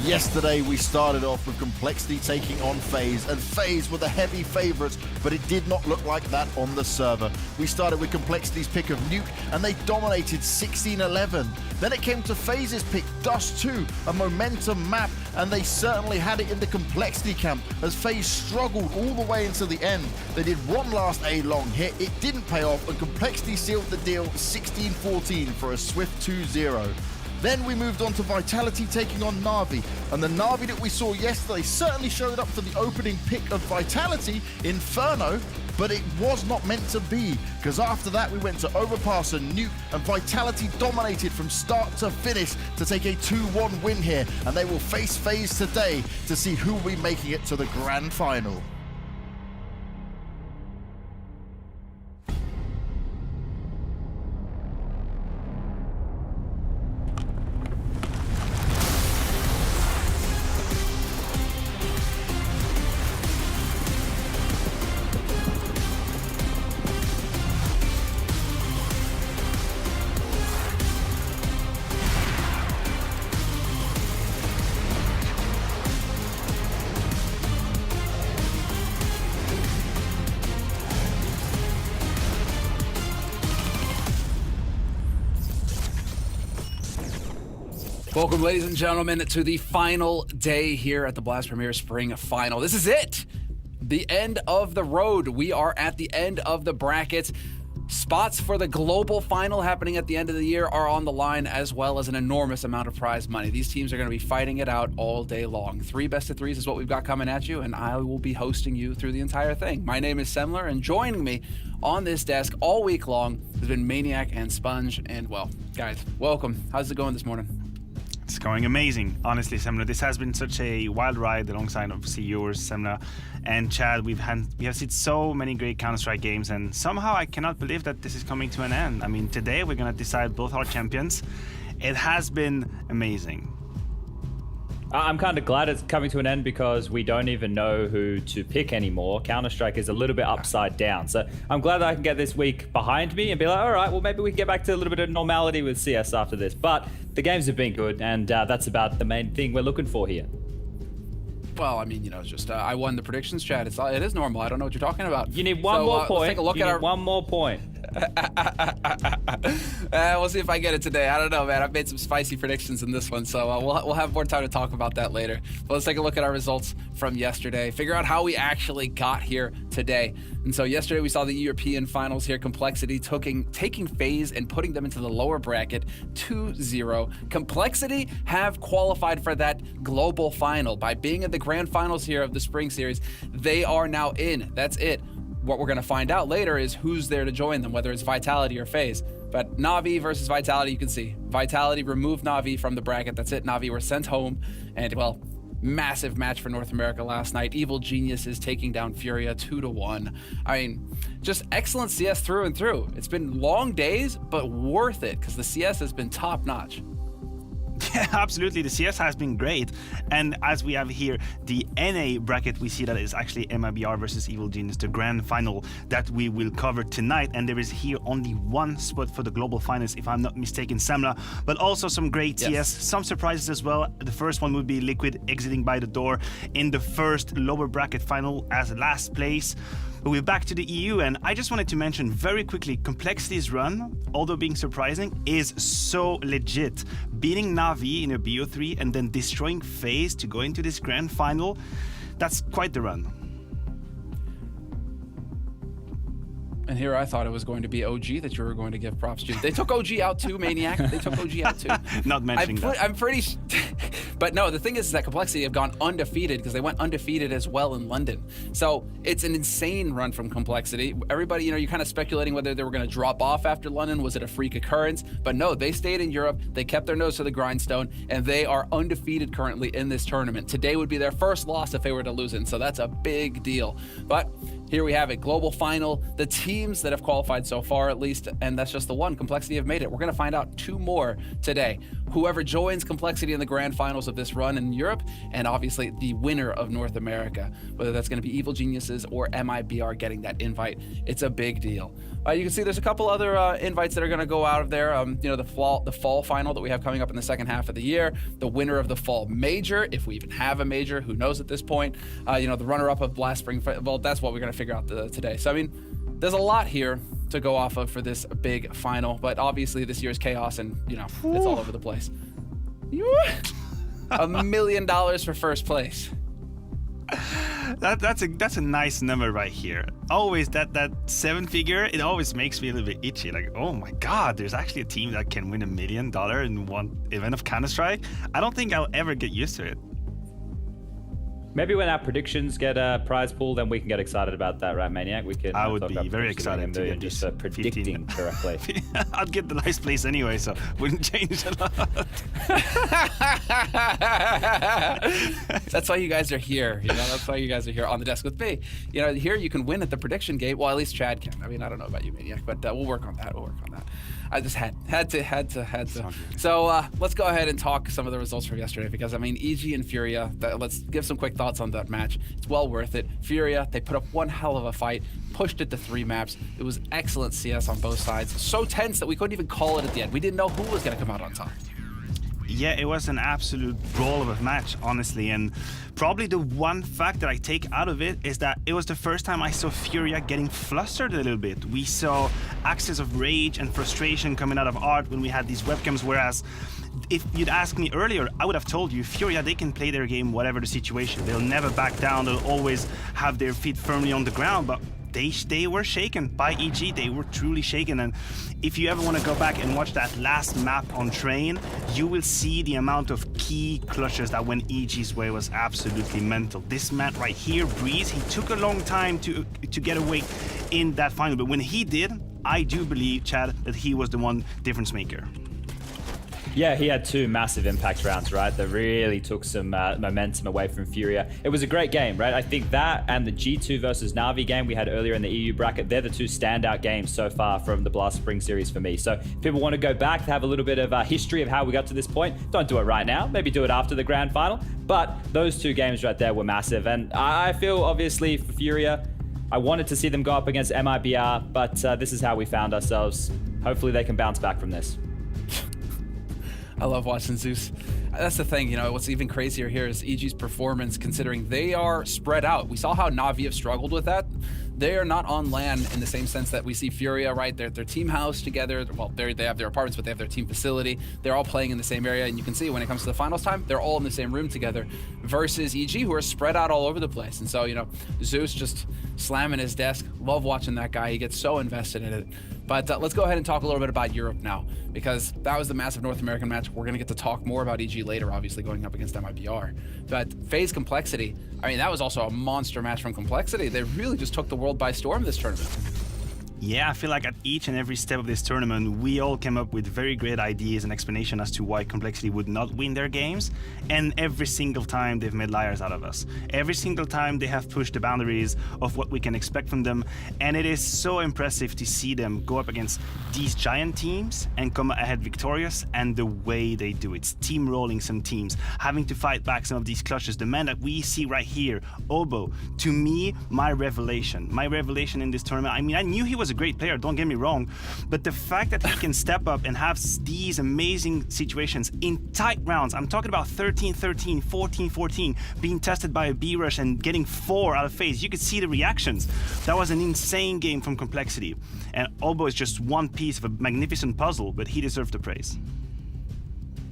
Yesterday, we started off with Complexity taking on FAZE, and FAZE were the heavy favorites, but it did not look like that on the server. We started with Complexity's pick of Nuke, and they dominated 16-11. Then it came to FAZE's pick, Dust 2, a momentum map, and they certainly had it in the Complexity camp, as FAZE struggled all the way into the end. They did one last A-long hit, it didn't pay off, and Complexity sealed the deal 16-14 for a swift 2-0. Then we moved on to Vitality taking on Na'Vi, and the Na'Vi that we saw yesterday certainly showed up for the opening pick of Vitality, Inferno, but it was not meant to be, because after that we went to Overpass and Nuke, and Vitality dominated from start to finish to take a 2-1 win here, and they will face FaZe today to see who will be making it to the grand final. Welcome, ladies and gentlemen, to the final day here at the Blast Premier Spring Final. This is it! The end of the road. We are at the end of the bracket. Spots for the global final happening at the end of the year are on the line, as well as an enormous amount of prize money. These teams are going to be fighting it out all day long. 3 best of 3s is what we've got coming at you, and I will be hosting you through the entire thing. My name is Semler, and joining me on this desk all week long has been Maniac and Sponge. And, well, guys, welcome. How's it going this morning? It's going amazing, honestly, Semla. This has been such a wild ride alongside obviously yours, Semla, and Chad. We have seen so many great Counter-Strike games, and somehow I cannot believe that this is coming to an end. I mean, today we're gonna decide both our champions. It has been amazing. I'm kind of glad it's coming to an end because we don't even know who to pick anymore. Counter-Strike is a little bit upside down. So I'm glad that I can get this week behind me and be like, all right, well, maybe we can get back to a little bit of normality with CS after this. But the games have been good, and that's about the main thing we're looking for here. Well, I mean, it's just I won the predictions, Chad. It is normal. I don't know what you're talking about. You need one more point. Let's take a look at one more point. We'll see if I get it today. I don't know, man. I've made some spicy predictions in this one, so we'll have more time to talk about that later. But let's take a look at our results from yesterday, figure out how we actually got here today. And so yesterday we saw the European finals here. Complexity taking FaZe and putting them into the lower bracket 2-0. Complexity have qualified for that global final by being in the grand finals here of the spring series. They are now in. That's it. What we're going to find out later is who's there to join them, whether it's Vitality or FaZe. But Na'Vi versus Vitality, you can see. Vitality removed Na'Vi from the bracket. That's it. Na'Vi were sent home. And, well, massive match for North America last night. Evil Genius is taking down Furia 2-1. I mean, just excellent CS through and through. It's been long days, but worth it because the CS has been top-notch. Yeah, absolutely. The CS has been great. And as we have here, the NA bracket, we see that is actually MIBR versus Evil Genius, the grand final that we will cover tonight. And there is here only one spot for the global finals, if I'm not mistaken, Semla. But also some great CS, some surprises as well. The first one would be Liquid exiting by the door in the first lower bracket final as last place. But we're back to the EU, and I just wanted to mention very quickly, Complexity's run, although being surprising, is so legit. Beating Na'Vi in a BO3 and then destroying FaZe to go into this grand final, that's quite the run. And here I thought it was going to be OG that you were going to give props to. They took OG out too, Maniac. They took OG out too. Not mentioning that. I'm pretty... But no, the thing is that Complexity have gone undefeated because they went undefeated as well in London. So it's an insane run from Complexity. Everybody, you're kind of speculating whether they were going to drop off after London. Was it a freak occurrence? But no, they stayed in Europe. They kept their nose to the grindstone, and they are undefeated currently in this tournament. Today would be their first loss if they were to lose it, so that's a big deal. But here we have it, global final, the teams that have qualified so far at least, and that's just the one. Complexity have made it. We're going to find out 2 more today. Whoever joins Complexity in the grand finals of this run in Europe, and obviously the winner of North America, whether that's going to be Evil Geniuses or MIBR getting that invite, it's a big deal. You can see there's a couple other invites that are going to go out of there. The fall final that we have coming up in the second half of the year, the winner of the fall major, if we even have a major, who knows at this point, the runner-up of Blast Spring, well, that's what we're going to figure out today. So, I mean, there's a lot here to go off of for this big final, but obviously this year's chaos and, it's all over the place. $1 million for first place. That's a nice number right here. Always that 7-figure, it always makes me a little bit itchy. Like, oh my god, there's actually a team that can win $1 million in one event of Counter-Strike. I don't think I'll ever get used to it. Maybe when our predictions get a prize pool, then we can get excited about that, right, Maniac? We can. I would be very excited to get just this predicting 15. correctly. I'd get the last place anyway, so wouldn't change a lot. That's why you guys are here. That's why you guys are here on the desk with me. Here you can win at the prediction game. Well, at least Chad can. I mean, I don't know about you, Maniac, but we'll work on that. I just had to. So let's go ahead and talk some of the results from yesterday, because I mean, EG and Furia, let's give some quick thoughts on that match. It's well worth it. Furia, they put up one hell of a fight, pushed it to 3 maps. It was excellent CS on both sides. So tense that we couldn't even call it at the end. We didn't know who was going to come out on top. Yeah, it was an absolute brawl of a match, honestly, and probably the one fact that I take out of it is that it was the first time I saw Furia getting flustered a little bit. We saw access of rage and frustration coming out of Art when we had these webcams, whereas if you'd asked me earlier, I would have told you, Furia, they can play their game whatever the situation. They'll never back down, they'll always have their feet firmly on the ground, but they were shaken by EG. They were truly shaken, and if you ever want to go back and watch that last map on Train, you will see the amount of key clutches that went EG's way was absolutely mental. This man right here, Breeze, he took a long time to get away in that final, but when he did, I do believe, Chad, that he was the one difference maker. Yeah, he had 2 massive impact rounds, right, that really took some momentum away from Furia. It was a great game, right? I think that and the G2 versus Na'Vi game we had earlier in the EU bracket, they're the 2 standout games so far from the Blast Spring series for me. So if people want to go back to have a little bit of history of how we got to this point, don't do it right now. Maybe do it after the grand final. But those 2 games right there were massive. And I feel, obviously, for Furia, I wanted to see them go up against MIBR, but this is how we found ourselves. Hopefully they can bounce back from this. I love watching Zeus. That's the thing, what's even crazier here is EG's performance, considering they are spread out. We saw how Na'Vi have struggled with that. They are not on LAN in the same sense that we see Furia, right? They're team house together. Well, they have their apartments, but they have their team facility. They're all playing in the same area, and you can see when it comes to the finals time, they're all in the same room together, versus EG, who are spread out all over the place. And so, Zeus just slamming his desk. Love watching that guy. He gets so invested in it. But let's go ahead and talk a little bit about Europe now, because that was the massive North American match. We're going to get to talk more about EG later, obviously, going up against MIBR. But FaZe Complexity, I mean, that was also a monster match from Complexity. They really just took the world by storm this tournament. Yeah, I feel like at each and every step of this tournament, we all came up with very great ideas and explanation as to why Complexity would not win their games. And every single time they've made liars out of us. Every single time they have pushed the boundaries of what we can expect from them. And it is so impressive to see them go up against these giant teams and come ahead victorious, and the way they do it. Steamrolling some teams, having to fight back some of these clutches. The man that we see right here, Obo, to me, my revelation in this tournament. I mean, I knew he was a great player, don't get me wrong, but the fact that he can step up and have these amazing situations in tight rounds, I'm talking about 13-13, 14-14, being tested by a B-Rush and getting 4 out of FaZe, you could see the reactions. That was an insane game from Complexity, and Obo is just one piece of a magnificent puzzle, but he deserved the praise.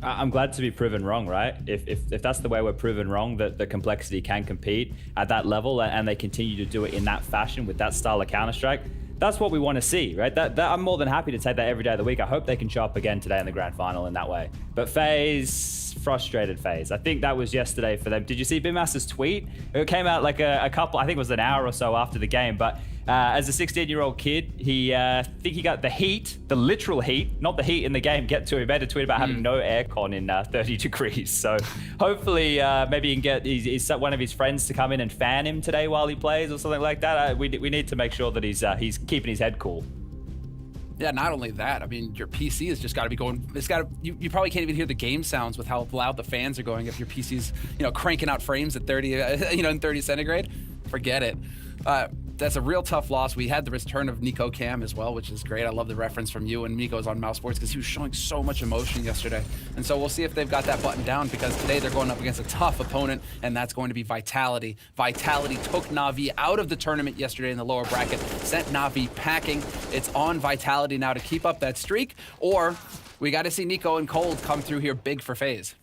I'm glad to be proven wrong, right? If that's the way we're proven wrong, that the Complexity can compete at that level and they continue to do it in that fashion with that style of Counter-Strike, that's what we want to see, right? That I'm more than happy to take that every day of the week. I hope they can show up again today in the grand final in that way. But FaZe, frustrated FaZe. I think that was yesterday for them. Did you see Bimaster's tweet? It came out like a couple, I think it was an hour or so after the game, but As a 16-year-old kid, he think he got the heat, the literal heat, not the heat in the game, get to him. Made a tweet about having no aircon in 30 degrees. So hopefully maybe he can get one of his friends to come in and fan him today while he plays or something like that. We need to make sure that he's keeping his head cool. Yeah, not only that, I mean, your PC has just got to be going. You probably can't even hear the game sounds with how loud the fans are going if your PC's, cranking out frames at 30, in 30 centigrade. Forget it. That's a real tough loss. We had the return of Nico Cam as well, which is great. I love the reference from you and Nico's on Mouse Sports because he was showing so much emotion yesterday. And so we'll see if they've got that button down because today they're going up against a tough opponent, and that's going to be Vitality. Vitality took Na'Vi out of the tournament yesterday in the lower bracket, sent Na'Vi packing. It's on Vitality now to keep up that streak, or we got to see Nico and Cold come through here big for FaZe.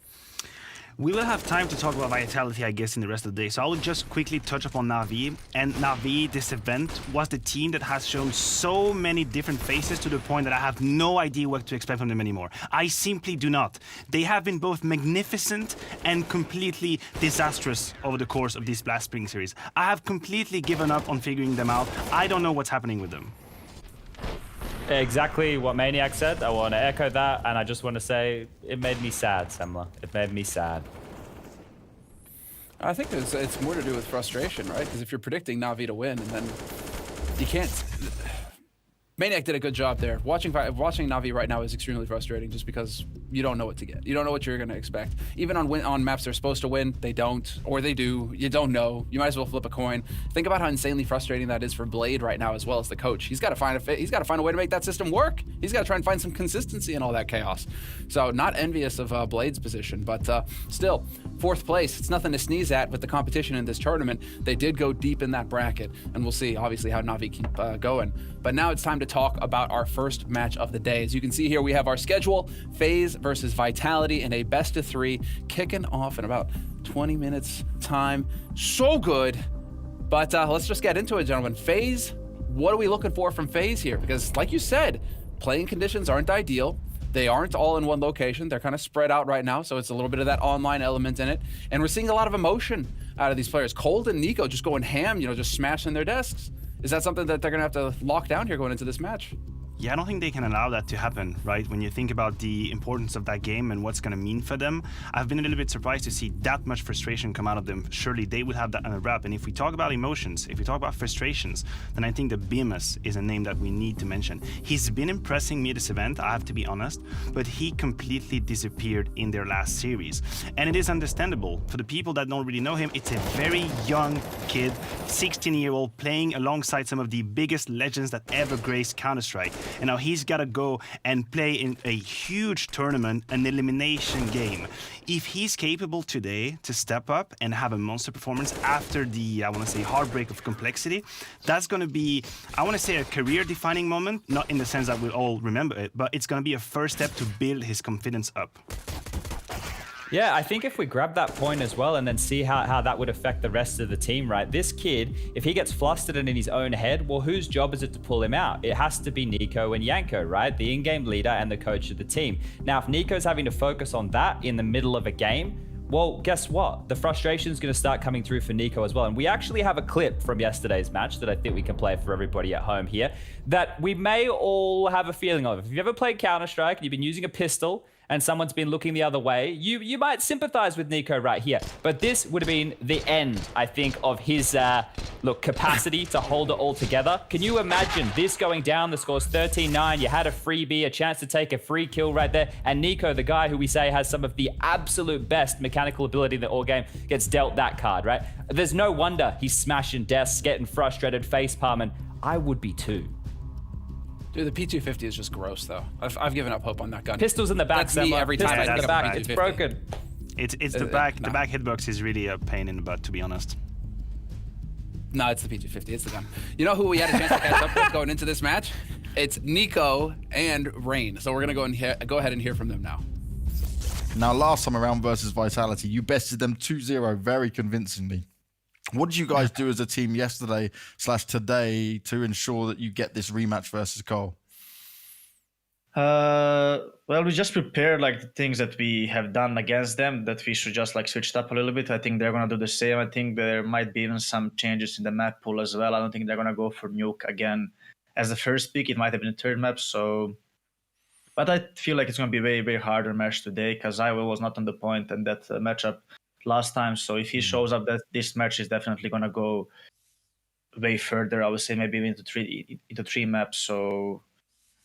We will have time to talk about Vitality, I guess, in the rest of the day. So I will just quickly touch upon Na'Vi. And Na'Vi, this event, was the team that has shown so many different faces to the point that I have no idea what to expect from them anymore. I simply do not. They have been both magnificent and completely disastrous over the course of this last spring series. I have completely given up on figuring them out. I don't know what's happening with them. Exactly what Maniac said. I want to echo that, and I just want to say it made me sad, Semler. It made me sad. I think it's more to do with frustration, right? Because if you're predicting Na'Vi to win, and then you can't... Maniac did a good job there. Watching Na'Vi right now is extremely frustrating just because you don't know what to get. You don't know what you're going to expect. Even on maps they're supposed to win, they don't, or they do. You don't know. You might as well flip a coin. Think about how insanely frustrating that is for Blade right now as well as the coach. He's got to find a way to make that system work. He's got to try and find some consistency in all that chaos. So not envious of Blade's position, but still, 4th place. It's nothing to sneeze at with the competition in this tournament. They did go deep in that bracket, and we'll see obviously how Na'Vi keep going. But now it's time to talk about our first match of the day. As you can see here, we have our schedule, FaZe versus Vitality in a best of 3, kicking off in about 20 minutes time. So good. But let's just get into it, gentlemen. FaZe, what are we looking for from FaZe here? Because like you said, playing conditions aren't ideal. They aren't all in one location. They're kind of spread out right now, so it's a little bit of that online element in it. And we're seeing a lot of emotion out of these players. Cold and Nico just going ham, just smashing their desks. Is that something that they're going to have to lock down here going into this match? Yeah, I don't think they can allow that to happen, right? When you think about the importance of that game and what's going to mean for them, I've been a little bit surprised to see that much frustration come out of them. Surely they will have that on a wrap. And if we talk about emotions, if we talk about frustrations, then I think that Bimus is a name that we need to mention. He's been impressing me this event, I have to be honest, but he completely disappeared in their last series. And it is understandable. For the people that don't really know him, it's a very young kid, 16-year-old, playing alongside some of the biggest legends that ever graced Counter-Strike. And now he's got to go and play in a huge tournament, an elimination game. If he's capable today to step up and have a monster performance after the, I want to say, heartbreak of complexity, that's going to be, I want to say, a career-defining moment, not in the sense that we'll all remember it, but it's going to be a first step to build his confidence up. Yeah, I think if we grab that point as well and then see how that would affect the rest of the team, right? This kid, if he gets flustered and in his own head, well, whose job is it to pull him out? It has to be Nico and Yanko, right? The in-game leader and the coach of the team. Now, if Nico's having to focus on that in the middle of a game, well, guess what? The frustration is going to start coming through for Nico as well. And we actually have a clip from yesterday's match that I think we can play for everybody at home here that we may all have a feeling of. If you've ever played Counter-Strike and you've been using a pistol and someone's been looking the other way, you might sympathize with Nico right here. But this would have been the end, I think, of his capacity to hold it all together. Can you imagine this going down? The score's 13-9. You had a freebie, a chance to take a free kill right there. And Nico, the guy who we say has some of the absolute best mechanical ability in the all game, gets dealt that card, right? There's no wonder he's smashing desks, getting frustrated, facepalming. I would be too. Dude, the P250 is just gross, though. I've given up hope on that gun. Pistols in the back. That's me every time I Pistols in get the a back. P250. It's broken. It's the back. The back hitbox is really a pain in the butt, to be honest. No, it's the P250. It's the gun. You know who we had a chance to catch up with going into this match? It's Nico and Rain. So we're going to go ahead and hear from them now. Now, last time around versus Vitality, you bested them 2-0 very convincingly. What did you guys do as a team yesterday/today to ensure that you get this rematch versus Cole? Well, we just prepared like the things that we have done against them that we should just like switch it up a little bit. I think they're gonna do the same. I think there might be even some changes in the map pool as well. I don't think they're gonna go for Nuke again as the first pick. It might have been the third map. So, but I feel like it's gonna be a very very harder match today because Iowa was not on the point in that matchup last time. So if he shows up, that this match is definitely gonna go way further. I would say maybe into three maps. So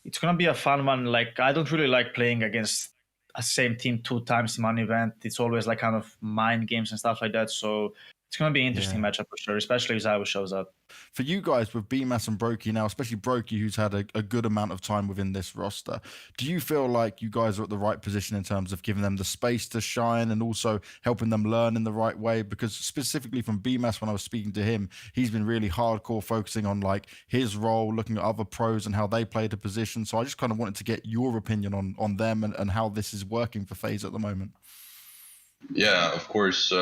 it's gonna be a fun one. Like I don't really like playing against a same team 2 times in one event. It's always like kind of mind games and stuff like that. So it's gonna be an interesting matchup for sure, especially if Zywa shows up. For you guys with BMAS and Brokey now, especially Brokey, who's had a good amount of time within this roster, do you feel like you guys are at the right position in terms of giving them the space to shine and also helping them learn in the right way? Because specifically from BMAS, when I was speaking to him, he's been really hardcore focusing on like his role, looking at other pros and how they play the position. So I just kind of wanted to get your opinion on them and how this is working for FaZe at the moment. Yeah, of course.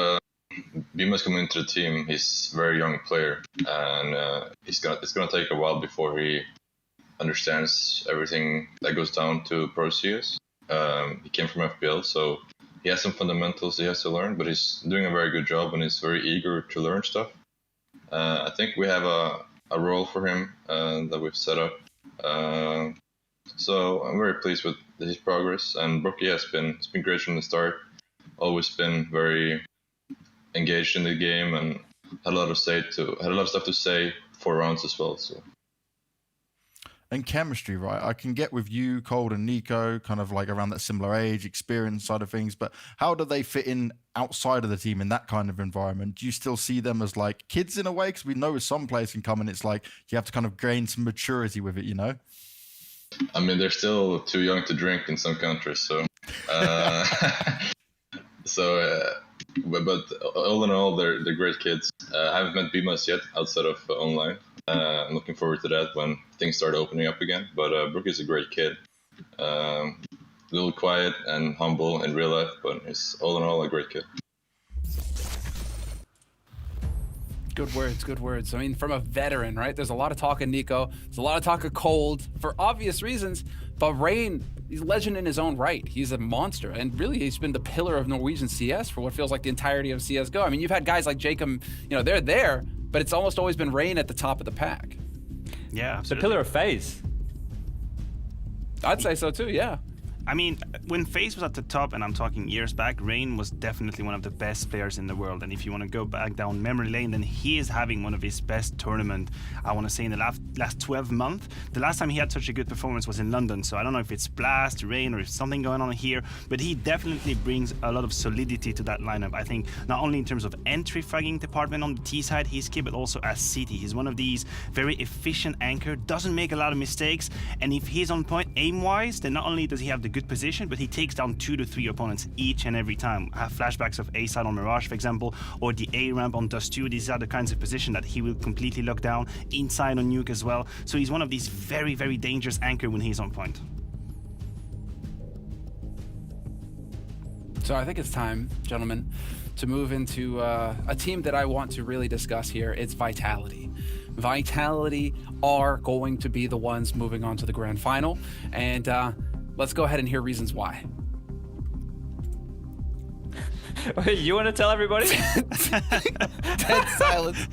Bima's coming into the team. He's a very young player, and it's gonna take a while before he understands everything that goes down to Pro CS. He came from FPL, so he has some fundamentals he has to learn, but he's doing a very good job and he's very eager to learn stuff. I think we have a role for him that we've set up. So I'm very pleased with his progress, and Brookie has been great from the start. Always been very engaged in the game and had a lot of stuff to say for rounds as well. So. And chemistry, right? I can get with you, Cold and Nico, kind of like around that similar age, experience side of things, but how do they fit in outside of the team in that kind of environment? Do you still see them as like kids in a way? Because we know with some players can come and it's like you have to kind of gain some maturity with it, you know? I mean, they're still too young to drink in some countries, so... But all in all, they're great kids. I haven't met Bimas yet outside of online. I'm looking forward to that when things start opening up again. But Brooke is a great kid. A little quiet and humble in real life, but he's all in all a great kid. Good words, good words. I mean, from a veteran, right? There's a lot of talk of Nico. There's a lot of talk of Cold for obvious reasons. But Rain, he's a legend in his own right. He's a monster. And really, he's been the pillar of Norwegian CS for what feels like the entirety of CSGO. I mean, you've had guys like Jacob, you know, they're there, but it's almost always been Rain at the top of the pack. Yeah, absolutely. The pillar of FaZe. I'd say so too, yeah. I mean, when FaZe was at the top, and I'm talking years back, Rain was definitely one of the best players in the world. And if you want to go back down memory lane, then he is having one of his best tournament, I want to say, in the last 12 months. The last time he had such a good performance was in London, so I don't know if it's Blast, Rain, or if something going on here, but he definitely brings a lot of solidity to that lineup. I think not only in terms of entry fragging department on the T side, he's key, but also as CT. He's one of these very efficient anchor, doesn't make a lot of mistakes, and if he's on point aim-wise, then not only does he have the good position, but he takes down 2 to 3 opponents each and every time. I have flashbacks of A side on Mirage, for example, or the A ramp on Dust 2. These are the kinds of position that he will completely lock down. Inside on Nuke as well. So he's one of these very, very dangerous anchor when he's on point. So I think it's time, gentlemen, to move into a team that I want to really discuss here. It's Vitality. Vitality are going to be the ones moving on to the grand final, and let's go ahead and hear reasons why. You want to tell everybody? Dead silence.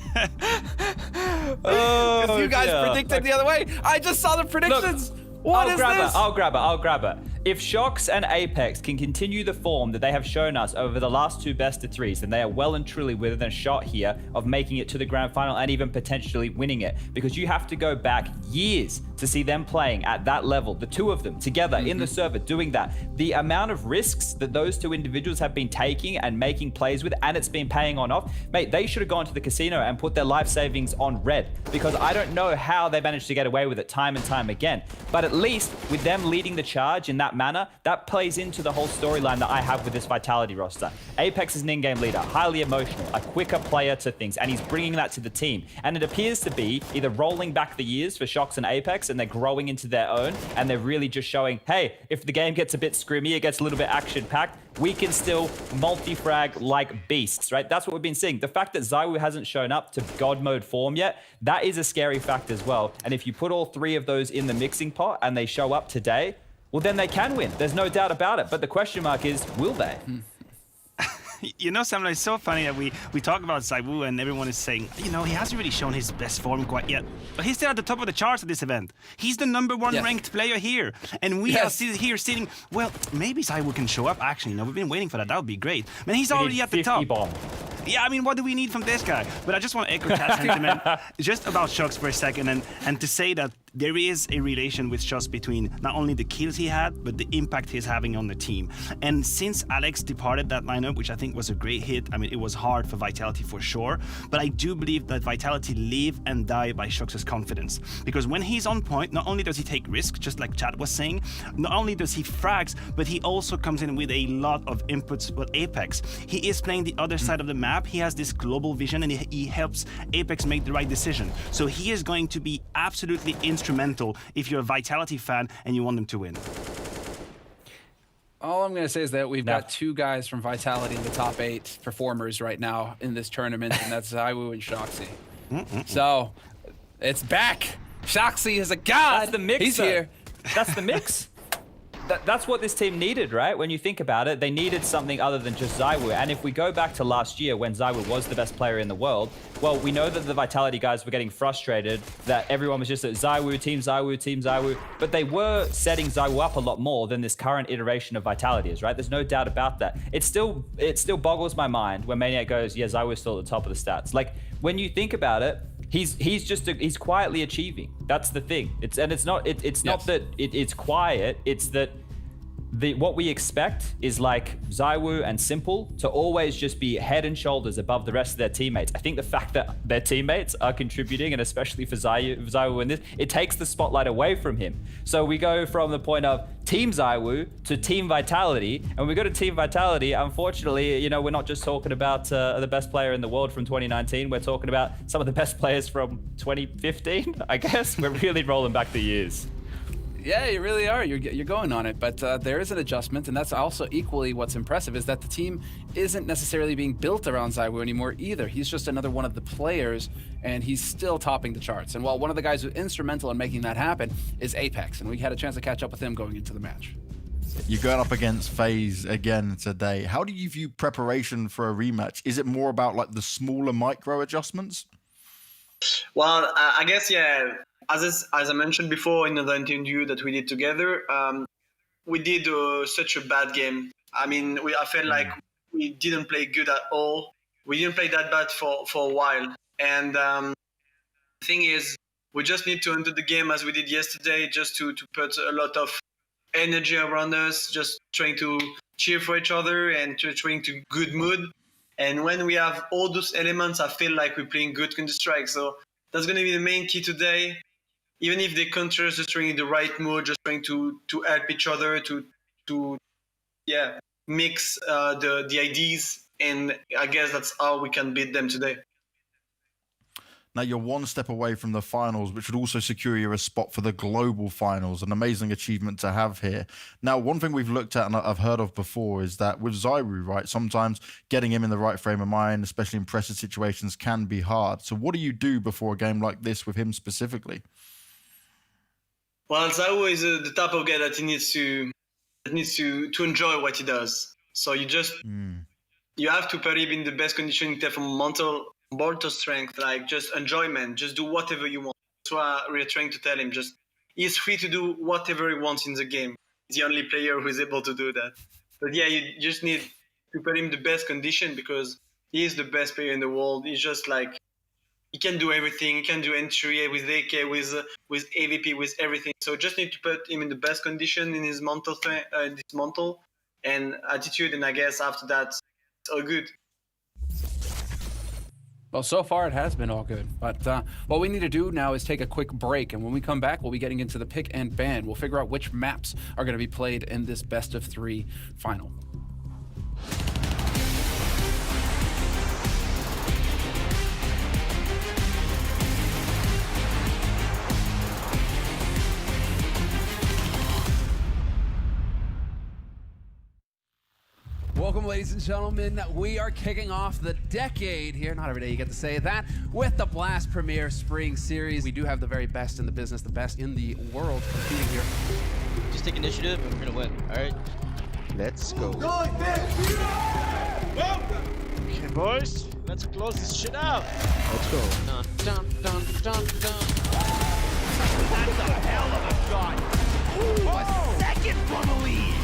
Because you guys predicted the other way. I just saw the predictions. Look, What is this? I'll grab it. If Shox and Apex can continue the form that they have shown us over the last 2 best of 3s, then they are well and truly within a shot here of making it to the grand final and even potentially winning it. Because you have to go back years to see them playing at that level, the 2 of them together in the server doing that. The amount of risks that those 2 individuals have been taking and making plays with, and it's been paying on off, mate, they should have gone to the casino and put their life savings on red, because I don't know how they managed to get away with it time and time again. But at least with them leading the charge in that manner, that plays into the whole storyline that I have with this Vitality roster. Apex is an in-game leader, highly emotional, a quicker player to things, and he's bringing that to the team. And it appears to be either rolling back the years for Shox and Apex, and they're growing into their own, and they're really just showing, hey, if the game gets a bit scrimmy, it gets a little bit action-packed, we can still multi-frag like beasts, right? That's what we've been seeing. The fact that Zywu hasn't shown up to God mode form yet, that is a scary fact as well. And if you put all 3 of those in the mixing pot and they show up today, well, then they can win. There's no doubt about it. But the question mark is, will they? You know, Samuel, it's so funny that we talk about ZywOo and everyone is saying, you know, he hasn't really shown his best form quite yet. But he's still at the top of the charts at this event. He's the #1 ranked player here. And we are still here sitting, well, maybe ZywOo can show up. Actually, no, we've been waiting for that. That would be great. Man, he's already at the top. Bomb. Yeah, I mean, what do we need from this guy? But I just want to echo that sentiment just about Shox for a second and to say that there is a relation with Shox between not only the kills he had, but the impact he's having on the team. And since Alex departed that lineup, which I think was a great hit, I mean, it was hard for Vitality for sure, but I do believe that Vitality live and die by Shox's confidence. Because when he's on point, not only does he take risks, just like Chad was saying, not only does he frags, but he also comes in with a lot of inputs with Apex. He is playing the other side of the map. He has this global vision and he helps Apex make the right decision. So he is going to be absolutely instrumental if you're a Vitality fan and you want them to win. All I'm going to say is that we've got 2 guys from Vitality in the top 8 performers right now in this tournament, and that's ZywOo and Shoxy. So, it's back. Shoxy is a god. That's the mix. He's here. That's the mix. That's what this team needed, right? When you think about it, they needed something other than just ZywOo. And if we go back to last year when ZywOo was the best player in the world, well, we know that the Vitality guys were getting frustrated that everyone was just at ZywOo, Team ZywOo, Team ZywOo. But they were setting ZywOo up a lot more than this current iteration of Vitality is, right? There's no doubt about that. It still boggles my mind when Maniac goes, yeah, ZywOo's still at the top of the stats. Like, when you think about it, he's quietly achieving. That's the thing. It's not that it's quiet. It's that what we expect is like ZywOo and Simple to always just be head and shoulders above the rest of their teammates. I think the fact that their teammates are contributing, and especially for ZywOo in this, it takes the spotlight away from him. So we go from the point of Team ZywOo to Team Vitality, and when we go to Team Vitality, unfortunately, you know, we're not just talking about the best player in the world from 2019. We're talking about some of the best players from 2015, I guess. We're really rolling back the years. Yeah, you really are. You're going on it, but there is an adjustment, and that's also equally what's impressive is that the team isn't necessarily being built around ZywOo anymore either. He's just another one of the players, and he's still topping the charts. And while one of the guys who's instrumental in making that happen is Apex, and we had a chance to catch up with him going into the match. You're going up against FaZe again today. How do you view preparation for a rematch? Is it more about like the smaller micro adjustments? Well, I guess, yeah. As I mentioned before in the interview that we did together, we did such a bad game. I mean, I felt like we didn't play good at all. We didn't play that bad for a while. And the thing is, we just need to enter the game as we did yesterday, just to put a lot of energy around us, just trying to cheer for each other and trying to good mood. And when we have all those elements, I feel like we're playing good Counter-Strike. So that's going to be the main key today. Even if the counter is just trying in the right mood, just trying to help each other, to mix the ideas, and I guess that's how we can beat them today. Now you're one step away from the finals, which would also secure you a spot for the global finals, an amazing achievement to have here. Now, one thing we've looked at and I've heard of before is that with ZywOo, right, sometimes getting him in the right frame of mind, especially in pressure situations, can be hard. So what do you do before a game like this with him specifically? Well, ZywOo is the type of guy that he needs to enjoy what he does. So you have to put him in the best condition in terms of mental strength, like just enjoyment, just do whatever you want. That's why we're trying to tell him, just he's free to do whatever he wants in the game. He's the only player who is able to do that. But yeah, you just need to put him in the best condition because he is the best player in the world. He's just like, he can do everything. He can do entry with AK, with AVP, with everything. So just need to put him in the best condition in his mental and attitude. And I guess after that, it's all good. Well, so far it has been all good. But what we need to do now is take a quick break. And when we come back, we'll be getting into the pick and ban. We'll figure out which maps are going to be played in this best-of-3 final. Welcome, ladies and gentlemen. We are kicking off the decade here. Not every day you get to say that. With the Blast Premier Spring Series. We do have the very best in the business, the best in the world competing here. Just taking initiative and we're gonna win. All right. Let's go. Okay, boys. Let's close this shit out. Let's go. Dun, dun, dun, dun, dun. That's a hell of a shot. Ooh, a second from the lead.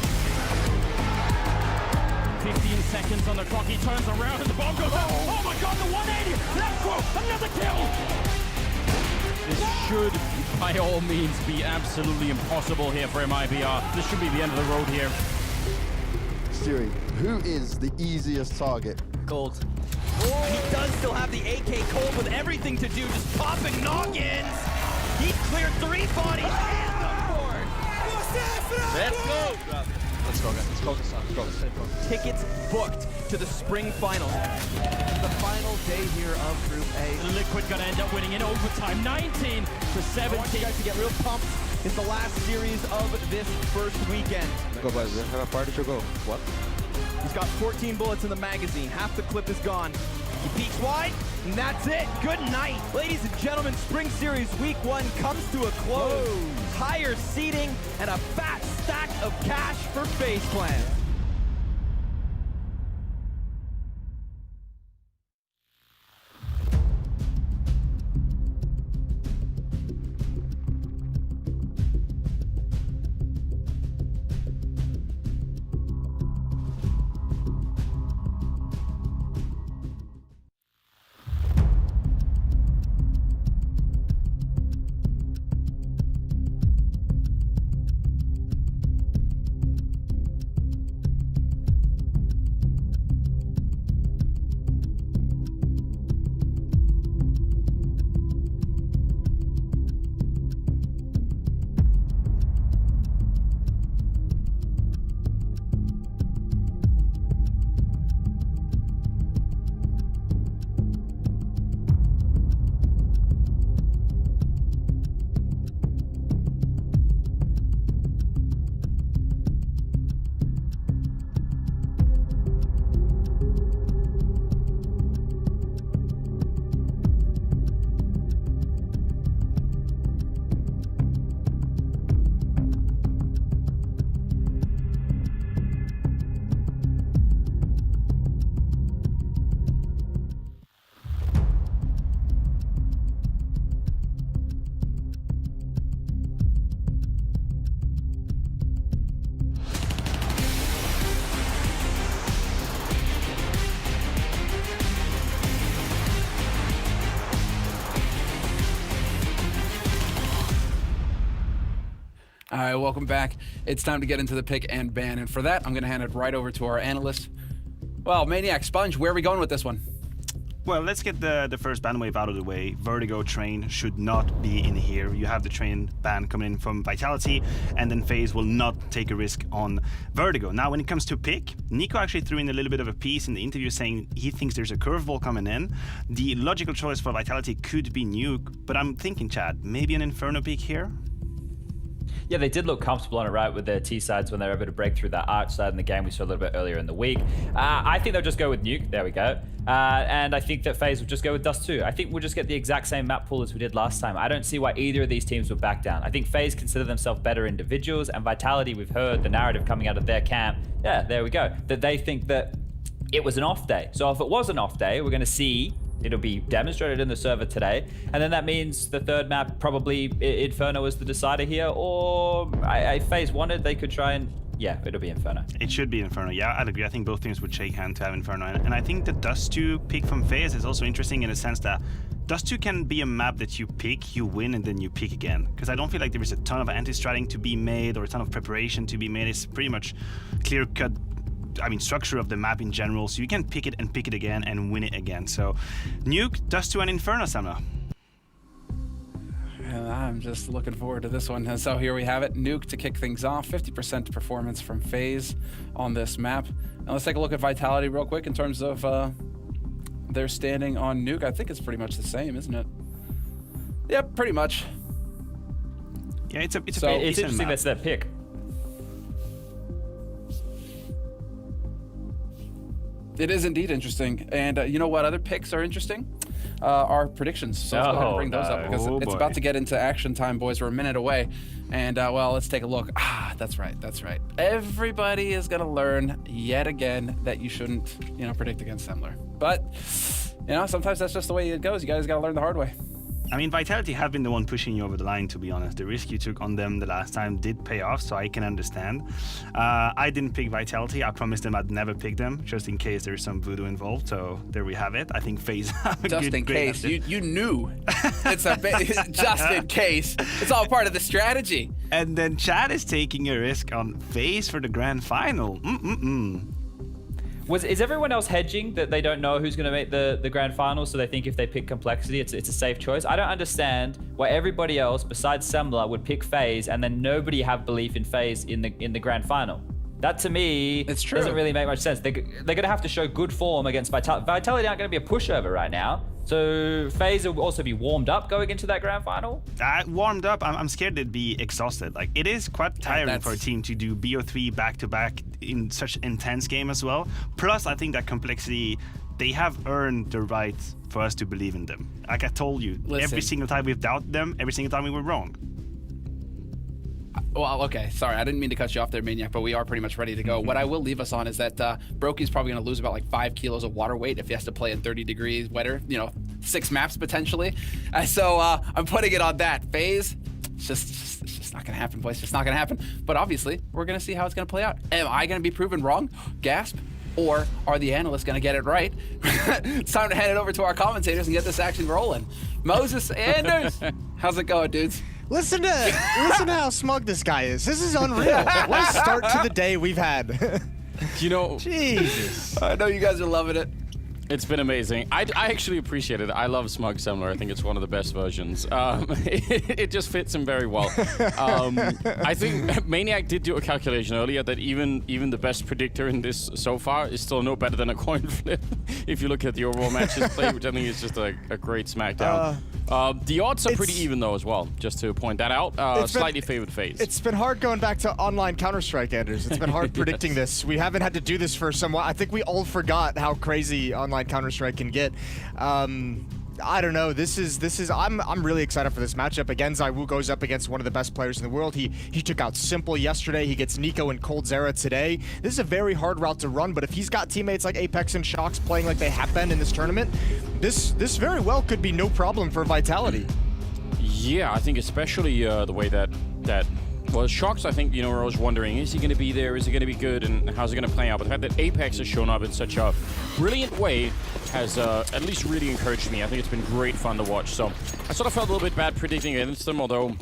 15 seconds on the clock. He turns around and the bomb goes out. Oh my god, the 180. Let's go. Another kill. This should, by all means, be absolutely impossible here for MIBR. This should be the end of the road here. Siri, who is the easiest target? Gold. Oh, he does still have the AK Cold with everything to do, just popping knock-ins. He's cleared 3 bodies and the 4th. Let's go. Let's go, guys. Let's focus on. Let's go. Tickets booked to the spring finals. The final day here of Group A. Liquid gonna end up winning in overtime, 19 to 17. I want you guys to get real pumped. It's the last series of this first weekend. Go, boys. We have a party to go. What? He's got 14 bullets in the magazine. Half the clip is gone. He peeks wide, and that's it. Good night. Ladies and gentlemen, Spring Series Week 1 comes to a close. Higher seating and a fat stack of cash for FaZe Clan. All right, welcome back. It's time to get into the pick and ban. And for that, I'm going to hand it right over to our analyst. Well, Maniac, Sponge, where are we going with this one? Well, let's get the first ban wave out of the way. Vertigo Train should not be in here. You have the Train ban coming in from Vitality, and then FaZe will not take a risk on Vertigo. Now, when it comes to pick, Nico actually threw in a little bit of a piece in the interview saying he thinks there's a curveball coming in. The logical choice for Vitality could be Nuke, but I'm thinking, Chad, maybe an Inferno pick here? Yeah, they did look comfortable on it, right, with their T-sides when they were able to break through that arch side in the game we saw a little bit earlier in the week. I think they'll just go with Nuke. There we go. And I think that FaZe will just go with Dust 2. I think we'll just get the exact same map pool as we did last time. I don't see why either of these teams would back down. I think FaZe consider themselves better individuals, and Vitality, we've heard the narrative coming out of their camp. Yeah, there we go. That they think that it was an off day. So if it was an off day, we're going to see it'll be demonstrated in the server today, and then that means the third map probably Inferno is the decider here, or FaZe wanted, they could try and, yeah, it'll be Inferno. It should be Inferno, yeah, I'd agree. I think both teams would shake hand to have Inferno, and I think the Dust 2 pick from FaZe is also interesting in the sense that Dust 2 can be a map that you pick, you win, and then you pick again, because I don't feel like there is a ton of anti-stratting to be made or a ton of preparation to be made. It's pretty much clear-cut, I mean, structure of the map in general, so you can pick it and pick it again and win it again. So Nuke, Dust 2 and Inferno, Samna. I'm just looking forward to this one. And so here we have it. Nuke to kick things off. 50% performance from FaZe on this map. Now let's take a look at Vitality real quick in terms of their standing on Nuke. I think it's pretty much the same, isn't it? Yep, pretty much. Yeah, it's so it's interesting that's their pick. It is indeed interesting. And you know what other picks are interesting? our predictions. So let's go ahead and bring those up because it's boy. about to get into action time, boys. We're a minute away. And, well, let's take a look. That's right. Everybody is going to learn yet again that you shouldn't, predict against Semler. But, sometimes that's just the way it goes. You guys got to learn the hard way. I mean, Vitality have been the one pushing you over the line, to be honest. The risk you took on them the last time did pay off, so I can understand. I didn't pick Vitality. I promised them I'd never pick them, just in case there's some voodoo involved. So there we have it. I think FaZe have a just good in grade. case. You knew. It's a just in case. It's all part of the strategy. And then Chad is taking a risk on FaZe for the grand final. Is everyone else hedging that they don't know who's going to make the grand final, so they think if they pick Complexity, it's a safe choice? I don't understand why everybody else besides Semler would pick FaZe and then nobody have belief in FaZe in the grand final. That to me doesn't really make much sense. They're going to have to show good form against Vitality. Vitality aren't going to be a pushover right now. So FaZe will also be warmed up going into that grand final? Warmed up, I'm scared they'd be exhausted. Like, it is quite tiring for a team to do BO3 back-to-back in such intense game as well. Plus, I think that Complexity, they have earned the right for us to believe in them. Like I told you, every single time we've doubted them, every single time we were wrong. Well, okay, sorry, I didn't mean to cut you off there, Maniac, but we are pretty much ready to go. What I will leave us on is that Brokey's probably going to lose about like 5 kilos of water weight if he has to play in 30 degrees weather, 6 maps potentially. So I'm putting it on that. FaZe, it's just not going to happen, boys. It's not going to happen. But obviously, we're going to see how it's going to play out. Am I going to be proven wrong? Gasp. Or are the analysts going to get it right? It's time to hand it over to our commentators and get this action rolling. Moses, Anders, how's it going, dudes? Listen to how smug this guy is. This is unreal. What a start to the day we've had. Jesus. I know you guys are loving it. It's been amazing. I actually appreciate it. I love Smug Semler. I think it's one of the best versions. It just fits him very well. I think Maniac did do a calculation earlier that even the best predictor in this so far is still no better than a coin flip. If you look at the overall matches played, which I think is just a great smackdown. The odds are pretty even though as well, just to point that out. Slightly favored FaZe. It's been hard going back to online Counter-Strike, Anders. It's been hard predicting this. We haven't had to do this for some while. I think we all forgot how crazy online Counter-Strike can get. I don't know. I'm really excited for this matchup. Again, ZywOo goes up against one of the best players in the world. He took out Simple yesterday. He gets Nico and coldzera today. This is a very hard route to run, but if he's got teammates like Apex and Shox playing like they have been in this tournament, this very well could be no problem for Vitality. Yeah, I think especially the way that well, Shox, I think, I was wondering, is he going to be there? Is he going to be good? And how's it going to play out? But the fact that Apex has shown up in such a brilliant way has at least really encouraged me. I think it's been great fun to watch. So I sort of felt a little bit bad predicting against them, although,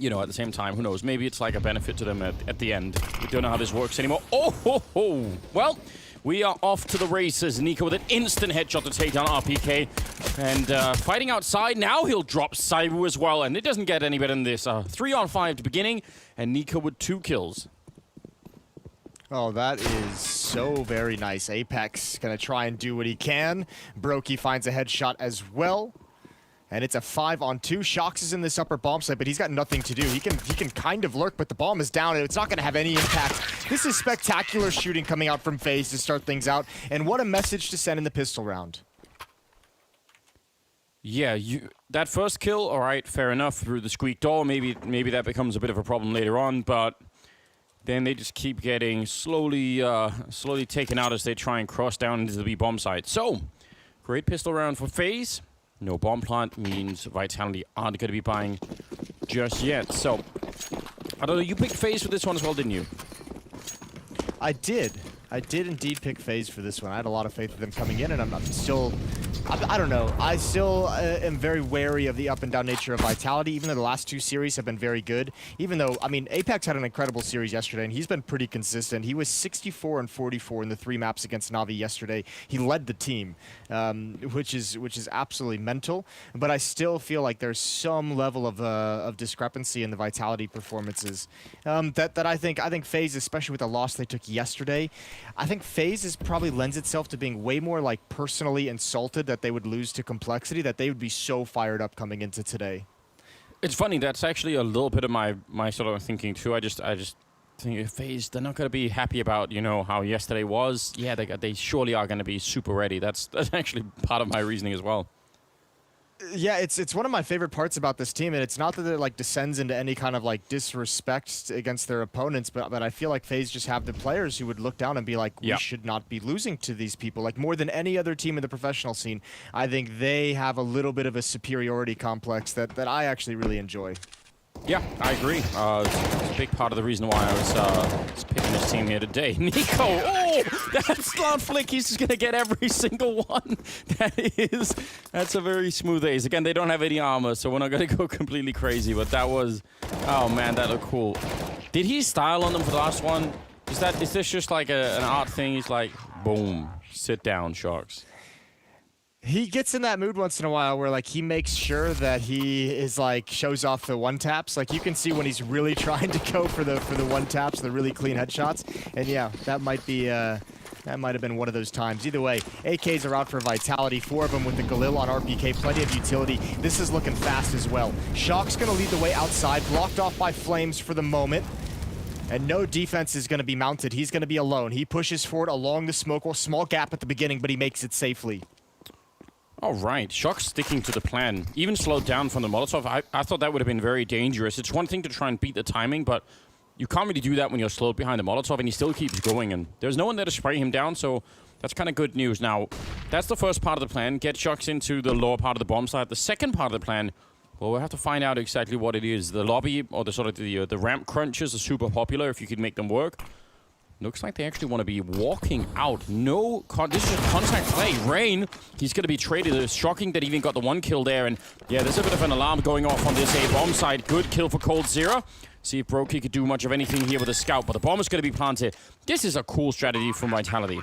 at the same time, who knows? Maybe it's like a benefit to them at the end. We don't know how this works anymore. Oh, ho, ho. Well, we are off to the races. Nico with an instant headshot to take down RPK. And fighting outside, now he'll drop ZywOo as well. And it doesn't get any better than this. 3-on-5 at the beginning, and Nico with 2 kills. Oh, that is so very nice. Apex gonna try and do what he can. Brokey finds a headshot as well. And it's a 5-on-2. Shox is in this upper bomb site, but he's got nothing to do. He can kind of lurk, but the bomb is down, and it's not going to have any impact. This is spectacular shooting coming out from FaZe to start things out. And what a message to send in the pistol round. Yeah, that first kill, all right, fair enough, through the squeak door. Maybe that becomes a bit of a problem later on, but then they just keep getting slowly taken out as they try and cross down into the B bomb site. So, great pistol round for FaZe. No bomb plant means Vitality aren't going to be buying just yet. So, I don't know, you picked FaZe for this one as well, didn't you? I did indeed pick FaZe for this one. I had a lot of faith in them coming in, and I'm still... I don't know. I still am very wary of the up and down nature of Vitality, even though the last 2 series have been very good. Even though, I mean, Apex had an incredible series yesterday, and he's been pretty consistent. He was 64 and 44 in the 3 maps against Na'Vi yesterday. He led the team, which is absolutely mental. But I still feel like there's some level of discrepancy in the Vitality performances. That I think FaZe, especially with the loss they took yesterday, I think FaZe probably lends itself to being way more like personally insulted that they would lose to Complexity, that they would be so fired up coming into today. It's funny, that's actually a little bit of my sort of thinking too. I just think FaZe, they're not going to be happy about, how yesterday was. Yeah, they surely are going to be super ready. That's actually part of my reasoning as well. Yeah, it's one of my favorite parts about this team, and it's not that it like descends into any kind of like disrespect against their opponents, but I feel like FaZe just have the players who would look down and be like, we should not be losing to these people. Like more than any other team in the professional scene, I think they have a little bit of a superiority complex that I actually really enjoy. Yeah, I agree. It's a big part of the reason why I was picking this team here today. Nico, oh, that slant flick, he's just going to get every single one. That's a very smooth ace. Again, they don't have any armor, so we're not going to go completely crazy, but that was, oh man, that looked cool. Did he style on them for the last one? Is this just like an art thing? He's like, boom, sit down, Sharks. He gets in that mood once in a while where like he makes sure that he is like shows off the one taps. Like you can see when he's really trying to go for the one taps, the really clean headshots. And yeah, that might be that might have been one of those times. Either way, AKs are out for Vitality. 4 of them with the Galil on RPK, plenty of utility. This is looking fast as well. Shock's gonna lead the way outside, blocked off by Flames for the moment. And no defense is gonna be mounted. He's gonna be alone. He pushes forward along the smoke wall, small gap at the beginning, but he makes it safely. All right, Shock sticking to the plan. Even slowed down from the Molotov. I thought that would have been very dangerous. It's one thing to try and beat the timing, but you can't really do that when you're slowed behind the Molotov, and he still keeps going, and there's no one there to spray him down, so that's kind of good news. Now, that's the first part of the plan. Get Shocks into the lower part of the bomb site. The second part of the plan, well, we'll have to find out exactly what it is. The lobby, or the sort of the ramp crunches are super popular if you could make them work. Looks like they actually want to be walking out. No, this is a contact play. Rain, he's going to be traded. It's shocking that he even got the 1 kill there. And yeah, there's a bit of an alarm going off on this A bomb side. Good kill for coldzera. See if Brokey could do much of anything here with a scout, but the bomb is going to be planted. This is a cool strategy from Vitality.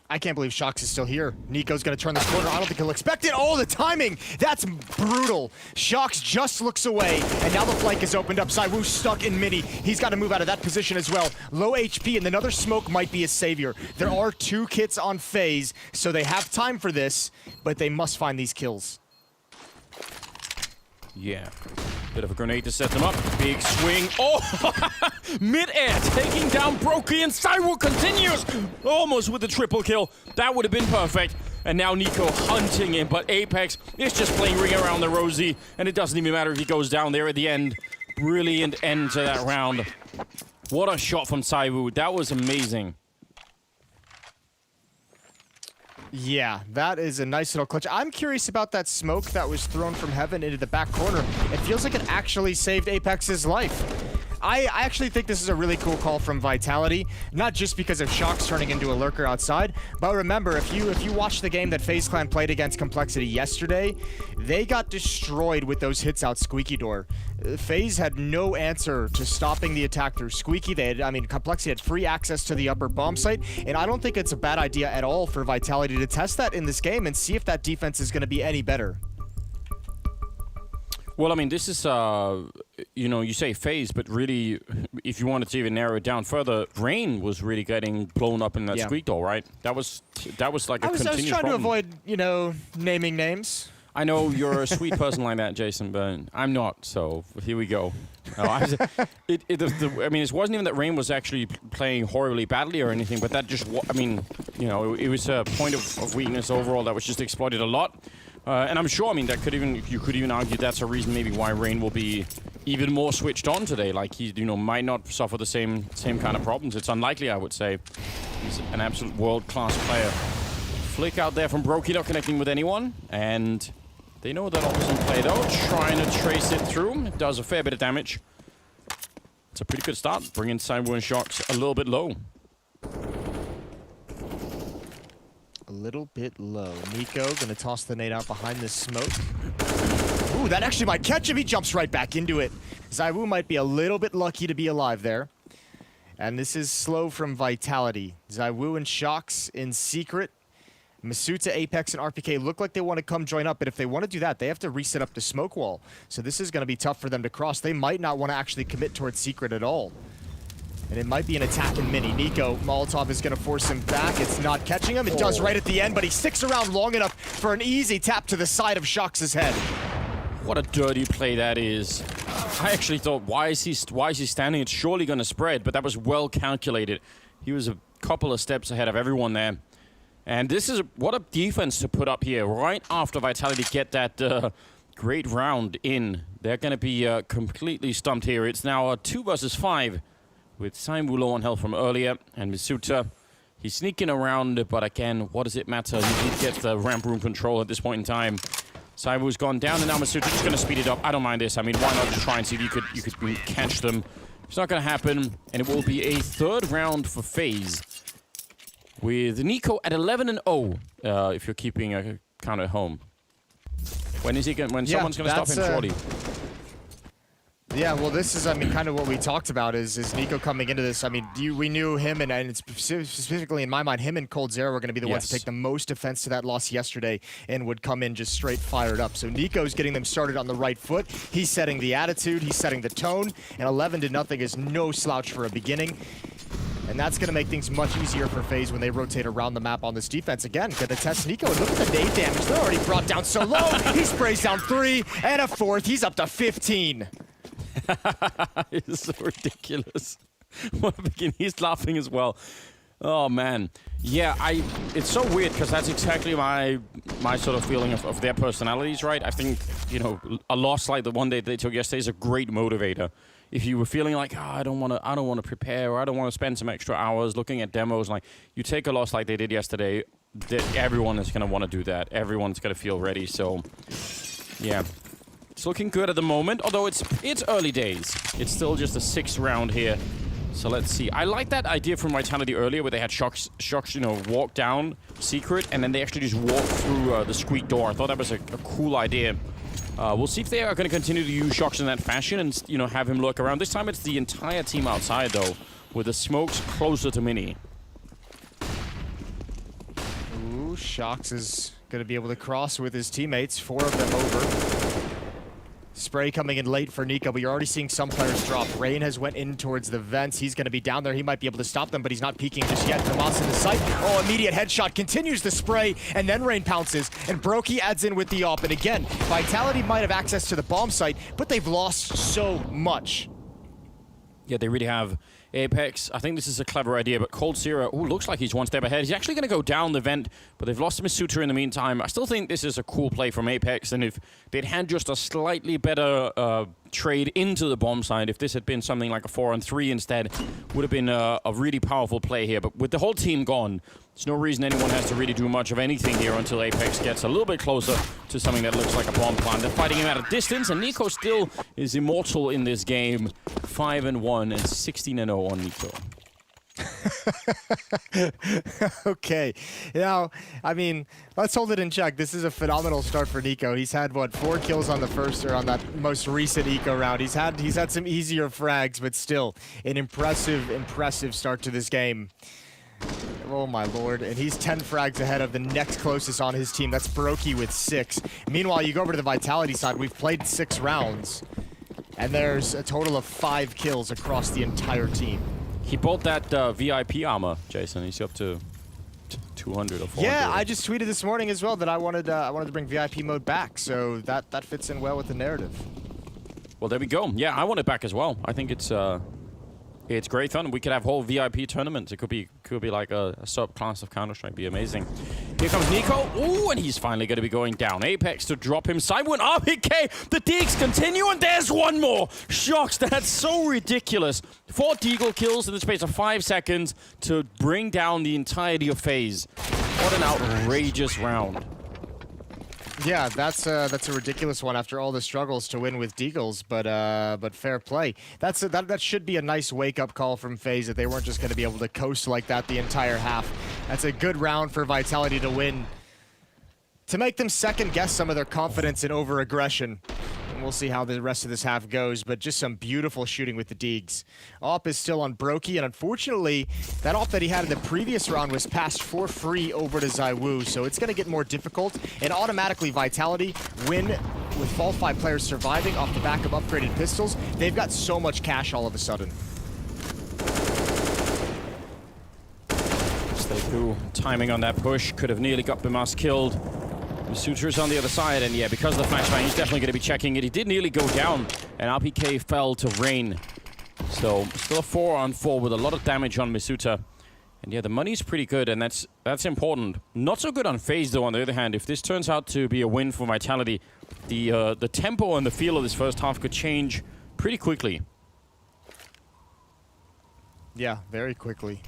I can't believe Shox is still here. Nico's gonna turn this corner. I don't think he'll expect it. Oh, the timing! That's brutal. Shox just looks away, and now the flank is opened up. ZywOo stuck in mini. He's got to move out of that position as well. Low HP, and another smoke might be his savior. There are 2 kits on FaZe, so they have time for this, but they must find these kills. Yeah. Bit of a grenade to set them up. Big swing. Oh! Mid-air taking down Brokey, and ZywOo continues! Almost with the triple kill. That would have been perfect. And now Nico hunting him, but Apex is just playing ring around the rosy, and it doesn't even matter if he goes down there at the end. Brilliant end to that round. What a shot from ZywOo. That was amazing. Yeah, that is a nice little clutch. I'm curious about that smoke that was thrown from heaven into the back corner. It feels like it actually saved Apex's life. I actually think this is a really cool call from Vitality, not just because of Shox turning into a lurker outside, but remember, if you watch the game that FaZe Clan played against Complexity yesterday, they got destroyed with those hits out Squeaky Door. FaZe had no answer to stopping the attack through Squeaky. Complexity had free access to the upper bomb site, and I don't think it's a bad idea at all for Vitality to test that in this game and see if that defense is going to be any better. Well, I mean, this is, you know, you say FaZe, but really, if you wanted to even narrow it down further, Rain was really getting blown up in that Squeak Door, right? That was like a continuous I was trying problem. to avoid, you know, naming names. I know you're a sweet person like that, Jason, but I'm not, so here we go. No, I mean, it wasn't even that Rain was actually playing horribly badly or anything, but that just, I mean, you know, it was a point of weakness overall that was just exploited a lot. And I'm sure, I mean, you could even argue that's a reason maybe why Rain will be even more switched on today. Like, he, you know, might not suffer the same kind of problems. It's unlikely, I would say. He's an absolute world-class player. Flick out there from Brokey, not connecting with anyone. And they know that all is in play, though. Trying to trace it through. It does a fair bit of damage. It's a pretty good start, bringing ZywOo and Shox a little bit low. A little bit low. Nico gonna toss the nade out behind this smoke. Ooh, that actually might catch him. He jumps right back into it. ZywOo might be a little bit lucky to be alive there. And this is slow from Vitality. ZywOo and Shox in secret. Masuta, Apex, and RPK look like they want to come join up, but if they want to do that, they have to reset up the smoke wall. So this is going to be tough for them to cross. They might not want to actually commit towards secret at all. And it might be an attack in mini. Nico, Molotov is going to force him back. It's not catching him. It does right at the end, but he sticks around long enough for an easy tap to the side of Shox's head. What a dirty play that is. I actually thought, why is he standing? It's surely going to spread, but that was well calculated. He was a couple of steps ahead of everyone there. And this is what a defense to put up here right after Vitality get that great round in. They're going to be completely stumped here. It's now 2 versus 5 with Saimu low on health from earlier. And Misuta, he's sneaking around, but again, what does it matter? He did get the ramp room control at this point in time. Saimu's gone down, and now Misuta just going to speed it up. I don't mind this. I mean, why not just try and see if you could catch them? It's not going to happen, and it will be a 3rd round for FaZe. With Nico at 11-0, if you're keeping a count at home. When is he going? When someone's going to stop him, shorty? Yeah, well, this is, I mean, kind of what we talked about is Nico coming into this. I mean, we knew him, and it's specifically in my mind, him and coldzera were going to be the ones to take the most offense to that loss yesterday and would come in just straight fired up. So Nico's getting them started on the right foot. He's setting the attitude, he's setting the tone, and 11-0 is no slouch for a beginning. And that's going to make things much easier for FaZe when they rotate around the map on this defense. Again, going to test Nico, and look at the nade damage. They're already brought down so low. He sprays down 3 and a 4th. He's up to 15. It's so ridiculous. What a beginning. He's laughing as well. Oh, man. Yeah, it's so weird because that's exactly my sort of feeling of their personalities, right? I think, you know, a loss like the one they took yesterday is a great motivator. If you were feeling like, oh, I don't want to prepare, or I don't want to spend some extra hours looking at demos, like you take a loss like they did yesterday, everyone is going to want to do that. Everyone's going to feel ready. So, yeah, it's looking good at the moment. Although it's early days. It's still just a 6th round here. So let's see. I like that idea from Vitality earlier, where they had Shocks, you know, walk down secret, and then they actually just walk through the squeak door. I thought that was a cool idea. We'll see if they are going to continue to use Shocks in that fashion and, you know, have him lurk around. This time it's the entire team outside, though, with the smokes closer to Mini. Ooh, Shocks is going to be able to cross with his teammates. 4 of them over. Spray coming in late for Nico, but you're already seeing some players drop. Rain has went in towards the vents. He's going to be down there. He might be able to stop them, but he's not peeking just yet. Tomas in the sight. Oh, immediate headshot. Continues the spray, and then Rain pounces, and Brokey adds in with the AWP. And again, Vitality might have access to the bomb site, but they've lost so much. Yeah, they really have. Apex, I think this is a clever idea, but coldzera, looks like he's one step ahead. He's actually going to go down the vent, but they've lost Misuta in the meantime. I still think this is a cool play from Apex, and if they'd had just a slightly better trade into the bomb side, if this had been something like a 4-on-3 instead, would have been a really powerful play here. But with the whole team gone, there's no reason anyone has to really do much of anything here until Apex gets a little bit closer to something that looks like a bomb plant. They're fighting him at a distance, and Nico still is immortal in this game. 5-1 and 16-0 on Nico. Okay. Now, I mean, let's hold it in check. This is a phenomenal start for Nico. He's had, what, 4 kills on the first, or on that most recent eco round. He's had some easier frags, but still an impressive start to this game. Oh my lord, and he's 10 frags ahead of the next closest on his team. That's Brokey with 6. Meanwhile, you go over to the Vitality side. We've played 6 rounds, and there's a total of 5 kills across the entire team. He bought that VIP armor, Jason. He's up to 200 or 400. Yeah, I just tweeted this morning as well that I wanted to bring VIP mode back, so that fits in well with the narrative. Well, there we go. Yeah, I want it back as well. I think it's great fun. We could have whole VIP tournaments. It could be like a subclass of Counter-Strike. Be amazing. Here comes Nico. Ooh, and he's finally going to be going down. Apex to drop him. Sidewin RPK. The digs continue, and there's one more. Shocks. That's so ridiculous. 4 Deagle kills in the space of 5 seconds to bring down the entirety of FaZe. What an outrageous round. Yeah, that's a ridiculous one after all the struggles to win with Deagles, but fair play. That should be a nice wake-up call from FaZe that they weren't just going to be able to coast like that the entire half. That's a good round for Vitality to win, to make them second-guess some of their confidence and over-aggression. And we'll see how the rest of this half goes, but just some beautiful shooting with the Deags. AWP is still on Brokey, and unfortunately, that AWP that he had in the previous round was passed for free over to ZywOo, so it's going to get more difficult, and automatically Vitality win with all 5 players surviving off the back of upgraded pistols. They've got so much cash all of a sudden. Stay cool. Timing on that push could have nearly got Bimas killed. Misuta on the other side, and yeah, because of the flashbang, he's definitely going to be checking it. He did nearly go down, and RPK fell to Rain. So, still a 4-on-4 with a lot of damage on Misuta. And yeah, the money's pretty good, and that's important. Not so good on FaZe, though, on the other hand. If this turns out to be a win for Vitality, the tempo and the feel of this first half could change pretty quickly. Yeah, very quickly.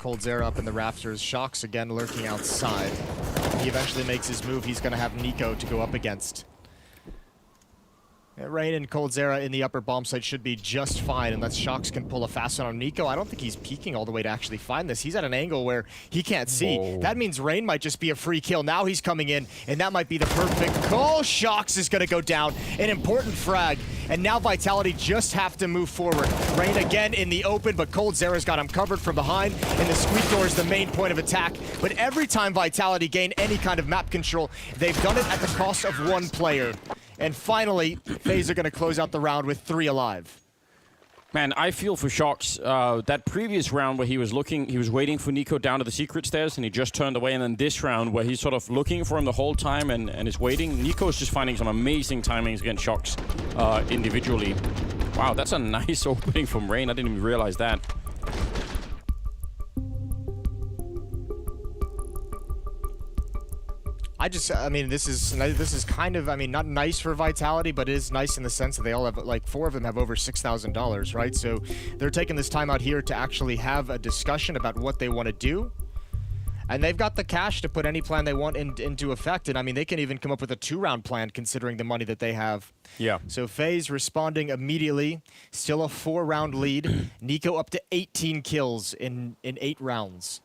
coldzera up in the rafters. Shox again lurking outside. He eventually makes his move. He's going to have Nico to go up against. Rain and coldzera in the upper bomb site should be just fine unless Shox can pull a fast one on Nico. I don't think he's peeking all the way to actually find this. He's at an angle where he can't see. Whoa. That means Rain might just be a free kill. Now he's coming in, and that might be the perfect call. Shox is going to go down. An important frag. And now Vitality just have to move forward. Rain again in the open, but coldzera's got him covered from behind, and the squeak door is the main point of attack. But every time Vitality gain any kind of map control, they've done it at the cost of one player. And finally, FaZe are going to close out the round with 3 alive. Man, I feel for Shox. That previous round where he was waiting for Nico down to the secret stairs and he just turned away. And then this round where he's sort of looking for him the whole time and is waiting. Nico's just finding some amazing timings against Shox individually. Wow, that's a nice opening from Rain. I didn't even realize that. I mean, this is kind of, I mean, not nice for Vitality, but it is nice in the sense that they all have, like, 4 of them have over $6,000, right? So they're taking this time out here to actually have a discussion about what they want to do. And they've got the cash to put any plan they want into effect. And I mean, they can even come up with a 2-round plan considering the money that they have. Yeah. So FaZe responding immediately. Still a 4-round lead. Nico up to 18 kills in 8 rounds.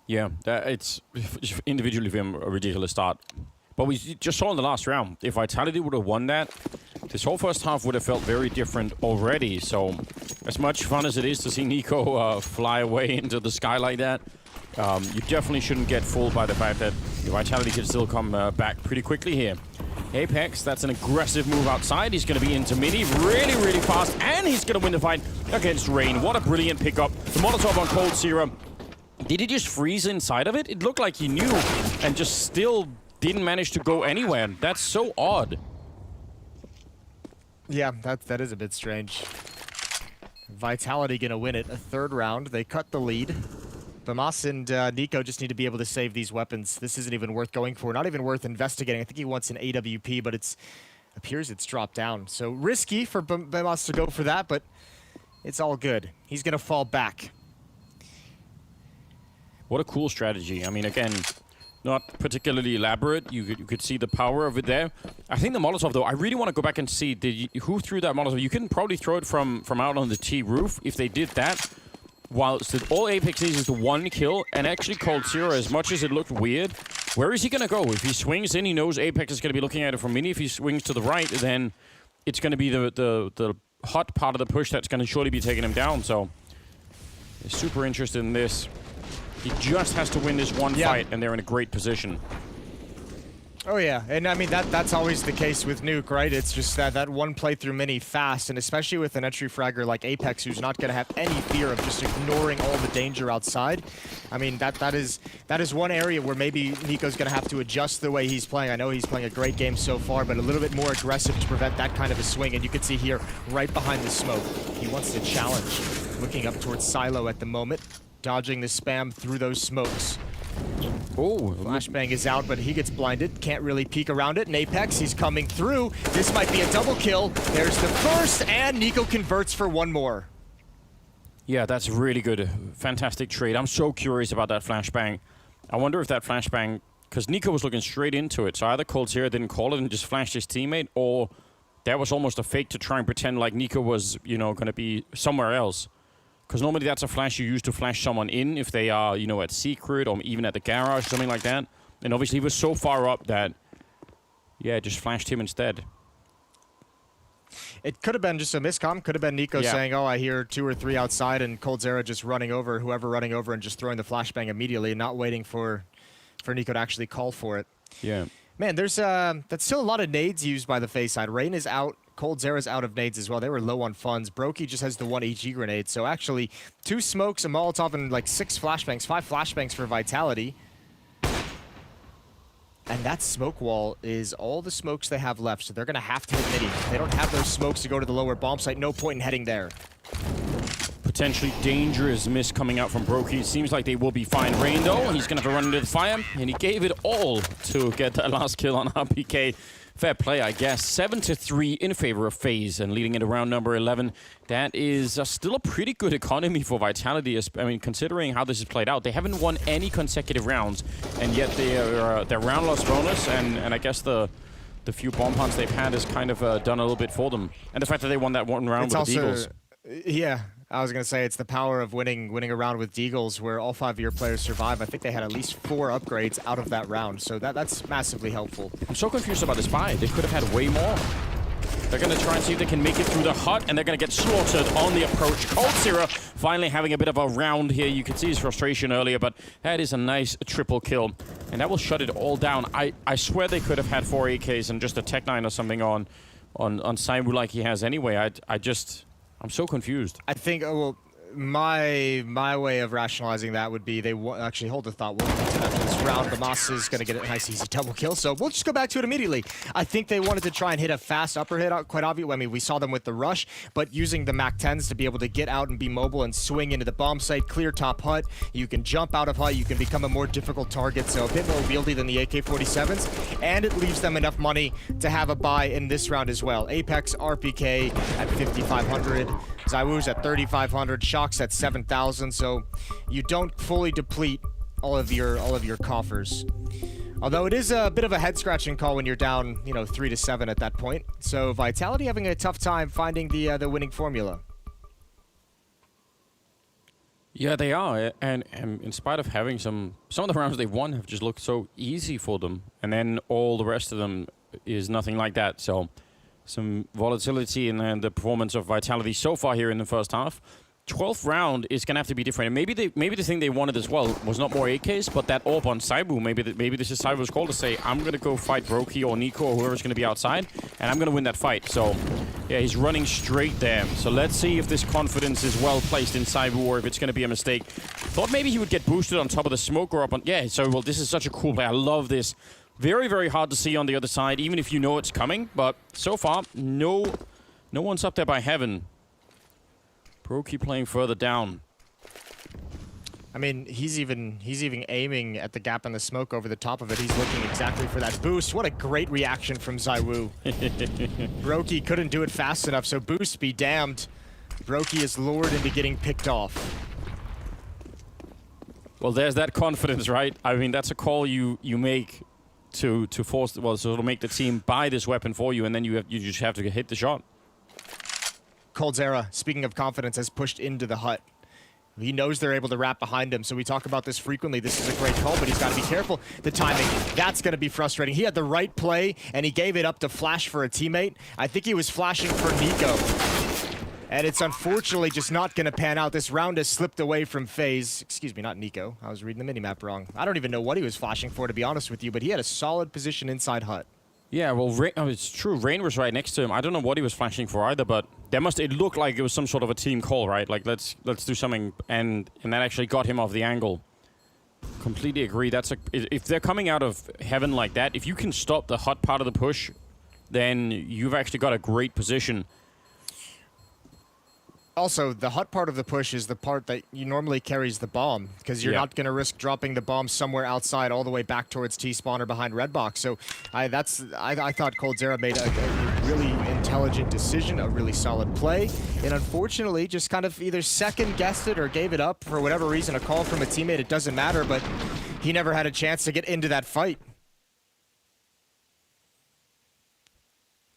Yeah, it's individually for him a ridiculous start. But we just saw in the last round, if Vitality would have won that, this whole first half would have felt very different already. So as much fun as it is to see Nico fly away into the sky like that, you definitely shouldn't get fooled by the fact that Vitality can still come back pretty quickly here. Apex, that's an aggressive move outside. He's going to be into mini really, really fast, and he's going to win the fight against Rain. What a brilliant pickup. The Molotov on coldzera. Did he just freeze inside of it? It looked like he knew and just still didn't manage to go anywhere. That's so odd. Yeah, that is a bit strange. Vitality gonna win it. A 3rd round. They cut the lead. Bamas and Nico just need to be able to save these weapons. This isn't even worth going for. Not even worth investigating. I think he wants an AWP, but appears it's dropped down. So risky for Bamas to go for that, but it's all good. He's gonna fall back. What a cool strategy. I mean, again, not particularly elaborate. You could see the power of it there. I think the Molotov, though, I really want to go back and see who threw that Molotov. You can probably throw it from out on the T roof. If they did that, whilst all Apex needs is the 1 kill, and actually coldzera, as much as it looked weird, where is he going to go? If he swings in, he knows Apex is going to be looking at it from mini. If he swings to the right, then it's going to be the hot part of the push that's going to surely be taking him down. So, super interested in this. He just has to win this one fight, and they're in a great position. Oh yeah, and I mean that's always the case with Nuke, right? It's just that one playthrough mini fast, and especially with an entry fragger like Apex, who's not going to have any fear of just ignoring all the danger outside. I mean that is one area where maybe Nico's going to have to adjust the way he's playing. I know he's playing a great game so far, but a little bit more aggressive to prevent that kind of a swing. And you can see here, right behind the smoke, he wants to challenge, looking up towards Silo at the moment. Dodging the spam through those smokes. Oh, Flashbang is out, but he gets blinded. Can't really peek around it. And Apex, he's coming through. This might be a double kill. There's the first, and Nico converts for 1 more. Yeah, that's really good. Fantastic trade. I'm so curious about that flashbang. I wonder if that flashbang, because Nico was looking straight into it, so either coldzera didn't call it and just flashed his teammate, or that was almost a fake to try and pretend like Nico was, going to be somewhere else. Because normally that's a flash you use to flash someone in if they are, at secret or even at the garage, something like that. And obviously he was so far up that, yeah, just flashed him instead. It could have been just a miscomm. Could have been Nico saying, oh, I hear 2 or 3 outside, and coldzera just running over, whoever running over, and just throwing the flashbang immediately, and not waiting for Nico to actually call for it. Yeah. Man, that's still a lot of nades used by the FaZe side. Rain is out. coldzera's out of nades as well. They were low on funds. Brokey just has the 1 HE grenade. So actually, 2 smokes, a Molotov, and like 6 flashbangs. 5 flashbangs for Vitality. And that smoke wall is all the smokes they have left. So they're going to have to hit midi. They don't have those smokes to go to the lower bomb site. No point in heading there. potentially dangerous miss coming out from Brokey. It seems like they will be fine. Rain, though, he's going to have to run into the fire, and he gave it all to get that last kill on RPK. Fair play, I guess. 7-3 in favor of FaZe, and leading into round number 11. That is still a pretty good economy for Vitality. I mean, considering how this has played out, they haven't won any consecutive rounds, and yet their round loss bonus, and I guess the few bomb hunts they've had has kind of done a little bit for them. And the fact that they won that one round with the Eagles. Yeah, I was going to say it's the power of winning a round with Deagles where all 5 of your players survive. I think they had at least 4 upgrades out of that round, so that's massively helpful. I'm so confused about this buy. They could have had way more. They're going to try and see if they can make it through the hut, and they're going to get slaughtered on the approach. coldzera finally having a bit of a round here. You could see his frustration earlier, but that is a nice triple kill, and that will shut it all down. I swear they could have had 4 AKs and just a Tech 9 or something on Saimu like he has anyway. I'm so confused. I think, well, my way of rationalizing that would be actually hold the thought. We'll get to after this round. Lamas is going to get a nice easy double kill, so we'll just go back to it immediately. I think they wanted to try and hit a fast upper hit, quite obvious. I mean, we saw them with the rush, but using the MAC-10s to be able to get out and be mobile and swing into the bomb site, clear top hut. You can jump out of hut, you can become a more difficult target, so a bit more wieldy than the AK-47s, and it leaves them enough money to have a buy in this round as well. Apex, RPK at 5,500, ZywOo's at 3,500, Shock's at 7,000, so you don't fully deplete all of your coffers. Although it is a bit of a head-scratching call when you're down, 3-7 at that point. So Vitality having a tough time finding the winning formula. Yeah, they are, and in spite of having some of the rounds they've won have just looked so easy for them, and then all the rest of them is nothing like that. So some volatility in the performance of Vitality so far here in the first half. 12th round is going to have to be different. And maybe the thing they wanted as well was not more AKs, but that AWP on Saibu. Maybe this is Saibu's call to say, I'm going to go fight Brokey or Nico or whoever's going to be outside, and I'm going to win that fight. So, yeah, he's running straight there. So let's see if this confidence is well placed in Saibu or if it's going to be a mistake. Thought maybe he would get boosted on top of the smoke or up on... Yeah, so, well, this is such a cool play. I love this. Very, very hard to see on the other side, even if you know it's coming. But so far, no one's up there by heaven. Brokey playing further down. I mean, he's even aiming at the gap in the smoke over the top of it. He's looking exactly for that boost. What a great reaction from ZywOo. Brokey couldn't do it fast enough, so boost be damned. Brokey is lured into getting picked off. Well, there's that confidence, right? I mean, that's a call you make to force, well, so to make the team buy this weapon for you, and then you just have to hit the shot. coldzera, speaking of confidence, has pushed into the hut. He knows they're able to wrap behind him, so we talk about this frequently. This is a great call, but he's got to be careful. The timing, that's going to be frustrating. He had the right play, and he gave it up to flash for a teammate. I think he was flashing for Nico. And it's unfortunately just not going to pan out. This round has slipped away from FaZe. Excuse me, not Nico. I was reading the minimap wrong. I don't even know what he was flashing for, to be honest with you, but he had a solid position inside hut. Yeah, well, it's true. Rain was right next to him. I don't know what he was flashing for either, but it looked like it was some sort of a team call, right? Like, let's do something, and that actually got him off the angle. Completely agree. If they're coming out of heaven like that, if you can stop the hot part of the push, then you've actually got a great position. Also, the hot part of the push is the part that you normally carries the bomb, because you're not going to risk dropping the bomb somewhere outside all the way back towards T-spawn or behind red box. So I thought coldzera made a really intelligent decision, a really solid play, and unfortunately just kind of either second-guessed it or gave it up for whatever reason, a call from a teammate, it doesn't matter, but he never had a chance to get into that fight.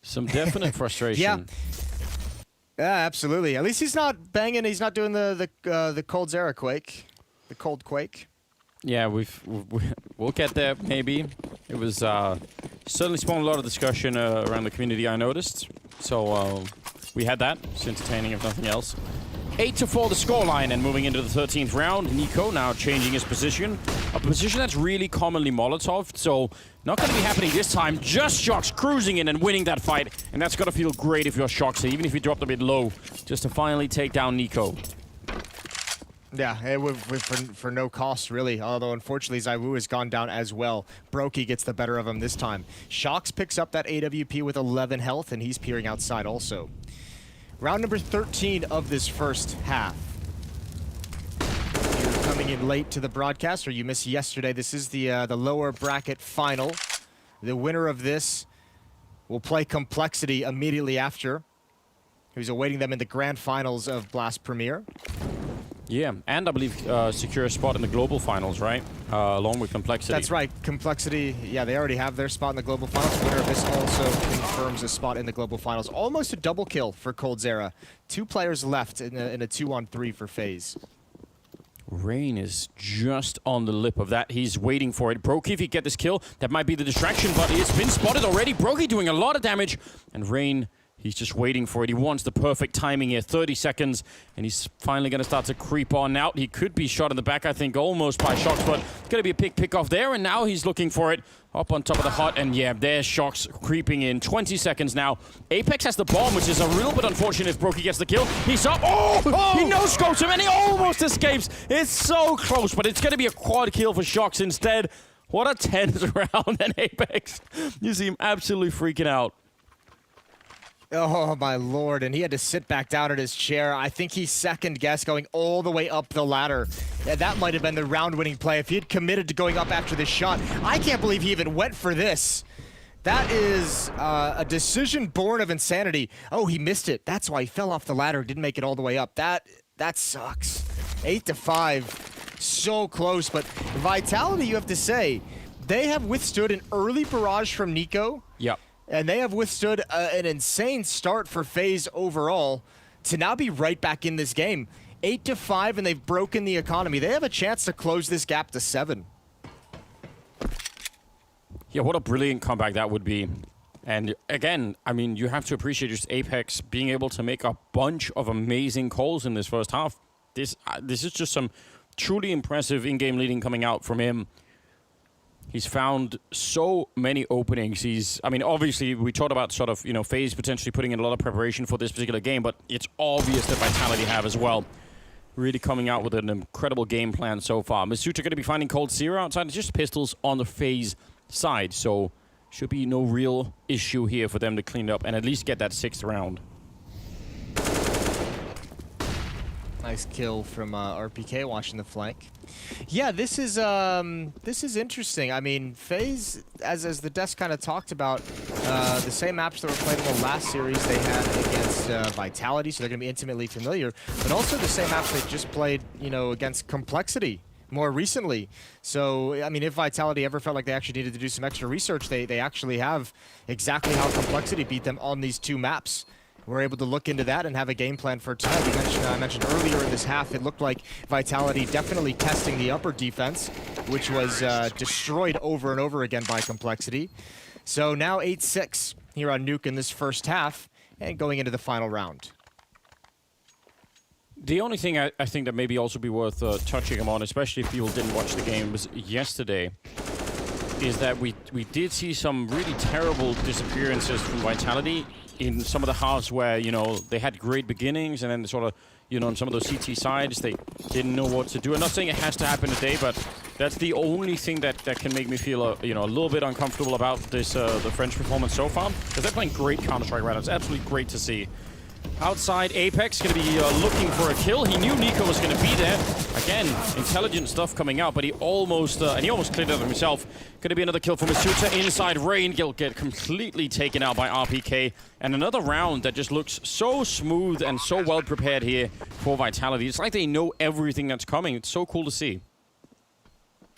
Some definite frustration. Yeah. Yeah, absolutely. At least he's not banging. He's not doing the coldzera quake, the cold quake. Yeah, we'll get there maybe. It was certainly spawned a lot of discussion around the community, I noticed. So we had that. It's entertaining if nothing else. 8-4 the scoreline, and moving into the 13th round, Nico now changing his position. A position that's really commonly Molotov, so not going to be happening this time. Just Shocks cruising in and winning that fight, and that's got to feel great if you're Shocks, even if you dropped a bit low, just to finally take down Nico. Yeah, for no cost, really. Although, unfortunately, ZywOo has gone down as well. Brokey gets the better of him this time. Shocks picks up that AWP with 11 health, and he's peering outside also. Round number 13 of this first half. coming in late to the broadcast or you missed yesterday, this is the lower bracket final. The winner of this will play Complexity immediately after, who's awaiting them in the grand finals of Blast Premier. Yeah, and I believe secure a spot in the global finals, right? Along with Complexity. That's right. Complexity, yeah, they already have their spot in the global finals. The winner of this also confirms a spot in the global finals. Almost a double kill for coldzera. 2 players left in a 2-on-3 for FaZe. Rain is just on the lip of that. He's waiting for it. Brokey, if he get this kill, that might be the distraction, but it's been spotted already. Brokey doing a lot of damage, and Rain, he's just waiting for it. He wants the perfect timing here. 30 seconds, and he's finally going to start to creep on out. He could be shot in the back, I think, almost by Shox, but it's going to be a pick off there, and now he's looking for it up on top of the hut, and yeah, there's Shox creeping in. 20 seconds now. Apex has the bomb, which is a little bit unfortunate if Brokey gets the kill. He's up. Oh! He no-scopes him, and he almost escapes. It's so close, but it's going to be a quad kill for Shox instead. What a tense round, and Apex, you see him absolutely freaking out. Oh, my lord. And he had to sit back down at his chair. I think he second-guessed going all the way up the ladder. Yeah, that might have been the round-winning play if he had committed to going up after this shot. I can't believe he even went for this. That is a decision born of insanity. Oh, he missed it. That's why he fell off the ladder, didn't make it all the way up. That sucks. 8-5. So close. But Vitality, you have to say, they have withstood an early barrage from Nico. Yep. And they have withstood an insane start for FaZe overall to now be right back in this game. 8-5, and they've broken the economy. They have a chance to close this gap to 7. Yeah, what a brilliant comeback that would be. And again, I mean, you have to appreciate just Apex being able to make a bunch of amazing calls in this first half. This is just some truly impressive in-game leading coming out from him. He's found so many openings. I mean, obviously, we talked about sort of, FaZe potentially putting in a lot of preparation for this particular game, but it's obvious that Vitality have as well. Really coming out with an incredible game plan so far. Masuta going to be finding coldzera outside. It's just pistols on the FaZe side, so should be no real issue here for them to clean it up and at least get that 6th round. Nice kill from RPK watching the flank. Yeah, this is interesting. I mean, FaZe, as the desk kind of talked about, the same maps that were played in the last series they had against Vitality, so they're going to be intimately familiar, but also the same maps they just played, against Complexity more recently. So, I mean, if Vitality ever felt like they actually needed to do some extra research, they actually have exactly how Complexity beat them on these 2 maps. We're able to look into that and have a game plan for tonight. I mentioned earlier in this half, it looked like Vitality definitely testing the upper defense, which was destroyed over and over again by Complexity. So now 8-6 here on Nuke in this first half, and going into the final round. The only thing I think that maybe also be worth touching on, especially if people didn't watch the games yesterday, is that we did see some really terrible disappearances from Vitality in some of the halves where, they had great beginnings and then sort of, on some of those CT sides, they didn't know what to do. I'm not saying it has to happen today, but that's the only thing that can make me feel, a little bit uncomfortable about this, the French performance so far, because they're playing great Counter-Strike right now. It's absolutely great to see. Outside, Apex going to be looking for a kill. He knew Nico was going to be there. Again, intelligent stuff coming out, but he almost cleared it himself. Going to be another kill from Masuta inside. Rain will get completely taken out by RPK. And another round that just looks so smooth and so well prepared here for Vitality. It's like they know everything that's coming. It's so cool to see.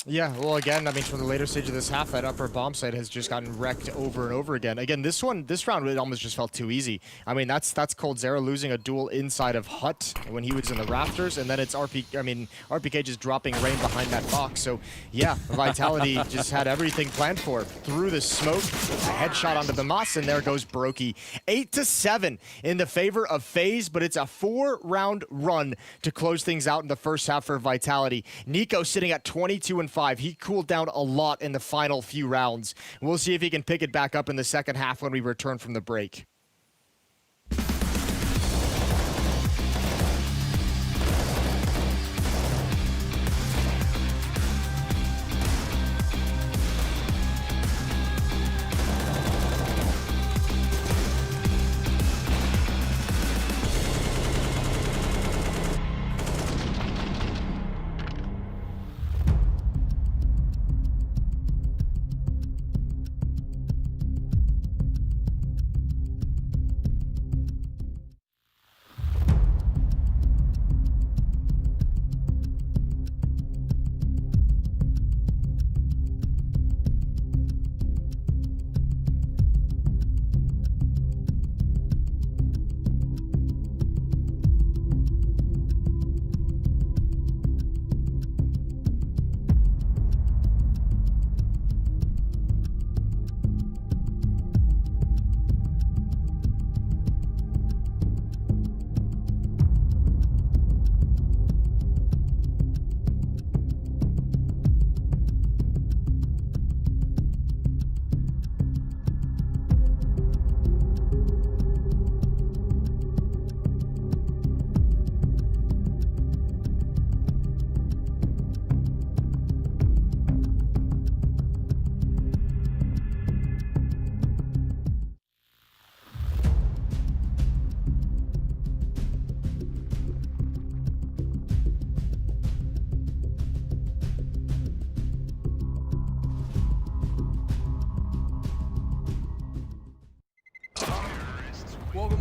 Yeah, well, again, I mean, from the later stage of this half, that upper bomb site has just gotten wrecked over and over again. Again, this round, it almost just felt too easy. I mean, that's coldzera losing a duel inside of Hut when he was in the rafters, and then it's RPK just dropping Rain behind that box. So, yeah, Vitality just had everything planned for. Through the smoke, a headshot onto the Moss, and there goes Brokey. 8-7 in the favor of FaZe, but it's a 4-round run to close things out in the first half for Vitality. Nico sitting at 22-5. He cooled down a lot in the final few rounds. We'll see if he can pick it back up in the second half when we return from the break.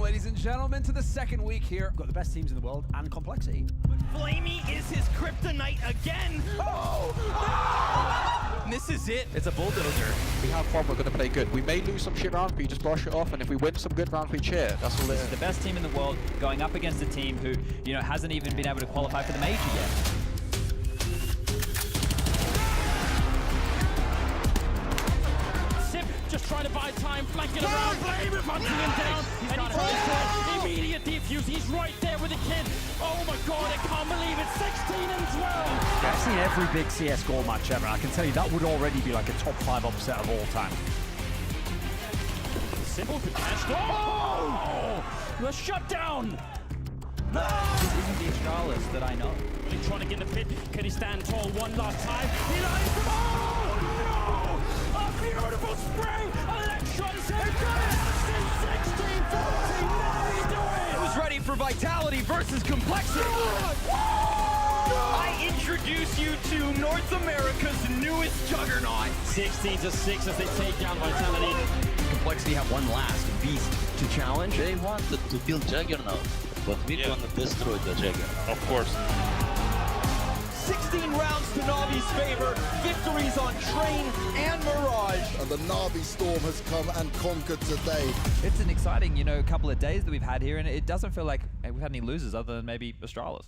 ladies and gentlemen, to the second week here. Got the best teams in the world and complexity. But Flamey is his kryptonite again. Oh! This is it. It's a bulldozer. We have fun. We're going to play good. We may lose some shit rounds, but you just brush it off. And if we win some good rounds, we cheer. That's all it is. The best team in the world going up against a team who, you know, hasn't even been able to qualify for the major yet. Just trying to buy time, flanking around, Flame punching him down, and he tries to immediate defuse. He's right there with the kid. Oh my god, I can't believe it. 16 and 12. I've seen every big CSGO match ever. I can tell you that would already be like a top 5 upset of all time. Simple to catch. Oh! The shutdown. This isn't the Astralis that I know. Really trying to get the pit. Can he stand tall one last time? He lies from. Oh no! A beautiful spray! Electrons have got it! 16-14! Now we do it! Was ready for Vitality versus Complexity. I introduce you to North America's newest juggernaut. 16-6 as they take down Vitality. Complexity have one last beast to challenge. They wanted to build Juggernaut, but we gonna destroy the Juggernaut. Of course. 16 rounds to Navi's favor, victories on Train and Mirage. And the Navi Storm has come and conquered today. It's an exciting, you know, couple of days that we've had here, and it doesn't feel like we've had any losers other than maybe Astralis.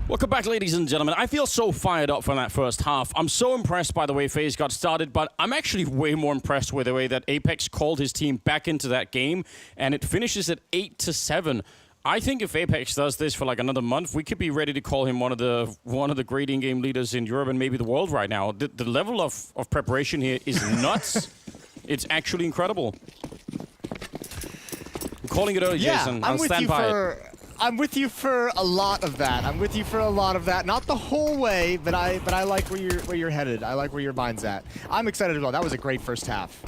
Welcome back, ladies and gentlemen. I feel so fired up from that first half. I'm so impressed by the way FaZe got started, but I'm actually way more impressed with the way that Apex called his team back into that game, and it finishes at 8-7. I think if Apex does this for like another month, we could be ready to call him one of the great in-game leaders in Europe and maybe the world right now. The level of preparation here is nuts. It's actually incredible. I'm calling it early, Jason. I'll stand by it. I'm with you for a lot of that. Not the whole way, but I like where you're headed. I like where your mind's at. I'm excited as well. That was a great first half.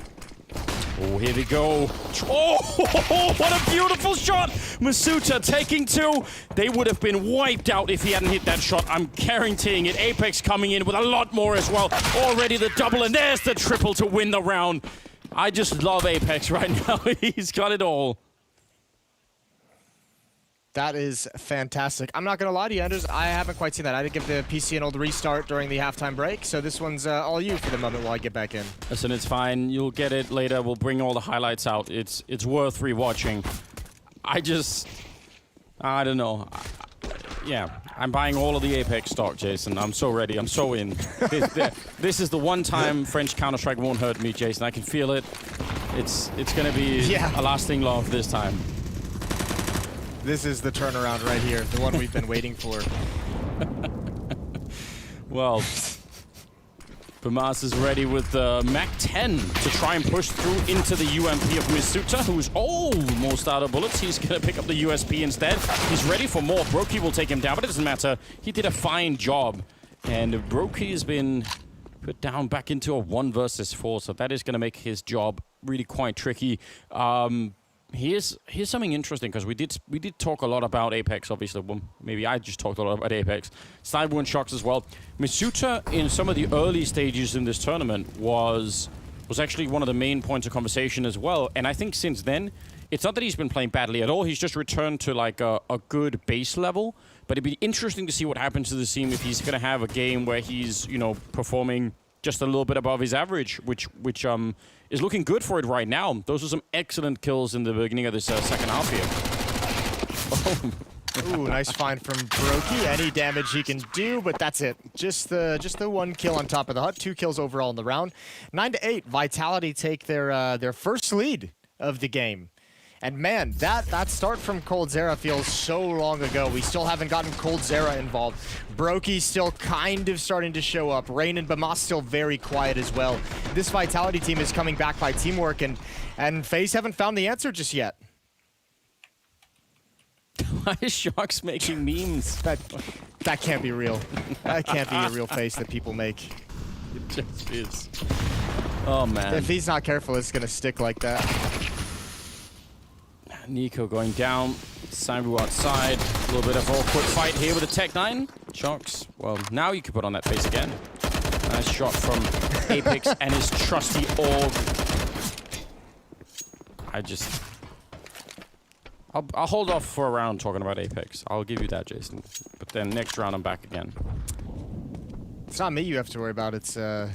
Oh, here we go. Oh, what a beautiful shot. Masuta taking 2. They would have been wiped out if he hadn't hit that shot. I'm guaranteeing it. Apex coming in with a lot more as well. Already the double, and there's the triple to win the round. I just love Apex right now. He's got it all. That is fantastic. I'm not going to lie to you, Anders. I haven't quite seen that. I did give the PC an old restart during the halftime break, so this one's all you for the moment while I get back in. Listen, it's fine. You'll get it later. We'll bring all the highlights out. It's worth rewatching. I don't know. Yeah, I'm buying all of the Apex stock, Jason. I'm so ready. I'm so in. This is the one time French Counter-Strike won't hurt me, Jason. I can feel it. It's going to be a lasting love this time. This is the turnaround right here, the one we've been waiting for. Well, Bamas is ready with the Mac 10 to try and push through into the UMP of Masuta, who's almost out of bullets. He's going to pick up the USP instead. He's ready for more. Brokey will take him down, but it doesn't matter. He did a fine job. And Brokey has been put down back into a 1 versus 4, so that is going to make his job really quite tricky. Here's something interesting, because we did talk a lot about Apex, obviously. Well, maybe I just talked a lot about Apex. Cyber and Shocks as well. Masuta, in some of the early stages in this tournament, was actually one of the main points of conversation as well. And I think since then, it's not that he's been playing badly at all. He's just returned to like a good base level. But it'd be interesting to see what happens to the team if he's going to have a game where he's, you know, performing just a little bit above his average, which is looking good for it right now. Those are some excellent kills in the beginning of this second half here. Ooh, nice find from Brokey. Any damage he can do, but that's it. Just the 1 kill on top of the hut. 2 kills overall in the round. 9-8. Vitality take their first lead of the game. And man, that start from coldzera feels so long ago. We still haven't gotten coldzera involved. Brokey still kind of starting to show up. Rain and Bamas still very quiet as well. This Vitality team is coming back by teamwork, and FaZe haven't found the answer just yet. Why is Sharks making memes? That can't be real. That can't be a real face that people make. It just is. Oh man. If he's not careful, it's gonna stick like that. Nico going down. Samu outside. A little bit of awkward fight here with the Tech 9. Shocks. Well, now you can put on that face again. Nice shot from Apex and his trusty orb. I'll hold off for a round talking about Apex. I'll give you that, Jason. But then next round I'm back again. It's not me you have to worry about. It's the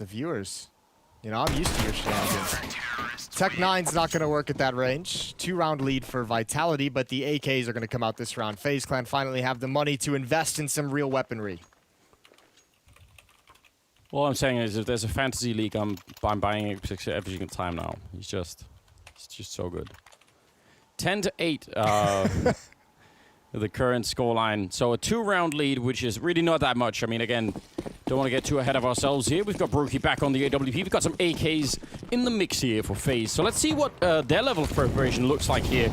viewers. You know, I'm used to your shenanigans. Tech 9's not going to work at that range. 2-round lead for Vitality, but the AKs are going to come out this round. FaZe Clan finally have the money to invest in some real weaponry. All I'm saying is if there's a fantasy league, I'm buying Apex every single time now. It's just so good. 10-8. The current scoreline. So a 2-round lead, which is really not that much. I mean, again, don't want to get too ahead of ourselves here. We've got Brokey back on the AWP. We've got some AKs in the mix here for FaZe. So let's see what their level of preparation looks like here.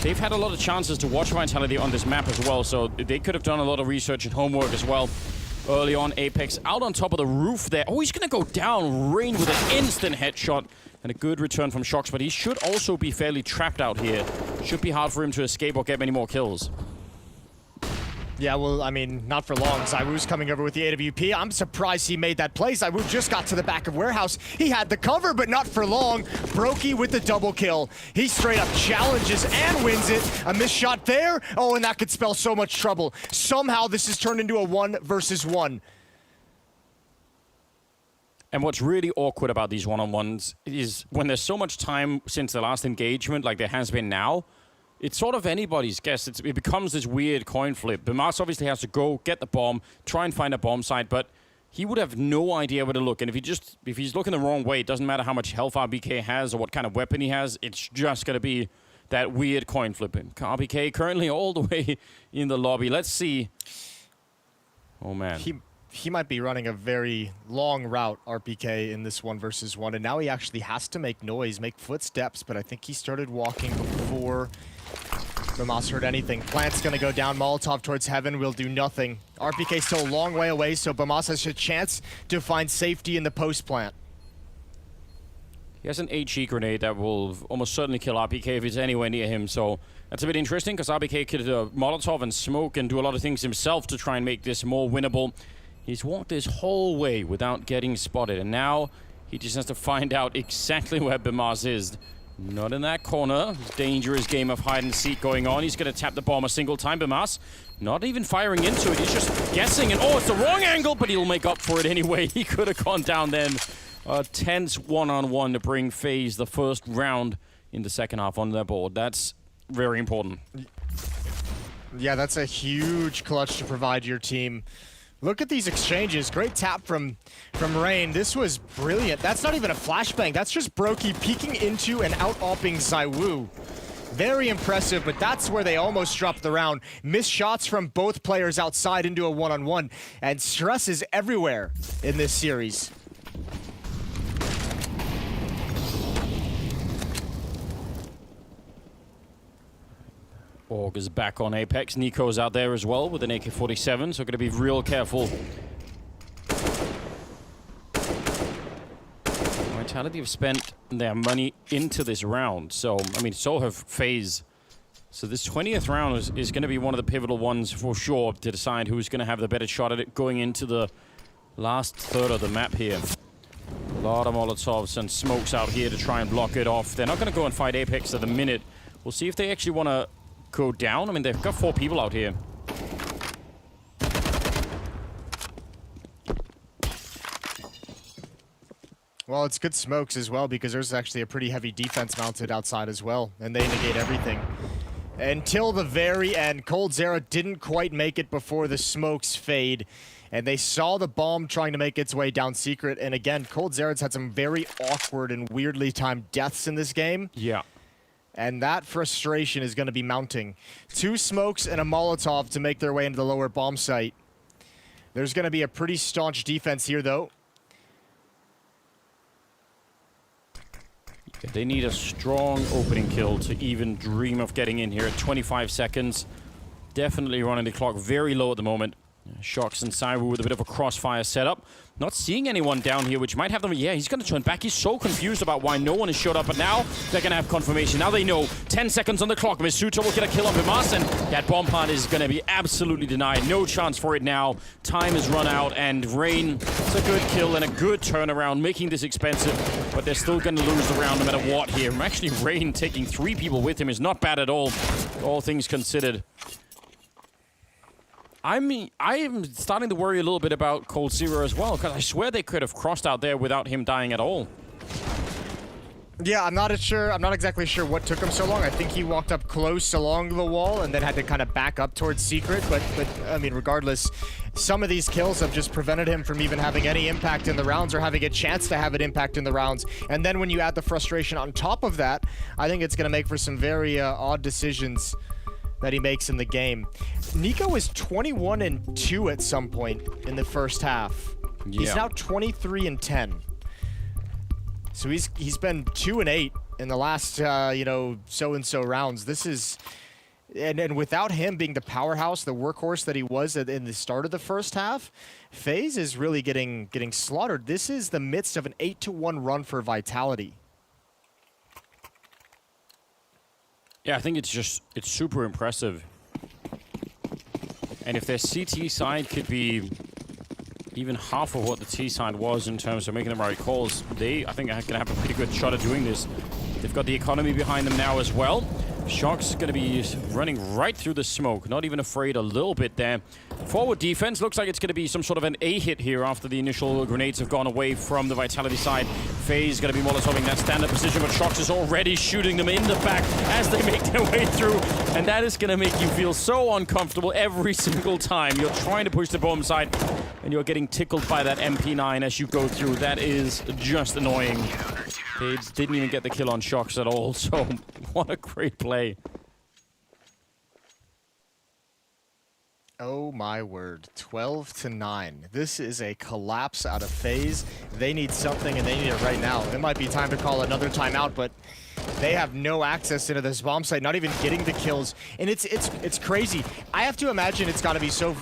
They've had a lot of chances to watch Vitality on this map as well, so they could have done a lot of research and homework as well. Early on, Apex out on top of the roof there. Oh, he's going to go down. Rain with an instant headshot. And a good return from Shocks, but he should also be fairly trapped out here. Should be hard for him to escape or get many more kills. Yeah, well, I mean, not for long. Zywoo's coming over with the AWP. I'm surprised he made that play. Zywoo just got to the back of Warehouse. He had the cover, but not for long. Brokey with the double kill. He straight up challenges and wins it. A missed shot there. Oh, and that could spell so much trouble. Somehow this has turned into a 1 versus 1. And what's really awkward about these one-on-ones is when there's so much time since the last engagement, like there has been now, it's sort of anybody's guess. It becomes this weird coin flip. Bimas obviously has to go, get the bomb, try and find a bomb site, but he would have no idea where to look. And if he's looking the wrong way, it doesn't matter how much health RBK has or what kind of weapon he has, it's just going to be that weird coin flipping. RBK currently all the way in the lobby. Let's see. Oh, man. He might be running a very long route, RPK, in this 1 versus 1, and now he actually has to make noise, make footsteps, but I think he started walking before Bimas heard anything. Plant's gonna go down, Molotov towards heaven, will do nothing. RPK still a long way away, so Bimas has a chance to find safety in the post plant. He has an HE grenade that will almost certainly kill RPK if it's anywhere near him, so that's a bit interesting, because RPK could Molotov and smoke and do a lot of things himself to try and make this more winnable. He's walked this whole way without getting spotted, and now he just has to find out exactly where Bimas is. Not in that corner. Dangerous game of hide and seek going on. He's going to tap the bomb a single time. Bimas not even firing into it. He's just guessing, and oh, it's the wrong angle, but he'll make up for it anyway. He could have gone down then. A tense one-on-one to bring FaZe the first round in the second half on their board. That's very important. Yeah, that's a huge clutch to provide your team. Look at these exchanges. Great tap from Rain. This was brilliant. That's not even a flashbang. That's just Brokey peeking into and out-opping Zywoo. Very impressive, but that's where they almost dropped the round. Missed shots from both players outside into a one-on-one, and stress is everywhere in this series. Org is back on Apex. Nico's out there as well with an AK-47, so going to be real careful. Vitality have spent their money into this round, so, I mean, so have FaZe. So this 20th round is going to be one of the pivotal ones for sure to decide who's going to have the better shot at it going into the last third of the map here. A lot of Molotovs and smokes out here to try and block it off. They're not going to go and fight Apex at the minute. We'll see if they actually want to go down. I mean, they've got 4 people out here. Well, it's good smokes as well because there's actually a pretty heavy defense mounted outside as well, and they negate everything. Until the very end, coldzera didn't quite make it before the smokes fade, and they saw the bomb trying to make its way down secret, and again, coldzera's had some very awkward and weirdly timed deaths in this game. Yeah. And that frustration is going to be mounting. 2 smokes and a Molotov to make their way into the lower bomb site. There's going to be a pretty staunch defense here, though. Yeah, they need a strong opening kill to even dream of getting in here at 25 seconds. Definitely running the clock very low at the moment. Shox and Cyber with a bit of a crossfire setup. Not seeing anyone down here, which might have them. Yeah, he's going to turn back. He's so confused about why no one has showed up. But now they're going to have confirmation. Now they know. 10 seconds on the clock. Misuta will get a kill on Bimas, and that bomb plant is going to be absolutely denied. No chance for it now. Time has run out, and Rain, it's a good kill and a good turnaround, making this expensive. But they're still going to lose the round no matter what here. Actually, Rain taking 3 people with him is not bad at all things considered. I am starting to worry a little bit about coldzera as well, because I swear they could have crossed out there without him dying at all. Yeah, I'm not exactly sure what took him so long. I think he walked up close along the wall and then had to kind of back up towards Secret. But I mean, regardless, some of these kills have just prevented him from even having any impact in the rounds or having a chance to have an impact in the rounds. And then when you add the frustration on top of that, I think it's going to make for some very odd decisions that he makes in the game. Nico was 21-2 at some point in the first half. Yeah. He's now 23-10. So he's been 2-8 in the last so-and-so rounds. This is and without him being the powerhouse, the workhorse that he was in the start of the first half, FaZe is really getting slaughtered. This is the midst of an 8-1 run for Vitality. Yeah, I think it's super impressive. And if their CT side could be even half of what the T side was in terms of making the right calls, I think are going to have a pretty good shot at doing this. They've got the economy behind them now as well. Shox going to be running right through the smoke, not even afraid a little bit there. Forward defense looks like it's going to be some sort of an A hit here after the initial grenades have gone away from the Vitality side. FaZe going to be molotoving that standard position, but Shox is already shooting them in the back as they make their way through. And that is going to make you feel so uncomfortable every single time. You're trying to push the bomb side and you're getting tickled by that MP9 as you go through. That is just annoying. They didn't even get the kill on Shox at all, so what a great play. Oh my word, 12-9. This is a collapse out of FaZe. They need something and they need it right now. It might be time to call another timeout, but they have no access into this bomb site, not even getting the kills. And it's crazy. I have to imagine it's gotta be so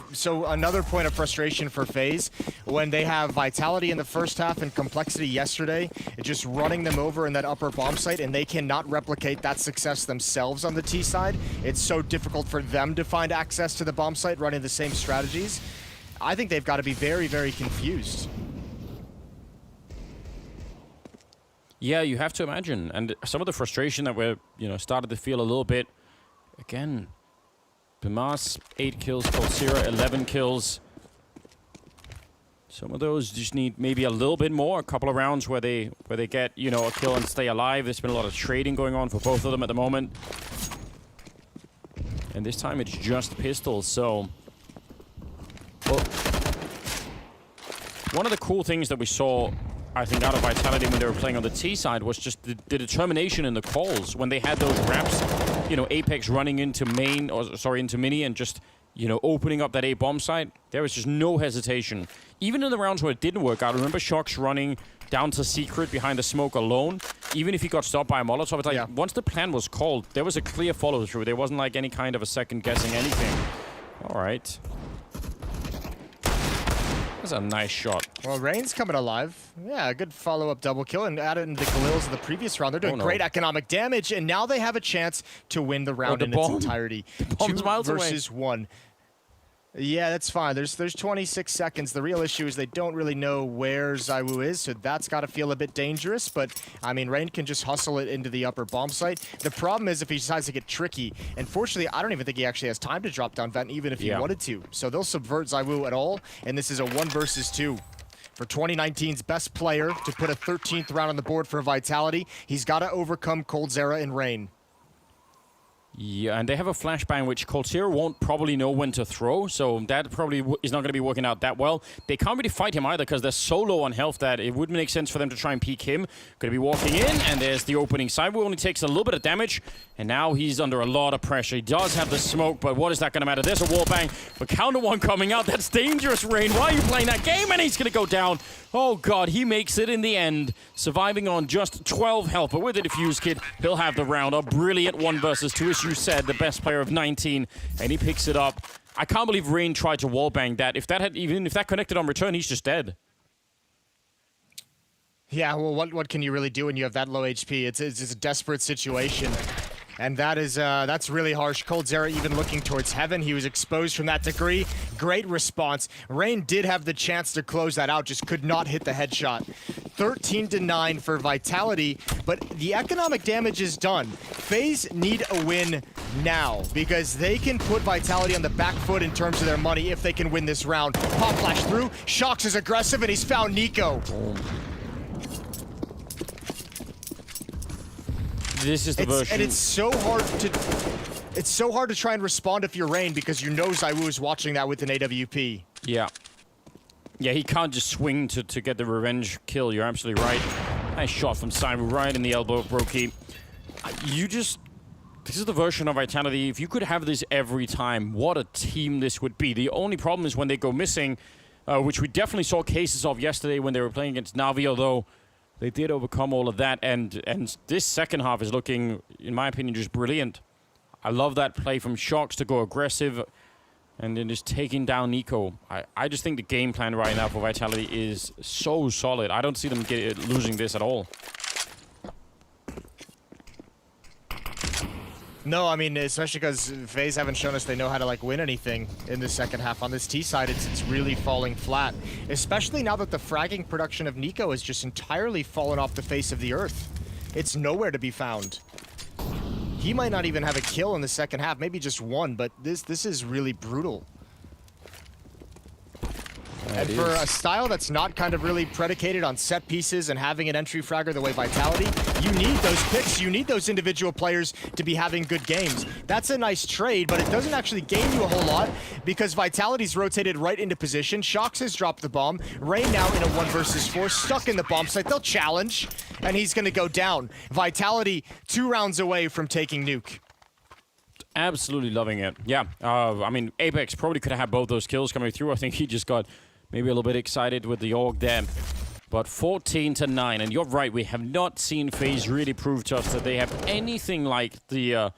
another point of frustration for FaZe when they have Vitality in the first half and Complexity yesterday, just running them over in that upper bomb site, and they cannot replicate that success themselves on the T side. It's so difficult for them to find access to the bomb site running the same strategies. I think they've got to be very, very confused. Yeah, you have to imagine. And some of the frustration that we're, started to feel a little bit. Again, Bimas, 8 kills, coldzera, 11 kills. Some of those just need maybe a little bit more, a couple of rounds where they get, a kill and stay alive. There's been a lot of trading going on for both of them at the moment. And this time it's just pistols, so... Well, one of the cool things that we saw, I think, out of Vitality when they were playing on the T side was just the determination in the calls. When they had those raps, Apex running into into mini and just, opening up that A bomb site, there was just no hesitation. Even in the rounds where it didn't work out, I remember Shox running down to Secret behind the smoke alone. Even if he got stopped by a Molotov, it's like, once the plan was called, there was a clear follow-through. There wasn't like any kind of a second guessing anything. All right. That's a nice shot. Well, Rain's coming alive. Yeah, a good follow-up double kill, and added into Galil's in the previous round. They're doing great economic damage, and now they have a chance to win the round in its entirety. The bomb's miles away. 2 versus 1. Yeah, that's fine. There's 26 seconds. The real issue is they don't really know where ZywOo is, so that's got to feel a bit dangerous. But, I mean, Rain can just hustle it into the upper bomb site. The problem is if he decides to get tricky, and fortunately, I don't even think he actually has time to drop down vent, even if he wanted to. So they'll subvert ZywOo at all, and this is a 1 versus 2. For 2019's best player to put a 13th round on the board for Vitality, he's got to overcome coldzera and Rain. Yeah, and they have a flashbang which coldzera won't probably know when to throw, so that probably is not going to be working out that well. They can't really fight him either because they're so low on health that it wouldn't make sense for them to try and peek him. Going to be walking in, and there's the opening. ZywOo only takes a little bit of damage, and now he's under a lot of pressure. He does have the smoke, but what is that going to matter? There's a wall bang, but counter one coming out. That's dangerous, Rain. Why are you playing that game? And he's going to go down. Oh, God, he makes it in the end, surviving on just 12 health. But with the defuse kit, he'll have the round. A brilliant 1 versus 2, as you said, the best player of 19. And he picks it up I can't believe Rain tried to wallbang that. If that connected on return, he's just dead. Yeah, well, what can you really do when you have that low HP? It's a desperate situation. And that's really harsh. coldzera even looking towards heaven. He was exposed from that degree. Great response. Rain did have the chance to close that out, just could not hit the headshot. 13-9 for Vitality, but the economic damage is done. FaZe need a win now, because they can put Vitality on the back foot in terms of their money if they can win this round. Pop flash through. Shox is aggressive, and he's found Nico. This is the version. And it's so hard to try and respond if you're Rain, because you know ZywOo is watching that with an AWP. Yeah. Yeah, he can't just swing to get the revenge kill. You're absolutely right. Nice shot from ZywOo right in the elbow of Brokey. This is the version of Vitality. If you could have this every time, what a team this would be. The only problem is when they go missing, which we definitely saw cases of yesterday when they were playing against Na'Vi, although they did overcome all of that, and this second half is looking, in my opinion, just brilliant. I love that play from Shox to go aggressive and then just taking down Nico. I just think the game plan right now for Vitality is so solid. I don't see them losing this at all. No, I mean, especially because FaZe haven't shown us they know how to, like, win anything in the second half. On this T side, it's really falling flat. Especially now that the fragging production of Nico has just entirely fallen off the face of the earth. It's nowhere to be found. He might not even have a kill in the second half, maybe just one, but this is really brutal. And for a style that's not kind of really predicated on set pieces and having an entry fragger the way Vitality, you need those picks, you need those individual players to be having good games. That's a nice trade, but it doesn't actually gain you a whole lot because Vitality's rotated right into position. Shox has dropped the bomb. Rain now in a 1 versus 4, stuck in the bomb site. They'll challenge, and he's going to go down. Vitality 2 rounds away from taking Nuke. Absolutely loving it. Yeah, I mean, Apex probably could have had both those kills coming through. I think he just got maybe a little bit excited with the AUG there. But 14-9, and you're right, we have not seen FaZe really prove to us that they have anything like the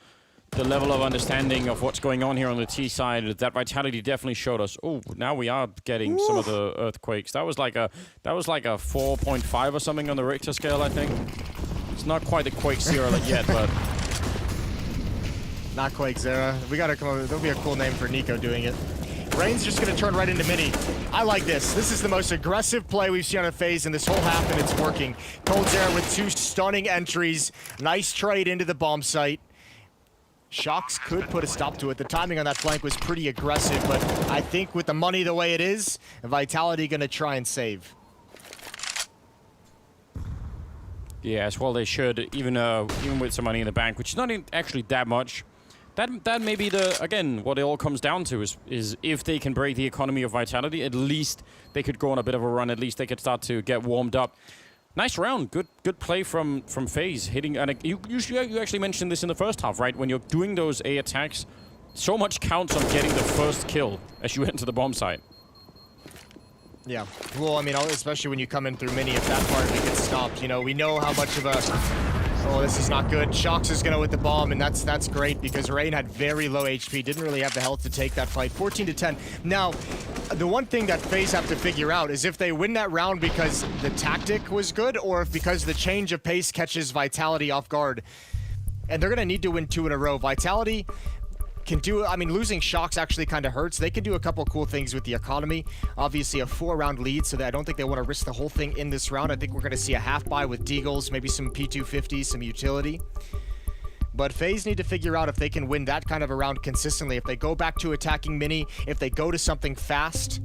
level of understanding of what's going on here on the T side that Vitality definitely showed us. Oh, now we are getting some of the earthquakes. That was like a 4.5 or something on the Richter scale, I think. It's not quite the Quake Zero yet, but not Quake Zero. We gotta come up. There'll be a cool name for Nico doing it. Rain's just gonna turn right into Mini. I like this. This is the most aggressive play we've seen on a FaZe in this whole half, and it's working. coldzera with 2 stunning entries. Nice trade into the bomb site. Shox could put a stop to it. The timing on that flank was pretty aggressive, but I think with the money the way it is, Vitality gonna try and save. yes, well they should, even with some money in the bank, which is not actually that much. That may be again what it all comes down to is if they can break the economy of Vitality, at least they could go on a bit of a run. At least they could start to get warmed up. Nice round, good play from FaZe hitting. And you actually mentioned this in the first half, right? When you're doing those A attacks, so much counts on getting the first kill as you enter the bomb site. Yeah, well, I mean, especially when you come in through Mini, if that part gets stopped, you know, we know how much of a... Oh, this is not good. Shox is gonna with the bomb, and that's great because Rain had very low HP, didn't really have the health to take that fight. 14-10. Now, the one thing that FaZe have to figure out is if they win that round because the tactic was good, or if because the change of pace catches Vitality off guard. And they're gonna need to win 2 in a row. Vitality can do, I mean, losing Shox actually kind of hurts. They can do a couple cool things with the economy. Obviously a 4-round lead, so that I don't think they want to risk the whole thing in this round. I think we're going to see a half buy with Deagles, maybe some P250s, some utility. But FaZe need to figure out if they can win that kind of a round consistently. If they go back to attacking Mini, if they go to something fast.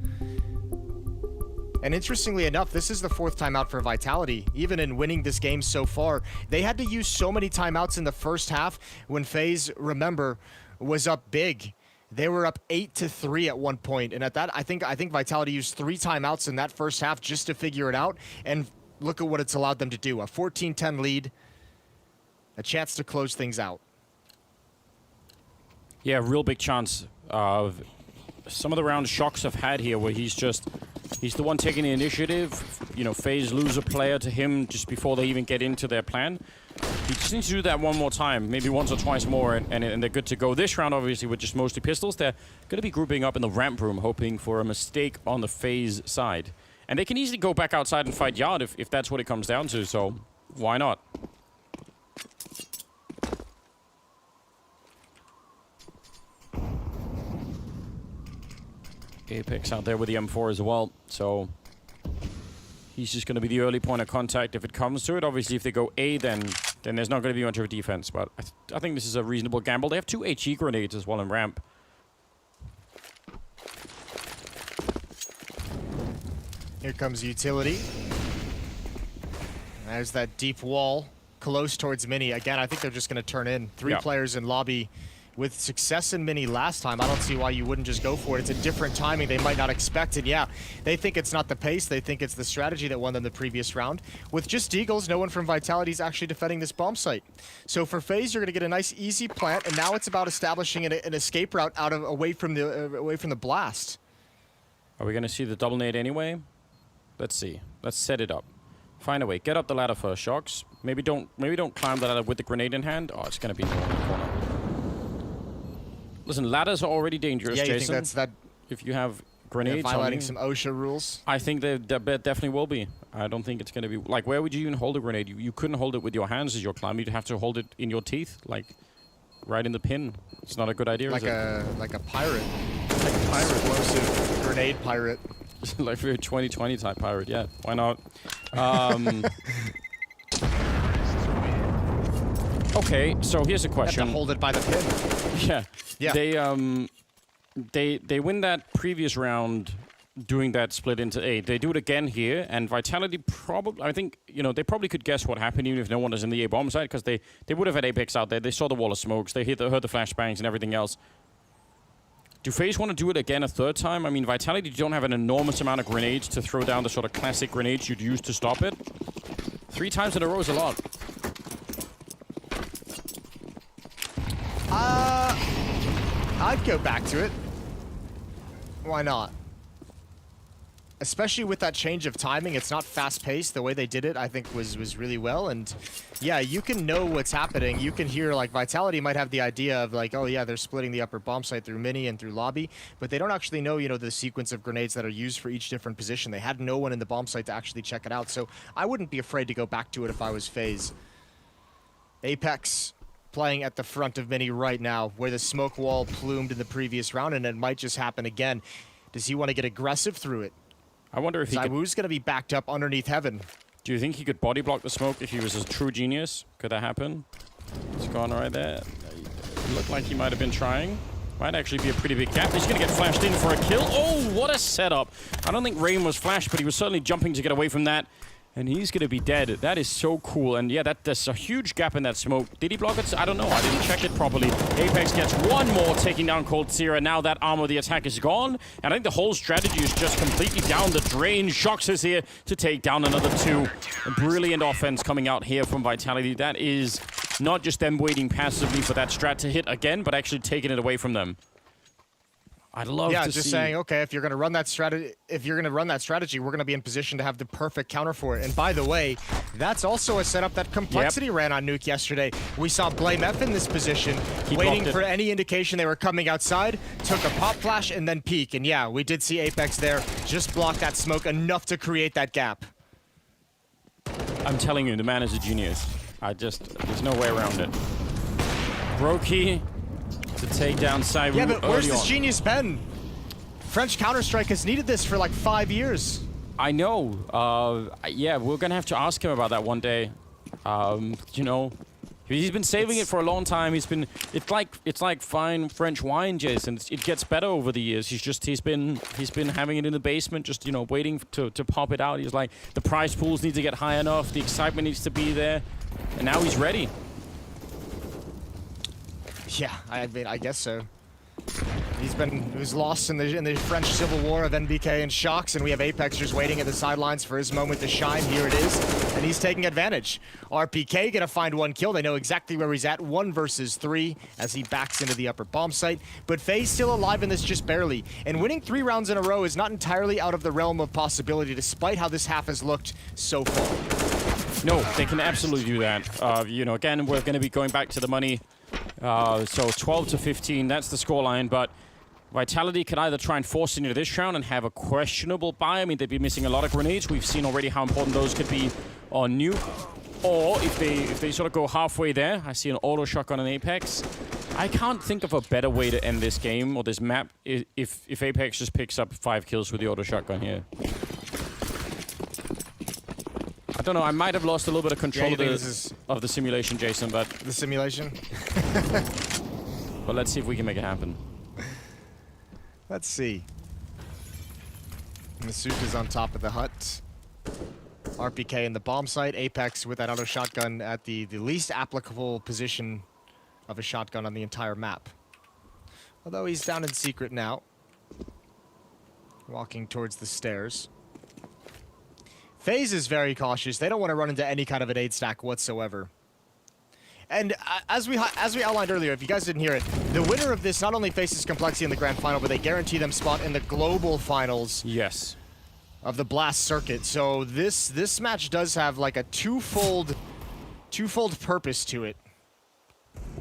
And interestingly enough, this is the 4th timeout for Vitality. Even in winning this game so far, they had to use so many timeouts in the first half when FaZe, remember, was up big. They were up 8-3 at one point, and at that, I think Vitality used 3 timeouts in that first half just to figure it out, and look at what it's allowed them to do. A 14-10 lead, a chance to close things out. Yeah, real big chance of some of the round Shocks have had here where he's the one taking the initiative. You know, FaZe lose a player to him just before they even get into their plan. He just needs to do that one more time, maybe once or twice more, and they're good to go. This round, obviously, with just mostly pistols, they're going to be grouping up in the ramp room, hoping for a mistake on the FaZe side. And they can easily go back outside and fight Yard if that's what it comes down to, so why not? Apex out there with the M4 as well, so he's just going to be the early point of contact if it comes to it. Obviously, if they go A, then there's not going to be much of a defense, but I think this is a reasonable gamble. They have 2 HE grenades as well in ramp. Here comes utility. There's that deep wall close towards Mini. Again, I think they're just going to turn in. 3 players in lobby. With success in Mini last time, I don't see why you wouldn't just go for it. It's a different timing they might not expect. And yeah, they think it's not the pace. They think it's the strategy that won them the previous round. With just Deagles, no one from Vitality is actually defending this bomb site. So for FaZe, you're going to get a nice, easy plant. And now it's about establishing an escape route away from the blast. Are we going to see the double nade anyway? Let's see. Let's set it up. Find a way. Get up the ladder first, Shocks. Maybe don't climb the ladder with the grenade in hand. Oh, it's going to be in the corner. Listen, ladders are already dangerous, yeah, you Jason. think that's if you have grenades violating some OSHA rules? I think they definitely will be. I don't think it's going to be... Like, where would you even hold a grenade? You couldn't hold it with your hands as you're climbing. You'd have to hold it in your teeth, like, right in the pin. It's not a good idea, like is it? Like a pirate. Like a pirate. Explosive grenade pirate. Like for a 2020 type pirate, yeah. Why not? Okay, so here's a question. You have to hold it by the pin. Yeah. Yeah. They win that previous round doing that split into 8. They do it again here, and Vitality probably, I think, you know, they probably could guess what happened even if no one is in the A bomb site, because they would have had Apex out there. They saw the wall of smokes. They heard the flashbangs and everything else. Do FaZe want to do it again a third time? I mean, Vitality don't have an enormous amount of grenades to throw down the sort of classic grenades you'd use to stop it. 3 times in a row is a lot. I'd go back to it. Why not? Especially with that change of timing, it's not fast-paced. The way they did it, I think, was really well. And yeah, you can know what's happening. You can hear, like, Vitality might have the idea of, like, oh yeah, they're splitting the upper bomb site through Mini and through lobby, but they don't actually know, you know, the sequence of grenades that are used for each different position. They had no one in the bomb site to actually check it out. So I wouldn't be afraid to go back to it if I was FaZe. Apex playing at the front of Mini right now, where the smoke wall plumed in the previous round, and it might just happen again. Does he want to get aggressive through it? I wonder if Zywoo's going to be backed up underneath heaven. Do you think he could body block the smoke if he was a true genius? Could that happen? It's gone right there. It looked like he might have been trying. Might actually be a pretty big gap. He's going to get flashed in for a kill. Oh, what a setup. I don't think Rain was flashed, but he was certainly jumping to get away from that. And he's going to be dead. That is so cool. And yeah, there's a huge gap in that smoke. Did he block it? I don't know. I didn't check it properly. Apex gets one more, taking down Cold Sierra. Now that arm of the attack is gone. And I think the whole strategy is just completely down the drain. Shocks is here to take down another 2. A brilliant offense coming out here from Vitality. That is not just them waiting passively for that strat to hit again, but actually taking it away from them. I'd love to see... Yeah, just saying, okay, if you're going to run that strategy, we're going to be in position to have the perfect counter for it. And by the way, that's also a setup that Complexity ran on Nuke yesterday. We saw Blame F in this position, waiting for any indication they were coming outside, took a pop flash, and then peek. And yeah, we did see Apex there just block that smoke enough to create that gap. I'm telling you, the man is a genius. There's no way around it. Brokey to take down Cyrus. Yeah, but where's this genius been? French Counter-Strike has needed this for like 5 years. I know. Yeah, we're gonna have to ask him about that one day. You know, he's been saving it for a long time. It's like fine French wine, Jason. It gets better over the years. He's been having it in the basement, just, you know, waiting to pop it out. He's like, the prize pools need to get high enough, the excitement needs to be there, and now he's ready. Yeah, I mean, I guess so. He was lost in the French Civil War of NBK and Shocks, and we have Apex just waiting at the sidelines for his moment to shine. Here it is, and he's taking advantage. RPK gonna find one kill. They know exactly where he's at, 1 versus 3, as he backs into the upper bomb site. But FaZe still alive in this just barely, and winning 3 rounds in a row is not entirely out of the realm of possibility, despite how this half has looked so far. No, they can absolutely do that. You know, again, we're going to be going back to the money. So 12 to 15, that's the scoreline, but Vitality can either try and force into this round and have a questionable buy. I mean, they'd be missing a lot of grenades. We've seen already how important those could be on Nuke. Or if they sort of go halfway there, I see an auto shotgun on Apex. I can't think of a better way to end this game or this map if Apex just picks up 5 kills with the auto shotgun here. I don't know, I might have lost a little bit of control of the simulation, Jason, but... The simulation? But let's see if we can make it happen. Let's see. Masut is on top of the hut. RPK in the bomb site. Apex with that auto shotgun at the least applicable position of a shotgun on the entire map. Although he's down in secret now. Walking towards the stairs. FaZe is very cautious. They don't want to run into any kind of an aid stack whatsoever. And as we outlined earlier, if you guys didn't hear it, the winner of this not only faces Complexity in the grand final, but they guarantee them spot in the global finals. Yes. Of the Blast circuit. So this match does have like a twofold purpose to it.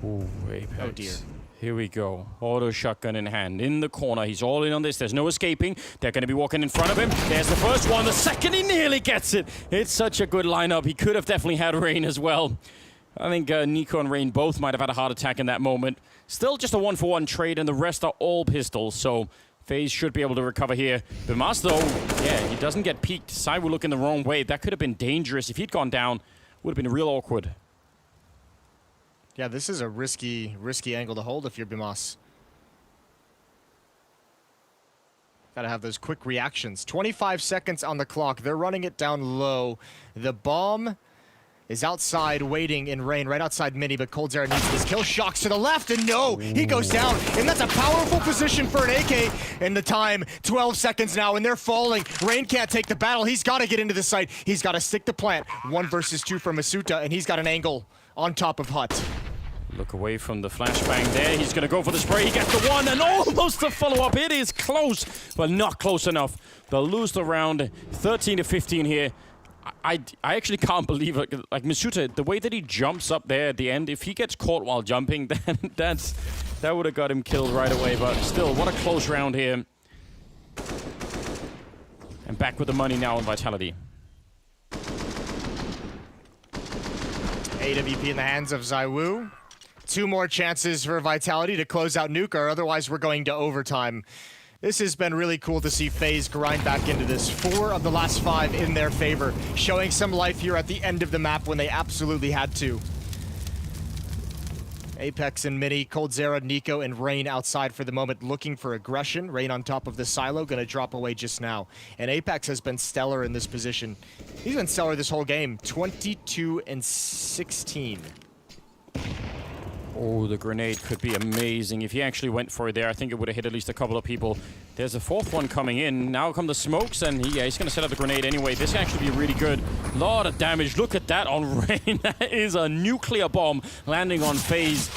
Ooh, Apex. Oh dear. Here we go. Auto shotgun in hand. In the corner. He's all in on this. There's no escaping. They're going to be walking in front of him. There's the first one. The second, he nearly gets it. It's such a good lineup. He could have definitely had Rain as well. I think Nico and Rain both might have had a heart attack in that moment. Still just a 1-for-1 trade, and the rest are all pistols, so FaZe should be able to recover here. Bimas, though, yeah, he doesn't get peeked. Sai will look in the wrong way. That could have been dangerous. If he'd gone down, would have been real awkward. Yeah, this is a risky angle to hold if you're Bimas. Gotta have those quick reactions. 25 seconds on the clock. They're running it down low. The bomb is outside waiting in Rain, right outside Mini, but coldzera needs this kill. Shocks to the left, and no, he goes down, and that's a powerful position for an AK. And the time, 12 seconds now, and they're falling. Rain can't take the battle. He's got to get into the site. He's got to stick the plant. 1 versus 2 for Masuta, and he's got an angle on top of Hut. Look away from the flashbang there. He's going to go for the spray. He gets the one and almost the follow-up. It is close, but not close enough. They'll lose the round, 13 to 15 here. I actually can't believe it. Like Masuta, the way that he jumps up there at the end, if he gets caught while jumping, then that would have got him killed right away. But still, what a close round here. And back with the money now on Vitality. AWP in the hands of ZywOo. 2 more chances for Vitality to close out Nuke, or otherwise we're going to overtime. This has been really cool to see FaZe grind back into this. 4 of the last 5 in their favor, showing some life here at the end of the map when they absolutely had to. Apex and Mini, coldzera, Nico, and Rain outside for the moment, looking for aggression. Rain on top of the silo, gonna drop away just now. And Apex has been stellar in this position. He's been stellar this whole game, 22 and 16. Oh, the grenade could be amazing. If he actually went for it there, I think it would have hit at least a couple of people. There's a 4th one coming in. Now come the smokes, and he's going to set up the grenade anyway. This can actually be really good. A lot of damage. Look at that on Rain. That is a nuclear bomb landing on FaZe.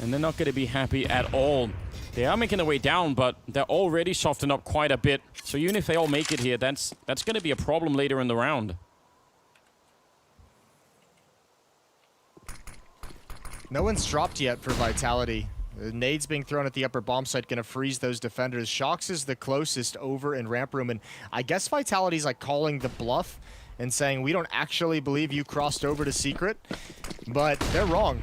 And they're not going to be happy at all. They are making their way down, but they're already softened up quite a bit. So even if they all make it here, that's going to be a problem later in the round. No one's dropped yet for Vitality. The nades being thrown at the upper bomb site gonna freeze those defenders. Shocks is the closest over in ramp room, and I guess Vitality's like calling the bluff and saying we don't actually believe you crossed over to secret, but they're wrong.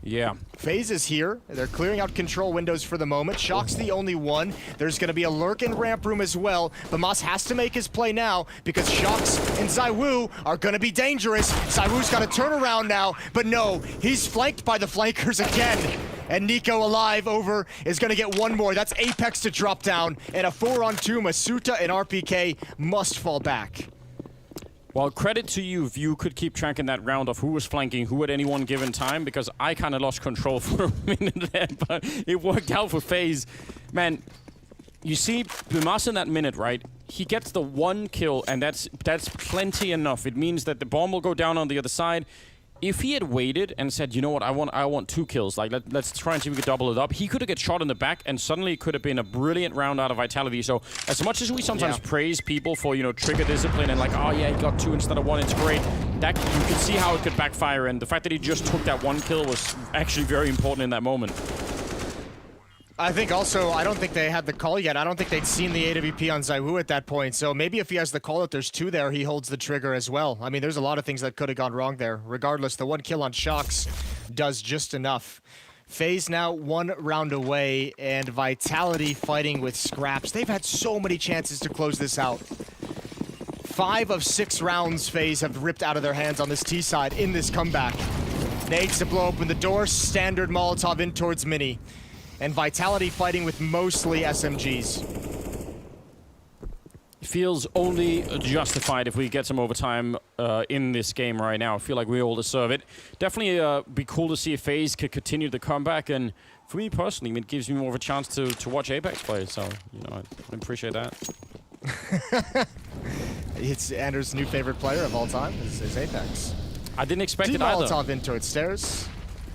Yeah. FaZe is here. They're clearing out control windows for the moment. Shock's the only one. There's going to be a lurk in ramp room as well. Bimas has to make his play now because Shocks and ZywOo are going to be dangerous. ZywOo's got to turn around now, but no, he's flanked by the flankers again. And Nico alive over is going to get 1 more. That's Apex to drop down. And a 4-on-2, Masuta and RPK must fall back. Well, credit to you if you could keep tracking that round of who was flanking who at any one given time, because I kind of lost control for a minute there, but it worked out for FaZe. Man, you see Bimas in that minute, right? He gets the 1 kill, and that's plenty enough. It means that the bomb will go down on the other side. If he had waited and said, you know what, I want 2 kills, like let's try and see if we could double it up, he could have get shot in the back, and suddenly it could have been a brilliant round out of Vitality. So as much as we sometimes praise people for, you know, trigger discipline and like, oh yeah, he got 2 instead of 1, it's great. That you can see how it could backfire, and the fact that he just took that 1 kill was actually very important in that moment. I think also, I don't think they had the call yet. I don't think they'd seen the AWP on ZywOo at that point. So maybe if he has the call that there's 2 there, he holds the trigger as well. I mean, there's a lot of things that could have gone wrong there. Regardless, the 1 kill on Shox does just enough. FaZe now 1 round away, and Vitality fighting with scraps. They've had so many chances to close this out. 5 of 6 rounds FaZe have ripped out of their hands on this T side in this comeback. Nades to blow open the door, standard Molotov in towards Mini. And Vitality fighting with mostly SMGs. Feels only justified if we get some overtime in this game right now. I feel like we all deserve it. Definitely be cool to see if FaZe could continue the comeback, and for me personally, it gives me more of a chance to watch Apex play, so, you know, I appreciate that. It's Andrew's new favorite player of all time is Apex. I didn't expect it either. Molotov in towards stairs.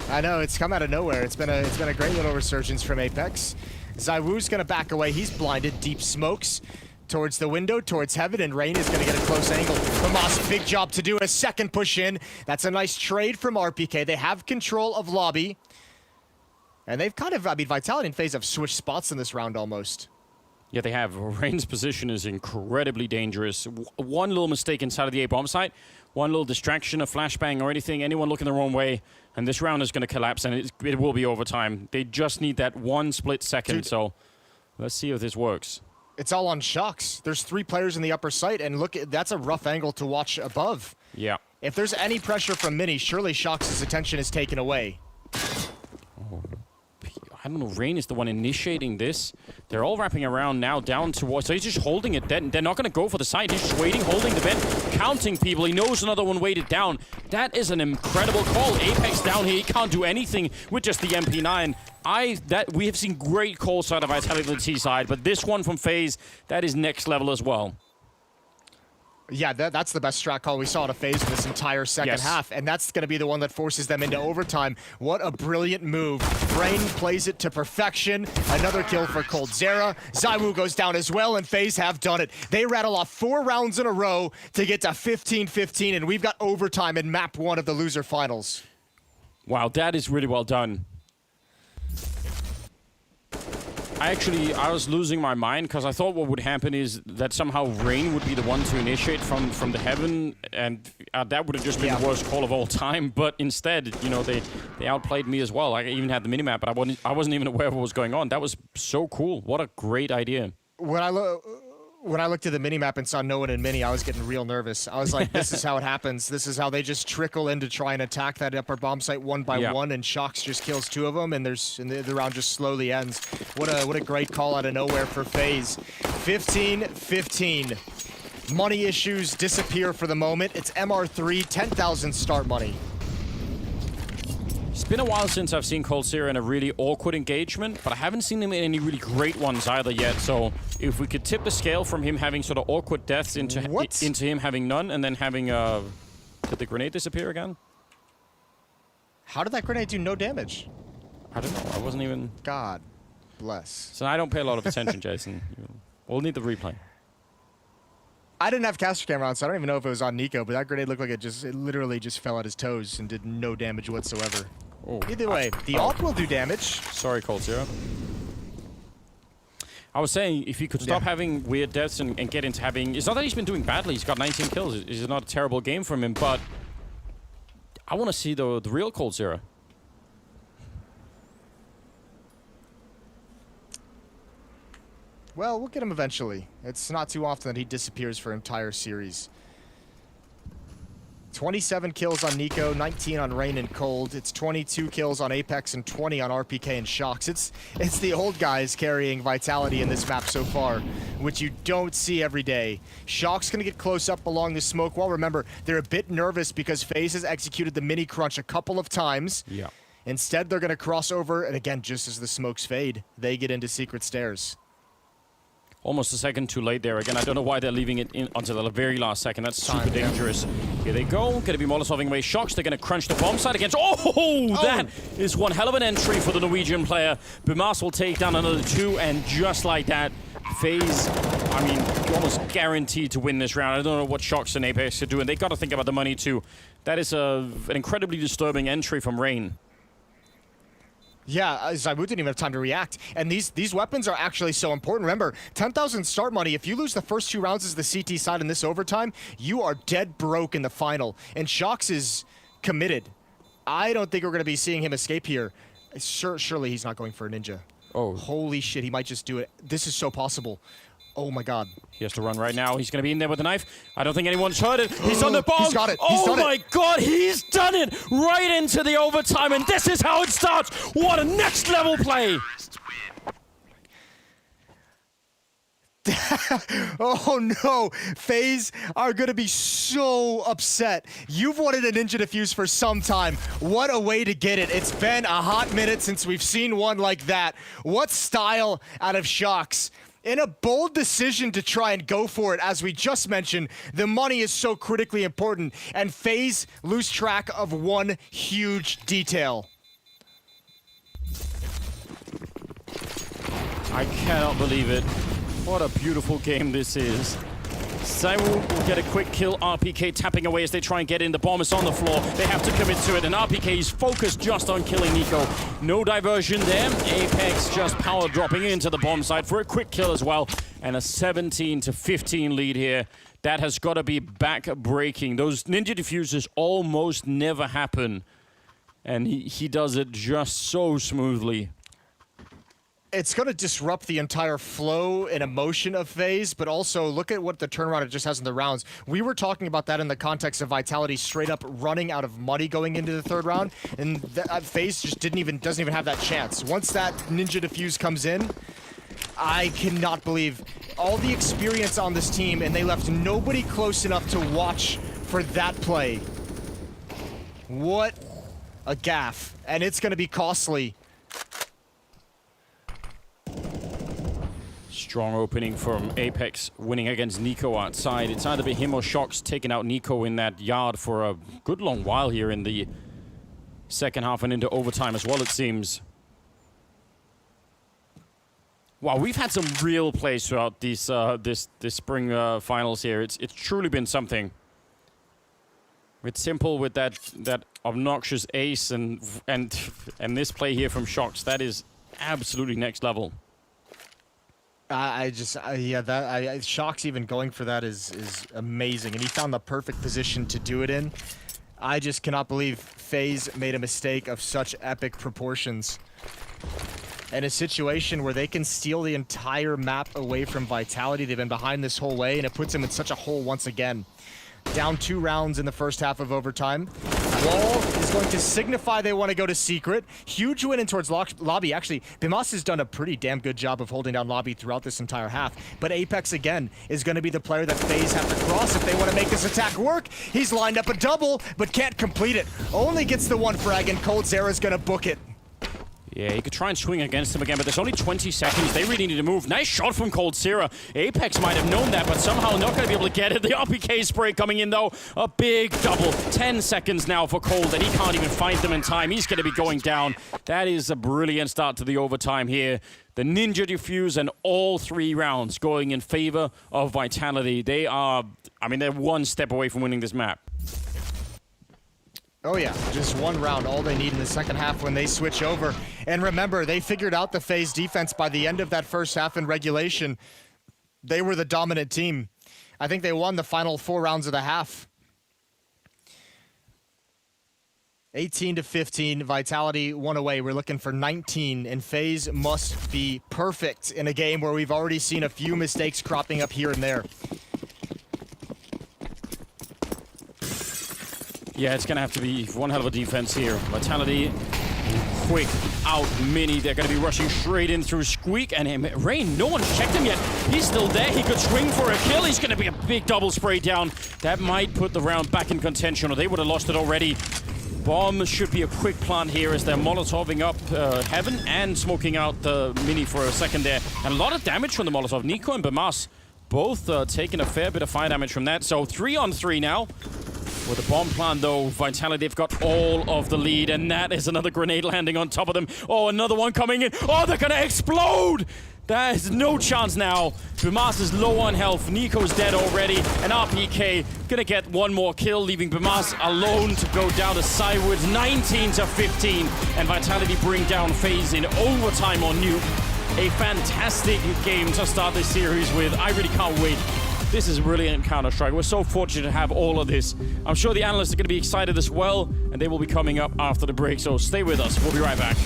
I know, it's come out of nowhere. It's been a great little resurgence from Apex. ZywOo's gonna back away. He's blinded. Deep smokes towards the window, towards heaven, and Rain is gonna get a close angle. Famas, big job to do. A second push in. That's a nice trade from RPK. They have control of lobby. And they've kind of, I mean, Vitality and FaZe have switched spots in this round almost. Yeah, they have. Rain's position is incredibly dangerous. One little mistake inside of the A-bomb site, one little distraction, a flashbang or anything, anyone looking the wrong way, and this round is going to collapse, and it will be overtime. They just need that 1 split second, dude, so let's see if this works. It's all on Shox. There's 3 players in the upper site, and look, that's a rough angle to watch above. Yeah. If there's any pressure from Mini, surely Shox's attention is taken away. Oh. I don't know, Rain is the one initiating this. They're all wrapping around now down towards, so he's just holding it. They're not going to go for the side. He's just waiting, holding the vent, counting people. He knows another one weighted down. That is an incredible call. Apex down here, he can't do anything with just the MP9. We have seen great calls out of Vitality on the T side, but this one from FaZe, that is next level as well. Yeah, that's the best strat call we saw at a FaZe in this entire second half, and that's going to be the one that forces them into overtime. What a brilliant move. Rain plays it to perfection. Another kill for coldzera. ZywOo goes down as well, and FaZe have done it. They rattle off 4 rounds in a row to get to 15-15, and we've got overtime in map 1 of the loser finals. Wow, that is really well done. I was losing my mind because I thought what would happen is that somehow Rain would be the one to initiate from the heaven, and that would have just been the worst call of all time. But instead, you know, they outplayed me as well. I even had the minimap, but I wasn't even aware of what was going on. That was so cool. What a great idea. When I looked at the minimap and saw no one in Mini, I was getting real nervous. I was like, this is how it happens. This is how they just trickle in to try and attack that upper bomb site one by one, and Shox just kills 2 of them, and the round just slowly ends. What a great call out of nowhere for FaZe. 15-15. Money issues disappear for the moment. It's MR3, 10,000 start money. It's been a while since I've seen coldzera in a really awkward engagement, but I haven't seen him in any really great ones either yet. So if we could tip the scale from him having sort of awkward deaths into him having none, and then having did the grenade disappear again? How did that grenade do no damage? I don't know. I wasn't even. God bless. So I don't pay a lot of attention, Jason. We'll need the replay. I didn't have caster camera on, so I don't even know if it was on Nico, but that grenade looked like it literally just fell at his toes and did no damage whatsoever. Oh. Either way, the ult will do damage. Sorry, coldzera. I was saying, if he could stop having weird deaths and get into having... It's not that he's been doing badly. He's got 19 kills. It's not a terrible game from him, but I want to see the real coldzera. Well, we'll get him eventually. It's not too often that he disappears for an entire series. 27 kills on Nico, 19 on Rain and Cold. It's 22 kills on Apex and 20 on RPK and Shox. It's the old guys carrying Vitality in this map so far, which you don't see every day. Shox gonna get close up along the smoke wall. Remember, they're a bit nervous because FaZe has executed the mini crunch a couple of times. Yeah. Instead, they're going to cross over, and again, just as the smokes fade, they get into secret stairs. Almost a second too late there. Again, I don't know why they're leaving it in until the very last second. That's super dangerous. Here they go. Going to be Molotoving away Shocks. They're going to crunch the bomb site against... Oh, that is one hell of an entry for the Norwegian player. Bimas will take down another 2, and just like that, FaZe, I mean, almost guaranteed to win this round. I don't know what Shocks and Apex are doing. They got to think about the money too. That is an incredibly disturbing entry from Rain. Yeah, Zaibu didn't even have time to react. And these weapons are actually so important. Remember, 10,000 start money. If you lose the first 2 rounds as the CT side in this overtime, you are dead broke in the final. And Shocks is committed. I don't think we're going to be seeing him escape here. Surely he's not going for a ninja. Oh. Holy shit, he might just do it. This is so possible. Oh my god. He has to run right now. He's going to be in there with the knife. I don't think anyone's heard it. He's on the bomb. He's got it. Oh my god, he's done it right into the overtime, and this is how it starts. What a next level play. Oh no, FaZe are gonna be so upset. You've wanted a ninja defuse for some time. What a way to get it. It's been a hot minute since we've seen one like that. What style out of Shocks. In a bold decision to try and go for it, as we just mentioned, the money is so critically important, and FaZe lose track of one huge detail. I cannot believe it. What a beautiful game this is. Zaiwu will get a quick kill. RPK tapping away as they try and get in. The bomb is on the floor. They have to commit to it, and RPK is focused just on killing Nico. No diversion there. Apex just power dropping into the bomb site for a quick kill as well. And a 17-15 lead here. That has got to be back-breaking. Those ninja diffusers almost never happen. And he does it just so smoothly. It's going to disrupt the entire flow and emotion of FaZe, but also look at what the turnaround it just has in the rounds. We were talking about that in the context of Vitality straight up running out of money going into the 3rd round, and FaZe just doesn't even have that chance. Once that ninja defuse comes in, I cannot believe all the experience on this team, and they left nobody close enough to watch for that play. What a gaffe, and it's going to be costly. Strong opening from Apex, winning against Nico outside. It's either be him or Shocks taking out Nico in that yard for a good long while here in the second half and into overtime as well, it seems. Wow, we've had some real plays throughout these this spring finals here. It's truly been something. It's simple with that obnoxious ace and this play here from Shocks. That is absolutely next level. Shocks even going for that is amazing, and he found the perfect position to do it in. I just cannot believe FaZe made a mistake of such epic proportions. In a situation where they can steal the entire map away from Vitality, they've been behind this whole way, and it puts them in such a hole once again. Down 2 rounds in the first half of overtime. Wall is going to signify they want to go to secret. Huge win in towards lobby. Actually, Bimas has done a pretty damn good job of holding down lobby throughout this entire half. But Apex, again, is going to be the player that FaZe have to cross if they want to make this attack work. He's lined up a double, but can't complete it. Only gets the 1 frag, and coldzera is going to book it. Yeah, he could try and swing against him again, but there's only 20 seconds. They really need to move. Nice shot from coldzera. Apex might have known that, but somehow not going to be able to get it. The RPK spray coming in, though. A big double. 10 seconds now for Cold, and he can't even find them in time. He's going to be going down. That is a brilliant start to the overtime here. The ninja defuse and all 3 rounds going in favor of Vitality. They are, I mean, they're 1 step away from winning this map. Oh yeah, just 1 round, all they need in the second half when they switch over. And remember, they figured out the FaZe defense by the end of that first half in regulation. They were the dominant team. I think they won the final 4 rounds of the half. 18-15, Vitality 1 away. We're looking for 19, and FaZe must be perfect in a game where we've already seen a few mistakes cropping up here and there. Yeah, it's going to have to be one hell of a defense here. Vitality, quick out mini. They're going to be rushing straight in through Squeak and him. Rain, no one's checked him yet. He's still there. He could swing for a kill. He's going to be a big double spray down. That might put the round back in contention, or they would have lost it already. Bomb should be a quick plant here as they're molotoving up Heaven and smoking out the Mini for a second there. And a lot of damage from the molotov. Nico and Bamas both taking a fair bit of fire damage from that. So 3-on-3 now. With the bomb plant, though, Vitality have got all of the lead, and that is another grenade landing on top of them. Oh, another one coming in. Oh, they're gonna explode! There is no chance now. Bamas is low on health. Nico's dead already, and RPK gonna get one more kill, leaving Bamas alone to go down to Cywoods, 19-15, and Vitality bring down FaZe in overtime on Nuke. A fantastic game to start this series with. I really can't wait. This is brilliant Counter-Strike. We're so fortunate to have all of this. I'm sure the analysts are going to be excited as well, and they will be coming up after the break, so stay with us. We'll be right back.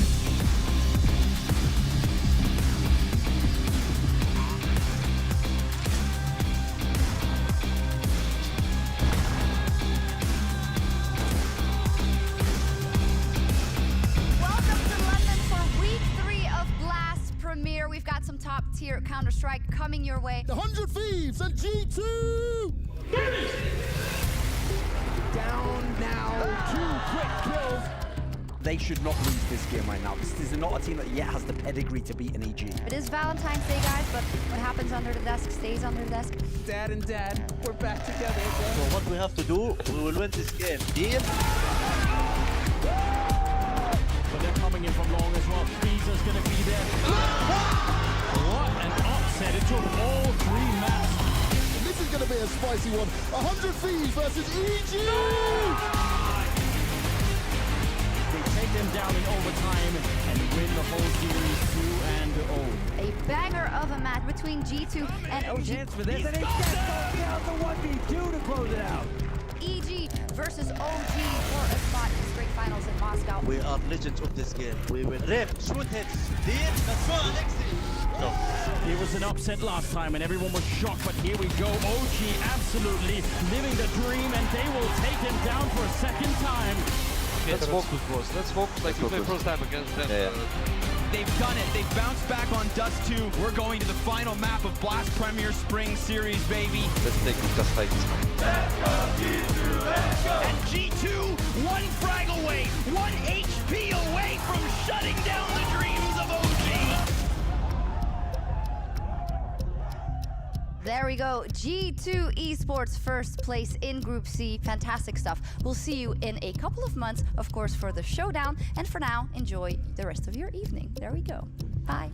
We've got some top-tier Counter-Strike coming your way. The 100 Thieves and G2! Down now, 2 quick kills. They should not lose this game right now. This is not a team that yet has the pedigree to beat an EG. It is Valentine's Day, guys, but what happens under the desk stays under the desk. Dad and Dad, we're back together again. So what we have to do, we will win this game. Deal? But they're coming in from long as well. Beezer's gonna be there. What an upset. It took all 3 maps. And this is going to be a spicy one. 100 Thieves versus EG! They take them down in overtime and win the whole series 2-0. A banger of a match between G2 and OG. Chance for this, and it gets down to 1v2 to close it out. EG versus OG for a spot in the straight finals in Moscow. We are legends of this game. We will rip, shoot hits. Deal? That's right, Alexi. It was an upset last time and everyone was shocked, but here we go. OG absolutely living the dream, and they will take him down for a second time. Let's focus, boys. Let's focus like we played first time against them. They've done it. They've bounced back on Dust 2. We're going to the final map of Blast Premier Spring Series, baby. Let's take it just like this. And G2, 1 frag away, 1 HP away from shutting down the dreams of OG. There we go. G2 Esports first place in Group C. Fantastic stuff. We'll see you in a couple of months, of course, for the showdown. And for now, enjoy the rest of your evening. There we go. Bye.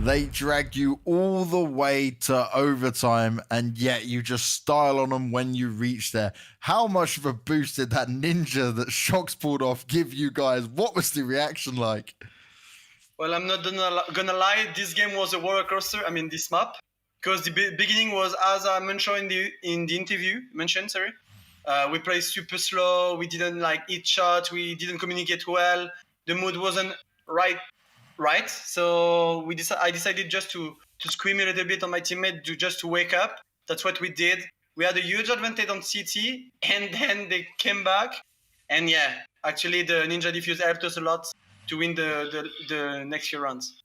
They dragged you all the way to overtime, and yet you just style on them when you reach there. How much of a boost did that ninja that Shox pulled off give you guys? What was the reaction like? Well, I'm not gonna lie. This game was a roller coaster. I mean, this map, because the beginning was, as I mentioned in the interview. We played super slow. We didn't hit shots. We didn't communicate well. The mood wasn't right. So I decided just to scream a little bit on my teammate to wake up. That's what we did. We had a huge advantage on CT, and then they came back. And yeah, actually the Ninja Diffuse helped us a lot to win the next few rounds.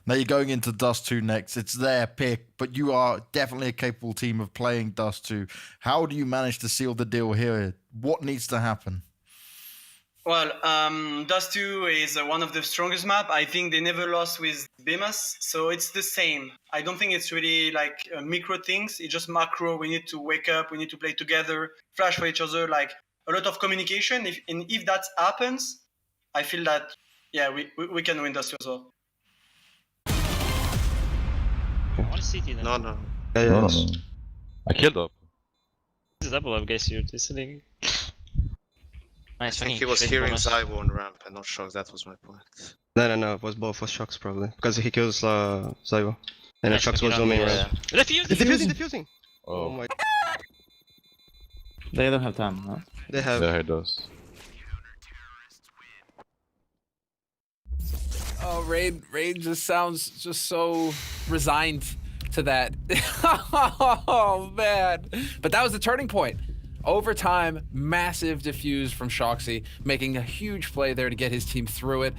Now you're going into Dust 2 next. It's their pick, but you are definitely a capable team of playing Dust 2. How do you manage to seal the deal here? What needs to happen? Well, Dust 2 is one of the strongest map. I think they never lost with Bemas, so it's the same. I don't think it's really like micro things. It's just macro. We need to wake up. We need to play together, flash for each other, like a lot of communication. If that happens, I feel that, yeah, we can win Dust 2 as well. One city then. No. Yes. I killed up. It's a double up, guys. You're listening. I think he was hearing Zywo on ramp and not Shocks, that was my point. No, it was both, was Shocks probably. Because he kills Zywo. And then Shocks was zooming around. Defusing! Oh my... They don't have time, no? They have... Yeah, he does. Oh, Raid just sounds just so resigned to that. Oh, man. But that was the turning point. Overtime, massive defuse from Shoxy, making a huge play there to get his team through it.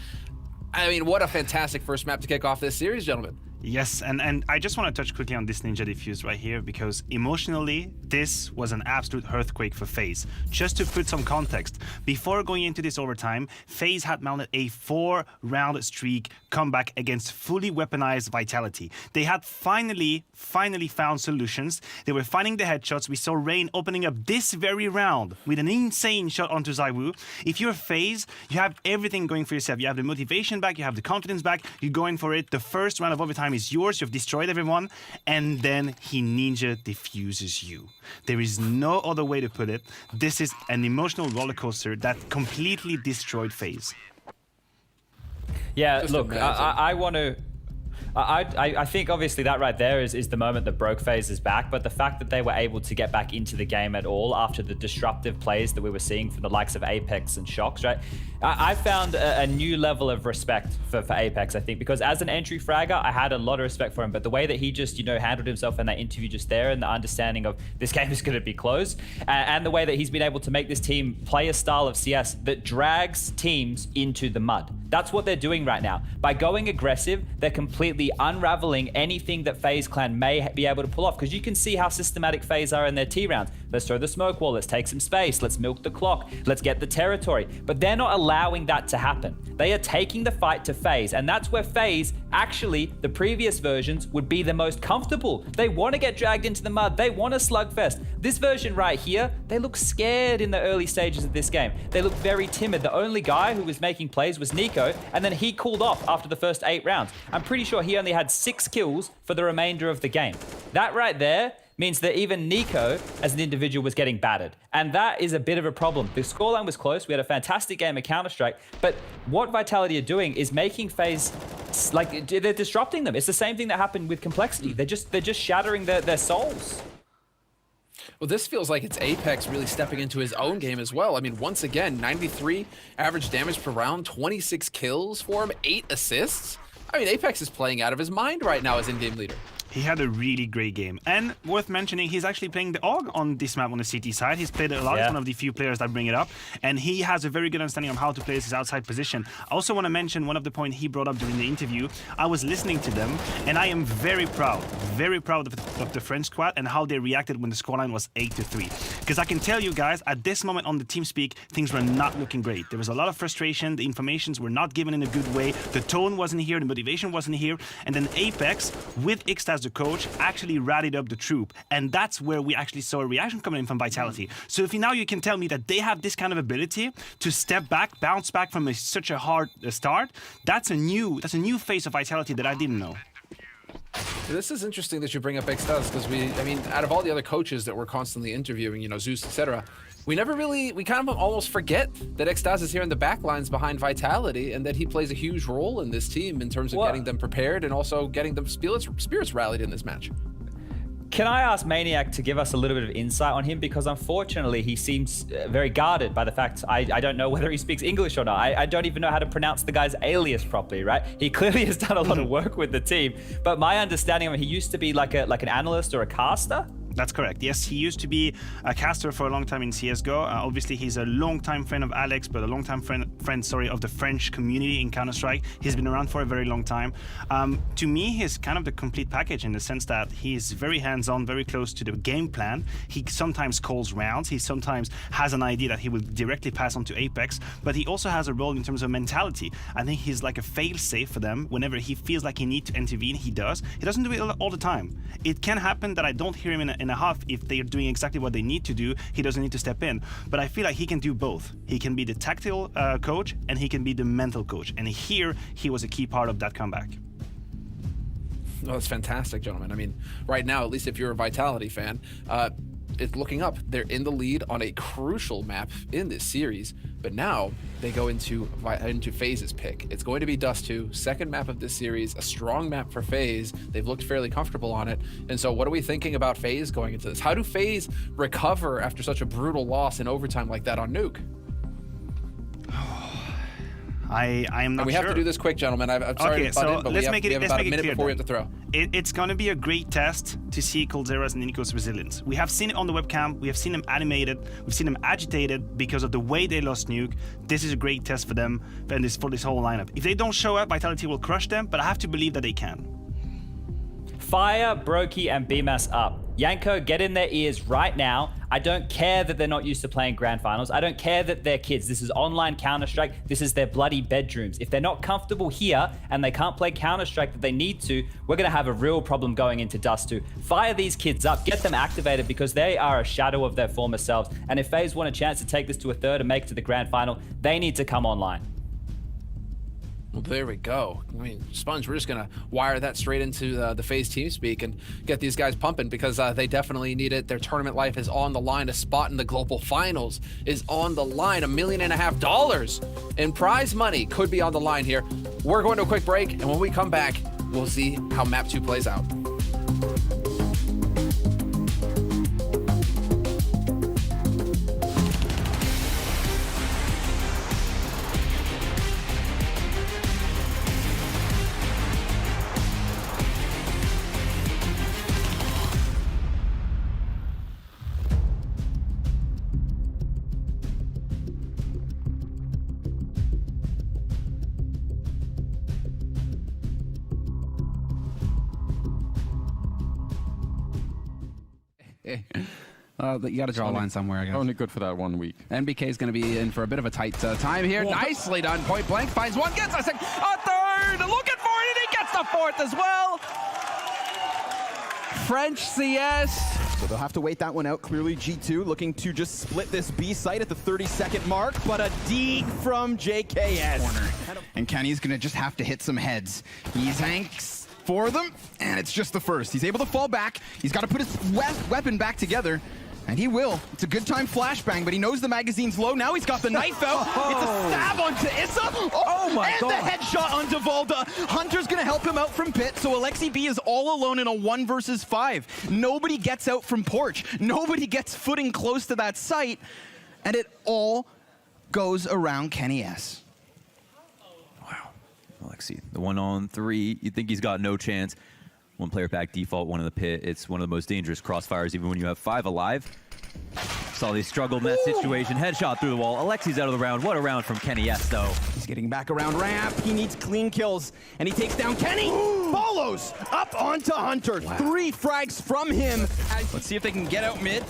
I mean, what a fantastic first map to kick off this series, gentlemen. Yes, and I just want to touch quickly on this Ninja Defuse right here, because emotionally, this was an absolute earthquake for FaZe. Just to put some context, before going into this overtime, FaZe had mounted a 4-round streak comeback against fully weaponized Vitality. They had finally found solutions. They were finding the headshots. We saw Rain opening up this very round with an insane shot onto Zywo. If you're FaZe, you have everything going for yourself. You have the motivation back, you have the confidence back, you're going for it. The first round of overtime is yours, you've destroyed everyone, and then he Ninja diffuses you. There is no other way to put it. This is an emotional roller coaster that completely destroyed FaZe. Yeah, Just look, imagine. I want to... I think obviously that right there is the moment that broke FaZe is back, but the fact that they were able to get back into the game at all after the disruptive plays that we were seeing from the likes of Apex and Shox, right? I found a new level of respect for Apex, I think, because as an entry fragger, I had a lot of respect for him, but the way that he just, handled himself in that interview just there, and the understanding of this game is going to be close, and the way that he's been able to make this team play a style of CS that drags teams into the mud. That's what they're doing right now. By going aggressive, they're completely unraveling anything that FaZe Clan may be able to pull off, because you can see how systematic FaZe are in their T rounds. Let's throw the smoke wall, let's take some space, let's milk the clock, let's get the territory. But they're not allowing that to happen. They are taking the fight to FaZe, and that's where FaZe, actually, the previous versions would be the most comfortable. They want to get dragged into the mud, they want a slugfest. This version right here, they look scared in the early stages of this game. They look very timid. The only guy who was making plays was Nico, and then he cooled off after the first 8 rounds. I'm pretty sure he only had 6 kills for the remainder of the game. That right there means that even Nico, as an individual, was getting battered. And that is a bit of a problem. The scoreline was close. We had a fantastic game of Counter-Strike. But what Vitality are doing is making FaZe, like, they're disrupting them. It's the same thing that happened with Complexity. They're just shattering their souls. Well, this feels like it's Apex really stepping into his own game as well. I mean, once again, 93 average damage per round, 26 kills for him, 8 assists. I mean, Apex is playing out of his mind right now as in-game leader. He had a really great game. And worth mentioning, he's actually playing the AUG on this map on the CT side. He's played a lot. He's one of the few players that bring it up. And he has a very good understanding of how to play his outside position. I also want to mention one of the points he brought up during the interview. I was listening to them, and I am very proud of the French squad and how they reacted when the scoreline was 8-3. Because I can tell you guys, at this moment on the TeamSpeak, things were not looking great. There was a lot of frustration. The informations were not given in a good way. The tone wasn't here. The motivation wasn't here. And then Apex, with Ixta, the coach, actually rallied up the troop, and that's where we actually saw a reaction coming in from Vitality. So if now you can tell me that they have this kind of ability to step back, bounce back from such a hard start, that's a new phase of Vitality that I didn't know. This is interesting that you bring up Xtaz, because I mean, out of all the other coaches that we're constantly interviewing, Zeus, etc., we kind of almost forget that Xtaz is here in the back lines behind Vitality, and that he plays a huge role in this team in terms of getting them prepared and also getting them spirits rallied in this match. Can I ask Maniac to give us a little bit of insight on him? Because unfortunately, he seems very guarded by the fact I don't know whether he speaks English or not. I don't even know how to pronounce the guy's alias properly, right? He clearly has done a lot of work with the team, but my understanding of him, he used to be like an analyst or a caster. That's correct. Yes, he used to be a caster for a long time in CSGO. Obviously, he's a long-time friend of Alex, but a long-time friend of the French community in Counter-Strike. He's been around for a very long time. To me, he's kind of the complete package in the sense that he's very hands-on, very close to the game plan. He sometimes calls rounds. He sometimes has an idea that he will directly pass on to Apex, but he also has a role in terms of mentality. I think he's like a fail-safe for them. Whenever he feels like he needs to intervene, he does. He doesn't do it all the time. It can happen that I don't hear him in a half if they're doing exactly what they need to do. He doesn't need to step in, but I feel like he can do both. He can be the tactical coach and he can be the mental coach, and here he was a key part of that comeback. Oh, that's fantastic, gentlemen. I mean, right now, at least if you're a Vitality fan, it's looking up. They're in the lead on a crucial map in this series, but now they go into FaZe's pick. It's going to be Dust 2, second map of this series, a strong map for FaZe. They've looked fairly comfortable on it. And so what are we thinking about FaZe going into this? How do FaZe recover after such a brutal loss in overtime like that on Nuke? I am not sure. We have to do this quick, gentlemen. I'm sorry to butt in, but we have about a minute before we have to throw. It's going to be a great test to see Coldzera's and Nico's resilience. We have seen it on the webcam. We have seen them animated. We've seen them agitated because of the way they lost Nuke. This is a great test for them and for this whole lineup. If they don't show up, Vitality will crush them, but I have to believe that they can. Fire Brokey and BMS up. Yanko, get in their ears right now. I don't care that they're not used to playing grand finals. I don't care that they're kids. This is online Counter-Strike. This is their bloody bedrooms. If they're not comfortable here and they can't play Counter-Strike that they need to, we're going to have a real problem going into Dust 2. Fire these kids up. Get them activated because they are a shadow of their former selves. And if FaZe want a chance to take this to a third and make it to the grand final, they need to come online. Well, there we go. I mean, Sponge, we're just going to wire that straight into the FaZe TeamSpeak and get these guys pumping because they definitely need it. Their tournament life is on the line. A spot in the global finals is on the line. $1.5 million in prize money could be on the line here. We're going to a quick break, and when we come back, we'll see how Map 2 plays out. You got to draw a line somewhere, I guess. Only good for that 1 week. NBK is going to be in for a bit of a tight time here. Whoa. Nicely done. Point blank finds one, gets a second, a third, looking for it, and he gets the fourth as well. French CS. So they'll have to wait that one out. Clearly G2 looking to just split this B site at the 30-second mark, but a dig from JKS. Corner. And Kenny's going to just have to hit some heads. He's hanks for them, and it's just the first. He's able to fall back. He's got to put his weapon back together. And he will. It's a good time flashbang, but he knows the magazine's low. Now he's got the knife out. It's a stab onto Issa. Oh my God. And the headshot onto Volda. Hunter's going to help him out from pit, so Alexi B is all alone in a 1 versus 5. Nobody gets out from porch. Nobody gets footing close to that site. And it all goes around Kenny S. Wow. Alexi, the 1-on-3, you'd think he's got no chance. One player back default, one in the pit. It's one of the most dangerous crossfires, even when you have 5 alive. Saw they struggled in that situation. Headshot through the wall. Alexi's out of the round. What a round from Kenny S, though. He's getting back around ramp. He needs clean kills, and he takes down Kenny. Follows up onto Hunter. Wow. 3 frags from him. Let's see if they can get out mid.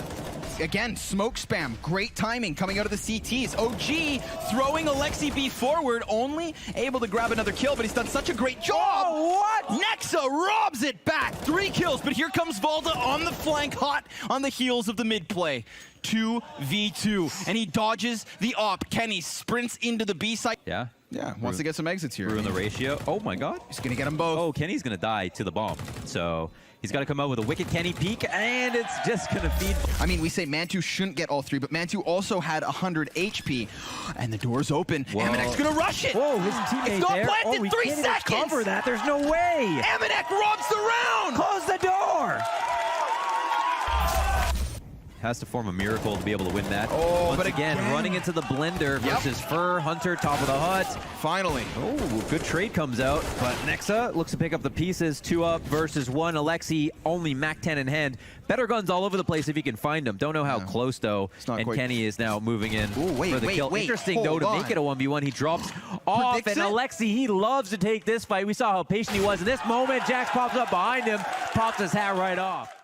Again, smoke spam. Great timing coming out of the CTs. OG throwing Alexi B forward, only able to grab another kill, but he's done such a great job. Oh, what? Nexa robs it back. 3 kills, but here comes Volda on the flank, hot on the heels of the mid play. 2v2, and he dodges the op. Kenny sprints into the B side. Yeah. Yeah, wants to get some exits here. Ruin the ratio. Oh my God. He's gonna get them both. Oh, Kenny's gonna die to the bomb. So he's got to come out with a wicked Kenny peek, and it's just going to feed. I mean, we say Mantu shouldn't get all 3, but Mantu also had 100 HP. And the door's open. Aminek's going to rush it. Whoa, his teammate it's not there. planted. 3 seconds. Cover that. There's no way. Aminek robs the round. Close the door. Has to form a miracle to be able to win that. Oh, Once but again, running into the blender versus Fur, Hunter, top of the hut. Finally. Oh, good trade comes out, but Nexa looks to pick up the pieces. 2 up versus 1. Alexi only MAC-10 in hand. Better guns all over the place if he can find them. Don't know how close, though. And quite... Kenny is now moving in Ooh, for the kill. Interesting, though, to make it a 1v1. He drops off, and Alexi, he loves to take this fight. We saw how patient he was. In this moment, Jax pops up behind him, pops his hat right off.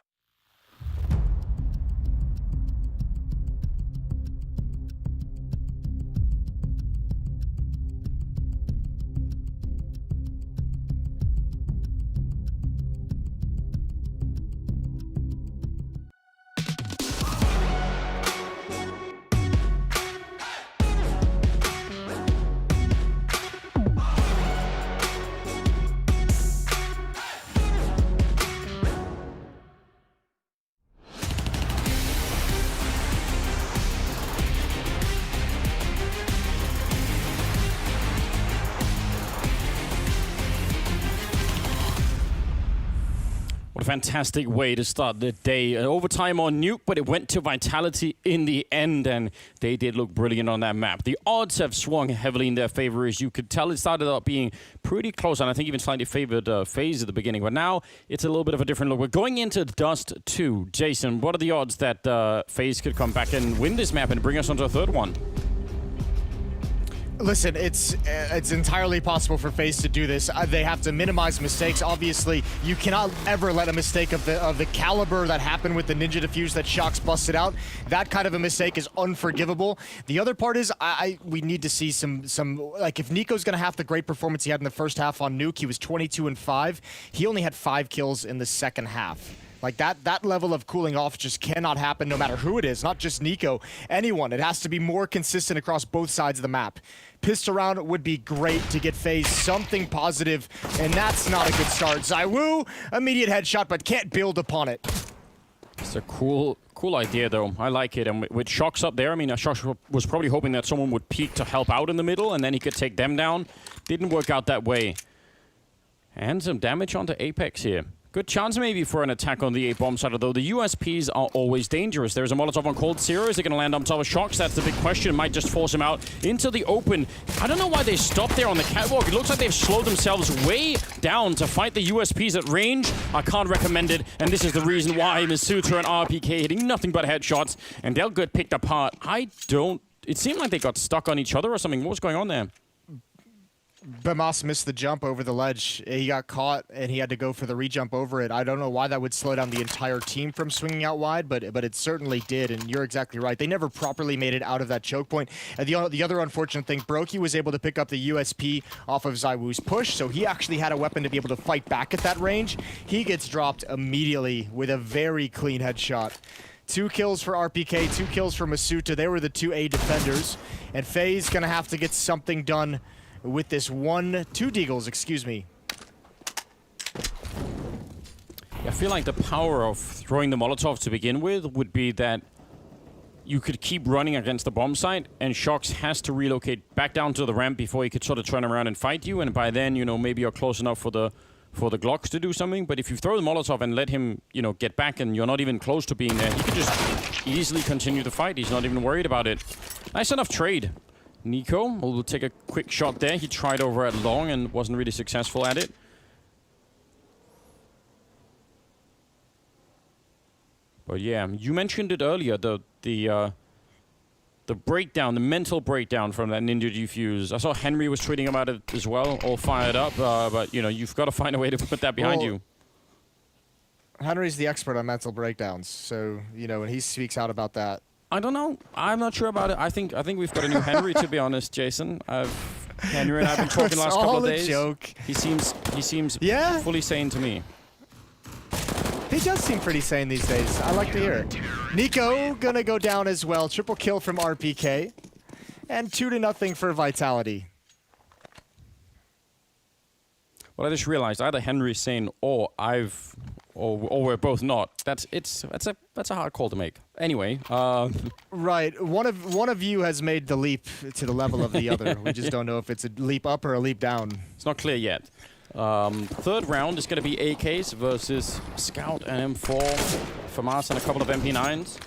What a fantastic way to start the day. Overtime on Nuke, but it went to Vitality in the end, and they did look brilliant on that map. The odds have swung heavily in their favor, as you could tell. It started out being pretty close, and I think even slightly favored FaZe at the beginning, but now it's a little bit of a different look. We're going into Dust 2. Jason, what are the odds that FaZe could come back and win this map and bring us onto a third one? Listen, it's entirely possible for FaZe to do this. They have to minimize mistakes. Obviously, you cannot ever let a mistake of the caliber that happened with the Ninja Diffuse that Shox busted out. That kind of a mistake is unforgivable. The other part is we need to see some like, if Nico's gonna have the great performance he had in the first half on Nuke, he was 22 and 5. He only had 5 kills in the second half. Like, that level of cooling off just cannot happen no matter who it is, not just Nico, anyone. It has to be more consistent across both sides of the map. Pissed around would be great to get FaZe something positive, and that's not a good start. ZywOo, immediate headshot, but can't build upon it. It's a cool idea, though. I like it. And with Shox up there, I mean, Shox was probably hoping that someone would peek to help out in the middle, and then he could take them down. Didn't work out that way. And some damage onto Apex here. Good chance maybe for an attack on the A-bomb side, although the USPs are always dangerous. There's a Molotov on Cold Zero. Is it going to land on top of Shox? That's the big question. Might just force him out into the open. I don't know why they stopped there on the catwalk. It looks like they've slowed themselves way down to fight the USPs at range. I can't recommend it, and this is the reason why Masutra and RPK hitting nothing but headshots, and they'll get picked apart. It seemed like they got stuck on each other or something. What was going on there? Bamas missed the jump over the ledge. He got caught, and he had to go for the re-jump over it. I don't know why that would slow down the entire team from swinging out wide, but it certainly did, and you're exactly right. They never properly made it out of that choke point. And the other unfortunate thing, Brokey was able to pick up the USP off of ZywOo's push, so he actually had a weapon to be able to fight back at that range. He gets dropped immediately with a very clean headshot. 2 kills for RPK, 2 kills for Masuta. They were the 2 A defenders, and FaZe gonna have to get something done with this 2 Deagles, excuse me. I feel like the power of throwing the Molotov to begin with would be that you could keep running against the bomb site, and Shox has to relocate back down to the ramp before he could sort of turn around and fight you, and by then, you know, maybe you're close enough for the Glocks to do something. But if you throw the Molotov and let him, you know, get back and you're not even close to being there, he could just easily continue the fight. He's not even worried about it. Nice enough trade. Nico will take a quick shot there. He tried over at long and wasn't really successful at it. But yeah, you mentioned it earlier, the breakdown, the mental breakdown from that Ninja Defuse. I saw Henry was tweeting about it as well, all fired up. But you know, you've got to find a way to put that behind you. Henry's the expert on mental breakdowns, so you know when he speaks out about that. I don't know. I'm not sure about it. I think we've got a new Henry, to be honest, Jason. Henry and I have been talking the last couple of days. Joke. He seems fully sane to me. He does seem pretty sane these days. I like to hear it. Nico gonna go down as well. Triple kill from RPK, and 2-0 for Vitality. Well, I just realized either Henry's sane or we're both not. That's a hard call to make. Anyway, right. One of you has made the leap to the level of the other. We just don't know if it's a leap up or a leap down. It's not clear yet. Third round is going to be AKs versus Scout and M4, FAMAS and a couple of MP9s.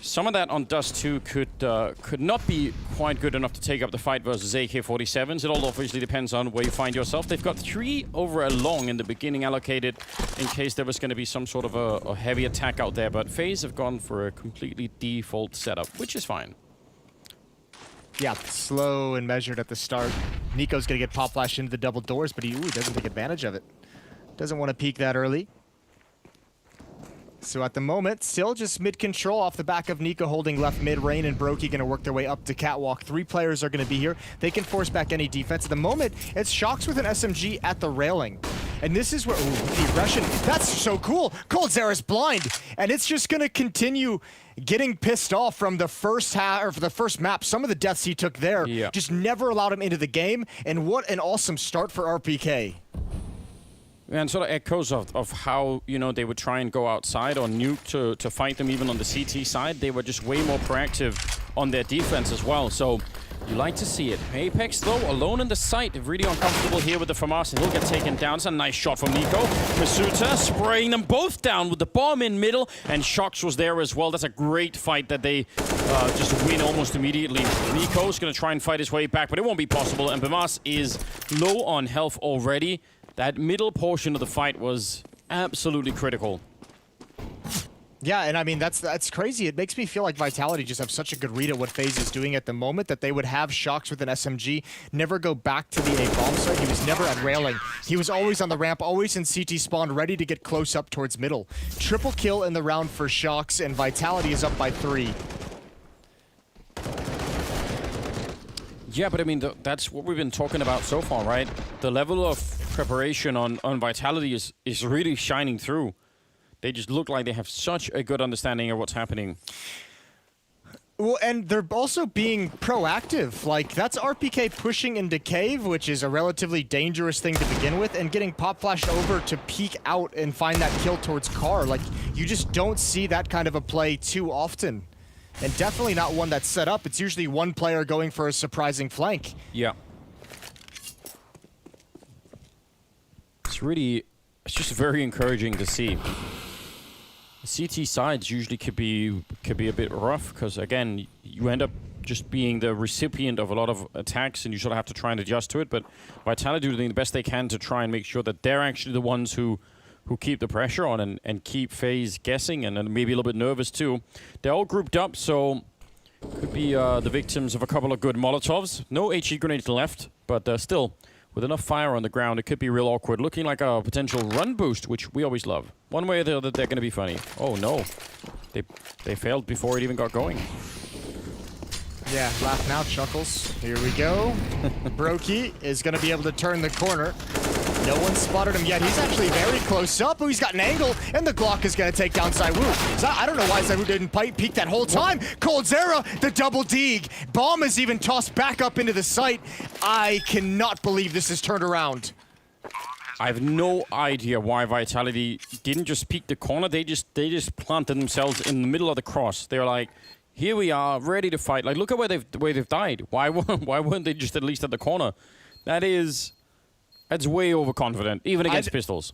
some of that on Dust 2 could not be quite good enough to take up the fight versus AK-47s. It all obviously depends on where you find yourself. They've got 3 over a long in the beginning allocated in case there was going to be some sort of a heavy attack out there, but FaZe have gone for a completely default setup, which is fine. Yeah, slow and measured at the start. Nico's going to get pop flashed into the double doors, but he doesn't take advantage of it. Doesn't want to peek that early. So at the moment, still just mid-control off the back of Nico holding left mid. Rain and Brokey going to work their way up to Catwalk. 3 players are going to be here. They can force back any defense. At the moment, it's Shox with an SMG at the railing. And this is where, the aggression, that's so cool. coldzera's blind, and it's just going to continue getting pissed off from the first or for the first map. Some of the deaths he took there just never allowed him into the game. And what an awesome start for RPK. And sort of echoes of how, you know, they would try and go outside or nuke to fight them even on the CT side. They were just way more proactive on their defense as well. So you like to see it. Apex, though, alone in the site. Really uncomfortable here with the FAMAS, and he'll get taken down. It's a nice shot from Nico. Masuta spraying them both down with the bomb in middle, and Shox was there as well. That's a great fight that they just win almost immediately. Nico's going to try and fight his way back, but it won't be possible, and FAMAS is low on health already. That middle portion of the fight was absolutely critical. Yeah, and I mean, that's crazy. It makes me feel like Vitality just have such a good read at what FaZe is doing at the moment that they would have Shox with an SMG, never go back to the A bomb site. He was never at railing. He was always on the ramp, always in CT spawn, ready to get close up towards middle. Triple kill in the round for Shox, and Vitality is up by 3. Yeah, but I mean, that's what we've been talking about so far, right? The level of preparation on Vitality is really shining through. They just look like they have such a good understanding of what's happening. Well, and they're also being proactive. Like, that's RPK pushing into cave, which is a relatively dangerous thing to begin with, and getting pop flashed over to peek out and find that kill towards car. Like, you just don't see that kind of a play too often. And definitely not one that's set up. It's usually one player going for a surprising flank. Yeah. It's just very encouraging to see. CT sides usually could be a bit rough because, again, you end up just being the recipient of a lot of attacks and you sort of have to try and adjust to it. But Vitality are doing the best they can to try and make sure that they're actually the ones who keep the pressure on and keep FaZe guessing and maybe a little bit nervous too. They're all grouped up, so could be the victims of a couple of good Molotovs. No HE grenades left, but still, with enough fire on the ground, it could be real awkward. Looking like a potential run boost, which we always love. One way or the other, they're going to be funny. Oh no, they failed before it even got going. Yeah, laugh now, Chuckles. Here we go. Brokey is going to be able to turn the corner. No one spotted him yet. He's actually very close up. Oh, he's got an angle, and the Glock is going to take down ZywOo. I don't know why ZywOo didn't peek that whole time. coldzera, the double deeg. Bomb is even tossed back up into the site. I cannot believe this is turned around. I have no idea why Vitality didn't just peek the corner. They just planted themselves in the middle of the cross. They're like, here we are, ready to fight. Like, look at where they've died. Why weren't they just at least at the corner? That's way overconfident, even against pistols.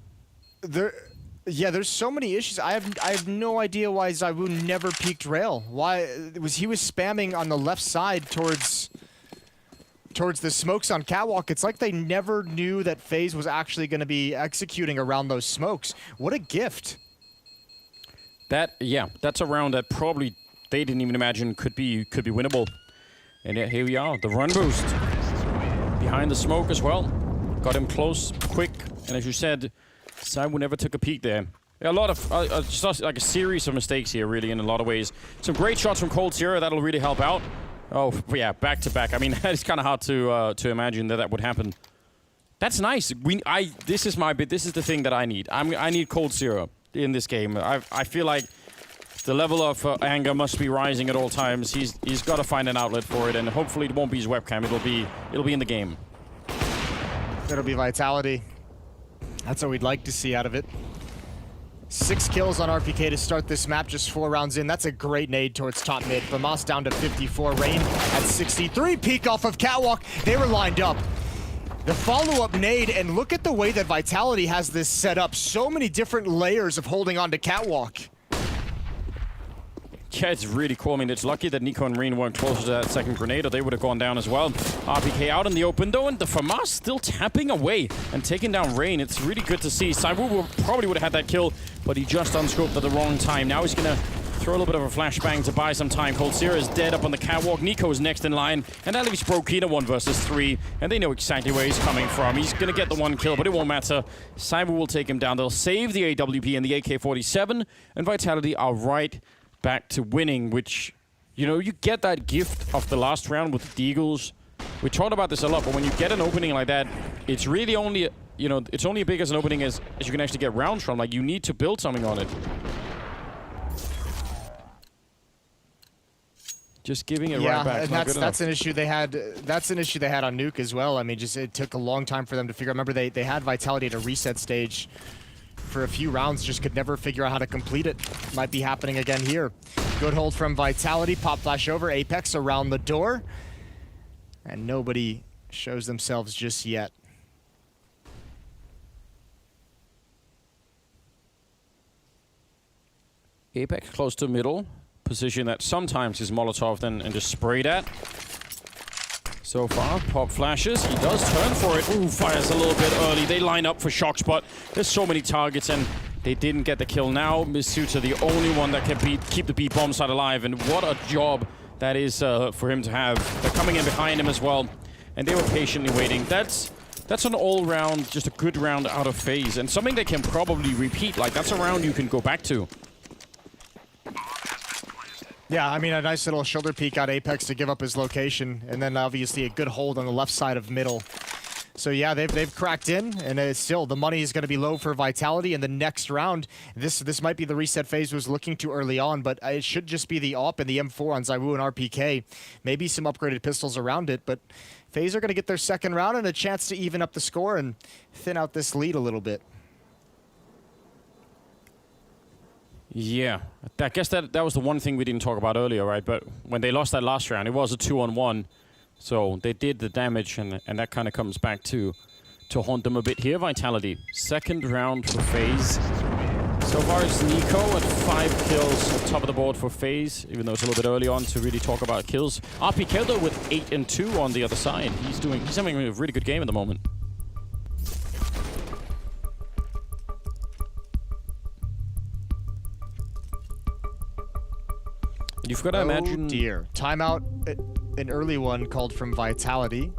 There's so many issues. I have no idea why ZywOo never peeked rail. Why he was spamming on the left side towards the smokes on Catwalk. It's like they never knew that FaZe was actually going to be executing around those smokes. What a gift. That's a round that probably they didn't even imagine could be winnable. And yet here we are, the run boost. Behind the smoke as well. Got him close, quick, and as you said, ZywOo never took a peek there. A lot of, just like a series of mistakes here, really, in a lot of ways. Some great shots from coldzera, that'll really help out. Oh, yeah, back to back. I mean, it's kind of hard to imagine that would happen. That's nice. This is my bit. This is the thing that I need. I need coldzera in this game. I feel like the level of anger must be rising at all times. He's got to find an outlet for it, and hopefully it won't be his webcam. It'll be in the game. It'll be Vitality. That's what we'd like to see out of it. 6 kills on RPK to start this map, just 4 rounds in. That's a great nade towards top mid. FAMAS down to 54. Rain at 63. Peek off of Catwalk. They were lined up. The follow-up nade, and look at the way that Vitality has this set up. So many different layers of holding on to Catwalk. Yeah, it's really cool. I mean, it's lucky that Nico and Reen weren't closer to that second grenade, or they would have gone down as well. RPK out in the open, though, and the FAMAS still tapping away and taking down Rain. It's really good to see. Saiwu probably would have had that kill, but he just unscoped at the wrong time. Now he's going to throw a little bit of a flashbang to buy some time. Cold Zero is dead up on the catwalk. Nico is next in line, and that leaves Brokina 1 versus 3, and they know exactly where he's coming from. He's going to get the 1 kill, but it won't matter. Saiwu will take him down. They'll save the AWP and the AK-47, and Vitality are right back to winning, which, you know, you get that gift of the last round with the Deagles. We talked about this a lot, but when you get an opening like that, it's really only, you know, it's only as big as an opening as you can actually get rounds from. Like, you need to build something on it. Just giving it right back. Yeah, and that's an issue they had. That's an issue they had on Nuke as well. I mean, just it took a long time for them to figure out. Remember, they had Vitality at a reset stage for a few rounds, just could never figure out how to complete it. Might be happening again here. Good hold from Vitality. Pop flash over. Apex around the door. And nobody shows themselves just yet. Apex close to middle. Position that sometimes is Molotov and just sprayed at. So far, pop flashes. He does turn for it. Ooh, fires a little bit early. They line up for shock spot. There's so many targets, and they didn't get the kill. Now, Misuta, the only one that can keep the B bomb side alive, and what a job that is for him to have. They're coming in behind him as well, and they were patiently waiting. That's an all-round, just a good round out of FaZe, and something they can probably repeat. Like, that's a round you can go back to. Yeah, I mean, a nice little shoulder peek out Apex to give up his location, and then obviously a good hold on the left side of middle. So yeah, they've cracked in, and still the money is going to be low for Vitality in the next round. This might be the reset FaZe was looking to early on, but it should just be the AWP and the M4 on Zaiwu and RPK. Maybe some upgraded pistols around it, but FaZe are going to get their second round and a chance to even up the score and thin out this lead a little bit. Yeah, I guess that was the one thing we didn't talk about earlier, right? But when they lost that last round, it was a 2-on-1. So they did the damage, and that kind of comes back to haunt them a bit here. Vitality, second round for FaZe. So far it's Nico at 5 kills on top of the board for FaZe, even though it's a little bit early on to really talk about kills. RPK though with 8 and 2 on the other side. He's having a really good game at the moment. You've got to imagine. Oh dear. Timeout, an early one called from Vitality.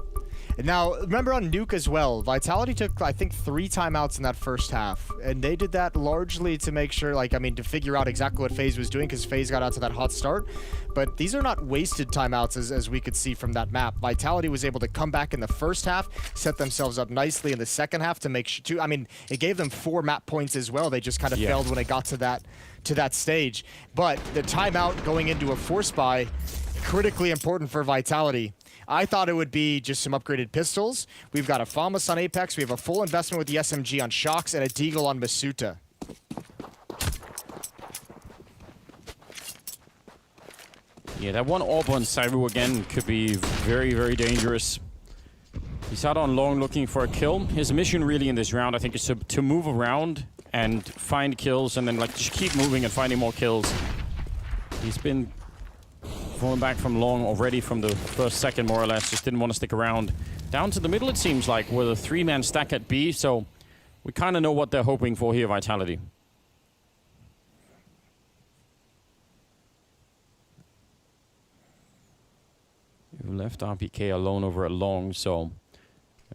And now, remember on Nuke as well, Vitality took, I think, 3 timeouts in that first half. And they did that largely to make sure, to figure out exactly what FaZe was doing, because FaZe got out to that hot start. But these are not wasted timeouts, as we could see from that map. Vitality was able to come back in the first half, set themselves up nicely in the second half to make sure, it gave them 4 map points as well. They just kind of failed when it got to that stage. But the timeout going into a force buy, critically important for Vitality. I thought it would be just some upgraded pistols. We've got a FAMAS on Apex. We have a full investment with the SMG on Shocks and a Deagle on Misuta. Yeah, that one AWP on Saiwu again could be very, very dangerous. He's out on long looking for a kill. His mission really in this round, I think, is to move around and find kills and then just keep moving and finding more kills. He's been falling back from long already from the first second, more or less. Just didn't want to stick around. Down to the middle, it seems like, with a 3-man stack at B, so we kind of know what they're hoping for here, Vitality. You left RPK alone over at long, so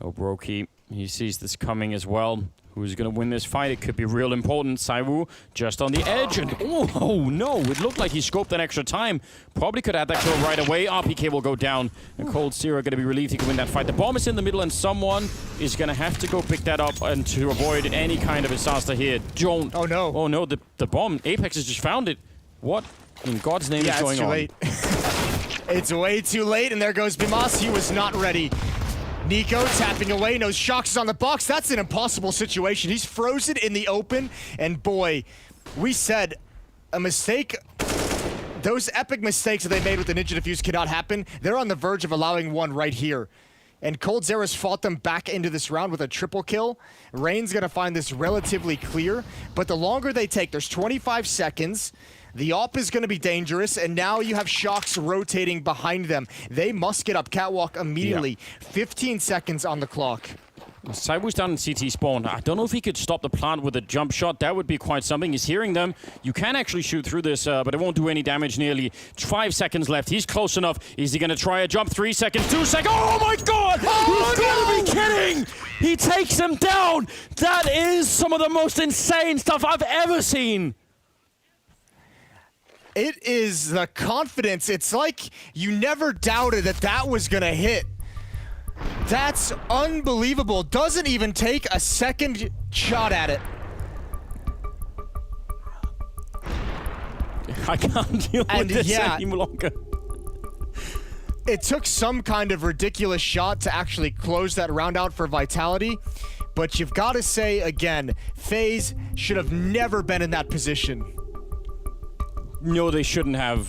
Brokey, he sees this coming as well. Who's going to win this fight? It could be real important. Saiwu just on the edge. And oh no, it looked like he scoped that extra time. Probably could have that kill right away. RPK will go down. And Cold Zero going to be relieved he can win that fight. The bomb is in the middle and someone is going to have to go pick that up and to avoid any kind of disaster here. Don't. Oh no. Oh no, the bomb. Apex has just found it. What in God's name is going on? It's too late. It's way too late, and there goes Bimas. He was not ready. Nico tapping away, knows Shocks is on the box. That's an impossible situation. He's frozen in the open, and boy, we said a mistake. Those epic mistakes that they made with the Ninja Defuse cannot happen. They're on the verge of allowing one right here. And Cold Zero's fought them back into this round with a triple kill. Rain's gonna find this relatively clear, but the longer they take, there's 25 seconds. The op is going to be dangerous, and now you have Shocks rotating behind them. They must get up catwalk immediately. 15 seconds on the clock. ZywOo's down in CT spawn. I don't know if he could stop the plant with a jump shot. That would be quite something. He's hearing them. You can actually shoot through this, but it won't do any damage nearly. 5 seconds left. He's close enough. Is he going to try a jump? 3 seconds, 2 seconds. Oh my god! He's got to be kidding! He takes him down! That is some of the most insane stuff I've ever seen. It is the confidence. It's like you never doubted that that was going to hit. That's unbelievable. Doesn't even take a second shot at it. I can't deal with this any longer. It took some kind of ridiculous shot to actually close that round out for Vitality. But you've got to say again, FaZe should have never been in that position. No, they shouldn't have.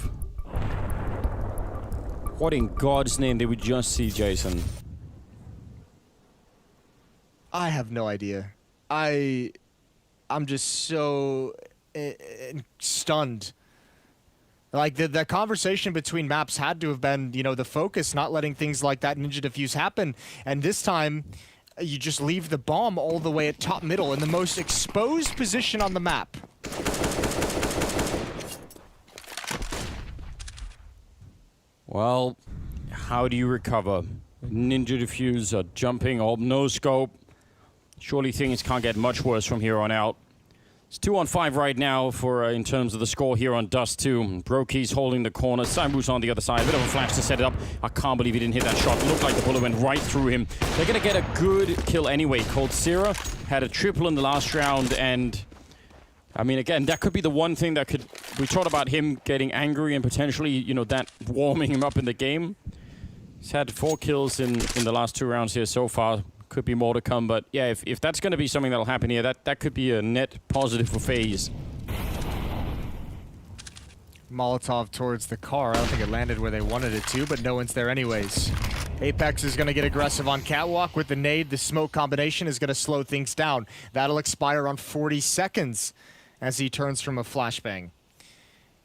What in God's name did we just see, Jason? I have no idea. I'm just so stunned. Like, the conversation between maps had to have been, you know, the focus, not letting things like that Ninja Diffuse happen. And this time, you just leave the bomb all the way at top middle in the most exposed position on the map. Well, how do you recover? Ninja Diffuse, jumping, no scope. Surely things can't get much worse from here on out. It's 2-on-5 right now for in terms of the score here on Dust 2. Brokey's holding the corner. ZywOo's on the other side. A bit of a flash to set it up. I can't believe he didn't hit that shot. It looked like the bullet went right through him. They're going to get a good kill anyway. Coldzera had a triple in the last round, and I mean, again, that could be the one thing that could... We talked about him getting angry and potentially, you know, that warming him up in the game. He's had 4 kills in the last 2 rounds here so far. Could be more to come, but yeah, if that's going to be something that'll happen here, that could be a net positive for FaZe. Molotov towards the car. I don't think it landed where they wanted it to, but no one's there anyways. Apex is going to get aggressive on catwalk with the nade. The smoke combination is going to slow things down. That'll expire on 40 seconds as he turns from a flashbang.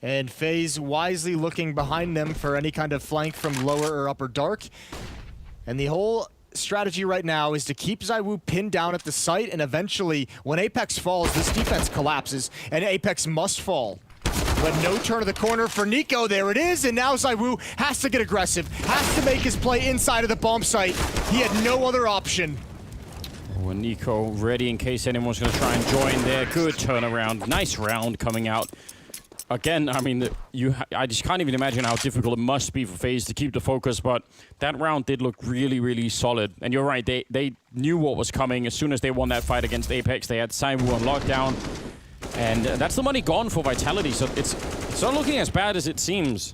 And FaZe wisely looking behind them for any kind of flank from lower or upper dark. And the whole strategy right now is to keep ZywOo pinned down at the site, and eventually, when Apex falls, this defense collapses, and Apex must fall. But no turn of the corner for Nico. There it is, and now ZywOo has to get aggressive, has to make his play inside of the bomb site. He had no other option. Oh, and Nico ready in case anyone's going to try and join there. Good turnaround. Nice round coming out. Again, I mean, I just can't even imagine how difficult it must be for FaZe to keep the focus, but that round did look really, really solid. And you're right, they knew what was coming. As soon as they won that fight against Apex, they had ZywOo on lockdown. And that's the money gone for Vitality, so it's not looking as bad as it seems.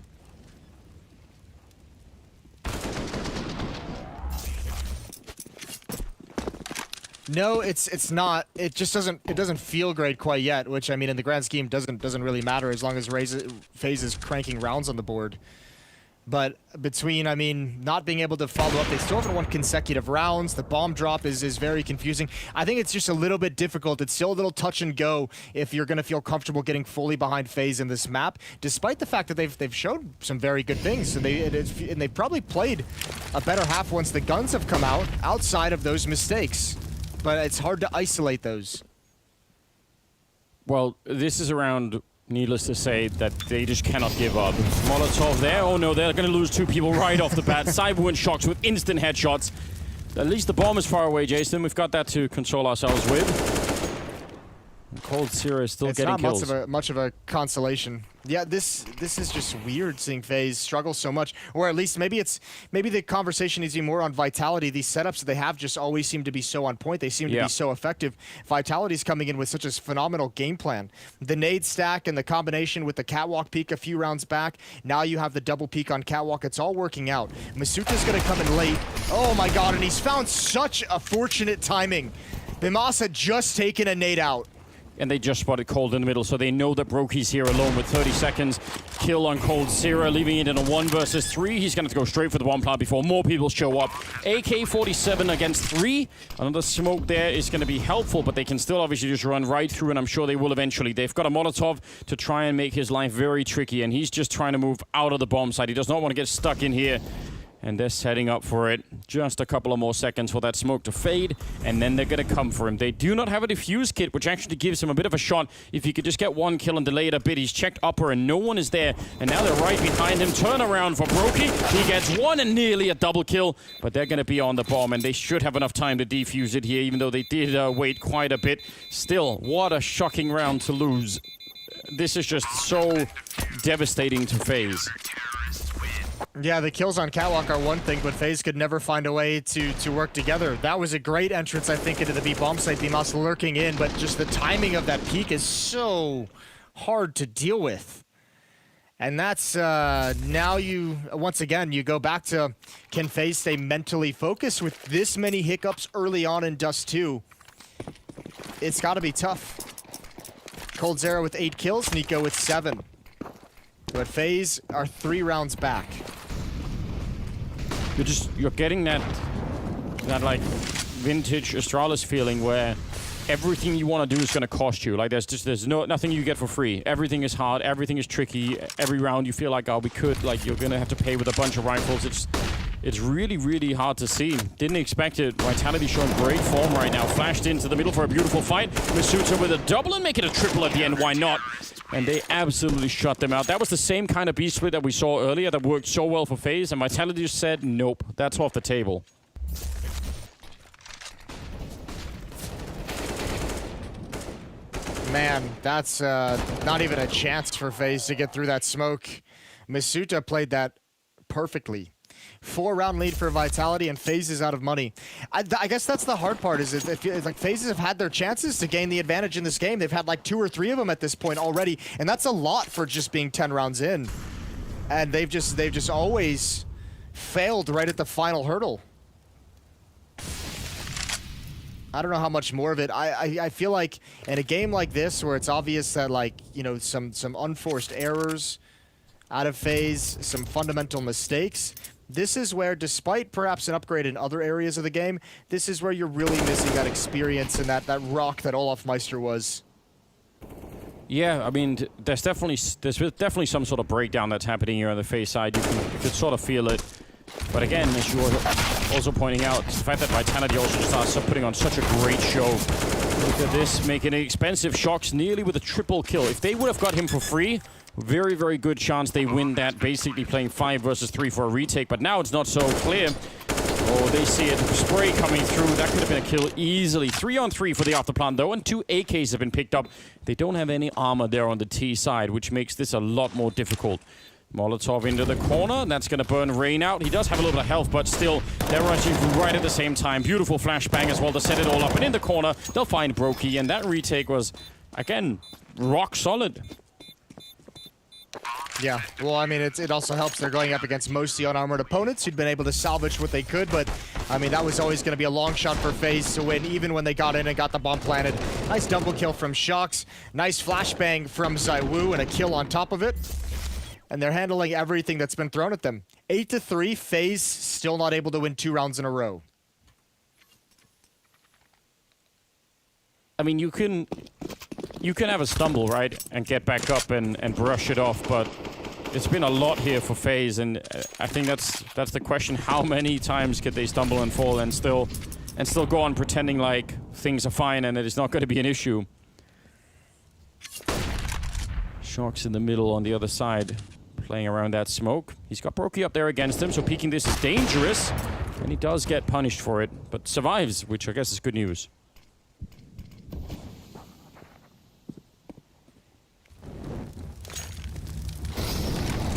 No, it's not. It just doesn't feel great quite yet, which I mean in the grand scheme doesn't really matter as long as FaZe is cranking rounds on the board. But between, I mean, not being able to follow up, they still haven't won consecutive rounds. The bomb drop is very confusing. I think it's just a little bit difficult. It's still a little touch and go if you're going to feel comfortable getting fully behind FaZe in this map, despite the fact that they've showed some very good things. And they've probably played a better half once the guns have come out, outside of those mistakes. But it's hard to isolate those. Well, this is around, needless to say, that they just cannot give up. Molotov there. Oh no, they're going to lose 2 people right off the bat. ZywOo and Shocks with instant headshots. At least the bomb is far away, Jason. We've got that to console ourselves with. Coldzera is still getting kills. It's not much of a consolation. Yeah, this is just weird seeing FaZe struggle so much, or at least maybe the conversation needs to be more on Vitality. These setups that they have just always seem to be so on point. They seem to be so effective. Vitality's coming in with such a phenomenal game plan. The nade stack and the combination with the catwalk peek a few rounds back. Now you have the double peek on catwalk. It's all working out. Masuka's gonna come in late. Oh my god, and he's found such a fortunate timing. Bimas had just taken a nade out. and they just spotted Cold in the middle, so they know that Brokey's here alone with 30 seconds. Kill on Cold Zero, leaving it in a 1 versus 3. He's going to go straight for the bomb plant before more people show up. AK-47 against 3. Another smoke there is going to be helpful, but they can still obviously just run right through, and I'm sure they will eventually. They've got a Molotov to try and make his life very tricky, and he's just trying to move out of the bomb site. He does not want to get stuck in here. And they're setting up for it. Just a couple of more seconds for that smoke to fade, and then they're going to come for him. They do not have a defuse kit, which actually gives him a bit of a shot. If he could just get 1 kill and delay it a bit. He's checked upper, and no one is there. And now they're right behind him. Turn around for Brokey. He gets 1 and nearly a double kill, but they're going to be on the bomb, and they should have enough time to defuse it here, even though they did wait quite a bit. Still, what a shocking round to lose. This is just so devastating to FaZe. Yeah, the kills on Catwalk are one thing, but FaZe could never find a way to work together. That was a great entrance, I think, into the B bomb site. BMOS lurking in, but just the timing of that peak is so hard to deal with. And that's, now you, once again, you go back to, can FaZe stay mentally focused with this many hiccups early on in Dust 2? It's got to be tough. Cold Zero with 8 kills, Nico with 7. But FaZe are 3 rounds back. You're getting that like vintage Astralis feeling where everything you want to do is going to cost you. Like there's nothing you get for free. Everything is hard. Everything is tricky. Every round you feel like, oh, we could, like, you're going to have to pay with a bunch of rifles. It's really, really hard to see. Didn't expect it. Vitality showing great form right now. Flashed into the middle for a beautiful fight. Masuta with a double and make it a triple at the end. Why not? And they absolutely shut them out. That was the same kind of B split that we saw earlier that worked so well for FaZe, and Vitality just said, nope, that's off the table. Man, that's not even a chance for FaZe to get through that smoke. Masuta played that perfectly. 4-round lead for Vitality, and FaZe is out of money. I guess that's the hard part, is it's like FaZe have had their chances to gain the advantage in this game. They've had like 2 or 3 of them at this point already, and that's a lot for just being 10 rounds in. And they've just always failed right at the final hurdle. I don't know how much more of it. I feel like in a game like this, where it's obvious that, like, you know, some unforced errors out of FaZe, some fundamental mistakes, this is where, despite perhaps an upgrade in other areas of the game, this is where you're really missing that experience and that rock that Olaf Meister was. Yeah, I mean, there's definitely some sort of breakdown that's happening here on the FaZe side. You can sort of feel it. But again, as you were also pointing out, the fact that Vitality also starts putting on such a great show. Look at this, making it expensive. Shox nearly with a triple kill. If they would have got him for free, very, very good chance they win that, basically playing 5 versus 3 for a retake. But now it's not so clear. Oh, they see it. Spray coming through. That could have been a kill easily. 3-on-3 for the afterplant, though, and 2 AKs have been picked up. They don't have any armor there on the T side, which makes this a lot more difficult. Molotov into the corner. That's going to burn Rain out. He does have a little bit of health, but still, they're rushing right at the same time. Beautiful flashbang as well to set it all up. And in the corner, they'll find Brokey, and that retake was, again, rock solid. Yeah, well, I mean, it also helps they're going up against mostly unarmored opponents who'd been able to salvage what they could, but, I mean, that was always going to be a long shot for FaZe to win, even when they got in and got the bomb planted. Nice double kill from Shox, nice flashbang from Zywoo, and a kill on top of it. And they're handling everything that's been thrown at them. 8-3, FaZe still not able to win 2 rounds in a row. I mean, you can have a stumble, right, and get back up and brush it off, but it's been a lot here for FaZe, and I think that's the question. How many times could they stumble and fall and still go on pretending like things are fine and it is not going to be an issue? Sharks in the middle on the other side, playing around that smoke. He's got Brokey up there against him, so peeking this is dangerous, and he does get punished for it, but survives, which I guess is good news.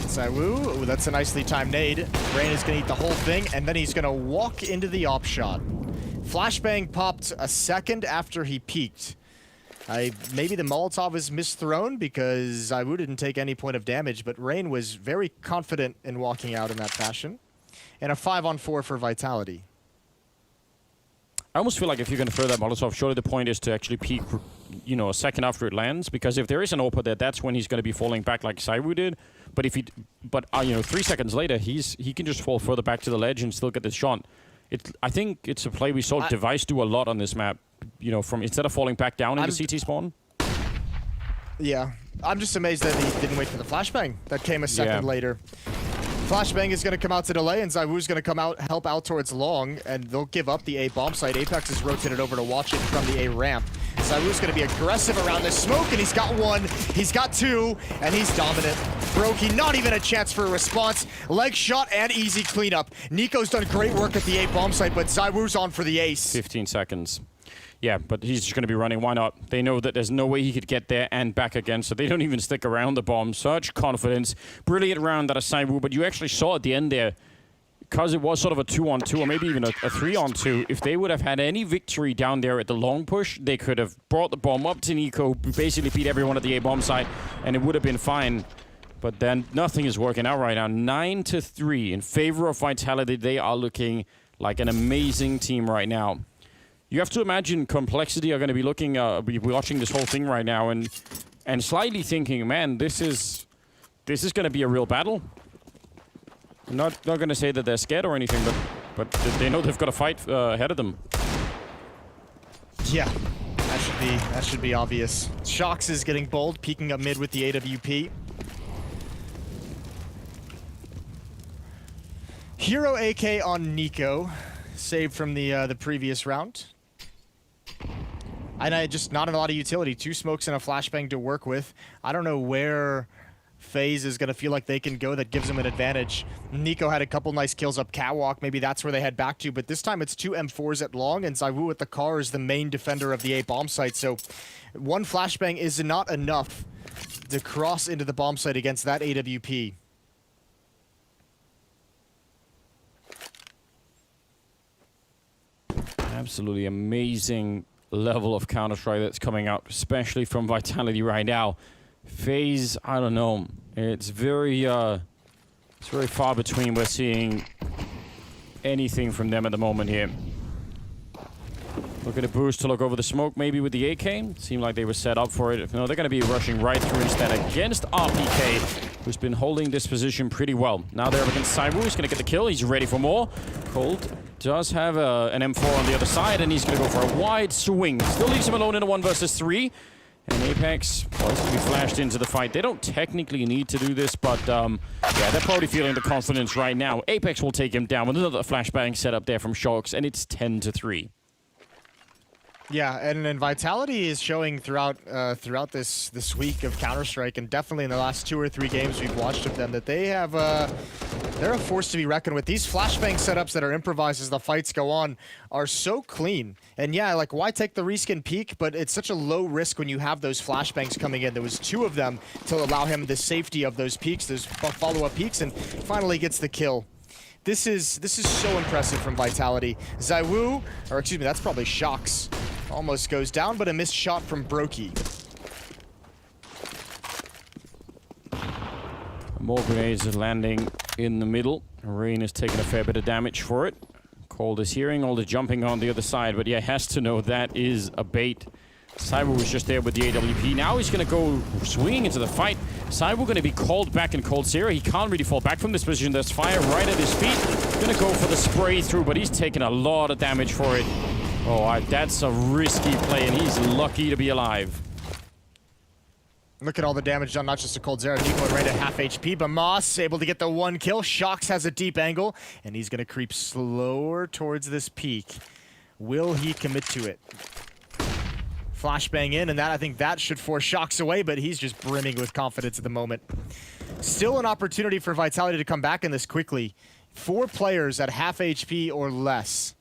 Zywoo, ooh, that's a nicely timed nade. Rain is going to eat the whole thing, and then he's going to walk into the op shot. Flashbang popped a second after he peeked. Maybe the Molotov was misthrown because Zywoo didn't take any point of damage, but Rain was very confident in walking out in that fashion. And a 5-on-4 for Vitality. I almost feel like if you're going to throw that Molotov, surely the point is to actually peek, you know, a second after it lands. Because if there is an AWP there, that's when he's going to be falling back like Saiwu did. But if he, you know, 3 seconds later, he can just fall further back to the ledge and still get the shot. I think it's a play we saw Device do a lot on this map. You know, from instead of falling back down in the CT spawn. Yeah, I'm just amazed that he didn't wait for the flashbang that came a second later. Flashbang is going to come out to delay, and Zaiwu's going to come out, help out towards long, and they'll give up the A bomb site. Apex is rotated over to watch it from the A ramp. Zaiwu's going to be aggressive around this smoke, and he's got one, he's got two, and he's dominant. Brokey, not even a chance for a response. Leg shot and easy cleanup. Nico's done great work at the A bomb site, but Zaiwu's on for the ace. 15 seconds. Yeah, but he's just going to be running. Why not? They know that there's no way he could get there and back again, so they don't even stick around the bomb. Such confidence. Brilliant round out of Saiwu, but you actually saw at the end there, because it was sort of a 2-on-2 or maybe even a 3-on-2, if they would have had any victory down there at the long push, they could have brought the bomb up to Nico, basically beat everyone at the A-bomb site, and it would have been fine. But then nothing is working out right now. 9-3 in favor of Vitality. They are looking like an amazing team right now. You have to imagine Complexity are going to be looking, be watching this whole thing right now and slightly thinking, man, this is going to be a real battle. I'm not going to say that they're scared or anything, but they know they've got a fight ahead of them. Yeah, that should be obvious. Shox is getting bold, peeking up mid with the AWP. Hero AK on Nico, saved from the previous round. And just not a lot of utility. 2 smokes and a flashbang to work with. I don't know where FaZe is going to feel like they can go that gives them an advantage. Nico had a couple nice kills up catwalk. Maybe that's where they head back to. But this time it's 2 M4s at long, and Zaiwu at the car is the main defender of the A bomb site. So 1 flashbang is not enough to cross into the bomb site against that AWP. Absolutely amazing level of Counter-Strike that's coming out, especially from Vitality right now. FaZe, I don't know. It's very far between we're seeing anything from them at the moment here. Look at a boost to look over the smoke, maybe with the AK. Seemed like they were set up for it. No, they're going to be rushing right through instead against RPK, who's been holding this position pretty well. Now they're up against Saiwu. He's going to get the kill. He's ready for more. Cold does have an M4 on the other side, and he's going to go for a wide swing. Still leaves him alone in a 1 versus 3. And Apex, well, he's going to be flashed into the fight. They don't technically need to do this, but yeah, they're probably feeling the confidence right now. Apex will take him down with another flashbang set up there from Shox, and it's 10-3. Yeah, and Vitality is showing throughout this week of Counter-Strike, and definitely in the last 2 or 3 games we've watched of them, that they have they're a force to be reckoned with. These flashbang setups that are improvised as the fights go on are so clean. And yeah, like, why take the reskin peek? But it's such a low risk when you have those flashbangs coming in. There was 2 of them to allow him the safety of those peeks, those follow-up peeks, and finally gets the kill. This is so impressive from Vitality. Zaiwu, or excuse me, that's probably Shox. Almost goes down, but a missed shot from Brokey. More grenades are landing in the middle. Rain is taking a fair bit of damage for it. Cold is hearing all the jumping on the other side, but yeah, has to know that is a bait. Saiwu was just there with the AWP. Now he's going to go swinging into the fight. Saiwu going to be called back in Cold Zero. He can't really fall back from this position. There's fire right at his feet. Going to go for the spray through, but he's taking a lot of damage for it. Oh, that's a risky play, and he's lucky to be alive. Look at all the damage done, not just to Cold Zero. Nico and Rain at half HP, but Moss able to get the 1 kill. Shox has a deep angle, and he's going to creep slower towards this peak. Will he commit to it? Flashbang in, and I think that should force Shox away, but he's just brimming with confidence at the moment. Still an opportunity for Vitality to come back in this quickly. 4 players at half HP or less.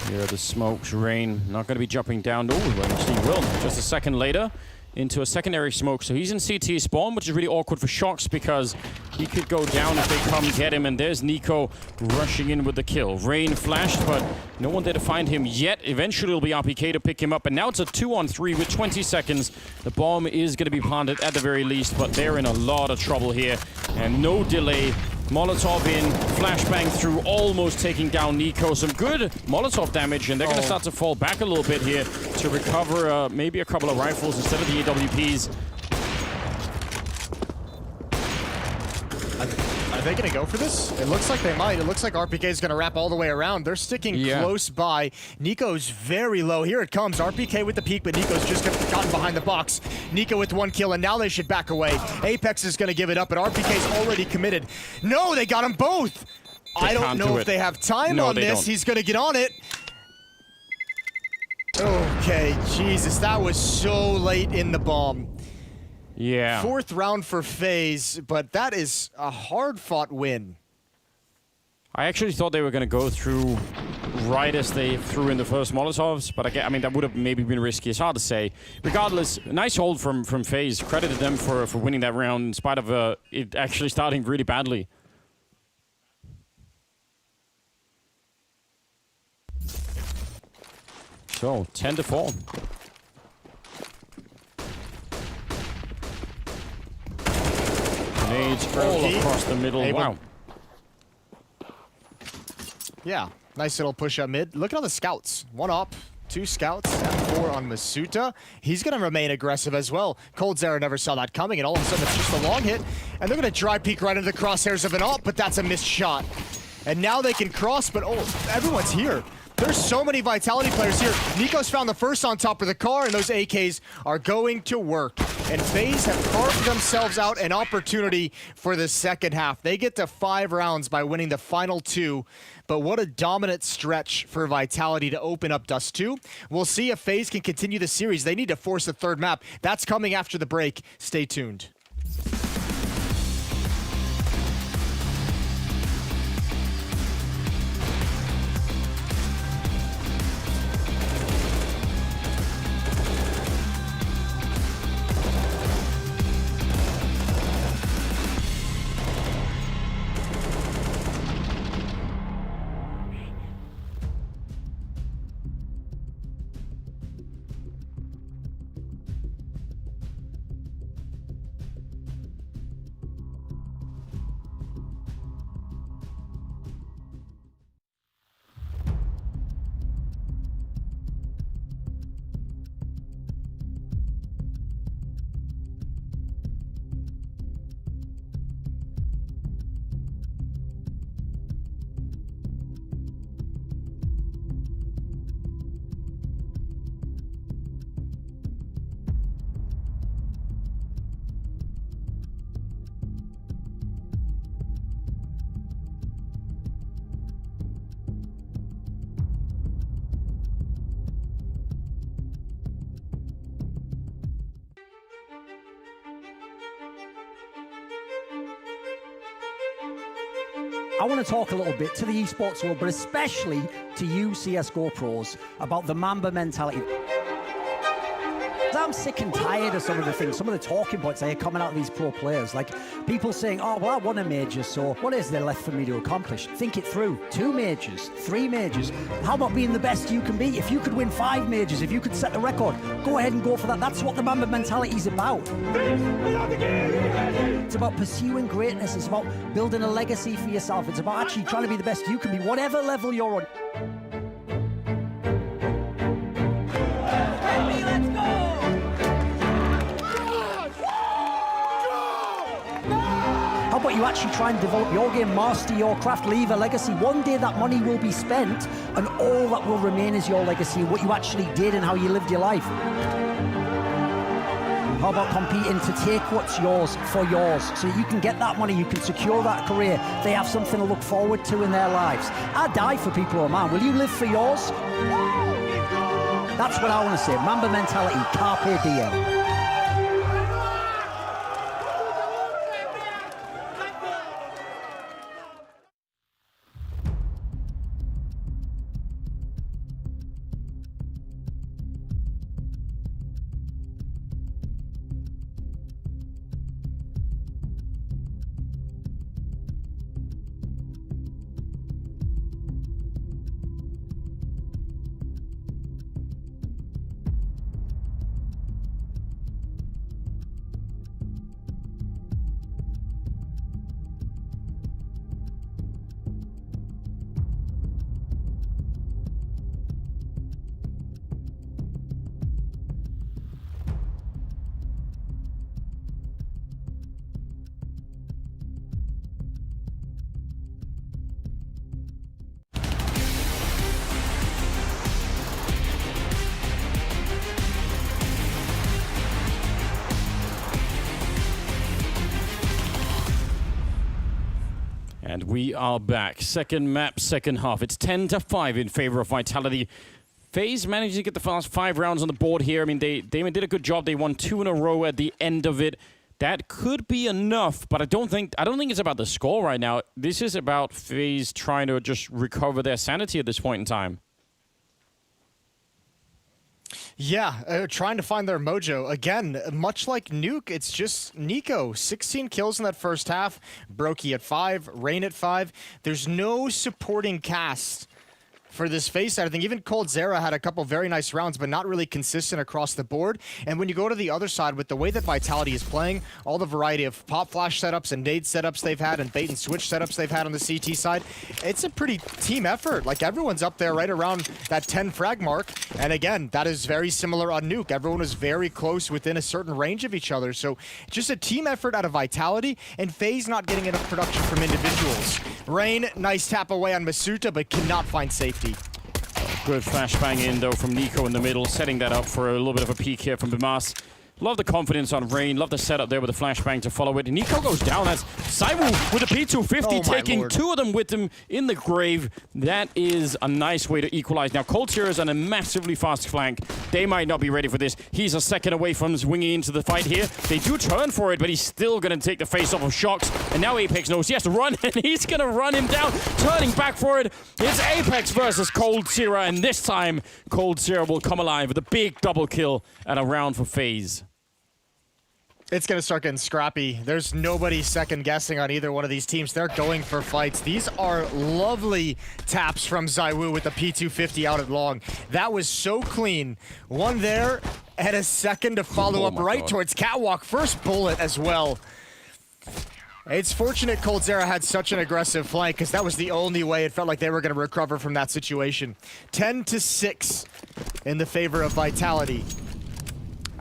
Here are the smokes. Rain not going to be jumping down. Oh, actually will. Just a second later into a secondary smoke. So he's in CT spawn, which is really awkward for Shox because he could go down if they come get him. And there's Nico rushing in with the kill. Rain flashed, but no one there to find him yet. Eventually it'll be RPK to pick him up. And now it's a 2-on-3 with 20 seconds. The bomb is going to be planted at the very least, but they're in a lot of trouble here. And no delay Molotov in, flashbang through, almost taking down Nico. Some good Molotov damage, and they're going to start to fall back a little bit here to recover maybe a couple of rifles instead of the AWPs. Are they going to go for this? It looks like they might. It looks like RPK is going to wrap all the way around. They're sticking close by. Nico's very low. Here it comes. RPK with the peek, but Nico's just gotten behind the box. Nico with 1 kill, and now they should back away. Apex is going to give it up, but RPK's already committed. No, they got them both. I don't know if they have time on this. He's going to get on it. Okay, Jesus, that was so late in the bomb. Yeah. 4th round for FaZe, but that is a hard-fought win. I actually thought they were going to go through right as they threw in the first Molotovs, but I mean, that would have maybe been risky. It's hard to say. Regardless, nice hold from FaZe. Credited them for winning that round in spite of it actually starting really badly. So, 10-4. Nades all across the middle. Wow. Yeah, nice little push up mid. Look at all the scouts. 1 up, 2 scouts, and 4 on Masuta. He's going to remain aggressive as well. Cold Zera never saw that coming, and all of a sudden it's just a long hit. And they're going to dry peek right into the crosshairs of an op, but that's a missed shot. And now they can cross, but everyone's here. There's so many Vitality players here. Nico's found the first on top of the car, and those AKs are going to work. And FaZe have carved themselves out an opportunity for the second half. They get to 5 rounds by winning the final 2. But what a dominant stretch for Vitality to open up Dust 2. We'll see if FaZe can continue the series. They need to force the 3rd map. That's coming after the break. Stay tuned. I want to talk a little bit to the esports world, but especially to you CSGO pros, about the Mamba mentality. I'm sick and tired of some of the things, some of the talking points that are coming out of these pro players. Like people saying, oh, well, I won a major, so what is there left for me to accomplish? Think it through. 2 majors, 3 majors. How about being the best you can be? If you could win 5 majors, if you could set the record, go ahead and go for that. That's what the Mamba mentality is about. It's about pursuing greatness. It's about building a legacy for yourself. It's about actually trying to be the best you can be, whatever level you're on. How about you actually try and develop your game, master your craft, leave a legacy? One day that money will be spent, and all that will remain is your legacy, what you actually did and how you lived your life. How about competing to take what's yours for yours, so that you can get that money, you can secure that career, they have something to look forward to in their lives. I die for people, oh man, will you live for yours? That's what I want to say, Mamba mentality, carpe diem. And we are back. Second map, second half. It's 10-5 in favor of Vitality. FaZe managed to get the first 5 rounds on the board here. I mean, they did a good job. They won 2 in a row at the end of it. That could be enough, but I don't think it's about the score right now. This is about FaZe trying to just recover their sanity at this point in time. Yeah, trying to find their mojo. Again, much like Nuke, it's just Nico. 16 kills in that first half. Brokey at 5, Rain at 5. There's no supporting cast for this FaZe side. I think even coldzera had a couple very nice rounds, but not really consistent across the board. And when you go to the other side, with the way that Vitality is playing, all the variety of pop flash setups and nade setups they've had and bait and switch setups they've had on the CT side, it's a pretty team effort. Like, everyone's up there right around that 10 frag mark. And again, that is very similar on Nuke. Everyone is very close within a certain range of each other. So just a team effort out of Vitality, and FaZe not getting enough production from individuals. Rain, nice tap away on Masuta, but cannot find safety. Good flashbang in, though, from Nico in the middle, setting that up for a little bit of a peek here from Bimas. Love the confidence on Rain. Love the setup there with the flashbang to follow it. And Nico goes down. That's ZywOo with a P250, taking 2 of them with him in the grave. That is a nice way to equalize. Now, coldzera is on a massively fast flank. They might not be ready for this. He's a second away from swinging into the fight here. They do turn for it, but he's still going to take the face off of Shox. And now Apex knows he has to run, and he's going to run him down. Turning back for it. It's Apex versus coldzera, and this time, coldzera will come alive with a big double kill and a round for FaZe. It's going to start getting scrappy. There's nobody second guessing on either one of these teams. They're going for fights. These are lovely taps from ZywOo with the P250 out at long. That was so clean. One there and a second to follow up right towards Catwalk. First bullet as well. It's fortunate coldzera had such an aggressive flank, because that was the only way it felt like they were going to recover from that situation. 10-6 in the favor of Vitality.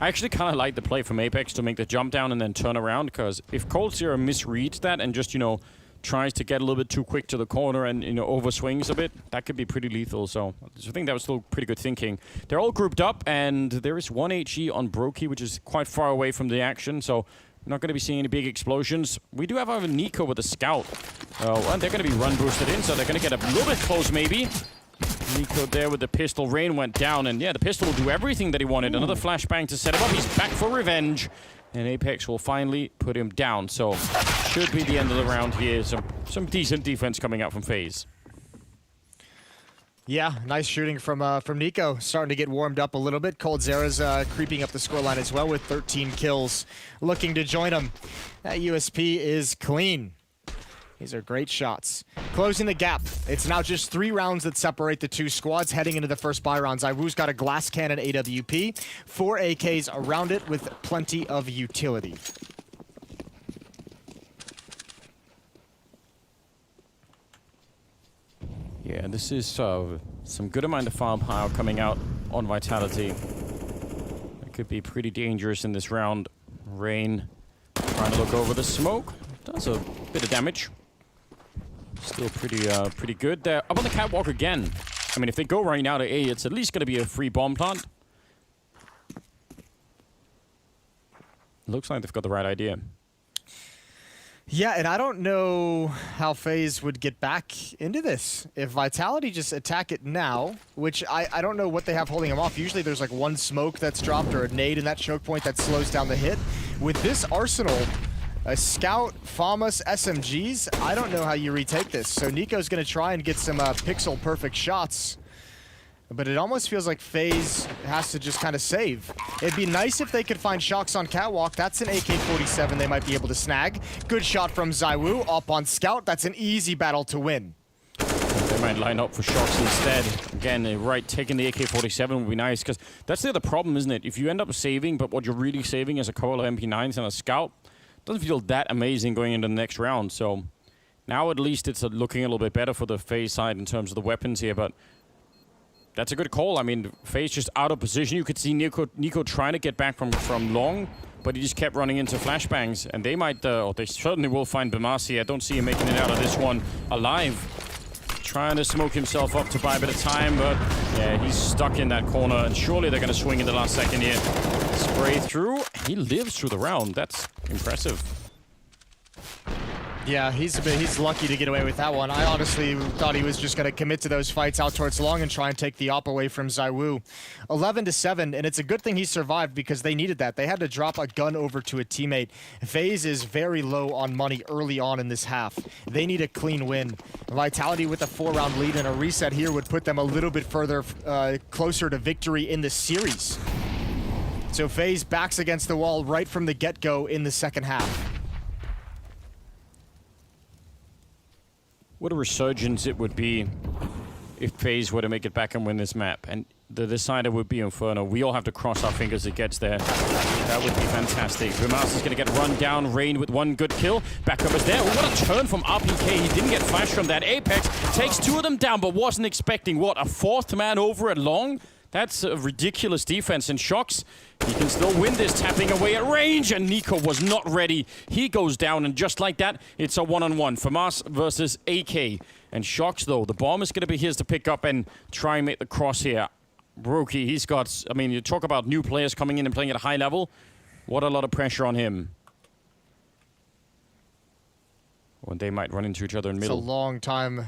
I actually kind of like the play from Apex to make the jump down and then turn around, because if coldzera misreads that and just, tries to get a little bit too quick to the corner and, overswings a bit, that could be pretty lethal. So I think that was still pretty good thinking. They're all grouped up, and there is 1 HE on Brokey, which is quite far away from the action, so we're not going to be seeing any big explosions. We do have our Nico with a scout. And they're going to be run boosted in, so they're going to get a little bit close maybe. Nico there with the pistol. Rain went down, and yeah, the pistol will do everything that he wanted. Another flashbang to set him up. He's back for revenge, and Apex will finally put him down. So should be the end of the round here. Some decent defense coming out from FaZe. Yeah, nice shooting from Nico. Starting to get warmed up a little bit. coldzera's creeping up the scoreline as well with 13 kills. Looking to join him. That USP is clean. These are great shots. Closing the gap. It's now just 3 rounds that separate the 2 squads heading into the first buy round. ZywOo's got a glass cannon AWP, 4 AKs around it with plenty of utility. Yeah, this is some good amount of firepower coming out on Vitality. It could be pretty dangerous in this round. Rain trying to look over the smoke. Does a bit of damage. Still pretty good. They're up on the catwalk again. I mean, if they go right now to A, it's at least going to be a free bomb plant. Looks like they've got the right idea. Yeah, and I don't know how FaZe would get back into this. If Vitality just attack it now, which I don't know what they have holding them off. Usually there's like 1 smoke that's dropped or a nade in that choke point that slows down the hit. With this arsenal, a scout, FAMAS, SMGs, I don't know how you retake this. So Nico's going to try and get some pixel perfect shots. But it almost feels like FaZe has to just kind of save. It'd be nice if they could find Shox on Catwalk. That's an AK-47 they might be able to snag. Good shot from ZywOo up on Scout. That's an easy battle to win. They might line up for Shox instead. Again, right, taking the AK-47 would be nice, because that's the other problem, isn't it? If you end up saving, but what you're really saving is a couple of MP9s and a Scout, it doesn't feel that amazing going into the next round. So now at least it's looking a little bit better for the FaZe side in terms of the weapons here, but that's a good call. I mean, FaZe just out of position. You could see Nico trying to get back from long, but he just kept running into flashbangs. And they might, or they certainly will find Bamasi. I don't see him making it out of this one alive. Trying to smoke himself up to buy a bit of time, but yeah, he's stuck in that corner. And surely they're going to swing in the last second here. Spray through. He lives through the round. That's impressive. Yeah, he's lucky to get away with that one. I honestly thought he was just going to commit to those fights out towards long and try and take the op away from ZywOo. 11-7, and it's a good thing he survived because they needed that. They had to drop a gun over to a teammate. FaZe is very low on money early on in this half. They need a clean win. Vitality with a 4-round lead and a reset here would put them a little bit further closer to victory in the series. So FaZe backs against the wall right from the get-go in the second half. What a resurgence it would be if FaZe were to make it back and win this map. And the decider would be Inferno. We all have to cross our fingers it gets there. That would be fantastic. Vimas is going to get run down. Rain with one good kill. Backup is there. What a turn from RPK. He didn't get flash from that. Apex takes 2 of them down, but wasn't expecting, what, a 4th man over at long? That's a ridiculous defense. And Shox, he can still win this, tapping away at range, and Nico was not ready. He goes down, and just like that, it's a one-on-one. FAMAS versus AK. And Shox, though, the bomb is going to be his to pick up and try and make the cross here. Brokey, he's got, I mean, you talk about new players coming in and playing at a high level. What a lot of pressure on him. When they might run into each other in middle. It's a long time.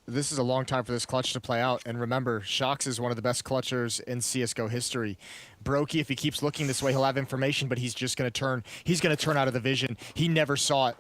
This is a long time for this clutch to play out. And remember, Shox is one of the best clutchers in CSGO history. Brokey, if he keeps looking this way, he'll have information, but he's just going to turn. He's going to turn out of the vision. He never saw it.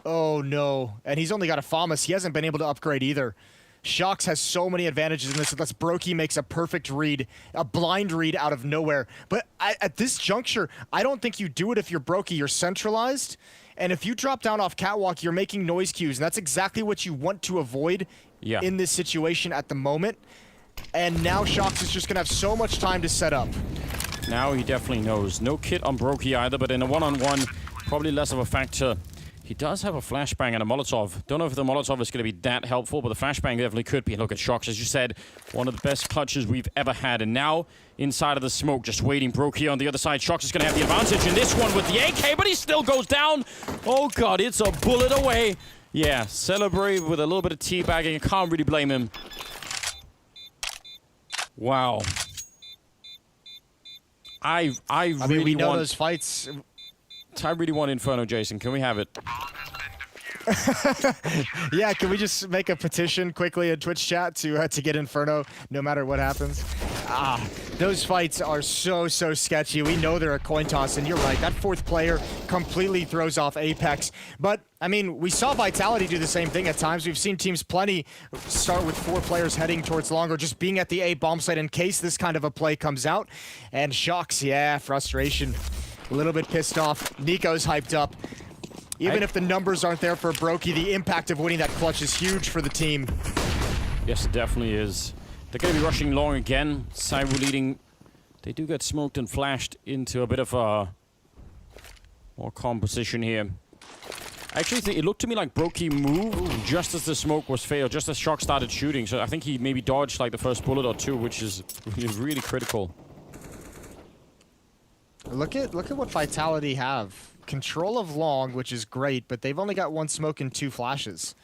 Oh, no. And he's only got a FAMAS. He hasn't been able to upgrade either. Shox has so many advantages in this, unless Brokey makes a perfect read, a blind read out of nowhere. But at this juncture, I don't think you do it if you're Brokey. You're centralized. And if you drop down off catwalk, you're making noise cues. And that's exactly what you want to avoid in this situation at the moment. And now Shox is just going to have so much time to set up. Now he definitely knows. No kit on Brokey either, but in a one-on-one, probably less of a factor. He does have a flashbang and a Molotov. Don't know if the Molotov is going to be that helpful, but the flashbang definitely could be. Look at Shox, as you said, one of the best clutches we've ever had. And now, inside of the smoke, just waiting. Brokey on the other side. Shox is going to have the advantage in this one with the AK, but he still goes down. Oh, God, it's a bullet away. Yeah, celebrate with a little bit of teabagging. I can't really blame him. Wow. I really we know want those fights. I really want Inferno, Jason. Can we have it? Yeah, can we just make a petition quickly in Twitch chat to get Inferno no matter what happens? Those fights are so sketchy. We know they're a coin toss, and you're right. That 4th player completely throws off Apex. But, I mean, we saw Vitality do the same thing at times. We've seen teams plenty start with 4 players heading towards long or just being at the A bomb site in case this kind of a play comes out. And Shox, yeah, frustration. A little bit pissed off. Nico's hyped up. Even if the numbers aren't there for Brokey, the impact of winning that clutch is huge for the team. Yes, it definitely is. They're going to be rushing long again. ZywOo leading. They do get smoked and flashed into a bit of a more calm position here. I actually think it looked to me like Brokey moved just as the smoke was failed, just as Shox started shooting. So I think he maybe dodged like the first bullet or two, which is really critical. Look at what Vitality have. Control of long, which is great, but they've only got 1 smoke and 2 flashes.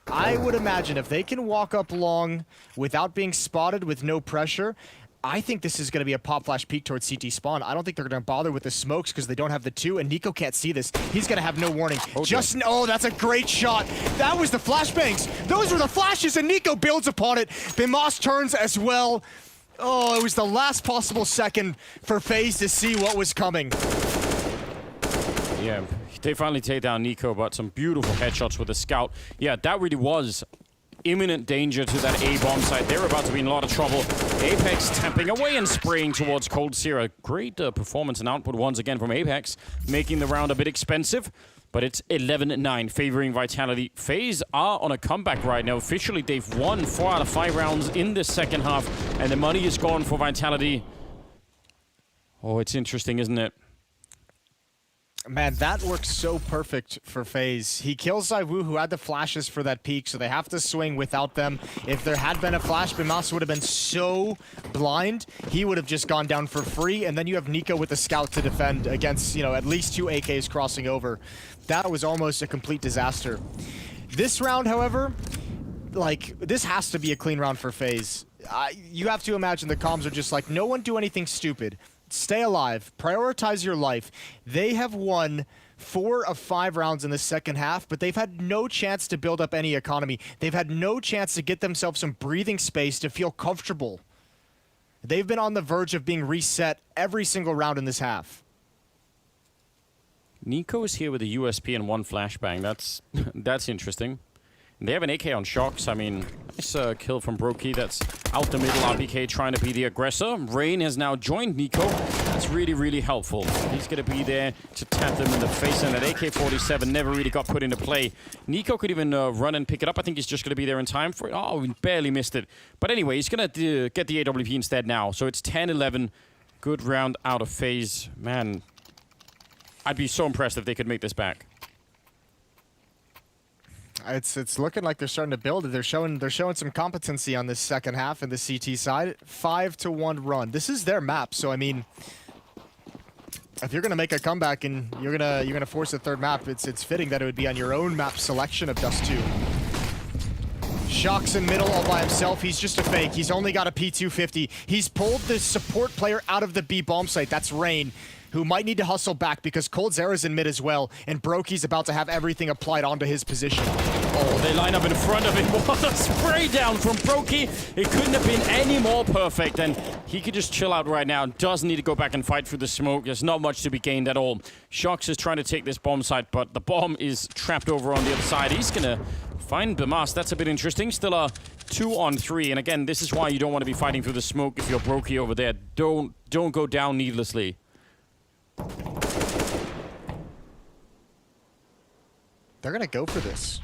I would imagine if they can walk up long without being spotted with no pressure, I think this is going to be a pop flash peek towards CT spawn. I don't think they're going to bother with the smokes because they don't have the 2, and Nico can't see this. He's going to have no warning. Oh, that's a great shot. That was the flashbangs. Those were the flashes, and Nico builds upon it. Bimas turns as well. Oh, it was the last possible second for FaZe to see what was coming. Yeah, they finally take down Nico, but some beautiful headshots with the scout. Yeah, that really was imminent danger to that A-bomb site. They're about to be in a lot of trouble. Apex tapping away and spraying towards Cold Seer. Great performance and output once again from Apex, making the round a bit expensive. But it's 11-9, favoring Vitality. FaZe are on a comeback right now. Officially, they've won 4 out of 5 rounds in this second half, and the money is gone for Vitality. Oh, it's interesting, isn't it? Man, that works so perfect for FaZe. He kills ZywOo, who had the flashes for that peak, so they have to swing without them. If there had been a flash, Bimas would have been so blind, he would have just gone down for free, and then you have Nico with the scout to defend against, you know, at least 2 AKs crossing over. That was almost a complete disaster. This round, however, like, this has to be a clean round for FaZe. You have to imagine the comms are just like, no one do anything stupid. stay alive. Prioritize your life. They have won 4 of 5 rounds in the second half, but they've had no chance to build up any economy. They've had no chance to get themselves some breathing space to feel comfortable. They've been on the verge of being reset every single round in this half. Nico is here with a USP and 1 flashbang. That's interesting. And they have an AK on Shocks. I mean, nice kill from Brokey. That's out the middle. RBK trying to be the aggressor. Rain has now joined Nico. That's really, really helpful. He's going to be there to tap them in the face. And that AK-47 never really got put into play. Nico could even run and pick it up. I think he's just going to be there in time for it. Oh, we barely missed it. But anyway, he's going to get the AWP instead now. So it's 10-11. Good round out of FaZe. Man, I'd be so impressed if they could make this back. It's looking like they're starting to build it. They're showing some competency on this second half in the CT side. 5-1 run. This is their map, so I mean, if you're gonna make a comeback and you're gonna force a third map, it's fitting that it would be on your own map selection of Dust 2. Shocks in middle all by himself. He's just a fake. He's only got a P250. He's pulled the support player out of the B bomb site. That's Rain, who might need to hustle back because coldzera's in mid as well, and Brokey's about to have everything applied onto his position. Oh, they line up in front of him. What a spray down from Brokey. It couldn't have been any more perfect, and he could just chill out right now. Doesn't need to go back and fight through the smoke. There's not much to be gained at all. Shocks is trying to take this bomb site, but the bomb is trapped over on the other side. He's gonna find Bemas. That's a bit interesting. Still a 2-on-3, and again, this is why you don't want to be fighting through the smoke if you're Brokey over there. Don't go down needlessly. They're gonna go for this.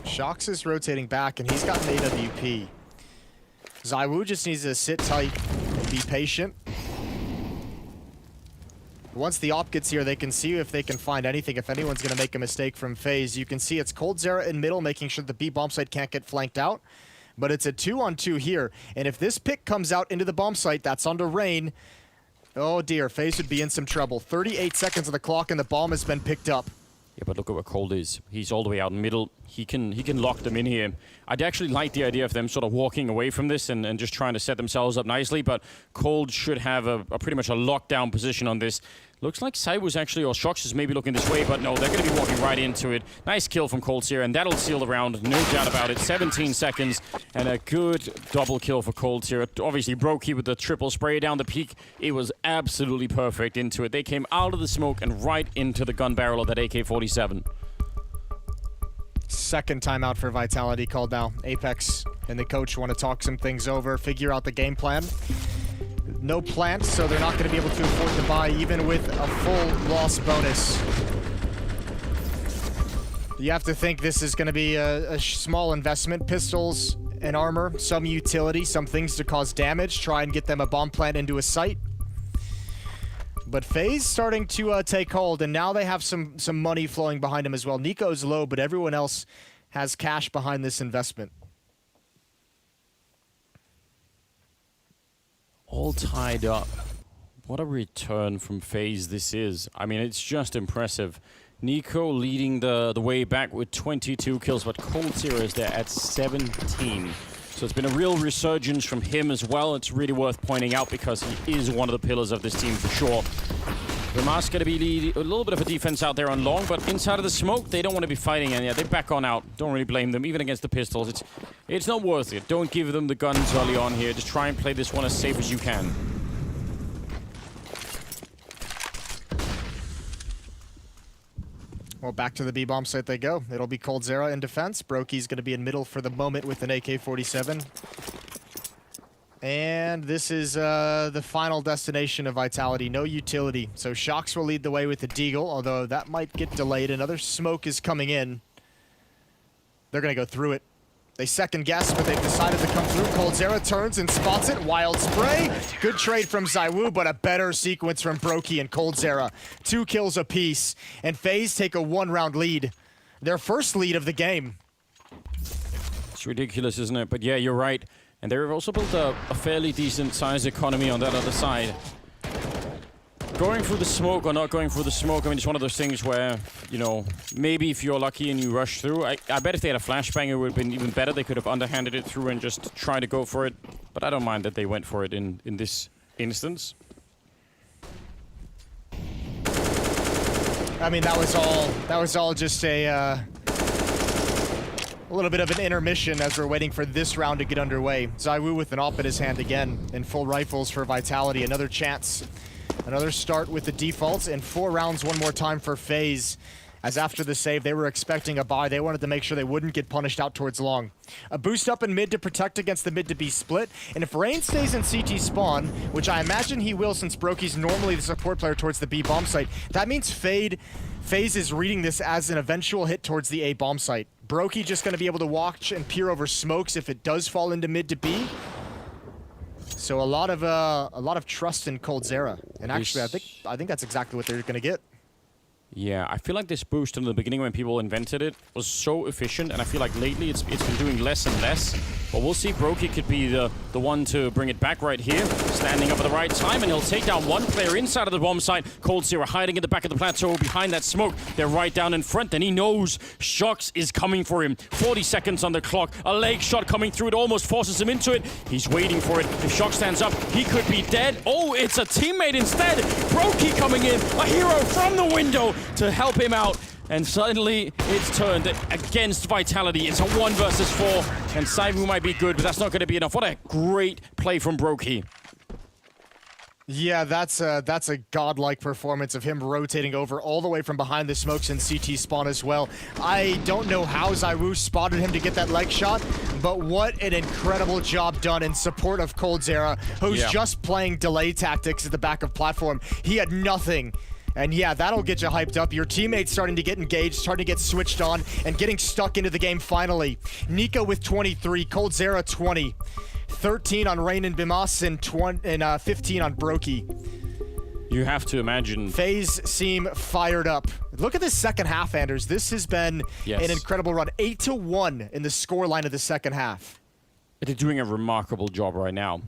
Shocks is rotating back, and he's got an AWP. ZywOo just needs to sit tight and be patient. Once the op gets here, they can see if they can find anything, if anyone's gonna make a mistake from FaZe. You can see it's coldzera in middle, making sure the B bomb site can't get flanked out. But it's a 2-on-2 here, and if this pick comes out into the bomb site, that's under Rain. Oh dear, FaZe would be in some trouble. 38 seconds on the clock, and the bomb has been picked up. Yeah, but look at where Cold is. He's all the way out in the middle. He can lock them in here. I'd actually like the idea of them sort of walking away from this and just trying to set themselves up nicely, but Cold should have a pretty much a lockdown position on this. Looks like ZywOo's actually, or Shocks is maybe looking this way, but no, they're going to be walking right into it. Nice kill from Cold here, and that'll seal the round, no doubt about it. 17 seconds, and a good double kill for Cold here. Obviously, Brokey with the triple spray down the peak. It was absolutely perfect into it. They came out of the smoke and right into the gun barrel of that AK-47. Second timeout for Vitality called now. Apex and the coach want to talk some things over, figure out the game plan. No plants, so they're not going to be able to afford to buy even with a full loss bonus. You have to think this is going to be a small investment. Pistols and armor, some utility, some things to cause damage, try and get them a bomb plant into a site. But FaZe starting to take hold, and now they have some money flowing behind him as well. Nico's low, but everyone else has cash behind this investment. All tied up. What a return from FaZe this is. I mean, it's just impressive. Nico leading the way back with 22 kills, but coldzera is there at 17. So it's been a real resurgence from him as well. It's really worth pointing out because he is one of the pillars of this team for sure. Bemas going to be a little bit of a defense out there on long, but inside of the smoke, they don't want to be fighting, and yeah, they back on out. Don't really blame them, even against the pistols. It's not worth it. Don't give them the guns early on here. Just try and play this one as safe as you can. Well, back to the B-bomb site they go. It'll be coldzera in defense. Brokey's going to be in middle for the moment with an AK-47. And this is the final destination of Vitality. No utility. So Shocks will lead the way with the Deagle, although that might get delayed. Another smoke is coming in. They're going to go through it. They second guess, but they've decided to come through. coldzera turns and spots it. Wild spray. Good trade from ZywOo, but a better sequence from Brokey and coldzera. 2 kills apiece. And FaZe take a 1-round lead. Their first lead of the game. It's ridiculous, isn't it? But yeah, you're right. And they've also built a fairly decent size economy on that other side. Going through the smoke or not going through the smoke, I mean, it's one of those things where, you know, maybe if you're lucky and you rush through, I bet if they had a flashbang, it would have been even better. They could have underhanded it through and just tried to go for it. But I don't mind that they went for it in this instance. I mean, that was all just a little bit of an intermission as we're waiting for this round to get underway. ZywOo with an AWP in his hand again, and full rifles for Vitality. Another chance, another start with the defaults, and 4 rounds one more time for FaZe. As after the save, they were expecting a buy. They wanted to make sure they wouldn't get punished out towards long. A boost up in mid to protect against the mid to B split. And if Rain stays in CT spawn, which I imagine he will since Brokey's normally the support player towards the B bomb site, that means FaZe is reading this as an eventual hit towards the A bomb site. Brokey just going to be able to watch and peer over smokes if it does fall into mid to B. So a lot of trust in coldzera. And actually, I think that's exactly what they're going to get. Yeah, I feel like this boost in the beginning when people invented it was so efficient, and I feel like lately it's been doing less and less. But we'll see. Brokey could be the one to bring it back right here. Standing up at the right time, and he'll take down one player inside of the bomb site. coldzera hiding in the back of the plateau behind that smoke. They're right down in front, and he knows Shox is coming for him. 40 seconds on the clock. A leg shot coming through. It almost forces him into it. He's waiting for it. If Shox stands up, he could be dead. Oh, it's a teammate instead. Brokey coming in. A hero from the window to help him out. And suddenly, it's turned against Vitality. It's a 1 versus 4, and ZywOo might be good, but that's not going to be enough. What a great play from Brokey. Yeah, that's a godlike performance of him rotating over all the way from behind the smokes and CT spawn as well. I don't know how ZywOo spotted him to get that leg shot, but what an incredible job done in support of coldzera, who's just playing delay tactics at the back of platform. He had nothing. And yeah, that'll get you hyped up. Your teammates starting to get engaged, starting to get switched on, and getting stuck into the game finally. Nico with 23, coldzera 20, 13 on Rain and Bimas, and 15 on Brokey. You have to imagine. FaZe seem fired up. Look at this second half, Anders. This has been an incredible run. 8-1 in the scoreline of the second half. They're doing a remarkable job right now.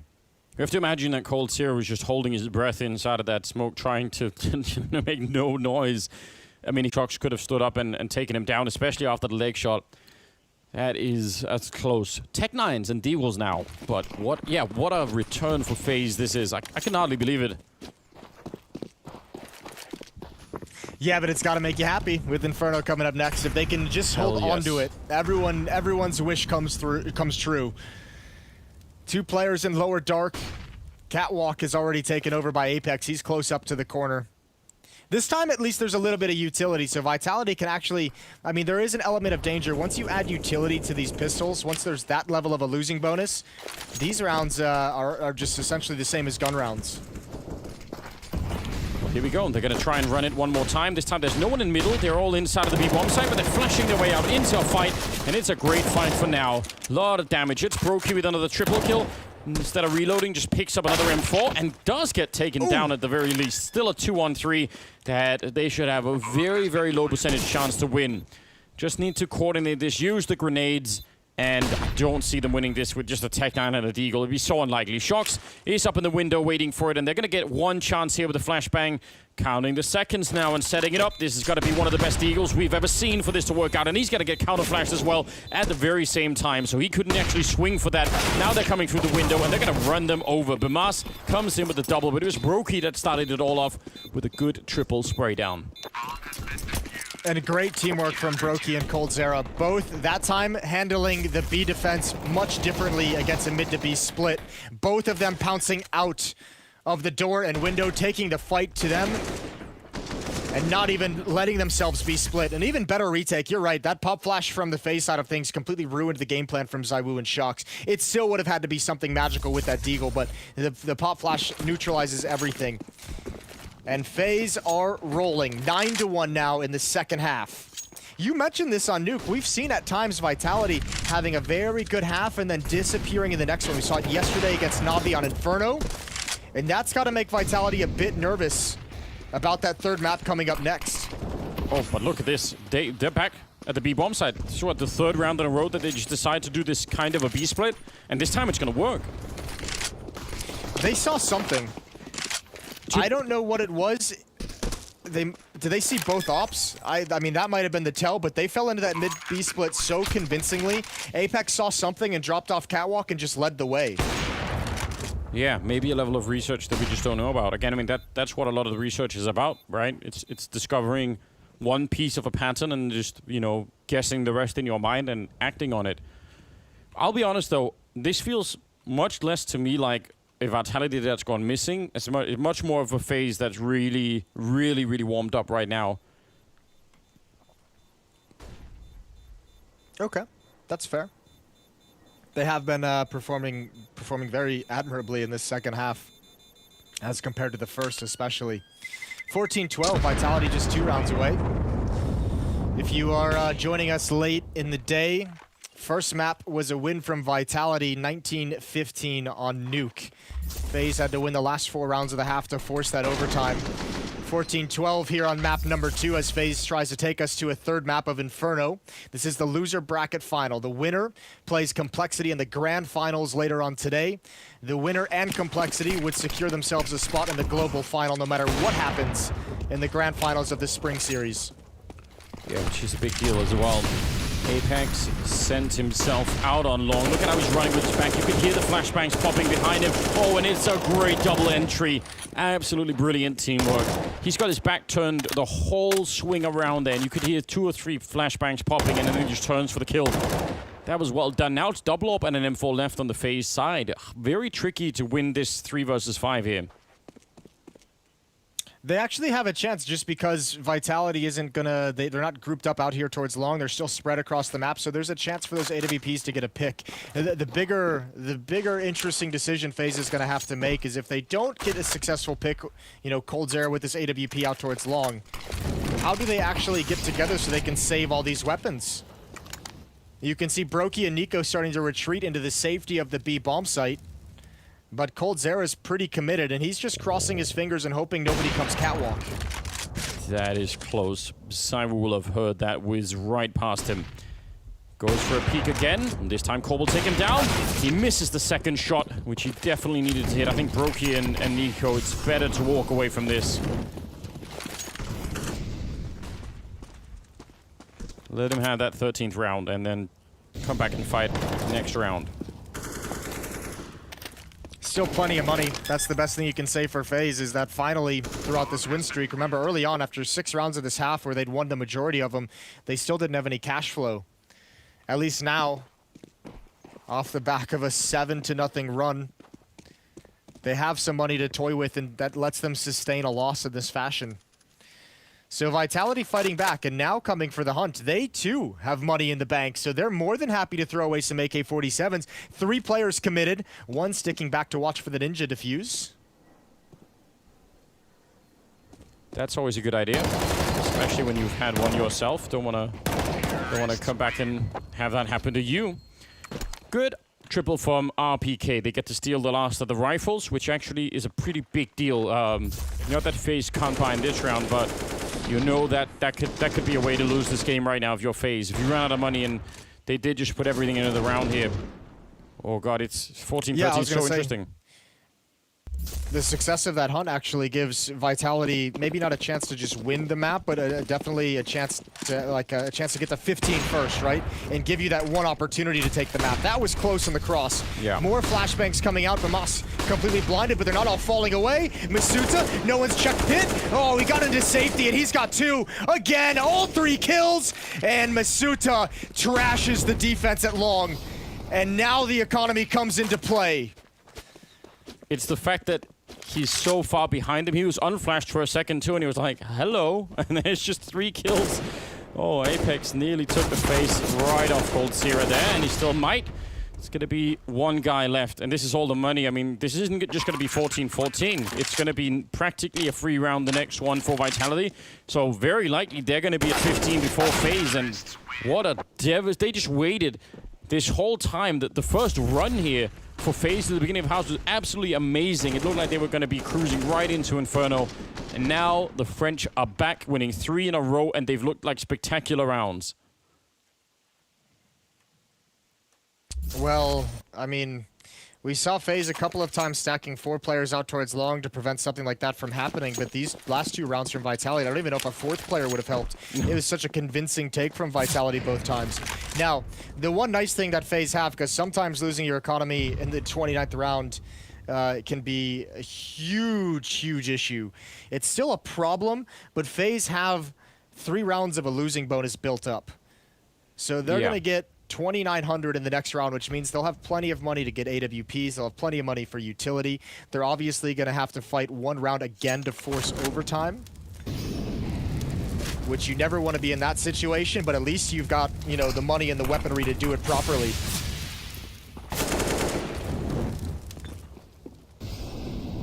You have to imagine that coldzera was just holding his breath inside of that smoke, trying to make no noise. I mean, Shox could have stood up and taken him down, especially after the leg shot. That's close. Tech9s and Deagles now. But what a return for FaZe this is. I can hardly believe it. Yeah, but it's got to make you happy with Inferno coming up next. If they can just hold on to it, everyone's wish comes true. 2 players in lower dark. Catwalk is already taken over by Apex. He's close up to the corner. This time, at least, there's a little bit of utility, so Vitality can actually... I mean, there is an element of danger. Once you add utility to these pistols, once there's that level of a losing bonus, these rounds are just essentially the same as gun rounds. Here we go. They're going to try and run it one more time. This time there's no one in middle. They're all inside of the B-bomb site, but they're flashing their way out into a fight, and it's a great fight for now. A lot of damage. It's Brokey with another triple kill. Instead of reloading, just picks up another M4 and does get taken down at the very least. Still a 2-on-3 that they should have a very, very low percentage chance to win. Just need to coordinate this, use the grenades, and I don't see them winning this with just a Tech9 and a Deagle. It'd be so unlikely. Shox is up in the window waiting for it, and they're going to get one chance here with a flashbang. Counting the seconds now and setting it up. This has got to be one of the best Deagles we've ever seen for this to work out, and he's got to get counter-flashed as well at the very same time, so he couldn't actually swing for that. Now they're coming through the window, and they're going to run them over. Bimas comes in with the double, but it was Brokey that started it all off with a good triple spray down. And great teamwork from Brokey and coldzera. Both, that time, handling the B defense much differently against a mid to B split. Both of them pouncing out of the door and window, taking the fight to them, and not even letting themselves be split. An even better retake, you're right. That pop flash from the FaZe side of things completely ruined the game plan from ZywOo and Shox. It still would have had to be something magical with that Deagle, but the pop flash neutralizes everything. And FaZe are rolling. 9-1 now in the second half. You mentioned this on Nuke. We've seen at times Vitality having a very good half and then disappearing in the next one. We saw it yesterday against Navi on Inferno. And that's got to make Vitality a bit nervous about that third map coming up next. Oh, but look at this. They're back at the B-bomb side. So what, the third round in a row that they just decide to do this kind of a B-split? And this time it's going to work. They saw something. I don't know what it was. Did they see both ops? I mean, that might have been the tell, but they fell into that mid-B split so convincingly. Apex saw something and dropped off Catwalk and just led the way. Yeah, maybe a level of research that we just don't know about. Again, I mean, that's what a lot of the research is about, right? It's discovering one piece of a pattern and just, you know, guessing the rest in your mind and acting on it. I'll be honest though, this feels much less to me like a Vitality that's gone missing. It's much more of a FaZe that's really, really, really warmed up right now. Okay, that's fair. They have been performing very admirably in this second half, as compared to the first especially. 14-12, Vitality just 2 rounds away. If you are joining us late in the day, first map was a win from Vitality, 19-15 on Nuke. FaZe had to win the last 4 rounds of the half to force that overtime. 14-12 here on map number 2 as FaZe tries to take us to a third map of Inferno. This is the loser bracket final. The winner plays Complexity in the grand finals later on today. The winner and Complexity would secure themselves a spot in the global final no matter what happens in the grand finals of the spring series. Yeah, which is a big deal as well. Apex sent himself out on long. Look at how he's running with his back. You could hear the flashbangs popping behind him. Oh, and it's a great double entry. Absolutely brilliant teamwork. He's got his back turned the whole swing around there, and you could hear 2 or 3 flashbangs popping, and then he just turns for the kill. That was well done. Now it's double up and an M4 left on the FaZe side. Very tricky to win this 3 versus 5 here. They actually have a chance just because Vitality isn't gonna, they're not grouped up out here towards long. They're still spread across the map, so there's a chance for those AWPs to get a pick. The bigger interesting decision FaZe is gonna have to make is if they don't get a successful pick, you know, Coldzera with this AWP out towards long, how do they actually get together so they can save all these weapons? You can see Brokey and Nico starting to retreat into the safety of the B bomb site. But Coldzera is pretty committed, and he's just crossing his fingers and hoping nobody comes catwalk. That is close. Cyber will have heard that whiz right past him. Goes for a peek again. And this time Cole will take him down. He misses the second shot, which he definitely needed to hit. I think Brokey and Nico, it's better to walk away from this. Let him have that 13th round and then come back and fight next round. Still plenty of money. That's the best thing you can say for FaZe is that finally throughout this win streak, remember early on after 6 rounds of this half where they'd won the majority of them, they still didn't have any cash flow. At least now, off the back of a 7-0 run, they have some money to toy with, and that lets them sustain a loss in this fashion. So Vitality fighting back, and now coming for the hunt. They, too, have money in the bank, so they're more than happy to throw away some AK-47s. 3 players committed, 1 sticking back to watch for the Ninja defuse. That's always a good idea, especially when you've had one yourself. Don't want to come back and have that happen to you. Good triple from RPK. They get to steal the last of the rifles, which actually is a pretty big deal. Not that FaZe can't buy in this round, but you know that could be a way to lose this game right now if you're FaZe. If you run out of money, and they did just put everything into the round here. Oh god, it's 14-13, yeah, so interesting. The success of that hunt actually gives Vitality maybe not a chance to just win the map, but definitely a chance to get to 15 first, right? And give you that one opportunity to take the map. That was close in the cross. Yeah. More flashbangs coming out. Mamas completely blinded, but they're not all falling away. Masuta, no one's checked pit. Oh, he got into safety, and he's got 2 again. All 3 kills, and Masuta trashes the defense at long. And now the economy comes into play. It's the fact that he's so far behind him. He was unflashed for a second too, and he was like, hello. And there's just 3 kills. Oh, Apex nearly took the face right off Coldzera there, and he still might. It's going to be 1 guy left, and this is all the money. I mean, this isn't just going to be 14-14. It's going to be practically a free round, the next one for Vitality. So very likely they're going to be at 15 before FaZe, and what a they just waited this whole time. The first run here for FaZe at the beginning of House was absolutely amazing. It looked like they were going to be cruising right into Inferno. And now the French are back, winning 3 in a row, and they've looked like spectacular rounds. Well, I mean, we saw FaZe a couple of times stacking 4 players out towards long to prevent something like that from happening, but these last 2 rounds from Vitality, I don't even know if a 4th player would have helped. It was such a convincing take from Vitality both times. Now, the one nice thing that FaZe have, because sometimes losing your economy in the 29th round can be a huge, huge issue. It's still a problem, but FaZe have 3 rounds of a losing bonus built up. So they're going to get 2,900 in the next round, which means they'll have plenty of money to get AWPs. They'll have plenty of money for utility. They're obviously going to have to fight 1 round again to force overtime, which you never want to be in that situation, but at least you've got, you know, the money and the weaponry to do it properly.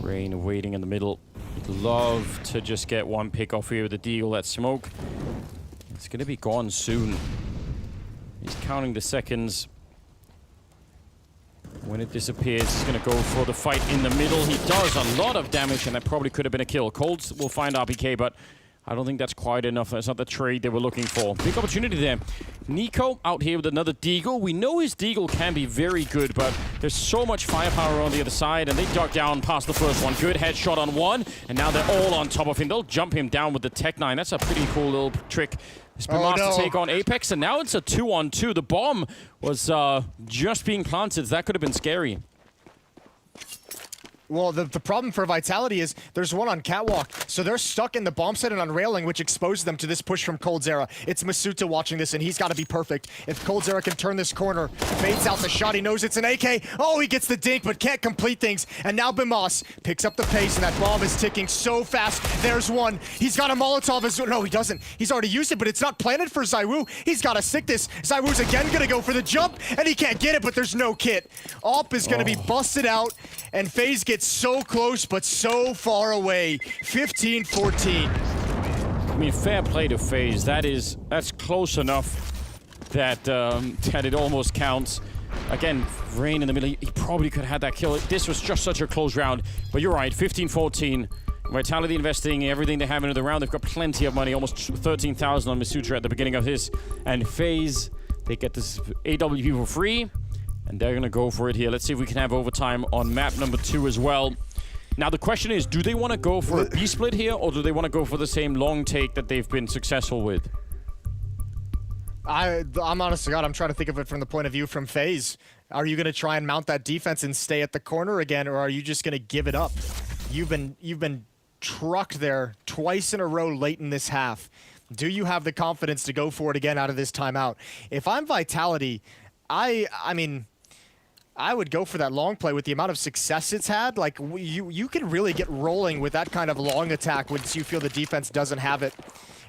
Rain waiting in the middle. He'd love to just get 1 pick off here with the deagle. That smoke. It's going to be gone soon. He's counting the seconds. When it disappears, he's going to go for the fight in the middle. He does a lot of damage, and that probably could have been a kill. Colds will find RPK, but I don't think that's quite enough. That's not the trade they were looking for. Big opportunity there. Nico out here with another deagle. We know his deagle can be very good, but there's so much firepower on the other side, and they dug down past the first one. Good headshot on 1, and now they're all on top of him. They'll jump him down with the Tech 9. That's a pretty cool little trick. Spinmaster take on Apex, and now it's a 2-on-2. The bomb was just being planted. That could have been scary. Well, the problem for Vitality is there's one on Catwalk, so they're stuck in the bomb site and on railing, which exposes them to this push from coldzera. It's Masuta watching this, and he's got to be perfect. If coldzera can turn this corner, fades out the shot, he knows it's an AK. Oh, he gets the dink, but can't complete things. And now Bimas picks up the pace, and that bomb is ticking so fast. There's one. He's got a Molotov as well. No, he doesn't. He's already used it, but it's not planted for ZywOo. He's got to stick this. ZywOo's again going to go for the jump, and he can't get it, but there's no kit. Op is going to be busted out, and FaZe gets so close, but so far away. 15-14. I mean, fair play to FaZe. That's close enough that that it almost counts. Again, Rain in the middle. He probably could have had that kill. This was just such a close round. But you're right, 15-14. Vitality investing everything they have into the round. They've got plenty of money, almost 13,000 on Masutra at the beginning of his. And FaZe, they get this AWP for free. And they're going to go for it here. Let's see if we can have overtime on map number 2 as well. Now, the question is, do they want to go for a B-split here, or do they want to go for the same long take that they've been successful with? I'm honest to God, I'm trying to think of it from the point of view from FaZe. Are you going to try and mount that defense and stay at the corner again, or are you just going to give it up? You've been trucked there twice in a row late in this half. Do you have the confidence to go for it again out of this timeout? If I'm Vitality, I mean, I would go for that long play with the amount of success it's had. Like, you can really get rolling with that kind of long attack once you feel the defense doesn't have it.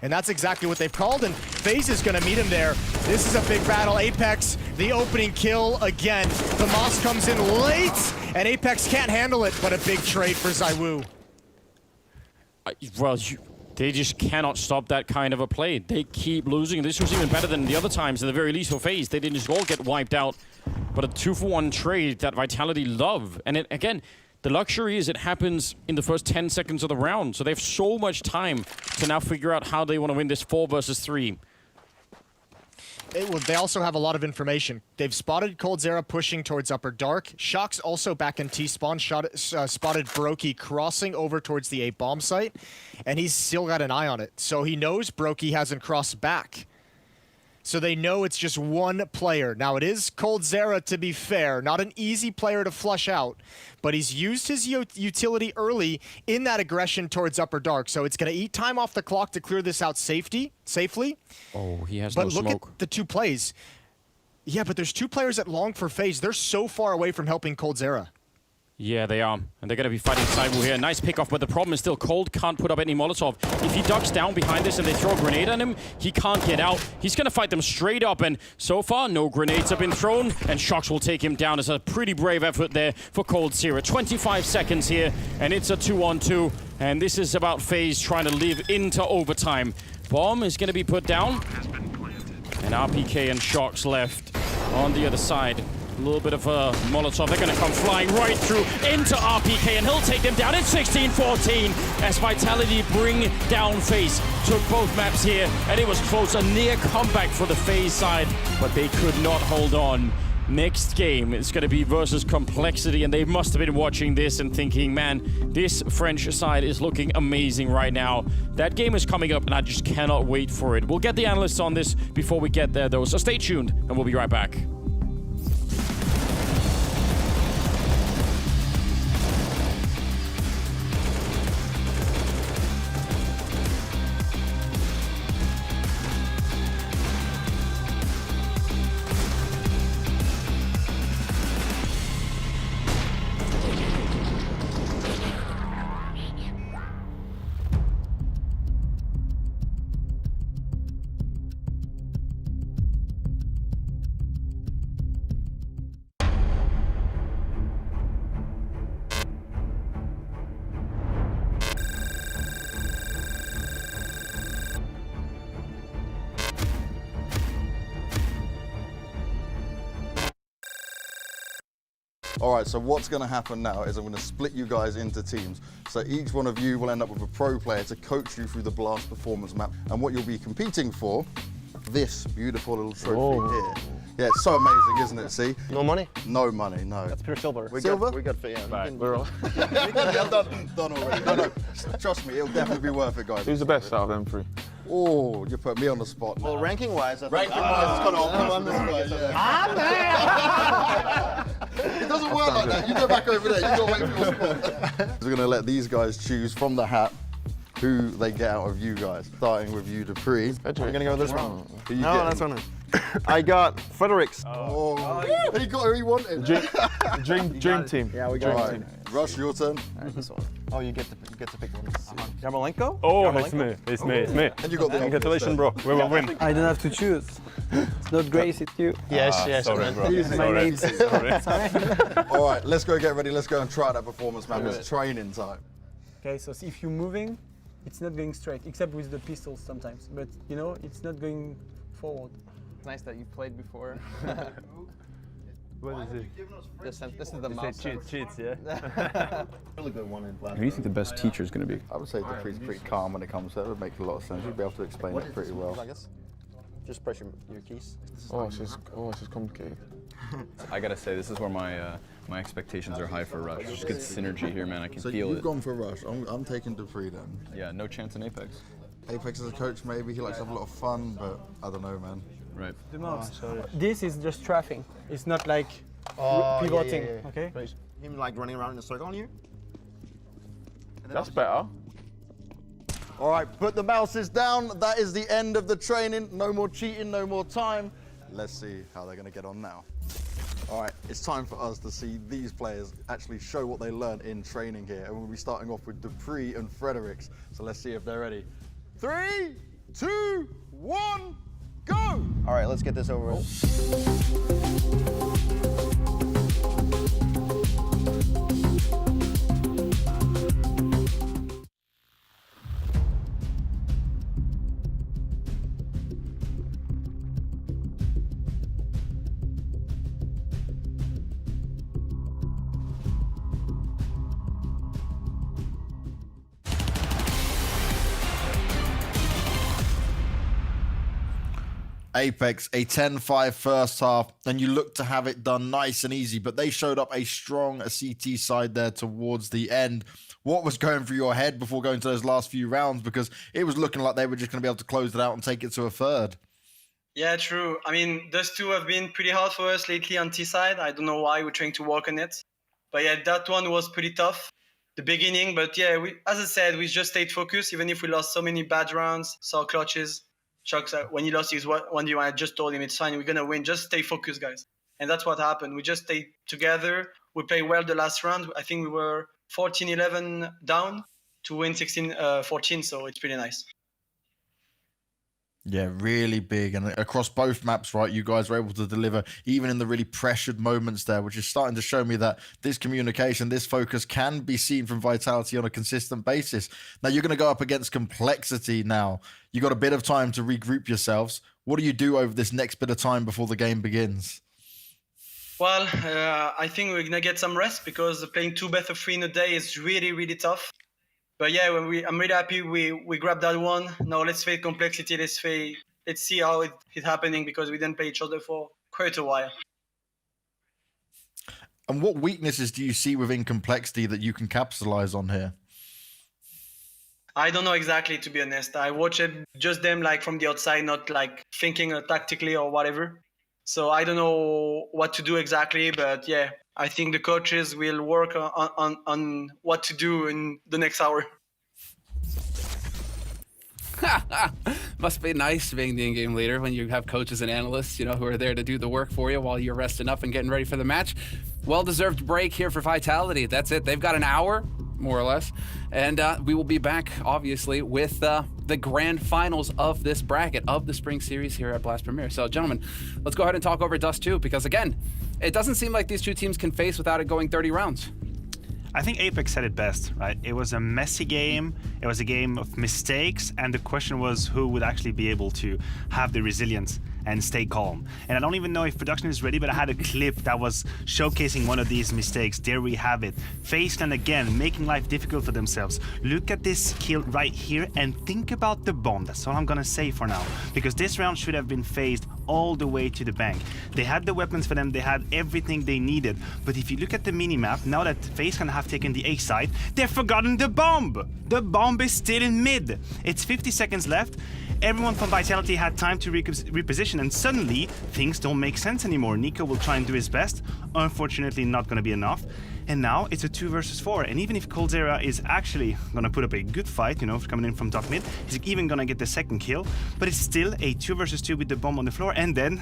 And that's exactly what they've called, and FaZe is going to meet him there. This is a big battle. Apex, the opening kill again. The Moss comes in late, and Apex can't handle it, but a big trade for ZywOo. Well, they just cannot stop that kind of a play. They keep losing. This was even better than the other times, at the very least for FaZe. They didn't just all get wiped out, but a 2-for-1 trade that Vitality love. And again, the luxury is it happens in the first 10 seconds of the round, so they have so much time to now figure out how they want to win this 4 versus 3. They also have a lot of information. They've spotted coldzera pushing towards Upper Dark. Shock's also back in T-spawn, spotted Brokey crossing over towards the A bomb site, and he's still got an eye on it. So he knows Brokey hasn't crossed back. So they know it's just one player. Now, it is coldzera, to be fair. Not an easy player to flush out, but he's used his utility early in that aggression towards Upper Dark. So it's going to eat time off the clock to clear this out safely. Oh, he has no smoke. But look at the 2 plays. Yeah, but there's 2 players at long for FaZe. They're so far away from helping coldzera. Yeah, they are. And they're going to be fighting ZywOo here. Nice pickoff, but the problem is still Cold can't put up any Molotov. If he ducks down behind this and they throw a grenade on him, he can't get out. He's going to fight them straight up, and so far, no grenades have been thrown, and Shocks will take him down. It's a pretty brave effort there for coldzera. 25 seconds here, and it's a 2-on-2, and this is about FaZe trying to live into overtime. Bomb is going to be put down, and RPK and Shocks left on the other side. A little bit of a Molotov. They're going to come flying right through into RPK, and he'll take them down. It's 16-14 as Vitality bring down FaZe. Took both maps here, and it was close. A near comeback for the FaZe side, but they could not hold on. Next game is going to be versus Complexity, and they must have been watching this and thinking, man, this French side is looking amazing right now. That game is coming up, and I just cannot wait for it. We'll get the analysts on this before we get there, though, so stay tuned, and we'll be right back. All right, so what's going to happen now is I'm going to split you guys into teams. So each one of you will end up with a pro player to coach you through the Blast performance map. And what you'll be competing for, this beautiful little trophy here. Yeah, it's so amazing, isn't it? See? No money? No money, no. That's pure silver. Silver? We got yeah. Right, we're all. done already. No, trust me, it'll definitely be worth it, guys. Who's the best out of them three? Oh, you put me on the spot. Well, ranking-wise, I think. Ranking-wise, it's gonna I'm this guy, yeah. It doesn't work like that. You go back over there. You gotta wait for your spot. We're gonna let these guys choose from the hat who they get out of you guys. Starting with you, Dupree. We're gonna go this one. Who you No, getting? that's one. I got Fredericks. Oh, he got who he wanted. Dream team. Yeah, we got Dream team. Rush, your turn. This one. Oh, you get to pick one. Yarmolenko? Oh, it's me. It's me. And you got the Congratulations, bro. We will win. I don't have to choose. It's not Grace, it's you. Yes. Sorry, bro. My Sorry. All right, let's go get ready. Let's go and try that performance map. It's training time. Okay, so if you're moving, it's not going straight, except with the pistols sometimes. But you know, it's not going forward. It's nice that you've played before. What is it? This is the mouse. Cheats, yeah. Really good one in Blast. Who do you think the best teacher is going to be? I would say Dupree's pretty calm when it comes to it. It would make a lot of sense. You'd be able to explain it pretty well. I guess. Just press your keys. It's just complicated. I gotta say, this is where my expectations are high for Rush. Just good synergy here, man. I can feel it. So you've gone for Rush. I'm taking Dupree then. Yeah, no chance in Apex. Apex as a coach, maybe. He likes to have a lot of fun, but I don't know, man. Right. The mouse. This is just strafing. It's not like pivoting. Yeah. Okay. Him like running around in a circle on you. That's better. All right, put the mouses down. That is the end of the training. No more cheating, no more time. Let's see how they're gonna get on now. All right, it's time for us to see these players actually show what they learned in training here. And we'll be starting off with Dupree and Fredericks. So let's see if they're ready. 3, 2, 1, go! All right, let's get this over with. Apex, a 10-5 first half, and you look to have it done nice and easy, but they showed up a strong CT side there towards the end. What was going through your head before going to those last few rounds? Because it was looking like they were just going to be able to close it out and take it to a third. Yeah, true. I mean, those two have been pretty hard for us lately on T side. I don't know why we're trying to work on it. But yeah, that one was pretty tough, the beginning. But yeah, as I said, we just stayed focused, even if we lost so many bad rounds, saw clutches. Shocks, when he lost his 1v1, I just told him, it's fine, we're going to win. Just stay focused, guys. And that's what happened. We just stayed together. We played well the last round. I think we were 14-11 down to win 16-14, so it's pretty nice. Yeah, really big. And across both maps, right, you guys were able to deliver even in the really pressured moments there, which is starting to show me that this communication, this focus can be seen from Vitality on a consistent basis. Now, you're going to go up against Complexity now. You got a bit of time to regroup yourselves. What do you do over this next bit of time before the game begins? Well, I think we're going to get some rest because playing 2 best of 3 in a day is really, really tough. But yeah, I'm really happy we grabbed that one. Now let's face Complexity. Let's see how it's happening because we didn't play each other for quite a while. And what weaknesses do you see within Complexity that you can capitalize on here? I don't know exactly, to be honest. I watch it just them like from the outside, not like thinking tactically or whatever. So I don't know what to do exactly, but yeah, I think the coaches will work on what to do in the next hour. Must be nice being the in-game leader when you have coaches and analysts, who are there to do the work for you while you're resting up and getting ready for the match. Well-deserved break here for Vitality. That's it. They've got an hour, more or less. And we will be back, obviously, with the grand finals of this bracket of the Spring Series here at Blast Premier. So, gentlemen, let's go ahead and talk over Dust 2, because, again, it doesn't seem like these two teams can face without it going 30 rounds. I think Apex said it best, right? It was a messy game. It was a game of mistakes. And the question was who would actually be able to have the resilience and stay calm. And I don't even know if production is ready, but I had a clip that was showcasing one of these mistakes. There we have it. FaZe again, making life difficult for themselves. Look at this kill right here and think about the bomb. That's all I'm gonna say for now. Because this round should have been phased all the way to the bank. They had the weapons for them, they had everything they needed. But if you look at the minimap, now that FaZe have taken the A side, they've forgotten the bomb! The bomb is still in mid. It's 50 seconds left. Everyone from Vitality had time to reposition, and suddenly things don't make sense anymore. Nico will try and do his best. Unfortunately, not gonna be enough. And now it's a 2 versus 4. And even if Coldzera is actually gonna put up a good fight, you know, coming in from top mid, he's even gonna get the second kill. But it's still a 2 versus 2 with the bomb on the floor. And then,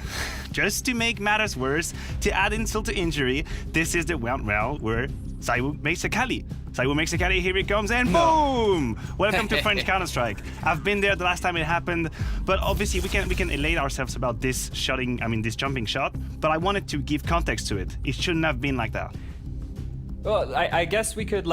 just to make matters worse, to add insult to injury, this is the round where Saiwu makes a Kali. Saiwu makes a Kali, here he comes, and boom! Welcome to French Counter-Strike. I've been there the last time it happened, but obviously we can elate ourselves about this this jumping shot, but I wanted to give context to it. It shouldn't have been like that. Well, I guess we could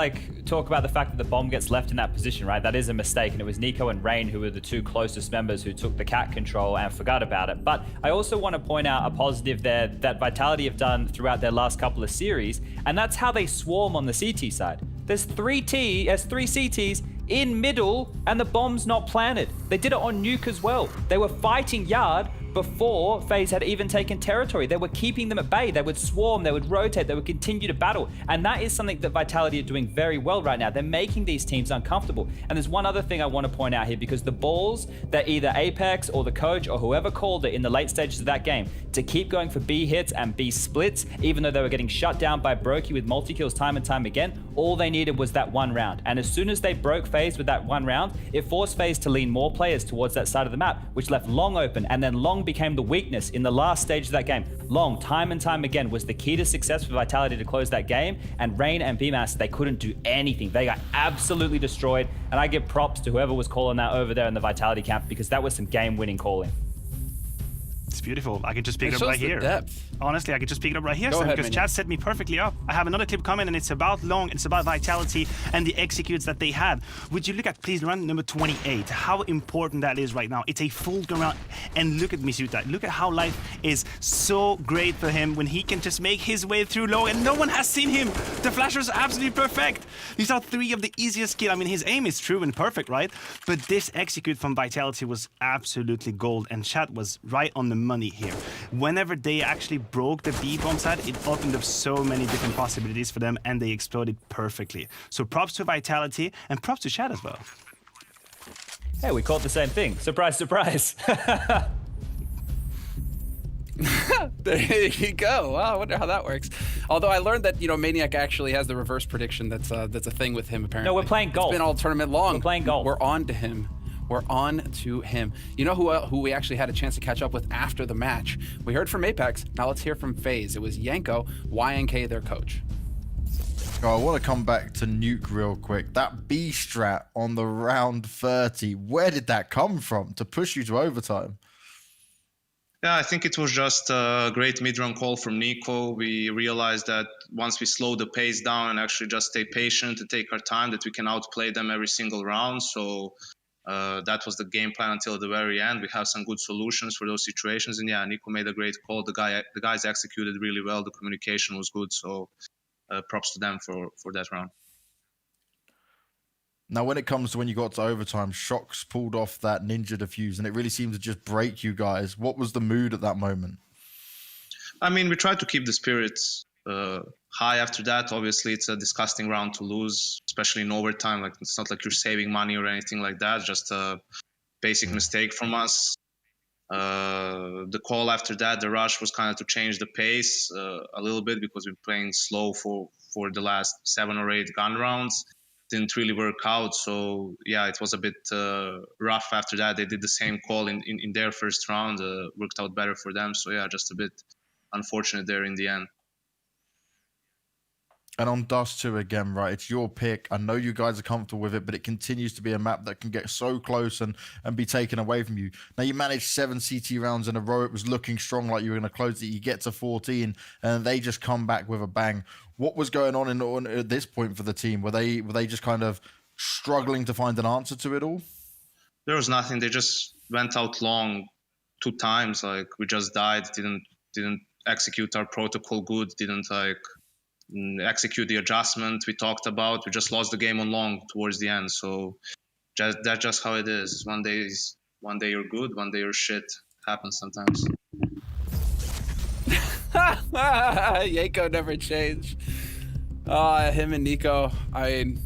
talk about the fact that the bomb gets left in that position, right? That is a mistake, and it was Nico and Rain who were the two closest members who took the cat control and forgot about it. But I also want to point out a positive there that Vitality have done throughout their last couple of series, and that's how they swarm on the CT side. There's three CTs in middle, and the bomb's not planted. They did it on Nuke as well. They were fighting Yard before FaZe had even taken territory. They were keeping them at bay. They would swarm, they would rotate, they would continue to battle. And that is something that Vitality are doing very well right now. They're making these teams uncomfortable. And there's one other thing I want to point out here, because the balls that either Apex or the coach or whoever called it in the late stages of that game to keep going for B hits and B splits, even though they were getting shut down by Brokey with multi-kills time and time again, all they needed was that one round. And as soon as they broke FaZe with that one round, it forced FaZe to lean more players towards that side of the map, which left Long open, and then Long became the weakness in the last stage of that game. Long, time and time again, was the key to success for Vitality to close that game, and Rain and BMAS, they couldn't do anything. They got absolutely destroyed, and I give props to whoever was calling that over there in the Vitality camp, because that was some game-winning calling. It's beautiful. I can just pick it up right here. Depth. Honestly, I can just pick it up right here, Go ahead, because chat set me perfectly up. I have another clip coming, and it's about Long, it's about Vitality, and the executes that they had. Would you look at, please, run number 28, how important that is right now. It's a full round, and look at Misuta. Look at how life is so great for him when he can just make his way through Long, and no one has seen him. The flashers are absolutely perfect. These are 3 of the easiest kills. I mean, his aim is true and perfect, right? But this execute from Vitality was absolutely gold, and chat was right on the money here. Whenever they actually broke the B bomb side, it opened up so many different possibilities for them, and they exploded perfectly. So props to Vitality, and props to chat as well. Hey, we caught the same thing. Surprise, surprise. There you go. Wow, I wonder how that works. Although I learned that, Maniac actually has the reverse prediction. That's a thing with him, apparently. No, we're playing golf. It's been all tournament long. We're playing golf. We're on to him. We're on to him. You know who we actually had a chance to catch up with after the match? We heard from Apex. Now let's hear from FaZe. It was Yanko, YNK, their coach. Oh, I want to come back to Nuke real quick. That B strat on the round 30, where did that come from to push you to overtime? Yeah, I think it was just a great mid-run call from Nico. We realized that once we slow the pace down and actually just stay patient and take our time, that we can outplay them every single round. So that was the game plan until the very end. We have some good solutions for those situations, and yeah, Nico made a great call. The guys executed really well. The communication was good, so props to them for that round. Now, when it comes to when you got to overtime, Shox pulled off that ninja defuse, and it really seemed to just break you guys. What was the mood at that moment? I mean, we tried to keep the spirits high after that. Obviously, it's a disgusting round to lose, especially in overtime. Like, it's not like you're saving money or anything like that. Just a basic mistake from us. The call after that, the rush, was kind of to change the pace a little bit, because we're playing slow for the last 7 or 8 gun rounds. Didn't really work out. So yeah, it was a bit rough after that. They did the same call in their first round. Worked out better for them. So yeah, just a bit unfortunate there in the end. And on Dust 2 again, right? It's your pick. I know you guys are comfortable with it, but it continues to be a map that can get so close and be taken away from you. Now, you managed 7 CT rounds in a row. It was looking strong, like you were going to close it. You get to 14, and they just come back with a bang. What was going on at this point for the team? Were they just kind of struggling to find an answer to it all? There was nothing. They just went out long 2 times. Like we just died, didn't execute our protocol good, didn't like execute the adjustment we talked about. We just lost the game on long towards the end. So that's just how it is. One day you're good, one day you're shit. Happens sometimes. Yako never changed. Him and Nico, I mean,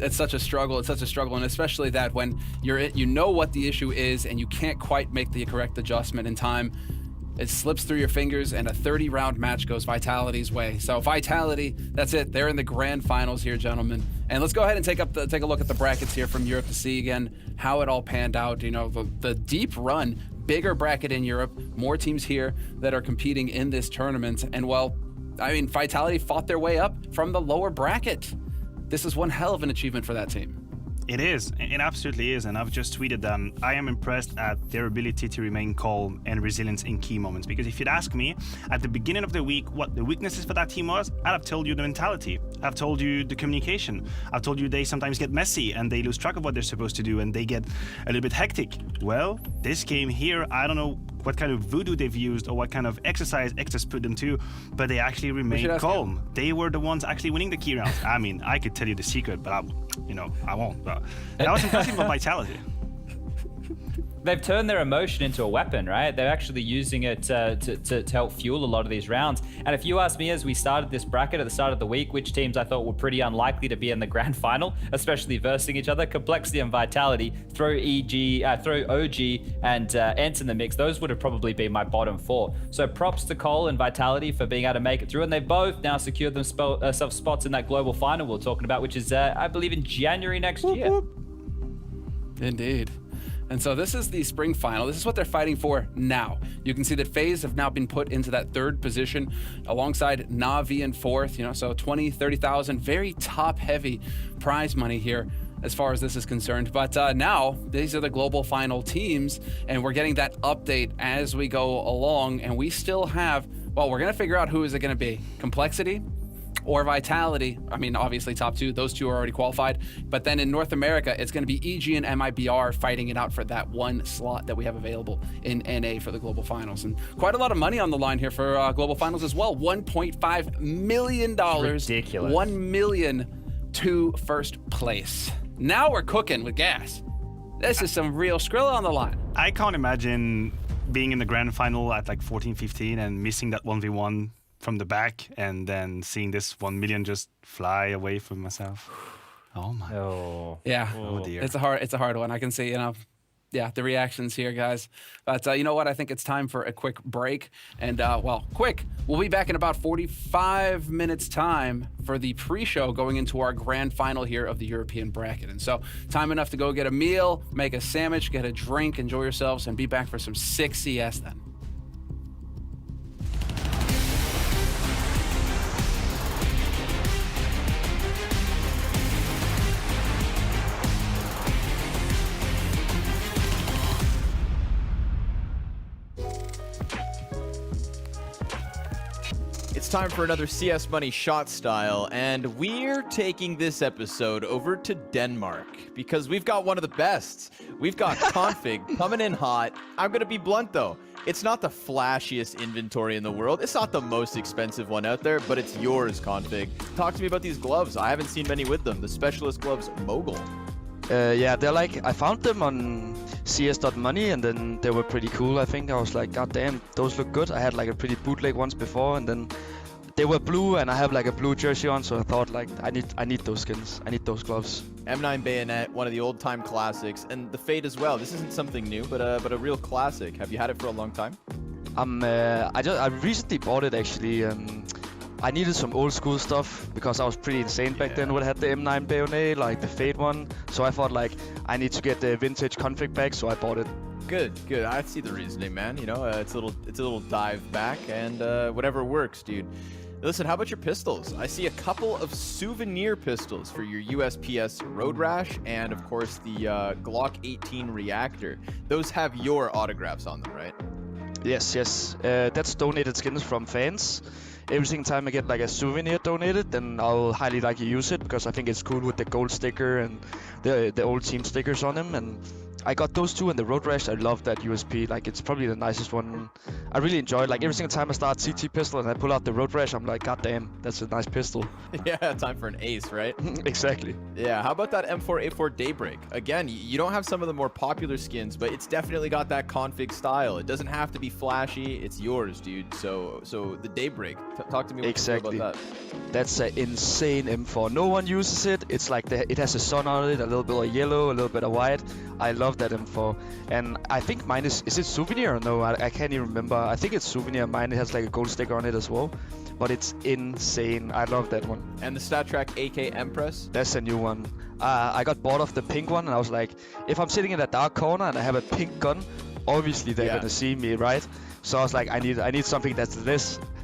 it's such a struggle. It's such a struggle, and especially that when you know what the issue is and you can't quite make the correct adjustment in time, it slips through your fingers and a 30-round match goes Vitality's way. So Vitality, that's it. They're in the grand finals here, gentlemen. And let's go ahead and take a look at the brackets here from Europe to see again how it all panned out. You know, the deep run, bigger bracket in Europe, more teams here that are competing in this tournament. And well, I mean, Vitality fought their way up from the lower bracket. This is one hell of an achievement for that team. It is. It absolutely is. And I've just tweeted them. I am impressed at their ability to remain calm and resilience in key moments. Because if you'd ask me at the beginning of the week what the weaknesses for that team was, I'd have told you the mentality. I've told you the communication. I've told you they sometimes get messy and they lose track of what they're supposed to do and they get a little bit hectic. Well, this game here, I don't know what kind of voodoo they've used or what kind of exercise Exas put them to, but they actually remained calm. They were the ones actually winning the key rounds. I mean, I could tell you the secret, but I won't. But that was impressive for Vitality. They've turned their emotion into a weapon, right? They're actually using it to help fuel a lot of these rounds. And if you ask me, as we started this bracket at the start of the week, which teams I thought were pretty unlikely to be in the grand final, especially versing each other, Complexity and Vitality, throw OG and Ents in the mix, those would have probably been my bottom 4. So props to Cole and Vitality for being able to make it through. And they've both now secured themselves spots in that global final we're talking about, which is, I believe, in January next year. Indeed. And so this is the spring final. This is what they're fighting for now. You can see that FaZe have now been put into that 3rd position alongside Na'Vi in 4th, you know, so 20, 30,000, very top heavy prize money here as far as this is concerned. But now these are the global final teams and we're getting that update as we go along. And we still have, well, we're going to figure out who is it going to be, Complexity or Vitality. I mean, obviously top 2, those 2 are already qualified. But then in North America, it's going to be EG and MIBR fighting it out for that one slot that we have available in NA for the global finals. And quite a lot of money on the line here for global finals as well. $1.5 million. Ridiculous. $1 million to first place. Now we're cooking with gas. This is some real Skrilla on the line. I can't imagine being in the grand final at like 14-15 and missing that 1v1 from the back and then seeing this 1 million just fly away from myself. Oh my. Oh. Yeah. Oh dear. It's a hard one. I can see, yeah, the reactions here, guys. But you know what? I think it's time for a quick break. And, quick. We'll be back in about 45 minutes time for the pre-show going into our grand final here of the European bracket. And so time enough to go get a meal, make a sandwich, get a drink, enjoy yourselves, and be back for some sick CS then. It's time for another CS Money Shot Style, and we're taking this episode over to Denmark because we've got one of the best. We've got Config coming in hot. I'm going to be blunt, though. It's not the flashiest inventory in the world. It's not the most expensive one out there, but it's yours, Config. Talk to me about these gloves. I haven't seen many with them. The Specialist Gloves Mogul. Yeah, they're like, I found them on CS.money and then they were pretty cool, I think. I was like, god damn, those look good. I had like a pretty bootleg ones before and then they were blue and I have like a blue jersey on, so I thought like, I need those skins. I need those gloves. M9 Bayonet, one of the old time classics, and the Fade as well. This isn't something new, but a real classic. Have you had it for a long time? I recently bought it actually. I needed some old school stuff because I was pretty insane back then when I had the M9 Bayonet, like the Fade one. So I thought like, I need to get the vintage config back, so I bought it. Good. I see the reasoning, man. You know, it's a little dive back, and whatever works, dude. Listen, how about your pistols? I see a couple of souvenir pistols for your USPS Road Rash, and of course the Glock 18 Reactor. Those have your autographs on them, right? Yes. That's donated skins from fans. Every single time I get like a souvenir donated, then I'll highly like use it because I think it's cool with the gold sticker and the old team stickers on them. And I got those two and the Road Rash. I love that USP. Like, it's probably the nicest one. I really enjoy it. Like, every single time I start CT pistol and I pull out the Road Rash, I'm like, God damn, that's a nice pistol. Yeah, time for an ace, right? Exactly. Yeah, how about that M4A4 Daybreak? Again, you don't have some of the more popular skins, but it's definitely got that config style. It doesn't have to be flashy. It's yours, dude. So the Daybreak, talk to me Exactly. about that. That's an insane M4. No one uses it. It's like it has a sun on it, a little bit of yellow, a little bit of white. I love that M4. And I think mine is it Souvenir or no? I can't even remember. I think it's Souvenir. Mine has like a gold sticker on it as well. But it's insane. I love that one. And the StatTrak AK Empress? That's a new one. I got bored of the pink one, and I was like, if I'm sitting in a dark corner and I have a pink gun, obviously they're gonna see me, right? So I was like, I need something that's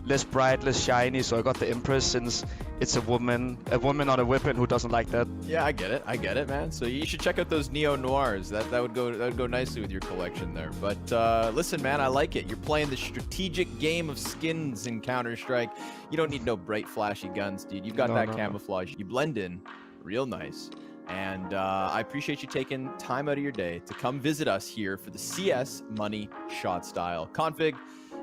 less bright, less shiny. So I got the Empress, since it's a woman on a weapon who doesn't like that. Yeah, I get it, man. So you should check out those Neo Noirs. That would go nicely with your collection there. But listen, man, I like it. You're playing the strategic game of skins in Counter-Strike. You don't need no bright, flashy guns, dude. You've got that camouflage. You blend in real nice. And I appreciate you taking time out of your day to come visit us here for the CS Money Shot Style. Config,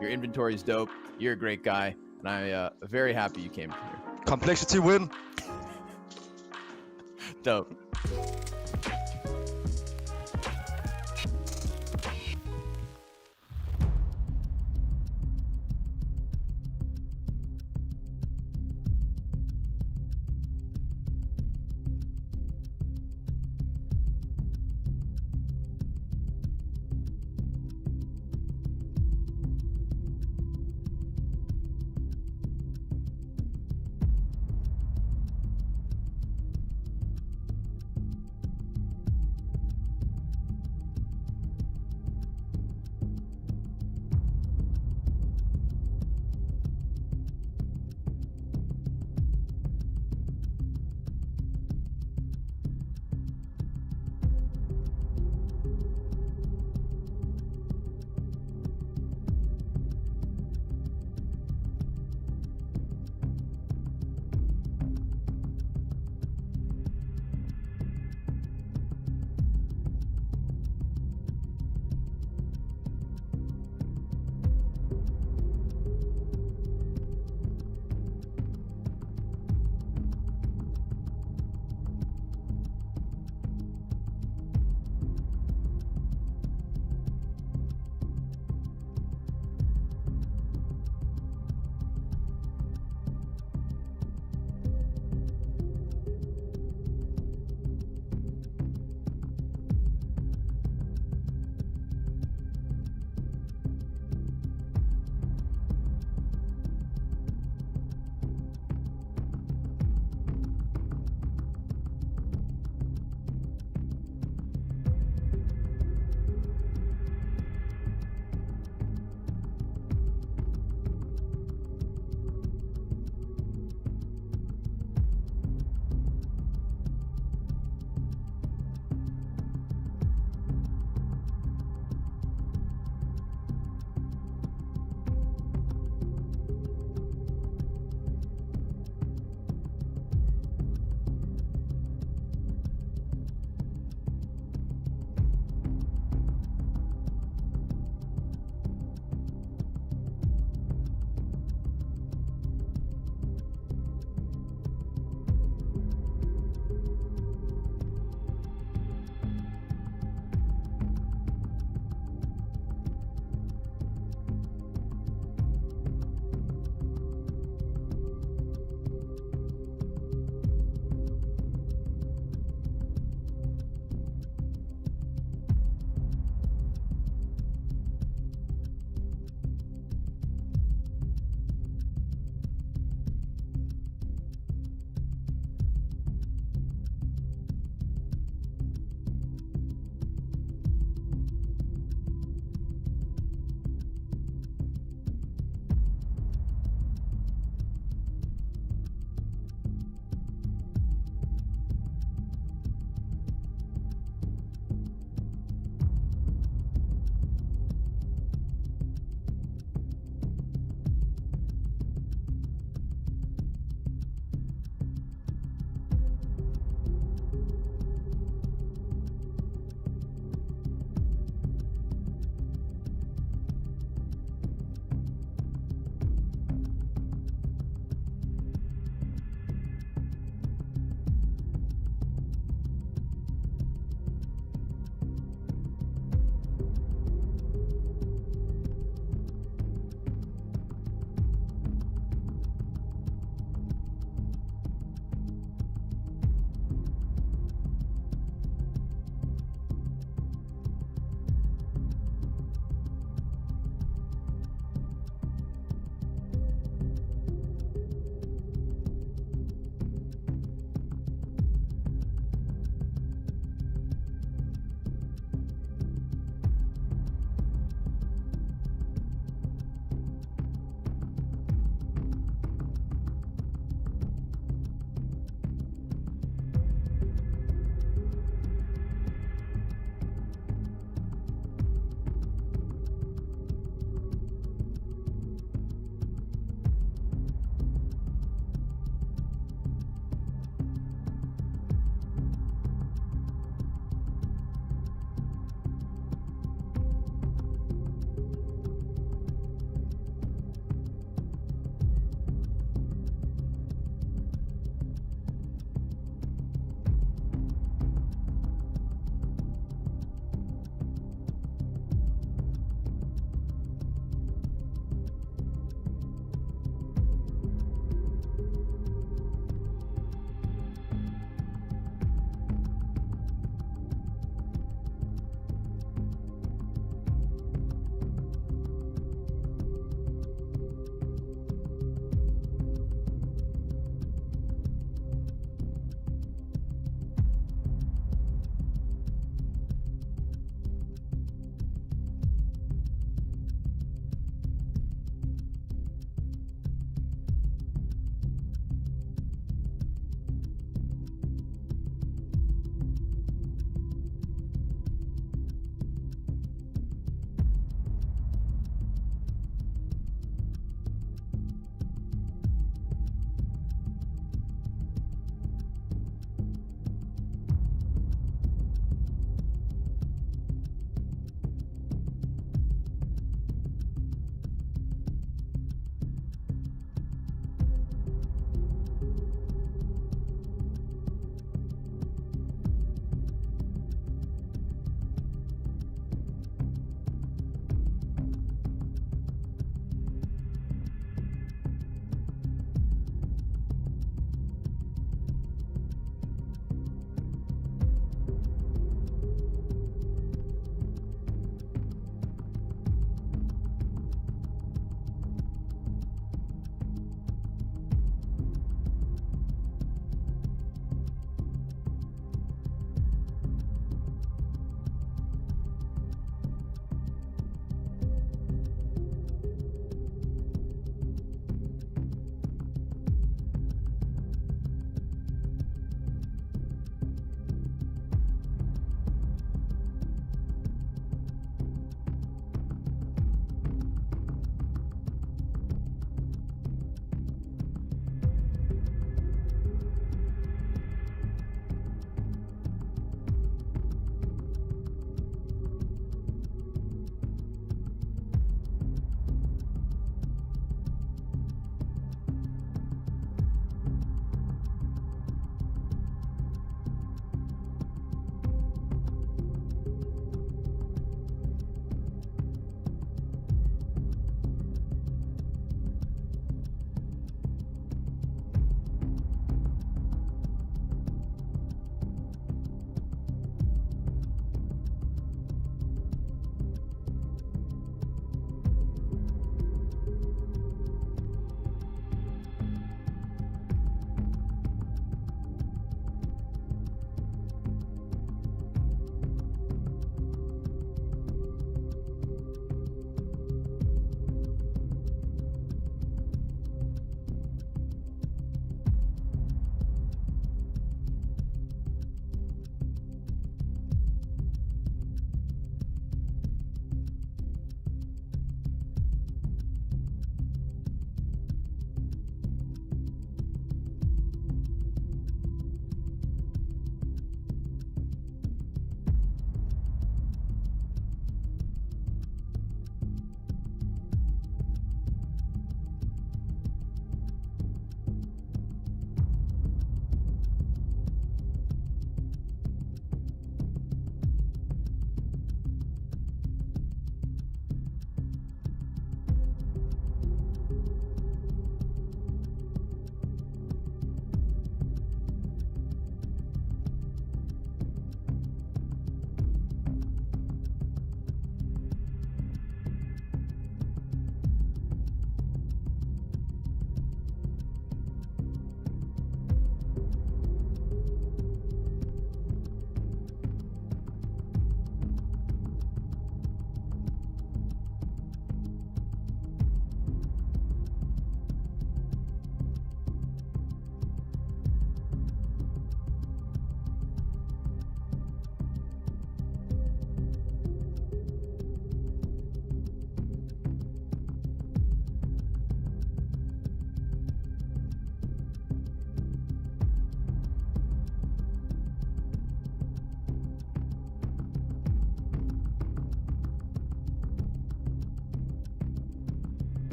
your inventory is dope. You're a great guy, and I'm very happy you came here. Complexity win. Dope.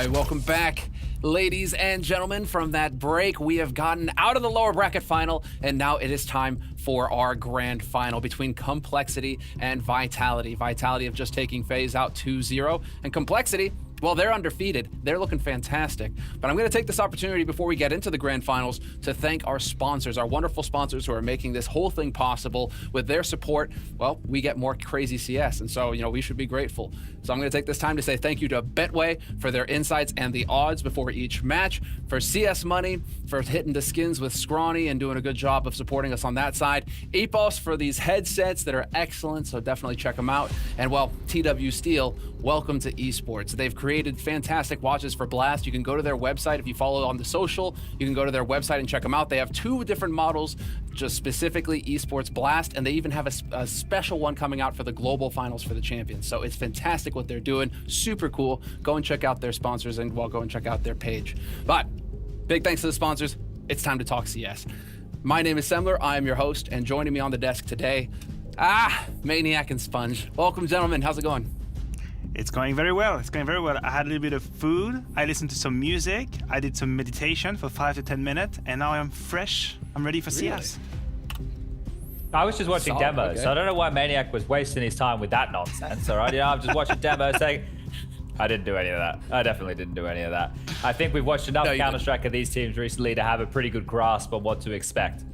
right, welcome back, ladies and gentlemen. From that break, we have gotten out of the lower bracket final, and now it is time for our grand final between Complexity and Vitality. Vitality have just taken FaZe out 2-0, and Complexity, well, they're undefeated. They're looking fantastic. But I'm going to take this opportunity before we get into the grand finals to thank our sponsors, our wonderful sponsors who are making this whole thing possible. With their support, well, we get more crazy CS. And so, we should be grateful. So I'm going to take this time to say thank you to Betway for their insights and the odds before each match, for CS Money for hitting the skins with Scrawny and doing a good job of supporting us on that side, EPOS for these headsets that are excellent, so definitely check them out. And well, TW Steel, welcome to esports. They've created fantastic watches for Blast. You can go to their website. If you follow on the social, you can go to their website and check them out. They have 2 different models, just specifically esports Blast, and they even have a special one coming out for the global finals for the champions. So it's fantastic what they're doing. Super cool. Go and check out their sponsors, and well, go and check out their page. But big thanks to the sponsors. It's time to talk CS. My name is Semler. I am your host, and joining me on the desk today, Maniac and Sponge. Welcome, gentlemen. How's it going? It's going very well. It's going very well. I had a little bit of food. I listened to some music. I did some meditation for 5 to 10 minutes, and now I'm fresh. I'm ready for CS. I was just watching demos, okay. so I don't know why Maniac was wasting his time with that nonsense, all right? I'm just watching demos saying, I didn't do any of that. I definitely didn't do any of that. I think we've watched enough Counter-Strike of these teams recently to have a pretty good grasp on what to expect.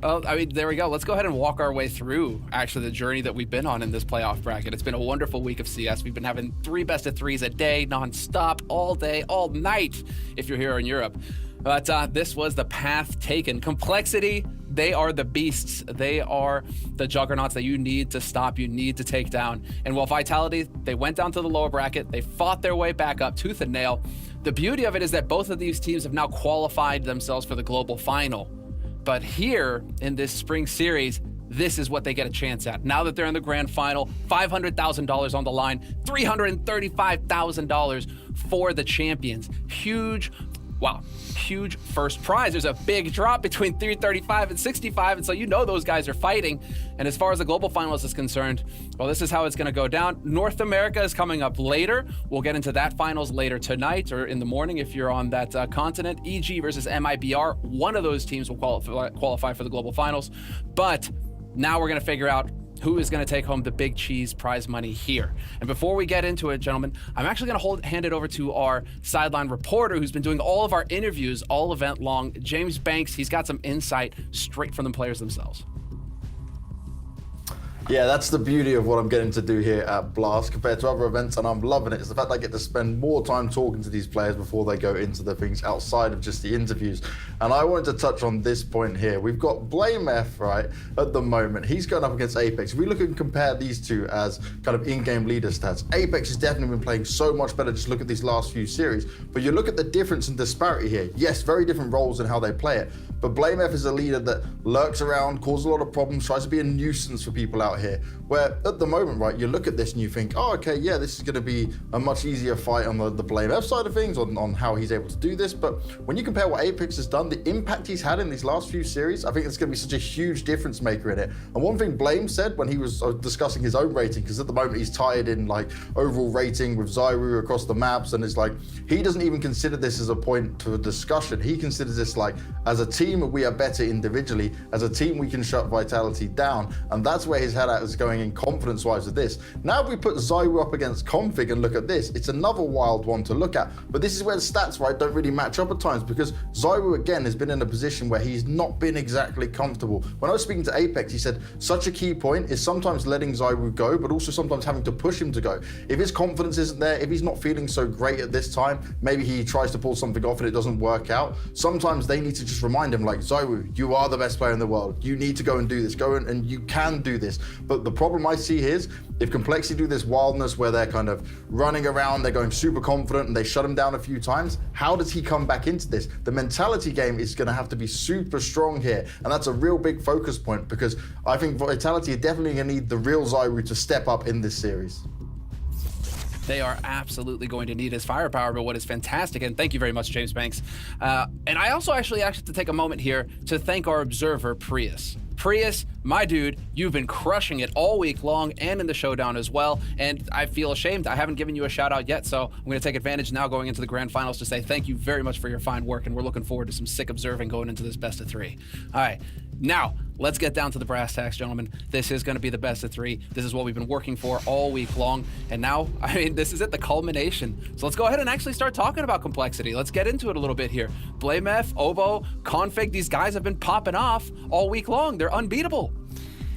Well, there we go. Let's go ahead and walk our way through, actually, the journey that we've been on in this playoff bracket. It's been a wonderful week of CS. We've been having 3 best of 3s a day, non-stop, all day, all night, if you're here in Europe. But this was the path taken. Complexity, they are the beasts. They are the juggernauts that you need to stop, you need to take down. And while Vitality, they went down to the lower bracket, they fought their way back up tooth and nail. The beauty of it is that both of these teams have now qualified themselves for the global final. But here in this spring series, this is what they get a chance at. Now that they're in the grand final, $500,000 on the line, $335,000 for the champions. Huge first prize. There's a big drop between 335 and 65, and so those guys are fighting. And as far as the global finals is concerned, well, this is how it's going to go down. North America is coming up later. We'll get into that finals later tonight or in the morning if you're on that continent. EG versus MIBR. One of those teams will qualify for the global finals. But now we're going to figure out who is going to take home the big cheese prize money here. And before we get into it, gentlemen, I'm actually going to hand it over to our sideline reporter who's been doing all of our interviews all event long, James Banks. He's got some insight straight from the players themselves. Yeah, that's the beauty of what I'm getting to do here at Blast compared to other events, and I'm loving it. It's the fact that I get to spend more time talking to these players before they go into the things outside of just the interviews. And I wanted to touch on this point here. We've got BlameF, right, at the moment. He's going up against Apex. If we look and compare these two as kind of in-game leader stats, Apex has definitely been playing so much better. Just look at these last few series. But you look at the difference and disparity here. Yes, very different roles in how they play it. But BlameF is a leader that lurks around, causes a lot of problems, tries to be a nuisance for people out here. Where at the moment, right, you look at this and you think, oh, okay, yeah, this is going to be a much easier fight on the BlameF side of things, on how he's able to do this. But when you compare what Apex has done, the impact he's had in these last few series, I think it's going to be such a huge difference maker in it. And one thing Blame said when he was discussing his own rating, because at the moment he's tied in like overall rating with Zyru across the maps, and it's like, he doesn't even consider this as a point to a discussion. He considers this like, as a team, we are better individually. As a team, we can shut Vitality down. And that's where his head at is going in confidence-wise with this. Now if we put Zyru up against Config and look at this, it's another wild one to look at. But this is where the stats, right, don't really match up at times, because Zyru, again, has been in a position where he's not been exactly comfortable. When I was speaking to Apex, he said such a key point is sometimes letting Zyru go, but also sometimes having to push him to go. If his confidence isn't there, if he's not feeling so great at this time, maybe he tries to pull something off and it doesn't work out. Sometimes they need to just remind him, like, Zyru, you are the best player in the world. You need to go and do this. Go and you can do this. But the problem I see here is if Complexity do this wildness where they're kind of running around, they're going super confident and they shut him down a few times, how does he come back into this? The mentality game is going to have to be super strong here. And that's a real big focus point, because I think Vitality are definitely going to need the real Zyru to step up in this series. They are absolutely going to need his firepower, but what is fantastic, and thank you very much, James Banks. And I also actually have to take a moment here to thank our observer, Prius. Prius, my dude, you've been crushing it all week long and in the showdown as well. And I feel ashamed I haven't given you a shout out yet. So I'm going to take advantage now going into the grand finals to say thank you very much for your fine work. And we're looking forward to some sick observing going into this best of 3. All right, now let's get down to the brass tacks, gentlemen. This is going to be the best of 3. This is what we've been working for all week long. And now, I mean, this is it, the culmination. So let's go ahead and actually start talking about complexity. Let's get into it a little bit here. Blamef, Obo, Config, these guys have been popping off all week long. They're unbeatable.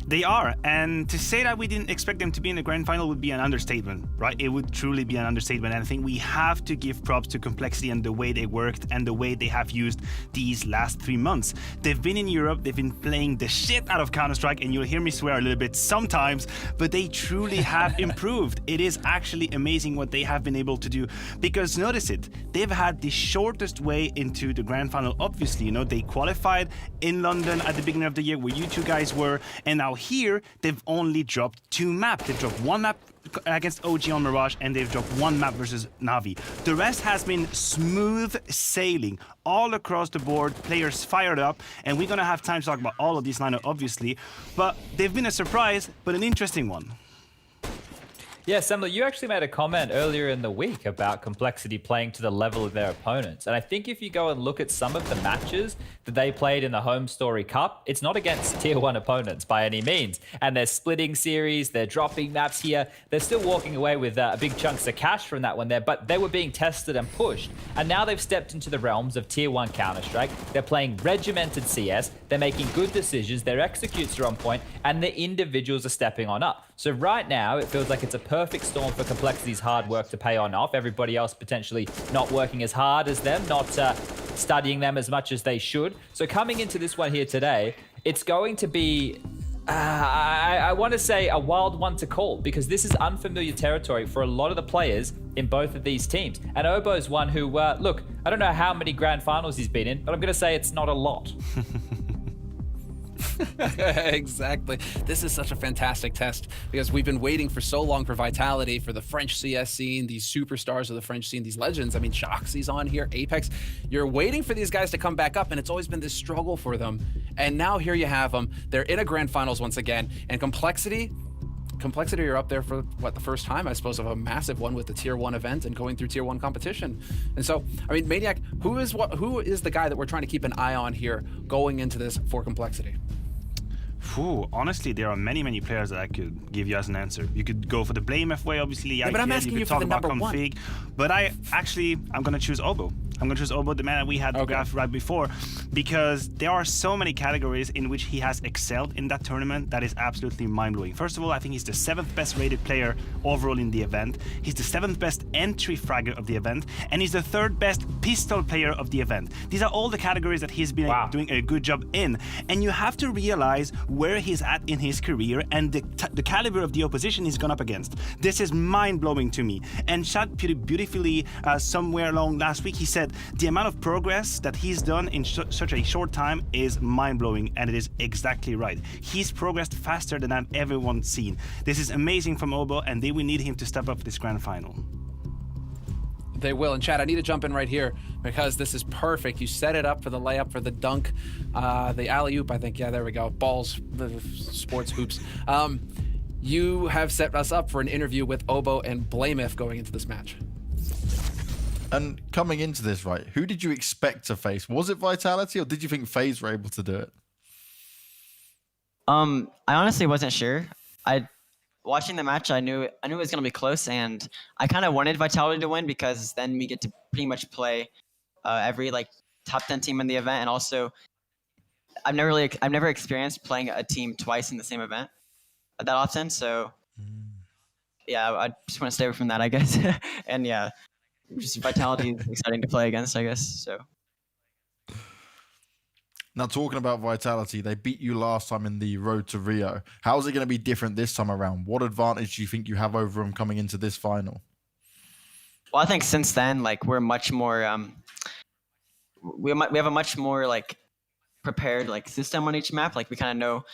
They are, and to say that we didn't expect them to be in the grand final would be an understatement, right? It would truly be an understatement, and I think we have to give props to Complexity and the way they worked and the way they have used these last 3 months. They've been in Europe, they've been playing the shit out of Counter-Strike, and you'll hear me swear a little bit sometimes, but they truly have improved. It is actually amazing what they have been able to do, because notice it, they've had the shortest way into the grand final. Obviously, you know, they qualified in London at the beginning of the year where you two guys were, and now here they've only dropped 2 maps. They've dropped 1 map against OG on Mirage, and they've dropped 1 map versus Navi. The rest has been smooth sailing all across the board, players fired up, and we're gonna have time to talk about all of these lineup, obviously, but they've been a surprise, but an interesting one. Yeah, Semler, you actually made a comment earlier in the week about Complexity playing to the level of their opponents. And I think if you go and look at some of the matches that they played in the Home Story Cup, it's not against tier 1 opponents by any means. And they're splitting series, they're dropping maps here. They're still walking away with big chunks of cash from that one there, but they were being tested and pushed. And now they've stepped into the realms of tier 1 Counter-Strike. They're playing regimented CS, they're making good decisions, their executes are on point, and the individuals are stepping on up. So right now, it feels like it's a perfect storm for Complexity's hard work to pay on off. Everybody else potentially not working as hard as them, not studying them as much as they should. So coming into this one here today, it's going to be, I want to say, a wild one to call, because this is unfamiliar territory for a lot of the players in both of these teams. And Obo's one who, look, I don't know how many grand finals he's been in, but I'm going to say it's not a lot. Exactly. This is such a fantastic test because we've been waiting for so long for Vitality, for the French CS scene, these superstars of the French scene, these legends. I mean, Shoxy's on here, Apex. You're waiting for these guys to come back up, and it's always been this struggle for them. And now here you have them. They're in a grand finals once again, and Complexity, you're up there for what, the first time, I suppose, of a massive one with the tier 1 event and going through tier 1 competition. And so, I mean, Maniac, who is the guy that we're trying to keep an eye on here going into this for Complexity? Honestly, there are many players that I could give you as an answer. You could go for the Blamef way, obviously. Yeah, but I'm asking you for the number 1. But I'm gonna choose Obo. I'm gonna choose Obo, the man that we had the graph right before, because there are so many categories in which he has excelled in that tournament that is absolutely mind-blowing. First of all, I think he's the 7th best rated player overall in the event. He's the 7th best entry fragger of the event, and he's the 3rd best pistol player of the event. These are all the categories that he's been doing a good job in, and you have to realize where he's at in his career and the caliber of the opposition he's gone up against. This is mind-blowing to me. And Chad put it beautifully somewhere along last week. He said the amount of progress that he's done in such a short time is mind-blowing, and it is exactly right. He's progressed faster than I've ever once seen. This is amazing from Obo, and they will need him to step up for this grand final. They will. And Chad, I need to jump in right here because this is perfect. You set it up for the layup, for the dunk, the alley-oop, I think. Yeah, there we go. Balls, the sports hoops. You have set us up for an interview with Obo and Blamef going into this match. And coming into this, right, who did you expect to face? Was it Vitality, or did you think FaZe were able to do it? I honestly wasn't sure. Watching the match, I knew it was gonna be close, and I kind of wanted Vitality to win because then we get to pretty much play every top 10 team in the event, and also I've never experienced playing a team twice in the same event that often. So yeah, I just want to stay away from that, I guess. And yeah, just Vitality is exciting to play against, I guess. So. Now, talking about Vitality, they beat you last time in the Road to Rio. How is it going to be different this time around? What advantage do you think you have over them coming into this final? Well, I think since then, we're much more. We have a much more prepared system on each map. We kind of know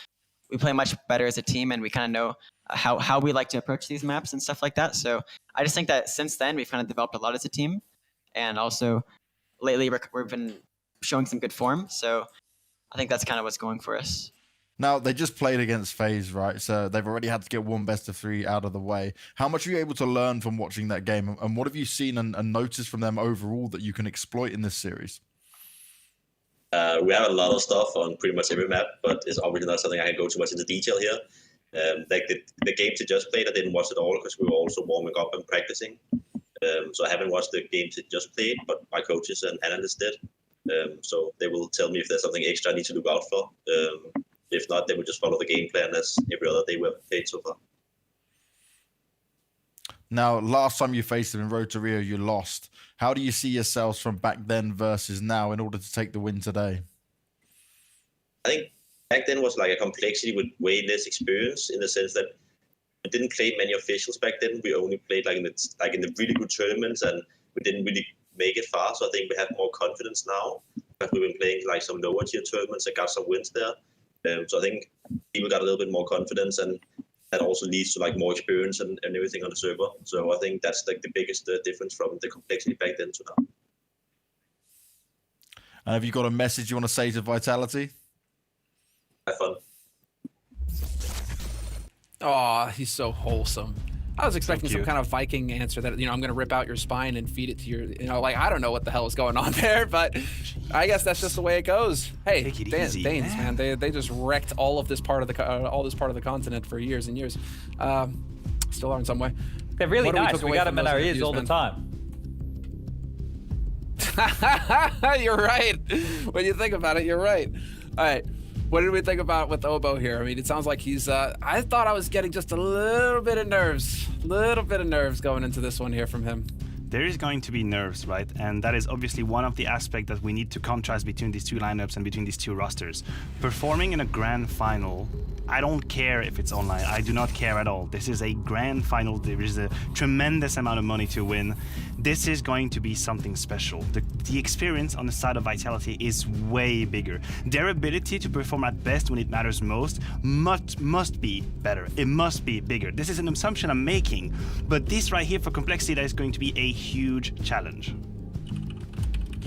we play much better as a team, and we kind of know how we like to approach these maps and stuff like that. So I just think that since then we've kind of developed a lot as a team, and also lately we've been showing some good form. So I think that's kind of what's going for us. Now, they just played against FaZe, right? So they've already had to get one best of 3 out of the way. How much are you able to learn from watching that game? And what have you seen and noticed from them overall that you can exploit in this series? We have a lot of stuff on pretty much every map, but it's obviously not something I can go too much into detail here. Like the games they just played, I didn't watch it all because we were also warming up and practicing. So I haven't watched the games they just played, but my coaches and analysts did. So they will tell me if there's something extra I need to look out for. If not, they will just follow the game plan as every other day we've played so far. Now, last time you faced them in Road to Rio, you lost. How do you see yourselves from back then versus now in order to take the win today? I think back then was like a complexity with way less experience in the sense that we didn't play many officials back then. We only played like in the really good tournaments, and we didn't really make it far. So I think we have more confidence now because we've been playing like some lower tier tournaments and got some wins there. So I think people got a little bit more confidence, and that also leads to like more experience and everything on the server. So I think that's like the biggest difference from the complexity back then to now. And have you got a message you want to say to Vitality? Have fun. Oh, he's so wholesome. I was expecting some kind of Viking answer that, I'm going to rip out your spine and feed it to your, like, I don't know what the hell is going on there, but I guess that's just the way it goes. Hey, Danes, man, they just wrecked all of this part of the continent for years and years. Still are in some way. They're really nice. We got them in our ears all the time. You're right. When you think about it, you're right. All right. What did we think about with Obo here? I mean, it sounds like he's, I thought I was getting just a little bit of nerves going into this one here from him. There is going to be nerves, right? And that is obviously one of the aspects that we need to contrast between these two lineups and between these two rosters. Performing in a grand final, I don't care if it's online. I do not care at all. This is a grand final. There is a tremendous amount of money to win. This is going to be something special. The experience on the side of Vitality is way bigger. Their ability to perform at best when it matters most must be better. It must be bigger. This is an assumption I'm making, but this right here for Complexity, that is going to be a huge challenge.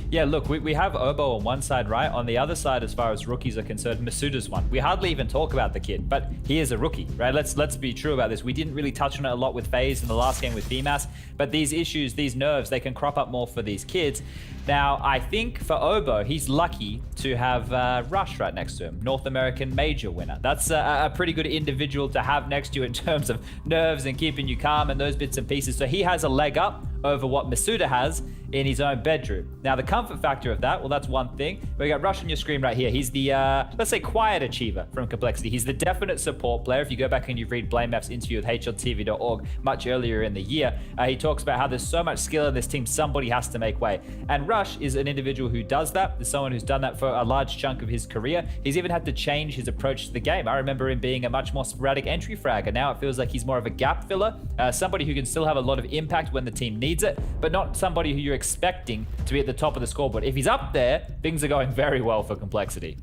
Yeah, look, we have Obo on one side, right? On the other side, as far as rookies are concerned, Masuda's one. We hardly even talk about the kid, but he is a rookie, right? Let's be true about this. We didn't really touch on it a lot with FaZe in the last game with BMAS, but these issues, these nerves, they can crop up more for these kids. Now, I think for Obo, he's lucky to have Rush right next to him, North American major winner. That's a pretty good individual to have next to you in terms of nerves and keeping you calm and those bits and pieces. So he has a leg up over what Masuda has in his own bedroom. Now, the comfort factor of that, well, that's one thing. We got Rush on your screen right here. He's the, let's say, quiet achiever from Complexity. He's the definite support player. If you go back and you read BlameMap's interview with HLTV.org much earlier in the year, he talks about how there's so much skill in this team, somebody has to make way. And Rush is an individual who does that. There's someone who's done that for a large chunk of his career. He's even had to change his approach to the game. I remember him being a much more sporadic entry fragger. Now it feels like he's more of a gap filler, somebody who can still have a lot of impact when the team needs it, but not somebody who you're expecting to be at the top of the scoreboard. If he's up there, things are going very well for Complexity.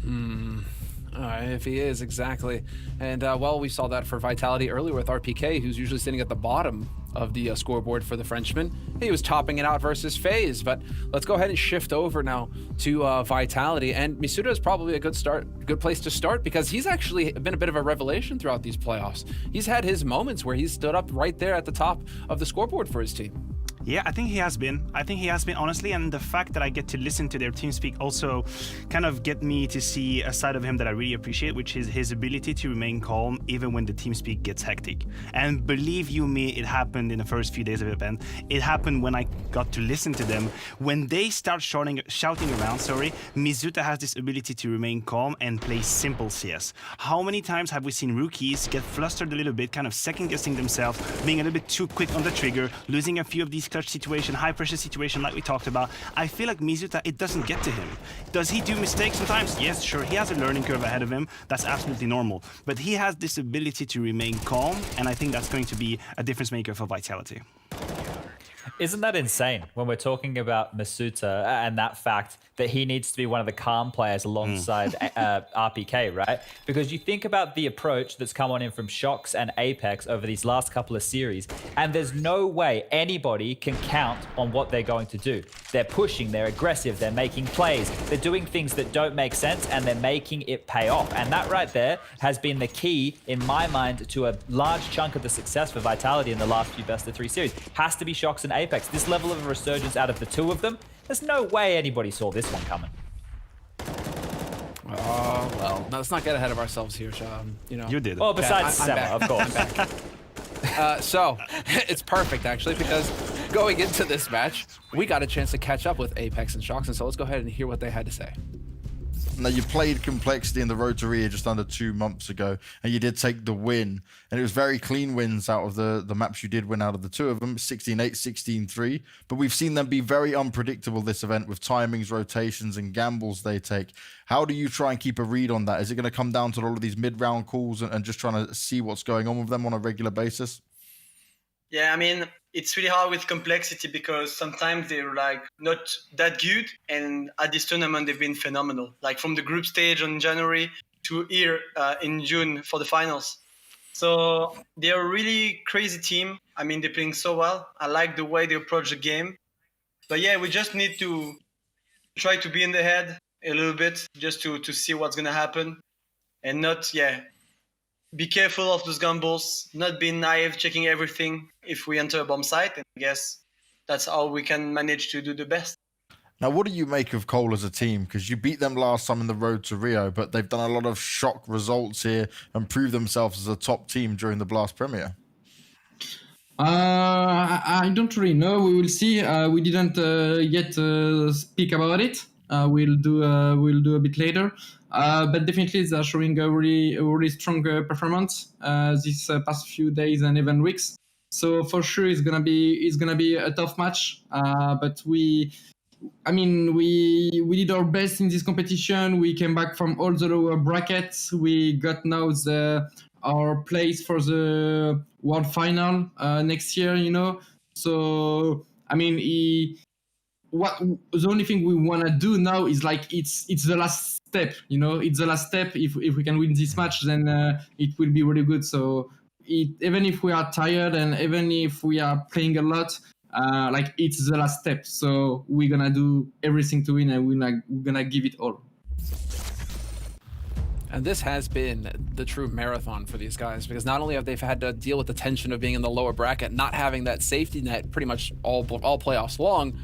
All right, if he is, exactly. And, well, we saw that for Vitality earlier with RPK, who's usually sitting at the bottom of the scoreboard for the Frenchman. He was topping it out versus FaZe, but let's go ahead and shift over now to Vitality. And Masuda is probably a good place to start because he's actually been a bit of a revelation throughout these playoffs. He's had his moments where he's stood up right there at the top of the scoreboard for his team. Yeah, I think he has been, honestly, and the fact that I get to listen to their team speak also kind of get me to see a side of him that I really appreciate, which is his ability to remain calm even when the team speak gets hectic. And believe you me, it happened in the first few days of the event. It happened when I got to listen to them. When they start shouting around, Mizuta has this ability to remain calm and play simple CS. How many times have we seen rookies get flustered a little bit, kind of second-guessing themselves, being a little bit too quick on the trigger, losing a few of these clutch situation, high pressure situation like we talked about? I feel like Mizuta, it doesn't get to him. Does he do mistakes sometimes? Yes, sure, he has a learning curve ahead of him. That's absolutely normal. But he has this ability to remain calm, and I think that's going to be a difference maker for Vitality. Isn't that insane when we're talking about Masuta and that fact that he needs to be one of the calm players alongside RPK, right? Because you think about the approach that's come on in from Shox and Apex over these last couple of series, and there's no way anybody can count on what they're going to do. They're pushing, they're aggressive, they're making plays, they're doing things that don't make sense, and they're making it pay off. And that right there has been the key, in my mind, to a large chunk of the success for Vitality in the last few best of 3 series. Has to be Shox and Apex. This level of resurgence out of the two of them, there's no way anybody saw this one coming. Oh, well, let's not get ahead of ourselves here, Sean. You know. You did. Well, besides I'm Sema, back. of course. I'm back. So, it's perfect, actually, because going into this match, we got a chance to catch up with Apex and Shox, and so let's go ahead and hear what they had to say. Now, you played Complexity in the Road to Rio just under 2 months ago, and you did take the win. And it was very clean wins out of the maps you did win out of the two of them, 16-8, 16-3. But we've seen them be very unpredictable this event with timings, rotations, and gambles they take. How do you try and keep a read on that? Is it going to come down to all of these mid-round calls and just trying to see what's going on with them on a regular basis? Yeah, I mean, it's really hard with Complexity because sometimes they're like not that good, and at this tournament they've been phenomenal. Like from the group stage in January to here in June for the finals. So they're a really crazy team. I mean, they're playing so well. I like the way they approach the game. But yeah, we just need to try to be in the head a little bit just to see what's gonna happen, and not be careful of those gambles, not being naive, checking everything if we enter a bomb site. And I guess that's how we can manage to do the best. Now, what do you make of Cole as a team? Because you beat them last time in the Road to Rio, but they've done a lot of shock results here and proved themselves as a top team during the Blast Premier. I don't really know. We will see. We didn't yet speak about it. We'll do a bit later. But definitely they're showing a really strong performance these past few days and even weeks. So for sure it's gonna be a tough match. But we did our best in this competition. We came back from all the lower brackets. We got now our place for the world final next year. You know. So I mean, the only thing we want to do now is like it's the last step, you know. It's the last step. If we can win this match, then it will be really good. So even if we are tired and even if we are playing a lot, like it's the last step. So we're gonna do everything to win, and we're gonna give it all. And this has been the true marathon for these guys, because not only have they had to deal with the tension of being in the lower bracket, not having that safety net pretty much all playoffs long,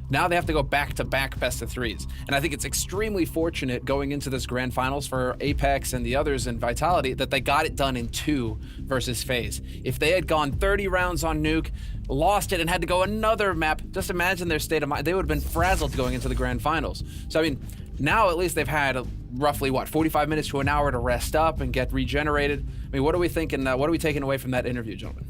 now they have to go back-to-back best-of-3s. And I think it's extremely fortunate going into this grand finals for Apex and the others in Vitality that they got it done in 2 versus FaZe. If they had gone 30 rounds on Nuke, lost it, and had to go another map, just imagine their state of mind. They would have been frazzled going into the grand finals. So, I mean, now at least they've had roughly, 45 minutes to an hour to rest up and get regenerated. I mean, what are we thinking? What are we taking away from that interview, gentlemen?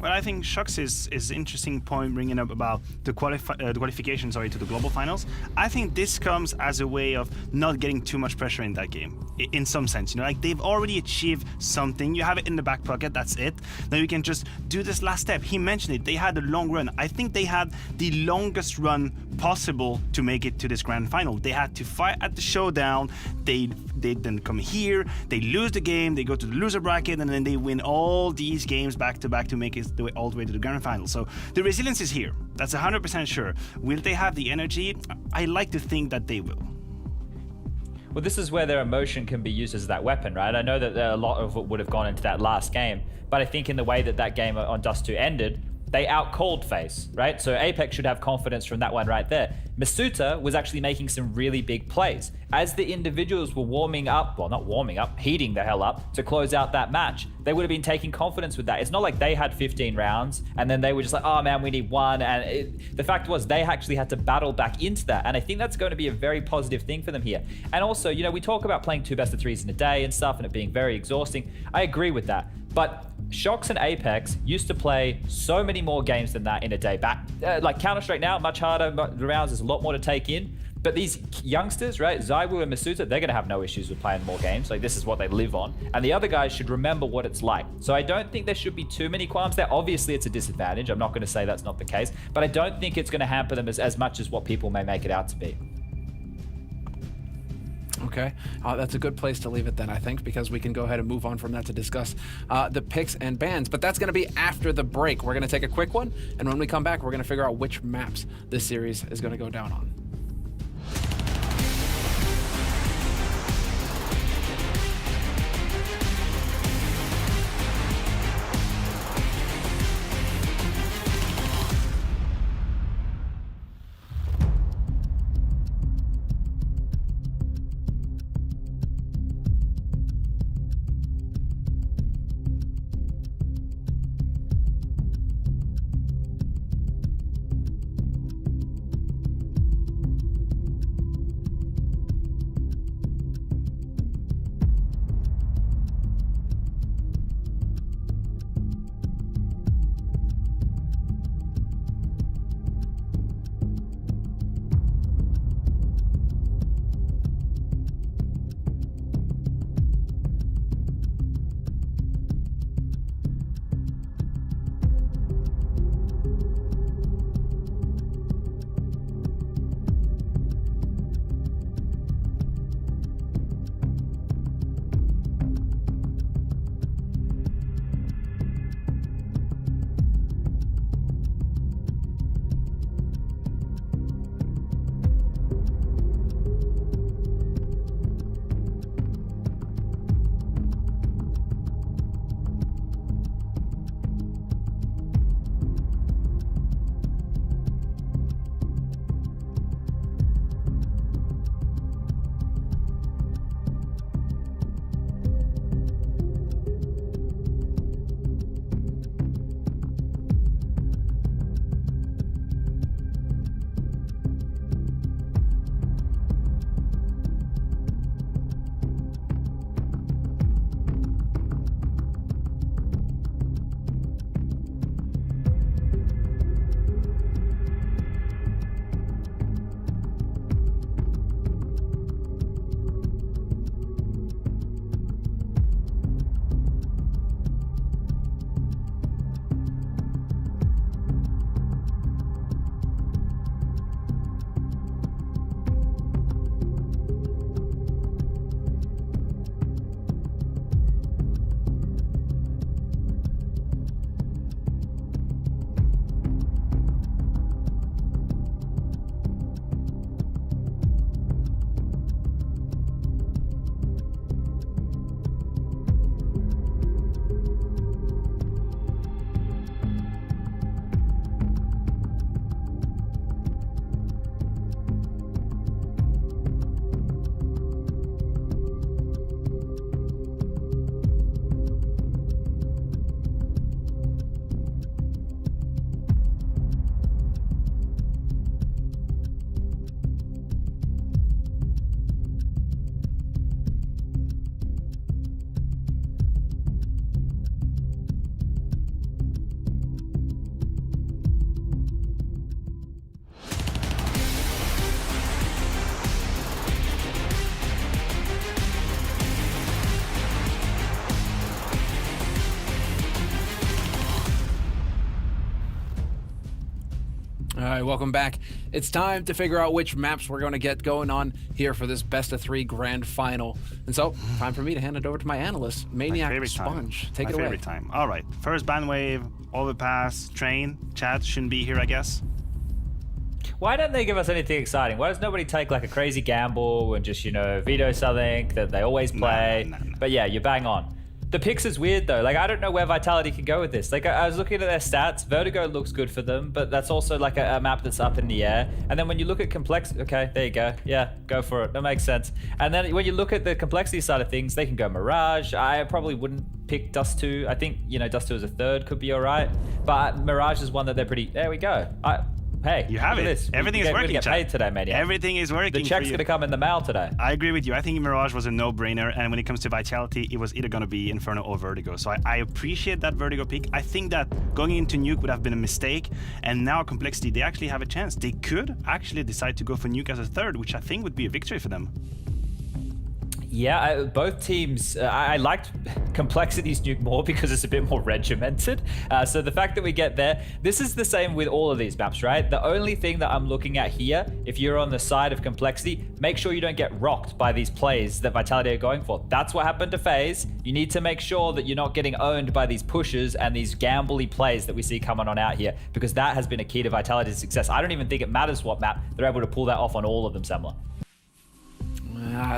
Well, I think Shox is interesting point bringing up about the qualification to the global finals. I think this comes as a way of not getting too much pressure in that game, in some sense. You know, like they've already achieved something. You have it in the back pocket. That's it. Now you can just do this last step. He mentioned it. They had a long run. I think they had the longest run possible to make it to this grand final. They had to fight at the showdown. They then come here. They lose the game. They go to the loser bracket, and then they win all these games back to back to make it all the way to the grand final. So the resilience is here. That's 100% sure. Will they have the energy? I like to think that they will. Well, this is where their emotion can be used as that weapon, right? I know that a lot of it would have gone into that last game, but I think in the way that game on Dust 2 ended, they out-called FaZe, right? So Apex should have confidence from that one right there. Masuta was actually making some really big plays. As the individuals were heating the hell up to close out that match, they would have been taking confidence with that. It's not like they had 15 rounds and then they were just like, oh man, we need 1. And the fact was they actually had to battle back into that. And I think that's going to be a very positive thing for them here. And also, you know, we talk about playing 2 best-of-3s in a day and stuff and it being very exhausting. I agree with that. But Shox and Apex used to play so many more games than that in a day back. Like Counter-Strike now, much harder rounds, there's a lot more to take in. But these youngsters, right, Zaiwu and Masuta, they're going to have no issues with playing more games. Like, this is what they live on. And the other guys should remember what it's like. So I don't think there should be too many qualms there. Obviously, it's a disadvantage. I'm not going to say that's not the case. But I don't think it's going to hamper them as much as what people may make it out to be. Okay, that's a good place to leave it then, I think, because we can go ahead and move on from that to discuss the picks and bans. But that's going to be after the break. We're going to take a quick one, and when we come back, we're going to figure out which maps this series is going to go down on. All right, welcome back. It's time to figure out which maps we're going to get going on here for this best of 3 grand final. And so, time for me to hand it over to my analyst, Maniac Sponge. Take it away. My favorite time. All right, first ban wave, overpass, train. Chad shouldn't be here, I guess. Why don't they give us anything exciting? Why does nobody take like a crazy gamble and just, veto something that they always play? No. But yeah, you're bang on. The picks is weird though. Like, I don't know where Vitality can go with this. Like, I was looking at their stats. Vertigo looks good for them, but that's also like a map that's up in the air. And then when you look at complexity, okay, there you go. Yeah, go for it. That makes sense. And then when you look at the complexity side of things, they can go Mirage. I probably wouldn't pick Dust 2. I think, Dust 2 as a third could be all right. But Mirage is one that they're pretty, there we go. Hey, You have look it. at this. Everything we is get, working, Get chat. paid today, Maniac. Everything is working. The check's gonna come in the mail today. I agree with you. I think Mirage was a no-brainer, and when it comes to Vitality, it was either gonna be Inferno or Vertigo. So I appreciate that Vertigo pick. I think that going into Nuke would have been a mistake, and now Complexity, they actually have a chance. They could actually decide to go for Nuke as a third, which I think would be a victory for them. Yeah, both teams, I liked Complexity's Nuke more because it's a bit more regimented. So the fact that we get there, this is the same with all of these maps, right? The only thing that I'm looking at here, if you're on the side of Complexity, make sure you don't get rocked by these plays that Vitality are going for. That's what happened to FaZe. You need to make sure that you're not getting owned by these pushes and these gambly plays that we see coming on out here, because that has been a key to Vitality's success. I don't even think it matters what map. They're able to pull that off on all of them, Semler.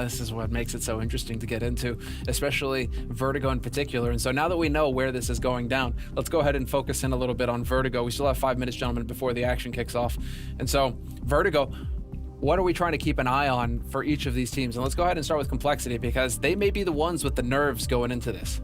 This is what makes it so interesting to get into, especially Vertigo in particular. And so now that we know where this is going down, let's go ahead and focus in a little bit on Vertigo. We still have 5 minutes, gentlemen, before the action kicks off. And so, Vertigo, what are we trying to keep an eye on for each of these teams? And let's go ahead and start with Complexity, because they may be the ones with the nerves going into this.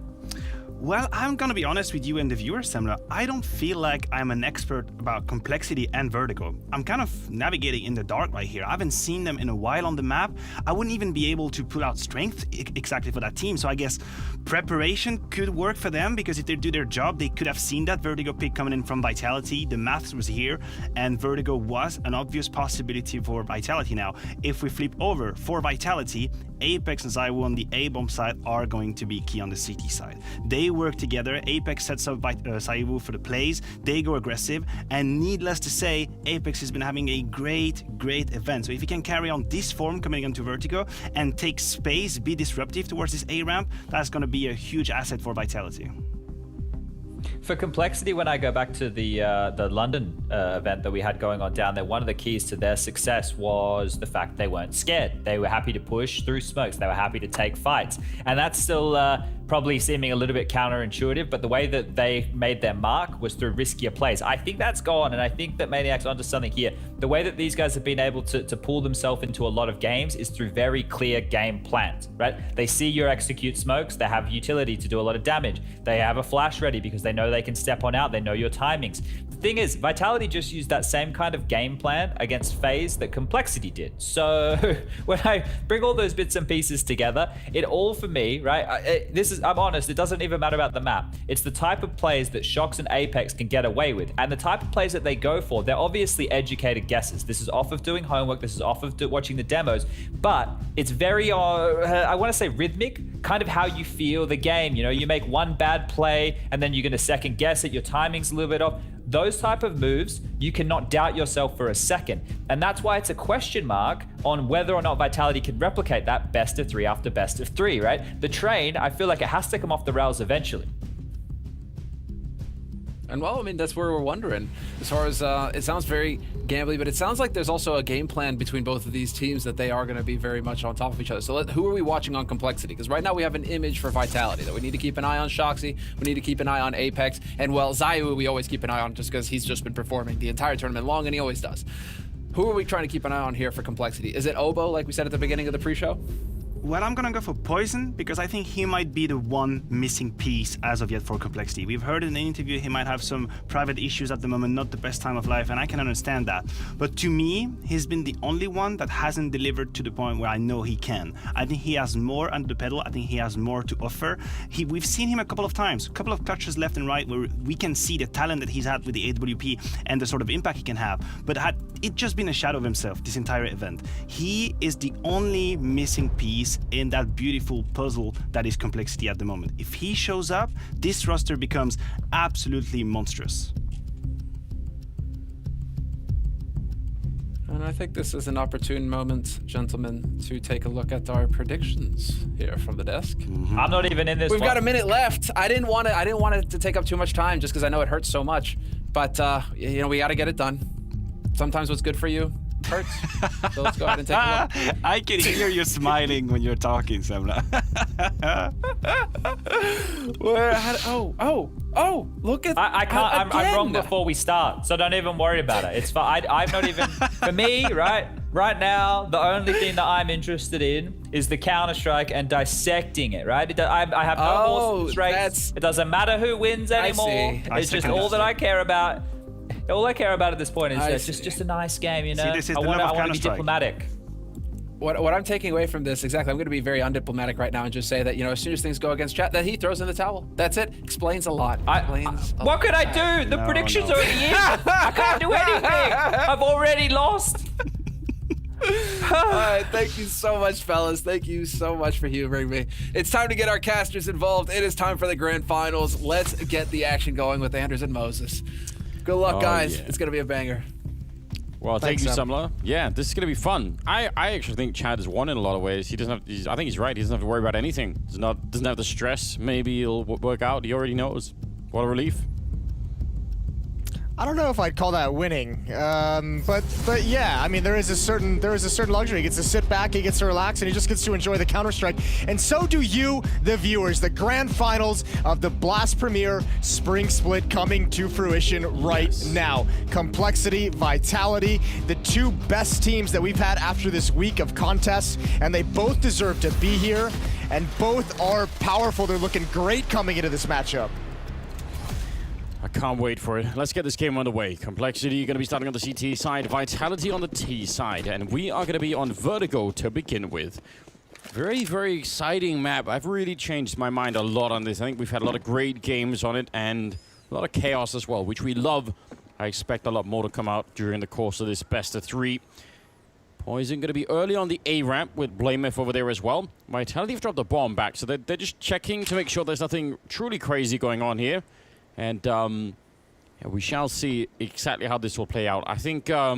Well, I'm gonna be honest with you and the viewers, Semler. I don't feel like I'm an expert about Complexity and Vertigo. I'm kind of navigating in the dark right here. I haven't seen them in a while on the map. I wouldn't even be able to pull out strength exactly for that team. So I guess preparation could work for them, because if they do their job, they could have seen that Vertigo pick coming in from Vitality. The maths was here, and Vertigo was an obvious possibility for Vitality now. If we flip over for Vitality, Apex and ZywOo on the A-bomb side are going to be key on the CT side. They work together. Apex sets up ZywOo for the plays. They go aggressive, and needless to say, Apex has been having a great event. So if he can carry on this form coming into Vertigo and take space, be disruptive towards this A ramp, that's going to be a huge asset for Vitality. For Complexity, when I go back to the London event that we had going on down there, one of the keys to their success was the fact they weren't scared. They were happy to push through smokes. They were happy to take fights. And that's still probably seeming a little bit counterintuitive, but the way that they made their mark was through riskier plays. I think that's gone, and I think that Maniac's onto something here. The way that these guys have been able to pull themselves into a lot of games is through very clear game plans, right? They see you execute smokes, they have utility to do a lot of damage. They have a flash ready because they know they can step on out, they know your timings. The thing is, Vitality just used that same kind of game plan against FaZe that Complexity did. So when I bring all those bits and pieces together, it all for me, right? I'm honest, it doesn't even matter about the map. It's the type of plays that Shox and Apex can get away with. And the type of plays that they go for, they're obviously educated guesses. This is off of doing homework, this is off of watching the demos, but it's very, I want to say rhythmic, kind of how you feel the game. You know, you make one bad play and then you're going to second guess it, your timing's a little bit off. Those type of moves, you cannot doubt yourself for a second. And that's why it's a question mark on whether or not Vitality can replicate that best of 3 after best of 3, right? The train, I feel like it has to come off the rails eventually. And well, I mean, that's where we're wondering. As far as, it sounds very gambly, but it sounds like there's also a game plan between both of these teams that they are going to be very much on top of each other. So who are we watching on Complexity? Because right now we have an image for Vitality that we need to keep an eye on. Shoxy, we need to keep an eye on Apex, and well, ZywOo we always keep an eye on just because he's just been performing the entire tournament long, and he always does. Who are we trying to keep an eye on here for Complexity? Is it Obo, like we said at the beginning of the pre-show? Well, I'm gonna go for Poison because I think he might be the one missing piece as of yet for Complexity. We've heard in an interview he might have some private issues at the moment, not the best time of life, and I can understand that. But to me, he's been the only one that hasn't delivered to the point where I know he can. I think he has more under the pedal. I think he has more to offer. We've seen him a couple of times, a couple of touches left and right where we can see the talent that he's had with the AWP and the sort of impact he can have. But had it just been a shadow of himself this entire event, he is the only missing piece in that beautiful puzzle that is Complexity at the moment. If he shows up, this roster becomes absolutely monstrous. And I think this is an opportune moment, gentlemen, to take a look at our predictions here from the desk. I'm not even in this. We've got a minute left. I didn't want it to take up too much time just because I know it hurts so much. But you know, we got to get it done. Sometimes what's good for you hurts. So let's go ahead and take a look. I can hear you smiling when you're talking, Semla. Look at I can't. I'm wrong before we start, so don't even worry about it. It's fine. I'm not even. For me, right now, the only thing that I'm interested in is the Counter-Strike and dissecting it. Right? I have no more traits. It doesn't matter who wins anymore. It's just all that I care about. All I care about at this point is I just a nice game, you know? See, this is I the want love of to be Counter-Strike. diplomatic. What I'm taking away from this, exactly, I'm going to be very undiplomatic right now and just say that, you know, as soon as things go against chat, that he throws in the towel. That's it. Explains a lot. What could I do? The predictions are in. I can't do anything. I've already lost. All right, thank you so much, fellas. Thank you so much for humoring me. It's time to get our casters involved. It is time for the grand finals. Let's get the action going with Anders and Moses. Good luck, guys. Yeah. It's going to be a banger. Well, Thanks, thank you, Sam. Sumler. Yeah, this is going to be fun. I actually think Chad has won in a lot of ways. He doesn't have. I think he's right. He doesn't have to worry about anything. Doesn't have the stress. Maybe it'll work out. He already knows. What a relief. I don't know if I'd call that winning, but yeah, I mean there is a certain luxury. He gets to sit back, he gets to relax, and he just gets to enjoy the Counter-Strike. And so do you, the viewers. The grand finals of the Blast Premier Spring Split coming to fruition right now. Complexity, Vitality, the two best teams that we've had after this week of contests, and they both deserve to be here, and both are powerful. They're looking great coming into this matchup. I can't wait for it. Let's get this game underway. Complexity going to be starting on the CT side, Vitality on the T side, and we are going to be on Vertigo to begin with. Very, very exciting map. I've really changed my mind a lot on this. I think we've had a lot of great games on it and a lot of chaos as well, which we love. I expect a lot more to come out during the course of this best of 3. Poison going to be early on the A ramp with BlameF over there as well. Vitality have dropped the bomb back, so they're just checking to make sure there's nothing truly crazy going on here. And yeah, we shall see exactly how this will play out. I think, I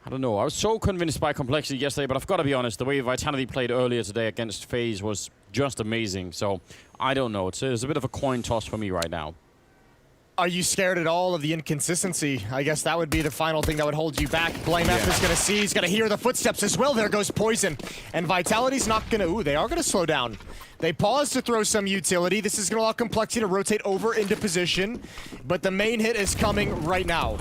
don't know. I was so convinced by Complexity yesterday, but I've got to be honest, the way Vitality played earlier today against FaZe was just amazing. So, I don't know. It's a bit of a coin toss for me right now. Are you scared at all of the inconsistency? I guess that would be the final thing that would hold you back. BlameF is going to see, he's going to hear the footsteps as well. There goes Poison. And Vitality's not going to, ooh, they are going to slow down. They pause to throw some utility. This is going to allow Complexity to rotate over into position. But the main hit is coming right now.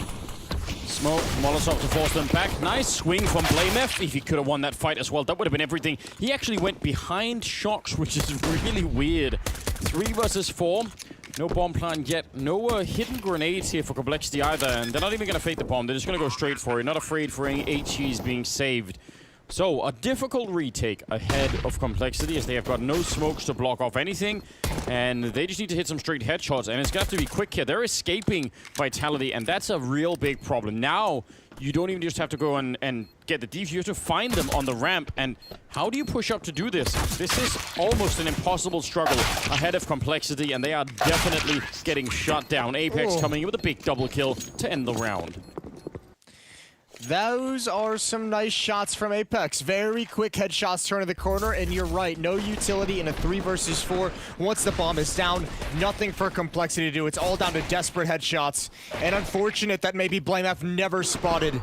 Smoke, Molotov to force them back. Nice swing from BlameF. If he could have won that fight as well, that would have been everything. He actually went behind Shocks, which is really weird. 3 versus 4. No bomb plant yet. No hidden grenades here for Complexity either. And they're not even going to fake the bomb. They're just going to go straight for it. Not afraid for any HEs being saved. So, a difficult retake ahead of Complexity as they have got no smokes to block off anything. And they just need to hit some straight headshots. And it's going to have to be quick here. They're escaping Vitality, and that's a real big problem. Now, you don't even just have to go and get the defuse. You have to find them on the ramp. And how do you push up to do this? This is almost an impossible struggle ahead of Complexity, and they are definitely getting shut down. Apex coming in with a big double kill to end the round. Those are some nice shots from Apex. Very quick headshots turn of the corner, and you're right, no utility in a 3 versus 4. Once the bomb is down, nothing for Complexity to do. It's all down to desperate headshots. And unfortunate that maybe BlameF never spotted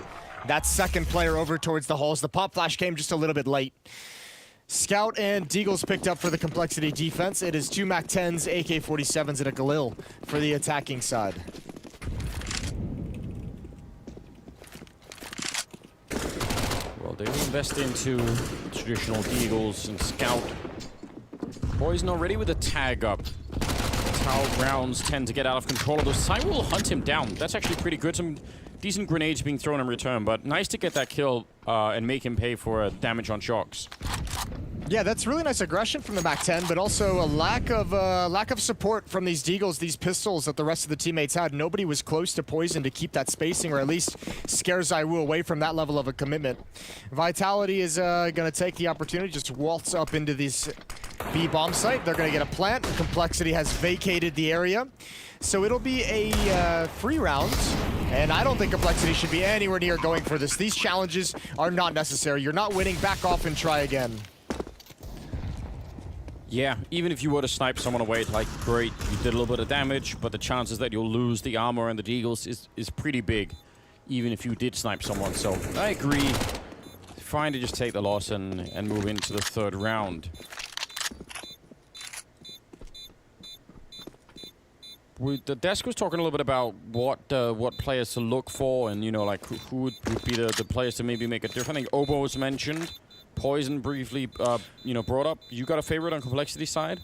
that second player over towards the halls. The pop flash came just a little bit late. Scout and Deagle's picked up for the Complexity defense. It is 2 MAC-10s, AK-47s, and a Galil for the attacking side. Well, they will invest into traditional Deagles and Scout. Poison already with a tag up. That's how rounds tend to get out of control. Although Sai will hunt him down. That's actually pretty good. Some decent grenades being thrown in return, but nice to get that kill and make him pay for damage on Shocks. Yeah, that's really nice aggression from the MAC-10, but also a lack of support from these Deagles, these pistols that the rest of the teammates had. Nobody was close to Poison to keep that spacing, or at least scare ZywOo away from that level of a commitment. Vitality is going to take the opportunity, just waltz up into this B bomb site. They're going to get a plant. Complexity has vacated the area, so it'll be a free round. And I don't think Complexity should be anywhere near going for this. These challenges are not necessary. You're not winning. Back off and try again. Yeah, even if you were to snipe someone away, it's like, great, you did a little bit of damage, but the chances that you'll lose the armor and the Deagles is pretty big, even if you did snipe someone. So I agree. Fine to just take the loss and move into the 3rd round. The desk was talking a little bit about what players to look for, and, you know, like who would be the players to maybe make a difference. I think Obo was mentioned. Poison briefly, you know, brought up. You got a favorite on Complexity side?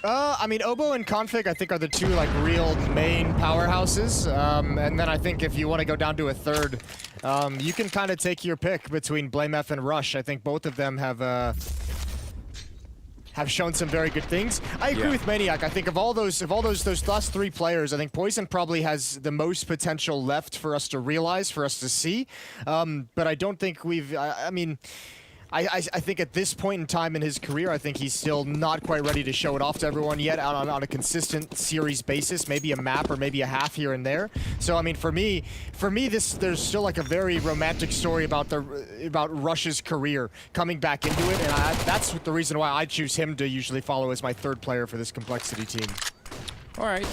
I mean, Obo and Config, I think, are the two like real main powerhouses. And then I think if you want to go down to a third, you can kind of take your pick between BlameF and Rush. I think both of them have shown some very good things. I agree with Maniac. I think of all those last three players, I think Poison probably has the most potential left for us to realize, for us to see. But I don't think we've. I mean. I think at this point in time in his career, I think he's still not quite ready to show it off to everyone yet on a consistent series basis, maybe a map or maybe a half here and there. So I mean, for me, there's still like a very romantic story about Rush's career coming back into it, and that's the reason why I choose him to usually follow as my third player for this Complexity team. All right.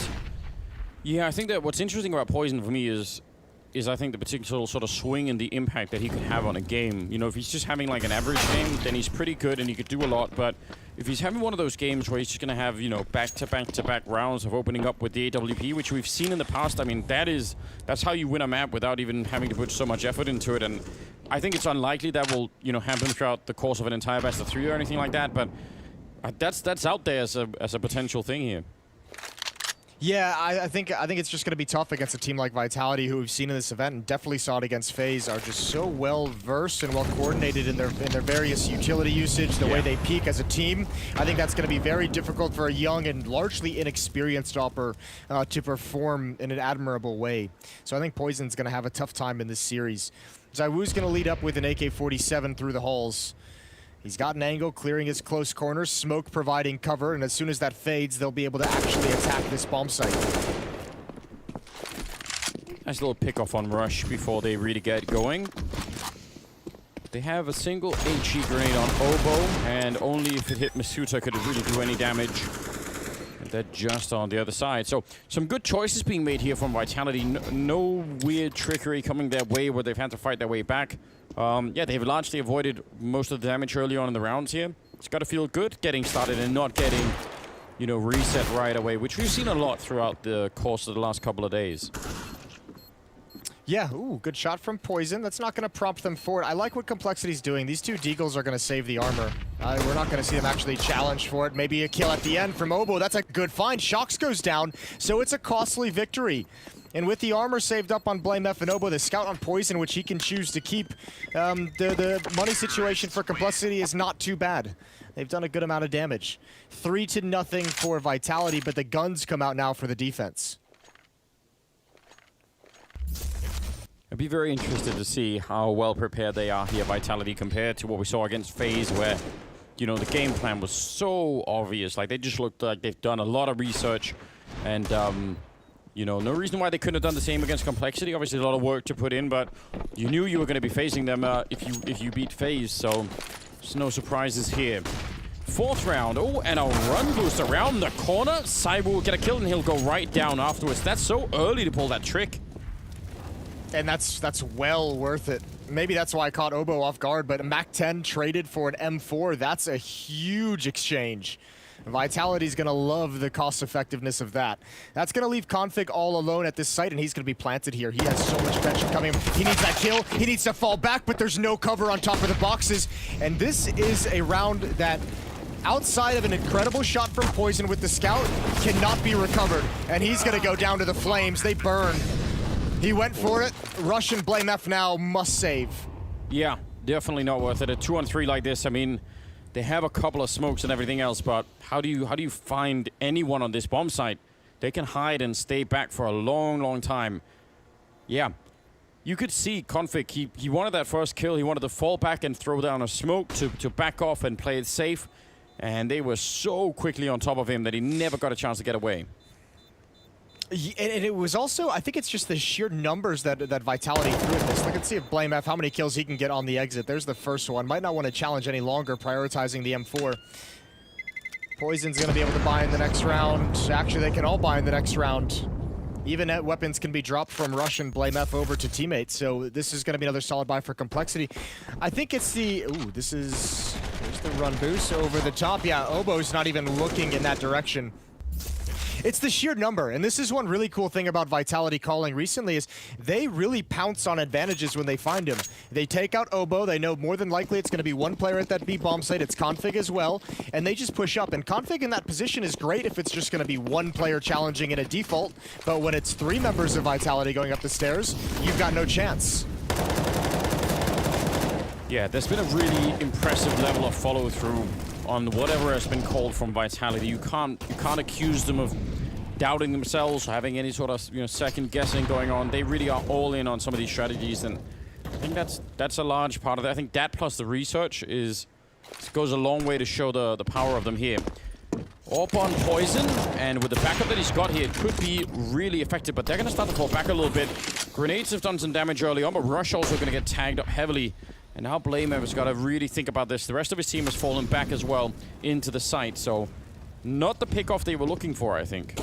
Yeah, I think that what's interesting about Poison for me is I think the particular sort of swing and the impact that he could have on a game. You know, if he's just having like an average game, then he's pretty good and he could do a lot. But if he's having one of those games where he's just going to have, you know, back-to-back-to-back rounds of opening up with the AWP, which we've seen in the past, I mean, that's how you win a map without even having to put so much effort into it. And I think it's unlikely that will, you know, happen throughout the course of an entire best of 3 or anything like that. But that's out there as a potential thing here. Yeah, I think it's just going to be tough against a team like Vitality, who we've seen in this event and definitely saw it against FaZe, are just so well versed and well coordinated in their various utility usage, the way they peak as a team. I think that's going to be very difficult for a young and largely inexperienced Opper to perform in an admirable way. So I think Poison's going to have a tough time in this series. Zywoo's going to lead up with an AK-47 through the halls. He's got an angle, clearing his close corners, smoke providing cover, and as soon as that fades, they'll be able to actually attack this bomb site. Nice little pick off on Rush before they really get going. They have a single HE grenade on Obo, and only if it hit Masuta could it really do any damage. And they're just on the other side. So some good choices being made here from Vitality. No weird trickery coming their way where they've had to fight their way back. Yeah, they've largely avoided most of the damage early on in the rounds here. It's got to feel good getting started and not getting, you know, reset right away, which we've seen a lot throughout the course of the last couple of days. Yeah, ooh, good shot from Poison. That's not going to prompt them forward. I like what Complexity's doing. These two Deagles are going to save the armor. We're not going to see them actually challenge for it. Maybe a kill at the end from Obo. That's a good find. Shocks goes down, so it's a costly victory. And with the armor saved up on BlameF and Obo, the scout on Poison, which he can choose to keep, the money situation for Complexity is not too bad. They've done a good amount of damage. 3-0 for Vitality, but the guns come out now for the defense. I'd be very interested to see how well prepared they are here, Vitality, compared to what we saw against FaZe, where, you know, the game plan was so obvious. Like, they just looked like they've done a lot of research, and, you know, no reason why they couldn't have done the same against Complexity. Obviously, a lot of work to put in, but you knew you were going to be facing them if you beat FaZe, so there's no surprises here. Fourth round. Oh, and a run boost around the corner. Cyber will get a kill, and he'll go right down afterwards. That's so early to pull that trick. And that's well worth it. Maybe that's why I caught Obo off guard, but a MAC-10 traded for an M4, that's a huge exchange. Vitality's gonna love the cost effectiveness of that. That's gonna leave Config all alone at this site, and he's gonna be planted here. He has so much tension coming. He needs that kill. He needs to fall back, but there's no cover on top of the boxes. And this is a round that, outside of an incredible shot from Poison with the scout, cannot be recovered. And he's gonna go down to the flames. They burn. He went for it. Rush and BlameF now must save. Yeah, definitely not worth it. A 2-on-3 like this, I mean, they have a couple of smokes and everything else, but how do you find anyone on this bomb site? They can hide and stay back for a long, long time. Yeah, you could see Config, he wanted that first kill. He wanted to fall back and throw down a smoke to back off and play it safe. And they were so quickly on top of him that he never got a chance to get away. And it was also, I think it's just the sheer numbers that Vitality threw at this. Let's see if BlameF, how many kills he can get on the exit. There's the first one. Might not want to challenge any longer, prioritizing the M4. Poison's going to be able to buy in the next round. Actually, they can all buy in the next round. Even weapons can be dropped from Rush and BlameF over to teammates. So this is going to be another solid buy for Complexity. I think it's the, ooh, there's the run boost over the top. Yeah, Obo's not even looking in that direction. It's the sheer number, and this is one really cool thing about Vitality calling recently is they really pounce on advantages when they find him. They take out Obo, they know more than likely it's going to be one player at that B bomb site, it's Config as well, and they just push up. And Config in that position is great if it's just going to be one player challenging in a default, but when it's 3 members of Vitality going up the stairs, you've got no chance. Yeah, there's been a really impressive level of follow-through on whatever has been called from Vitality. You can't accuse them of doubting themselves or having any sort of second guessing going on. They really are all in on some of these strategies, and I think that's a large part of it. I think that plus the research goes a long way to show the power of them here. Up on Poison, and with the backup that he's got here, it could be really effective, but they're going to start to fall back a little bit. Grenades have done some damage early on, but Rush also going to get tagged up heavily. And now Blamer has got to really think about this. The rest of his team has fallen back as well into the site, so not the pickoff they were looking for, I think.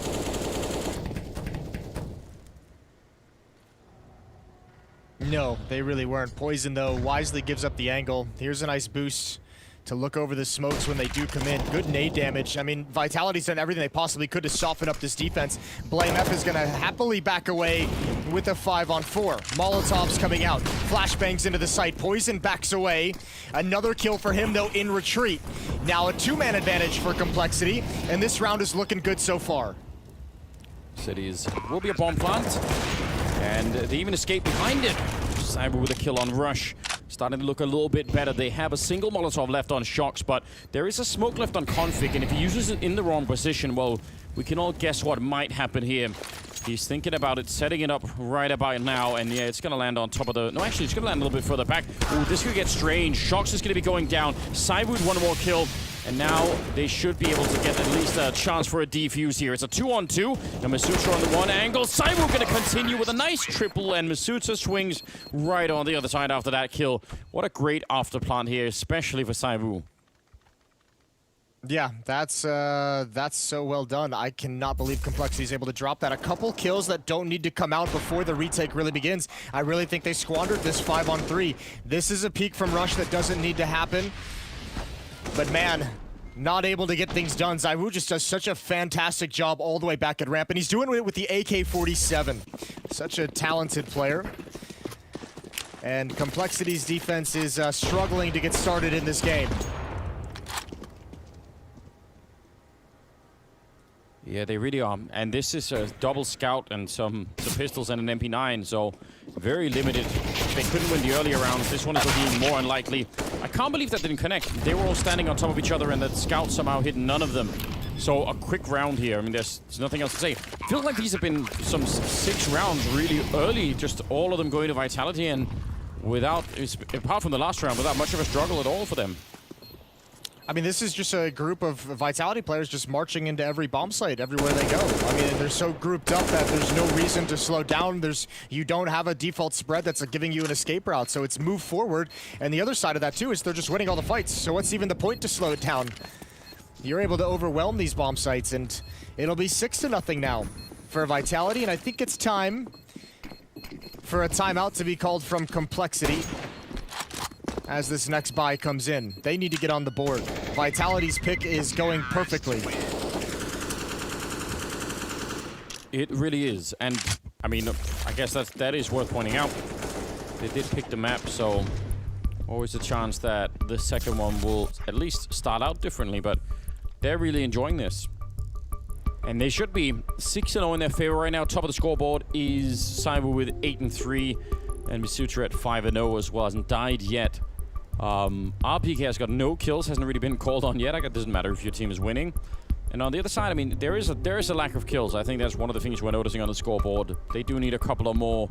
No, they really weren't. Poison, though, wisely gives up the angle. Here's a nice boost to look over the smokes when they do come in. Good nade damage. I mean, Vitality's done everything they possibly could to soften up this defense. Blame F is going to happily back away with a 5-on-4. Molotovs coming out. Flashbangs into the site. Poison backs away. Another kill for him, though, in retreat. Now a 2-man advantage for Complexity, and this round is looking good so far. Cities will be a bomb plant, and they even escape behind it. Cyber with a kill on Rush. Starting to look a little bit better. They have a single Molotov left on Shocks, but there is a smoke left on Config, and if he uses it in the wrong position, well, we can all guess what might happen here. He's thinking about it, setting it up right about now, and yeah, it's going to land on top of the... No, actually, it's going to land a little bit further back. Ooh, this could get strange. Shocks is going to be going down. Cyber one more kill, and now they should be able to get at least a chance for a defuse here. It's a 2-on-2, and Masutra on the one angle. Cyber going to continue with a nice triple, and Masutra swings right on the other side after that kill. What a great afterplant here, especially for Cyber. Yeah, that's so well done. I cannot believe Complexity is able to drop that. A couple kills that don't need to come out before the retake really begins. I really think they squandered this 5-on-3. This is a peak from Rush that doesn't need to happen. But man, not able to get things done. Zaiwu just does such a fantastic job all the way back at ramp, and he's doing it with the AK-47. Such a talented player. And Complexity's defense is struggling to get started in this game. Yeah, they really are. And this is a double scout and some pistols and an MP9, so very limited. They couldn't win the earlier rounds. This one is looking more unlikely. I can't believe that didn't connect. They were all standing on top of each other, and that scout somehow hit none of them. So a quick round here. I mean, there's nothing else to say. Feels like these have been some 6 rounds really early, just all of them going to Vitality, and without, apart from the last round, without much of a struggle at all for them. I mean, this is just a group of Vitality players just marching into every bomb site everywhere they go. I mean, they're so grouped up that there's no reason to slow down. You don't have a default spread that's giving you an escape route, so it's move forward. And the other side of that, too, is they're just winning all the fights. So what's even the point to slow it down? You're able to overwhelm these bomb sites, and it'll be 6-0 now for Vitality, and I think it's time for a timeout to be called from Complexity as this next buy comes in. They need to get on the board. Vitality's pick is going perfectly. It really is, and I mean, I guess that is worth pointing out. They did pick the map, so always a chance that the second one will at least start out differently, but they're really enjoying this. And they should be 6-0 in their favor right now. Top of the scoreboard is Cyber with 8-3, and Misutra at 5-0 as well, hasn't died yet. RPK has got no kills, hasn't really been called on yet. It doesn't matter if your team is winning. And on the other side, I mean, there is a lack of kills. I think that's one of the things we're noticing on the scoreboard. They do need a couple of more,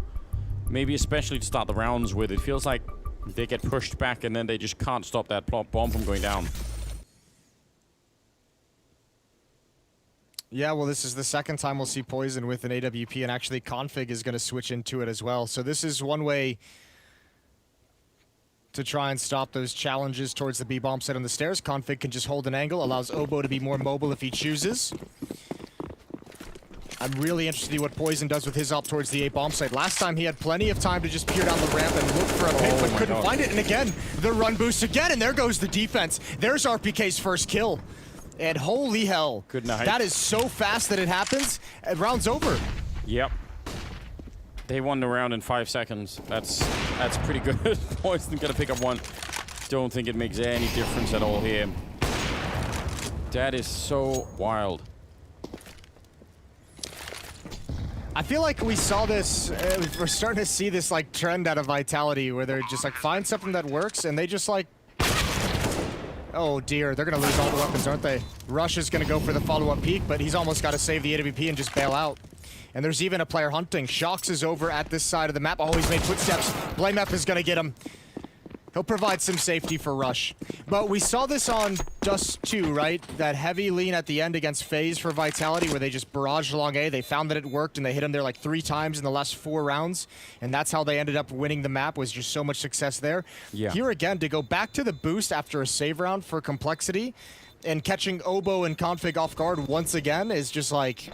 maybe especially to start the rounds with. It feels like they get pushed back and then they just can't stop that bomb from going down. Yeah, well, this is the second time we'll see Poison with an AWP, and actually Config is going to switch into it as well. So this is one way to try and stop those challenges towards the B-bomb set on the stairs. Config can just hold an angle, allows Obo to be more mobile if he chooses. I'm really interested to see what Poison does with his op towards the A-bomb site. Last time he had plenty of time to just peer down the ramp and look for a pick, but couldn't find it. And again, the run boost again, and there goes the defense. There's RPK's first kill. And holy hell. Good night. That is so fast that it happens. Round's over. Yep. They won the round in 5 seconds. That's pretty good. Poison gonna pick up one. Don't think it makes any difference at all here. That is so wild. I feel like we saw this, we're starting to see this like trend out of Vitality where they're just like find something that works and they just like, oh dear, they're gonna lose all the weapons, aren't they? Rush is gonna go for the follow-up peek, but he's almost gotta save the AWP and just bail out. And there's even a player hunting. Shox is over at this side of the map. Oh, he's made footsteps. BlameF is gonna get him. He'll provide some safety for Rush. But we saw this on Dust 2, right? That heavy lean at the end against FaZe for Vitality where they just barraged along A. They found that it worked and they hit him there like 3 times in the last 4 rounds. And that's how they ended up winning the map, was just so much success there. Yeah. Here again, to go back to the boost after a save round for Complexity and catching Obo and Config off guard once again is just like,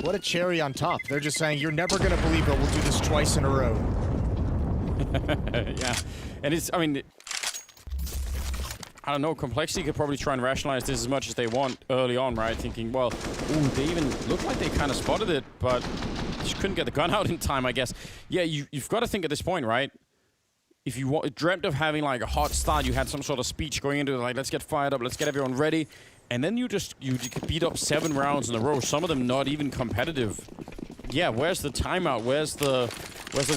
what a cherry on top. They're just saying, you're never gonna believe it, we'll do this twice in a row. Yeah. And it's, I mean, I don't know, Complexity could probably try and rationalize this as much as they want early on, right? Thinking, well, ooh, they even looked like they kind of spotted it, but just couldn't get the gun out in time, I guess. Yeah, you've got to think at this point, right? If you dreamt of having like a hot start, you had some sort of speech going into it, like, let's get fired up, let's get everyone ready. And then you could beat up 7 rounds in a row, some of them not even competitive. Yeah, where's the timeout? Where's the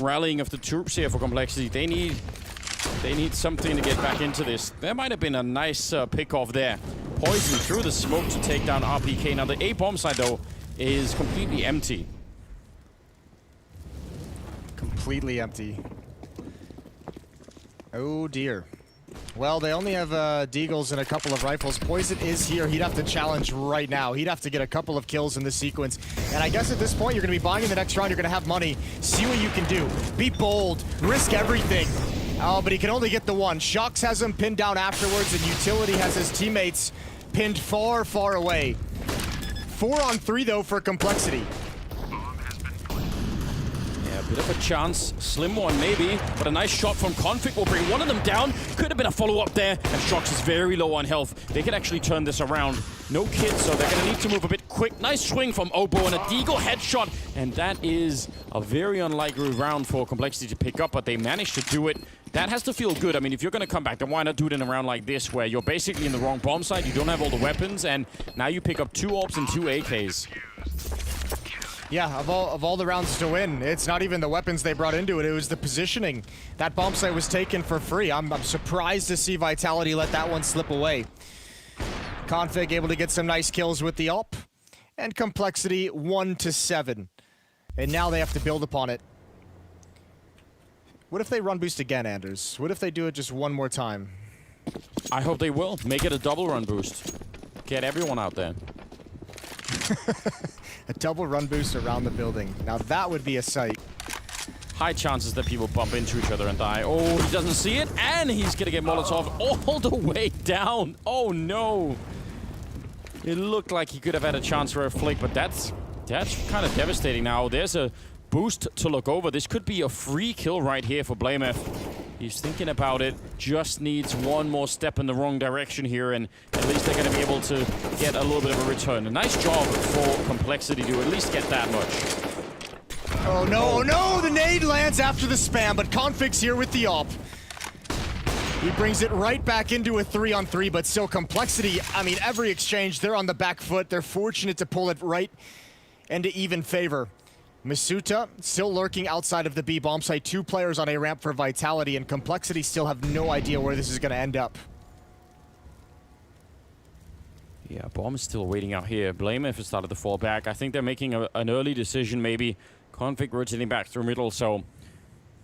rallying of the troops here for Complexity? They need something to get back into this. There might have been a nice pick-off there. Poison through the smoke to take down RPK. Now the A bomb side, though, is completely empty. Completely empty. Oh, dear. Well, they only have Deagles and a couple of rifles. Poison is here. He'd have to challenge right now. He'd have to get a couple of kills in this sequence. And I guess at this point, you're going to be buying in the next round. You're going to have money. See what you can do. Be bold. Risk everything. Oh, but he can only get the one. Shox has him pinned down afterwards, and Utility has his teammates pinned far, far away. 4 on 3, though, for Complexity. Yeah, a bit of a chance. Slim one, maybe. But a nice shot from Config will bring one of them down. Could have been a follow-up there. And Shox is very low on health. They can actually turn this around. No kids, so they're going to need to move a bit quick. Nice swing from Obo and a Deagle headshot. And that is a very unlikely round for Complexity to pick up, but they managed to do it. That has to feel good. I mean, if you're going to come back, then why not do it in a round like this, where you're basically in the wrong bomb site, you don't have all the weapons, and now you pick up 2 AWPs and 2 AKs. Yeah, of all the rounds to win, it's not even the weapons they brought into it, it was the positioning. That bomb site was taken for free. I'm surprised to see Vitality let that one slip away. Config able to get some nice kills with the AWP, and Complexity 1-7. And now they have to build upon it. What if they run boost again, Anders? What if they do it just one more time? I hope they will. Make it a double run boost. Get everyone out there. A double run boost around the building. Now that would be a sight. High chances that people bump into each other and die. Oh, he doesn't see it, and he's gonna get Molotov all the way down. Oh no. It looked like he could have had a chance for a flick, but that's kind of devastating now. There's a boost to look over. This could be a free kill right here for BlameF. He's thinking about it. Just needs one more step in the wrong direction here, and at least they're going to be able to get a little bit of a return. A nice job for Complexity to at least get that much. Oh no, no! The nade lands after the spam, but Config's here with the AWP. He brings it right back into a 3-on-3, but still Complexity, I mean, every exchange, they're on the back foot. They're fortunate to pull it right into even favor. Masuta still lurking outside of the B bomb site. 2 players on a ramp for Vitality, and Complexity still have no idea where this is going to end up. Yeah, bomb is still waiting out here. BlameF has started to fall back. I think they're making an early decision, maybe. Config rotating back through middle, so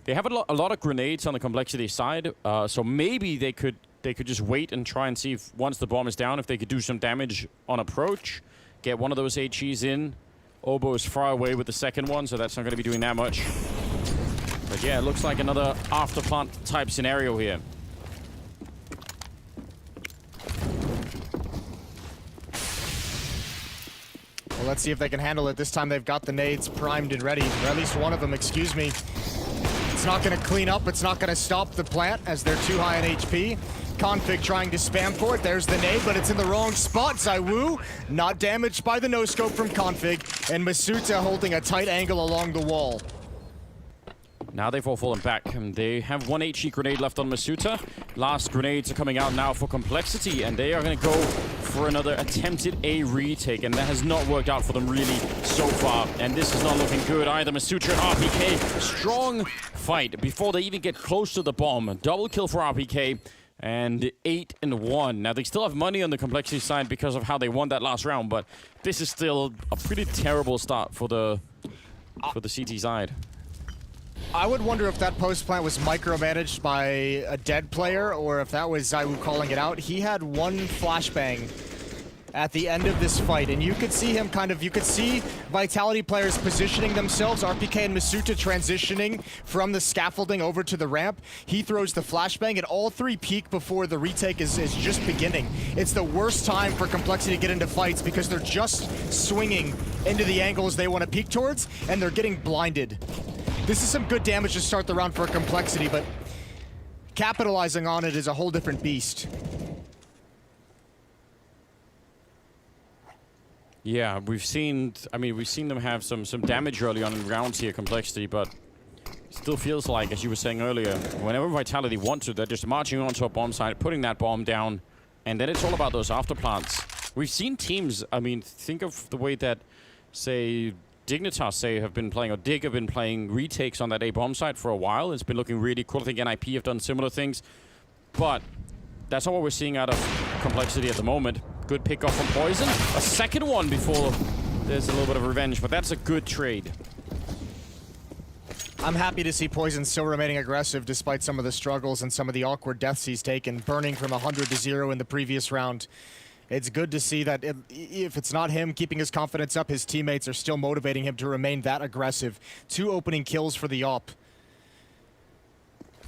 they have a lot of grenades on the Complexity side. So maybe they could just wait and try and see if once the bomb is down, if they could do some damage on approach, get one of those HEs in. Obo is far away with the second one, so that's not going to be doing that much. But yeah, it looks like another afterplant type scenario here. Well, let's see if they can handle it. This time they've got the nades primed and ready, or at least one of them, excuse me. It's not going to clean up. It's not going to stop the plant as they're too high in HP. Config trying to spam for it. There's the nade, but it's in the wrong spot. ZywOo not damaged by the no-scope from Config, and Masuta holding a tight angle along the wall. Now they've all fallen back, and they have one HE grenade left on Masuta. Last grenades are coming out now for Complexity, and they are going to go for another attempted A retake, and that has not worked out for them really so far. And this is not looking good either. Masuta and RPK, strong fight before they even get close to the bomb. Double kill for RPK, and 8-1. Now they still have money on the Complexity side because of how they won that last round, but this is still a pretty terrible start for the CT side. I would wonder if that post plant was micromanaged by a dead player or if that was ZywOo calling it out. He had one flashbang at the end of this fight, and you could see him you could see Vitality players positioning themselves, RPK and Masuta transitioning from the scaffolding over to the ramp. He throws the flashbang, and all three peak before the retake is just beginning. It's the worst time for Complexity to get into fights because they're just swinging into the angles they want to peek towards, and they're getting blinded. This is some good damage to start the round for Complexity, but capitalizing on it is a whole different beast. Yeah, we've seen them have some damage early on in rounds here, Complexity, but it still feels like, as you were saying earlier, whenever Vitality want to, they're just marching onto a bomb site, putting that bomb down, and then it's all about those afterplants. We've seen teams, think of the way that, say, Dignitas have been playing, or Dig have been playing retakes on that A bomb site for a while. It's been looking really cool. I think NIP have done similar things, but that's not what we're seeing out of Complexity at the moment. Good pick off from Poison. A second one before there's a little bit of revenge, but that's a good trade. I'm happy to see Poison still remaining aggressive despite some of the struggles and some of the awkward deaths he's taken, burning from 100 to 0 in the previous round. It's good to see that if it's not him keeping his confidence up, his teammates are still motivating him to remain that aggressive. 2 opening kills for the AWP.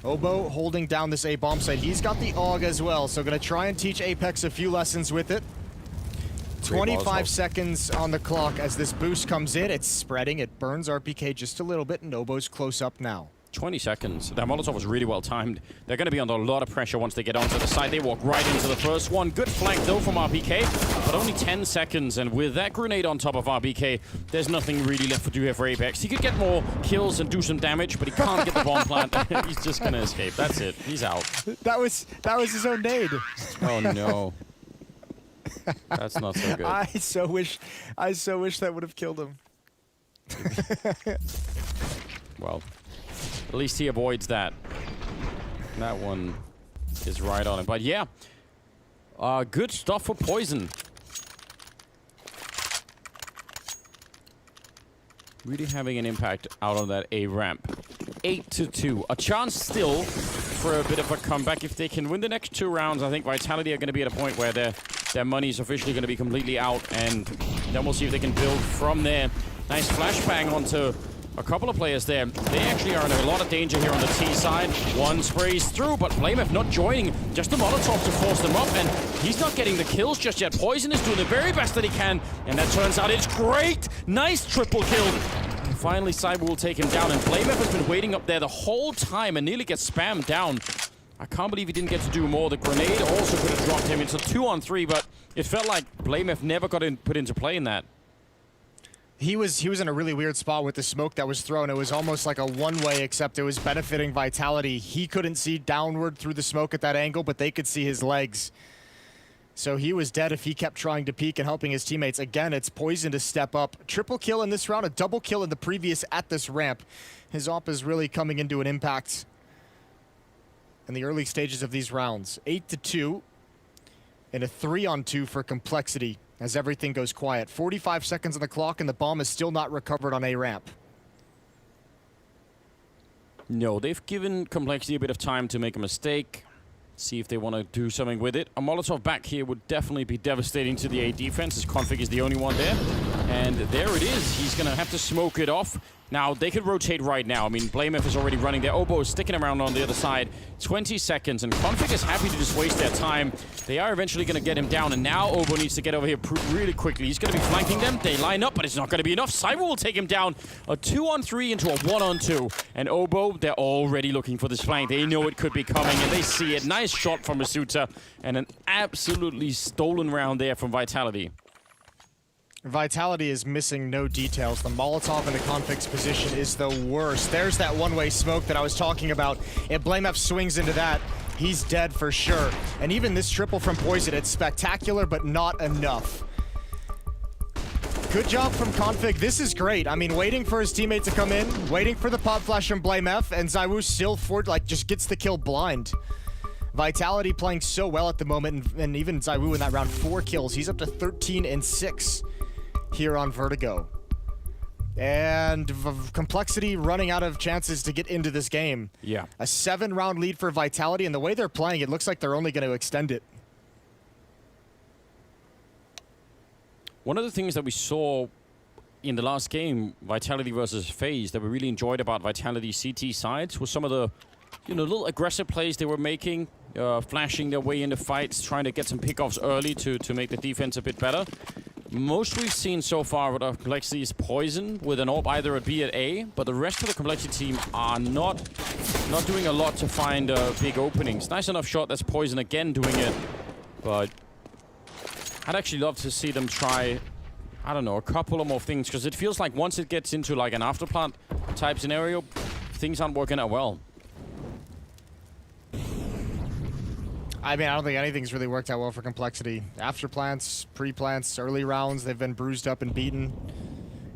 Obo holding down this A bomb site. He's got the AUG as well, so gonna try and teach Apex a few lessons with it. 25 seconds on the clock as this boost comes in. It's spreading. It burns RPK just a little bit, and Obo's close up now. 20 seconds. That Molotov was really well timed. They're going to be under a lot of pressure once they get onto the side. They walk right into the first one. Good flank, though, from RPK, but only 10 seconds. And with that grenade on top of RPK, there's nothing really left to do here for Apex. He could get more kills and do some damage, but he can't get the bomb plant. He's just going to escape. That's it. He's out. That was his own nade. Oh, no. That's not so good. I so wish that would have killed him. Well, at least he avoids that. That one is right on him. But yeah, good stuff for Poison. Really having an impact out on that A ramp. 8-2. A chance still for a bit of a comeback. If they can win the next 2 rounds, I think Vitality are going to be at a point where their money is officially going to be completely out, and then we'll see if they can build from there. Nice flashbang onto a couple of players there. They actually are in a lot of danger here on the T side. One sprays through, but Blamef not joining. Just the Molotov to force them up, and he's not getting the kills just yet. Poison is doing the very best that he can, and that turns out it's great. Nice triple kill. And finally, Cyber will take him down, and Blamef has been waiting up there the whole time and nearly gets spammed down. I can't believe he didn't get to do more. The grenade also could have dropped him. It's a 2-on-3, but it felt like Blamef never got put into play in that. He was in a really weird spot with the smoke that was thrown. It was almost like a one-way, except it was benefiting Vitality. He couldn't see downward through the smoke at that angle, but they could see his legs. So he was dead if he kept trying to peek and helping his teammates. Again, it's Poison to step up. Triple kill in this round, a double kill in the previous at this ramp. His AWP is really coming into an impact in the early stages of these rounds. 8-2 and a 3-on-2 for Complexity as everything goes quiet. 45 seconds on the clock, and the bomb is still not recovered on A ramp. No, they've given Complexity a bit of time to make a mistake, see if they want to do something with it. A Molotov back here would definitely be devastating to the A defense, as Config is the only one there. And there it is. He's going to have to smoke it off. Now, they could rotate right now. I mean, BlameF is already running there. Oboe is sticking around on the other side. 20 seconds, and Config is happy to just waste their time. They are eventually going to get him down, and now Oboe needs to get over here really quickly. He's going to be flanking them. They line up, but it's not going to be enough. Cyber will take him down. A 2-on-3 into a 1-on-2. And Oboe, they're already looking for this flank. They know it could be coming, and they see it. Nice shot from Masuta, and an absolutely stolen round there from Vitality. Vitality is missing no details. The Molotov in the Config's position is the worst. There's that one-way smoke that I was talking about. If BlameF swings into that, he's dead for sure. And even this triple from Poison, it's spectacular, but not enough. Good job from Config. This is great. I mean, waiting for his teammate to come in, waiting for the pop flash from BlameF, and ZywOo still just gets the kill blind. Vitality playing so well at the moment, and even ZywOo in that round, 4 kills. He's up to 13 and 6. Here on Vertigo. And Complexity running out of chances to get into this game. Yeah. A 7-round lead for Vitality, and the way they're playing, it looks like they're only going to extend it. One of the things that we saw in the last game, Vitality versus FaZe, that we really enjoyed about Vitality CT sides was some of the, little aggressive plays they were making, flashing their way into fights, trying to get some pickoffs early to make the defense a bit better. Most we've seen so far with our Complexity is Poison with an AWP either at B at A, but the rest of the Complexity team are not doing a lot to find big openings. Nice enough shot, that's Poison again doing it, but I'd actually love to see them try, I don't know, a couple of more things, because it feels like once it gets into like an afterplant type scenario, things aren't working out well. I mean, I don't think anything's really worked out well for Complexity. After plants, pre-plants, early rounds, they've been bruised up and beaten.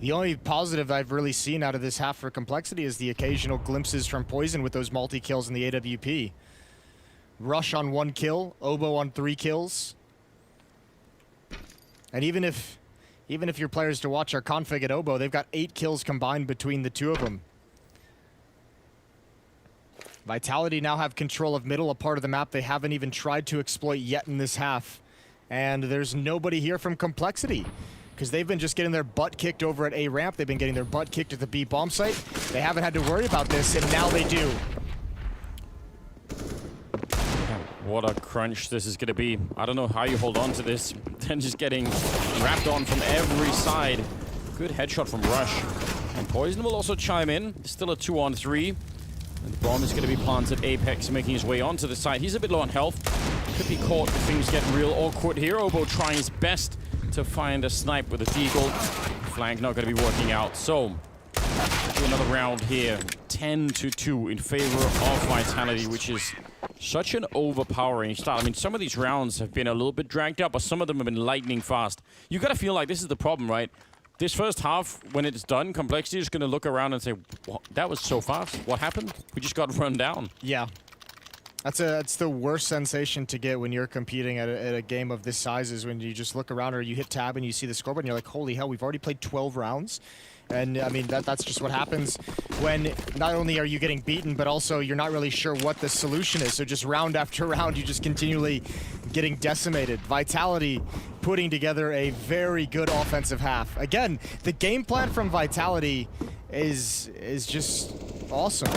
The only positive I've really seen out of this half for Complexity is the occasional glimpses from Poison with those multi-kills in the AWP. Rush on 1 kill, Oboe on 3 kills. And even if your players to watch our Config at Oboe, they've got 8 kills combined between the two of them. Vitality now have control of middle, a part of the map they haven't even tried to exploit yet in this half. And there's nobody here from Complexity, because they've been just getting their butt kicked over at A ramp. They've been getting their butt kicked at the B bomb site. They haven't had to worry about this, and now they do. What a crunch this is going to be. I don't know how you hold on to this. Then just getting wrapped on from every side. Good headshot from Rush. And Poison will also chime in. Still a 2-on-3. And the bomb is going to be planted. Apex making his way onto the side. He's a bit low on health. Could be caught if things get real awkward here. Oboe trying his best to find a snipe with a deagle. Flank not going to be working out. So, do another round here. 10-2 in favor of Vitality, which is such an overpowering start. I mean, some of these rounds have been a little bit dragged out, but some of them have been lightning fast. You got to feel like this is the problem, right? This first half, when it's done, Complexity is going to look around and say, that was so fast. What happened? We just got run down. Yeah. That's the worst sensation to get when you're competing at a game of this size, is when you just look around or you hit tab and you see the scoreboard and you're like, holy hell, we've already played 12 rounds. And I mean, that's just what happens when not only are you getting beaten, but also you're not really sure what the solution is. So just round after round, you just continually getting decimated. Vitality putting together a very good offensive half. Again, the game plan from Vitality is just awesome.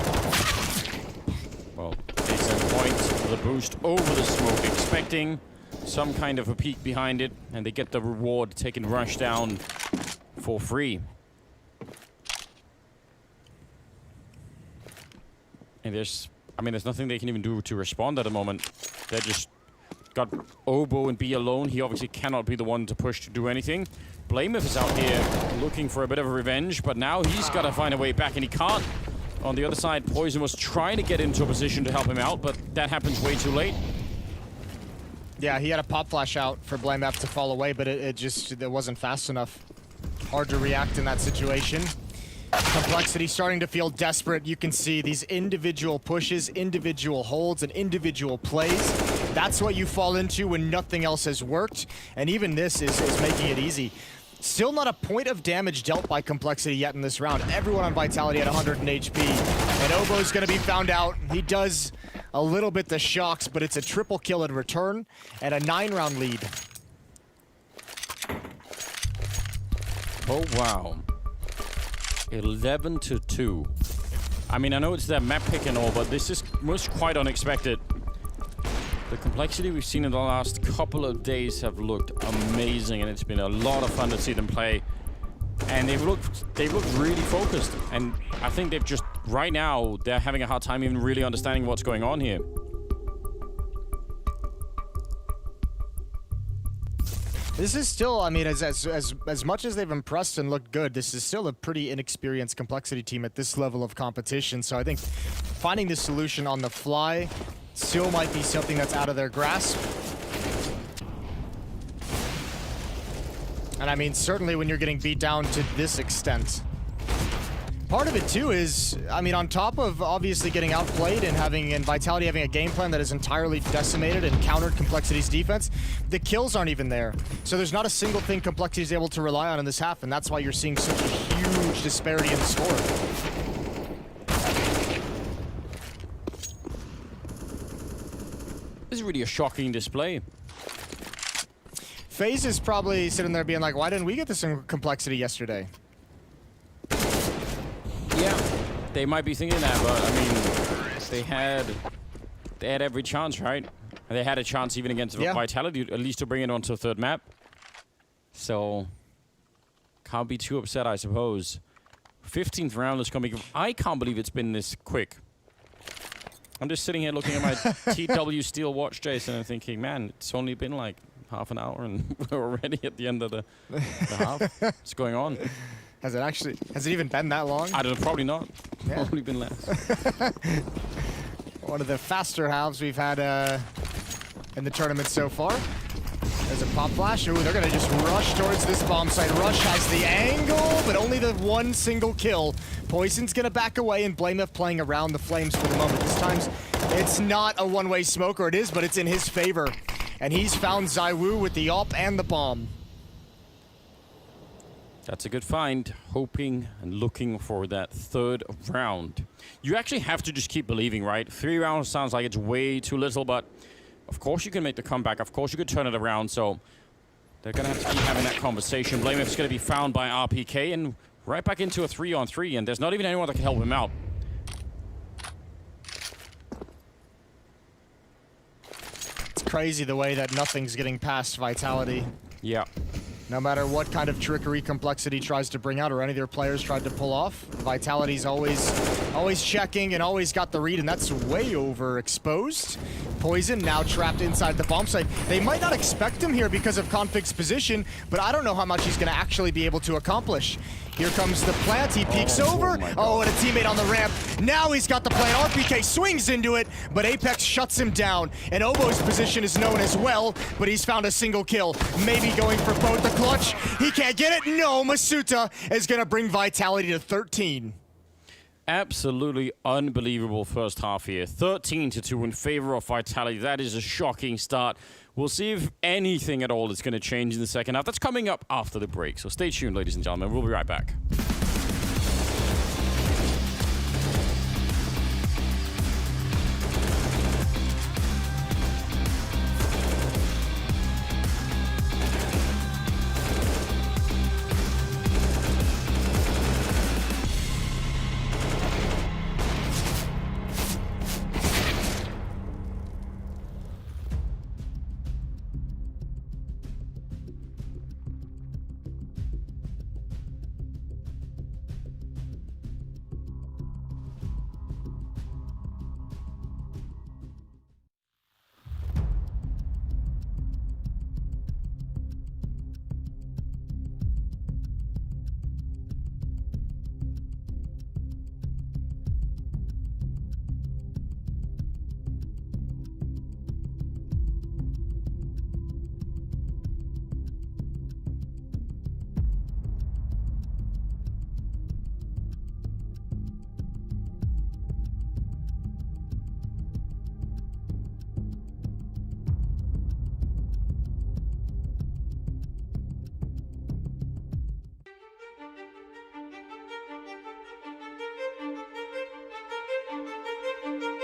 Well, takes a point, the boost over the smoke, expecting some kind of a peek behind it, and they get the reward, taking Rush down for free. And there's nothing they can even do to respond at the moment. They just got Oboe and B alone. He obviously cannot be the one to push to do anything. BlameF is out here looking for a bit of a revenge, but now he's got to find a way back, and he can't. On the other side, Poison was trying to get into a position to help him out, but that happens way too late. Yeah, he had a pop flash out for BlameF to fall away, but it wasn't fast enough. Hard to react in that situation. Complexity starting to feel desperate. You can see these individual pushes, individual holds, and individual plays. That's what you fall into when nothing else has worked. And even this is making it easy. Still not a point of damage dealt by Complexity yet in this round. Everyone on Vitality at 100 HP. And Oboe's going to be found out. He does a little bit the shocks, but it's a triple kill in return and a 9-round lead. Oh, wow. 11-2. I mean, I know it's their map pick and all, but this was quite unexpected. The complexity we've seen in the last couple of days have looked amazing, and it's been a lot of fun to see them play. And they've looked really focused. And I think they've just, right now, they're having a hard time even really understanding what's going on here. This is still, I mean, as much as they've impressed and looked good, this is still a pretty inexperienced complexity team at this level of competition. So I think finding this solution on the fly still might be something that's out of their grasp. And I mean, certainly when you're getting beat down to this extent. Part of it too is, I mean, on top of obviously getting outplayed and Vitality having a game plan that is entirely decimated and countered Complexity's defense, the kills aren't even there. So there's not a single thing Complexity is able to rely on in this half, and that's why you're seeing such a huge disparity in the score. This is really a shocking display. FaZe is probably sitting there being like, why didn't we get this in Complexity yesterday? Yeah, they might be thinking that, but I mean, they had every chance, right? And they had a chance even against Vitality, at least to bring it onto a third map. So, can't be too upset, I suppose. 15th round is coming. I can't believe it's been this quick. I'm just sitting here looking at my TW Steel watch, Jason, and thinking, man, it's only been like half an hour and we're already at the end of the half. What's going on? Has it even been that long? I don't know, probably not. Yeah. Probably been less. One of the faster halves we've had in the tournament so far. There's a pop flash. Ooh, they're gonna just rush towards this bomb site. Rush has the angle, but only the one single kill. Poison's gonna back away, and Blamef playing around the flames for the moment. This time, it's not a one-way smoke, or it is, but it's in his favor. And he's found ZywOo with the AWP and the bomb. That's a good find, hoping and looking for that third round. You actually have to just keep believing, right? 3 rounds sounds like it's way too little, but of course you can make the comeback. Of course you could turn it around, so they're going to have to keep having that conversation. Blamef's going to be found by RPK and right back into a 3-on-3, and there's not even anyone that can help him out. It's crazy the way that nothing's getting past Vitality. Yeah. No matter what kind of trickery Complexity tries to bring out or any of their players tried to pull off, Vitality's always checking and always got the read, and that's way overexposed. Poison now trapped inside the bomb site. They might not expect him here because of Config's position, but I don't know how much he's going to actually be able to accomplish. Here comes the plant. He peeks over. Oh, and a teammate on the ramp. Now he's got the plant. RPK swings into it, but Apex shuts him down. And Obo's position is known as well, but he's found a single kill. Maybe going for both the clutch. He can't get it. No, Masuta is going to bring Vitality to 13. Absolutely unbelievable first half here. 13-2 in favor of Vitality. That is a shocking start. We'll see if anything at all is going to change in the second half. That's coming up after the break. So stay tuned, ladies and gentlemen. We'll be right back.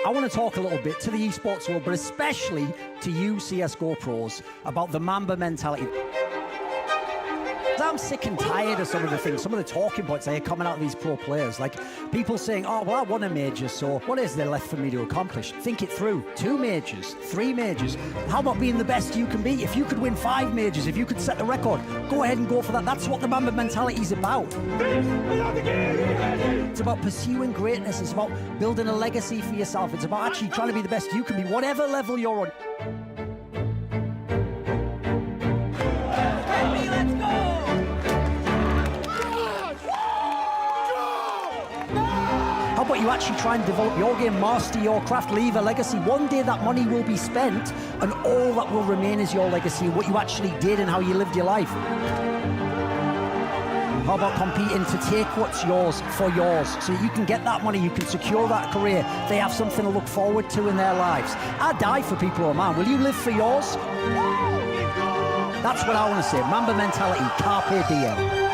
I want to talk a little bit to the esports world, but especially to you CSGO pros, about the Mamba mentality. I'm sick and tired of some of the things, some of the talking points that are coming out of these pro players. Like people saying, oh, well, I won a major, so what is there left for me to accomplish? Think it through. 2 majors, 3 majors. How about being the best you can be? If you could win 5 majors, if you could set the record, go ahead and go for that. That's what the Mamba mentality is about. It's about pursuing greatness. It's about building a legacy for yourself. It's about actually trying to be the best you can be, whatever level you're on. How about you actually try and develop your game, master your craft, leave a legacy? One day that money will be spent and all that will remain is your legacy, what you actually did and how you lived your life. How about competing to take what's yours for yours so you can get that money, you can secure that career, they have something to look forward to in their lives. I die for people who are mine. Will you live for yours? That's what I want to say. Mamba mentality, carpe diem.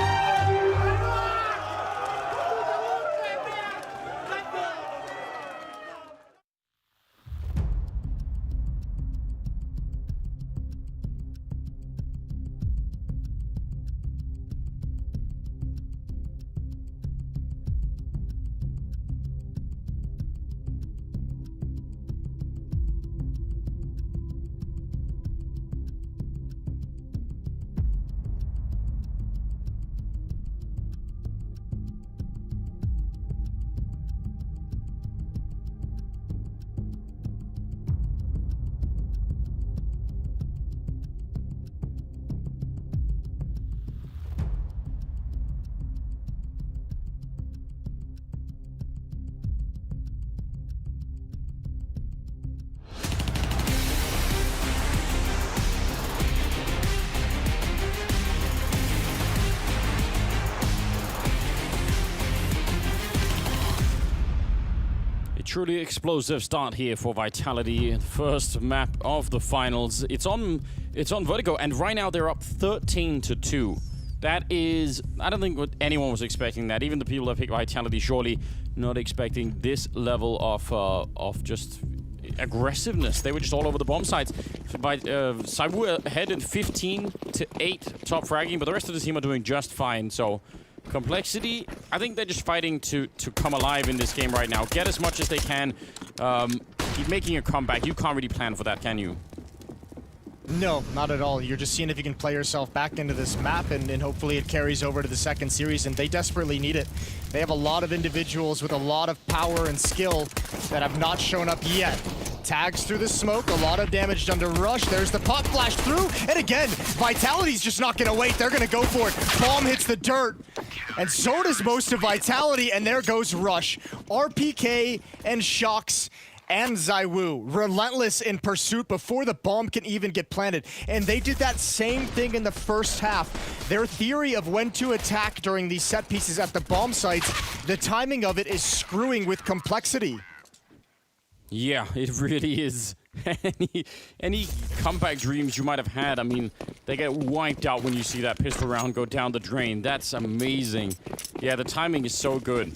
Truly explosive start here for Vitality. First map of the finals. It's on Vertigo, and right now they're up 13-2. That is, I don't think what anyone was expecting that. Even the people that picked Vitality, surely not expecting this level of just aggressiveness. They were just all over the bomb sites. Saiwu ahead in 15-8 top fragging, but the rest of the team are doing just fine. So Complexity, I think they're just fighting to come alive in this game right now. Get as much as they can. Keep making a comeback. You can't really plan for that, can you? No, not at all. You're just seeing if you can play yourself back into this map, and hopefully it carries over to the second series, and they desperately need it. They have a lot of individuals with a lot of power and skill that have not shown up yet. Tags through the smoke, a lot of damage done to Rush. There's the pop flash through, and again, Vitality's just not gonna wait. They're gonna go for it. Bomb hits the dirt, and so does most of Vitality, and there goes Rush. RPK and Shocks and Zaiwu, relentless in pursuit before the bomb can even get planted. And they did that same thing in the first half. Their theory of when to attack during these set pieces at the bomb sites, the timing of it is screwing with Complexity. Yeah, it really is. Any comeback dreams you might have had, I mean, they get wiped out when you see that pistol round go down the drain. That's amazing. Yeah, the timing is so good.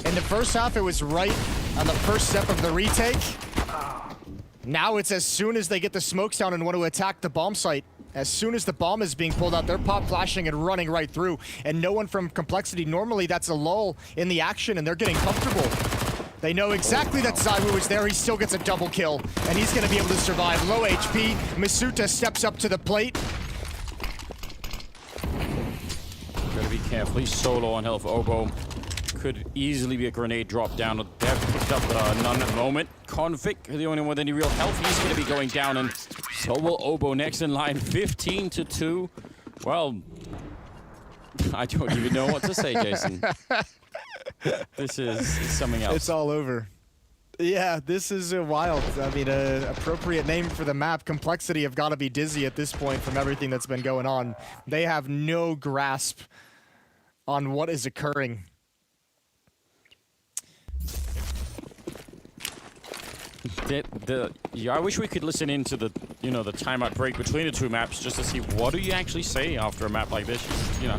In the first half, it was right on the first step of the retake. Now it's as soon as they get the smokes down and want to attack the bomb site. As soon as the bomb is being pulled out, they're pop flashing and running right through. And no one from Complexity, normally that's a lull in the action, and they're getting comfortable. They know exactly that Zaiwu is there. He still gets a double kill, and he's going to be able to survive. Low HP. Masuta steps up to the plate. Gotta be careful. He's so low on health. Obo could easily be a grenade drop down. They've picked up none at the moment. Config, the only one with any real health, he's going to be going down, and so will Obo next in line. 15-2. Well, I don't even know what to say, Jason. This is something else. It's all over. Yeah, this is wild. I mean, an appropriate name for the map. Complexity have got to be dizzy at this point from everything that's been going on. They have no grasp on what is occurring. Yeah, I wish we could listen into the the timeout break between the two maps just to see what do you actually say after a map like this. You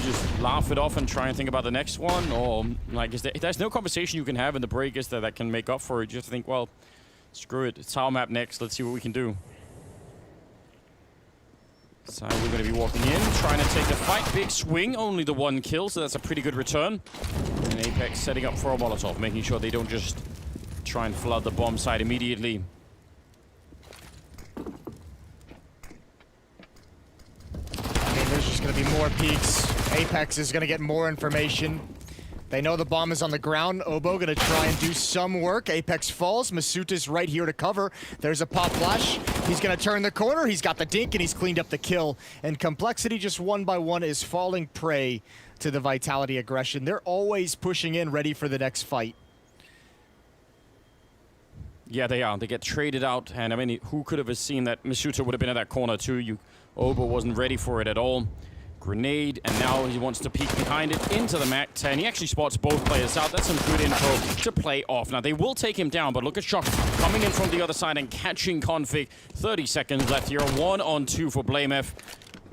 just laugh it off and try and think about the next one, or like there's no conversation you can have in the break is that can make up for it. You just think, well, screw it, it's our map next. Let's see what we can do. So we're going to be walking in, trying to take the fight. Big swing, only the 1 kill, so that's a pretty good return. And Apex setting up for a Molotov, making sure they don't just try and flood the bomb site immediately. I mean, there's just going to be more peeks. Apex is going to get more information. They know the bomb is on the ground. Obo going to try and do some work. Apex falls. Masuta's right here to cover. There's a pop flash. He's going to turn the corner. He's got the dink, and he's cleaned up the kill. And Complexity, just one by one, is falling prey to the Vitality aggression. They're always pushing in, ready for the next fight. Yeah, they are. They get traded out, and I mean, who could have seen that Masuta would have been in that corner too? Obo wasn't ready for it at all. Grenade, and now he wants to peek behind it into the Mac 10. He actually spots both players out. That's some good info to play off. Now, they will take him down, but look at Shock coming in from the other side and catching Config. 30 seconds left here. 1-on-2 for BlameF.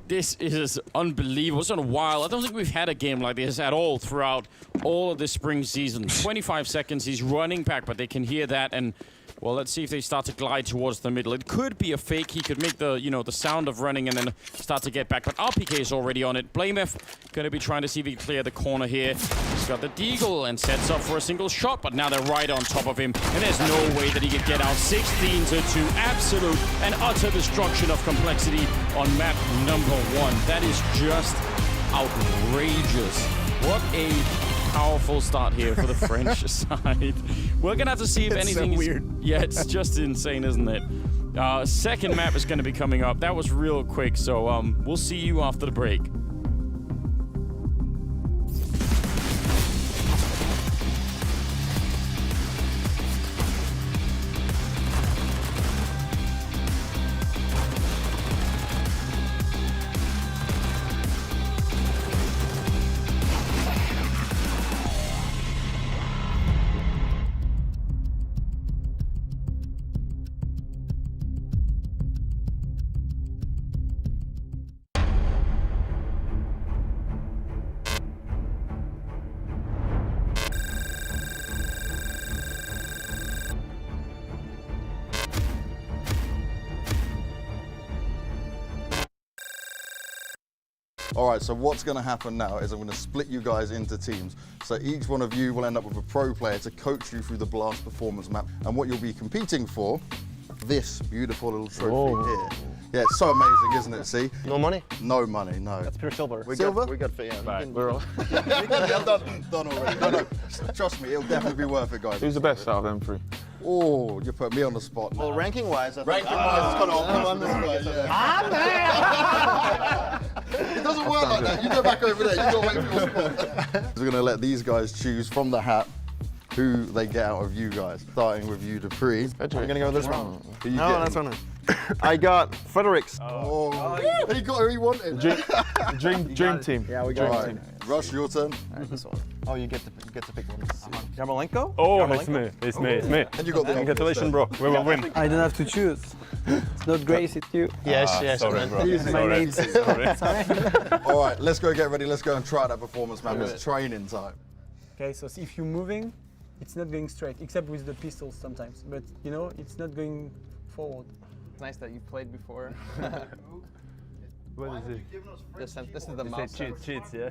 This is unbelievable. It's been a while. I don't think we've had a game like this at all throughout all of this spring season. 25 seconds. He's running back, but they can hear that, and well, let's see if they start to glide towards the middle. It could be a fake. He could make the, the sound of running and then start to get back. But RPK is already on it. BlameF going to be trying to see if he can clear the corner here. He's got the deagle and sets up for a single shot, but now they're right on top of him. And there's no way that he could get out. 16-2. Absolute and utter destruction of Complexity on map number 1. That is just outrageous. What a powerful start here for the French side. We're gonna have to see if anything so is weird. Yeah, it's just insane, isn't it? Second map is gonna be coming up. That was real quick, so we'll see you after the break. All right, so what's going to happen now is I'm going to split you guys into teams. So each one of you will end up with a pro player to coach you through the Blast performance map. And what you'll be competing for, this beautiful little trophy here. Yeah, it's so amazing, isn't it? See? No money? No money, no. That's pure silver. Silver? We got yeah. Right, we're all. done already. No. Trust me, it'll definitely be worth it, guys. Who's the best out of them 3? Oh, you put me on the spot. Well, ranking-wise, I think. Ranking-wise, it's on this guy. It doesn't work like that. You go back over there. You got to wait for your spot. We're going to let these guys choose from the hat who they get out of you guys. Starting with you, Dupree. We're going to go with this one. Who you No, getting? that's one. I got Fredericks. Oh, he got who he wanted. Dream team. Yeah, we got All right, Rush, your turn. this one. Oh, you get to pick one. Yarmolenko? Oh, it's me. It's me. And you got the Congratulations, bro. We will win. I don't have to choose. It's not Grace, it's you. Yes. Sorry, bro. He's my name. Sorry. All right, let's go get ready. Let's go and try that performance map. It's training time. Okay, so if you're moving, it's not going straight, except with the pistols sometimes. But, it's not going forward. It's nice that you've played before. What is it? This is the mouse. Cheats, yeah.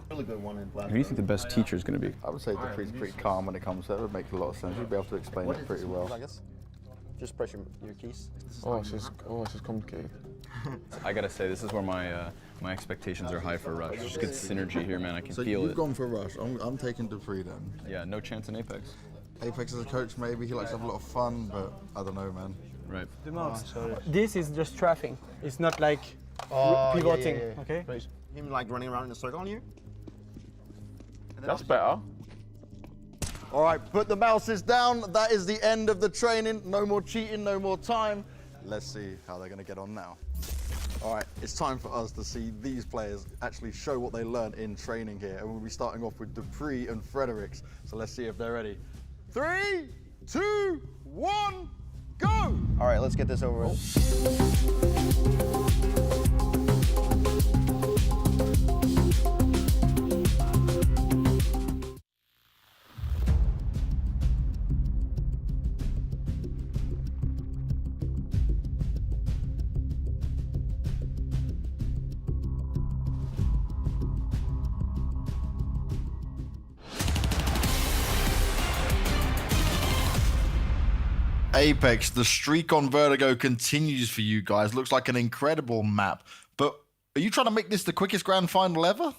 Really good one in black. Who do you think the best teacher is going to be? I would say Dupree's pretty calm when it comes to that. It would make a lot of sense. You'd be able to explain it pretty well. I guess. Just press your keys. Oh, it's just complicated. I gotta say, this is where my expectations are high for Rush. Just good synergy here, man. I can So feel you've it. gone for Rush. I'm taking Dupree then. Yeah, no chance in Apex. Apex as a coach, maybe. He likes to have a lot of fun, but I don't know, man. Right. The mouse. This is just strafing. It's not like pivoting, okay? Him like running around in a circle on you? That's better. All right, put the mouses down. That is the end of the training. No more cheating, no more time. Let's see how they're going to get on now. All right, it's time for us to see these players actually show what they learned in training here. And we'll be starting off with Dupree and Fredericks. So let's see if they're ready. 3, 2, 1, go! All right, let's get this over with. Apex, the streak on Vertigo continues for you guys. Looks like an incredible map. But are you trying to make this the quickest grand final ever?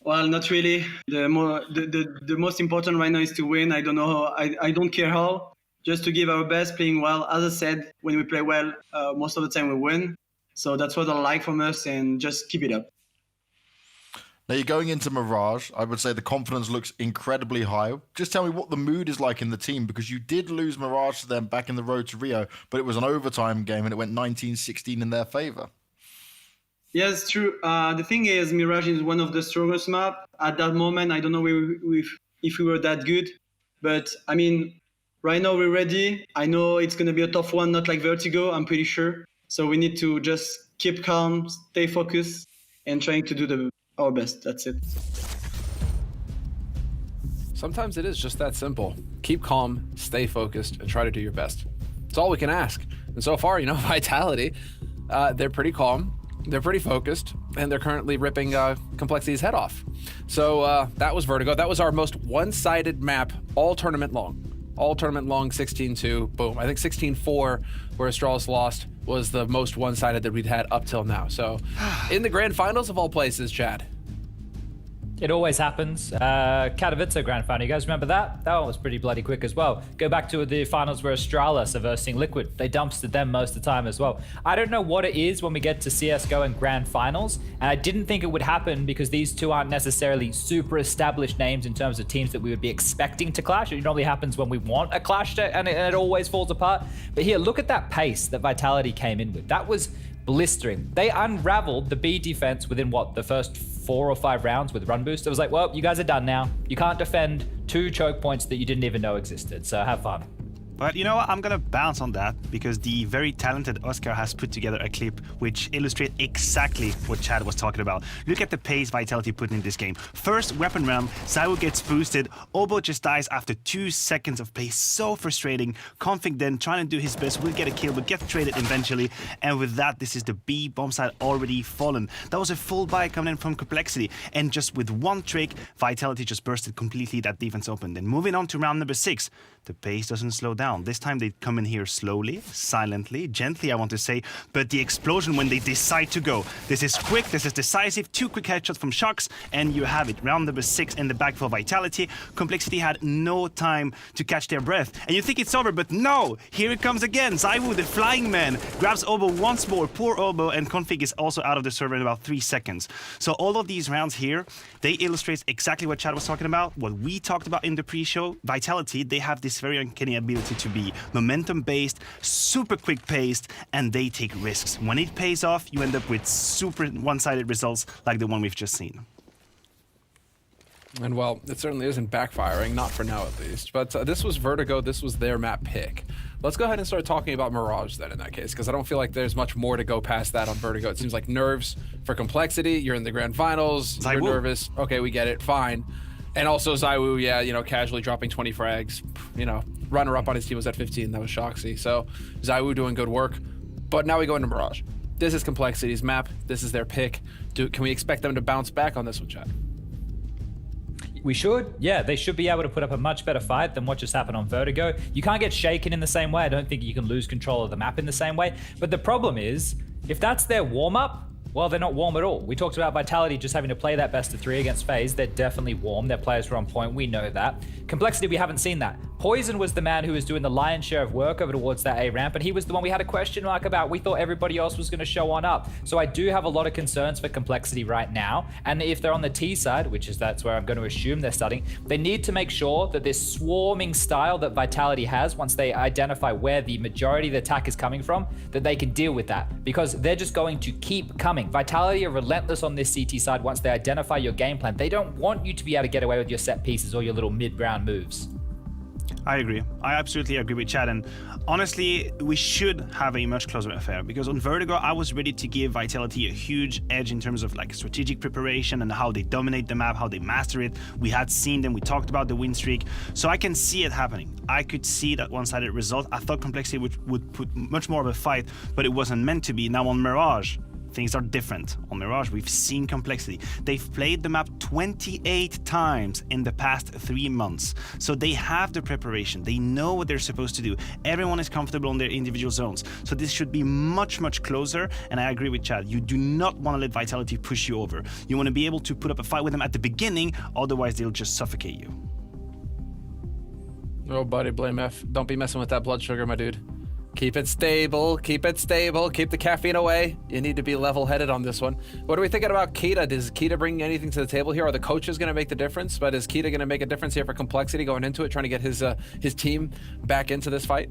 Well, not really. The most important right now is to win. I don't know how, I don't care how, just to give our best, playing well. As I said, when we play well, most of the time we win. So that's what I like from us, and just keep it up. Now you're going into Mirage. I would say the confidence looks incredibly high. Just tell me what the mood is like in the team, because you did lose Mirage to them back in the road to Rio, but it was an overtime game and it went 19-16 in their favor. Yes, true. The thing is, Mirage is one of the strongest map. At that moment, I don't know if we were that good. But, I mean, right now we're ready. I know it's going to be a tough one, not like Vertigo, I'm pretty sure. So we need to just keep calm, stay focused, and trying to do our best. That's it. Sometimes it is just that simple. Keep calm, stay focused, and try to do your best. It's all we can ask. And so far, Vitality, they're pretty calm, they're pretty focused, and they're currently ripping Complexity's head off. So that was Vertigo. That was our most one-sided map all tournament long. All tournament long, 16-2, boom. I think 16-4, where Astralis lost, was the most one-sided that we'd had up till now. So in the grand finals of all places, Chad. It always happens. Katowice Grand Final, you guys remember that? That one was pretty bloody quick as well. Go back to the finals where Astralis are versing Liquid. They dumpstered them most of the time as well. I don't know what it is when we get to CSGO and Grand Finals, and I didn't think it would happen because these two aren't necessarily super established names in terms of teams that we would be expecting to clash. It normally happens when we want a clash and it always falls apart. But here, look at that pace that Vitality came in with. That was blistering. They unraveled the B defense within the first 4 or 5 rounds with run boost. It was like, well, you guys are done now. You can't defend 2 choke points that you didn't even know existed. So have fun. But you know what, I'm gonna bounce on that because the very talented Oscar has put together a clip which illustrates exactly what Chad was talking about. Look at the pace Vitality put in this game. First weapon round, Zywoo gets boosted, Obo just dies after 2 seconds of play. So frustrating. Config then trying to do his best, will get a kill, but get traded eventually. And with that, this is the B bomb side already fallen. That was a full buy coming in from Complexity. And just with one trick, Vitality just bursted completely that defense open. Then moving on to round number 6, the pace doesn't slow down. This time they come in here slowly, silently, gently, I want to say, but the explosion when they decide to go. This is quick, this is decisive, 2 quick headshots from Shox, and you have it. Round number 6 in the back for Vitality. Complexity had no time to catch their breath. And you think it's over, but no! Here it comes again. Zywoo, the flying man, grabs Obo once more. Poor Obo, and Config is also out of the server in about 3 seconds. So all of these rounds here, they illustrate exactly what Chad was talking about, what we talked about in the pre-show. Vitality, they have this very uncanny ability to be momentum-based, super quick-paced, and they take risks. When it pays off, you end up with super one-sided results like the one we've just seen. And well, it certainly isn't backfiring, not for now at least. But this was Vertigo, this was their map pick. Let's go ahead and start talking about Mirage then in that case, because I don't feel like there's much more to go past that on Vertigo. It seems like nerves for Complexity, you're in the grand finals, Zywoo. You're nervous, okay, we get it, fine. And also Zywoo, yeah, casually dropping 20 frags, runner-up on his team was at 15, that was Shoxy. So Zywoo doing good work, but now we go into Mirage. This is Complexity's map, this is their pick. Can we expect them to bounce back on this one, Chad? We should. Yeah, they should be able to put up a much better fight than what just happened on Vertigo. You can't get shaken in the same way. I don't think you can lose control of the map in the same way. But the problem is, if that's their warm-up, well, they're not warm at all. We talked about Vitality just having to play that best of 3 against FaZe. They're definitely warm. Their players were on point. We know that. Complexity, we haven't seen that. Poison was the man who was doing the lion's share of work over towards that A ramp, and he was the one we had a question mark about. We thought everybody else was going to show on up. So I do have a lot of concerns for Complexity right now. And if they're on the T side, that's where I'm going to assume they're starting, they need to make sure that this swarming style that Vitality has, once they identify where the majority of the attack is coming from, that they can deal with that. Because they're just going to keep coming. Vitality are relentless on this CT side once they identify your game plan. They don't want you to be able to get away with your set pieces or your little mid-round moves. I agree. I absolutely agree with Chad. And honestly, we should have a much closer affair because on Vertigo, I was ready to give Vitality a huge edge in terms of strategic preparation and how they dominate the map, how they master it. We had seen them. We talked about the win streak. So I can see it happening. I could see that one-sided result. I thought Complexity would put much more of a fight, but it wasn't meant to be. Now on Mirage, things are different. On Mirage, we've seen Complexity. They've played the map 28 times in the past 3 months. So they have the preparation. They know what they're supposed to do. Everyone is comfortable in their individual zones. So this should be much, much closer. And I agree with Chad. You do not want to let Vitality push you over. You want to be able to put up a fight with them at the beginning, otherwise they'll just suffocate you. Oh, buddy, blame F. Don't be messing with that blood sugar, my dude. Keep it stable, keep it stable, keep the caffeine away. You need to be level-headed on this one. What are we thinking about Kita? Does Kita bring anything to the table here? Are the coaches going to make the difference? But is Kita going to make a difference here for Complexity going into it, trying to get his team back into this fight?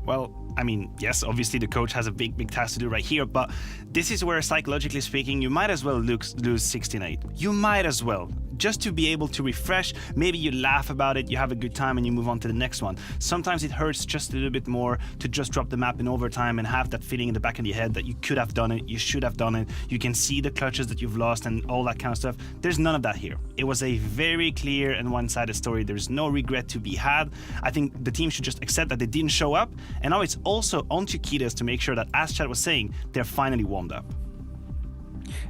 Well, I mean, yes, obviously the coach has a big task to do right here, but this is where, psychologically speaking, you might as well lose 16-8. You might as well. Just to be able to refresh, maybe you laugh about it, you have a good time, and you move on to the next one. Sometimes it hurts just a little bit more to just drop the map in overtime and have that feeling in the back of your head that you could have done it, you should have done it, you can see the clutches that you've lost and all that kind of stuff. There's none of that here. It was a very clear and one-sided story. There's no regret to be had. I think the team should just accept that they didn't show up, and now it's also onto Kitas to make sure that, as Chad was saying, they're finally warmed up.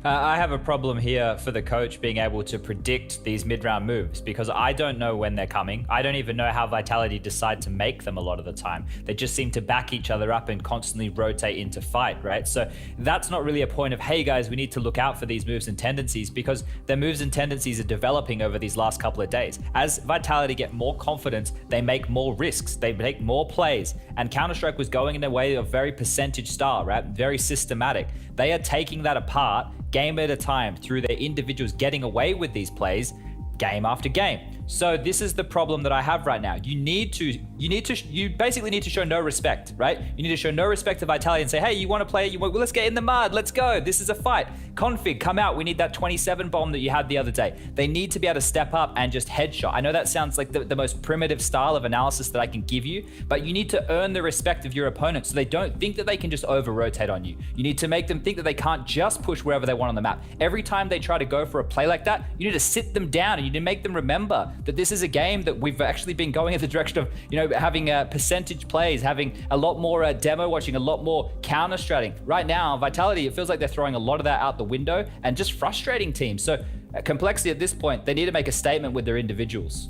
I have a problem here for the coach being able to predict these mid-round moves because I don't know when they're coming. I don't even know how Vitality decide to make them a lot of the time. They just seem to back each other up and constantly rotate into fight, right? So that's not really a point of, hey guys, we need to look out for these moves and tendencies because their moves and tendencies are developing over these last couple of days. As Vitality get more confidence, they make more risks, they make more plays, and Counter-Strike was going in a way of very percentage style, right? Very systematic. They are taking that apart game at a time through their individuals getting away with these plays game after game. So this is the problem that I have right now. You basically need to show no respect, right? You need to show no respect to Vitality and say, hey, you want to play? Well, let's get in the mud. Let's go. This is a fight. Config, come out. We need that 27 bomb that you had the other day. They need to be able to step up and just headshot. I know that sounds like the most primitive style of analysis that I can give you, but you need to earn the respect of your opponent so they don't think that they can just over-rotate on you. You need to make them think that they can't just push wherever they want on the map. Every time they try to go for a play like that, you need to sit them down and you need to make them remember that this is a game that we've actually been going in the direction of, having percentage plays, having a lot more demo watching, a lot more counter stratting. Right now, Vitality, it feels like they're throwing a lot of that out the window and just frustrating teams. So Complexity at this point, they need to make a statement with their individuals.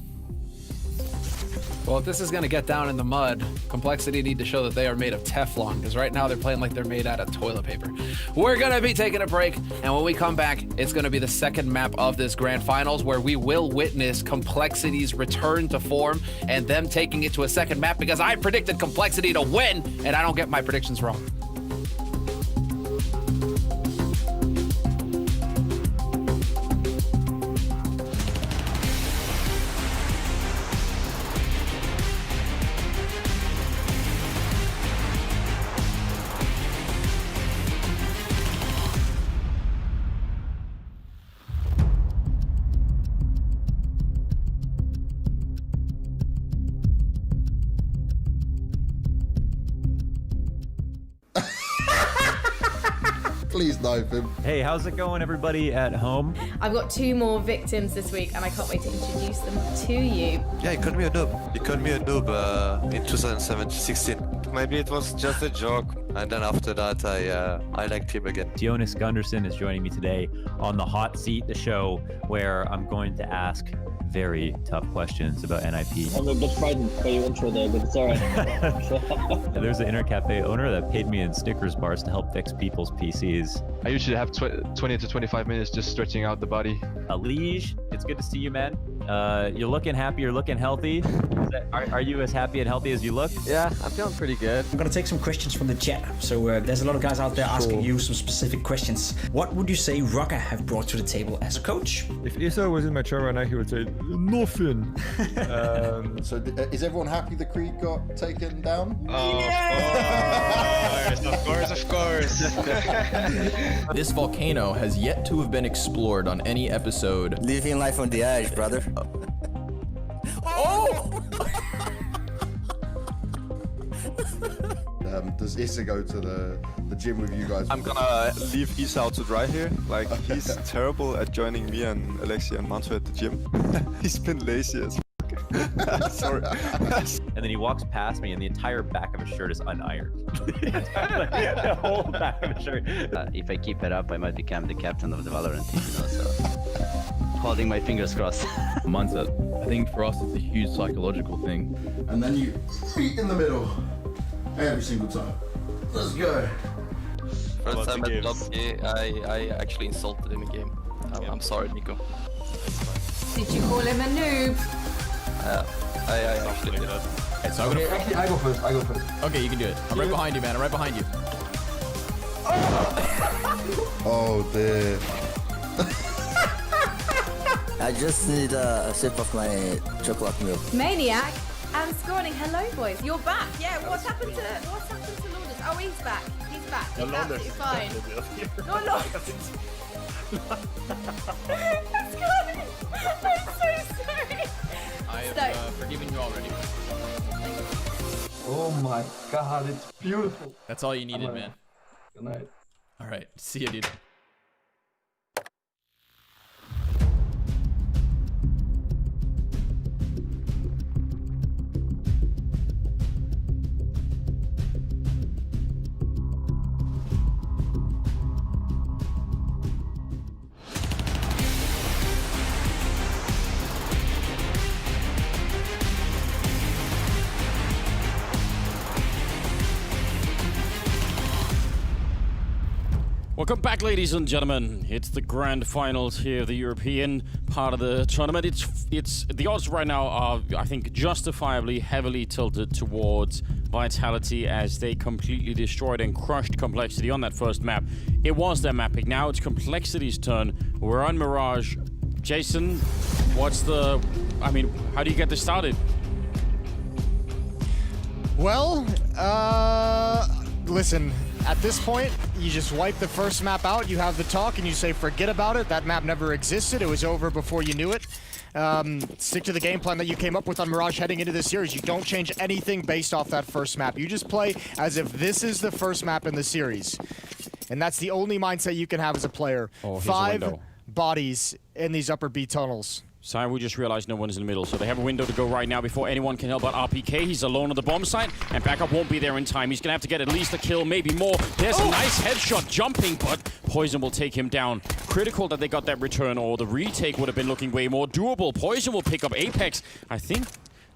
Well, if this is going to get down in the mud, Complexity need to show that they are made of Teflon, because right now they're playing like they're made out of toilet paper. We're going to be taking a break, and when we come back, it's going to be the second map of this grand finals where we will witness Complexity's return to form and them taking it to a second map, because I predicted Complexity to win, and I don't get my predictions wrong. Please knife him. Hey, how's it going, everybody at home? I've got 2 more victims this week, and I can't wait to introduce them to you. Yeah, you called me a noob. You called me a noob in 2016. Maybe it was just a joke, and then after that, I liked him again. Jonas Gunderson is joining me today on the Hot Seat, the show where I'm going to ask very tough questions about NIP. I'm a bit frightened by your intro there, but it's all right. There's an Intercafe owner that paid me in Snickers bars to help fix people's PCs. I usually have 20 to 25 minutes just stretching out the body. Lige, it's good to see you, man. You're looking happy, you're looking healthy. Are you as happy and healthy as you look? Yeah, I'm feeling pretty good. I'm going to take some questions from the chat. So there's a lot of guys out there asking you some specific questions. What would you say Rocker have brought to the table as a coach? If Issa was in my chair right now, he would say, nothing. So is everyone happy the Creed got taken down? Oh, of course. This volcano has yet to have been explored on any episode. Living life on the edge, brother. Oh! Does Issa go to the gym with you guys? I'm gonna leave Issa out to dry here. Like, he's terrible at joining me and Alexia and Manto at the gym. He's been lazy as fuck. Sorry. And then he walks past me, and the entire back of his shirt is unironed. The whole back of his shirt. If I keep it up, I might become the captain of the Valorant team, you know, so holding my fingers crossed. Mindset. I think for us, it's a huge psychological thing. And then you feet in the middle every single time. Let's go. First time at Lobby, I actually insulted him in game. I'm sorry, Nico. Did you call him a noob? I actually did. Okay, so actually, I go first. Okay, you can do it. I'm right behind you, man. I'm right behind you. Oh, dear. I just need a sip of my chocolate milk. Maniac and Scorning. Hello, boys. You're back. Yeah. What's happened to Lourdes? Oh, he's back. He's back. He's absolutely fine. No, Lourdes. Scorning. I'm so sorry. I have forgiven you already. Oh my god, it's beautiful. That's all you needed, man. Good night. All right, see you, dude. Welcome back, ladies and gentlemen. It's the grand finals here, the European part of the tournament. It's the odds right now are, I think, justifiably heavily tilted towards Vitality as they completely destroyed and crushed Complexity on that first map. It was their map pick. Now it's Complexity's turn. We're on Mirage. Jason, how do you get this started? Well, listen, at this point, you just wipe the first map out, you have the talk, and you say, forget about it. That map never existed. It was over before you knew it. Stick to the game plan that you came up with on Mirage heading into this series. You don't change anything based off that first map. You just play as if this is the first map in the series. And that's the only mindset you can have as a player. Oh, 5 bodies in these upper B tunnels. So we just realized no one's in the middle, so they have a window to go right now before anyone can help out RPK. He's alone on the bomb site, and backup won't be there in time. He's gonna have to get at least a kill, maybe more. There's a nice headshot jumping, but Poison will take him down. Critical that they got that return, or the retake would have been looking way more doable. Poison will pick up Apex. I think,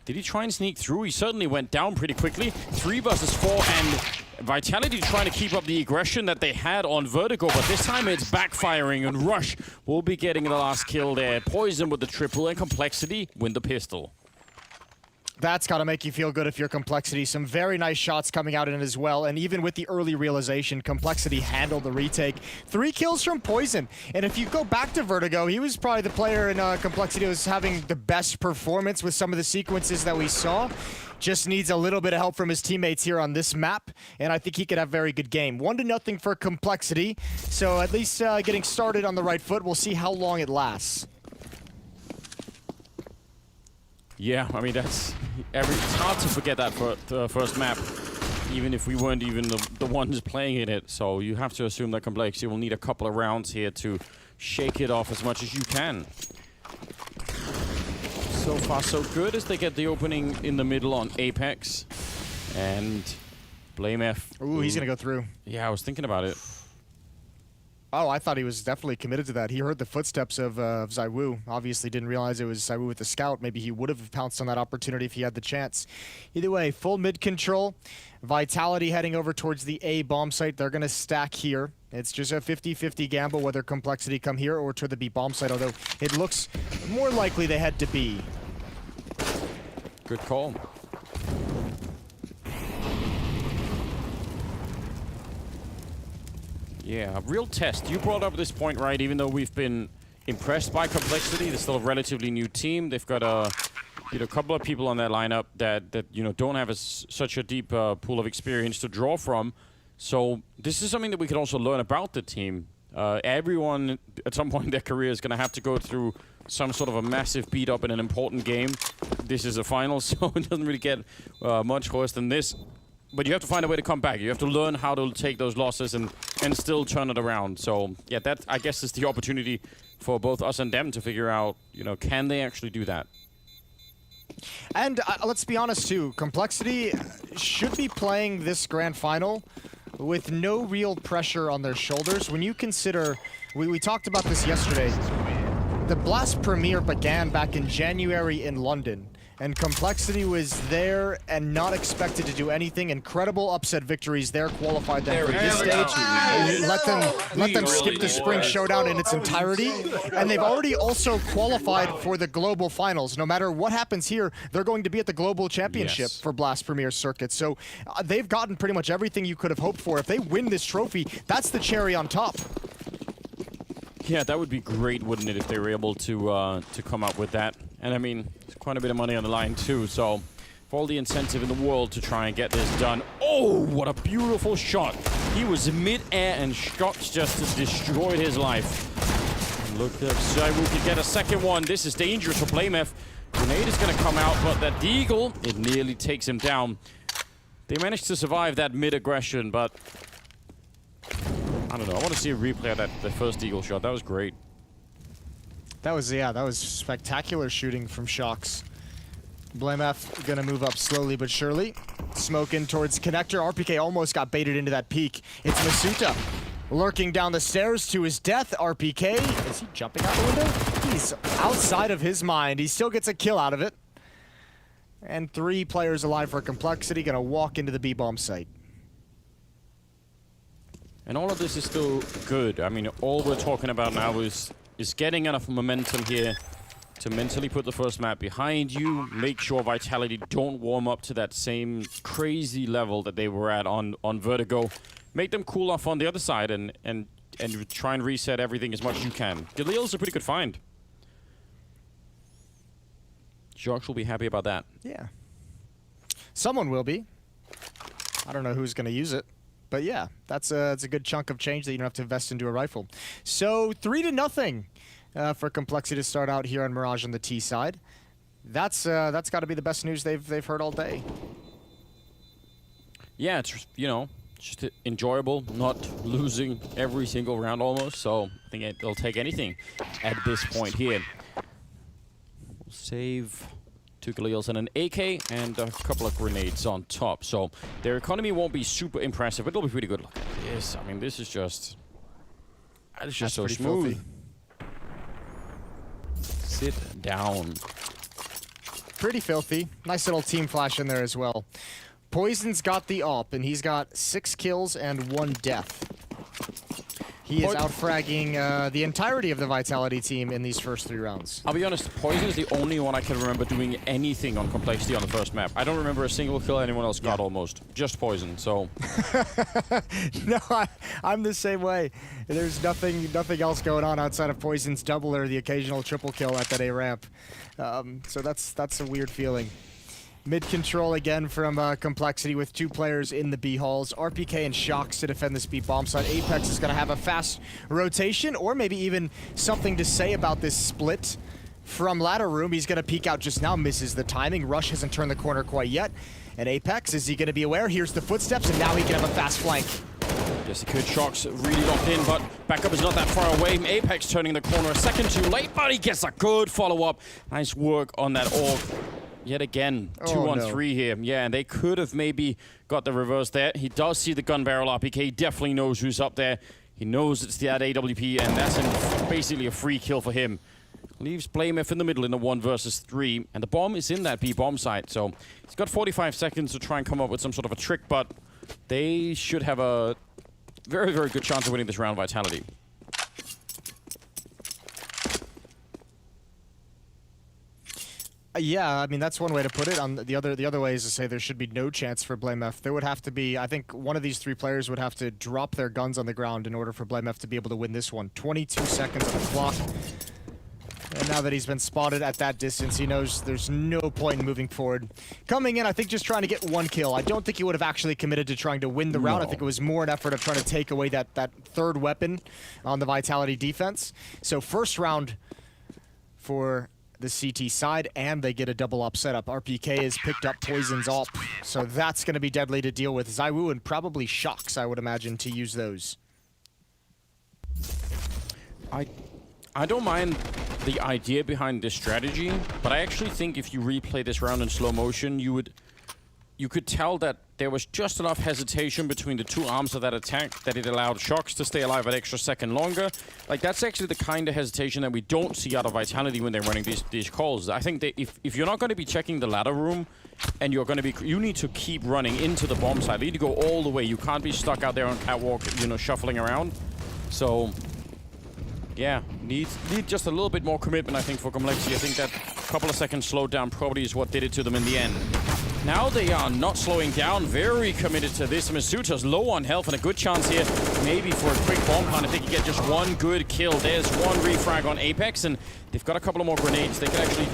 did he try and sneak through? He certainly went down pretty quickly. 3 versus 4, and Vitality trying to keep up the aggression that they had on Vertigo, but this time it's backfiring, and Rush will be getting the last kill there. Poison with the triple, and Complexity win the pistol. That's got to make you feel good if you're Complexity. Some very nice shots coming out in it as well. And even with the early realization, Complexity handled the retake. 3 kills from Poison. And if you go back to Vertigo, he was probably the player in Complexity who was having the best performance with some of the sequences that we saw. Just needs a little bit of help from his teammates here on this map. And I think he could have a very good game. 1-0 for Complexity. So at least getting started on the right foot. We'll see how long it lasts. Yeah, I mean, it's hard to forget that for the first map, even if we weren't even the ones playing in it. So you have to assume that Complexity will need a couple of rounds here to shake it off as much as you can. So far, so good as they get the opening in the middle on Apex. And Blame F. Ooh, he's going to go through. Yeah, I was thinking about it. Oh, I thought he was definitely committed to that. He heard the footsteps of ZywOo. Obviously didn't realize it was ZywOo with the scout. Maybe he would have pounced on that opportunity if he had the chance. Either way, full mid control. Vitality heading over towards the A bomb site. They're going to stack here. It's just a 50-50 gamble whether Complexity come here or to the B bomb site, although it looks more likely they head to B. Good call. Yeah, a real test. You brought up this point, right? Even though we've been impressed by Complexity, they're still a relatively new team. They've got a couple of people on that lineup that don't have such a deep pool of experience to draw from. So this is something that we can also learn about the team. Everyone at some point in their career is going to have to go through some sort of a massive beat up in an important game. This is a final, so it doesn't really get much worse than this. But you have to find a way to come back. You have to learn how to take those losses and still turn it around. So yeah, that I guess is the opportunity for both us and them to figure out, can they actually do that? And let's be honest too, Complexity should be playing this grand final with no real pressure on their shoulders. When you consider, we talked about this yesterday, the Blast Premier began back in January in London, and Complexity was there and not expected to do anything. Incredible upset victories there qualified them for this stage. Let them skip the Spring Showdown in its entirety, and they've already also qualified for the global finals. No matter what happens here, they're going to be at the global championship for Blast Premier Circuit. So they've gotten pretty much everything you could have hoped for. If they win this trophy, that's the cherry on top. Yeah, that would be great, wouldn't it, if they were able to come up with that. And I mean, there's quite a bit of money on the line too, so for all the incentive in the world to try and get this done. Oh, what a beautiful shot. He was mid-air and Shox just destroyed his life. Look at ZywOo could get a second one. This is dangerous for Blamef. Grenade is going to come out, but that Deagle, it nearly takes him down. They managed to survive that mid-aggression, but I don't know. I want to see a replay of that, the first Deagle shot. That was great. That was spectacular shooting from Shox. Blamef gonna move up slowly but surely. Smoke in towards connector. RPK almost got baited into that peak. It's Masuta lurking down the stairs to his death. RPK, is he jumping out the window? He's outside of his mind. He still gets a kill out of it. And 3 players alive for Complexity, gonna walk into the B-bomb site. And all of this is still good. I mean, all we're talking about now is getting enough momentum here to mentally put the first map behind you, make sure Vitality don't warm up to that same crazy level that they were at on Vertigo. Make them cool off on the other side and try and reset everything as much as you can. Galil's a pretty good find. Josh will be happy about that. Yeah. Someone will be. I don't know who's going to use it. But yeah, that's a good chunk of change that you don't have to invest into a rifle. So 3-0 for Complexity to start out here on Mirage on the T side. That's got to be the best news they've heard all day. Yeah, it's just enjoyable, not losing every single round almost. So I think they'll take anything at this point here. We'll save 2 Galils and an AK and a couple of grenades on top. So their economy won't be super impressive, but it'll be pretty good. Look at this. I mean, this is just... It's just so smooth. Filthy. Sit down. Pretty filthy. Nice little team flash in there as well. Poison's got the AWP, and he's got 6 kills and 1 death. He is out-fragging the entirety of the Vitality team in these first 3 rounds. I'll be honest, Poison is the only one I can remember doing anything on Complexity on the first map. I don't remember a single kill anyone else got almost. Just Poison, so... No, I'm the same way. There's nothing else going on outside of Poison's double or the occasional triple kill at that A ramp. So that's a weird feeling. Mid-control again from Complexity with 2 players in the B halls. RPK and Shox to defend this B bomb site. Apex is going to have a fast rotation, or maybe even something to say about this split from ladder room. He's going to peek out just now, misses the timing. Rush hasn't turned the corner quite yet. And Apex, is he going to be aware? Here's the footsteps, and now he can have a fast flank. Yes, he could. Shox really locked in, but backup is not that far away. Apex turning the corner a second too late, but he gets a good follow-up. Nice work on that AWP. Yet again, 2-on-3 here. Yeah, and they could have maybe got the reverse there. He does see the gun barrel RPK. He definitely knows who's up there. He knows it's the AWP, and that's basically a free kill for him. Leaves Blamef in the middle in a 1 versus 3, and the bomb is in that B bomb site. So he's got 45 seconds to try and come up with some sort of a trick, but they should have a very, very good chance of winning this round, Vitality. Yeah, I mean, that's one way to put it. On the other way is to say there should be no chance for Blamef. There would have to be, I think one of these 3 players would have to drop their guns on the ground in order for Blamef to be able to win this one. 22 seconds on the clock. And now that he's been spotted at that distance, he knows there's no point in moving forward. Coming in, I think just trying to get 1 kill. I don't think he would have actually committed to trying to win the round. I think it was more an effort of trying to take away that 3rd weapon on the Vitality defense. So first round for the CT side, and they get a double up setup. RPK has picked up Poison's AWP, so that's going to be deadly to deal with. ZywOo and probably Shox, I would imagine, to use those. I don't mind the idea behind this strategy, but I actually think if you replay this round in slow motion, you could tell that there was just enough hesitation between the two arms of that attack that it allowed Shocks to stay alive an extra second longer. Like, that's actually the kind of hesitation that we don't see out of Vitality when they're running these calls. I think that if you're not going to be checking the ladder room, and you need to keep running into the bomb side. You need to go all the way. You can't be stuck out there on catwalk, you know, shuffling around. So, yeah, need just a little bit more commitment, I think, for Complexity. I think that couple of seconds slowdown probably is what did it to them in the end. Now they are not slowing down, very committed to this. Misuta's low on health and a good chance here, maybe for a quick bomb hunt if they can get just one good kill. There's one refrag on Apex, and they've got a couple of more grenades. They can actually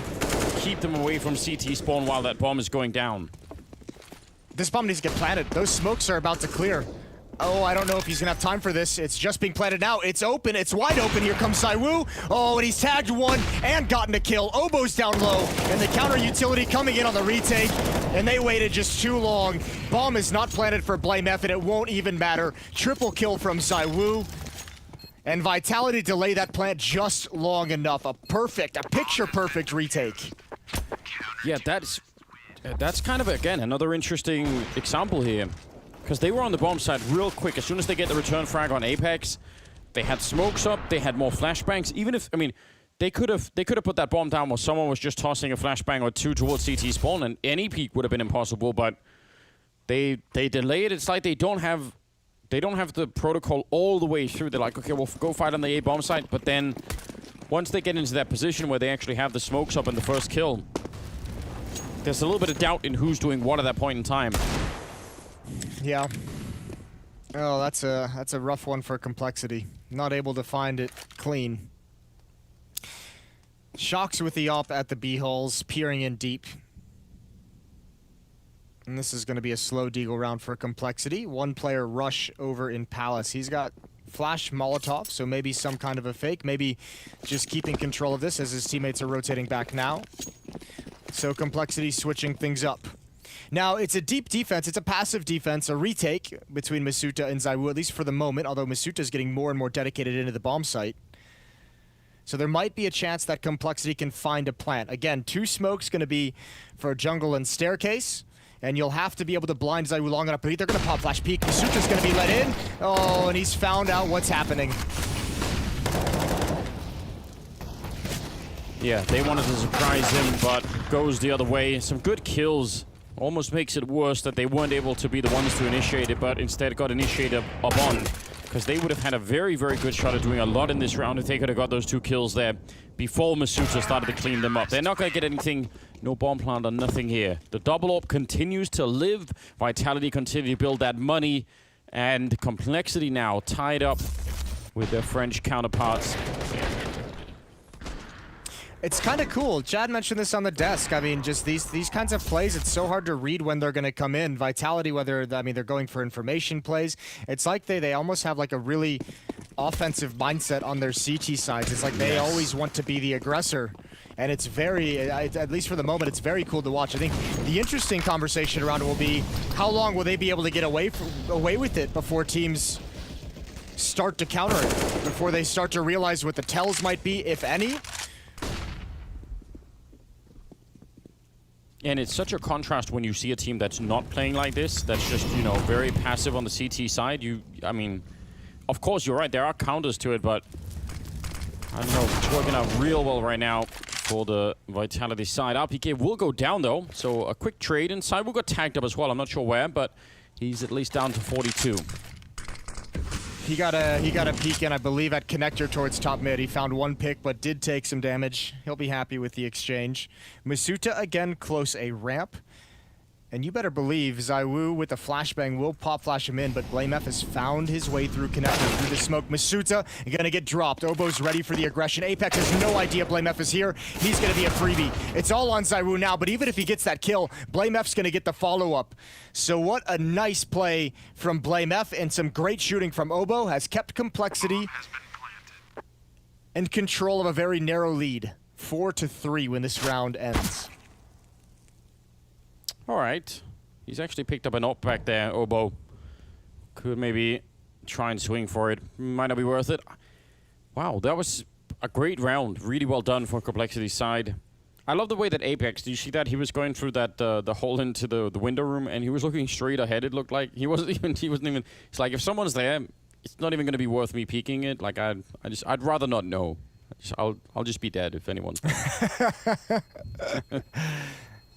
keep them away from CT spawn while that bomb is going down. This bomb needs to get planted. Those smokes are about to clear. Oh, I don't know if he's gonna have time for this. It's just being planted now. It's open. It's wide open. Here comes Zywoo. Oh, and he's tagged one and gotten a kill. Obo's down low, and the counter utility coming in on the retake, and they waited just too long. Bomb is not planted for BlameF, and it won't even matter. Triple kill from Zywoo. And Vitality delay that plant just long enough. A picture-perfect retake. Yeah, that's kind of, again, another interesting example here. Because they were on the bomb side real quick. As soon as they get the return frag on Apex, they had smokes up, they had more flashbangs. Even if, I mean, they could have put that bomb down while someone was just tossing a flashbang or two towards CT spawn, and any peek would have been impossible, but they delay it. It's like they don't have the protocol all the way through. They're like, okay, we'll go fight on the A bomb site, but then once they get into that position where they actually have the smokes up in the first kill, there's a little bit of doubt in who's doing what at that point in time. Yeah. Oh, that's a rough one for Complexity. Not able to find it clean. Shocks with the op at the B holes, peering in deep. And this is going to be a slow deagle round for Complexity. One player rush over in Palace. He's got flash Molotov, so maybe some kind of a fake. Maybe just keeping control of this as his teammates are rotating back now. So Complexity switching things up. Now, it's a deep defense. It's a passive defense, a retake between Misuta and Zywoo, at least for the moment, although Misuta is getting more and more dedicated into the bomb site. So there might be a chance that Complexity can find a plant. Again, two smokes going to be for jungle and staircase, and you'll have to be able to blind Zywoo long enough, but they're going to pop flash peek. Misuta's going to be let in. Oh, and he's found out what's happening. Yeah, they wanted to surprise him, but goes the other way. Some good kills. Almost makes it worse that they weren't able to be the ones to initiate it, but instead got initiated up on. Because they would have had a very, very good shot at doing a lot in this round if they could have got those two kills there before Misuta started to clean them up. They're not going to get anything, no bomb plant or nothing here. The double AWP continues to live. Vitality continue to build that money. And Complexity now tied up with their French counterparts. It's kind of cool. Chad mentioned this on the desk. I mean, just these kinds of plays, it's so hard to read when they're going to come in. Vitality, they're going for information plays. It's like they almost have like a really offensive mindset on their CT sides. It's like they always want to be the aggressor. And it's very, at least for the moment, it's very cool to watch. I think the interesting conversation around it will be how long will they be able to get away with it before teams start to counter it, before they start to realize what the tells might be, if any. And it's such a contrast when you see a team that's not playing like this, that's just, you know, very passive on the CT side. I mean, of course, you're right, there are counters to it, but I don't know, it's working out real well right now for the Vitality side. RPK will go down, though, so a quick trade inside. We'll go tagged up as well, I'm not sure where, but he's at least down to 42. He got a peek in, I believe, at connector towards top mid. He found one pick, but did take some damage. He'll be happy with the exchange. Misuta again close a ramp. And you better believe Zywoo with the flashbang will pop flash him in, but BlameF has found his way through connector, through the smoke. Misuta gonna get dropped. Obo's ready for the aggression. Apex has no idea BlameF is here. He's gonna be a freebie. It's all on Zywoo now, but even if he gets that kill, BlameF's gonna get the follow-up. So what a nice play from BlameF, and some great shooting from Obo has kept Complexity in control of a very narrow lead. 4-3 when this round ends. All right. He's actually picked up an AWP back there, Obo. Could maybe try and swing for it. Might not be worth it. Wow, that was a great round. Really well done for Complexity's side. I love the way that Apex, do you see that? He was going through that the hole into the window room, and he was looking straight ahead, it looked like. He wasn't even, it's like, if someone's there, it's not even going to be worth me peeking it. Like, I'd rather not know. I'll just be dead if anyone's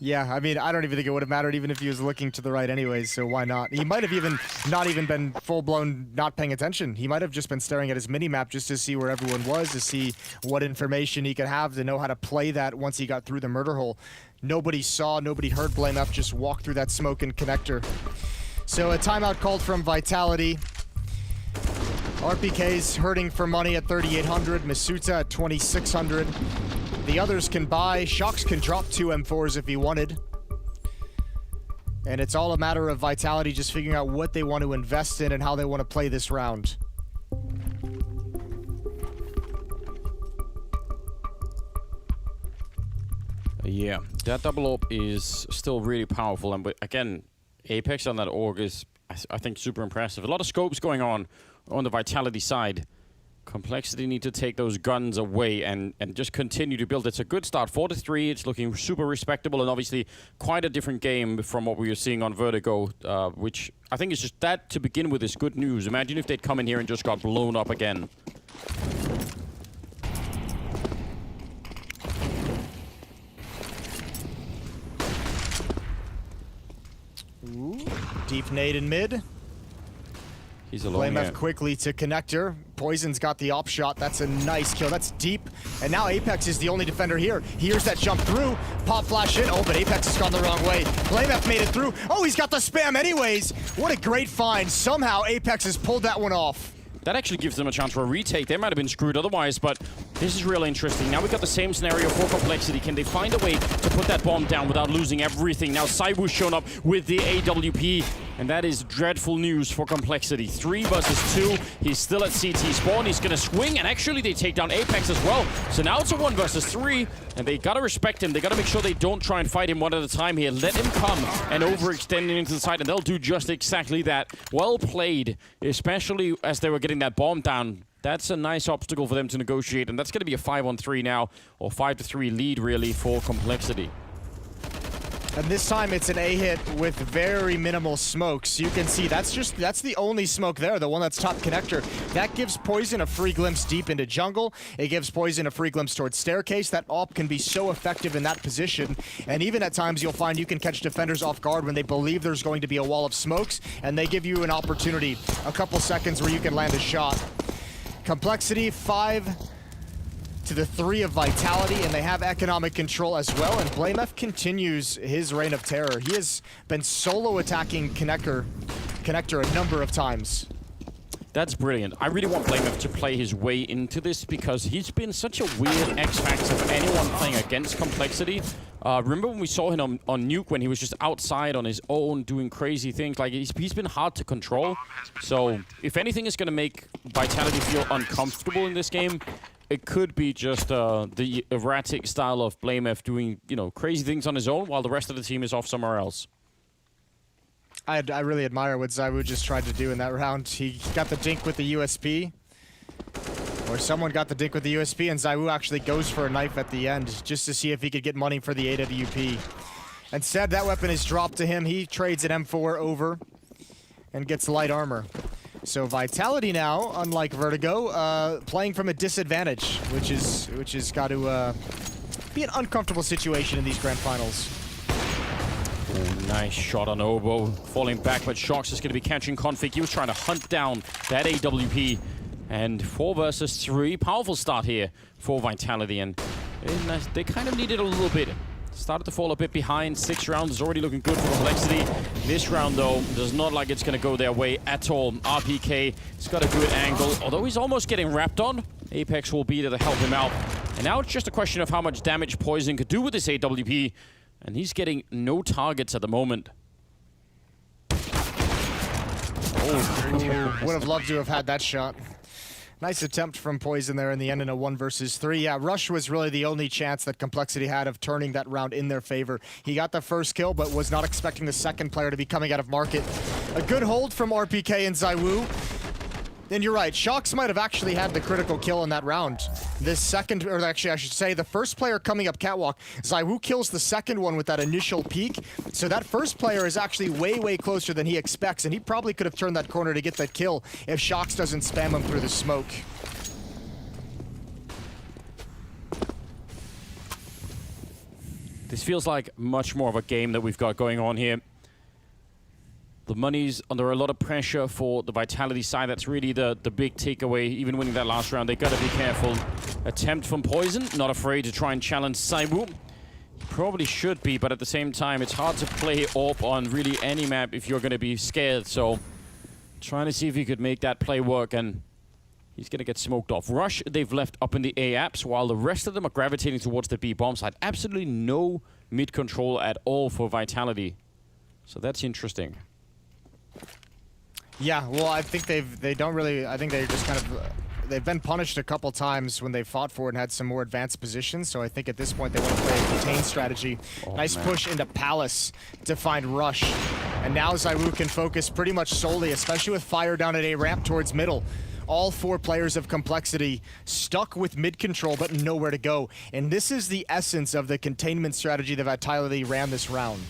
Yeah, I mean, I don't even think it would have mattered even if he was looking to the right anyways, so why not? He might have even not even been full-blown not paying attention. He might have just been staring at his mini-map just to see where everyone was, to see what information he could have to know how to play that once he got through the murder hole. Nobody saw, nobody heard BlameF just walk through that smoke and connector. So a timeout called from Vitality. RPK's hurting for money at 3,800, Masuta at 2,600. The others can buy. Shox can drop 2 M4s if he wanted. And it's all a matter of Vitality just figuring out what they want to invest in and how they want to play this round. Yeah, that double up is still really powerful. And again, Apex on that org is, I think, super impressive. A lot of scopes going on the Vitality side. Complexity need to take those guns away and just continue to build. It's a good start, 4-3. It's looking super respectable, and obviously quite a different game from what we were seeing on Vertigo, which I think is just that to begin with is good news. Imagine if they'd come in here and just got blown up again. Ooh, deep nade in mid. He's alone. BlameF quickly to connector. Poison's got the op shot. That's a nice kill. That's deep. And now Apex is the only defender here. He hears that jump through. Pop flash in. Oh, but Apex has gone the wrong way. BlameF made it through. Oh, he's got the spam anyways. What a great find. Somehow Apex has pulled that one off. That actually gives them a chance for a retake. They might have been screwed otherwise, but this is real interesting. Now we've got the same scenario for Complexity. Can they find a way to put that bomb down without losing everything? Now ZywOo's shown up with the AWP, and that is dreadful news for Complexity. 3 versus 2. He's still at CT spawn. He's going to swing, and actually they take down Apex as well. So now it's a 1 versus 3, and they got to respect him. They got to make sure they don't try and fight him one at a time here. Let him come and overextend him into the side, and they'll do just exactly that. Well played, especially as they were getting that bomb down. That's a nice obstacle for them to negotiate, and that's going to be a 5-on-3 now, or 5-3 lead really for Complexity. And this time it's an A hit with very minimal smokes. You can see that's the only smoke there, the one that's top connector. That gives Poison a free glimpse deep into jungle. It gives Poison a free glimpse towards staircase. That AWP can be so effective in that position. And even at times you'll find you can catch defenders off guard when they believe there's going to be a wall of smokes, and they give you an opportunity, a couple seconds where you can land a shot. Complexity 5 to the 3 of Vitality, and they have economic control as well, and BlameF continues his reign of terror. He has been solo attacking connector a number of times. That's brilliant. I really want BlameF to play his way into this because he's been such a weird X-factor for anyone playing against Complexity. Remember when we saw him on Nuke when he was just outside on his own doing crazy things? Like, he's been hard to control. So if anything is going to make Vitality feel uncomfortable in this game, it could be just the erratic style of BlameF doing, you know, crazy things on his own while the rest of the team is off somewhere else. I really admire what ZywOo just tried to do in that round. He got the dink with the USP. Or someone got the dink with the USP, and ZywOo actually goes for a knife at the end just to see if he could get money for the AWP. Instead, that weapon is dropped to him. He trades an M4 over and gets light armor. So Vitality now, unlike Vertigo, playing from a disadvantage, which is got to be an uncomfortable situation in these grand finals. Oh, nice shot on Obo, falling back, but Shox is going to be catching Config. He was trying to hunt down that AWP, and 4 versus 3, powerful start here for Vitality, and they kind of needed a little bit. Started to fall a bit behind. 6 rounds is already looking good for Complexity. This round, though, does not like it's going to go their way at all. RPK, he's got a good angle, although he's almost getting wrapped on. Apex will be there to help him out. And now it's just a question of how much damage Poison could do with this AWP. And he's getting no targets at the moment. Oh, would have loved to have had that shot. Nice attempt from Poison there in the end in a 1 versus 3. Yeah, Rush was really the only chance that Complexity had of turning that round in their favor. He got the first kill, but was not expecting the second player to be coming out of market. A good hold from RPK and ZywOo. And you're right, Shox might have actually had the critical kill in that round. This second, or actually I should say, the first player coming up catwalk, ZywOo kills the second one with that initial peek. So that first player is actually way, way closer than he expects, and he probably could have turned that corner to get that kill if Shox doesn't spam him through the smoke. This feels like much more of a game that we've got going on here. The money's under a lot of pressure for the Vitality side. That's really the big takeaway. Even winning that last round, they gotta be careful. Attempt from Poison, not afraid to try and challenge ZywOo. Probably should be, but at the same time, it's hard to play AWP on really any map if you're gonna be scared. So, trying to see if he could make that play work, and he's gonna get smoked off. Rush, they've left up in the A apps, while the rest of them are gravitating towards the B bomb side. Absolutely no mid control at all for Vitality. So that's interesting. Yeah, well, I think they don't really, I think they just kind of, they've been punished a couple times when they fought for it and had some more advanced positions, so I think at this point they want to play a contain strategy. Nice push into Palace to find Rush. And now ZywOo can focus pretty much solely, especially with fire down at A ramp towards middle. All 4 players of Complexity stuck with mid control but nowhere to go. And this is the essence of the containment strategy that Vitality ran this round.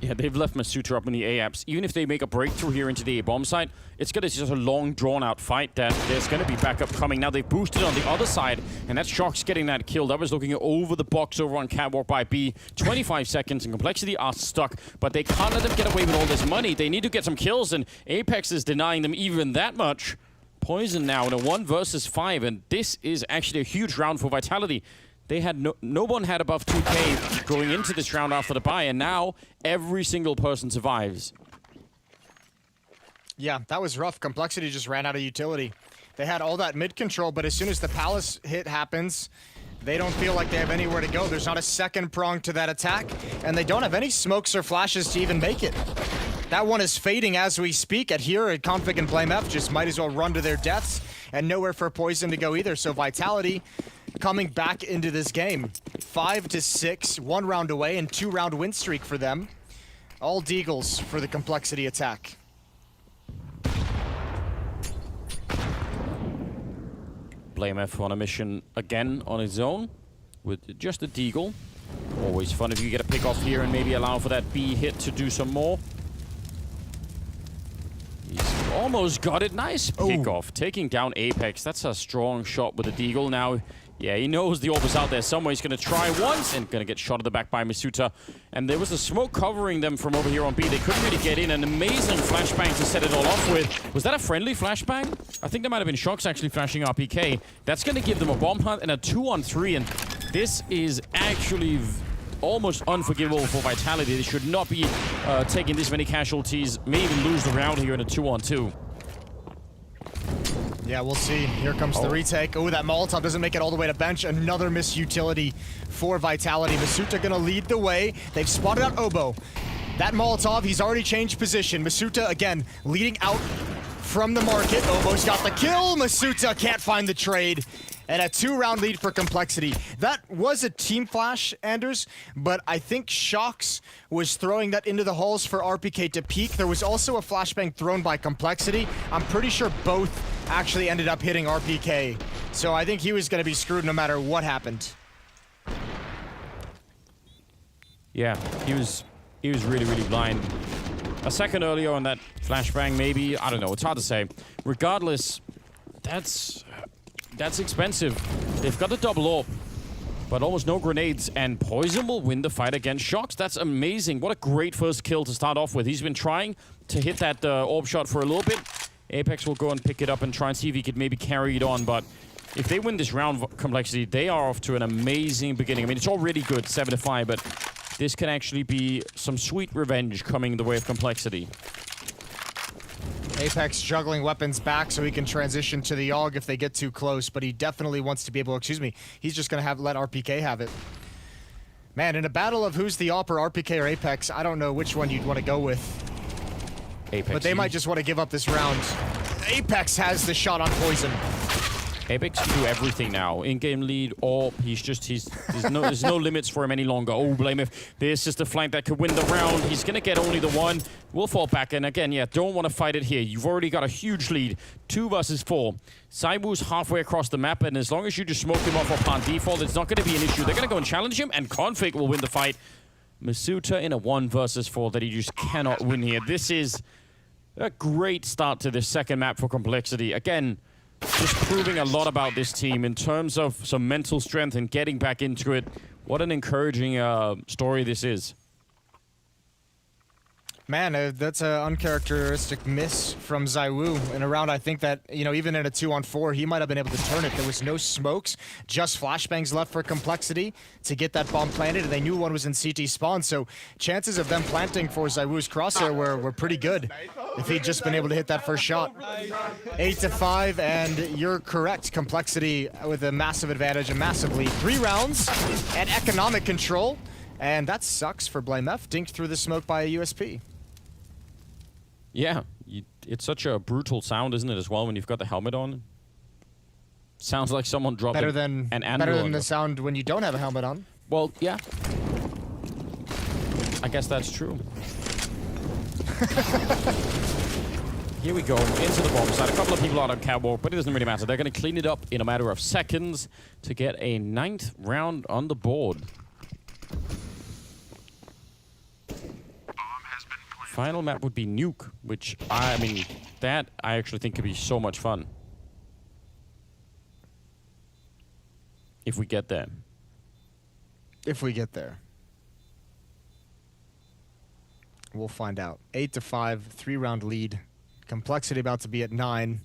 Yeah, they've left Masuta up in the A apps. Even if they make a breakthrough here into the A bomb side, it's going to be just a long, drawn-out fight that there's going to be backup coming. Now they've boosted on the other side, and that's Shox getting that kill. That was looking over the box over on catwalk by B. 25 seconds, and Complexity are stuck, but they can't let them get away with all this money. They need to get some kills, and Apex is denying them even that much. Poison now in a 1 versus 5, and this is actually a huge round for Vitality. They had no one had above 2K going into this round after the bye, and now every single person survives. Yeah, that was rough. Complexity just ran out of utility. They had all that mid control, but as soon as the Palace hit happens, they don't feel like they have anywhere to go. There's not a second prong to that attack, and they don't have any smokes or flashes to even make it. That one is fading as we speak. At here, at Config and Blame F just might as well run to their deaths, and nowhere for Poison to go either. So Vitality coming back into this game. 5-6, 1 round away, and 2-round win streak for them. All Deagles for the Complexity attack. Blame F on a mission again on his own with just a Deagle. Always fun if you get a pick off here and maybe allow for that B hit to do some more. He's almost got it. Nice pick off. Taking down Apex. That's a strong shot with a Deagle. Now, yeah, he knows the AWP is out there somewhere. He's going to try once and going to get shot at the back by Masuta. And there was a smoke covering them from over here on B. They couldn't really get in. An amazing flashbang to set it all off with. Was that a friendly flashbang? I think that might have been Shox actually flashing RPK. That's going to give them a bomb hunt and a 2-on-3. And this is actually almost unforgivable for Vitality. They should not be taking this many casualties. May even lose the round here in a 2-on-2. Yeah, we'll see. Here comes the retake. Oh, that Molotov doesn't make it all the way to bench. Another misutility for Vitality. Masuta gonna lead the way. They've spotted out Oboe. That Molotov, he's already changed position. Masuta, again, leading out from the market. Oboe's got the kill. Masuta can't find the trade. And a 2-round lead for Complexity. That was a team flash, Anders, but I think Shox was throwing that into the halls for RPK to peek. There was also a flashbang thrown by Complexity. I'm pretty sure both actually ended up hitting RPK. So I think he was going to be screwed no matter what happened. Yeah, he was really, really blind. A second earlier on that flashbang, maybe. I don't know. It's hard to say. Regardless, that's expensive. They've got a double AWP, but almost no grenades, and Poison will win the fight against Shox. That's amazing. What a great first kill to start off with. He's been trying to hit that AWP shot for a little bit. Apex will go and pick it up and try and see if he could maybe carry it on, but if they win this round, Complexity, they are off to an amazing beginning. I mean, it's already good, 7-5, but this can actually be some sweet revenge coming the way of Complexity. Apex juggling weapons back so he can transition to the AUG if they get too close, but he definitely wants to be able, he's just going to let RPK have it. Man, in a battle of who's the AWP or RPK or Apex, I don't know which one you'd want to go with. Apex. But they might just want to give up this round. Apex has the shot on Poison. Apex can do everything now. In-game lead, or there's no limits for him any longer. Oh, Blameth. This is the flank that could win the round. He's gonna get only the one. We'll fall back, and again, yeah, don't want to fight it here. You've already got a huge lead. 2 versus 4. ZywOo's halfway across the map, and as long as you just smoke him off upon default, it's not gonna be an issue. They're gonna go and challenge him, and Config will win the fight. Masuta in a 1 versus 4 that he just cannot win here. This is a great start to this second map for Complexity. Again, just proving a lot about this team in terms of some mental strength and getting back into it. What an encouraging story this is. Man, that's an uncharacteristic miss from ZywOo in a round. I think that, you know, even in a 2-on-4, he might have been able to turn it. There was no smokes, just flashbangs left for Complexity to get that bomb planted, and they knew one was in CT spawn, so chances of them planting for ZywOo's crosshair were pretty good if he'd just been able to hit that first shot. 8-5, and you're correct. Complexity with a massive advantage, a massive lead. 3 rounds and economic control, and that sucks for Blameth. Dinked through the smoke by a USP. Yeah, it's such a brutal sound, isn't it, as well, when you've got the helmet on? Sounds like someone dropped better than the sound when you don't have a helmet on. Well, yeah. I guess that's true. Here we go, into the bomb side. A couple of people out on catwalk, but it doesn't really matter. They're going to clean it up in a matter of seconds to get a 9th round on the board. Final map would be Nuke, which, I mean, that I actually think could be so much fun. If we get there. If we get there. We'll find out. 8-5, 3-round lead. Complexity about to be at 9.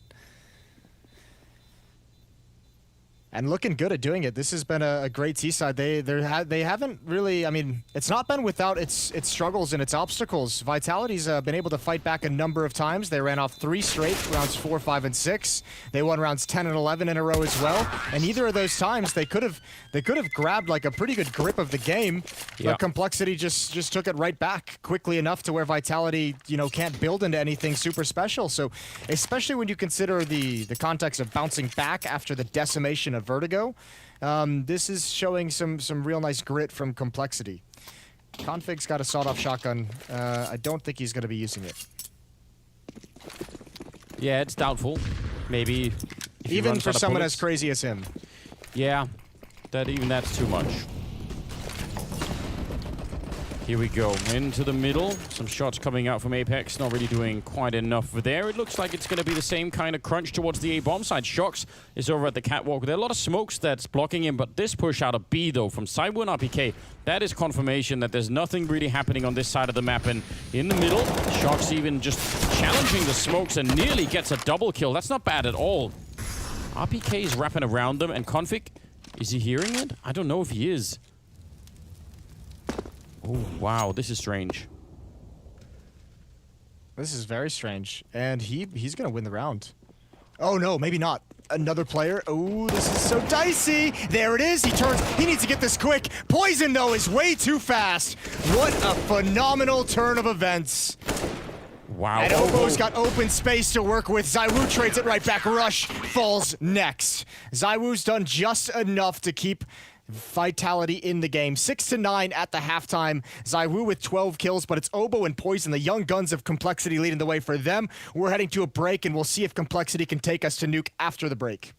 And looking good at doing it. This has been a great T-side. They haven't really, I mean, it's not been without its struggles and its obstacles. Vitality's been able to fight back a number of times. They ran off 3 straight, rounds 4, 5, and 6. They won rounds 10 and 11 in a row as well. And either of those times, they could have grabbed like a pretty good grip of the game. But Complexity just took it right back quickly enough to where Vitality, you know, can't build into anything super special. So especially when you consider the context of bouncing back after the decimation of Vertigo, this is showing some real nice grit from Complexity. Config's got a sawed-off shotgun. I don't think he's going to be using it. Yeah, it's doubtful. Maybe. Even for someone as crazy as him. Yeah, that's too much. Here we go, into the middle. Some shots coming out from Apex, not really doing quite enough there. It looks like it's going to be the same kind of crunch towards the A-bomb side. Shox is over at the catwalk. There are a lot of smokes that's blocking him, but this push out of B, though, from ZywOo and RPK, that is confirmation that there's nothing really happening on this side of the map. And in the middle, Shox even just challenging the smokes and nearly gets a double kill. That's not bad at all. RPK is wrapping around them, and Config, is he hearing it? I don't know if he is. Oh, wow, this is strange. This is very strange. And he's going to win the round. Oh, no, maybe not. Another player. Oh, this is so dicey. There it is. He turns. He needs to get this quick. Poison, though, is way too fast. What a phenomenal turn of events. Wow. And Obo's got open space to work with. ZywOo trades it right back. Rush falls next. ZywOo's done just enough to keep Vitality in the game. 6-9 at the halftime. ZywOo with 12 kills, but it's Obo and Poison, the young guns of Complexity, leading the way for them. We're heading to a break, and we'll see if Complexity can take us to Nuke after the break.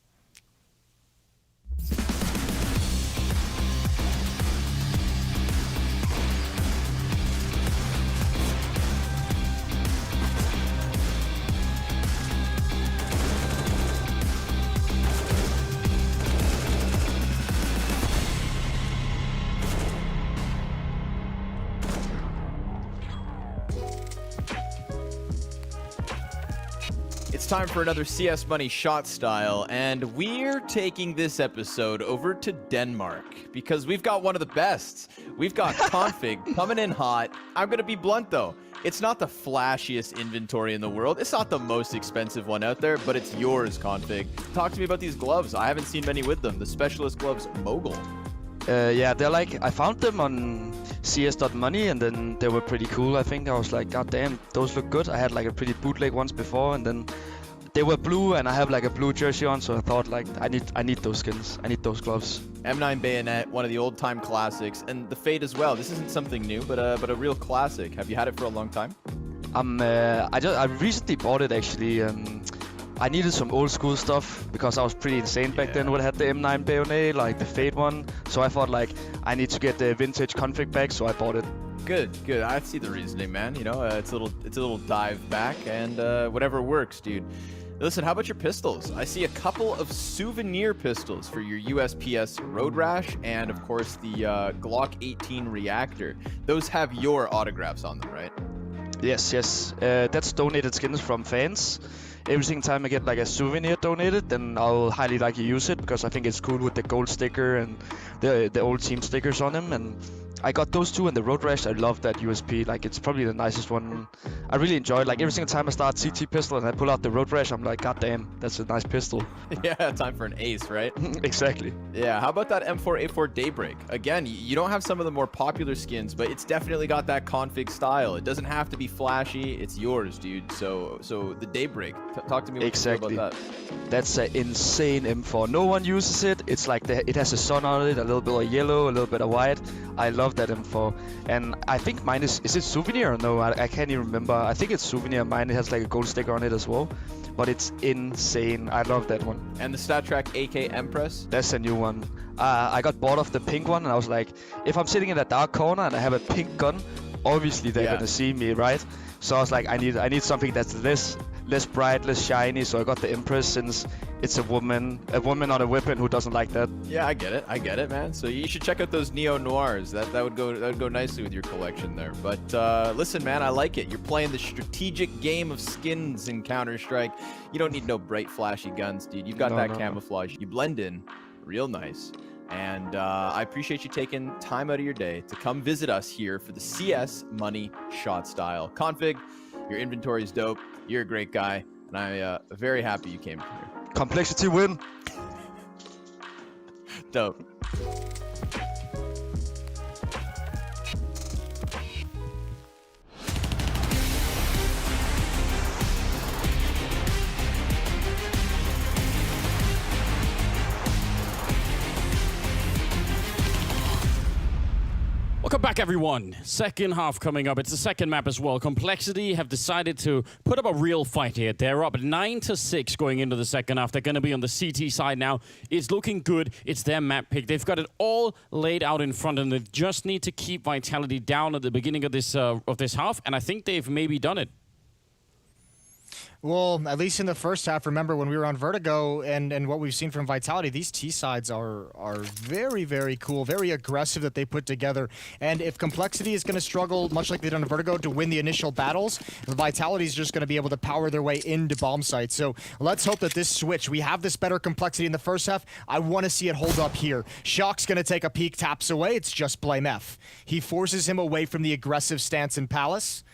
It's time for another CS Money Shot Style, and we're taking this episode over to Denmark because we've got one of the best. We've got Config coming in hot. I'm going to be blunt, though. It's not the flashiest inventory in the world. It's not the most expensive one out there, but it's yours, Config. Talk to me about these gloves. I haven't seen many with them. The Specialist Gloves Mogul. Yeah, they're like, I found them on CS.money and then they were pretty cool. I think I was like, god damn, those look good. I had like a pretty bootleg ones before, and then They were blue, and I have like a blue jersey on, so I thought like I need those skins. I need those gloves. M9 Bayonet, one of the old-time classics, and the Fade as well. This isn't something new, but a real classic. Have you had it for a long time? I recently bought it actually. I needed some old school stuff because I was pretty insane back then when I had the M9 Bayonet, like the Fade one. So I thought like I need to get the vintage config back, so I bought it. Good. I see the reasoning, man. You know, it's a little dive back, and whatever works, dude. Listen, how about your pistols? I see a couple of souvenir pistols for your USPS Road Rash, and of course the Glock 18 Reactor. Those have your autographs on them, right? Yes. That's donated skins from fans. Every single time I get like a souvenir donated, then I'll highly like use it because I think it's cool with the gold sticker and the old team stickers on them. And I got those two and the Road Rash. I love that USP. Like it's probably the nicest one. I really enjoy it. Like every single time I start CT pistol and I pull out the Road Rash, I'm like, God damn, that's a nice pistol. Yeah, time for an ace, right? Exactly. Yeah, how about that M4A4 Daybreak? Again, you don't have some of the more popular skins, but it's definitely got that config style. It doesn't have to be flashy. It's yours, dude. So the Daybreak, talk to me exactly about that. That's an insane M4. No one uses it. It's like it has a sun on it, a little bit of yellow, a little bit of white. I love that M4. And I think mine is it souvenir or no? I can't even remember. I think it's souvenir. Mine has like a gold sticker on it as well. But it's insane. I love that one. And the StatTrak AK Empress? That's a new one. I got bored of the pink one, and I was like, if I'm sitting in a dark corner and I have a pink gun, obviously they're gonna see me, right? So I was like, I need something that's less bright, less shiny. So I got the Empress, since it's a woman on a weapon who doesn't like that. Yeah, I get it, man. So you should check out those Neo Noirs. That would go nicely with your collection there. But listen, man, I like it. You're playing the strategic game of skins in Counter-Strike. You don't need no bright, flashy guns, dude. You've got that camouflage. You blend in real nice. And I appreciate you taking time out of your day to come visit us here for the CS Money Shot Style config. Your inventory is dope. You're a great guy, and I'm very happy you came here. Complexity win. Dope. Welcome back, everyone. Second half coming up. It's the second map as well. Complexity have decided to put up a real fight here. They're up 9-6 going into the second half. They're going to be on the CT side now. It's looking good. It's their map pick. They've got it all laid out in front, and they just need to keep Vitality down at the beginning of this half, and I think they've maybe done it. Well, at least in the first half, remember when we were on Vertigo and what we've seen from Vitality, these T-sides are very, very cool, very aggressive that they put together. And if Complexity is going to struggle, much like they did on Vertigo, to win the initial battles, Vitality is just going to be able to power their way into bomb sites. So let's hope that this switch, we have this better Complexity in the first half. I want to see it hold up here. Shock's going to take a peek, taps away. It's just Blame F. He forces him away from the aggressive stance in Palace.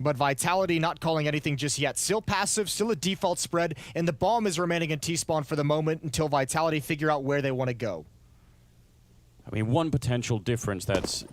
But Vitality not calling anything just yet. Still passive, still a default spread, and the bomb is remaining in T-spawn for the moment until Vitality figure out where they want to go. I mean, one potential difference that's,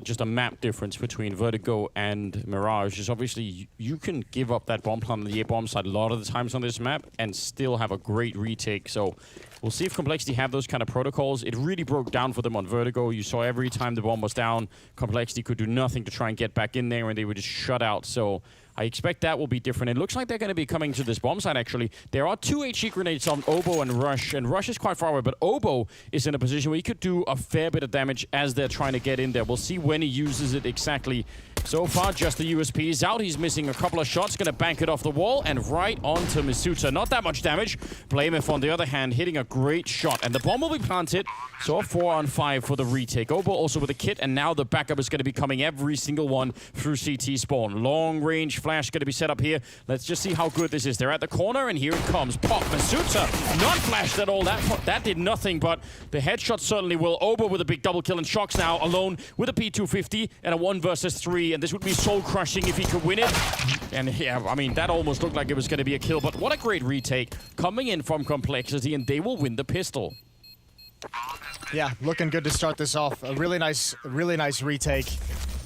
just a map difference between Vertigo and Mirage is obviously you can give up that bomb plant on the A-bomb side a lot of the times on this map and still have a great retake. So we'll see if Complexity have those kind of protocols. It really broke down for them on Vertigo. You saw every time the bomb was down, Complexity could do nothing to try and get back in there, and they were just shut out. So I expect that will be different. It looks like they're going to be coming to this bomb site, actually. There are 2 HE grenades on Oboe and Rush is quite far away, but Oboe is in a position where he could do a fair bit of damage as they're trying to get in there. We'll see when he uses it exactly. So far, just the USP is out. He's missing a couple of shots, going to bank it off the wall and right onto Misuta. Not that much damage. Blamef, on the other hand, hitting a great shot, and the bomb will be planted. So a 4-on-5 for the retake. Oboe also with a kit, and now the backup is going to be coming every single one through CT spawn. Long range flash going to be set up here. Let's just see how good this is. They're at the corner, and here it comes. Pop, Misuta, not flashed at all. That did nothing, but the headshot certainly will. Oboe with a big double kill, and Shox now alone with a P250 and a 1 versus 3, and this would be soul-crushing if he could win it. And yeah, I mean, that almost looked like it was going to be a kill, but what a great retake coming in from Complexity, and they will win the pistol. Yeah, looking good to start this off. A really nice retake.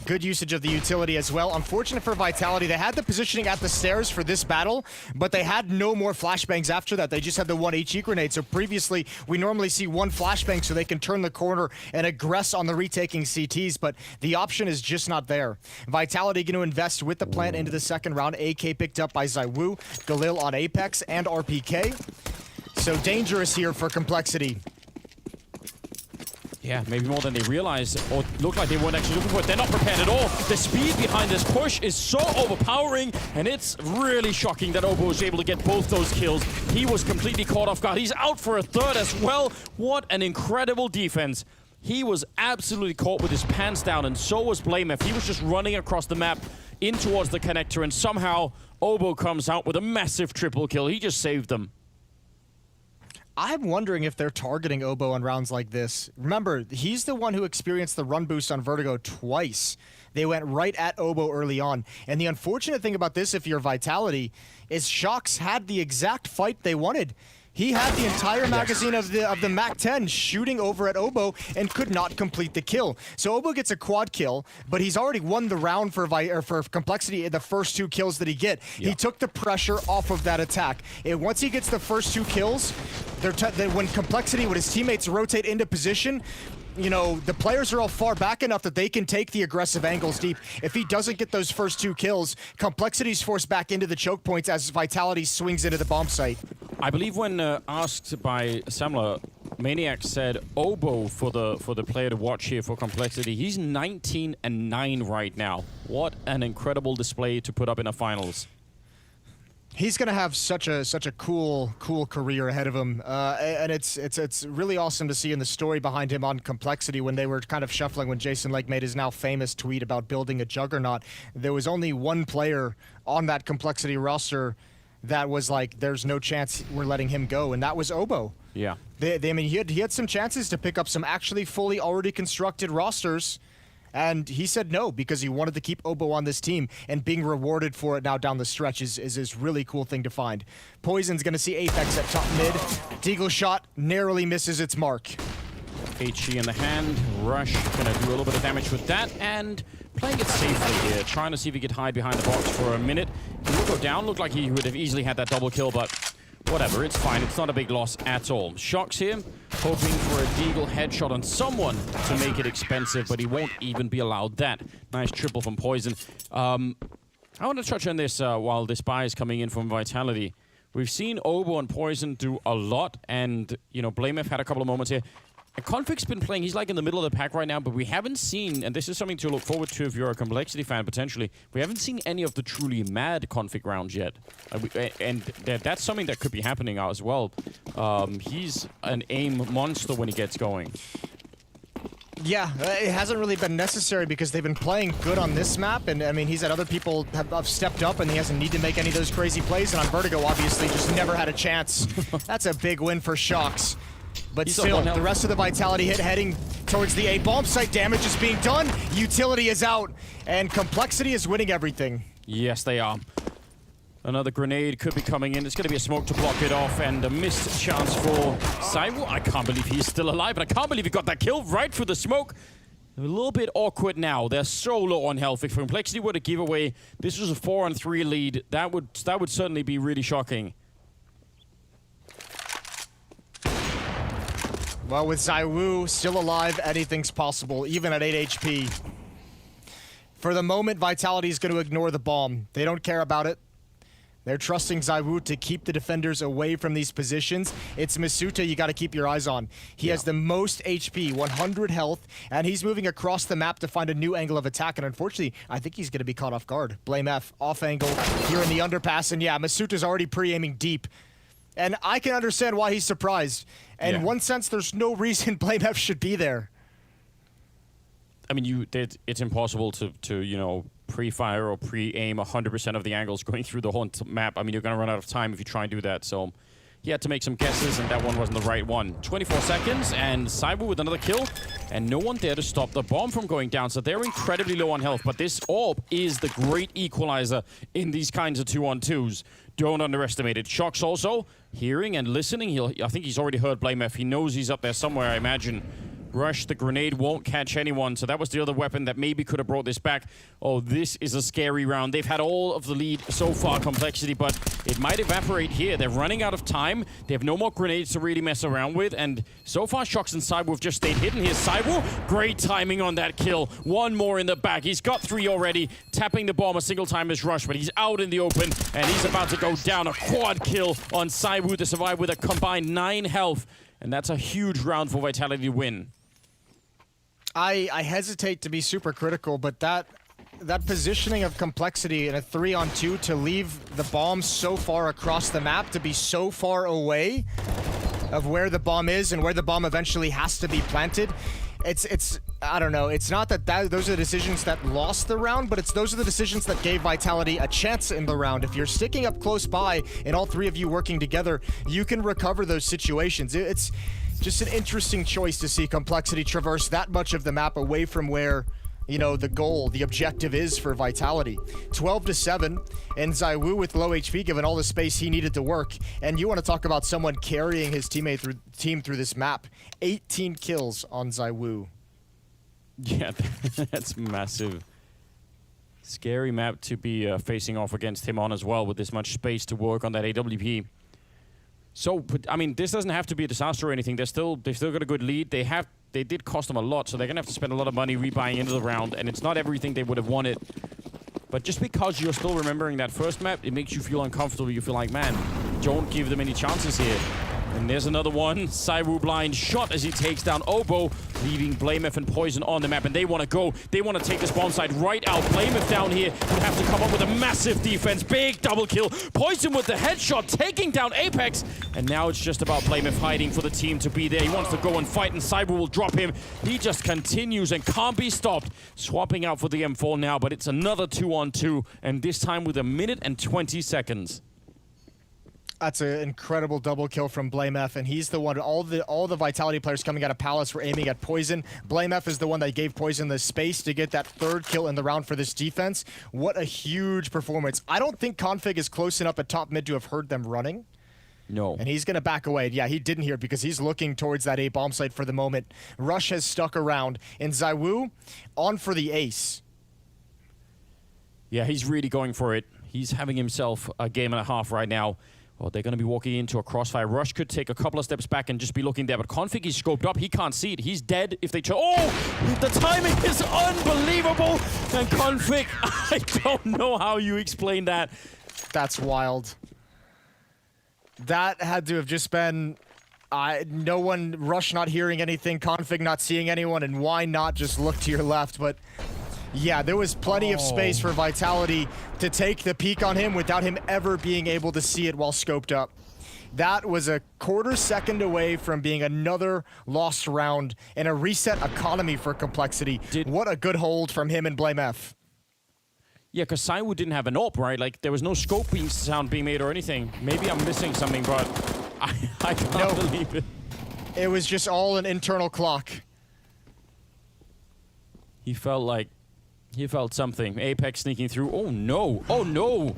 Good usage of the utility as well. Unfortunate for Vitality, they had the positioning at the stairs for this battle, but they had no more flashbangs after that. They just had the one HE grenade. So previously, we normally see one flashbang so they can turn the corner and aggress on the retaking CTs, but the option is just not there. Vitality going to invest with the plant into the second round. AK picked up by ZywOo, Galil on Apex, and RPK. So dangerous here for Complexity. Yeah, maybe more than they realized, or looked like they weren't actually looking for it. They're not prepared at all. The speed behind this push is so overpowering, and it's really shocking that Obo was able to get both those kills. He was completely caught off guard. He's out for a third as well. What an incredible defense. He was absolutely caught with his pants down, and so was BlameF. He was just running across the map in towards the connector, and somehow Obo comes out with a massive triple kill. He just saved them. I'm wondering if they're targeting Obo on rounds like this. Remember, he's the one who experienced the run boost on Vertigo twice. They went right at Obo early on. And the unfortunate thing about this, if you're Vitality, is Shox had the exact fight they wanted. He had the entire magazine of the MAC-10 shooting over at Obo and could not complete the kill. So Obo gets a quad kill, but he's already won the round for Complexity in the first 2 kills that he get. He took the pressure off of that attack. And once he gets the first 2 kills, when Complexity, when his teammates rotate into position, you know, the players are all far back enough that they can take the aggressive angles deep. If he doesn't get those first 2 kills, Complexity's forced back into the choke points as Vitality swings into the bomb site. I believe when asked by Samler, Maniac said Obo for the player to watch here for Complexity. He's 19-9 right now. What an incredible display to put up in a finals. He's gonna have such a cool career ahead of him, and it's really awesome to see in the story behind him on Complexity when they were kind of shuffling when Jason Lake made his now famous tweet about building a juggernaut. There was only one player on that Complexity roster that was like, there's no chance we're letting him go, and that was Obo. Yeah. I mean, he had some chances to pick up some actually fully already constructed rosters. And he said no because he wanted to keep Obo on this team, and being rewarded for it now down the stretch is this really cool thing to find. Poison's going to see Apex at top mid. Deagle shot narrowly misses its mark. HE in the hand. Rush going to do a little bit of damage with that, and playing it safely here, trying to see if he could hide behind the box for a minute. He will go down. Looked like he would have easily had that double kill, but whatever, it's fine. It's not a big loss at all. Shox here, hoping for a Deagle headshot on someone to make it expensive, but he won't even be allowed that. Nice triple from Poison. I want to touch on this while this buy is coming in from Vitality. We've seen Obo and Poison do a lot, and, you know, BlameF had a couple of moments here. And Config's been playing, he's like in the middle of the pack right now, but we haven't seen, and this is something to look forward to if you're a Complexity fan potentially, we haven't seen any of the truly mad Config rounds yet. And that's something that could be happening as well. He's an aim monster when he gets going. Yeah, it hasn't really been necessary because they've been playing good on this map, and I mean, he's had other people have stepped up and he hasn't needed to make any of those crazy plays, and on Vertigo, obviously, just never had a chance. That's a big win for Shox. But still, the rest of the Vitality hit heading towards the A. Bomb site damage is being done. Utility is out, and Complexity is winning everything. Yes, they are. Another grenade could be coming in. It's going to be a smoke to block it off, and a missed chance for ZywOo. I can't believe he's still alive, but I can't believe he got that kill right through the smoke. A little bit awkward now. They're so low on health. If Complexity were to give away, this was a 4-3 lead. That would certainly be really shocking. Well, with ZywOo still alive, anything's possible, even at 8 HP. For the moment, Vitality is going to ignore the bomb. They don't care about it. They're trusting ZywOo to keep the defenders away from these positions. It's Masuta you got to keep your eyes on. He has the most HP, 100 health, and he's moving across the map to find a new angle of attack, and unfortunately, I think he's going to be caught off guard. BlameF, off angle, here in the underpass, and yeah, Masuta's already pre-aiming deep. And I can understand why he's surprised. And in one sense, there's no reason BlameF should be there. I mean, it's impossible to you know, pre-fire or pre-aim 100% of the angles going through the whole map. I mean, you're going to run out of time if you try and do that. So he had to make some guesses, and that one wasn't the right one. 24 seconds, and ZywOo with another kill, and no one there to stop the bomb from going down. So they're incredibly low on health, but this orb is the great equalizer in these kinds of 2-on-2s. Don't underestimate it. Shox also hearing and listening. I think he's already heard BlameF. He knows he's up there somewhere, I imagine. Rush, the grenade won't catch anyone, so that was the other weapon that maybe could have brought this back. Oh, this is a scary round. They've had all of the lead so far, Complexity, but it might evaporate here. They're running out of time. They have no more grenades to really mess around with, and so far, Shox and Cyber have just stayed hidden here. Cyber, great timing on that kill. One more in the back. He's got 3 already, tapping the bomb a single time as Rush, but he's out in the open, and he's about to go down. A quad kill on Cyber to survive with a combined 9 health. And that's a huge round for Vitality to win. I hesitate to be super critical, but that positioning of Complexity in a 3-on-2 to leave the bomb so far across the map, to be so far away of where the bomb is and where the bomb eventually has to be planted, it's I don't know. It's not that those are the decisions that lost the round, but those are the decisions that gave Vitality a chance in the round. If you're sticking up close by and all 3 of you working together, you can recover those situations. It's just an interesting choice to see Complexity traverse that much of the map away from where, you know, the goal, the objective is for Vitality. 12-7, and ZywOo with low HP given all the space he needed to work. And you want to talk about someone carrying his team through this map. 18 kills on ZywOo. Yeah, that's massive. Scary map to be facing off against him on as well, with this much space to work on that AWP. So, but, I mean, this doesn't have to be a disaster or anything. They've still got a good lead. They did cost them a lot, so they're gonna have to spend a lot of money rebuying into the round, and it's not everything they would have wanted. But just because you're still remembering that first map, it makes you feel uncomfortable. You feel like, man, don't give them any chances here. And there's another one. ZywOo blind shot as he takes down Oboe, leaving BlameF and Poison on the map. And they want to go. They want to take this bomb site right out. BlameF down here would have to come up with a massive defense. Big double kill. Poison with the headshot, taking down Apex. And now it's just about BlameF hiding for the team to be there. He wants to go and fight, and Cyber will drop him. He just continues and can't be stopped. Swapping out for the M4 now, but it's another 2-on-2, and this time with 1 minute and 20 seconds. That's an incredible double kill from BlameF, and he's the one. All the Vitality players coming out of Palace were aiming at Poison. BlameF is the one that gave Poison the space to get that 3rd kill in the round for this defense. What a huge performance. I don't think Config is close enough at top mid to have heard them running. No. And he's going to back away. Yeah, he didn't hear because he's looking towards that A bomb site for the moment. Rush has stuck around, and ZywOo on for the ace. Yeah, he's really going for it. He's having himself a game and a half right now. Well, they're going to be walking into a crossfire. Rush could take a couple of steps back and just be looking there, but Config is scoped up. He can't see it. He's dead if they... Oh! The timing is unbelievable! And Config, I don't know how you explain that. That's wild. That had to have just been... no one... Rush not hearing anything, Config not seeing anyone, and why not just look to your left, but... Yeah, there was plenty of space for Vitality to take the peek on him without him ever being able to see it while scoped up. That was a quarter second away from being another lost round and a reset economy for Complexity. What a good hold from him and BlameF. Yeah, because ZywOo didn't have an AWP, right? Like, there was no scope sound being made or anything. Maybe I'm missing something, but I can't believe it. It was just all an internal clock. He felt something. Apex sneaking through. Oh no! Oh no!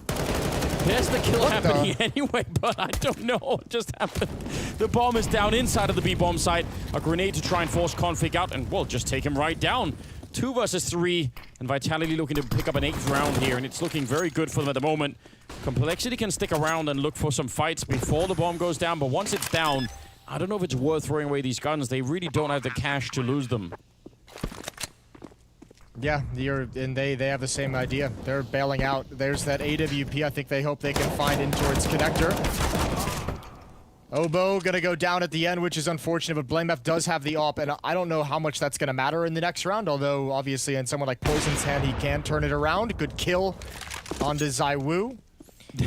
There's the kill happening anyway, but I don't know what just happened. The bomb is down inside of the B-bomb site. A grenade to try and force Config out, and we'll just take him right down. 2 versus 3, and Vitality looking to pick up an 8th round here, and it's looking very good for them at the moment. Complexity can stick around and look for some fights before the bomb goes down, but once it's down, I don't know if it's worth throwing away these guns. They really don't have the cash to lose them. Yeah, they have the same idea. They're bailing out. There's that AWP I think they hope they can find in towards Connector. Oboe gonna go down at the end, which is unfortunate, but BlameF does have the AWP, and I don't know how much that's gonna matter in the next round, although obviously in someone like Poison's hand, he can turn it around. Good kill onto ZywOo.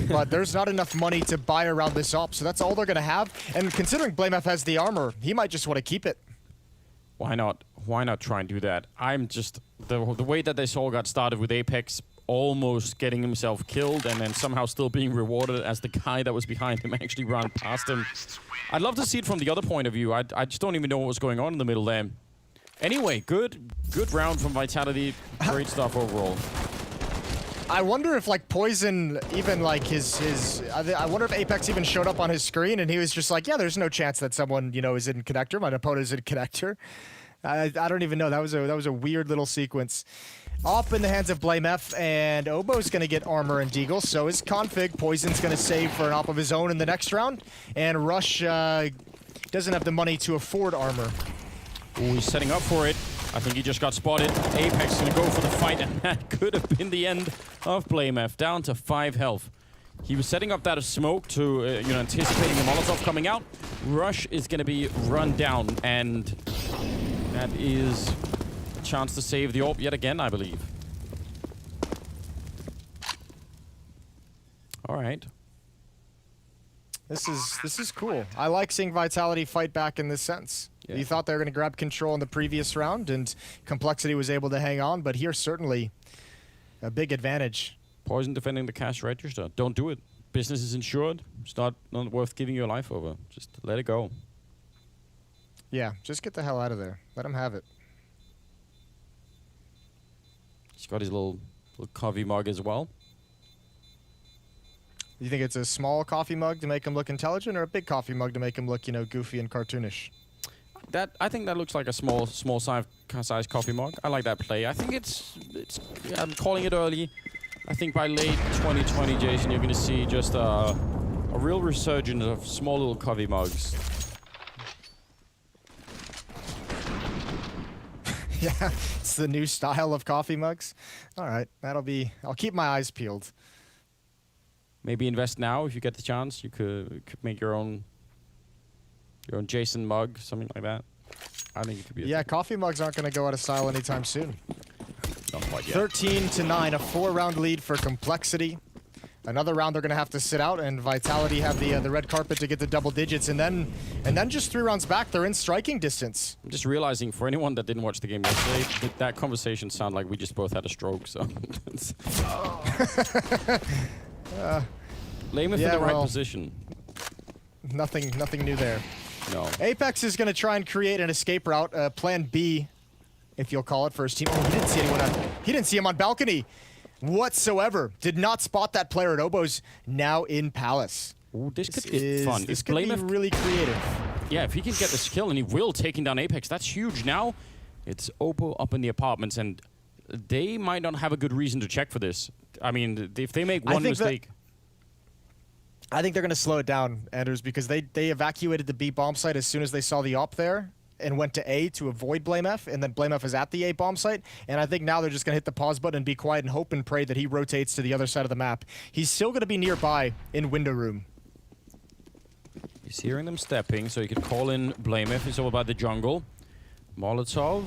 But there's not enough money to buy around this AWP, so that's all they're gonna have. And considering BlameF has the armor, he might just want to keep it. Why not? Why not try and do that? I'm just... The way that this all got started with Apex almost getting himself killed and then somehow still being rewarded as the guy that was behind him actually ran past him. I'd love to see it from the other point of view. I just don't even know what was going on in the middle there. Anyway, good round from Vitality. Great stuff overall. I wonder if like Poison, even like his I wonder if Apex even showed up on his screen and he was just like, yeah, there's no chance that someone, you know, is in connector. My opponent is in connector. I don't even know. That was a weird little sequence. Off in the hands of Blame F, and Obo's gonna get armor and deagle. So is Config. Poison's gonna save for an op of his own in the next round, and Rush doesn't have the money to afford armor. Ooh, he's setting up for it. I think he just got spotted. Apex is gonna go for the fight, and that could have been the end of Blame F, down to 5 health. He was setting up that smoke to, you know, anticipating the Molotov coming out. Rush is gonna be run down, and that is a chance to save the AWP yet again, I believe. All right. This is cool. I like seeing Vitality fight back in this sense. Yeah. You thought they were going to grab control in the previous round, and Complexity was able to hang on, but here's certainly a big advantage. Poison defending the cash register. Don't do it. Business is insured. It's not worth giving your life over. Just let it go. Yeah, just get the hell out of there. Let him have it. He's got his little coffee mug as well. You think it's a small coffee mug to make him look intelligent, or a big coffee mug to make him look, you know, goofy and cartoonish? I think that looks like a small size coffee mug. I like that play. I think it's I'm calling it early. I think by late 2020, Jason, you're going to see just a real resurgence of small little coffee mugs. Yeah, it's the new style of coffee mugs. All right, I'll keep my eyes peeled. Maybe invest now if you get the chance. You could make your own Jason mug, something like that. I think it could be. Yeah, coffee mugs aren't going to go out of style anytime soon. Not quite yet. 13-9, a 4-round lead for Complexity. Another round they're going to have to sit out, and Vitality have the red carpet to get the double digits, and then just 3 rounds back, they're in striking distance. I'm just realizing, for anyone that didn't watch the game yesterday, that conversation sounded like we just both had a stroke. So, Blame it for the right position. Nothing new there. No. Apex is going to try and create an escape route, plan B, if you'll call it, for his team. Oh, he didn't see him on balcony whatsoever. Did not spot that player at Obo's, now in Palace. Ooh, this could be fun. This could be really creative. Yeah, if he can get this kill, and he will, taking down Apex, that's huge. Now it's Obo up in the apartments, and they might not have a good reason to check for this. I mean, if they make one mistake... I think they're going to slow it down, Anders, because they evacuated the B bomb site as soon as they saw the op there and went to A to avoid Blame F, and then Blame F is at the A bomb site, and I think now they're just going to hit the pause button and be quiet and hope and pray that he rotates to the other side of the map. He's still going to be nearby in window room. He's hearing them stepping, so he can call in Blame F. He's over by the jungle. Molotov.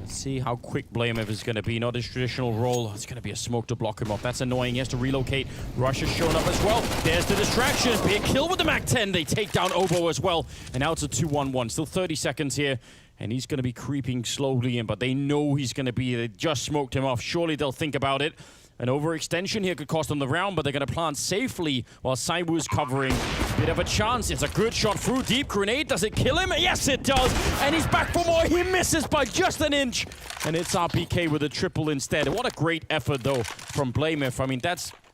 Let's see how quick Blame F is going to be. Not his traditional role. It's going to be a smoke to block him up. That's annoying. He has to relocate. Rush has shown up as well. There's the distraction. Be a kill with the MAC-10. They take down Obo as well. And now it's a 2-1-1. Still 30 seconds here. And he's going to be creeping slowly in, but they know he's going to be. They just smoked him off. Surely they'll think about it. An overextension here could cost them the round, but they're going to plant safely while Saiwu's covering. Bit of a chance. It's a good shot through. Deep grenade. Does it kill him? Yes, it does. And he's back for more. He misses by just an inch. And it's RPK with a triple instead. What a great effort, though, from Blame F. I mean,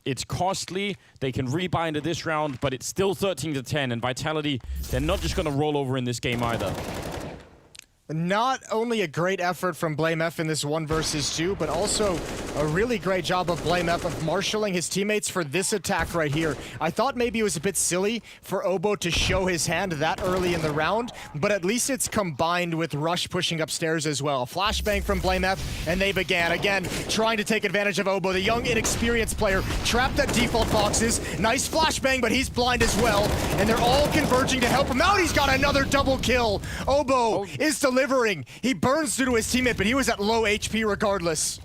it's costly. They can rebuy into this round, but it's still 13-10. And Vitality, they're not just going to roll over in this game either. Not only a great effort from Blame F in this 1 versus 2, but also a really great job of Blame F of marshalling his teammates for this attack right here. I thought maybe it was a bit silly for Obo to show his hand that early in the round, but at least it's combined with Rush pushing upstairs as well. Flashbang from Blame F, and they began, again, trying to take advantage of Obo, the young, inexperienced player, trapped at default boxes. Nice flashbang, but he's blind as well, and they're all converging to help him out. He's got another double kill. Obo is delivering. He burns through to his teammate, but he was at low HP regardless.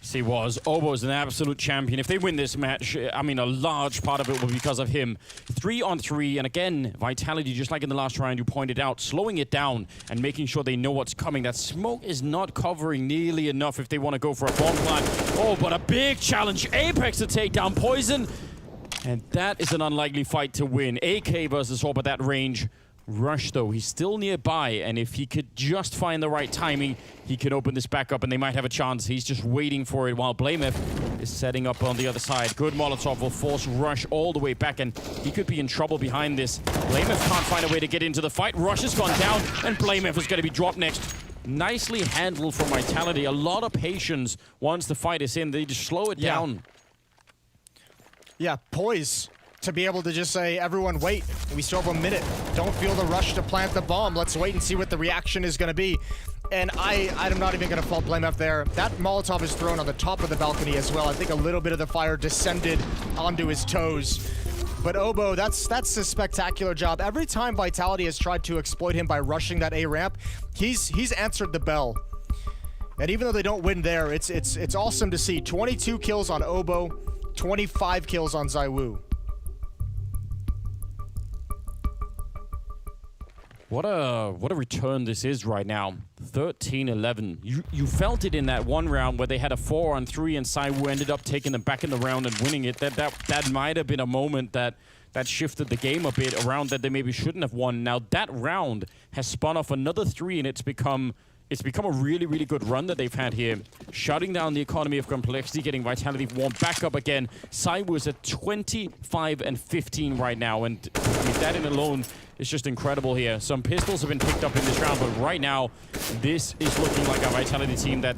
Yes, he was. Obo's an absolute champion. If they win this match, I mean, a large part of it will be because of him. 3-on-3, and again, Vitality, just like in the last round you pointed out, slowing it down and making sure they know what's coming. That smoke is not covering nearly enough if they want to go for a bomb plant. Oh, but a big challenge. Apex to take down Poison. And that is an unlikely fight to win. AK versus Orb at that range. Rush, though, he's still nearby, and if he could just find the right timing, he could open this back up, and they might have a chance. He's just waiting for it while Blamef is setting up on the other side. Good Molotov will force Rush all the way back, and he could be in trouble behind this. Blamef can't find a way to get into the fight. Rush has gone down, and Blamef is going to be dropped next. Nicely handled from Vitality. A lot of patience once the fight is in. They just slow it down. Yeah, poise to be able to just say, everyone wait, we still have a minute. Don't feel the rush to plant the bomb. Let's wait and see what the reaction is going to be. And I'm not even going to fault Blamef there. That Molotov is thrown on the top of the balcony as well. I think a little bit of the fire descended onto his toes. But Obo, that's a spectacular job. Every time Vitality has tried to exploit him by rushing that A ramp, he's answered the bell. And even though they don't win there, it's awesome to see. 22 kills on Obo, 25 kills on ZywOo. What a return this is right now. 13-11. You felt it in that one round where they had a 4-on-3 and ZywOo ended up taking them back in the round and winning it. That might have been a moment that shifted the game a bit around that they maybe shouldn't have won. Now that round has spun off another 3 and it's become a really, really good run that they've had here. Shutting down the economy of complexity, getting Vitality warmed back up again. ZywOo is at 25-15 right now, and with that in alone, it's just incredible here. Some pistols have been picked up in this round, but right now, this is looking like a Vitality team that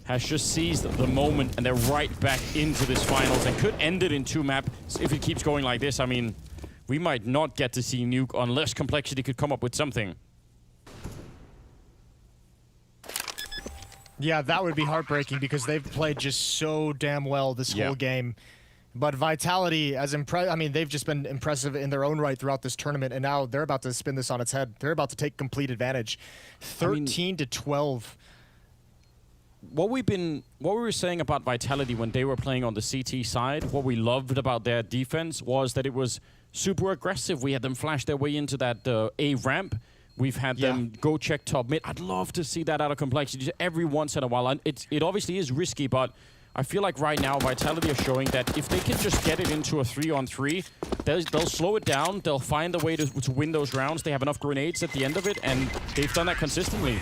has just seized the moment, and they're right back into this finals, and could end it in 2-map if it keeps going like this. I mean, we might not get to see Nuke unless Complexity could come up with something. Yeah, that would be heartbreaking because they've played just so damn well this whole game. But Vitality, they've just been impressive in their own right throughout this tournament, and now they're about to spin this on its head. They're about to take complete advantage. 13-12. What we were saying about Vitality when they were playing on the CT side, what we loved about their defense was that it was super aggressive. We had them flash their way into that A ramp. We've had them go check top mid. I'd love to see that out of Complexity every once in a while. And it obviously is risky, but I feel like right now Vitality are showing that if they can just get it into a 3-on-3, they'll slow it down. They'll find a way to win those rounds. They have enough grenades at the end of it, and they've done that consistently.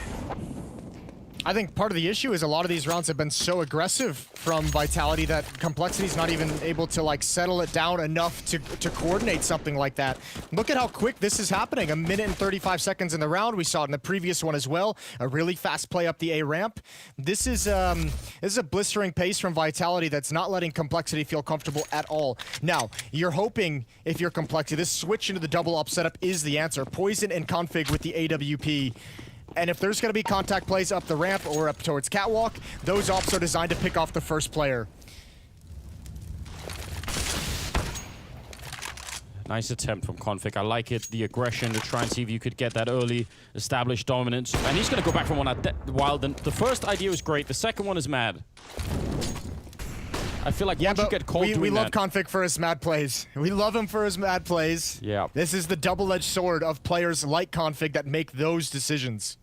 I think part of the issue is a lot of these rounds have been so aggressive from Vitality that Complexity's not even able to like settle it down enough to coordinate something like that. Look at how quick this is happening. 1 minute and 35 seconds in the round. We saw it in the previous one as well. A really fast play up the A ramp. This is a blistering pace from Vitality that's not letting Complexity feel comfortable at all. Now, you're hoping if you're Complexity, this switch into the double up setup is the answer. Poison and Config with the AWP. And if there's going to be contact plays up the ramp or up towards Catwalk, those ops are designed to pick off the first player. Nice attempt from Config. I like it. The aggression to try and see if you could get that early established dominance. And he's going to go back from one while the first idea was great. The second one is mad. I feel like once you get called doing we love Config for his mad plays. We love him for his mad plays. Yeah. This is the double-edged sword of players like Config that make those decisions.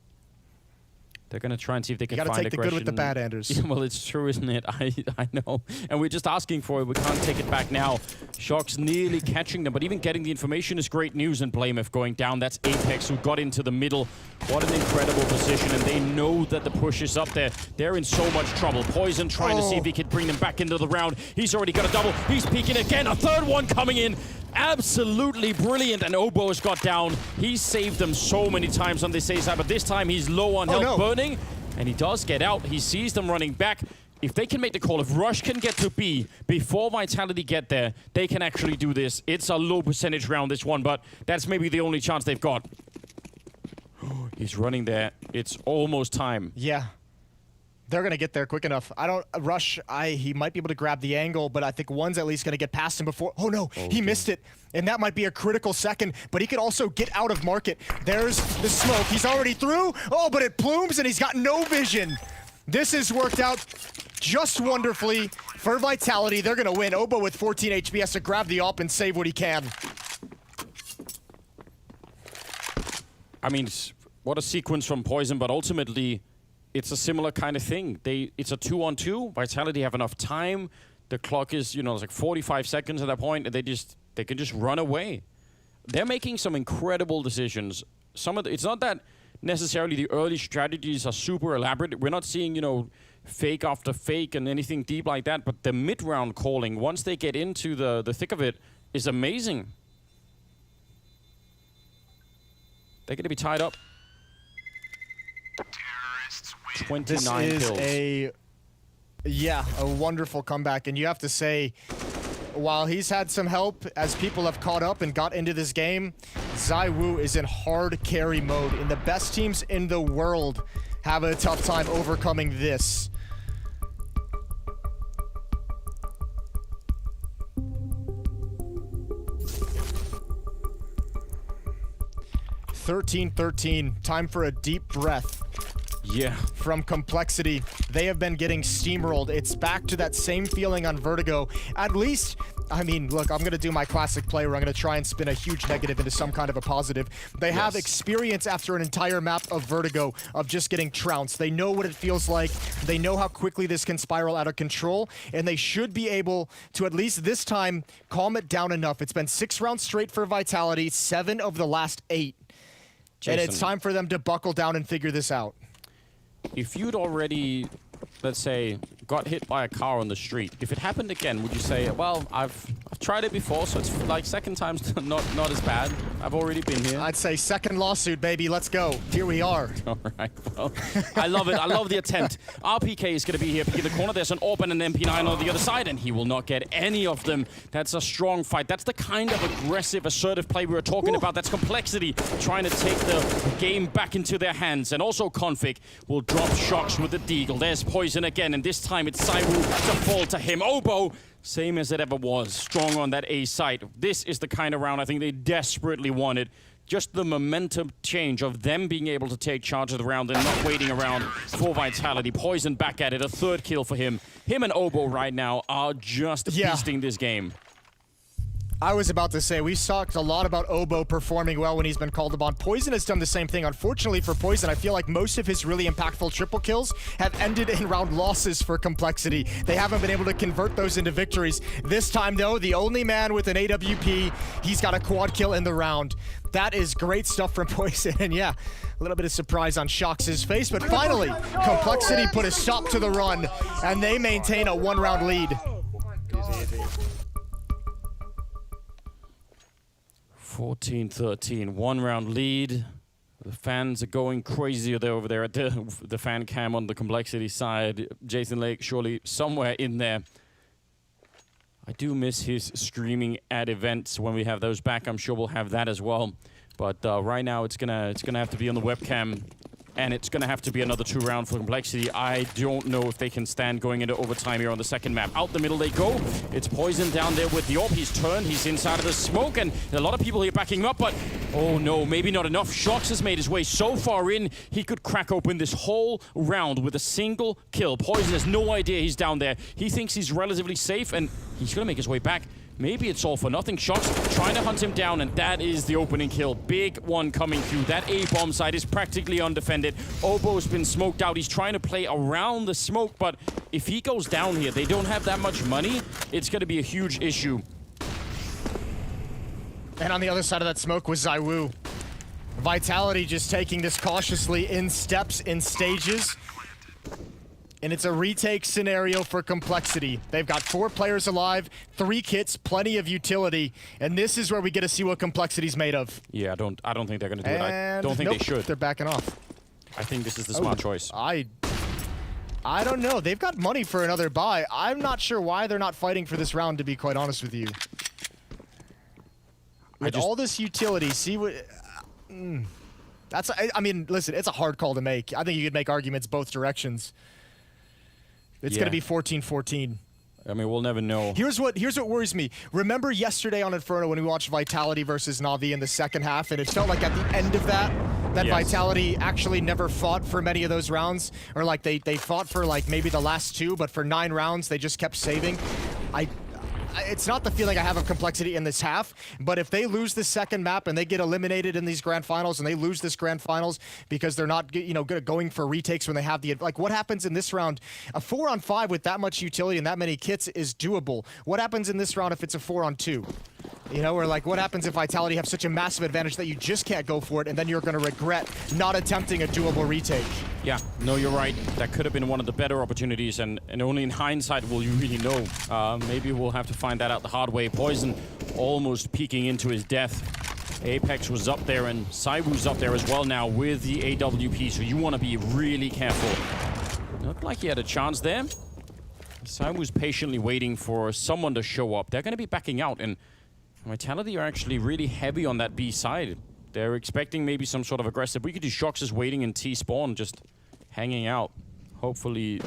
They're going to try and see if they can find take aggression. the good with the bad, Anders. Yeah, well, it's true, isn't it? I know. And we're just asking for it. We can't take it back now. Shock's nearly catching them, but even getting the information is great news. And Blamef going down. That's Apex who got into the middle. What an incredible position. And they know that the push is up there. They're in so much trouble. Poison trying to see if he can bring them back into the round. He's already got a double. He's peeking again. A third one coming in. Absolutely brilliant, and Obo has got down. He's saved them so many times on this A side, but this time he's low on health, burning, and he does get out. He sees them running back. If they can make the call, if Rush can get to B before Vitality get there, they can actually do this. It's a low percentage round, this one, but that's maybe the only chance they've got. He's running there. It's almost time. Yeah. They're going to get there quick enough. Rush, he might be able to grab the angle, but I think one's at least going to get past him before. Oh, no, he missed it. And that might be a critical second, but he could also get out of market. There's the smoke. He's already through. Oh, but it plumes, and he's got no vision. This has worked out just wonderfully for Vitality. They're going to win. Obo with 14 HP has to grab the AWP and save what he can. I mean, what a sequence from Poison, but ultimately it's a similar kind of thing. It's a 2-on-2. Vitality have enough time. The clock is, it's like 45 seconds at that point, and they can just run away. they're making some incredible decisions. It's not that necessarily the early strategies are super elaborate. We're not seeing, you know, fake after fake and anything deep like that, but the mid-round calling, once they get into the thick of it, is amazing. They're going to be tied up. 29 this is kills. a wonderful comeback, and you have to say, while he's had some help as people have caught up and got into this game, ZywOo is in hard carry mode, and the best teams in the world have a tough time overcoming this. (13-13), time for a deep breath. Yeah. From Complexity. They have been getting steamrolled. It's back to that same feeling on Vertigo. At least, I mean, look, I'm going to do my classic play where I'm going to try and spin a huge negative into some kind of a positive. They have experience after an entire map of Vertigo of just getting trounced. They know what it feels like. They know how quickly this can spiral out of control, and they should be able to, at least this time, calm it down enough. It's been 6 rounds straight for Vitality, 7 of the last 8. Jason, and it's time for them to buckle down and figure this out. If you'd already, let's say, got hit by a car on the street, if it happened again, would you say, well, I've tried it before, so it's like second time's not as bad. I've already been here. I'd say second lawsuit, baby. Let's go. Here we are. All right. Well, I love it. I love the attempt. RPK is going to be here picking the corner. There's an AWP and an MP9 on the other side, and he will not get any of them. That's a strong fight. That's the kind of aggressive, assertive play we were talking about. That's Complexity trying to take the game back into their hands. And also Config will drop shocks with the Deagle. There's Poison again, and this time it's ZywOo to fall to him. Obo, same as it ever was. Strong on that A site. This is the kind of round I think they desperately wanted. Just the momentum change of them being able to take charge of the round and not waiting around for Vitality. Poison back at it. A 3rd kill for him. Him and Obo right now are just beasting this game. I was about to say, we talked a lot about Obo performing well when he's been called upon. Poison has done the same thing. Unfortunately for Poison, I feel like most of his really impactful triple kills have ended in round losses for Complexity. They haven't been able to convert those into victories. This time, though, the only man with an AWP, he's got a quad kill in the round. That is great stuff from Poison, and yeah, a little bit of surprise on Shox' face, but finally, Complexity put a stop to the run, and they maintain a 1-round lead. 14-13, 1-round lead. The fans are going crazy over there at the fan cam on the Complexity side. Jason Lake surely somewhere in there. I do miss his streaming at events when we have those back. I'm sure we'll have that as well. But right now it's gonna have to be on the webcam. And it's going to have to be another 2-round for Complexity. I don't know if they can stand going into overtime here on the second map. Out the middle they go. It's Poison down there with the AWP. He's turned. He's inside of the smoke. And a lot of people here backing him up. But, oh no, maybe not enough. Shox has made his way so far in, he could crack open this whole round with a single kill. Poison has no idea he's down there. He thinks he's relatively safe, and he's going to make his way back. Maybe it's all for nothing. Shox trying to hunt him down, and that is the opening kill. Big one coming through. That A-bomb side is practically undefended. Obo's been smoked out. He's trying to play around the smoke, but if he goes down here, they don't have that much money. It's going to be a huge issue. And on the other side of that smoke was ZywOo. Vitality just taking this cautiously in steps, in stages. And it's a retake scenario for Complexity. They've got 4 players alive, 3 kits, plenty of utility, and this is where we get to see what Complexity's made of. Yeah, I don't think they're going to do it. I don't think they should. They're backing off. I think this is the smart choice. I don't know. They've got money for another buy. I'm not sure why they're not fighting for this round, to be quite honest with you. With all this utility, see what... I mean, listen, it's a hard call to make. I think you could make arguments both directions. It's going to be 14-14. I mean, we'll never know. Here's what worries me. Remember yesterday on Inferno when we watched Vitality versus Na'Vi in the second half, and it felt like at the end of that Vitality actually never fought for many of those rounds, or like they fought for like maybe the last 2, but for 9 rounds they just kept saving. it's not the feeling I have of Complexity in this half, but if they lose the second map and they get eliminated in these grand finals and they lose this grand finals because they're not, going for retakes when they have the, like, what happens in this round? A 4-on-5 with that much utility and that many kits is doable. What happens in this round if it's a 4-on-2? Or like, what happens if Vitality have such a massive advantage that you just can't go for it, and then you're going to regret not attempting a doable retake? Yeah, no, you're right. That could have been one of the better opportunities, and only in hindsight will you really know. Maybe we'll have to find that out the hard way. Poison almost peeking into his death. Apex was up there, and Saiwu's up there as well now with the AWP, so you want to be really careful. Looked like he had a chance there. Saiwu's patiently waiting for someone to show up. They're going to be backing out, and Vitality are actually really heavy on that B side. They're expecting maybe some sort of aggressive. We could do Shox is waiting in T-spawn, just hanging out. Hopefully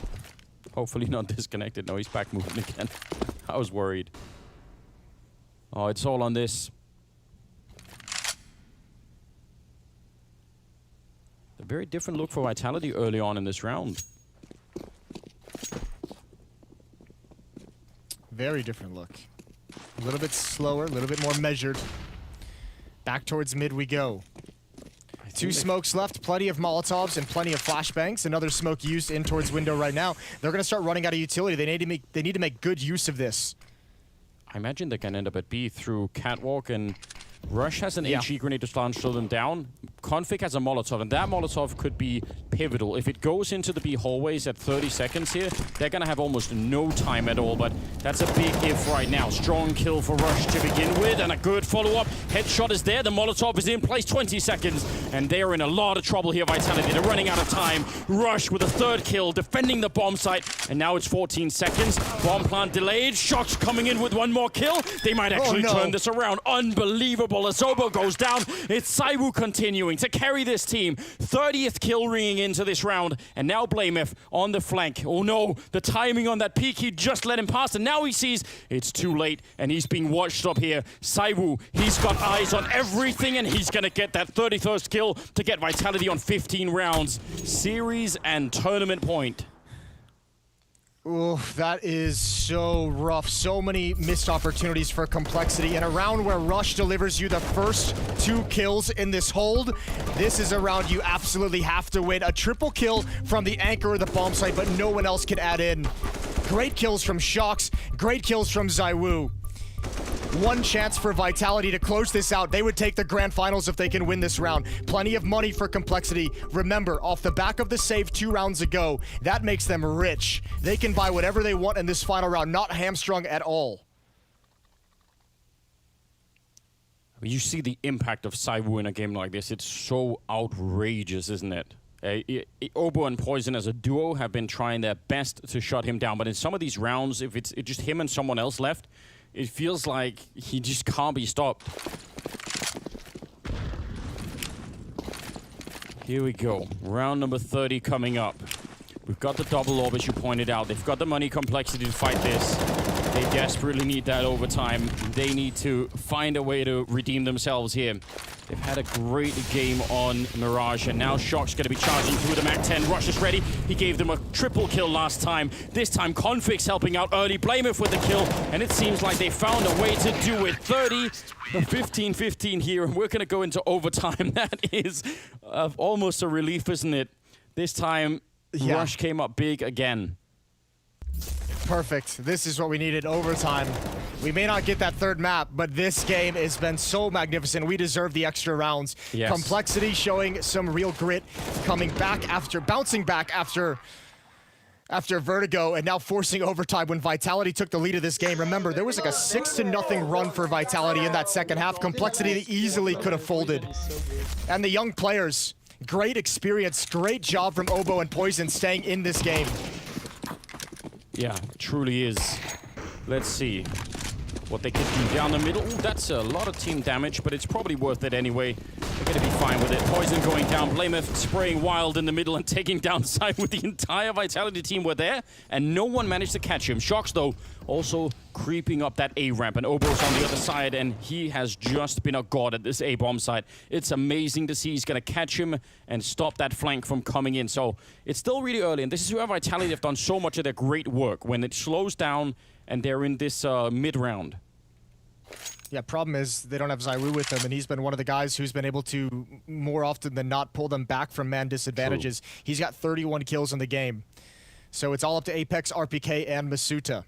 not disconnected. No, he's back moving again. I was worried. Oh, it's all on this. A very different look for Vitality early on in this round. Very different look. A little bit slower, a little bit more measured. Back towards mid we go. 2 smokes left, plenty of Molotovs and plenty of flashbangs. Another smoke used in towards window right now. They're going to start running out of utility. They need to make good use of this. I imagine they can end up at B through Catwalk, and Rush has an HE grenade to slow them down. Config has a Molotov, and that Molotov could be pivotal. If it goes into the B hallways at 30 seconds here, they're going to have almost no time at all, but that's a big if right now. Strong kill for Rush to begin with, and a good follow-up. Headshot is there, the Molotov is in place, 20 seconds, and they're in a lot of trouble here, Vitality. They're running out of time. Rush with a 3rd kill, defending the bomb site, and now it's 14 seconds. Bomb plant delayed. Shox coming in with 1 more kill. They might actually turn this around. Unbelievable. As Obo goes down, it's Saiwu continuing to carry this team. 30th kill ringing into this round, and now Blamef on the flank. Oh no, the timing on that peek, he just let him pass, and now he sees it's too late, and he's being watched up here. Saiwu, he's got eyes on everything, and he's gonna get that 31st kill to get Vitality on 15 rounds. Series and tournament point. Oof, that is so rough. So many missed opportunities for Complexity. In a round where Rush delivers you the first 2 kills in this hold, this is a round you absolutely have to win. A triple kill from the anchor of the bomb site, but no one else can add in. Great kills from Shox, great kills from Zaiwu. 1 chance for Vitality to close this out. They would take the grand finals if they can win this round. Plenty of money for Complexity. Remember, off the back of the save 2 rounds ago, that makes them rich. They can buy whatever they want in this final round, not hamstrung at all. You see the impact of Saiwu in a game like this. It's so outrageous, isn't it? Obo and Poison as a duo have been trying their best to shut him down, but in some of these rounds, if it's just him and someone else left, it feels like he just can't be stopped. Here we go. Round number 30 coming up. We've got the double orb, as you pointed out. They've got the money Complexity to fight this. They desperately need that overtime. They need to find a way to redeem themselves here. They've had a great game on Mirage, and now Shock's going to be charging through the MAC-10. Rush is ready. He gave them a triple kill last time. This time, Config's helping out early. Blamef with the kill, and it seems like they found a way to do it. 15-15 here, and we're going to go into overtime. That is almost a relief, isn't it? This time, Rush came up big again. Perfect. This is what we needed, overtime. We may not get that 3rd map, but this game has been so magnificent. We deserve the extra rounds. Yes. Complexity showing some real grit, coming back after, bouncing back after Vertigo, and now forcing overtime when Vitality took the lead of this game. Remember, there was like a 6-0 run for Vitality in that second half. Complexity easily could have folded. And the young players, great experience, great job from Obo and Poison staying in this game. Yeah, it truly is. Let's see what they can do down the middle. Ooh, that's a lot of team damage, but it's probably worth it anyway. They're going to be fine with it. Poison going down. Blameth spraying wild in the middle and taking down side with the entire Vitality team were there, and no one managed to catch him. Shox, though, also creeping up that A ramp, and Obo's on the other side, and he has just been a god at this A bomb site. It's amazing to see he's going to catch him and stop that flank from coming in. So it's still really early, and this is where Vitality have done so much of their great work, when it slows down and they're in this mid-round. Yeah, problem is they don't have ZywOo with them, and he's been one of the guys who's been able to, more often than not, pull them back from man disadvantages. True. He's got 31 kills in the game. So it's all up to Apex, RPK, and Masuta.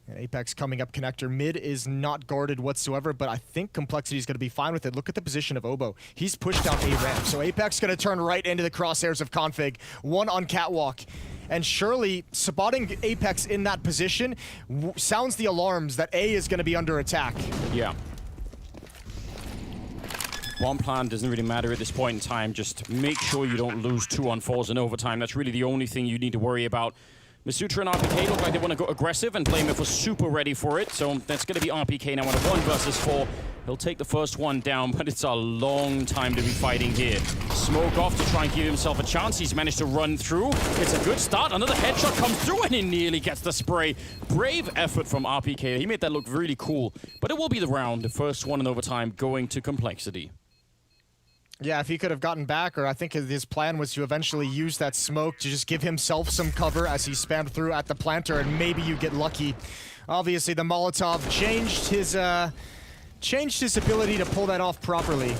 And Apex coming up connector. Mid is not guarded whatsoever, but I think Complexity is going to be fine with it. Look at the position of Obo. He's pushed down A ramp, so Apex going to turn right into the crosshairs of Config. One on Catwalk. And surely, spotting Apex in that position sounds the alarms that A is going to be under attack. Yeah. Bomb plan doesn't really matter at this point in time. Just make sure you don't lose 2-on-4s in overtime. That's really the only thing you need to worry about. Masutra and RPK look like they want to go aggressive, and Blameth was super ready for it. So that's going to be RPK now on a 1 versus 4. He'll take the first one down, but it's a long time to be fighting here. Smoke off to try and give himself a chance. He's managed to run through. It's a good start. Another headshot comes through, and he nearly gets the spray. Brave effort from RPK. He made that look really cool. But it will be the round. The first one in overtime going to Complexity. Yeah, if he could have gotten back, or I think his plan was to eventually use that smoke to just give himself some cover as he spammed through at the planter, and maybe you get lucky. Obviously, the Molotov changed his ability to pull that off properly.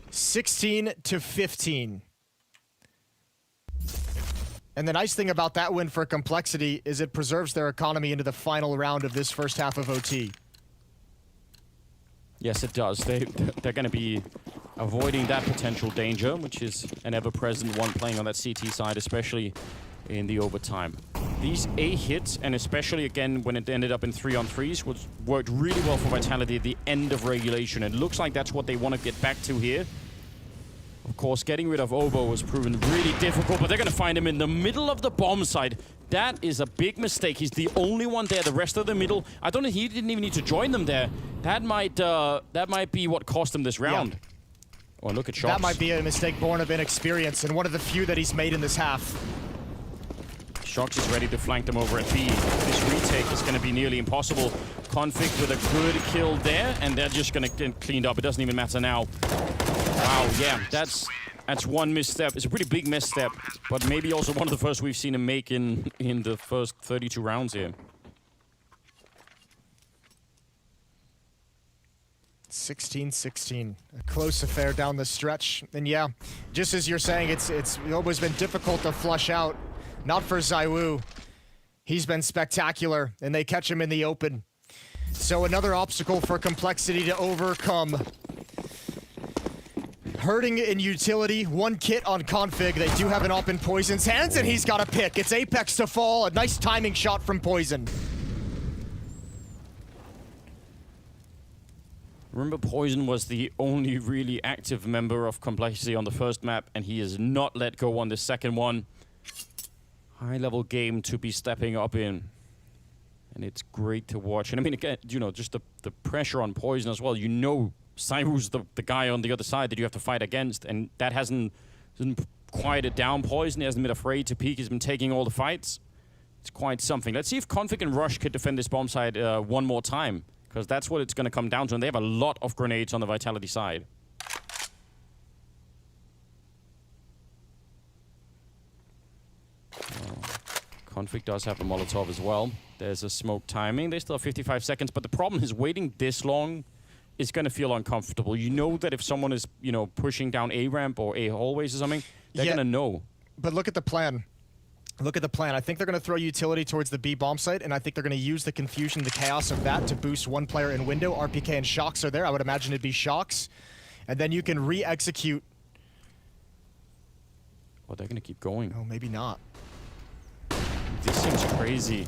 16-15. And the nice thing about that win for Complexity is it preserves their economy into the final round of this first half of OT. Yes, it does. They're going to be avoiding that potential danger, which is an ever-present one playing on that CT side, especially in the overtime. These A hits, and especially again when it ended up in 3-on-3s, worked really well for Vitality at the end of regulation. It looks like that's what they want to get back to here. Of course, getting rid of Obo was proven really difficult, but they're going to find him in the middle of the bomb site. That is a big mistake. He's the only one there. The rest of the middle, I don't know, he didn't even need to join them there. That might be what cost him this round. Yeah. Oh, look at Shox. That might be a mistake born of inexperience, and one of the few that he's made in this half. Shox is ready to flank them over at B. This retake is going to be nearly impossible. Config with a good kill there, and they're just going to get cleaned up. It doesn't even matter now. Wow, yeah, that's one misstep. It's a pretty big misstep, but maybe also one of the first we've seen him make in the first 32 rounds here. 16-16. A close affair down the stretch. And yeah, just as you're saying, it's always been difficult to flush out. Not for ZywOo. He's been spectacular, and they catch him in the open. So another obstacle for Complexity to overcome. Hurting in utility, 1 kit on Config. They do have an op in Poison's hands, and he's got a pick. It's Apex to fall. A nice timing shot from Poison. Remember, Poison was the only really active member of Complexity on the first map, and he is not let go on the second one. High-level game to be stepping up in. And it's great to watch. And I mean, again, you know, just the pressure on Poison as well. You know, ZywOo's the guy on the other side that you have to fight against, and that hasn't quieted down Poison. He hasn't been afraid to peek. He's been taking all the fights. It's quite something. Let's see if Config and Rush could defend this bomb side one more time, because that's what it's going to come down to. And they have a lot of grenades on the Vitality side. Config does have a Molotov as well. There's a smoke timing. They still have 55 seconds, but the problem is waiting this long is going to feel uncomfortable. You know that if someone is, you know, pushing down A ramp or A hallways or something, they're going to know. But look at the plan. Look at the plan. I think they're going to throw utility towards the B bomb site, and I think they're going to use the confusion, the chaos of that to boost one player in window. RPK and Shox are there. I would imagine it'd be Shox. And then you can re-execute. Oh, they're going to keep going. Oh, maybe not. This seems crazy.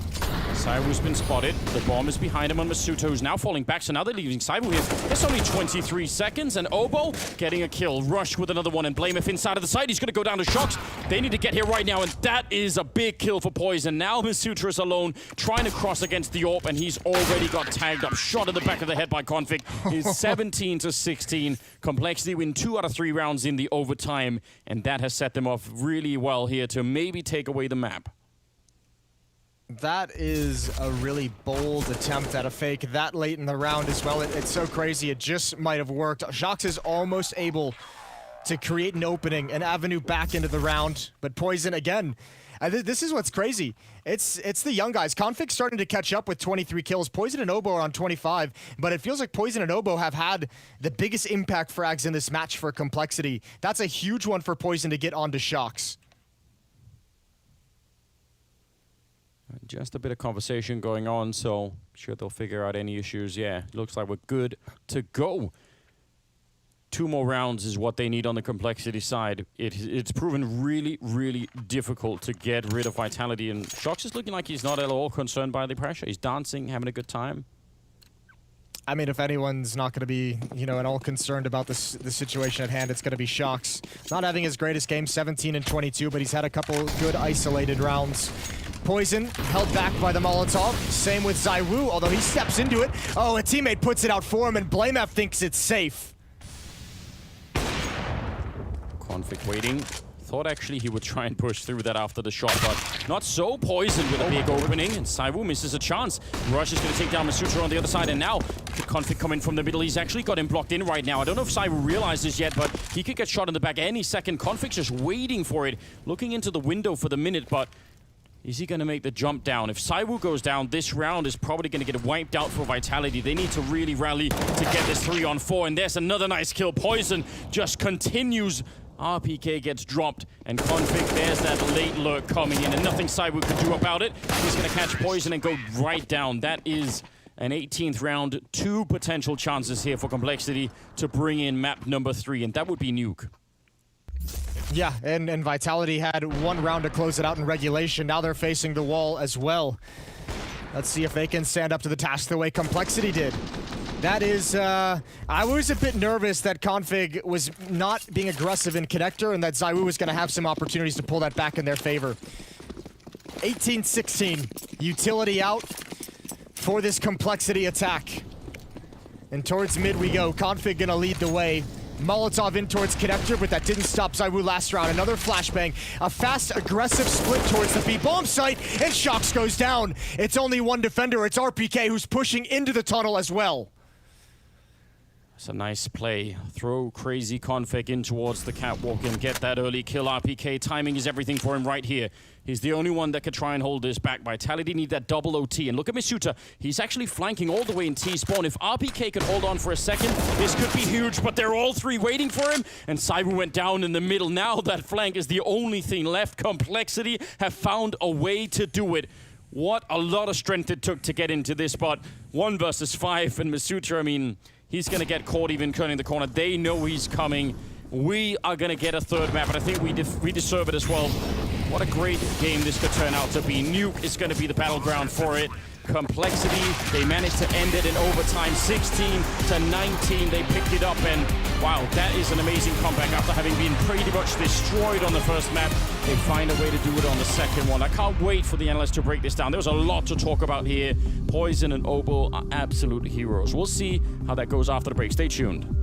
Saiwu's been spotted. The bomb is behind him on Masuto, who's now falling back. So now they're leaving Saiwu here. It's only 23 seconds, and Obo getting a kill. Rush with another one, and Blameth inside of the site. He's going to go down to Shox. They need to get here right now, and that is a big kill for Poison. Now Masuto is alone, trying to cross against the AWP, and he's already got tagged up. Shot in the back of the head by Config. Is 17 to 16. Complexity win 2 out of 3 rounds in the overtime, and that has set them off really well here to maybe take away the map. That is a really bold attempt at a fake that late in the round as well. It's so crazy. It just might have worked. Shox is almost able to create an opening, an avenue back into the round. But Poison, again, this is what's crazy. It's the young guys. Config's starting to catch up with 23 kills. Poison and Obo are on 25, but it feels like Poison and Obo have had the biggest impact frags in this match for Complexity. That's a huge one for Poison to get onto Shox. Just a bit of conversation going on, so I'm sure they'll figure out any issues. Yeah, looks like we're good to go. 2 more rounds is what they need on the Complexity side. It's proven really, really difficult to get rid of Vitality, and Shox is looking like he's not at all concerned by the pressure. He's dancing, having a good time. I mean, if anyone's not going to be, you know, at all concerned about the situation at hand, it's going to be Shox. Not having his greatest game, 17 and 22, but he's had a couple good isolated rounds. Poison held back by the Molotov. Same with Zaiwu, although he steps into it. Oh, a teammate puts it out for him, and Blamef thinks it's safe. Config waiting. Thought actually he would try and push through that after the shot, but not so. Poison with a big opening, and Saiwu misses a chance. Rush is going to take down Masutra on the other side, and now the Config coming from the middle. He's actually got him blocked in right now. I don't know if Saiwu realizes yet, but he could get shot in the back any second. Config's just waiting for it, looking into the window for the minute, but is he going to make the jump down? If Saiwu goes down, this round is probably going to get wiped out for Vitality. They need to really rally to get this 3-on-4, and there's another nice kill. Poison just continues. RPK gets dropped, and Config, there's that late lurk coming in, and nothing Saiwu could do about it. He's going to catch Poison and go right down. That is an 18th round. 2 potential chances here for Complexity to bring in map number 3, and that would be Nuke. Yeah, and Vitality had 1 round to close it out in regulation. Now they're facing the wall as well. Let's see if they can stand up to the task the way Complexity did. That is, I was a bit nervous that Config was not being aggressive in connector and that Zaiwu was going to have some opportunities to pull that back in their favor. 18-16, utility out for this Complexity attack. And towards mid we go. Config going to lead the way. Molotov in towards connector, but that didn't stop Zaiwu last round. Another flashbang. A fast, aggressive split towards the B-bomb site, and Shox goes down. It's only 1 defender. It's RPK who's pushing into the tunnel as well. It's a nice play. Throw crazy Config in towards the catwalk and get that early kill. RPK, timing is everything for him right here. He's the only one that could try and hold this back. Vitality need that double OT. And look at Masuta. He's actually flanking all the way in T-spawn. If RPK could hold on for a second, this could be huge, but they're all 3 waiting for him. And Saiwu went down in the middle. Now that flank is the only thing left. Complexity have found a way to do it. What a lot of strength it took to get into this spot. 1 versus 5, and Masuta, I mean, he's going to get caught even turning the corner. They know he's coming. We are going to get a 3rd map, and I think we deserve it as well. What a great game this could turn out to be. Nuke is going to be the battleground for it. Complexity, they managed to end it in overtime. 16-19, they picked it up, and wow, that is an amazing comeback. After having been pretty much destroyed on the first map, they find a way to do it on the second one. I can't wait for the analysts to break this down. There's a lot to talk about here. Poison and Obo are absolute heroes. We'll see how that goes after the break. Stay tuned.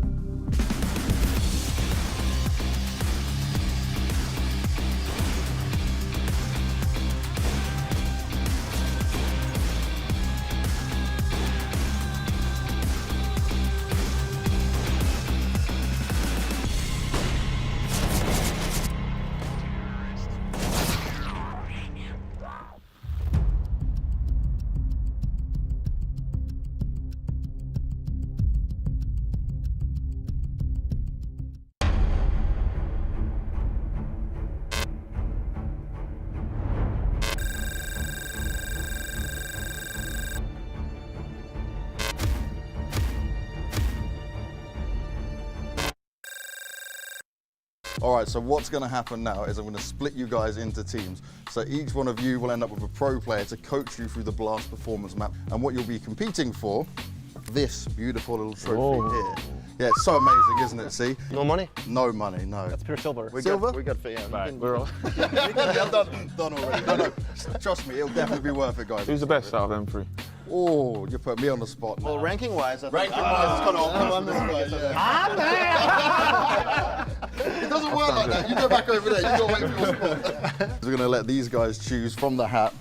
All right, so what's going to happen now is I'm going to split you guys into teams. So each one of you will end up with a pro player to coach you through the Blast performance map. And what you'll be competing for, this beautiful little trophy here. Yeah, it's so amazing, isn't it? See? No money? No money, no. That's pure silver. Silver? We got yeah. Right, we're all. done already. No, trust me, it'll definitely be worth it, guys. Who's the best out of them three? Oh, you put me on the spot. Well, ranking-wise, I think ranking-wise, it's I'm this guy. It doesn't work like that. You go back over there. You got to wait for your spot. We're going to let these guys choose from the hat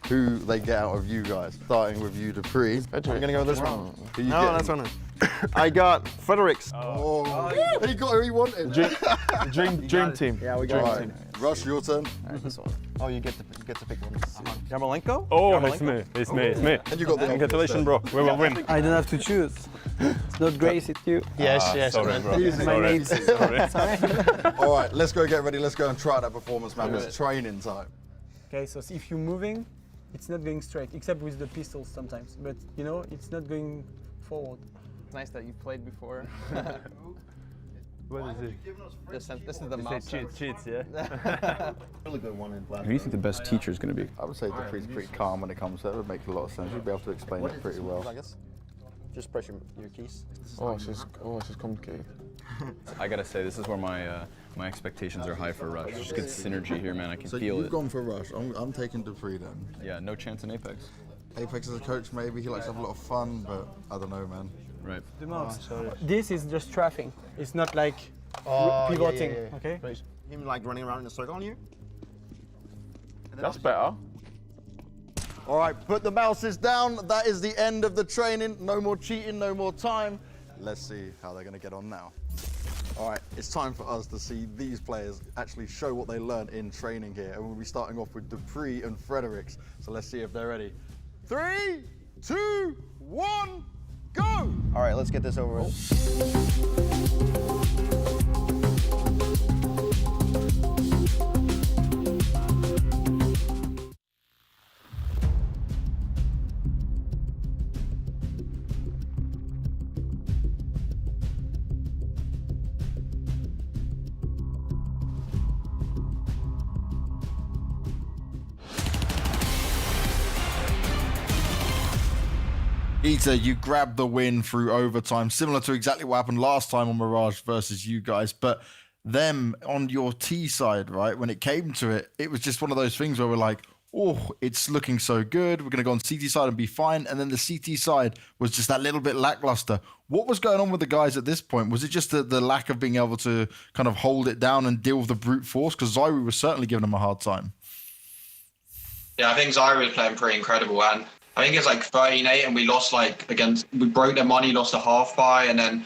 who they get out of you guys. Starting with you, Dupree. I'm going to go with this one. Who you No, getting? that's one. I got Fredericks. Oh, he got who he wanted. Dream team. Yeah, we got All right, Rush, your turn. This one. Oh, you get to pick one. Yarmolenko? Oh, it's me. It's me. And you got the Congratulations, bro. We will win. I don't have to choose. It's not Grace, it's you. Yes. Sorry, bro. Sorry. All right, let's go get ready. Let's go and try that performance map. It's training time. Okay, so if you're moving, it's not going straight, except with the pistols sometimes. But you know, it's not going forward. It's nice that you've played before. What is it? This is the mouse. Cheats, yeah. Really good one in Who do you think the best teacher is going to be? I would say Dupree's pretty calm when it comes to it. It would make a lot of sense. You'd be able to explain it pretty well. I guess. Just press your keys. Oh, it's just complicated. I gotta say, this is where my expectations are high for Rush. Just good synergy here, man. I can feel you've it. gone for Rush. I'm taking Dupree then. Yeah, no chance in Apex. Apex as a coach, maybe. He likes to have a lot of fun, but I don't know, man. Right. The mouse. This is just trafficking. It's not like pivoting. Yeah. Okay. Him like running around in a circle on you. That's better. All right, put the mouses down. That is the end of the training. No more cheating, no more time. Let's see how they're going to get on now. All right, it's time for us to see these players actually show what they learned in training here. And we'll be starting off with Dupree and Fredericks. So let's see if they're ready. 3, 2, 1, go! All right, let's get this over with. Ita, you grabbed the win through overtime, similar to exactly what happened last time on Mirage versus you guys. But them on your T side, right, when it came to it, it was just one of those things where we're like, oh, it's looking so good. We're going to go on CT side and be fine. And then the CT side was just that little bit lackluster. What was going on with the guys at this point? Was it just the lack of being able to kind of hold it down and deal with the brute force? Because Zyru was certainly giving them a hard time. Yeah, I think Zyru was playing pretty incredible. And I think it's like 13-8 and we lost we broke their money, lost a half buy, and then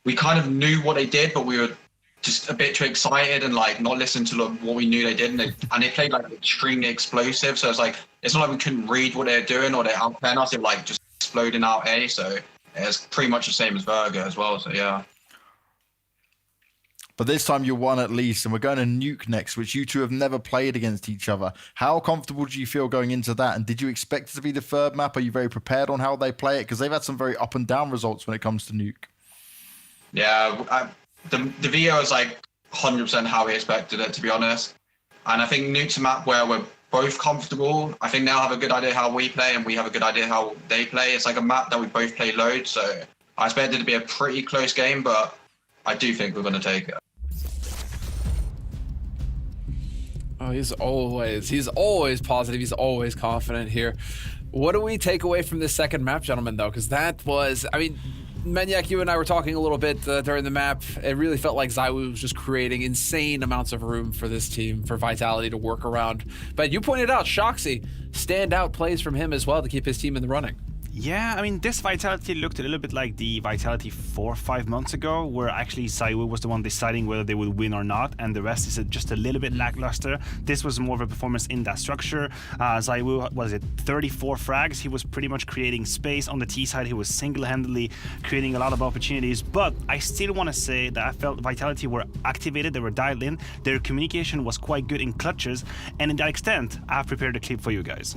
we kind of knew what they did, but we were just a bit too excited and like not listening to what we knew they did. And they played like extremely explosive. So it's like, it's not like we couldn't read what they were doing or they outplaying us. They were like just exploding out A. So it's pretty much the same as Virgo as well. So yeah. But this time you won at least, and we're going to Nuke next, which you two have never played against each other. How comfortable do you feel going into that? And did you expect it to be the third map? Are you very prepared on how they play it? Because they've had some very up and down results when it comes to Nuke. Yeah, the video is like 100% how we expected it, to be honest. And I think Nuke's a map where we're both comfortable. I think they'll have a good idea how we play, and we have a good idea how they play. It's like a map that we both play loads, so I expected it to be a pretty close game, but I do think we're going to take it. Oh, he's always positive. He's always confident here. What do we take away from this second map, gentlemen, though? Because that was, I mean, Maniac, you and I were talking a little bit during the map. It really felt like Zywu was just creating insane amounts of room for this team, for Vitality to work around. But you pointed out Shoxy, standout plays from him as well to keep his team in the running. Yeah, I mean, this Vitality looked a little bit like the Vitality 4 or 5 months ago, where actually Zywu was the one deciding whether they would win or not, and the rest is just a little bit lackluster. This was more of a performance in that structure. Zywu, was it 34 frags? He was pretty much creating space on the T side. He was single-handedly creating a lot of opportunities, but I still want to say that I felt Vitality were activated, they were dialed in, their communication was quite good in clutches, and in that extent, I have prepared a clip for you guys.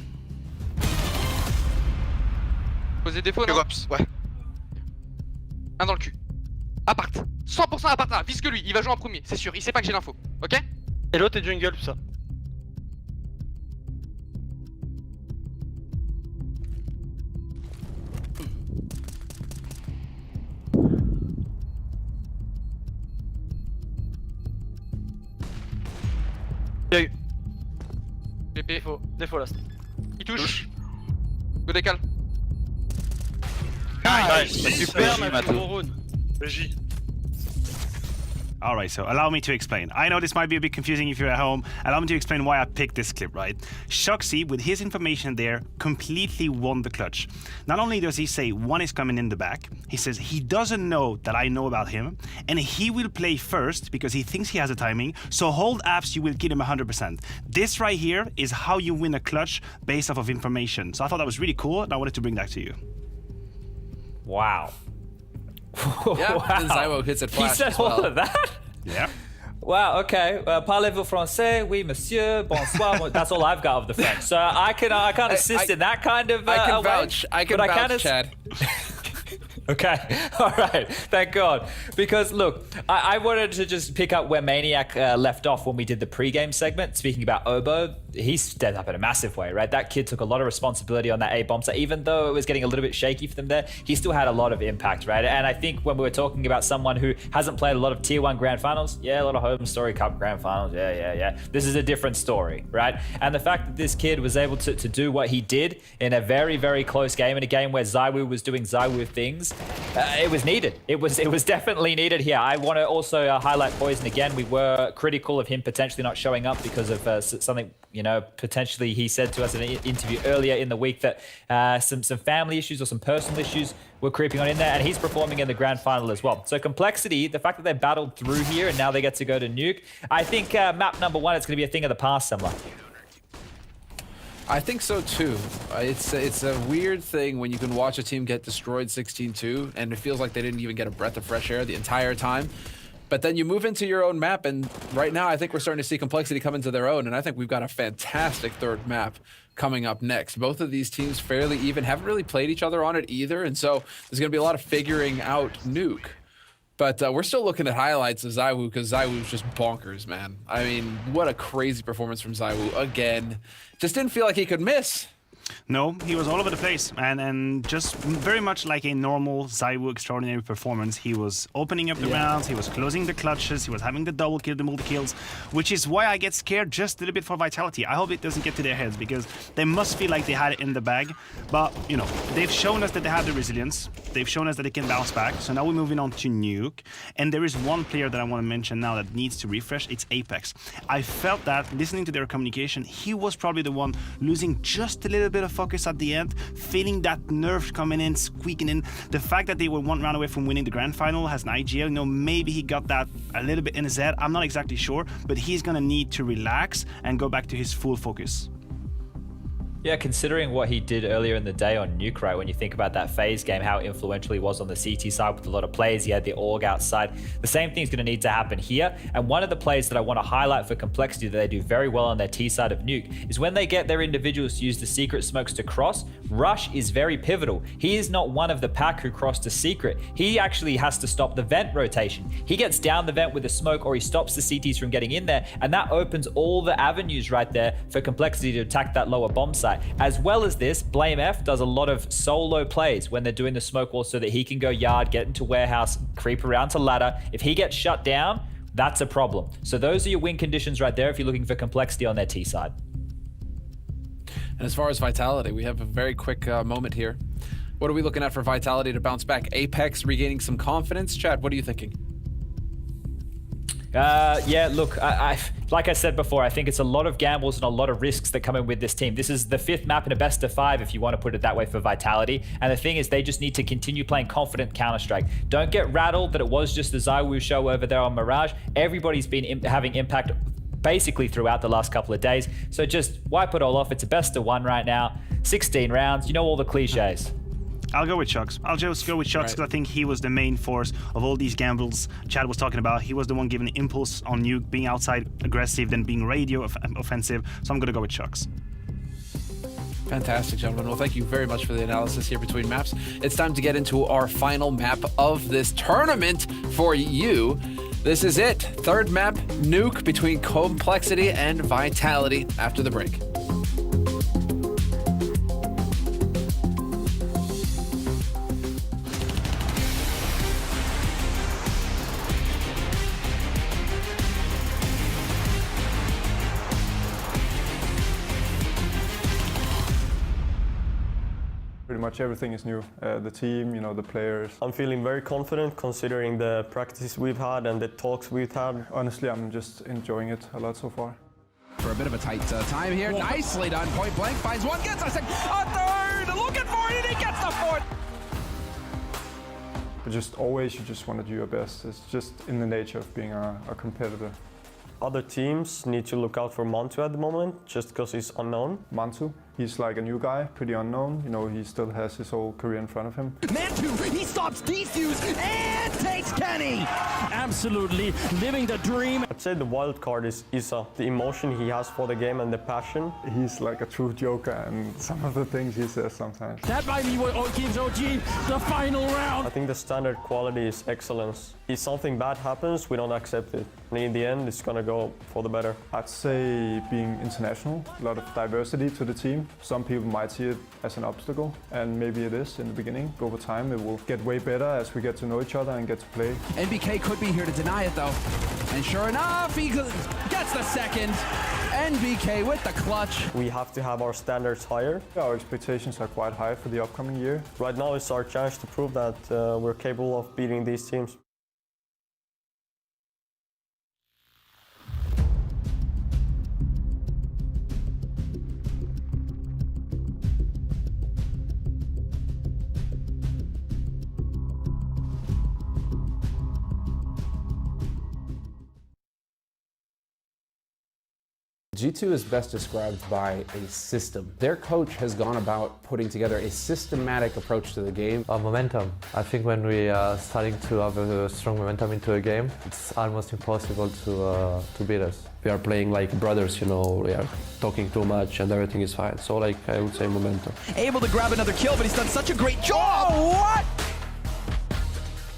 Posez défaut, non? Ouais. Un dans le cul. Appart. 100% appart là. Vise que lui. Il va jouer en premier. C'est sûr. Il sait pas que j'ai l'info. Ok? Et l'autre est jungle, tout ça. Il y a eu. PP. Défaut last. Il touche. Go décale. Super, ma rune. Régie. All right, so allow me to explain. I know this might be a bit confusing if you're at home. Allow me to explain why I picked this clip, right? Shoxy, with his information there, completely won the clutch. Not only does he say one is coming in the back, he says he doesn't know that I know about him, and he will play first because he thinks he has a timing, so hold apps, you will kill him 100%. This right here is how you win a clutch based off of information. So I thought that was really cool, and I wanted to bring that to you. Wow. Yeah, wow. and Zywo hits it flash He said as well. all of that? Yeah. Wow, okay. Parlez-vous français? Oui, monsieur. Bonsoir. Well, that's all I've got of the French. So I can't assist in that kind of I can way. vouch. I can vouch, Chad. Okay, all right, thank God. Because look, I wanted to just pick up where Maniac left off when we did the pre-game segment. Speaking about Obo, he stepped up in a massive way, right? That kid took a lot of responsibility on that A bomb. So even though it was getting a little bit shaky for them there, he still had a lot of impact, right? And I think when we were talking about someone who hasn't played a lot of Tier 1 Grand Finals, yeah, a lot of Home Story Cup Grand Finals, yeah. This is a different story, right? And the fact that this kid was able to do what he did in a very, very close game, in a game where ZywOo was doing ZywOo things, it was needed. It was definitely needed here. I want to also highlight Poison again. We were critical of him potentially not showing up because of something, potentially he said to us in an interview earlier in the week that some family issues or some personal issues were creeping on in there, and he's performing in the grand final as well. So Complexity, the fact that they battled through here and now they get to go to Nuke, I think map number 1, it's going to be a thing of the past somewhere. I think so too. It's a weird thing when you can watch a team get destroyed 16-2 and it feels like they didn't even get a breath of fresh air the entire time. But then you move into your own map, and right now I think we're starting to see Complexity come into their own, and I think we've got a fantastic third map coming up next. Both of these teams fairly even, haven't really played each other on it either, and so there's going to be a lot of figuring out Nuke. But we're still looking at highlights of ZywOo because ZywOo's just bonkers, man. I mean, what a crazy performance from ZywOo again. Just didn't feel like he could miss. No, he was all over the place, and just very much like a normal ZywOo extraordinary performance. He was opening up the rounds, he was closing the clutches, he was having the double kill, the multi-kills, which is why I get scared just a little bit for Vitality. I hope it doesn't get to their heads, because they must feel like they had it in the bag. But, they've shown us that they have the resilience. They've shown us that they can bounce back. So now we're moving on to Nuke. And there is one player that I want to mention now that needs to refresh. It's Apex. I felt that, listening to their communication, he was probably the one losing just a little bit of focus at the end, feeling that nerve coming in, squeaking in. The fact that they were one round away from winning the grand final as an IGL, maybe he got that a little bit in his head. I'm not exactly sure, but he's gonna need to relax and go back to his full focus. Yeah, considering what he did earlier in the day on Nuke, right, when you think about that FaZe game, how influential he was on the CT side with a lot of plays, he had the org outside. The same thing's going to need to happen here. And one of the plays that I want to highlight for Complexity that they do very well on their T side of Nuke is when they get their individuals to use the secret smokes to cross, Rush is very pivotal. He is not one of the pack who crossed a secret. He actually has to stop the vent rotation. He gets down the vent with a smoke, or he stops the CTs from getting in there, and that opens all the avenues right there for Complexity to attack that lower bomb site. As well as this, Blame F does a lot of solo plays when they're doing the smoke wall so that he can go yard, get into warehouse, creep around to ladder. If he gets shut down, that's a problem. So those are your win conditions right there if you're looking for Complexity on their T side. And as far as Vitality, we have a very quick moment here. What are we looking at for Vitality to bounce back? Apex regaining some confidence? Chad, what are you thinking? Yeah, look, like I said before, I think it's a lot of gambles and a lot of risks that come in with this team. This is the 5th map in a best of 5, if you want to put it that way, for Vitality. And the thing is, they just need to continue playing confident Counter-Strike. Don't get rattled that it was just the ZywOo show over there on Mirage. Everybody's been having impact basically throughout the last couple of days. So just wipe it all off. It's a best of 1 right now. 16 rounds. You know all the cliches. I'll go with Chucks. I'll just go with Chucks because I think he was the main force of all these gambles Chad was talking about. He was the one giving the impulse on Nuke, being outside aggressive, then being radio offensive. So I'm going to go with Chucks. Fantastic, gentlemen. Well, thank you very much for the analysis here between maps. It's time to get into our final map of this tournament for you. This is it. Third map, Nuke, between Complexity and Vitality after the break. Pretty much everything is new. The team, you know, the players. I'm feeling very confident considering the practices we've had and the talks we've had. Honestly, I'm just enjoying it a lot so far. For a bit of a tight time here. Nicely done. Point blank finds one, gets a second, a third, looking for it, and he gets the fourth. But just always, you just want to do your best. It's just in the nature of being a competitor. Other teams need to look out for Mantu at the moment, just because he's unknown. Mantu, he's like a new guy, pretty unknown. You know, he still has his whole career in front of him. Mantu, he stops Defuse and takes Kenny! Absolutely living the dream. I'd say the wild card is Isa, the emotion he has for the game and the passion. He's like a true joker, and some of the things he says sometimes. That might be what gives OG the final round. I think the standard quality is excellence. If something bad happens, we don't accept it. And in the end, it's gonna go for the better. I'd say being international, a lot of diversity to the team. Some people might see it as an obstacle, and maybe it is in the beginning. Over time, it will get way better as we get to know each other and get to play. NBK could be here to deny it, though. And sure enough, he gets the second. NBK with the clutch. We have to have our standards higher. Our expectations are quite high for the upcoming year. Right now, it's our chance to prove that we're capable of beating these teams. G2 is best described by a system. Their coach has gone about putting together a systematic approach to the game. Momentum. I think when we are starting to have a strong momentum into a game, it's almost impossible to beat us. We are playing like brothers, you know, we are talking too much and everything is fine. So like, I would say momentum. Able to grab another kill, but he's done such a great job! Oh, what?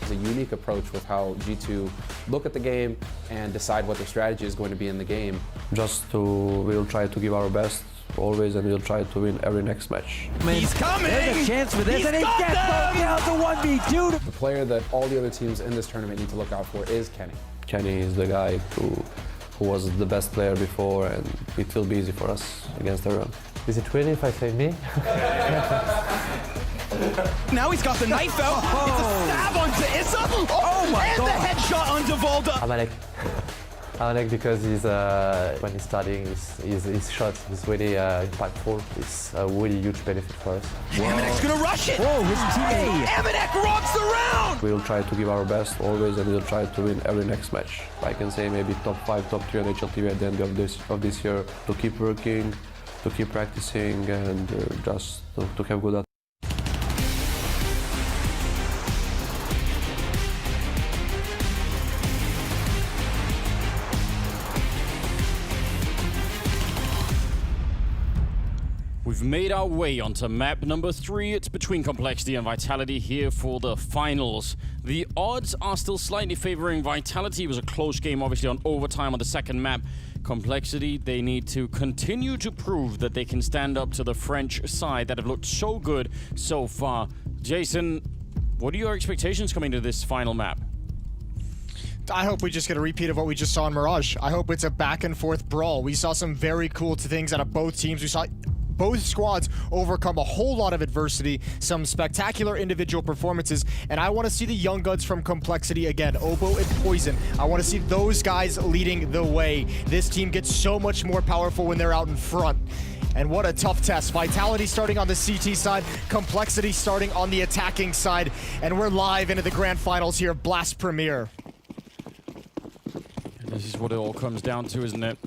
A unique approach with how G2 look at the game and decide what their strategy is going to be in the game. We'll try to give our best always, and we'll try to win every next match. He's coming! There's a chance for this, and he gets down to 1v2. The player that all the other teams in this tournament need to look out for is Kenny. Kenny is the guy who was the best player before, and it will be easy for us against everyone. Is it really if I say me? Now he's got the knife out. It's a stab onto Issa. Oh my God. And the headshot onto Volda. Amalek because he's when he's starting, his shots is really impactful. It's a really huge benefit for us. Amalek's gonna rush it. Whoa, his teammate. Amalek rocks the round. We'll try to give our best always, and we'll try to win every next match. I can say maybe top 5, top 3 on HLTV at the end of this year. To keep working, to keep practicing, and just to have good. We've made our way onto map number 3. It's between Complexity and Vitality here for the finals. The odds are still slightly favoring Vitality. It was a close game, obviously, on overtime on the second map. Complexity, they need to continue to prove that they can stand up to the French side that have looked so good so far. Jason, what are your expectations coming to this final map? I hope we just get a repeat of what we just saw in Mirage. I hope it's a back and forth brawl. We saw some very cool things out of both teams. We saw both squads overcome a whole lot of adversity, some spectacular individual performances, and I want to see the young guns from Complexity again, Oboe and Poison. I want to see those guys leading the way. This team gets so much more powerful when they're out in front. And what a tough test. Vitality starting on the CT side, Complexity starting on the attacking side, and we're live into the grand finals here of Blast Premier. This is what it all comes down to, isn't it?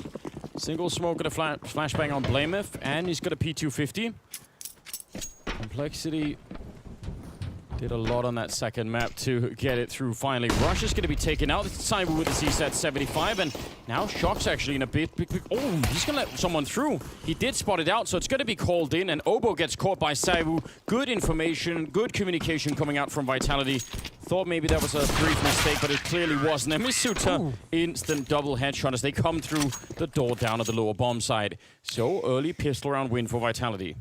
Single smoke and a flashbang on Blameth, and he's got a P250. Complexity, Did a lot on that second map to get it through finally. Rush is going to be taken out. It's Cyber with the CSET 75, and now Shock's actually in a big... Oh, he's going to let someone through. He did spot it out, so it's going to be called in, and Obo gets caught by Cyber. Good information, good communication coming out from Vitality. Thought maybe that was a brief mistake, but it clearly wasn't. And Misuta, instant double headshot as they come through the door down at the lower bomb side. So, early pistol round win for Vitality.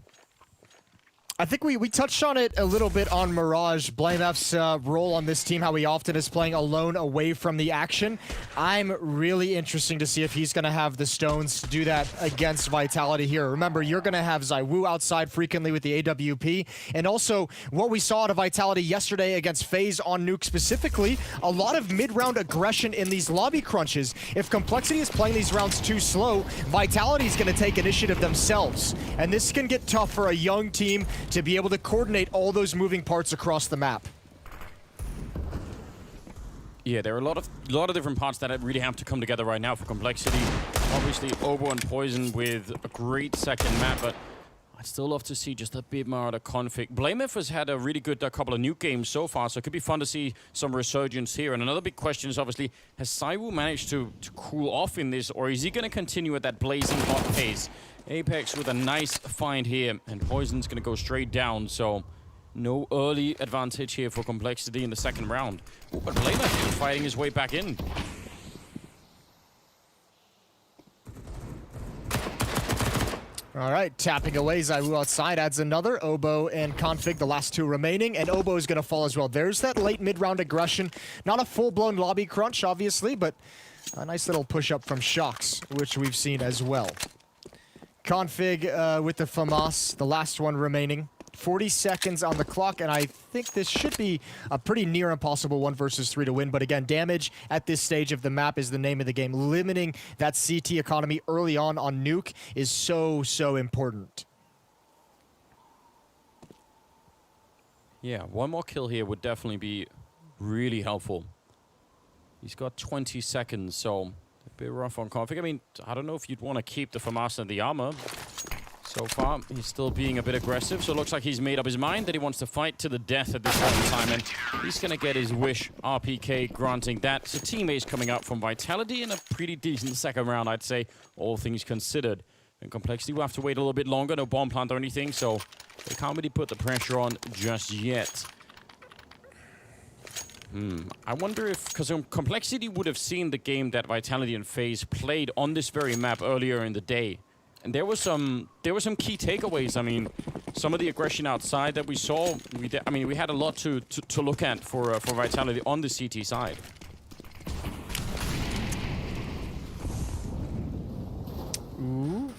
I think we touched on it a little bit on Mirage, BlameF's role on this team, how he often is playing alone away from the action. I'm really interested to see if he's going to have the stones to do that against Vitality here. Remember, you're going to have ZywOo outside frequently with the AWP, and also what we saw out of Vitality yesterday against FaZe on Nuke specifically, a lot of mid-round aggression in these lobby crunches. If Complexity is playing these rounds too slow, Vitality is going to take initiative themselves, and this can get tough for a young team to be able to coordinate all those moving parts across the map. Yeah, there are a lot of different parts that really have to come together right now for Complexity. Obviously, Obo and Poison with a great second map, but I'd still love to see just a bit more of the config. BlameF has had a really good couple of Nuke games so far, so it could be fun to see some resurgence here. And another big question is obviously, has ZywOo managed to cool off in this, or is he going to continue at that blazing hot pace? Apex with a nice find here, and Poison's going to go straight down, so no early advantage here for Complexity in the second round. Ooh, but BlameF is fighting his way back in. All right, tapping away, ZywOo outside adds another. Obo and Config, the last two remaining, and Obo is going to fall as well. There's that late mid-round aggression. Not a full-blown lobby crunch, obviously, but a nice little push-up from Shox, which we've seen as well. Config with the FAMAS, the last one remaining. 40 seconds on the clock, and I think this should be a pretty near impossible 1 versus 3 to win. But again, damage at this stage of the map is the name of the game. Limiting that CT economy early on Nuke is so important. Yeah, one more kill here would definitely be really helpful. He's got 20 seconds, so a bit rough on Config. I mean, I don't know if you'd want to keep the FAMAS and the armor. So far, he's still being a bit aggressive, so it looks like he's made up his mind that he wants to fight to the death at this point in time, and he's going to get his wish, RPK granting that. So teammates coming out from Vitality in a pretty decent second round, I'd say, all things considered. And Complexity will have to wait a little bit longer, no bomb plant or anything, so they can't really put the pressure on just yet. I wonder if, because Complexity would have seen the game that Vitality and FaZe played on this very map earlier in the day. And there were some key takeaways. I mean, some of the aggression outside that we saw, we had a lot to look at for Vitality on the CT side. Ooh,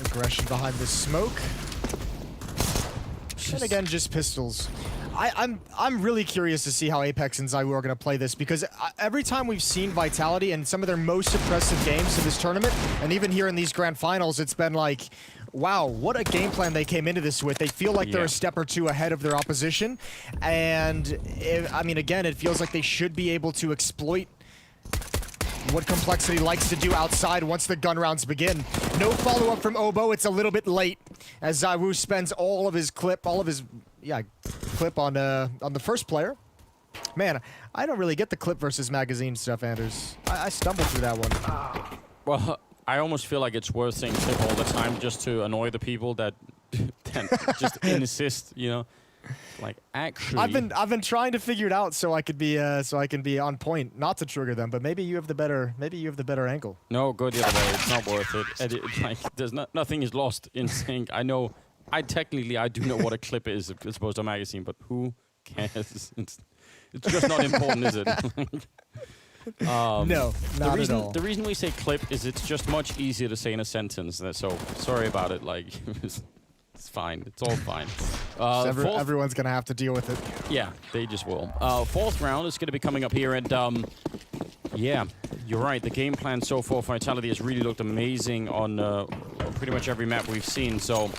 aggression behind the smoke. And again, just pistols. I'm really curious to see how Apex and ZywOo are going to play this, because every time we've seen Vitality in some of their most impressive games in this tournament, and even here in these grand finals, it's been like, wow, what a game plan they came into this with. They feel like they're a step or two ahead of their opposition, and I mean, again, it feels like they should be able to exploit what Complexity likes to do outside once the gun rounds begin. No follow-up from Obo. It's a little bit late as ZywOo spends all of his clip, on the first player. Man, I don't really get the clip versus magazine stuff, Anders. I stumbled through that one. Well, I almost feel like it's worth saying clip all the time just to annoy the people that just insist, you know. Like, actually, I've been trying to figure it out so I could be on point, not to trigger them. But maybe you have the better angle. No, go the other way. It's not worth it. Like, there's nothing is lost in saying. I know. I do know what a clip is as opposed to a magazine, but who cares? It's just not important, is it? No, not at all. The reason we say clip is it's just much easier to say in a sentence. So sorry about it. Like, it's fine. It's all fine. Everyone's gonna have to deal with it. Yeah, they just will. Fourth round is going to be coming up here, and yeah, you're right. The game plan so far for Vitality has really looked amazing on pretty much every map we've seen. So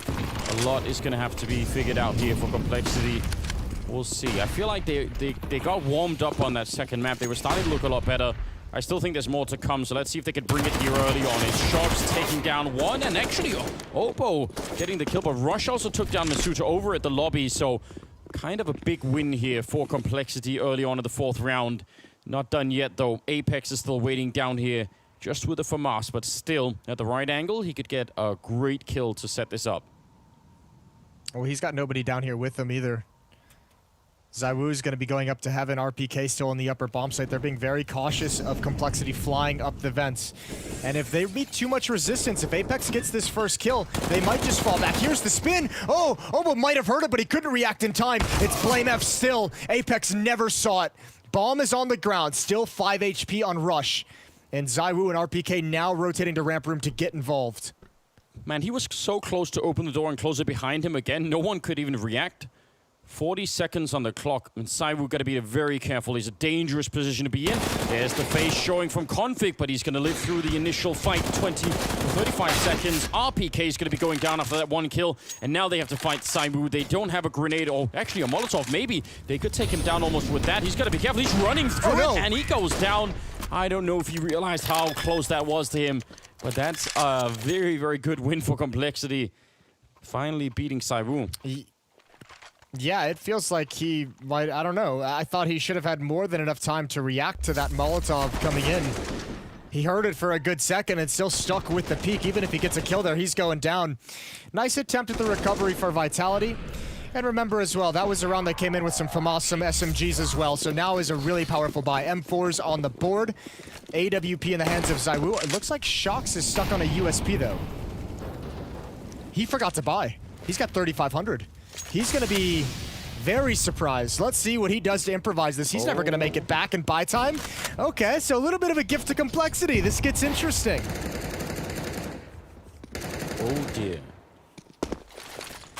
a lot is going to have to be figured out here for Complexity. We'll see. I feel like they got warmed up on that second map. They were starting to look a lot better. I still think there's more to come, so let's see if they can bring it here early on. It's Shox taking down one, and actually Obo getting the kill, but Rush also took down Masuta over at the lobby, so kind of a big win here for Complexity early on in the 4th round. Not done yet, though. Apex is still waiting down here, just with the FAMAS, but still at the right angle, he could get a great kill to set this up. Well, he's got nobody down here with him either. ZywOo's going to be going up to heaven. RPK still in the upper bomb site. They're being very cautious of Complexity flying up the vents. And if they meet too much resistance, if Apex gets this first kill, they might just fall back. Here's the spin. Oh, Obo might have heard it, but he couldn't react in time. It's Blame F still. Apex never saw it. Bomb is on the ground. Still 5 HP on Rush. And ZywOo and RPK now rotating to ramp room to get involved. Man, he was so close to open the door and close it behind him again. No one could even react. 40 seconds on the clock, and ZywOo got to be very careful. He's a dangerous position to be in. There's the FAZE showing from Config, but he's going to live through the initial fight. 35 seconds. RPK is going to be going down after that 1 kill, and now they have to fight ZywOo. They don't have a grenade, or actually a Molotov, maybe. They could take him down almost with that. He's got to be careful. He's running through it, and he goes down. I don't know if he realized how close that was to him, but that's a very, very good win for Complexity. Finally beating ZywOo. Yeah, it feels like he might, I don't know. I thought he should have had more than enough time to react to that Molotov coming in. He heard it for a good second and still stuck with the peak. Even if he gets a kill there, he's going down. Nice attempt at the recovery for Vitality. And remember as well, that was a round that came in with some FAMAS, some SMGs as well. So now is a really powerful buy. M4's on the board. AWP in the hands of ZywOo. It looks like Shox is stuck on a USP though. He forgot to buy. He's got 3,500. He's going to be very surprised. Let's see what he does to improvise this. He's never going to make it back in buy time. Okay, so a little bit of a gift to Complexity. This gets interesting. Oh dear.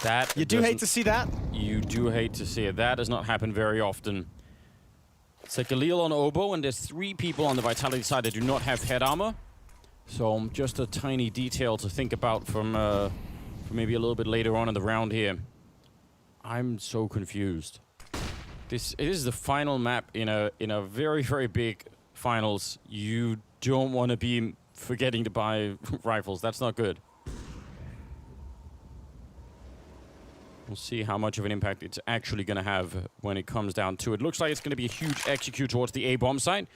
That you do hate to see that? You do hate to see it. That does not happen very often. It's like Galil on Obo, and there's 3 people on the Vitality side that do not have head armor. So just a tiny detail to think about from maybe a little bit later on in the round here. I'm so confused. It is the final map in a very, very big finals. You don't want to be forgetting to buy rifles. That's not good. We'll see how much of an impact it's actually going to have when it comes down to it. Looks like it's going to be a huge execute towards the A-bomb site.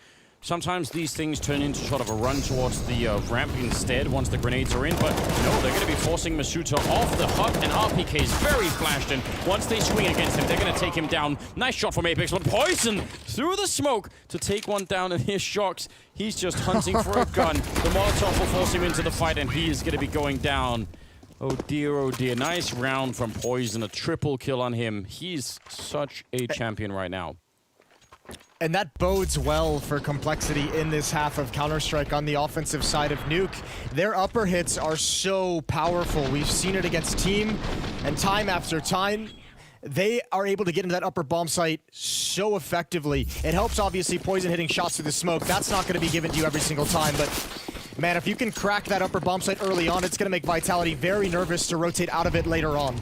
Sometimes these things turn into sort of a run towards the ramp instead once the grenades are in, but no, they're going to be forcing Masuta off the hut, and RPK is very flashed, and once they swing against him, they're going to take him down. Nice shot from Apex, but Poison through the smoke to take one down, and here's Shox. He's just hunting for a gun. The Molotov will force him into the fight, and he is going to be going down. Oh dear, nice round from Poison, a triple kill on him. He's such a champion right now. And that bodes well for Complexity in this half of Counter-Strike on the offensive side of Nuke. Their upper hits are so powerful. We've seen it against Team, and time after time, they are able to get into that upper bomb site so effectively. It helps, obviously, Poison hitting shots through the smoke. That's not going to be given to you every single time, but man, if you can crack that upper bomb site early on, it's going to make Vitality very nervous to rotate out of it later on.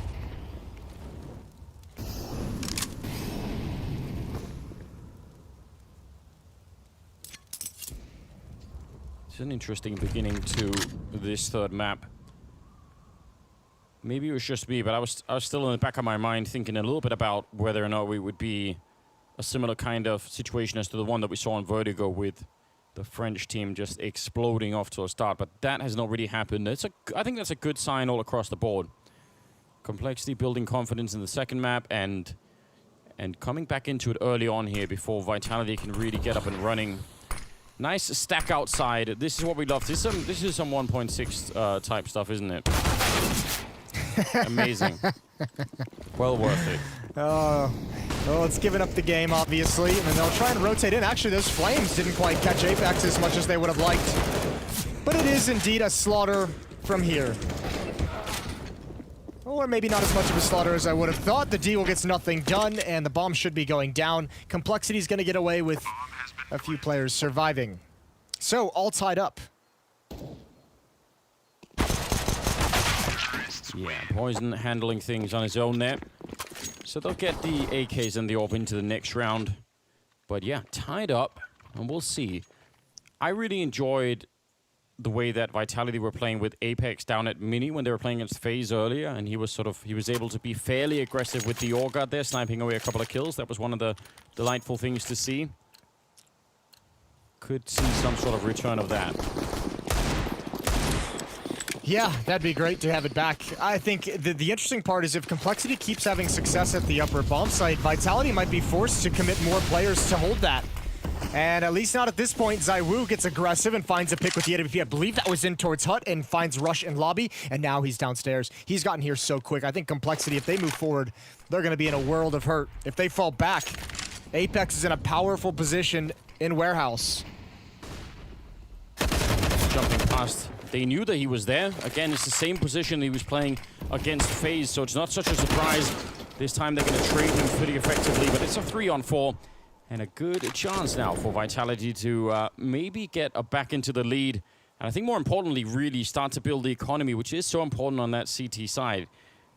It's an interesting beginning to this 3rd map. Maybe it was just me, but I was still in the back of my mind thinking a little bit about whether or not we would be a similar kind of situation as to the one that we saw on Vertigo with the French team just exploding off to a start, but that has not really happened. I think that's a good sign all across the board. Complexity building confidence in the 2nd map and coming back into it early on here before Vitality can really get up and running. Nice stack outside. This is what we love. This is some 1.6 type stuff, isn't it? Amazing. Well worth it. Well, it's giving up the game, obviously, and they'll try and rotate in. Actually, those flames didn't quite catch Apex as much as they would have liked. But it is indeed a slaughter from here. Or maybe not as much of a slaughter as I would have thought. The Deagle gets nothing done, and the bomb should be going down. Complexity's going to get away with a few players surviving. So, all tied up. Yeah, Poison handling things on his own there. So they'll get the AKs and the AWP into the next round. But yeah, tied up, and we'll see. I really enjoyed the way that Vitality were playing with Apex down at Mini when they were playing against FaZe earlier, and he was able to be fairly aggressive with the Orb guard there, sniping away a couple of kills. That was one of the delightful things to see. Could see some sort of return of that. Yeah, that'd be great to have it back. I think the interesting part is if Complexity keeps having success at the upper bomb site, Vitality might be forced to commit more players to hold that. And at least not at this point, ZywOo gets aggressive and finds a pick with the AWP. I believe that was in towards Hut and finds Rush in lobby, and now he's downstairs. He's gotten here so quick. I think Complexity, if they move forward, they're going to be in a world of hurt. If they fall back, Apex is in a powerful position in Warehouse. Jumping past. They knew that he was there. Again, it's the same position he was playing against FaZe, so it's not such a surprise. This time they're going to trade him pretty effectively, but it's a 3-on-4. And a good chance now for Vitality to maybe get back into the lead. And I think more importantly, really start to build the economy, which is so important on that CT side.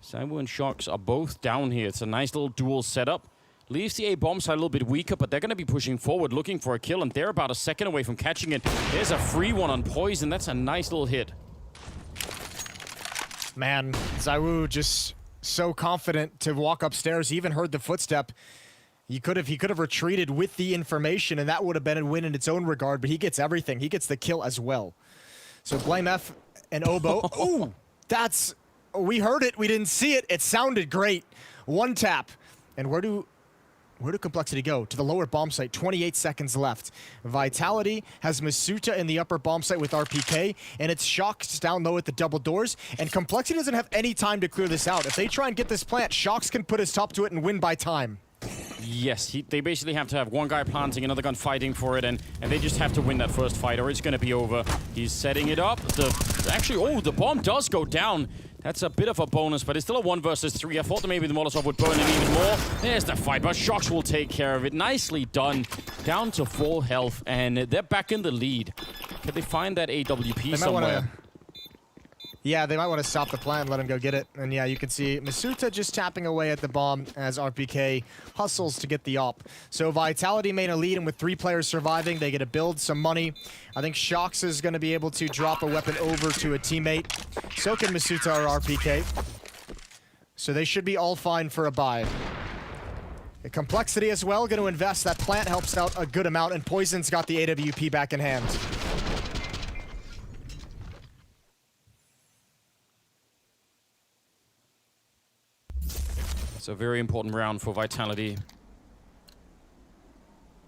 ZywOo and Shox are both down here. It's a nice little dual setup. Leaves the A bomb side a little bit weaker, but they're going to be pushing forward, looking for a kill, and they're about a second away from catching it. There's a free one on Poison. That's a nice little hit. Man, ZywOo just so confident to walk upstairs. He even heard the footstep. He could have retreated with the information, and that would have been a win in its own regard, but he gets everything. He gets the kill as well. So blame F and Obo. Ooh, that's... We heard it. We didn't see it. It sounded great. One tap. And where do Complexity go? To the lower bomb site. 28 seconds left. Vitality has Masuta in the upper bomb site with RPK, and it's Shox down low at the double doors, and Complexity doesn't have any time to clear this out. If they try and get this plant, Shox can put his top to it and win by time. Yes, they basically have to have one guy planting, another gun fighting for it, and they just have to win that first fight, or it's going to be over. He's setting it up. The bomb does go down. That's a bit of a bonus, but it's still a 1 versus 3. I thought that maybe the Molotov would burn him even more. There's the fight, but Shox will take care of it. Nicely done. Down to full health, and they're back in the lead. Can they find that AWP somewhere? Yeah, they might want to stop the plant and let him go get it. And yeah, you can see Masuta just tapping away at the bomb as RPK hustles to get the op. So Vitality made a lead, and with 3 players surviving, they get to build some money. I think Shox is going to be able to drop a weapon over to a teammate. So can Masuta or RPK. So they should be all fine for a buy. The Complexity as well, going to invest. That plant helps out a good amount, and Poison's got the AWP back in hand. It's a very important round for Vitality.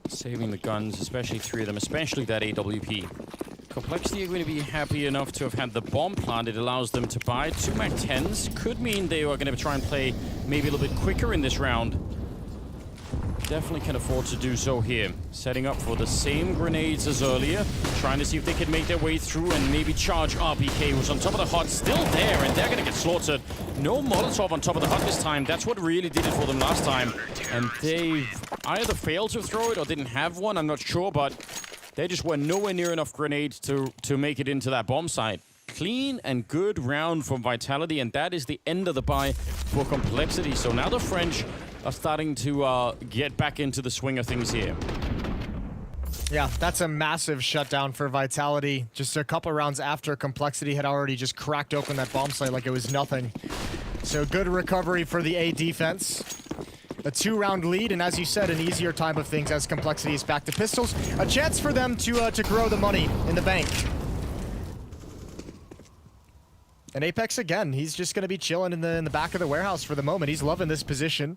Saving the guns, especially 3 of them, especially that AWP. Complexity are going to be happy enough to have had the bomb plant. It allows them to buy 2 MAC-10s. Could mean they are going to try and play maybe a little bit quicker in this round. Definitely can afford to do so here. Setting up for the same grenades as earlier. Trying to see if they can make their way through and maybe charge RPK, who's on top of the hut, still there, and they're going to get slaughtered. No Molotov on top of the hut this time. That's what really did it for them last time. And they either failed to throw it or didn't have one, I'm not sure, but they just were nowhere near enough grenades to make it into that bomb site. Clean and good round from Vitality, and that is the end of the buy for Complexity. So now the French are starting to get back into the swing of things here. Yeah, that's a massive shutdown for Vitality. Just a couple rounds after Complexity had already just cracked open that bomb site like it was nothing. So good recovery for the A defense. A 2-round lead, and as you said, an easier time of things as Complexity is back to pistols. A chance for them to grow the money in the bank. And Apex again, he's just going to be chilling in the back of the warehouse for the moment. He's loving this position.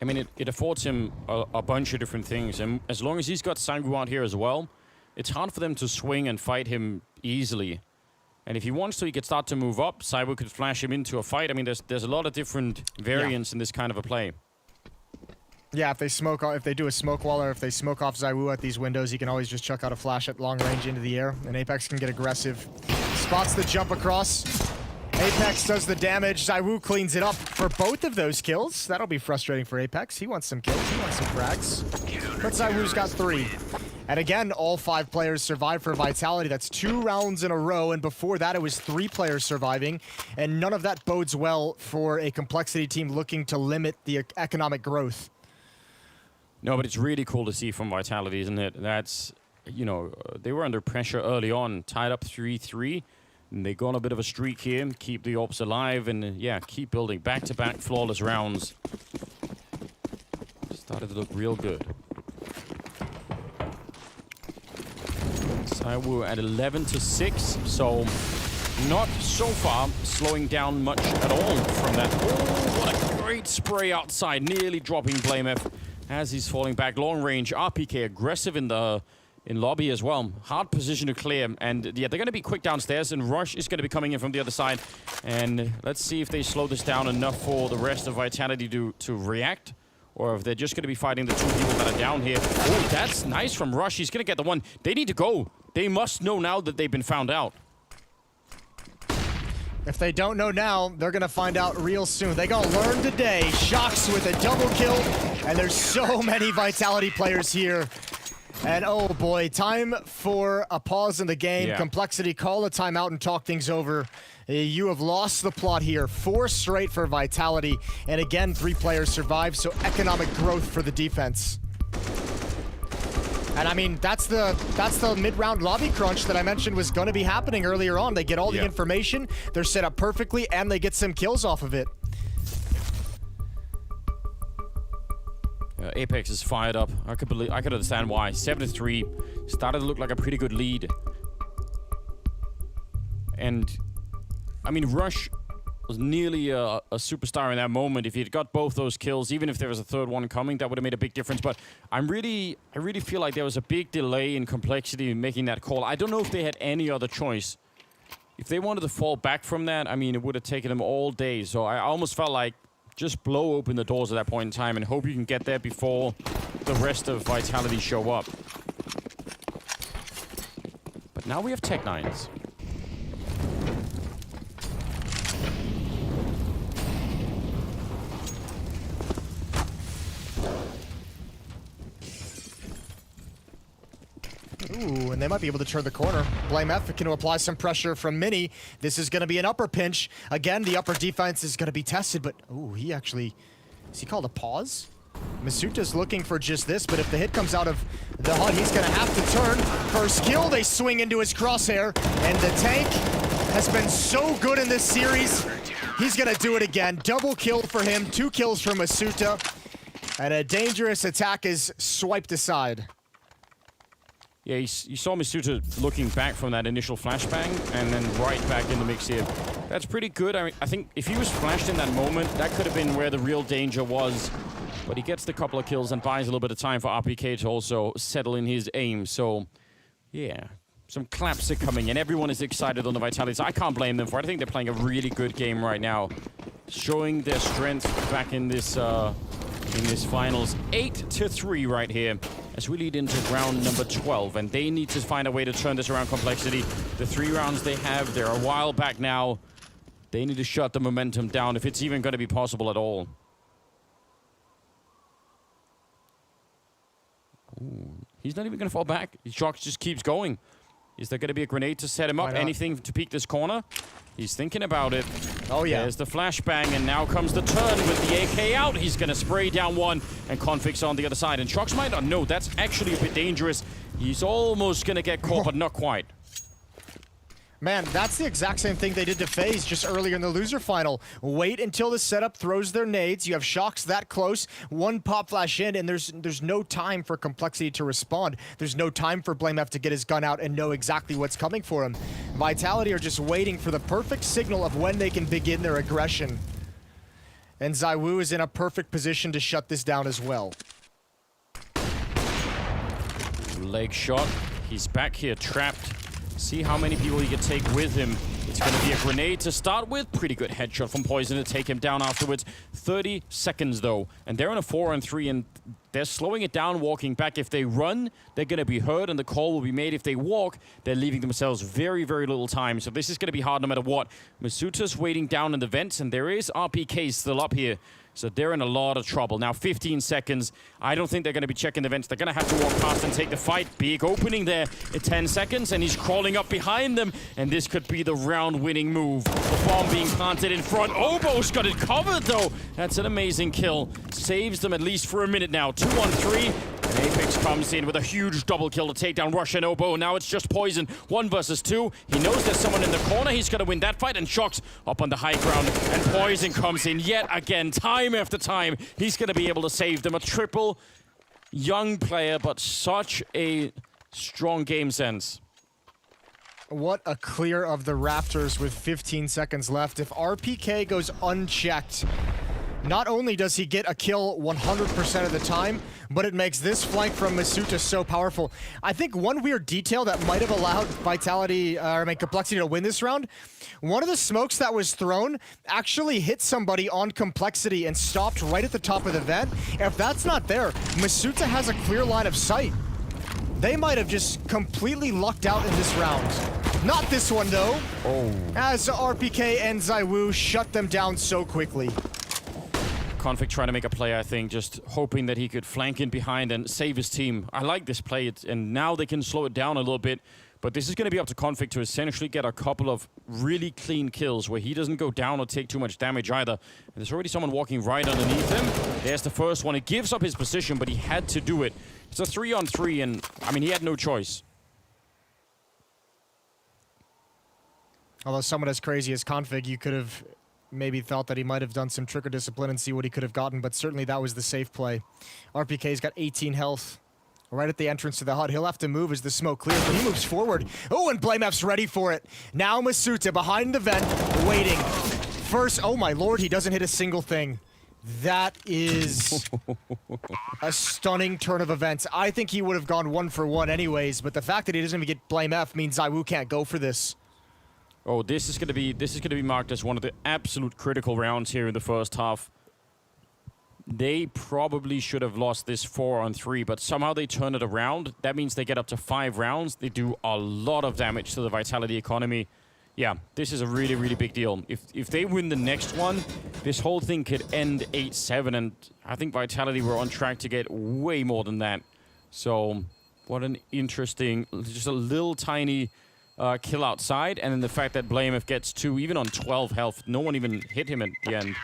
I mean, it affords him a bunch of different things, and as long as he's got ZywOo out here as well, it's hard for them to swing and fight him easily. And if he wants to, he could start to move up. ZywOo could flash him into a fight. I mean, there's a lot of different variants in this kind of a play. Yeah, if they do a smoke wall, or if they smoke off ZywOo at these windows, he can always just chuck out a flash at long range into the air, and Apex can get aggressive. Spots the jump across. Apex does the damage. ZywOo cleans it up for both of those kills. That'll be frustrating for Apex. He wants some kills. He wants some frags. But ZywOo's got 3. And again, all 5 players survived for Vitality. That's 2 rounds in a row. And before that, it was 3 players surviving. And none of that bodes well for a Complexity team looking to limit the economic growth. No, but it's really cool to see from Vitality, isn't it? That's, you know, they were under pressure early on, tied up 3-3. And they go on a bit of a streak here, keep the Ops alive, and yeah, keep building back-to-back flawless rounds. Started to look real good. ZywOo at 11-6, so not so far slowing down much at all from that. Oh, what a great spray outside, nearly dropping BlameF as he's falling back. Long range, RPK aggressive in lobby as well. Hard position to clear, and yeah, they're going to be quick downstairs, and Rush is going to be coming in from the other side. And let's see if they slow this down enough for the rest of Vitality to react, or if they're just going to be fighting the two people that are down here. Oh, that's nice from Rush. He's going to get the one. They need to go. They must know now that they've been found out. If they don't know now, they're going to find out real soon. They going to learn today. Shox with a double kill, and there's so many Vitality players here. And oh boy, time for a pause in the game. Yeah. Complexity, call a timeout and talk things over. You have lost the plot here. 4 straight for Vitality. And again, 3 players survived, so economic growth for the defense. And I mean, that's the mid-round lobby crunch that I mentioned was going to be happening earlier on. They get all the information, they're set up perfectly, and they get some kills off of it. Apex is fired up. I could understand why. 7-3. Started to look like a pretty good lead. And, I mean, Rush was nearly a superstar in that moment. If he'd got both those kills, even if there was a third one coming, that would have made a big difference. But I really feel like there was a big delay in Complexity in making that call. I don't know if they had any other choice. If they wanted to fall back from that, I mean, it would have taken them all day. So I almost felt like just blow open the doors at that point in time and hope you can get there before the rest of Vitality show up. But now we have Tech9s. Ooh, and they might be able to turn the corner. BlameF can apply some pressure from Mini. This is going to be an upper pinch. Again, the upper defense is going to be tested, but ooh, is he called a pause? Masuta's looking for just this, but if the hit comes out of the HUD, he's going to have to turn. First kill, they swing into his crosshair, and the tank has been so good in this series. He's going to do it again. Double kill for him, 2 kills from Masuta, and a dangerous attack is swiped aside. Yeah, you saw Masuta looking back from that initial flashbang and then right back in the mix here. That's pretty good. I mean, I think if he was flashed in that moment, that could have been where the real danger was. But he gets the couple of kills and buys a little bit of time for RPK to also settle in his aim. So, yeah, some claps are coming in. Everyone is excited on the Vitality. So I can't blame them for it. I think they're playing a really good game right now, showing their strength back in this finals. 8-3 right here as we lead into round number 12, and they need to find a way to turn this around. Complexity, the 3 rounds they have, they're a while back now. They need to shut the momentum down if it's even going to be possible at all. Ooh, he's not even going to fall back. Shox just keeps going. Is there going to be a grenade to set him up? Anything to peek this corner? He's thinking about it. Oh, yeah. There's the flashbang, and now comes the turn with the AK out. He's going to spray down one, and Config's on the other side. And Shox might not know. That's actually a bit dangerous. He's almost going to get caught, but not quite. Man, that's the exact same thing they did to FaZe just earlier in the loser final. Wait until the setup throws their nades. You have Shox that close, 1 pop flash in, and there's no time for Complexity to respond. There's no time for BlameF to get his gun out and know exactly what's coming for him. Vitality are just waiting for the perfect signal of when they can begin their aggression. And ZywOo is in a perfect position to shut this down as well. Leg shot. He's back here trapped. See how many people he can take with him. It's going to be a grenade to start with. Pretty good headshot from Poison to take him down afterwards. 30 seconds, though. And they're on a 4-on-3, and they're slowing it down, walking back. If they run, they're going to be hurt, and the call will be made. If they walk, they're leaving themselves very, very little time. So this is going to be hard no matter what. Masuta's waiting down in the vents, and there is RPK still up here. So they're in a lot of trouble. Now 15 seconds. I don't think they're going to be checking the vents. They're going to have to walk past and take the fight. Big opening there at 10 seconds, and he's crawling up behind them. And this could be the round-winning move. The bomb being planted in front. Obo's got it covered, though. That's an amazing kill. Saves them at least for a minute now. 2-on-3. And Apex comes in with a huge double kill to take down Rush and Oboe. Now it's just Poison, 1 versus 2. He knows there's someone in the corner. He's gonna win that fight, and Shox up on the high ground. And Poison comes in yet again, time after time. He's gonna be able to save them. A triple, young player, but such a strong game sense. What a clear of the Raptors with 15 seconds left. If RPK goes unchecked, not only does he get a kill 100% of the time, but it makes this flank from Masuta so powerful. I think one weird detail that might have allowed Complexity to win this round, one of the smokes that was thrown actually hit somebody on Complexity and stopped right at the top of the vent. If that's not there, Masuta has a clear line of sight. They might have just completely lucked out in this round. Not this one, though. Oh. As RPK and ZywOo shut them down so quickly. Config trying to make a play, I think, just hoping that he could flank in behind and save his team. I like this play, and now they can slow it down a little bit. But this is going to be up to Config to essentially get a couple of really clean kills where he doesn't go down or take too much damage either. And there's already someone walking right underneath him. There's the first one. He gives up his position, but he had to do it. It's a 3-on-3, and, I mean, he had no choice. Although someone as crazy as Config, you could have maybe thought that he might have done some trick or discipline and see what he could have gotten, but certainly that was the safe play. RPK's got 18 health. Right at the entrance to the hut. He'll have to move as the smoke clears, but he moves forward. Oh, and BlameF's ready for it. Now Masuta behind the vent, waiting. First, oh my lord, he doesn't hit a single thing. That is a stunning turn of events. I think he would have gone 1 for 1 anyways, but the fact that he doesn't even get BlameF means ZywOo can't go for this. Oh, this is gonna be marked as one of the absolute critical rounds here in the first half. They probably should have lost this 4-on-3, but somehow they turn it around. That means they get up to 5 rounds. They do a lot of damage to the Vitality economy. Yeah, this is a really, really big deal. If they win the next one, this whole thing could end 8-7, and I think Vitality were on track to get way more than that. So, what an interesting, just a little tiny kill outside, and then the fact that BlameF gets 2, even on 12 health. No one even hit him at the end.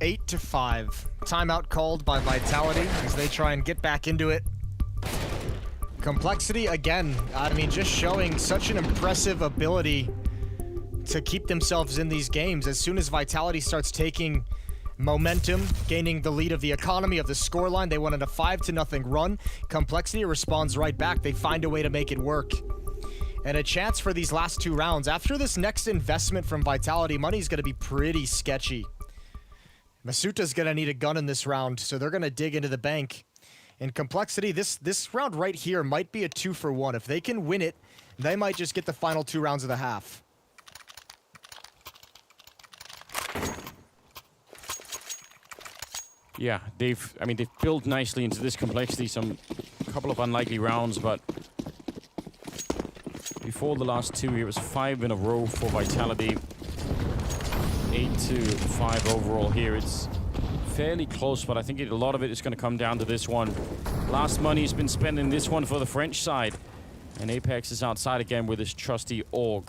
8-5. Timeout called by Vitality as they try and get back into it. Complexity, again, I mean, just showing such an impressive ability to keep themselves in these games. As soon as Vitality starts taking momentum, gaining the lead of the economy, of the scoreline, they went on a 5-0 run. Complexity responds right back. They find a way to make it work. And a chance for these last 2 rounds. After this next investment from Vitality, money's going to be pretty sketchy. Masuta's going to need a gun in this round, so they're going to dig into the bank. And Complexity, this round right here might be a 2 for 1. If they can win it, they might just get the final 2 rounds of the half. Yeah, they've built nicely into this Complexity. A couple of unlikely rounds, but before the last 2, it was 5 in a row for Vitality. 8-5 overall here. It's fairly close, but I think a lot of it is going to come down to this one. Last money's been spent in this one for the French side. And Apex is outside again with his trusty AUG.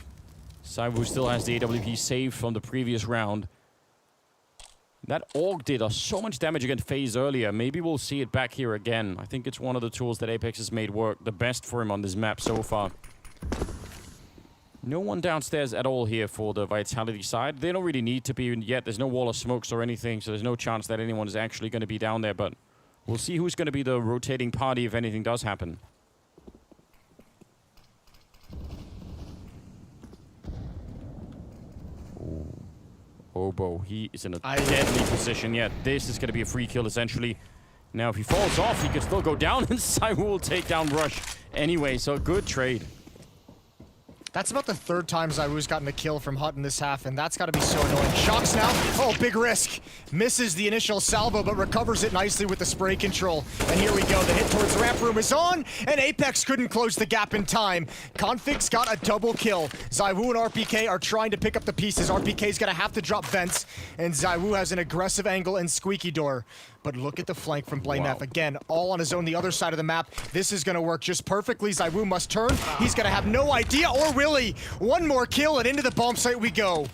ZywOo still has the AWP saved from the previous round. That AUG did so much damage against FaZe earlier. Maybe we'll see it back here again. I think it's one of the tools that Apex has made work the best for him on this map so far. No one downstairs at all here for the Vitality side. They don't really need to be yet. There's no wall of smokes or anything, so there's no chance that anyone is actually going to be down there. But we'll see who's going to be the rotating party if anything does happen. Ooh. Oboe, he is in a deadly position. Yeah, this is going to be a free kill, essentially. Now, if he falls off, he can still go down, and ZywOo will take down Rush anyway, so good trade. That's about the 3rd time ZywOo's gotten a kill from Hut in this half, and that's got to be so annoying. Shox now. Oh, big risk. Misses the initial salvo, but recovers it nicely with the spray control. And here we go. The hit towards ramp room is on, and Apex couldn't close the gap in time. Config's got a double kill. ZywOo and RPK are trying to pick up the pieces. RPK's going to have to drop vents, and ZywOo has an aggressive angle and squeaky door. But look at the flank from BlameF. Again, all on his own, the other side of the map. This is going to work just perfectly. ZywOo must turn. He's going to have no idea, or will he? One more kill, and into the bomb site we go.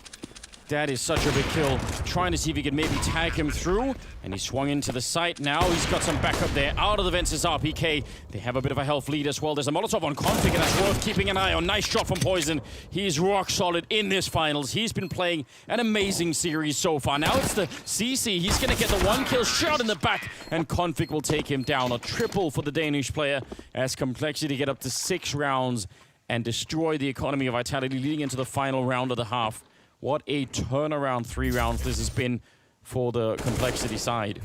That is such a big kill. Trying to see if he can maybe tag him through. And he swung into the site now. He's got some backup there. Out of the vents is RPK. They have a bit of a health lead as well. There's a Molotov on Config, and that's worth keeping an eye on. Nice shot from Poison. He's rock solid in this finals. He's been playing an amazing series so far. Now it's the CC. He's going to get the one kill shot in the back, and Config will take him down. A triple for the Danish player as Complexity get up to 6 rounds and destroy the economy of Vitality leading into the final round of the half. What a turnaround 3 rounds this has been for the Complexity side.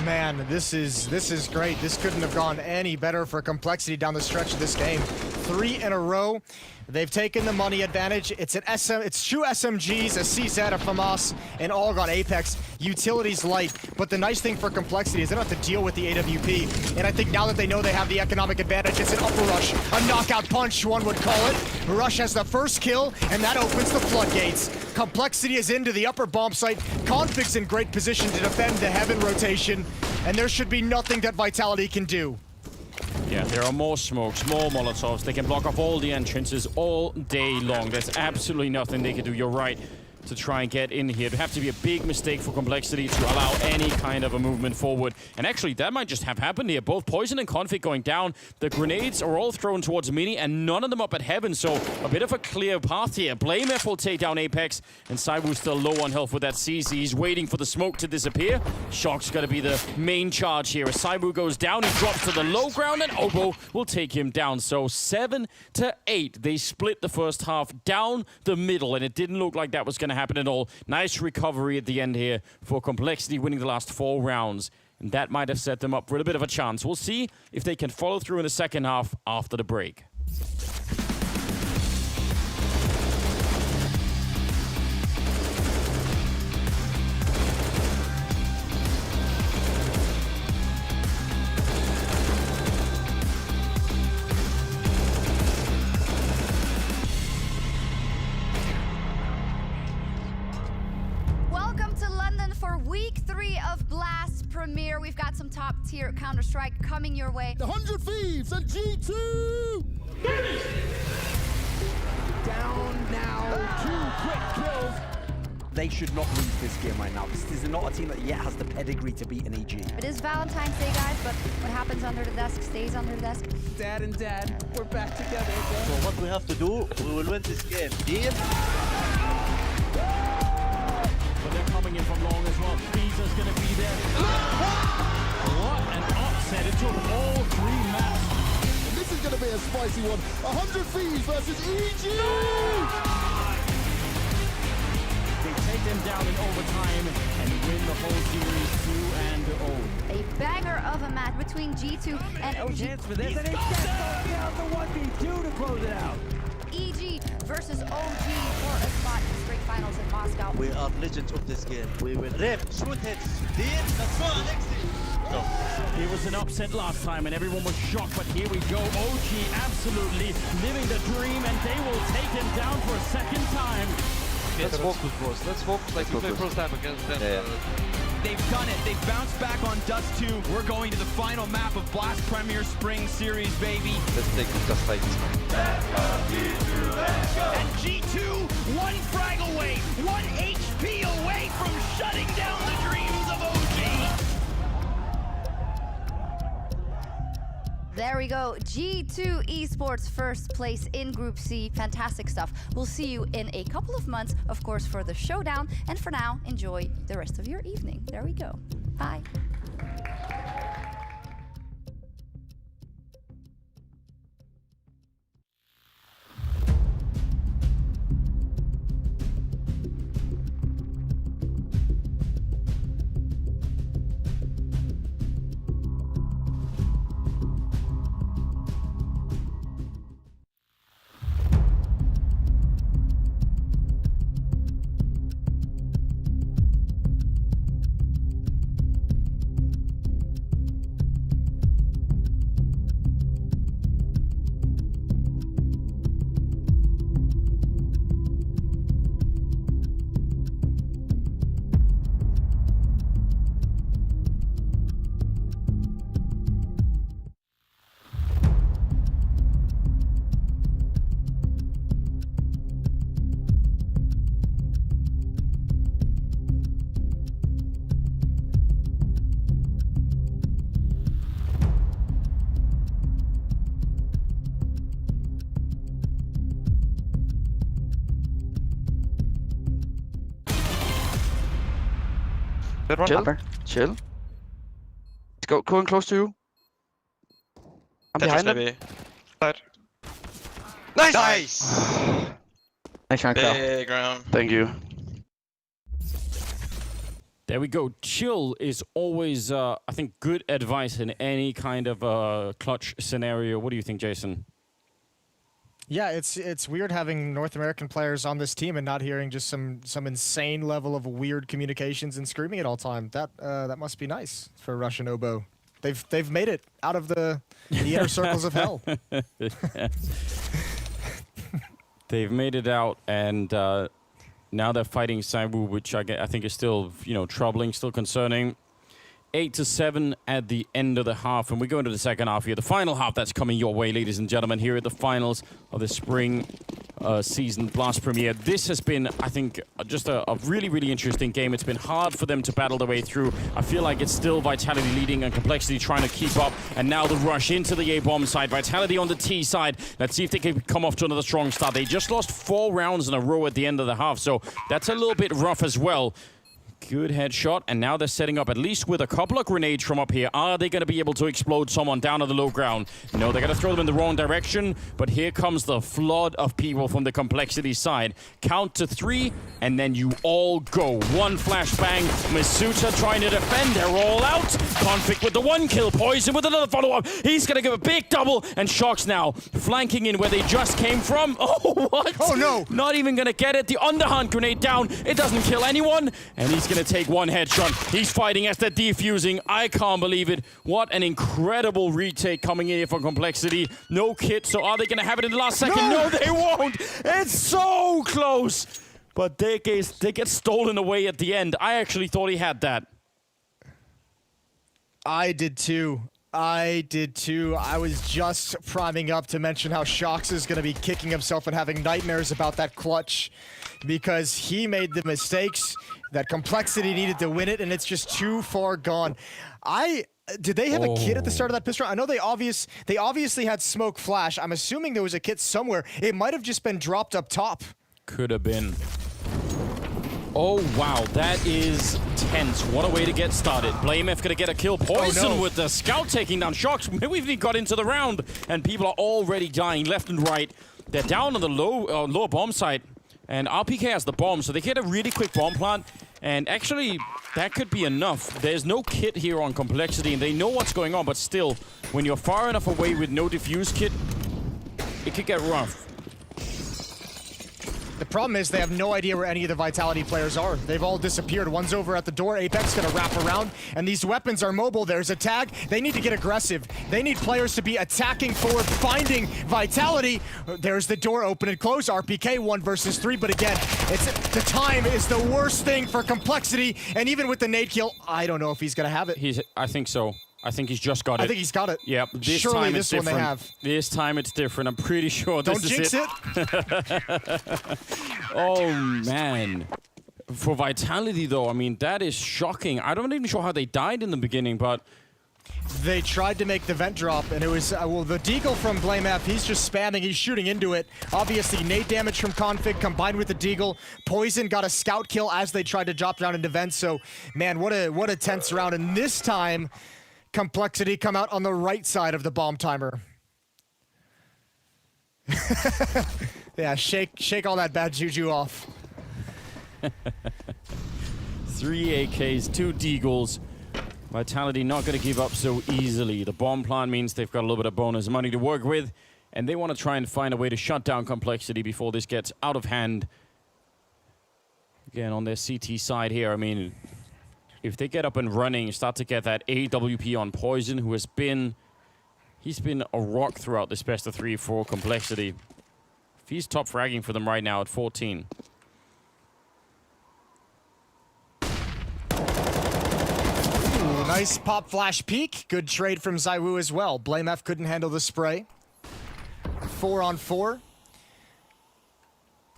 Man, this is great. This couldn't have gone any better for Complexity down the stretch of this game. 3 in a row. They've taken the money advantage. It's two SMGs, a CZ, a FAMAS, and all got Apex. Utilities light, but the nice thing for Complexity is they don't have to deal with the AWP. And I think now that they know they have the economic advantage, it's an upper rush, a knockout punch, one would call it. Rush has the first kill, and that opens the floodgates. Complexity is into the upper bomb site. Config's in great position to defend the heaven rotation, and there should be nothing that Vitality can do. Yeah, there are more smokes, more Molotovs. They can block off all the entrances all day long. There's absolutely nothing they can do. You're right to try and get in here. It'd have to be a big mistake for Complexity to allow any kind of a movement forward. And actually, that might just have happened here. Both Poison and Config going down. The grenades are all thrown towards Mini, and none of them up at Heaven. So a bit of a clear path here. BlameF will take down Apex, and Saibu's still low on health with that CC. He's waiting for the smoke to disappear. Shock's got to be the main charge here. As Saibu goes down, he drops to the low ground, and Obo will take him down. So 7-8. They split the first half down the middle, and it didn't look like that was going to happen at all. Nice recovery at the end here for Complexity, winning the last 4 rounds. And that might have set them up for a bit of a chance. We'll see if they can follow through in the second half after the break. Week 3 of Blast Premier. We've got some top-tier Counter-Strike coming your way. The 100 Thieves and G2! Down now, 2 quick kills. They should not lose this game right now. This is not a team that yet has the pedigree to beat an AG. It is Valentine's Day, guys, but what happens under the desk stays under the desk. Dad and Dad, we're back together again. So what we have to do, we will win this game. Deal? But they're coming in from long as well. Beezer's gonna be there. What an upset. It took all 3 maps. And this is gonna be a spicy one. 100 Thieves versus EG! They take them down in overtime and win the whole series 2-0. A banger of a match between G2 and OG. Chance for this, and they down the 1v2 to close it out. EG versus OG for a spot in the straight finals in Moscow. We are legends of this game. We will rip, shoot hits. Deal? Let's go, Alexi. It was an upset last time and everyone was shocked, but here we go. OG absolutely living the dream, and they will take him down for a second time. Let's focus, bros. Let's focus like we played first time against them. Yeah. They've done it. They've bounced back on Dust 2. We're going to the final map of Blast Premier Spring Series, baby. Let's take it just like this. And G2, 1 frag away, 1 HP away from shutting down the dreams of OG. There we go. G2 Esports first place in Group C. Fantastic stuff. We'll see you in a couple of months, of course, for the showdown. And for now, enjoy the rest of your evening. There we go. Bye. Dead one. Chill. Chill. Let's going close to you. I'm behind him. Nice! Nice. Big round. Thank you. There we go. Chill is always, I think, good advice in any kind of clutch scenario. What do you think, Jason? Yeah, it's weird having North American players on this team and not hearing just some insane level of weird communications and screaming at all time. That must be nice for Russian Oboe. They've made it out of the inner circles of hell. They've made it out, and now they're fighting Saiwu, which I think is still, troubling, still concerning. 8-7 at the end of the half, and we go into the second half here. The final half that's coming your way, ladies and gentlemen, here at the finals of the spring season Blast Premier. This has been, I think, just a really, really interesting game. It's been hard for them to battle their way through. I feel like it's still Vitality leading and Complexity trying to keep up, and now the rush into the A-bomb side. Vitality on the T side. Let's see if they can come off to another strong start. They just lost 4 rounds in a row at the end of the half, so that's a little bit rough as well. Good headshot, and now they're setting up at least with a couple of grenades from up here. Are they going to be able to explode someone down on the low ground? No, they're going to throw them in the wrong direction, but here comes the flood of people from the Complexity side. Count to 3, and then you all go. One flashbang. Masuta trying to defend. They're all out. Conflict with the 1 kill. Poison with another follow-up. He's going to give a big double, and Shox now flanking in where they just came from. Oh, what? Oh, no. Not even going to get it. The underhand grenade down. It doesn't kill anyone, and he's going to take 1 headshot. He's fighting as they're defusing. I can't believe it. What an incredible retake coming in here from Complexity. No kit, so are they going to have it in the last second? No, they won't. It's so close. But they get stolen away at the end. I actually thought he had that. I did too. I was just priming up to mention how Shox is going to be kicking himself and having nightmares about that clutch because he made the mistakes that Complexity needed to win it, and it's just too far gone. Did they have a kit at the start of that pistol? I know they obviously had smoke flash. I'm assuming there was a kit somewhere. It might have just been dropped up top. Could have been. Oh, wow. That is tense. What a way to get started. BlameF going to get a kill. Poison with the scout taking down Shox. We've even got into the round, and people are already dying left and right. They're down on the lower bomb site, and RPK has the bomb, so they get a really quick bomb plant. And actually, that could be enough. There's no kit here on Complexity, and they know what's going on, but still, when you're far enough away with no defuse kit, it could get rough. The problem is they have no idea where any of the Vitality players are. They've all disappeared. One's over at the door. Apex gonna wrap around, and these weapons are mobile. There's a tag. They need to get aggressive. They need players to be attacking forward, finding Vitality. There's the door open and close. RPK 1 versus 3, but again, the time is the worst thing for Complexity, and even with the nade kill, I don't know if he's gonna have it. I think so. I think he's just got it. I think he's got it. Yep. This Surely time this it's different. one they have. This time it's different. I'm pretty sure this is it. Don't jinx it. Oh, man. For Vitality, though, I mean, that is shocking. I'm not even sure how they died in the beginning, but... They tried to make the vent drop, and it was, well, the deagle from BlameF, he's just spamming, he's shooting into it. Obviously, nade damage from Config combined with the deagle. Poison got a scout kill as they tried to drop down into vent, so, man, what a tense round. And this time... Complexity come out on the right side of the bomb timer. Yeah, shake all that bad juju off. 3 AKs, 2 deagles. Vitality not going to give up so easily. The bomb plan means they've got a little bit of bonus money to work with, and they want to try and find a way to shut down Complexity before this gets out of hand. Again, on their CT side here, I mean... If they get up and running, start to get that AWP on Poison, who has been... He's been a rock throughout this best of 3 for Complexity. If he's top fragging for them right now at 14. Ooh, nice pop flash peek. Good trade from Zaiwu as well. BlameF couldn't handle the spray. 4 on 4.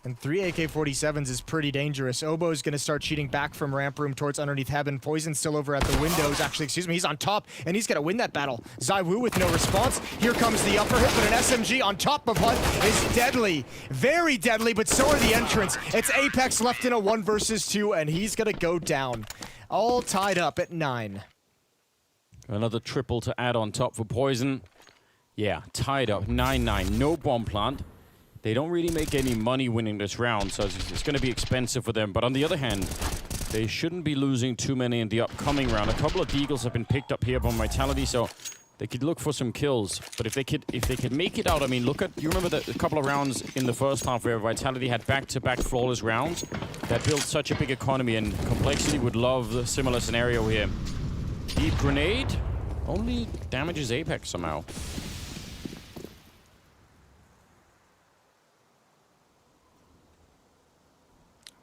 And 3 AK-47s is pretty dangerous. Oboe's going to start cheating back from ramp room towards underneath heaven. Poison's still over at the windows. Actually, excuse me, he's on top, and he's going to win that battle. Zaiwu with no response. Here comes the upper hit, but an SMG on top of HUD is deadly. Very deadly, but so are the entrants. It's Apex left in a 1 versus 2, and he's going to go down. All tied up at 9. Another triple to add on top for Poison. Yeah, tied up, 9-9, no bomb plant. They don't really make any money winning this round, so it's going to be expensive for them. But on the other hand, they shouldn't be losing too many in the upcoming round. A couple of deagles have been picked up here by Vitality, so they could look for some kills. But if they could make it out, I mean, look at, you remember a couple of rounds in the first half where Vitality had back-to-back flawless rounds? That built such a big economy, and Complexity would love a similar scenario here. Deep grenade only damages Apex somehow.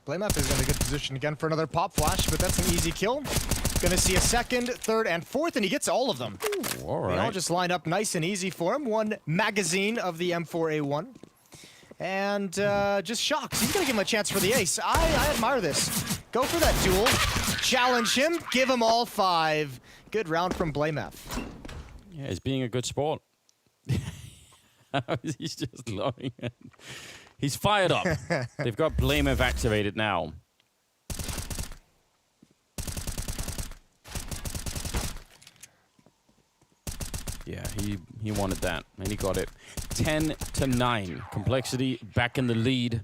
Blameath is in a good position again for another pop flash, but that's an easy kill. Gonna see a second, third, and fourth, and he gets all of them. Ooh, all right. They all just line up nice and easy for him. One magazine of the M4A1. And just Shocks. He's gonna give him a chance for the ace. I admire this. Go for that duel. Challenge him. Give him all 5. Good round from Blameath. Yeah, he's being a good sport. He's just loving it. He's fired up. They've got Blameath activated now. Yeah, he wanted that, and he got it. 10-9. Complexity back in the lead.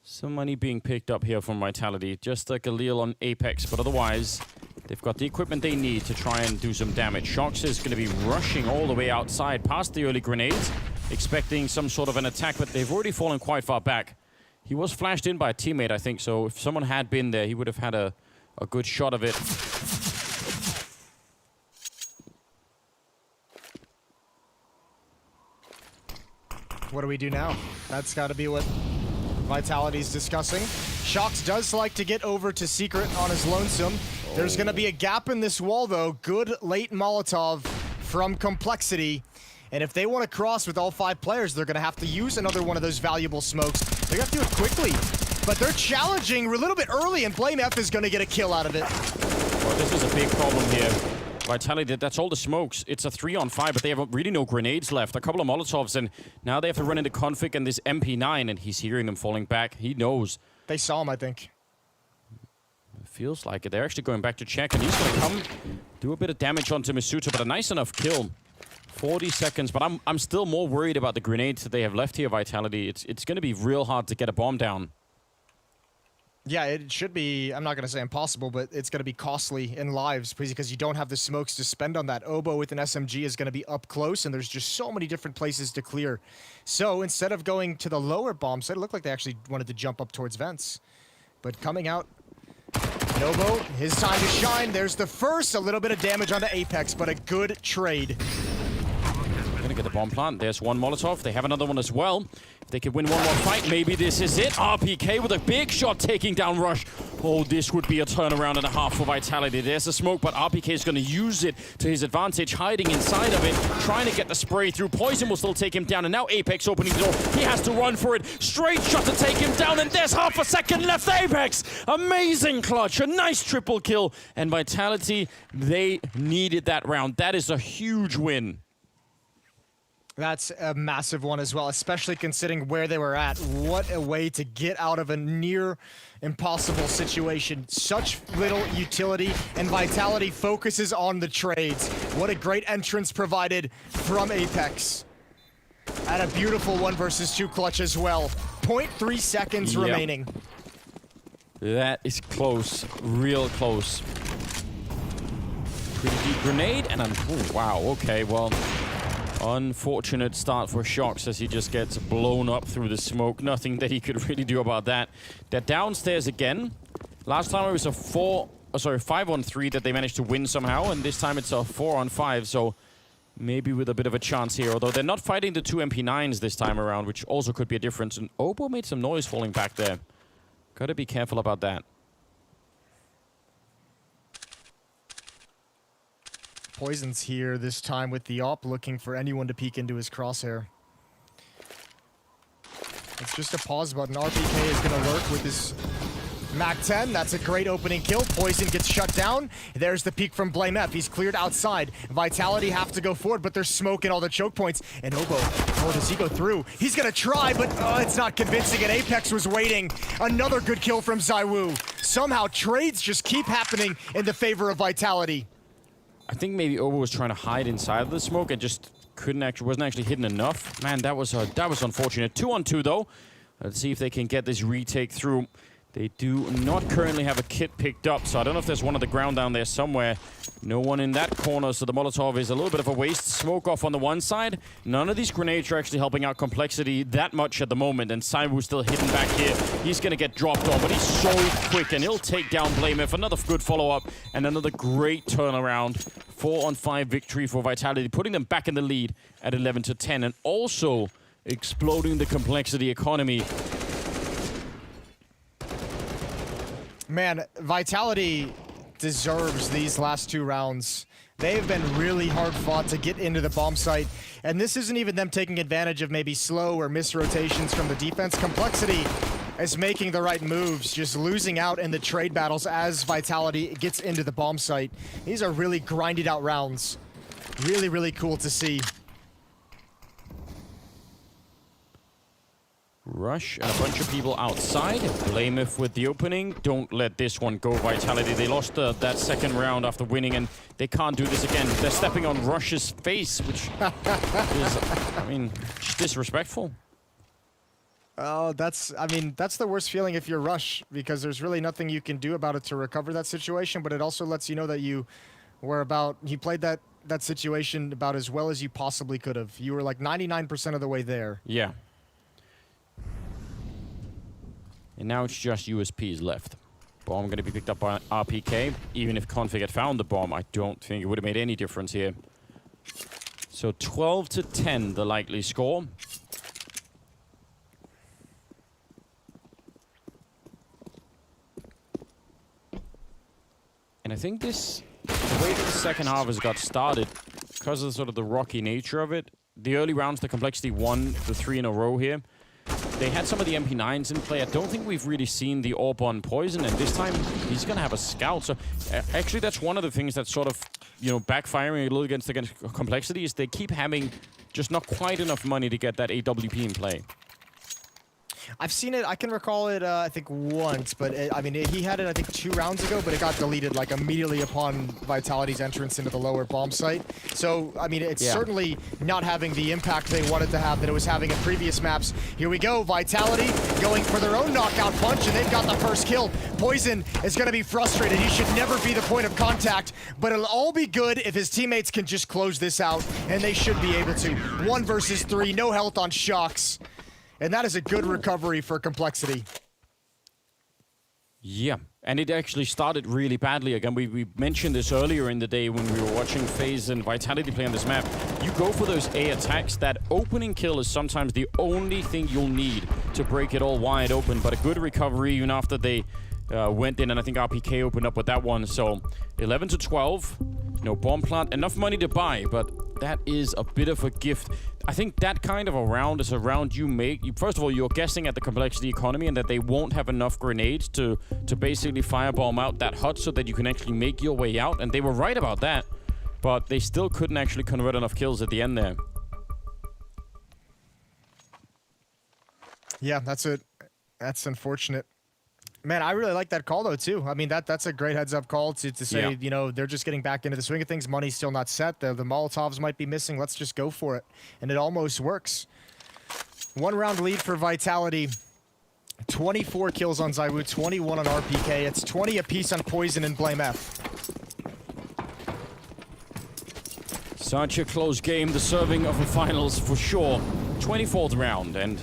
Some money being picked up here from Vitality, just like a Lille on Apex, but otherwise, they've got the equipment they need to try and do some damage. Shox is going to be rushing all the way outside past the early grenades, expecting some sort of an attack, but they've already fallen quite far back. He was flashed in by a teammate, I think, so if someone had been there, he would have had a good shot of it. What do we do now? That's got to be what Vitality's discussing. Shox does like to get over to Secret on his lonesome. There's going to be a gap in this wall, though. Good late Molotov from Complexity. And if they want to cross with all 5 players, they're going to have to use another one of those valuable smokes. They got to do it quickly. But they're challenging a little bit early, and Blameath is going to get a kill out of it. Well, this is a big problem here. Vitality, that's all the smokes. It's a 3-on-5, but they have really no grenades left. A couple of Molotovs, and now they have to run into Config and this MP9, and he's hearing them falling back. He knows. They saw him, I think. It feels like it. They're actually going back to check, and he's going to come do a bit of damage onto Misuta, but a nice enough kill. 40 seconds, but I'm still more worried about the grenades that they have left here, Vitality. It's going to be real hard to get a bomb down. Yeah, it should be, I'm not going to say impossible, but it's going to be costly in lives because you don't have the smokes to spend on that. Oboe with an SMG is going to be up close, and there's just so many different places to clear. So instead of going to the lower bomb site, it looked like they actually wanted to jump up towards vents. But coming out, Novo, his time to shine. There's the first, a little bit of damage onto Apex, but a good trade. Gonna get the bomb plant. There's one Molotov. They have another one as well. If they could win one more fight, maybe this is it. RPK with a big shot taking down Rush. Oh, this would be a turnaround and a half for Vitality. There's a smoke, but RPK is going to use it to his advantage, hiding inside of it, trying to get the spray through. Poison will still take him down, and now Apex opening the door. He has to run for it. Straight shot to take him down, and there's half a second left. Apex, amazing clutch, a nice triple kill. And Vitality, they needed that round. That is a huge win. That's a massive one as well, especially considering where they were at. What a way to get out of a near impossible situation. Such little utility, and Vitality focuses on the trades. What a great entrance provided from Apex. And a beautiful 1 versus 2 clutch as well. 0.3 seconds remaining. That is close, real close. Pretty deep grenade, and oh, wow, okay, well, unfortunate start for Shox as he just gets blown up through the smoke. Nothing that he could really do about that. They're downstairs again. Last time it was a 5-on-3 that they managed to win somehow, and this time it's a 4-on-5, so maybe with a bit of a chance here. Although they're not fighting the 2 MP9s this time around, which also could be a difference. And Obo made some noise falling back there. Gotta be careful about that. Poison's here this time with the op, looking for anyone to peek into his crosshair. It's just a pause button. RPK is going to lurk with his Mac 10, that's a great opening kill. Poison gets shut down. There's the peek from Blame F. He's cleared outside. Vitality have to go forward, but there's smoke in all the choke points. And Obo, oh, does he go through? He's gonna try, but it's not convincing, and Apex was waiting. Another good kill from ZywOo. Somehow trades just keep happening in the favor of Vitality. I think maybe Obo was trying to hide inside of the smoke and just wasn't actually hidden enough. Man, that was unfortunate. 2-on-2 though. Let's see if they can get this retake through. They do not currently have a kit picked up, so I don't know if there's one on the ground down there somewhere. No one in that corner, so the Molotov is a little bit of a waste. Smoke off on the one side. None of these grenades are actually helping out Complexity that much at the moment, and ZywOo still hidden back here. He's going to get dropped on, but he's so quick, and he'll take down BlameF. Another good follow-up, and another great turnaround. 4-on-5 victory for Vitality, putting them back in the lead at 11-10, and also exploding the Complexity economy. Man, Vitality deserves these last 2 rounds. They've been really hard fought to get into the bomb site, and this isn't even them taking advantage of maybe slow or missed rotations from the defense. Complexity is making the right moves, just losing out in the trade battles as Vitality gets into the bomb site. These are really grinded out rounds. Really, really cool to see. Rush and a bunch of people outside. BlameF with the opening. Don't let this one go, Vitality. They lost that second round after winning, and they can't do this again. They're stepping on Rush's face, which is, I mean, disrespectful. Oh, that's the worst feeling if you're Rush, because there's really nothing you can do about it to recover that situation, but it also lets you know that you played that situation about as well as you possibly could have. You were like 99% of the way there. Yeah. And now it's just USPs left. Bomb going to be picked up by RPK. Even if Config had found the bomb, I don't think it would have made any difference here. So 12-10, the likely score. And I think the way that the second half has got started, because of sort of the rocky nature of it, the early rounds, the Complexity won the 3 in a row here. They had some of the MP9s in play. I don't think we've really seen the AWP on Poison, and this time he's going to have a scout. So actually that's one of the things that's sort of, backfiring a little against Complexity is they keep having just not quite enough money to get that AWP in play. I've seen it. I can recall it, I think, once, but he had it, I think, 2 rounds ago, but it got deleted like immediately upon Vitality's entrance into the lower bomb site. So, it's certainly not having the impact they wanted to have that it was having in previous maps. Here we go, Vitality going for their own knockout punch, and they've got the first kill. Poison is going to be frustrated. He should never be the point of contact, but it'll all be good if his teammates can just close this out, and they should be able to. 1 versus 3, no health on Shocks. And that is a good recovery for Complexity. Yeah, and it actually started really badly. Again, we mentioned this earlier in the day when we were watching FaZe and Vitality play on this map. You go for those A attacks, that opening kill is sometimes the only thing you'll need to break it all wide open. But a good recovery even after they went in, and I think RPK opened up with that one. So 11-12, no bomb plant, enough money to buy, but that is a bit of a gift. I think that kind of a round is a round you make. First of all, you're guessing at the Complexity economy and that they won't have enough grenades to basically firebomb out that hut so that you can actually make your way out. And they were right about that, but they still couldn't actually convert enough kills at the end there. Yeah, that's unfortunate. Man, I really like that call, though, too. That's a great heads-up call to say, they're just getting back into the swing of things. Money's still not set. The Molotovs might be missing. Let's just go for it. And it almost works. 1-round lead for Vitality. 24 kills on ZywOo, 21 on RPK. It's 20 apiece on Poison and BlameF. Such a close game, the serving of the finals for sure. 24th round, and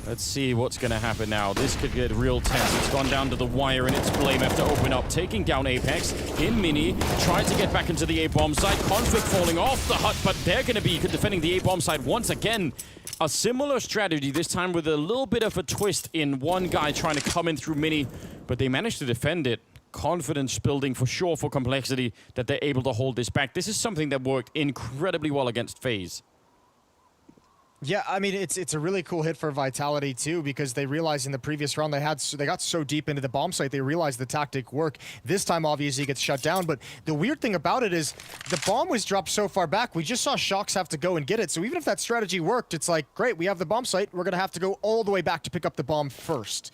let's see what's going to happen now. This could get real tense. It's gone down to the wire, and it's BlameF to open up, taking down Apex in Mini. Trying to get back into the A-bomb side. Conflict falling off the hut, but they're going to be defending the A-bomb side once again. A similar strategy, this time with a little bit of a twist in one guy trying to come in through Mini, but they managed to defend it. Confidence building for sure for Complexity that they're able to hold this back. This is something that worked incredibly well against FaZe. Yeah, I mean, it's a really cool hit for Vitality too, because they realized in the previous round they got so deep into the bomb site, they realized the tactic worked. This time, obviously, it gets shut down, but the weird thing about it is the bomb was dropped so far back, we just saw Shox have to go and get it, so even if that strategy worked, it's like, great, we have the bomb site, we're going to have to go all the way back to pick up the bomb first.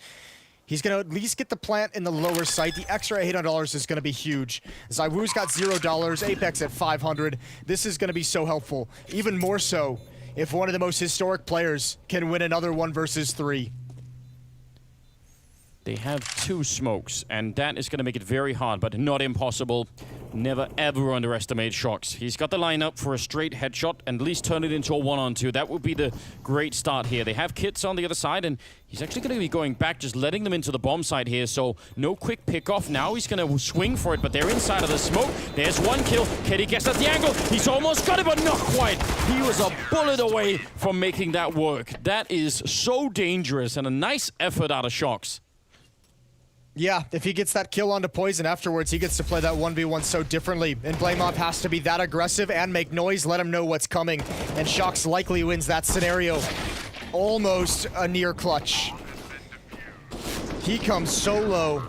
He's going to at least get the plant in the lower site. The extra $800 is going to be huge. ZywOo's got $0, Apex at 500. This is going to be so helpful, even more so if one of the most historic players can win another 1 versus 3. They have 2 smokes, and that is going to make it very hard, but not impossible. Never ever underestimate Shox. He's got the lineup for a straight headshot and at least turn it into a 1-on-2. That would be the great start here. They have kits on the other side, and he's actually going to be going back, just letting them into the bomb site here, so no quick pick-off. Now he's going to swing for it, but they're inside of the smoke. There's 1 kill. Can he guess at the angle? He's almost got it, but not quite. He was a bullet away from making that work. That is so dangerous, and a nice effort out of Shox. Yeah, if he gets that kill onto Poison afterwards, he gets to play that 1v1 so differently. And Blameoff has to be that aggressive and make noise, let him know what's coming. And Shox likely wins that scenario. Almost a near clutch. He comes so low.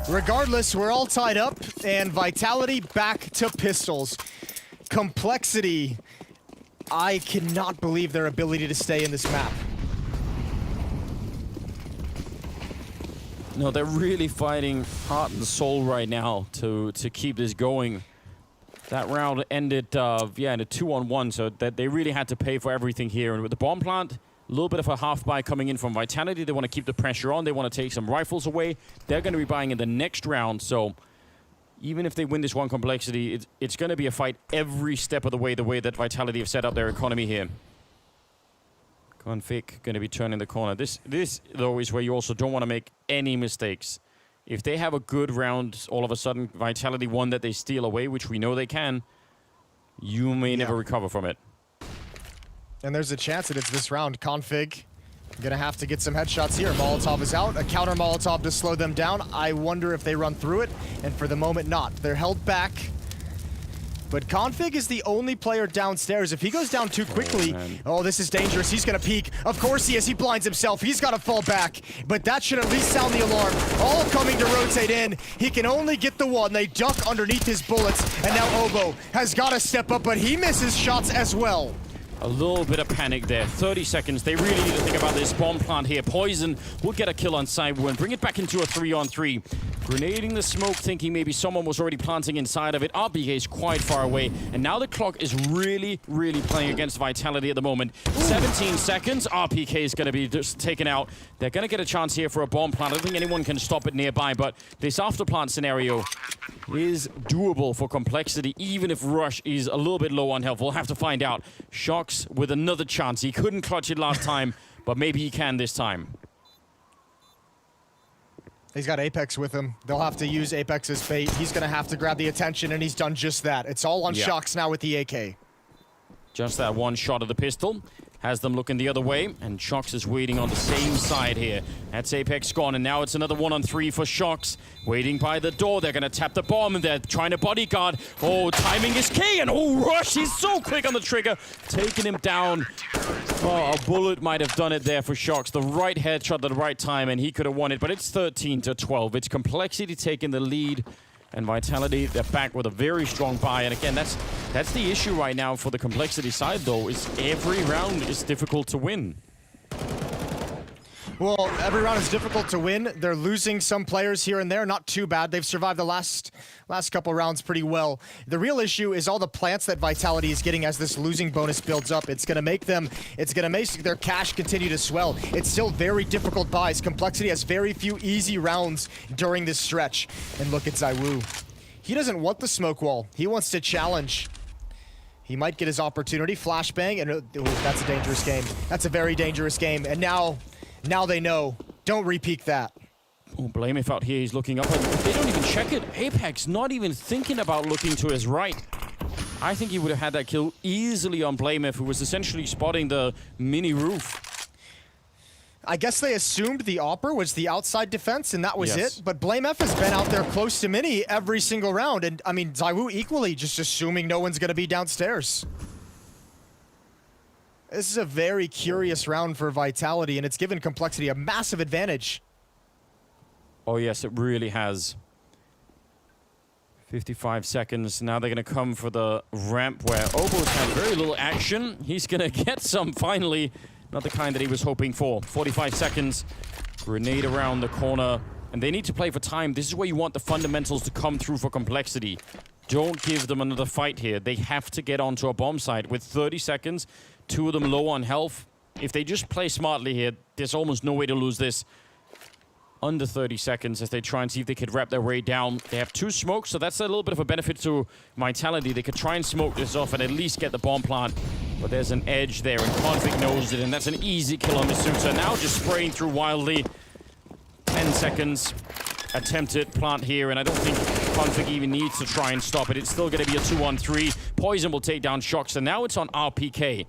Regardless, we're all tied up, and Vitality back to pistols. Complexity. I cannot believe their ability to stay in this map. No, they're really fighting heart and soul right now to keep this going. That round ended in a 2-on-1, so that they really had to pay for everything here. And with the bomb plant, a little bit of a half buy coming in from Vitality. They want to keep the pressure on. They want to take some rifles away. They're going to be buying in the next round, so even if they win this one Complexity, it's going to be a fight every step of the way that Vitality have set up their economy here. Config going to be turning the corner. This though is where you also don't want to make any mistakes. If they have a good round, all of a sudden Vitality one that they steal away, which we know they can, you may never recover from it. And there's a chance that it's this round. Config gonna have to get some headshots here. Molotov is out. A counter Molotov to slow them down. I wonder if they run through it, and for the moment not. They're held back. But Config is the only player downstairs. If he goes down too quickly, oh, this is dangerous. He's gonna peek. Of course he is. He blinds himself. He's gotta fall back. But that should at least sound the alarm. All coming to rotate in. He can only get the one. They duck underneath his bullets. And now Obo has gotta step up, but he misses shots as well. A little bit of panic there. 30 seconds. They really need to think about this bomb plant here. Poison will get a kill on ZywOo and bring it back into a 3-on-3. Grenading the smoke, thinking maybe someone was already planting inside of it. RPK is quite far away. And now the clock is really playing against Vitality at the moment. 17 seconds. RPK is going to be just taken out. They're going to get a chance here for a bomb plant. I don't think anyone can stop it nearby, but this after plant scenario is doable for Complexity, even if Rush is a little bit low on health. We'll have to find out. Shox with another chance. He couldn't clutch it last time, but maybe he can this time. He's got Apex with him. They'll have to use Apex as bait. He's going to have to grab the attention, and he's done just that. It's all on Shox now with the AK. Just that one shot of the pistol has them looking the other way, and Shox is waiting on the same side here. That's Apex gone, and now it's another 1-on-3 for Shox. Waiting by the door, they're gonna tap the bomb, and they're trying to bodyguard. Oh, timing is key, and oh, Rush, he's so quick on the trigger, taking him down. Oh, a bullet might have done it there for Shox. The right headshot at the right time, and he could have won it, but it's 13-12. It's Complexity taking the lead. And Vitality, they're back with a very strong buy. And again, that's the issue right now for the Complexity side, though, is every round is difficult to win. Well, every round is difficult to win. They're losing some players here and there. Not too bad. They've survived the last couple rounds pretty well. The real issue is all the plants that Vitality is getting as this losing bonus builds up. It's going to make their cash continue to swell. It's still very difficult buys. Complexity has very few easy rounds during this stretch. And look at ZywOo. He doesn't want the smoke wall. He wants to challenge. He might get his opportunity. Flashbang, and that's a dangerous game. That's a very dangerous game. And now they know. Don't repeat that. Oh, Blameoff out here. He's looking up. They don't even check it. Apex not even thinking about looking to his right. I think he would have had that kill easily on Blameoff, who was essentially spotting the mini roof. I guess they assumed the Opera was the outside defense, and that was it. But Blameoff has been out there close to mini every single round. And, I mean, ZywOo equally just assuming no one's going to be downstairs. This is a very curious round for Vitality, and it's given Complexity a massive advantage. Oh yes, it really has. 55 seconds. Now they're going to come for the ramp where Obo's had very little action. He's going to get some finally. Not the kind that he was hoping for. 45 seconds. Grenade around the corner. And they need to play for time. This is where you want the fundamentals to come through for Complexity. Don't give them another fight here. They have to get onto a bomb site with 30 seconds. 2 of them low on health. If they just play smartly here, there's almost no way to lose this. Under 30 seconds as they try and see if they could wrap their way down. They have 2 smokes, so that's a little bit of a benefit to Vitality. They could try and smoke this off and at least get the bomb plant. But there's an edge there, and Config knows it, and that's an easy kill on Misuta. Now just spraying through wildly. 10 seconds. Attempted plant here, and I don't think Config even needs to try and stop it. It's still going to be a 2-on-3. Poison will take down Shox, and now it's on RPK.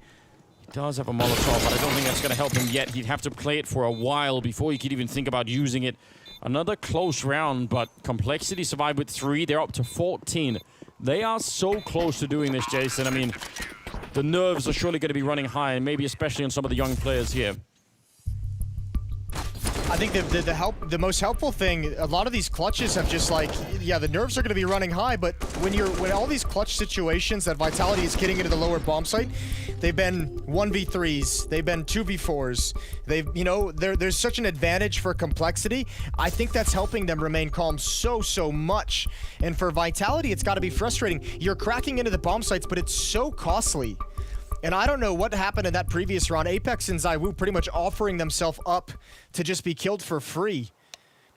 Does have a Molotov, but I don't think that's going to help him yet. He'd have to play it for a while before he could even think about using it. Another close round, but Complexity survived with 3. They're up to 14. They are so close to doing this, Jason. I mean, the nerves are surely going to be running high, and maybe especially on some of the young players here. I think the most helpful thing, a lot of these clutches have just like, yeah, the nerves are going to be running high, but when all these clutch situations that Vitality is getting into the lower bomb site, they've been 1v3s, they've been 2v4s, they've, you know, there's such an advantage for Complexity. I think that's helping them remain calm so much. And for Vitality, it's got to be frustrating. You're cracking into the bomb sites, but it's so costly. And I don't know what happened in that previous round. Apex and ZywOo pretty much offering themselves up to just be killed for free.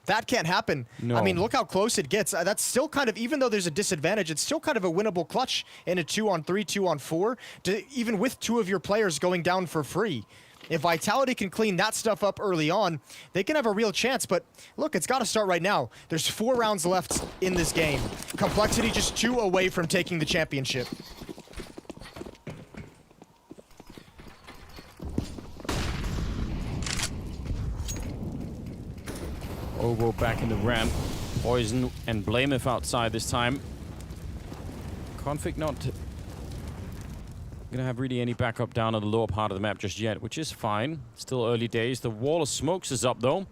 That can't happen. No. I mean, look how close it gets. That's still kind of, even though there's a disadvantage, it's still kind of a winnable clutch in a 2-on-3, 2-on-4, even with 2 of your players going down for free. If Vitality can clean that stuff up early on, they can have a real chance. But look, it's got to start right now. There's 4 rounds left in this game. Complexity just 2 away from taking the championship. Obo back in the ramp. Poison and Blameth outside this time. Config not gonna have really any backup down on the lower part of the map just yet, which is fine. Still early days. The wall of smokes is up though.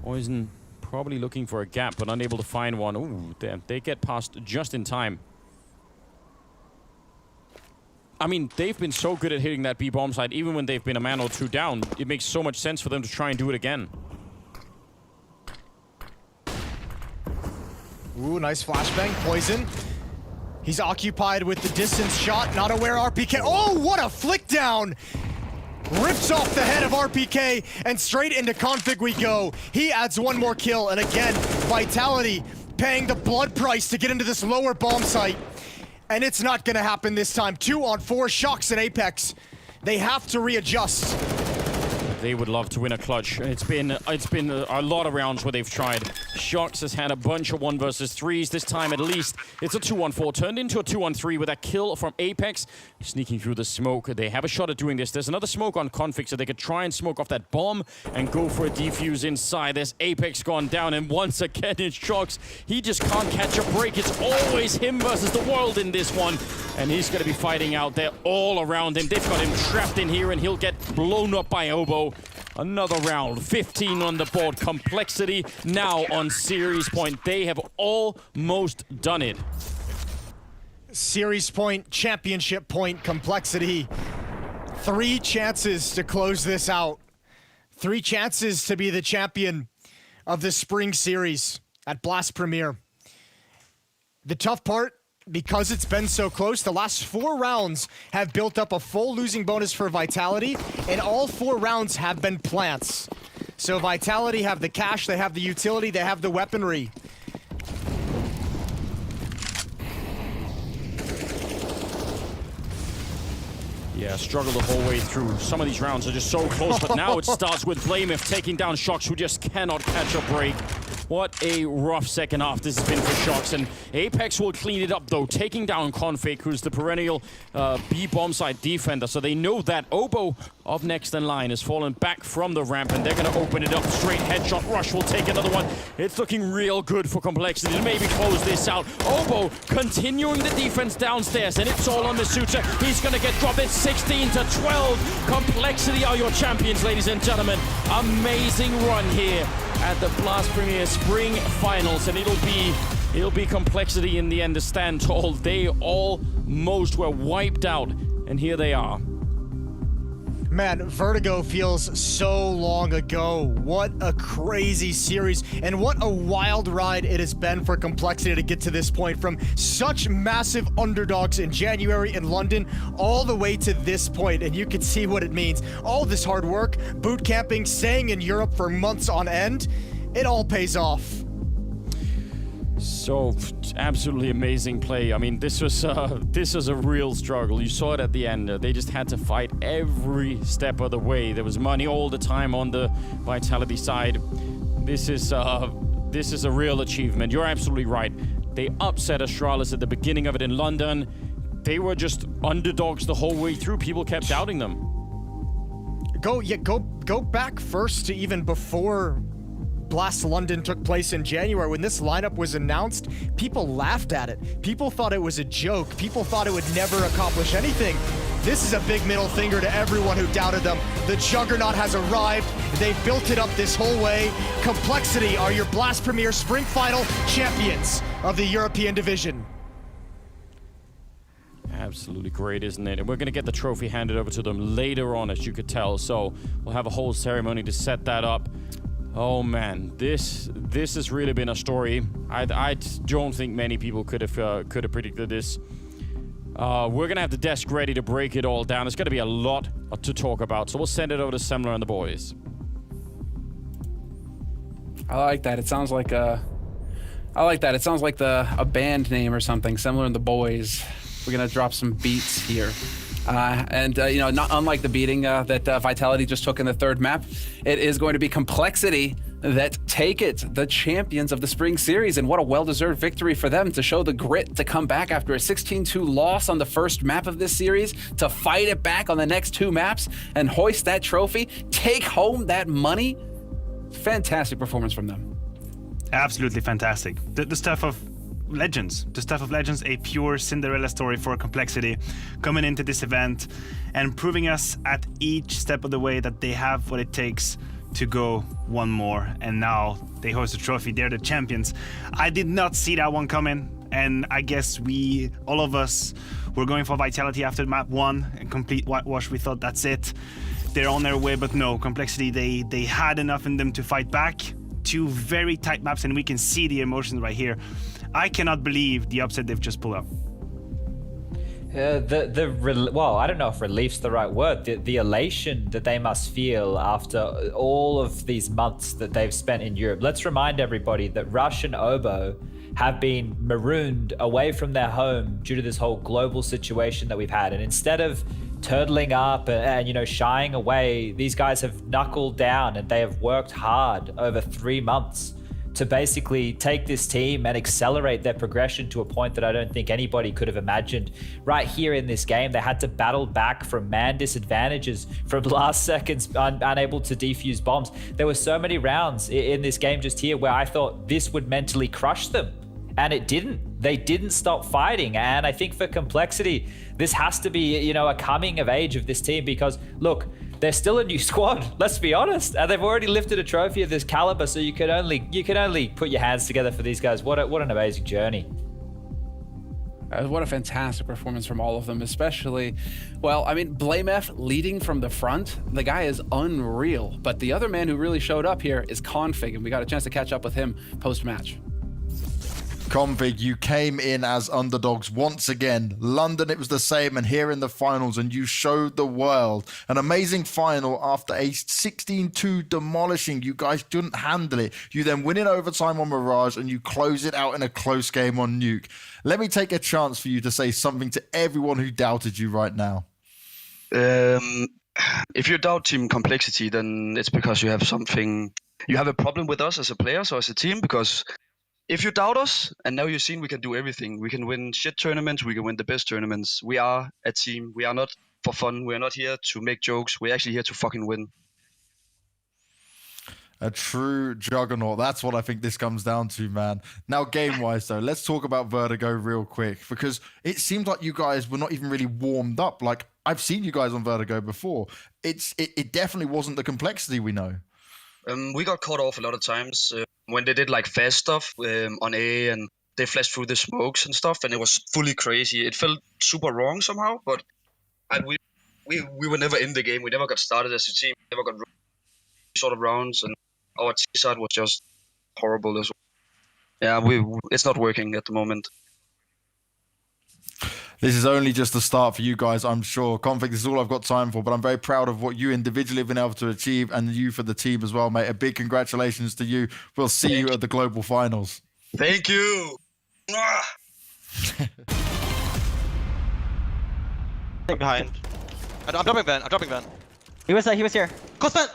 Poison probably looking for a gap, but unable to find one. Ooh, damn. They get past just in time. I mean, they've been so good at hitting that B bomb site, even when they've been a man or 2 down. It makes so much sense for them to try and do it again. Ooh, nice flashbang. Poison. He's occupied with the distance shot. Not aware RPK. Oh, what a flick down! Rips off the head of RPK, and straight into Config we go. He adds 1 more kill, and again, Vitality paying the blood price to get into this lower bomb site. And it's not gonna happen this time. 2-on-4, Shox and Apex. They have to readjust. They would love to win a clutch. It's been a lot of rounds where they've tried. Shox has had a bunch of 1 versus 3s. This time at least it's a 2-on-4 turned into a 2-on-3 with a kill from Apex. Sneaking through the smoke. They have a shot at doing this. There's another smoke on Config, so they could try and smoke off that bomb and go for a defuse inside. There's Apex gone down, and once again it's Shox. He just can't catch a break. It's always him versus the world in this one. And he's going to be fighting out there all around him. They've got him trapped in here, and he'll get blown up by Obo. Another round, 15 on the board. Complexity now on series point. They have almost done it. Series point, championship point, Complexity. 3 chances to close this out. 3 chances to be the champion of the spring series at Blast Premier. The tough part, because it's been so close, the last 4 rounds have built up a full losing bonus for Vitality, and all 4 rounds have been plants. So Vitality have the cash, they have the utility, they have the weaponry. Yeah, struggle the whole way through. Some of these rounds are just so close, but now it starts with Blameth taking down Shox, who just cannot catch a break. What a rough second half this has been for Shox, and Apex will clean it up though, taking down Config, who's the perennial B-bomb side defender, so they know that. Oboe up next in line has fallen back from the ramp, and they're going to open it up. Straight headshot. Rush will take another one. It's looking real good for Complexity to maybe close this out. Oboe continuing the defense downstairs, and it's all on the Suture. He's going to get dropped. It's 16 to 12. Complexity are your champions, ladies and gentlemen. Amazing run here at the Blast Premier Spring Finals, and it'll be Complexity in the end to stand tall. They almost were wiped out, and here they are. Man, Vertigo feels so long ago. What a crazy series, and what a wild ride it has been for Complexity to get to this point, from such massive underdogs in January in London all the way to this point, and you can see what it means. All this hard work, boot camping, staying in Europe for months on end, it all pays off. So absolutely amazing play. I mean, this was a real struggle. You saw it at the end. They just had to fight every step of the way. There was money all the time on the Vitality side. This is a real achievement. You're absolutely right. They upset Astralis at the beginning of it in London. They were just underdogs the whole way through. People kept doubting them. Go back first to even before Blast London took place in January. When this lineup was announced, people laughed at it. People thought it was a joke. People thought it would never accomplish anything. This is a big middle finger to everyone who doubted them. The Juggernaut has arrived. They built it up this whole way. Complexity are your Blast Premier Spring Final champions of the European Division. Absolutely great, isn't it? And we're going to get the trophy handed over to them later on, as you could tell. So we'll have a whole ceremony to set that up. Oh man, this has really been a story. I don't think many people could have predicted this. We're gonna have the desk ready to break it all down. There's gonna be a lot to talk about, so we'll send it over to Semler and the boys. I like that. It sounds like a band name or something. Semler and the boys. We're gonna drop some beats here. You know, not unlike the beating that Vitality just took in the third map, it is going to be Complexity that take it, the champions of the Spring Series, and what a well-deserved victory for them to show the grit to come back after a 16-2 loss on the first map of this series, to fight it back on the next two maps and hoist that trophy, take home that money. Fantastic performance from them. Absolutely fantastic. The stuff of Legends. The stuff of Legends, a pure Cinderella story for Complexity, coming into this event and proving us at each step of the way that they have what it takes to go one more, and now they host a trophy. They're the champions. I did not see that one coming, and I guess all of us were going for Vitality after map 1 and complete whitewash. We thought that's it. They're on their way, but no, Complexity, they had enough in them to fight back. Two very tight maps, and we can see the emotions right here. I cannot believe the upset they've just pulled up. Well, I don't know if relief's the right word. The elation that they must feel after all of these months that they've spent in Europe. Let's remind everybody that Rush and Oboe have been marooned away from their home due to this whole global situation that we've had. And instead of turtling up and you know, shying away, these guys have knuckled down and they have worked hard over 3 months to basically take this team and accelerate their progression to a point that I don't think anybody could have imagined. Right here in this game, they had to battle back from man disadvantages, from last seconds, unable to defuse bombs. There were so many rounds in this game just here where I thought this would mentally crush them, and it didn't. They didn't stop fighting, and I think for Complexity, this has to be, you know, a coming of age of this team, because look, they're still a new squad, let's be honest, and they've already lifted a trophy of this caliber, so you can only put your hands together for these guys. What an amazing journey. What a fantastic performance from all of them, especially, well, I mean, Blamef leading from the front, the guy is unreal, but the other man who really showed up here is Config, and we got a chance to catch up with him post-match. Config, you came in as underdogs once again. London, it was the same, and here in the finals, and you showed the world an amazing final after a 16-2 demolishing. You guys couldn't handle it. You then win in overtime on Mirage, and you close it out in a close game on Nuke. Let me take a chance for you to say something to everyone who doubted you right now. If you doubt Team Complexity, then it's because you have a problem with us as a players or as a team, because if you doubt us, and now you've seen we can do everything. We can win shit tournaments, we can win the best tournaments. We are a team. We are not for fun. We are not here to make jokes. We're actually here to fucking win. A true juggernaut. That's what I think this comes down to, man. Now, game-wise, though, let's talk about Vertigo real quick, because it seems like you guys were not even really warmed up. Like, I've seen you guys on Vertigo before. It definitely wasn't the Complexity we know. We got caught off a lot of times when they did like FAZE stuff on A, and they flashed through the smokes and stuff, and it was fully crazy. It felt super wrong somehow, but we were never in the game. We never got started as a team. We never got sort of rounds, and our T side was just horrible as well. Yeah, it's not working at the moment. This is only just the start for you guys, I'm sure. Conflict is all I've got time for, but I'm very proud of what you individually have been able to achieve, and you for the team as well, mate. A big congratulations to you. We'll see you at the global finals. Thank you. Behind. I'm dropping van. He was here. Close man!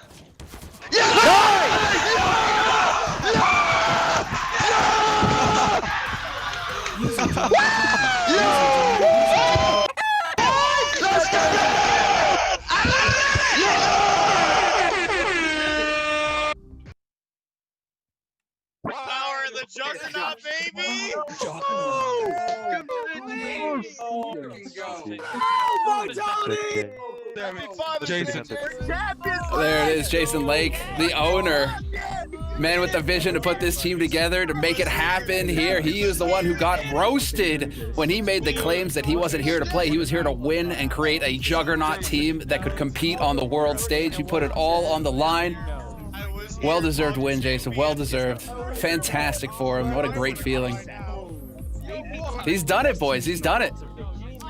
Power of the Juggernaut, baby! There it is, Jason Lake, the owner. Man with the vision to put this team together, to make it happen here. He was the one who got roasted when he made the claims that he wasn't here to play. He was here to win and create a juggernaut team that could compete on the world stage. He put it all on the line. Well-deserved win, Jason. Well-deserved. Fantastic for him. What a great feeling. He's done it, boys. He's done it.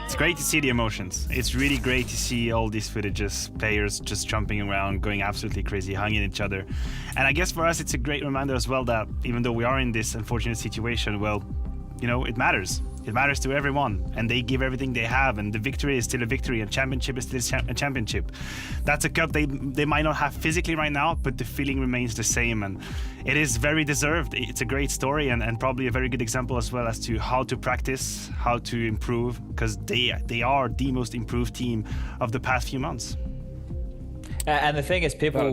It's great to see the emotions. It's really great to see all these footages, players just jumping around, going absolutely crazy, hugging each other. And I guess for us, it's a great reminder as well that even though we are in this unfortunate situation, well, you know, it matters. It matters to everyone, and they give everything they have, and the victory is still a victory, and championship is still a championship. That's a cup they might not have physically right now, but the feeling remains the same, and it is very deserved. It's a great story, and probably a very good example as well as to how to practice, how to improve, because they are the most improved team of the past few months. And the thing is, people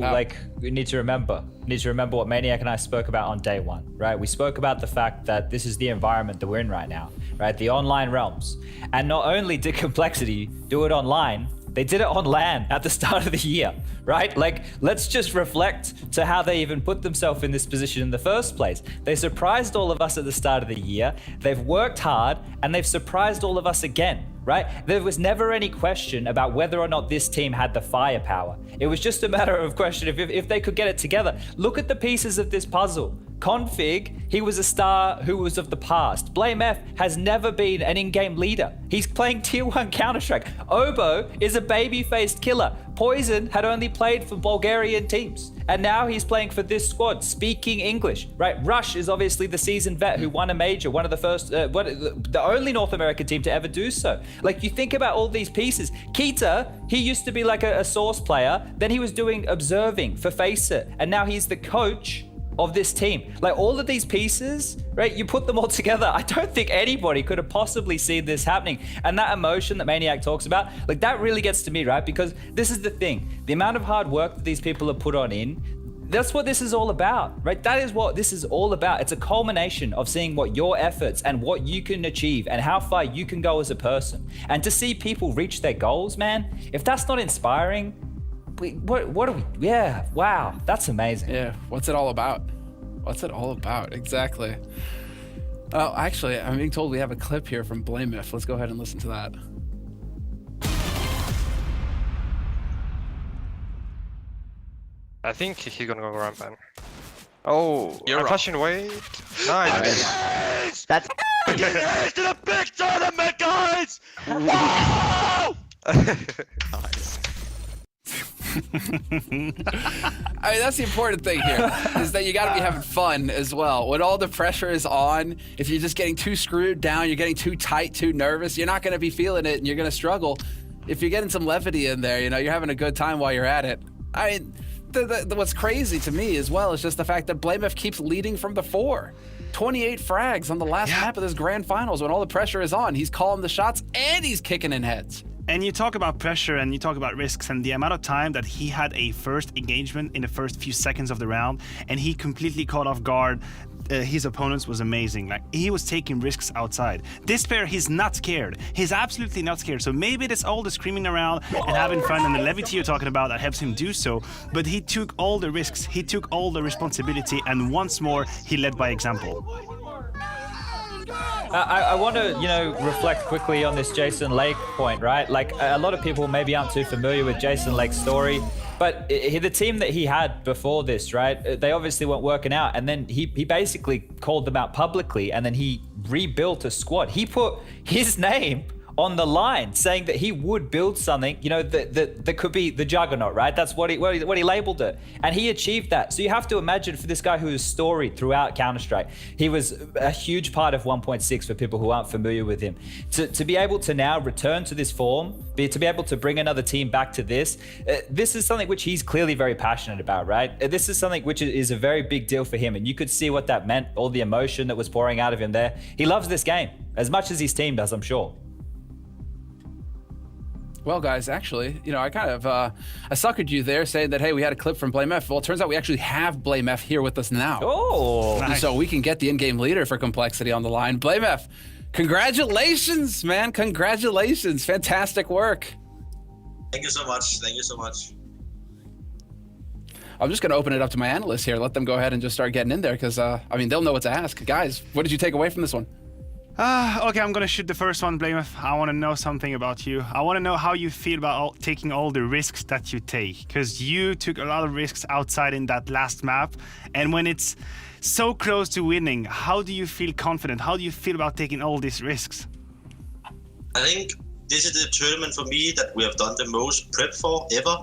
need to remember what Maniac and I spoke about on day one, right? We spoke about the fact that this is the environment that we're in right now, right? The online realms. And not only did Complexity do it online, they did it on LAN at the start of the year, right? Like, let's just reflect to how they even put themselves in this position in the first place. They surprised all of us at the start of the year. They've worked hard, and they've surprised all of us again, right? There was never any question about whether or not this team had the firepower. It was just a matter of question if they could get it together. Look at the pieces of this puzzle. Config, he was a star who was of the past. Blame F has never been an in-game leader. He's playing tier 1 Counter-Strike. Obo is a baby-faced killer. Poison had only played for Bulgarian teams, and now he's playing for this squad, speaking English, right? Rush is obviously the seasoned vet who won a major, one of the first, the only North American team to ever do so. Like, you think about all these pieces. Kita, he used to be like a source player, then he was doing observing for FAZE, and now he's the coach of this team. Like, all of these pieces, right, you put them all together, I don't think anybody could have possibly seen this happening. And that emotion that Maniac talks about, like, that really gets to me, right? Because this is the thing, the amount of hard work that these people have put on in, that's what this is all about, right? That is what this is all about. It's a culmination of seeing what your efforts and what you can achieve and how far you can go as a person. And to see people reach their goals, man, if that's not inspiring, what are we? Yeah, wow, that's amazing. Yeah, what's it all about? What's it all about? Exactly. Oh, actually, I'm being told we have a clip here from Blame If. Let's go ahead and listen to that. I think he's gonna go ramp, man. Oh, you're flashing away. Nice. That's Yes to the big tournament, guys! Wow! Nice. I mean, that's the important thing here, is that you got to be having fun as well. When all the pressure is on, if you're just getting too screwed down, you're getting too tight, too nervous, you're not going to be feeling it, and you're going to struggle. if you're getting some levity in there, you're having a good time while you're at it. I mean, what's crazy to me as well is just the fact that BlameF keeps leading from the 4. 28 frags on the last map of this grand finals when all the pressure is on. He's calling the shots and he's kicking in heads. And you talk about pressure and you talk about risks and the amount of time that he had a first engagement in the first few seconds of the round and he completely caught off guard his opponents was amazing. Like, he was taking risks outside. This pair, he's not scared. He's absolutely not scared. So maybe it's all the screaming around and having fun and the levity you're talking about that helps him do so. But he took all the risks. He took all the responsibility. And once more, he led by example. I want to, reflect quickly on this Jason Lake point, right? Like, a lot of people maybe aren't too familiar with Jason Lake's story, but the team that he had before this, right? They obviously weren't working out, and then he basically called them out publicly, and then he rebuilt a squad. He put his name on the line, saying that he would build something, that could be the juggernaut, right? That's what he labeled it, and he achieved that. So you have to imagine, for this guy who is storied throughout Counter-Strike, he was a huge part of 1.6 for people who aren't familiar with him. To be able to now return to this form, to be able to bring another team back to this is something which he's clearly very passionate about, right? This is something which is a very big deal for him, and you could see what that meant, all the emotion that was pouring out of him there. He loves this game as much as his team does, I'm sure. Well, guys, actually, I kind of I suckered you there saying that, hey, we had a clip from BlameF. Well, it turns out we actually have BlameF here with us now. Oh, nice. So we can get the in-game leader for Complexity on the line. BlameF, congratulations, man. Congratulations. Fantastic work. Thank you so much. Thank you so much. I'm just going to open it up to my analysts here. Let them go ahead and just start getting in there because, they'll know what to ask. Guys, what did you take away from this one? Okay, I'm gonna shoot the first one, BlameF. I want to know something about you. I want to know how you feel about taking all the risks that you take, because you took a lot of risks outside in that last map, and when it's so close to winning, how do you feel confident? How do you feel about taking all these risks? I think this is the tournament for me that we have done the most prep for ever.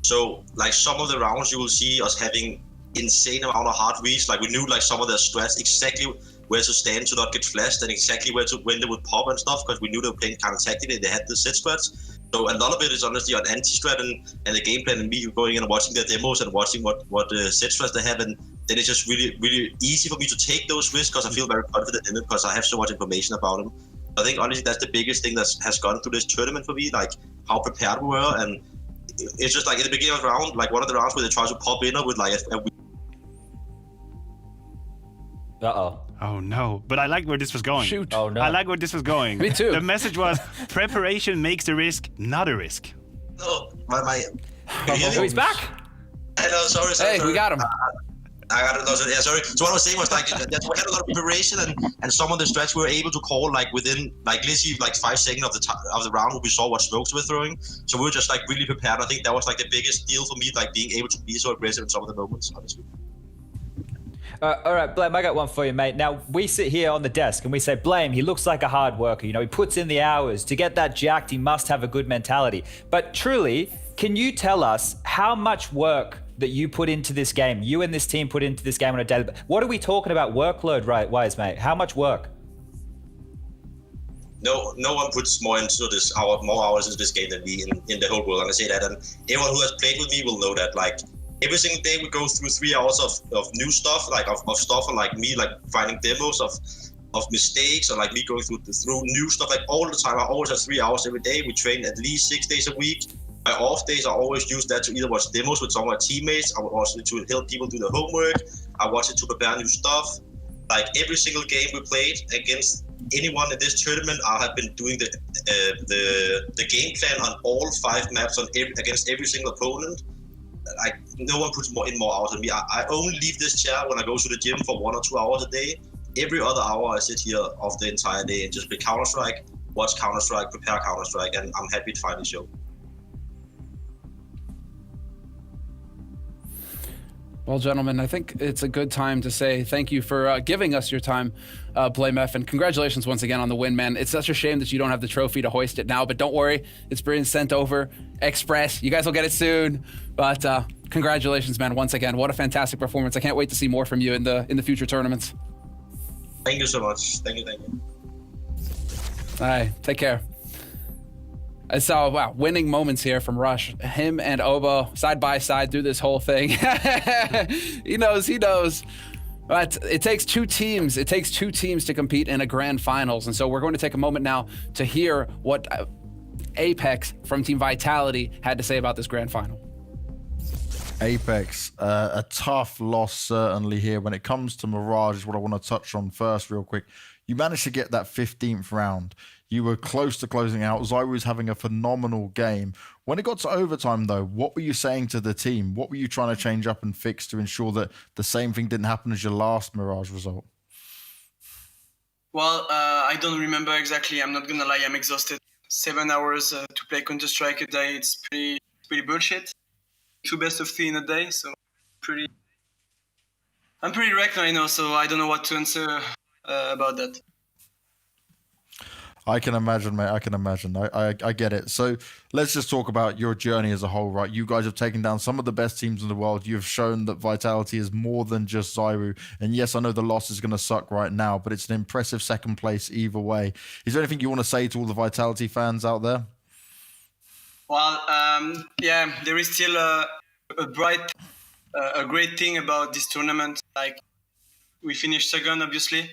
So, like, some of the rounds you will see us having insane amount of hard reads. Like, we knew some of their strats, exactly where to stand to not get flashed, and exactly when they would pop and stuff, because we knew they were playing kind of tactically. They had the set strats. So a lot of it is honestly on anti-strat and the game plan, and me going in and watching their demos and watching what set strats they have, and then it's just really, really easy for me to take those risks because I feel very confident in it because I have so much information about them. I think honestly that's the biggest thing that has gone through this tournament for me, like how prepared we were. And it's just like in the beginning of the round, like one of the rounds where they try to pop in with like a Oh no, but I like where this was going. Shoot. Oh no. I like where this was going. Me too. The message was preparation makes the risk not a risk. No, my he's back. Hello, sorry. Hey, we got him. I got it. No, yeah, sorry. So what I was saying was like that we had a lot of preparation and some of the strats we were able to call like within like literally like 5 seconds of the round when we saw what smokes we were throwing. So we were just like really prepared. I think that was like the biggest deal for me, like being able to be so aggressive in some of the moments, honestly. All right, Blame, I got one for you, mate. Now, we sit here on the desk and we say, Blame, he looks like a hard worker. He puts in the hours. To get that jacked, he must have a good mentality. But truly, can you tell us how much work that you put into this game, you and this team put into this game on a daily basis? What are we talking about workload-wise, mate? How much work? No one puts more into this more hours into this game than me in the whole world. And I say that, and everyone who has played with me will know that. Like, every single day we go through 3 hours of new stuff, like of stuff, and like me like finding demos of mistakes, or like me going through new stuff, like all the time. I always have 3 hours every day. We train at least 6 days a week. My off days, I always use that to either watch demos with some of my teammates. I watch it to help people do their homework. I watch it to prepare new stuff. Like every single game we played against anyone in this tournament, I have been doing the game plan on all 5 maps against every single opponent. Like no one puts more hours than me. I only leave this chair when I go to the gym for 1 or 2 hours a day. Every other hour I sit here of the entire day and just play Counter-Strike, watch Counter-Strike, prepare Counter-Strike, and I'm happy to finally show. Well, gentlemen, I think it's a good time to say thank you for giving us your time, BlameF, and congratulations once again on the win, man. It's such a shame that you don't have the trophy to hoist it now, but don't worry, it's being sent over express. You guys will get it soon, but congratulations, man, once again. What a fantastic performance. I can't wait to see more from you in the future tournaments. Thank you so much. Thank you. All right, take care. So, wow, winning moments here from Rush. Him and Obo side by side through this whole thing. He knows. But it takes two teams. It takes two teams to compete in a grand finals. And so we're going to take a moment now to hear what Apex from Team Vitality had to say about this grand final. Apex, a tough loss certainly here. When it comes to Mirage is what I want to touch on first real quick. You managed to get that 15th round. You were close to closing out. Zyro was having a phenomenal game. When it got to overtime, though, what were you saying to the team? What were you trying to change up and fix to ensure that the same thing didn't happen as your last Mirage result? Well, I don't remember exactly. I'm not going to lie. I'm exhausted. 7 hours to play Counter-Strike a day. It's pretty bullshit. 2 best of 3 in a day. So I'm pretty wrecked right now. So I don't know what to answer about that. I can imagine, mate. I can imagine. I get it. So let's just talk about your journey as a whole, right? You guys have taken down some of the best teams in the world. You've shown that Vitality is more than just Zyro. And yes, I know the loss is going to suck right now, but it's an impressive second place either way. Is there anything you want to say to all the Vitality fans out there? Well, yeah, there is still a great thing about this tournament. Like, we finished second, obviously.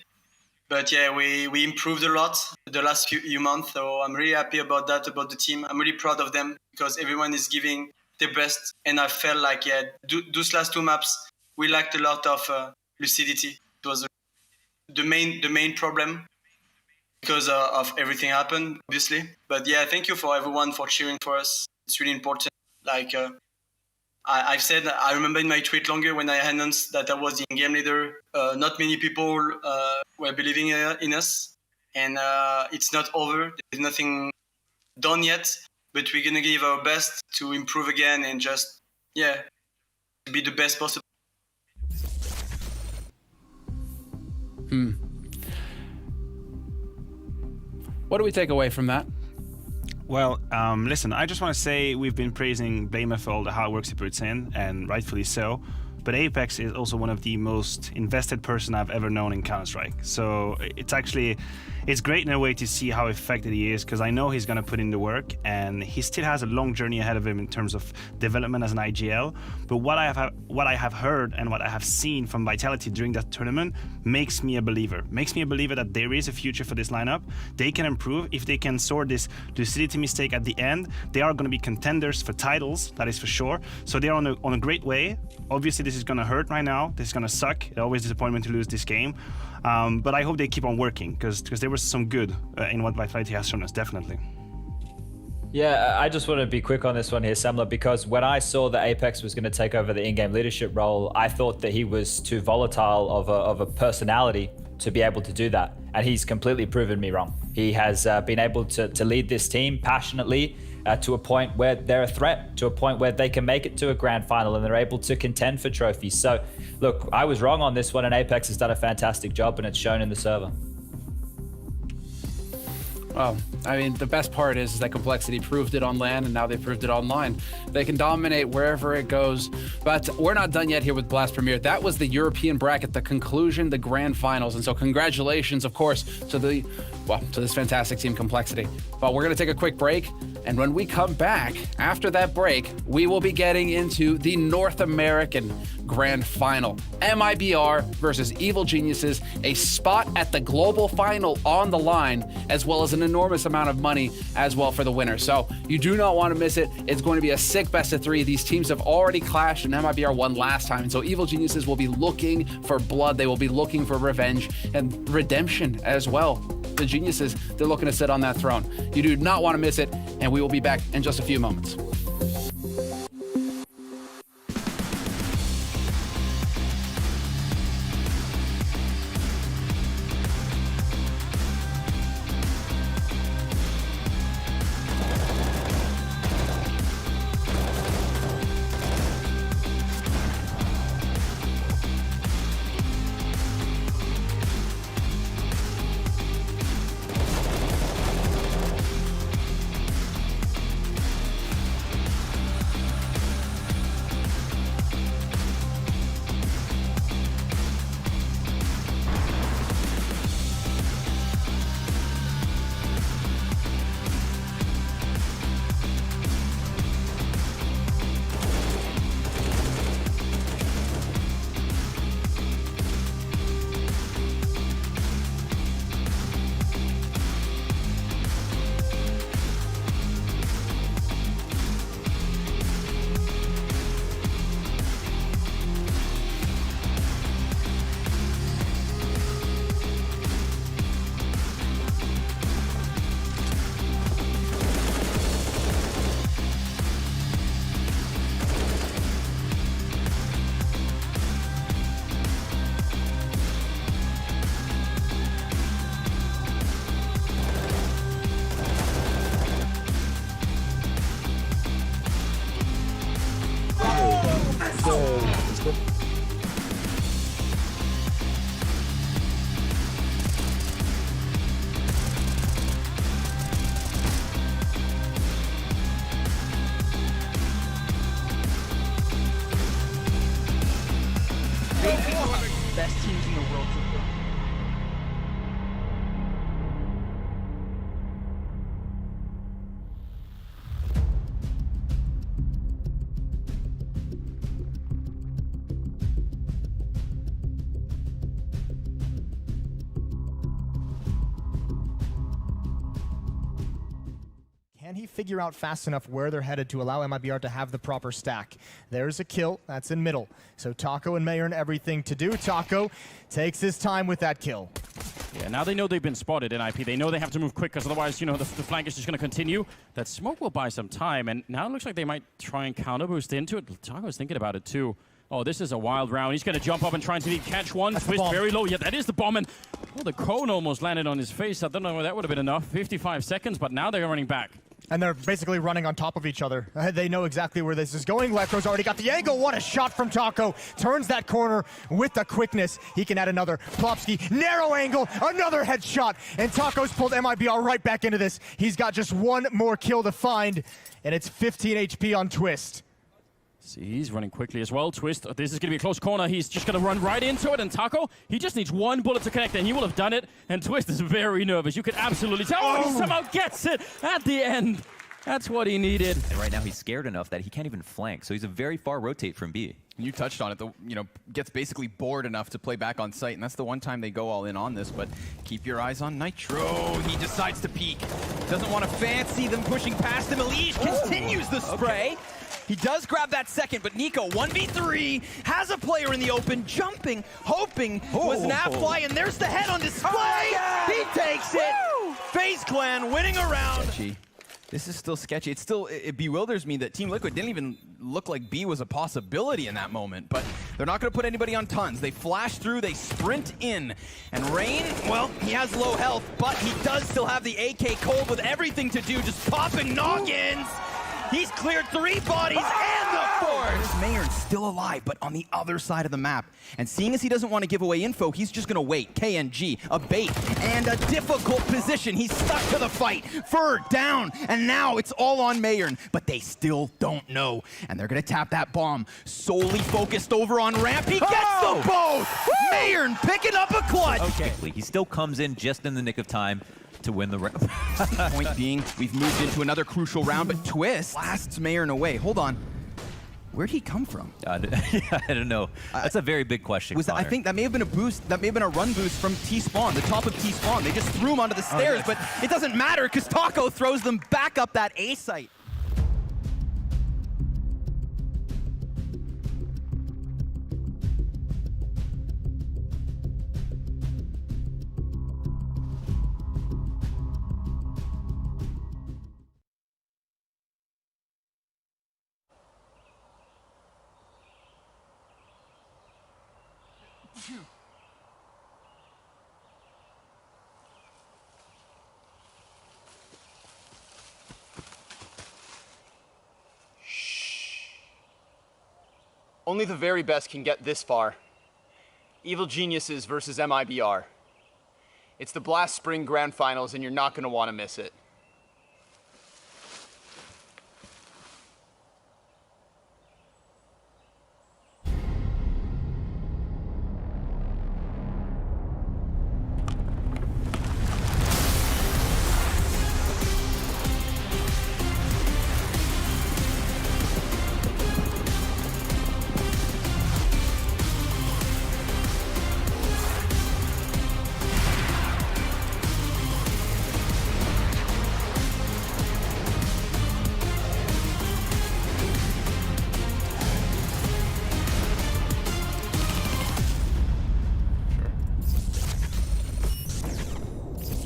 But yeah, we improved a lot the last few months, so I'm really happy about that, about the team. I'm really proud of them because everyone is giving their best, and I felt like, yeah, those last 2 maps, we lacked a lot of lucidity. It was the main problem because of everything happened, obviously. But yeah, thank you for everyone for cheering for us. It's really important. Like I've said, I remember in my tweet longer when I announced that I was the in-game leader, not many people were believing in us. And it's not over. There's nothing done yet, but we're going to give our best to improve again and just, yeah, be the best possible. What do we take away from that? Well, listen, I just want to say we've been praising Blamer for all the hard work he puts in, and rightfully so. But Apex is also one of the most invested person I've ever known in Counter-Strike. So it's great in a way to see how effective he is, because I know he's going to put in the work, and he still has a long journey ahead of him in terms of development as an IGL. But what I have heard and what I have seen from Vitality during that tournament makes me a believer. Makes me a believer that there is a future for this lineup. They can improve. If they can sort this lucidity mistake at the end, they are going to be contenders for titles, that is for sure. So they're on a great way. Obviously, this is going to hurt right now. This is going to suck. It's always a disappointment to lose this game. But I hope they keep on working, because there was some good in what Vitality has shown us, definitely. Yeah, I just want to be quick on this one here, Semler, because when I saw that Apex was going to take over the in-game leadership role, I thought that he was too volatile of a personality to be able to do that. And he's completely proven me wrong. He has been able to lead this team passionately to a point where they're a threat, to a point where they can make it to a grand final and they're able to contend for trophies. So, look, I was wrong on this one, and Apex has done a fantastic job, and it's shown in the server. Well, I mean, the best part is that Complexity proved it on LAN, and now they proved it online. They can dominate wherever it goes. But we're not done yet here with Blast Premier. That was the European bracket, the conclusion, the grand finals. And so congratulations, of course, to this fantastic team, Complexity. But we're going to take a quick break. And when we come back, after that break, we will be getting into the North American Grand Final. MIBR versus Evil Geniuses, a spot at the global final on the line, as well as an enormous amount of money as well for the winner. So you do not want to miss it. It's going to be a sick best of 3. These teams have already clashed, and MIBR won last time. And so Evil Geniuses will be looking for blood. They will be looking for revenge and redemption as well. The Geniuses, they're looking to sit on that throne. You do not want to miss it, and we will be back in just a few moments. Can he figure out fast enough where they're headed to allow MIBR to have the proper stack? There's a kill. That's in middle. So Taco and Mayern everything to do. Taco takes his time with that kill. Yeah, now they know they've been spotted in IP. They know they have to move quick because otherwise, you know, the flank is just going to continue. That smoke will buy some time, and now it looks like they might try and counter boost into it. Taco's thinking about it too. Oh, this is a wild round. He's going to jump up and try and catch one. Twist very low. Yeah, that is the bomb. And oh, the cone almost landed on his face. I don't know whether that would have been enough. 55 seconds, but now they're running back. And they're basically running on top of each other. They know exactly where this is going. Lecro's already got the angle. What a shot from Taco. Turns that corner with the quickness. He can add another. Plopsky, narrow angle, another headshot. And Taco's pulled MIBR right back into this. He's got just one more kill to find, and it's 15 HP on Twist. See, he's running quickly as well. Twist, this is going to be a close corner. He's just going to run right into it. And Taco, he just needs one bullet to connect, and he will have done it. And Twist is very nervous. You can absolutely tell. Oh, he somehow gets it at the end. That's what he needed. And right now he's scared enough that he can't even flank. So he's a very far rotate from B. You touched on it, gets basically bored enough to play back on site, and that's the one time they go all in on this, but keep your eyes on Nitro. He decides to peek. Doesn't want to fancy them pushing past him. Elige continues the spray. Okay. He does grab that second, but Nico, 1v3, has a player in the open, jumping, hoping, was an fly, and there's the head on display! He takes it! FaZe Clan winning a round! Sketchy. This is still sketchy. It bewilders me that Team Liquid didn't even look like B was a possibility in that moment, but they're not going to put anybody on tons. They flash through, they sprint in, and Rain, well, he has low health, but he does still have the AK cold with everything to do, just popping noggins! He's cleared 3 bodies and the 4th! Mayern's still alive, but on the other side of the map. And seeing as he doesn't want to give away info, he's just going to wait. KNG, a bait, and a difficult position. He's stuck to the fight. Fur down, and now it's all on Mayern. But they still don't know. And they're going to tap that bomb. Solely focused over on ramp. He gets them both! Mayern picking up a clutch! Okay. He still comes in just in the nick of time to win the round. Point being, we've moved into another crucial round, but Twist blasts Mayern away. Hold on. Where'd he come from? I don't know. That's a very big question. I think that may have been a boost. That may have been a run boost from T-Spawn, the top of T-Spawn. They just threw him onto the stairs, but it doesn't matter because Taco throws them back up that A site. Only the very best can get this far. Evil Geniuses versus MIBR. It's the Blast Spring Grand Finals, and you're not going to want to miss it.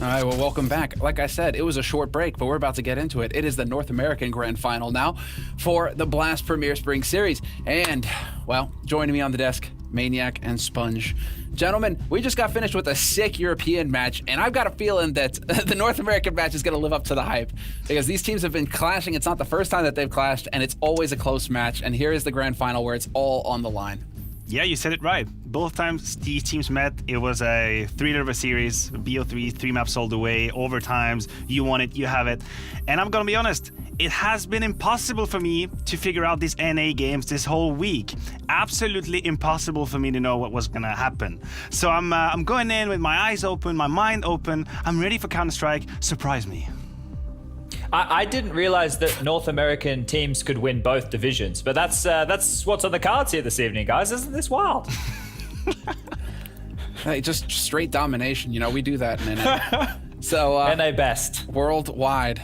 All right, well, welcome back. Like I said, it was a short break, but we're about to get into it. It is the North American Grand Final now for the Blast Premier Spring Series. And, well, joining me on the desk, Maniac and Sponge. Gentlemen, we just got finished with a sick European match, and I've got a feeling that the North American match is going to live up to the hype because these teams have been clashing. It's not the first time that they've clashed, and it's always a close match. And here is the Grand Final where it's all on the line. Yeah, you said it right. Both times these teams met, it was a 3-level series, BO3, 3 maps all the way, overtimes, you want it, you have it. And I'm gonna be honest, it has been impossible for me to figure out these NA games this whole week. Absolutely impossible for me to know what was gonna happen. So I'm going in with my eyes open, my mind open, I'm ready for Counter-Strike, surprise me. I didn't realize that North American teams could win both divisions, but that's what's on the cards here this evening, guys. Isn't this wild? Hey, just straight domination. You know, we do that in NA. So NA best worldwide.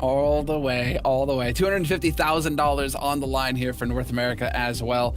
All the way. $250,000 on the line here for North America as well.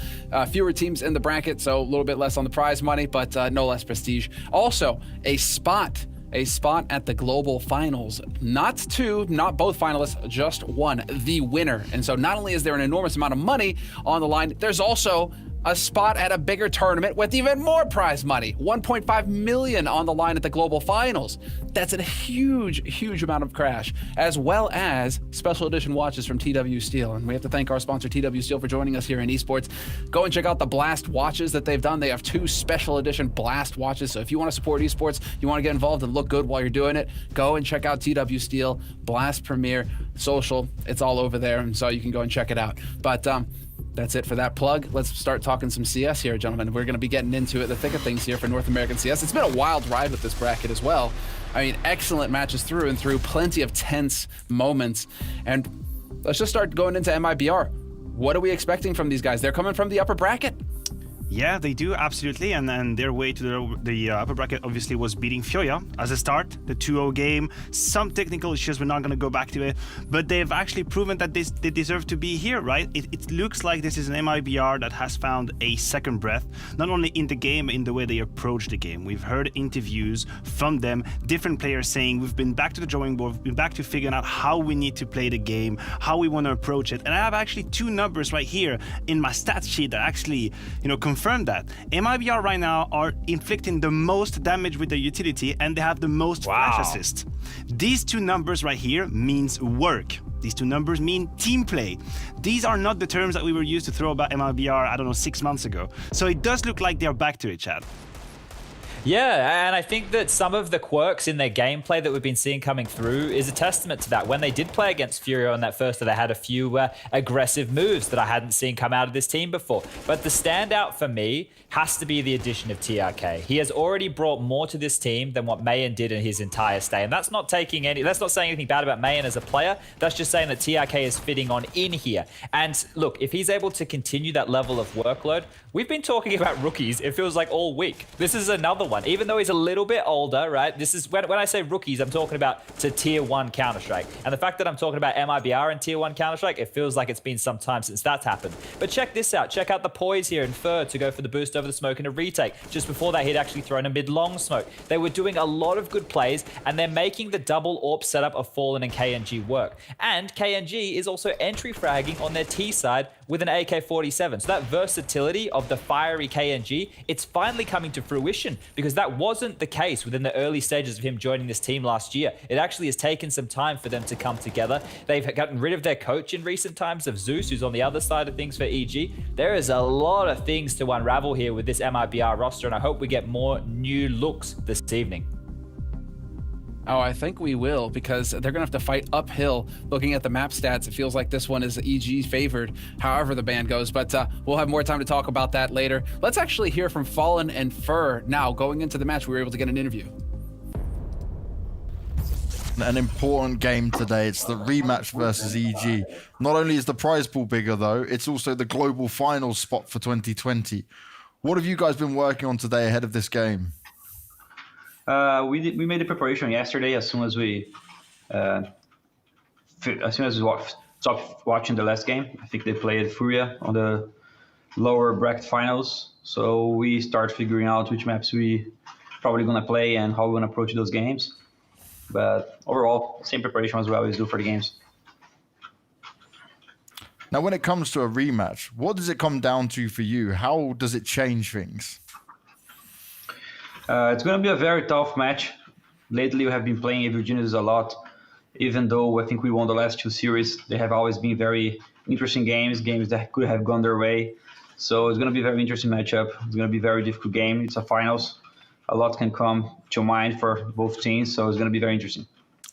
Fewer teams in the bracket, so a little bit less on the prize money, but no less prestige. Also, a spot at the global finals. Not two, not both finalists, just one, the winner. And so not only is there an enormous amount of money on the line, there's also a spot at a bigger tournament with even more prize money. 1.5 million on the line at the global finals. That's a huge amount of cash, as well as special edition watches from TW Steel. And we have to thank our sponsor TW Steel for joining us here in esports. Go and check out the Blast watches that they've done. They have 2 special edition Blast watches. So if you want to support esports, you want to get involved and look good while you're doing it, go and check out TW Steel, Blast Premier, social. It's all over there, and so you can go and check it out. But that's it for that plug. Let's start talking some CS here, gentlemen. We're going to be getting into it, the thick of things here for North American CS. It's been a wild ride with this bracket as well. I mean, excellent matches through and through, plenty of tense moments. And let's just start going into MIBR. What are we expecting from these guys? They're coming from the upper bracket. Yeah, they do, absolutely. And then their way to the upper bracket obviously was beating Fioya as a start, the 2-0 game. Some technical issues, we're not going to go back to it, but they've actually proven that they deserve to be here, right? It looks like this is an MIBR that has found a second breath, not only in the game, in the way they approach the game. We've heard interviews from them, different players saying, we've been back to the drawing board, we've been back to figuring out how we need to play the game, how we want to approach it. And I have actually 2 numbers right here in my stats sheet that actually, confirm that. MIBR right now are inflicting the most damage with their utility, and they have the most flash assists. These 2 numbers right here means work. These 2 numbers mean team play. These are not the terms that we were used to throw about MIBR, I don't know, 6 months ago. So it does look like they're back to it, Chad. Yeah, and I think that some of the quirks in their gameplay that we've been seeing coming through is a testament to that. When they did play against Furio in that first, they had a few aggressive moves that I hadn't seen come out of this team before. But the standout for me has to be the addition of TRK. He has already brought more to this team than what Mayan did in his entire stay. And that's not saying anything bad about Mayan as a player. That's just saying that TRK is fitting on in here. And look, if he's able to continue that level of workload, we've been talking about rookies, it feels like all week. This is another one. Even though he's a little bit older, right? This is when I say rookies, I'm talking about to tier 1 Counter-Strike. And the fact that I'm talking about MIBR and tier 1 Counter-Strike, it feels like it's been some time since that's happened. But check this out. Check out the poise here in Fur to go for the boost over the smoke and a retake. Just before that, he'd actually thrown a mid-long smoke. They were doing a lot of good plays, and they're making the double AWP setup of Fallen and KNG work. And KNG is also entry fragging on their T side with an AK-47. So that versatility of the fiery KNG, it's finally coming to fruition, because that wasn't the case within the early stages of him joining this team last year. It actually has taken some time for them to come together. They've gotten rid of their coach in recent times, of Zeus, who's on the other side of things for EG. There is a lot of things to unravel here with this MIBR roster, and I hope we get more new looks this evening. Oh, I think we will, because they're going to have to fight uphill. Looking at the map stats, it feels like this one is EG favored, however the band goes. But we'll have more time to talk about that later. Let's actually hear from Fallen and Fur now. Going into the match, we were able to get an interview. An important game today. It's the rematch versus EG. Not only is the prize pool bigger, though, it's also the global finals spot for 2020. What have you guys been working on today ahead of this game? We made the preparation yesterday. As soon as we stopped watching the last game, I think they played Furia on the lower bracket finals. So we start figuring out which maps we probably gonna play and how we're gonna approach those games. But overall, same preparation as we always do for the games. Now, when it comes to a rematch, what does it come down to for you? How does it change things? It's going to be a very tough match. Lately, we have been playing Evil Geniuses a lot. Even though I think we won the last 2 series, they have always been very interesting games that could have gone their way. So it's going to be a very interesting matchup. It's going to be a very difficult game. It's a finals. A lot can come to mind for both teams, so it's going to be very interesting.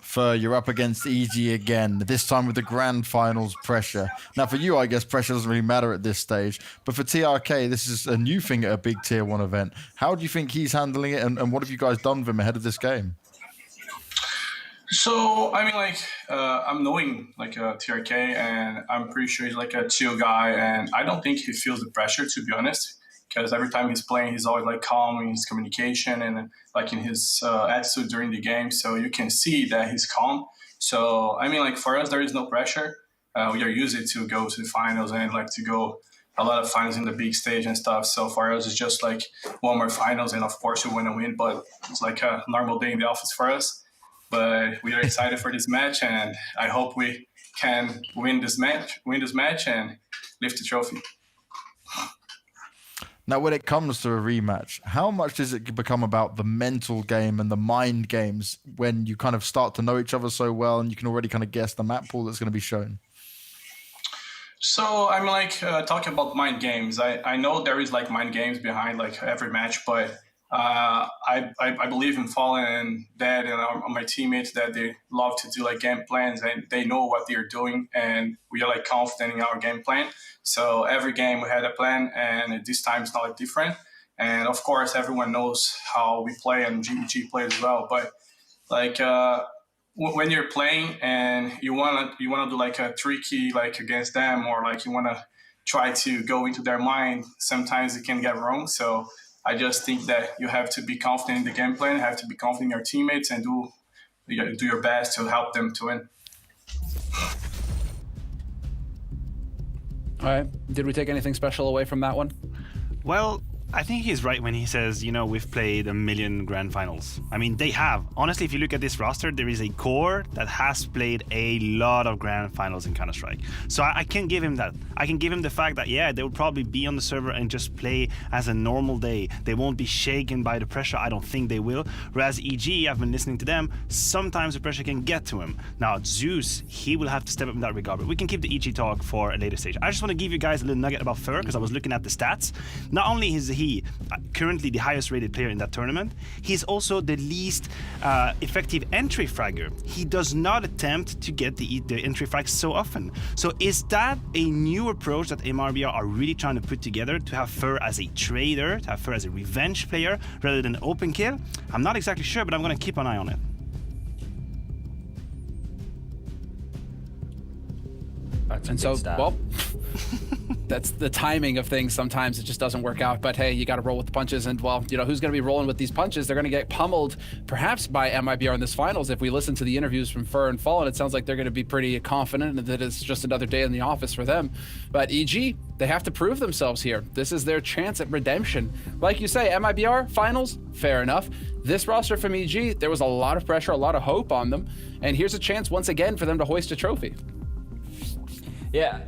Fur, you're up against EG again, this time with the grand finals pressure. Now, for you, I guess pressure doesn't really matter at this stage. But for TRK, this is a new thing at a big tier 1 event. How do you think he's handling it, and what have you guys done with him ahead of this game? So, I mean, I'm knowing, TRK, and I'm pretty sure he's a chill guy, and I don't think he feels the pressure, to be honest, because every time he's playing, he's always like calm in his communication and like in his attitude during the game. So you can see that he's calm. So I mean, like for us, there is no pressure. We are used to go to the finals and like to go a lot of finals in the big stage and stuff. So for us, it's just like one more finals, and of course we want to win. But it's like a normal day in the office for us. But we are excited for this match, and I hope we can win this match, and lift the trophy. Now, when it comes to a rematch, how much does it become about the mental game and the mind games when you kind of start to know each other so well and you can already kind of guess the map pool that's going to be shown? So I'm like talking about mind games. I know there is like mind games behind like every match, but I believe in Fallen and Dad and my teammates that they love to do like game plans and they know what they're doing, and we are like confident in our game plan. So every game we had a plan, and this time it's not like different. And of course, everyone knows how we play and GEG plays as well. But like when you're playing and you wanna do like a tricky like against them, or like you wanna try to go into their mind, sometimes it can get wrong. So I just think that you have to be confident in the game plan, have to be confident in your teammates, and do your best to help them to win. All right. Did we take anything special away from that one? Well, I think he's right when he says, you know, we've played a million grand finals. I mean, they have. Honestly, if you look at this roster, there is a core that has played a lot of grand finals in Counter-Strike. So I can give him that. I can give him the fact that, yeah, they will probably be on the server and just play as a normal day. They won't be shaken by the pressure. I don't think they will. Whereas EG, I've been listening to them, sometimes the pressure can get to him. Now, Zeus, he will have to step up in that regard. But we can keep the EG talk for a later stage. I just want to give you guys a little nugget about Fur, because I was looking at the stats. Not only is he currently the highest rated player in that tournament, he's also the least effective entry fragger. He does not attempt to get the entry frags so often. So is that a new approach that MIBR are really trying to put together, to have Fur as a trader, to have Fur as a revenge player rather than open kill? I'm not exactly sure, but I'm going to keep an eye on it. And so, well, that's the timing of things. Sometimes it just doesn't work out, but hey, you got to roll with the punches. And well, you know, who's going to be rolling with these punches? They're going to get pummeled perhaps by MIBR in this finals. If we listen to the interviews from Fur and Fallen, it sounds like they're going to be pretty confident that it's just another day in the office for them. But EG, they have to prove themselves here. This is their chance at redemption. Like you say, MIBR finals, fair enough. This roster from EG, there was a lot of pressure, a lot of hope on them. And here's a chance once again for them to hoist a trophy. Yeah,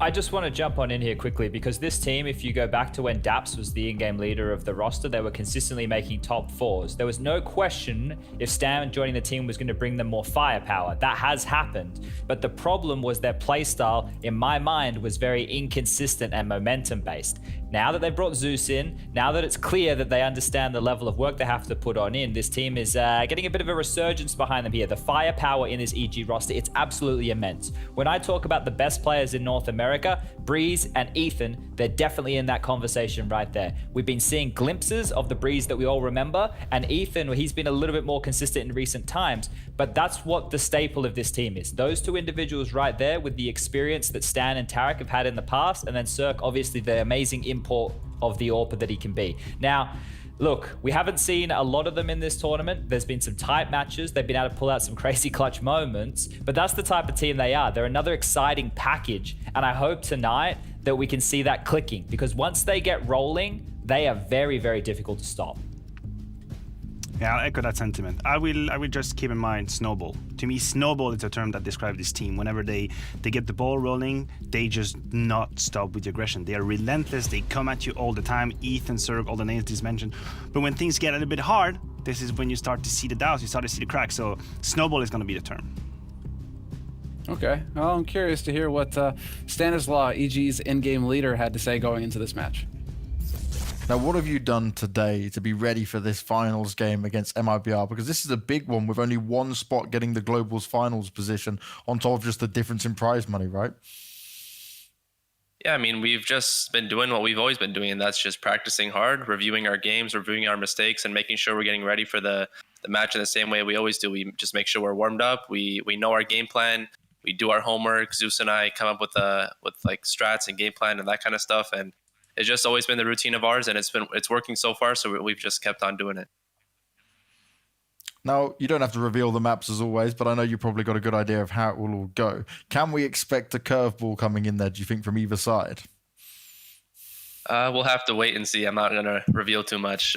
I just want to jump on in here quickly, because this team, if you go back to when Daps was the in-game leader of the roster, they were consistently making top fours. There was no question if Stan joining the team was going to bring them more firepower. That has happened. But the problem was their playstyle, in my mind, was very inconsistent and momentum-based. Now that they brought Zeus in, now that it's clear that they understand the level of work they have to put on in, this team is getting a bit of a resurgence behind them here. The firepower in this EG roster, it's absolutely immense. When I talk about the best players in North America, Breeze and Ethan, they're definitely in that conversation right there. We've been seeing glimpses of the Breeze that we all remember, and Ethan, he's been a little bit more consistent in recent times, but that's what the staple of this team is. Those two individuals right there with the experience that Stan and Tarek have had in the past, and then Cirque, obviously the amazing import of the AWPer that he can be. Now, look, we haven't seen a lot of them in this tournament. There's been some tight matches. They've been able to pull out some crazy clutch moments, but that's the type of team they are. They're another exciting package, and I hope tonight that we can see that clicking, because once they get rolling, they are very, very difficult to stop. Yeah, I'll echo that sentiment. I will just keep in mind snowball. To me, snowball is a term that describes this team. Whenever they get the ball rolling, they just not stop with the aggression. They are relentless. They come at you all the time. Ethan, Serg, all the names he's mentioned. But when things get a little bit hard, this is when you start to see the doubts, you start to see the cracks. So snowball is going to be the term. Okay, well, I'm curious to hear what Stanislaw, EG's in-game leader, had to say going into this match. Now, what have you done today to be ready for this finals game against MIBR? Because this is a big one with only one spot getting the Globals finals position on top of just the difference in prize money, right? Yeah, I mean, we've just been doing what we've always been doing, and that's just practicing hard, reviewing our games, reviewing our mistakes, and making sure we're getting ready for the match in the same way we always do. We just make sure we're warmed up. We know our game plan. We do our homework. Zeus and I come up with like strats and game plan and that kind of stuff, and it's just always been the routine of ours, and it's working so far. So we've just kept on doing it. Now, you don't have to reveal the maps as always, but I know you probably got a good idea of how it will all go. Can we expect a curveball coming in there, do you think, from either side? We'll have to wait and see. I'm not going to reveal too much.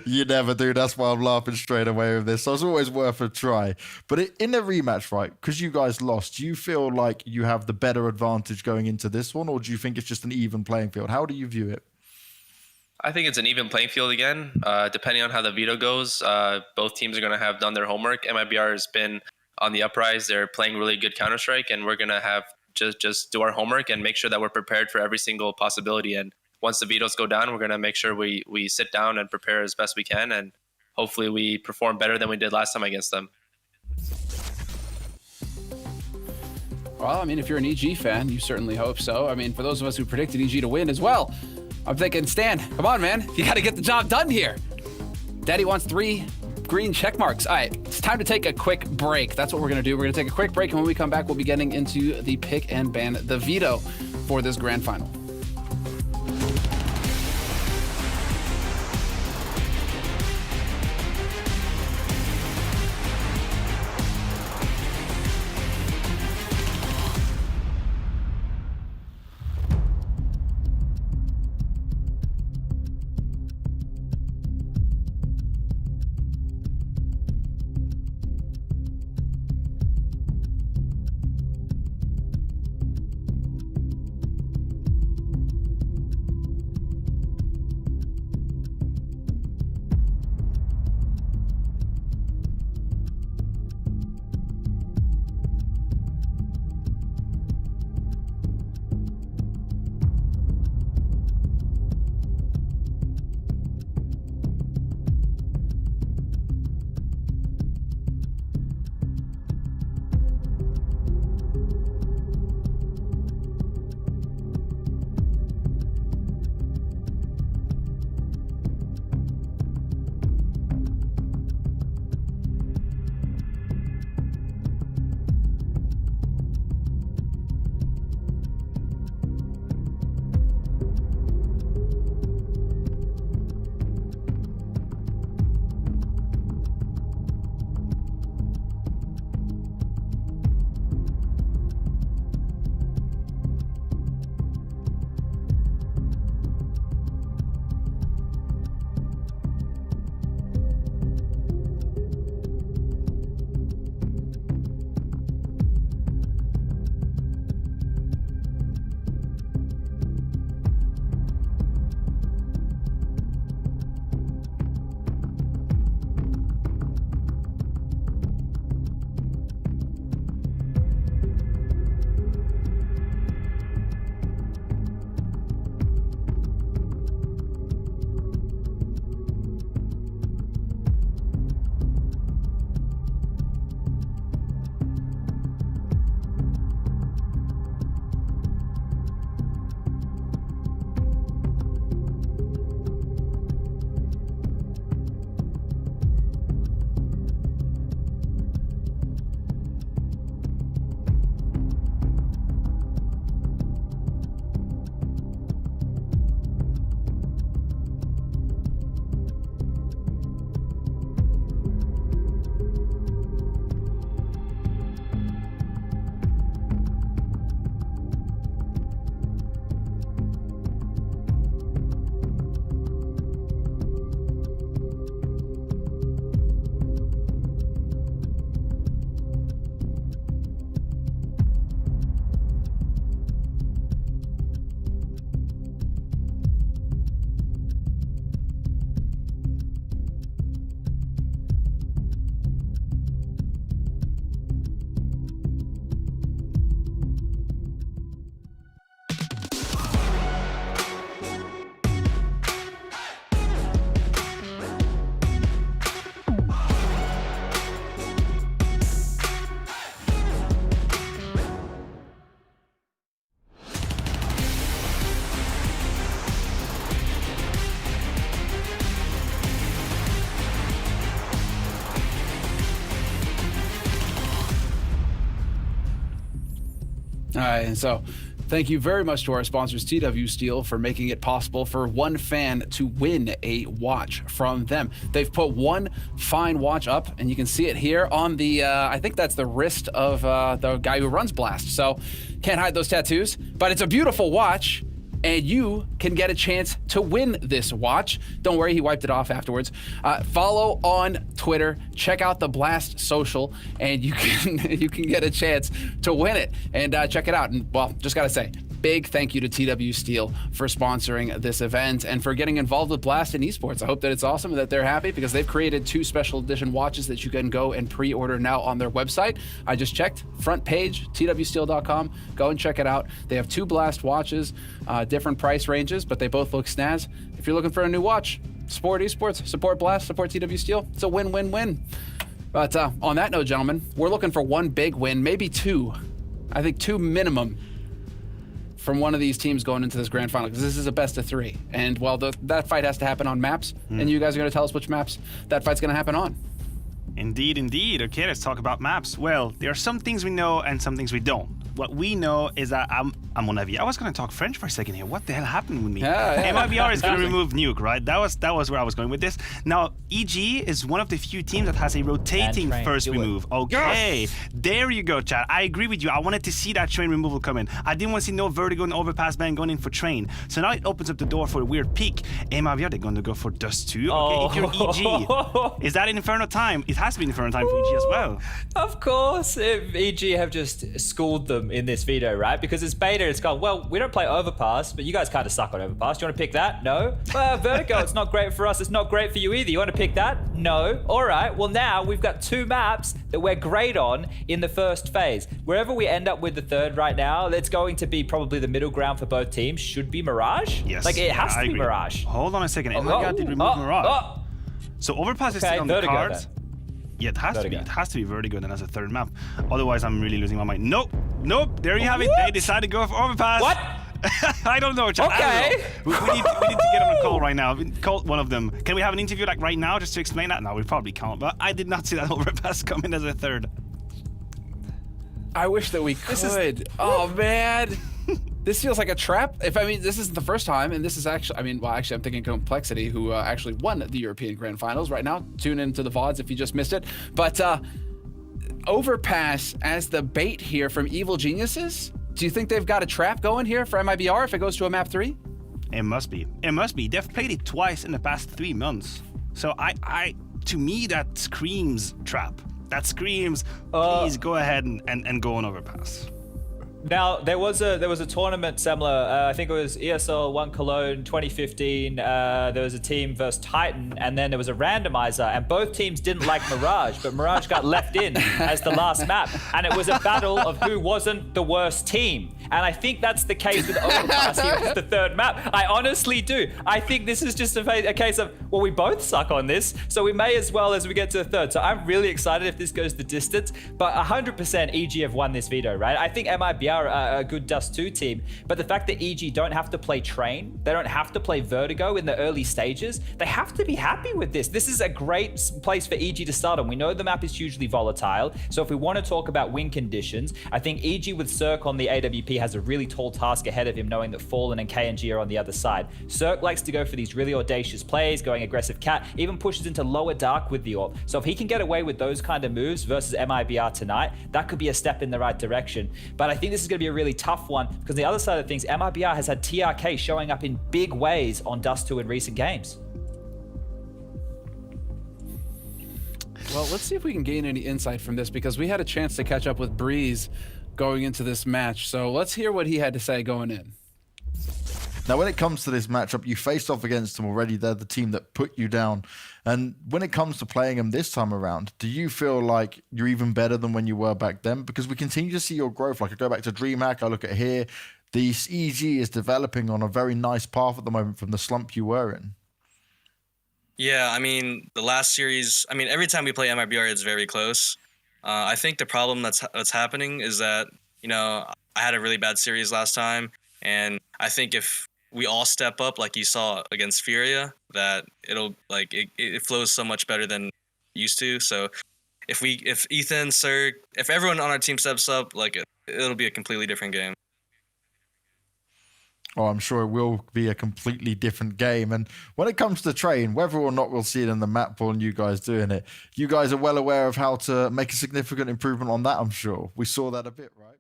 You never do. That's why I'm laughing straight away with this. So it's always worth a try. But in the rematch, right, because you guys lost, do you feel like you have the better advantage going into this one, or do you think it's just an even playing field? How do you view it? I think it's an even playing field again. Depending on how the veto goes, both teams are going to have done their homework. MIBR has been on the uprise. They're playing really good Counter-Strike, and we're going to have just do our homework and make sure that we're prepared for every single possibility. And once the vetoes go down, we're going to make sure we sit down and prepare as best we can, and hopefully we perform better than we did last time against them. Well, I mean, if you're an EG fan, you certainly hope so. I mean, for those of us who predicted EG to win as well, I'm thinking, Stan, come on, man. You got to get the job done here. Daddy wants 3 green check marks. All right, it's time to take a quick break. That's what we're going to do. We're going to take a quick break, and when we come back, we'll be getting into the pick and ban, the veto for this grand final. All right, and so Thank you very much to our sponsors, TW Steel, for making it possible for one fan to win a watch from them. They've put one fine watch up, and you can see it here on the, I think that's the wrist of the guy who runs Blast. So can't hide those tattoos, but it's a beautiful watch, and you can get a chance to win this watch. Don't worry, he wiped it off afterwards. Follow on Twitter, check out the Blast social, and you can get a chance to win it. And check it out. And well, just gotta say, big thank you to TW Steel for sponsoring this event and for getting involved with Blast in esports. I hope that it's awesome and that they're happy because they've created 2 special edition watches that you can go and pre-order now on their website. I just checked, front page, twsteel.com. Go and check it out. They have 2 Blast watches, different price ranges, but they both look snaz. If you're looking for a new watch, support esports, support Blast, support TW Steel. It's a win-win-win. But on that note, gentlemen, we're looking for one big win, maybe 2. I think 2 minimum from one of these teams going into this grand final, because this is a best of 3. And well, that fight has to happen on maps, and you guys are going to tell us which maps that fight's going to happen on. Indeed, indeed. Okay, let's talk about maps. Well, there are some things we know and some things we don't. What we know is that I'm on Avi. I was going to talk French for a second here. What the hell happened with me? MIBR is going to remove Nuke, right? That was where I was going with this. Now, EG is one of the few teams that has a rotating first remove. Okay, yes. There you go, chat. I agree with you. I wanted to see that train removal come in. I didn't want to see no Vertigo and Overpass ban going in for train. So now it opens up the door for a weird peak. MIBR, they're going to go for Dust 2. Okay, if you're EG, is that an Inferno time? It has to be Inferno time for EG as well. Of course, if EG have just schooled them in this video, right? Because it's beta, it's gone, well, we don't play Overpass, but you guys kind of suck on Overpass. Do you want to pick that? No? Vertigo, it's not great for us. It's not great for you either. You want to pick that? No? All right. Well, now we've got 2 maps that we're great on in the first phase. Wherever we end up with the third right now, it's going to be probably the middle ground for both teams. Should be Mirage? Yes. Like, it has to be agree. Mirage. Hold on a second. MIBR did remove Mirage. So Overpass is still on Vertigo, the cards. then. Yeah, it has to be. It has to be Vertigo then as a third map. Otherwise, I'm really losing my mind. Nope. There you have it. They decided to go for Overpass. What? I don't know, chat. Okay. We need to get on a call right now. Call one of them. Can we have an interview like right now just to explain that? No, we probably can't. But I did not see that Overpass come in as a third. I wish that we could. Oh man. This feels like a trap. This isn't the first time, and this is actually, I'm thinking Complexity, who actually won the European Grand Finals right now. Tune into the VODs if you just missed it. But Overpass as the bait here from Evil Geniuses? Do you think they've got a trap going here for MIBR if it goes to a map 3? It must be. They've played it twice in the past 3 months. So to me, that screams trap. That screams, please go ahead and go on Overpass. Now, there was a tournament, Semler, I think it was ESL 1 Cologne 2015. There was a team versus Titan, and then there was a randomizer, and both teams didn't like Mirage, but Mirage got left in as the last map, and it was a battle of who wasn't the worst team. And I think that's the case with Overpass here with the third map. I honestly do. I think this is just a case of, well, we both suck on this, so we may as well as we get to the third. So I'm really excited if this goes the distance, but 100% EG have won this veto, right? I think MIBR are a good Dust 2 team, but the fact that EG don't have to play Train, they don't have to play Vertigo in the early stages, they have to be happy with this. This is a great place for EG to start on. We know the map is hugely volatile, so if we want to talk about win conditions, I think EG with Cirque on the AWP has a really tall task ahead of him, knowing that Fallen and KNG are on the other side. Cirque likes to go for these really audacious plays, going aggressive cat, even pushes into lower dark with the AWP. So if he can get away with those kind of moves versus MIBR tonight, that could be a step in the right direction. But I think this is going to be a really tough one, because the other side of things, MIBR has had TRK showing up in big ways on Dust 2 in recent games. Well, let's see if we can gain any insight from this, because we had a chance to catch up with Breeze going into this match. So let's hear what he had to say going in. Now, when it comes to this matchup, you faced off against them already. They're the team that put you down. And when it comes to playing them this time around, do you feel like you're even better than when you were back then? Because we continue to see your growth. Like, I go back to DreamHack, I look at here. The EG is developing on a very nice path at the moment from the slump you were in. Yeah, the last series, every time we play MIBR, it's very close. I think the problem that's happening is that, I had a really bad series last time, and I think if we all step up like you saw against Furia, that it flows so much better than it used to. So if Ethan, Sir, if everyone on our team steps up, it'll be a completely different game. Oh, I'm sure it will be a completely different game. And when it comes to train, whether or not we'll see it in the map pool and you guys doing it, you guys are well aware of how to make a significant improvement on that, I'm sure. We saw that a bit, right?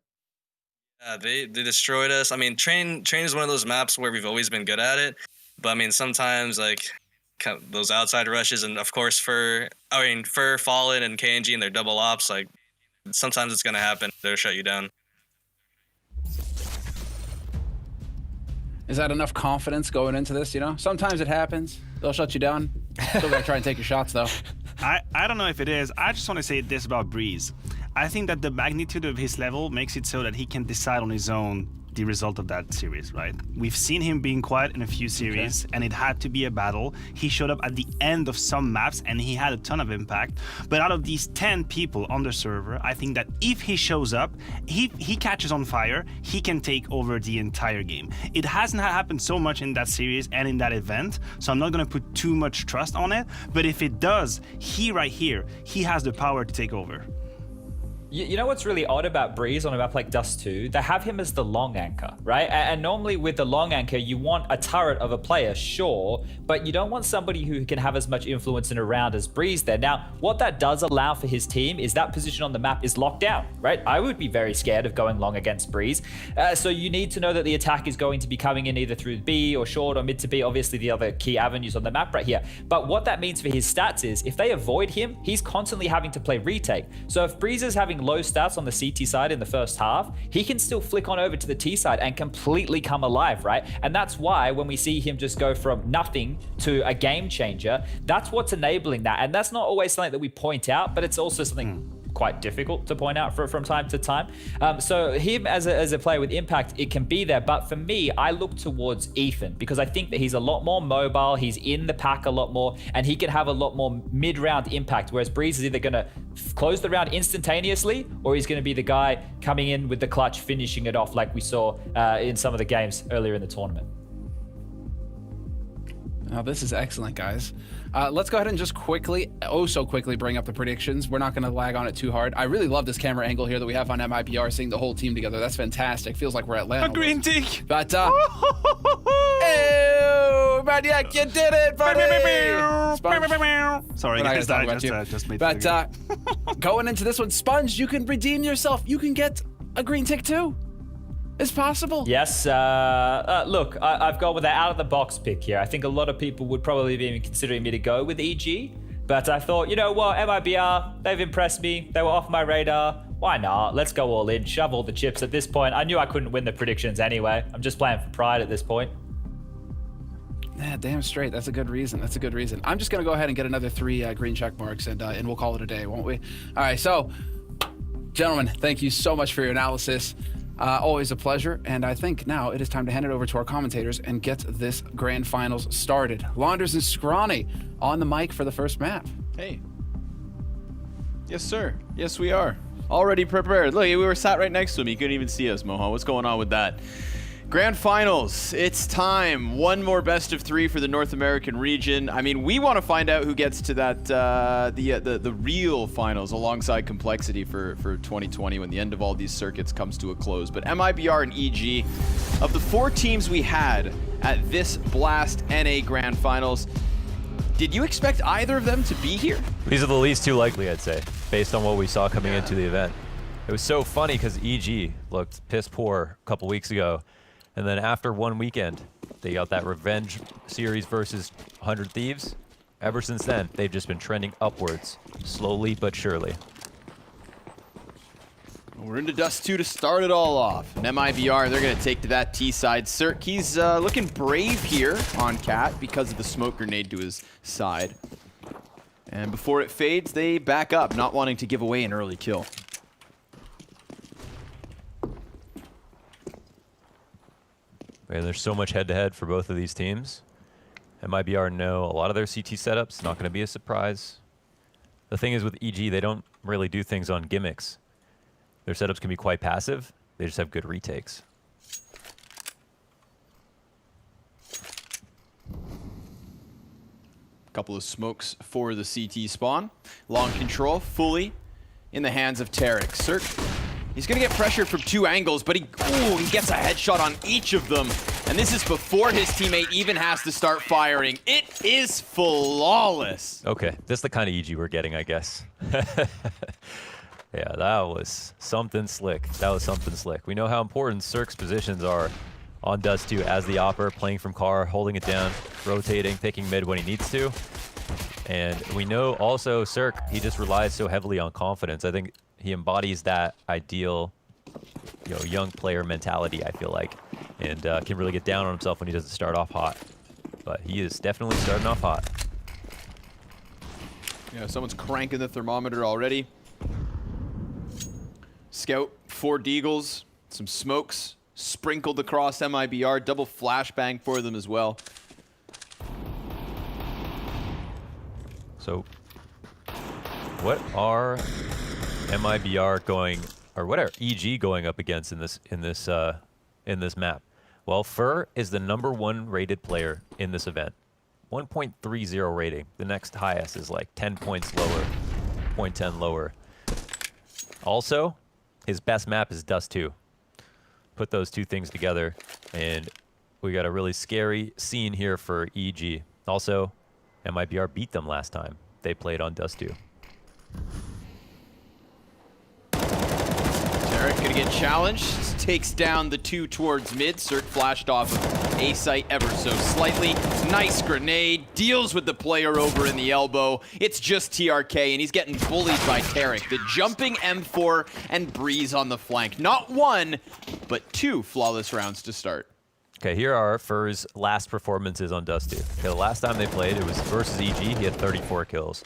Yeah, they destroyed us. I mean, train is one of those maps where we've always been good at it. But I mean, sometimes like those outside rushes, and of course for Fallen and KNG and their double ops, like sometimes it's gonna happen. They'll shut you down. Is that enough confidence going into this? You know, sometimes it happens. They'll shut you down. Still gotta try and take your shots though. I don't know if it is. I just want to say this about Breeze. I think that the magnitude of his level makes it so that he can decide on his own the result of that series, right? We've seen him being quiet in a few series, and it had to be a battle. He showed up at the end of some maps, and he had a ton of impact. But out of these 10 people on the server, I think that if he shows up, he catches on fire, he can take over the entire game. It hasn't happened so much in that series and in that event, so I'm not going to put too much trust on it. But if it does, he has the power to take over. You know what's really odd about Breeze on a map like Dust 2? They have him as the long anchor, right? And normally with the long anchor, you want a turret of a player, sure, but you don't want somebody who can have as much influence in a round as Breeze there. Now, what that does allow for his team is that position on the map is locked down, right? I would be very scared of going long against Breeze. So you need to know that the attack is going to be coming in either through B or short or mid to B, obviously the other key avenues on the map right here. But what that means for his stats is if they avoid him, he's constantly having to play retake. So if Breeze is having low stats on the CT side in the first half, he can still flick on over to the T side and completely come alive, right? And that's why when we see him just go from nothing to a game changer, that's what's enabling that. And that's not always something that we point out, but it's also something quite difficult to point out from time to time. So him as a player with impact, it can be there. But for me, I look towards Ethan because I think that he's a lot more mobile. He's in the pack a lot more, and he can have a lot more mid-round impact. Whereas Breeze is either going to close the round instantaneously, or he's going to be the guy coming in with the clutch, finishing it off like we saw in some of the games earlier in the tournament. Oh, this is excellent, guys. Let's go ahead and just quickly, so quickly bring up the predictions. We're not going to lag on it too hard. I really love this camera angle here that we have on MIBR, seeing the whole team together. That's fantastic. Feels like we're at LAN. A green tick! But, ew, Maniac, you did it, buddy! Sorry, guys, I just made But going into this one, Sponge, you can redeem yourself. You can get a green tick too. It's possible. Yes. Look, I've gone with an out-of-the-box pick here. I think a lot of people would probably be considering me to go with EG. But I thought, you know what, MIBR, they've impressed me. They were off my radar. Why not? Let's go all in, shove all the chips at this point. I knew I couldn't win the predictions anyway. I'm just playing for pride at this point. Yeah, damn straight. That's a good reason. That's a good reason. I'm just going to go ahead and get another 3 green check marks, and we'll call it a day, won't we? All right, so, gentlemen, thank you so much for your analysis. Always a pleasure, and I think now it is time to hand it over to our commentators and get this grand finals started. Launders and Scrawny on the mic for the first map. Hey. Yes, sir. Yes, we are. Already prepared. Look, we were sat right next to him. He couldn't even see us, Moha. What's going on with that? Grand Finals, it's time. One more best of 3 for the North American region. I mean, we want to find out who gets to that the real finals alongside Complexity for 2020 when the end of all these circuits comes to a close. But MIBR and EG, of the 4 teams we had at this Blast NA Grand Finals, did you expect either of them to be here? These are the least 2 likely, I'd say, based on what we saw coming into the event. It was so funny because EG looked piss poor a couple weeks ago. And then after one weekend, they got that revenge series versus 100 Thieves. Ever since then, they've just been trending upwards, slowly but surely. We're into Dust 2 to start it all off. And MIBR, they're going to take to that T side. Cirque, he's looking brave here on Cat because of the smoke grenade to his side. And before it fades, they back up, not wanting to give away an early kill. And there's so much head-to-head for both of these teams. MIBR know a lot of their CT setups, not going to be a surprise. The thing is with EG, they don't really do things on gimmicks. Their setups can be quite passive. They just have good retakes. Couple of smokes for the CT spawn. Long control, fully in the hands of Tarek. Cirque, he's going to get pressured from 2 angles, but he gets a headshot on each of them. And this is before his teammate even has to start firing. It is flawless. Okay, this is the kind of EG we're getting, I guess. Yeah, that was something slick. That was something slick. We know how important Cirque's positions are on Dust 2 as the opper, playing from car, holding it down, rotating, picking mid when he needs to. And we know also Cirque, he just relies so heavily on confidence. I think he embodies that ideal, young player mentality, I feel like, and can really get down on himself when he doesn't start off hot. But he is definitely starting off hot. Yeah, someone's cranking the thermometer already. Scout, 4 deagles, some smokes sprinkled across MIBR, double flashbang for them as well. So, what are MIBR going, or what are EG going up against in this map? Well, Fur is the #1 rated player in this event, 1.30 rating. The next highest is like 10 points lower, 0.10 lower. Also, his best map is Dust 2. Put those two things together, and we got a really scary scene here for EG. Also, MIBR beat them last time they played on Dust 2. Tarek gonna get challenged, takes down the 2 towards mid. Cirque flashed off of A site ever so slightly. Nice grenade, deals with the player over in the elbow. It's just TRK, and he's getting bullied by Tarek. The jumping M4 and Breeze on the flank. Not 1, but 2 flawless rounds to start. Okay, here are Fur's last performances on Dust 2. Okay, the last time they played, it was versus EG. He had 34 kills.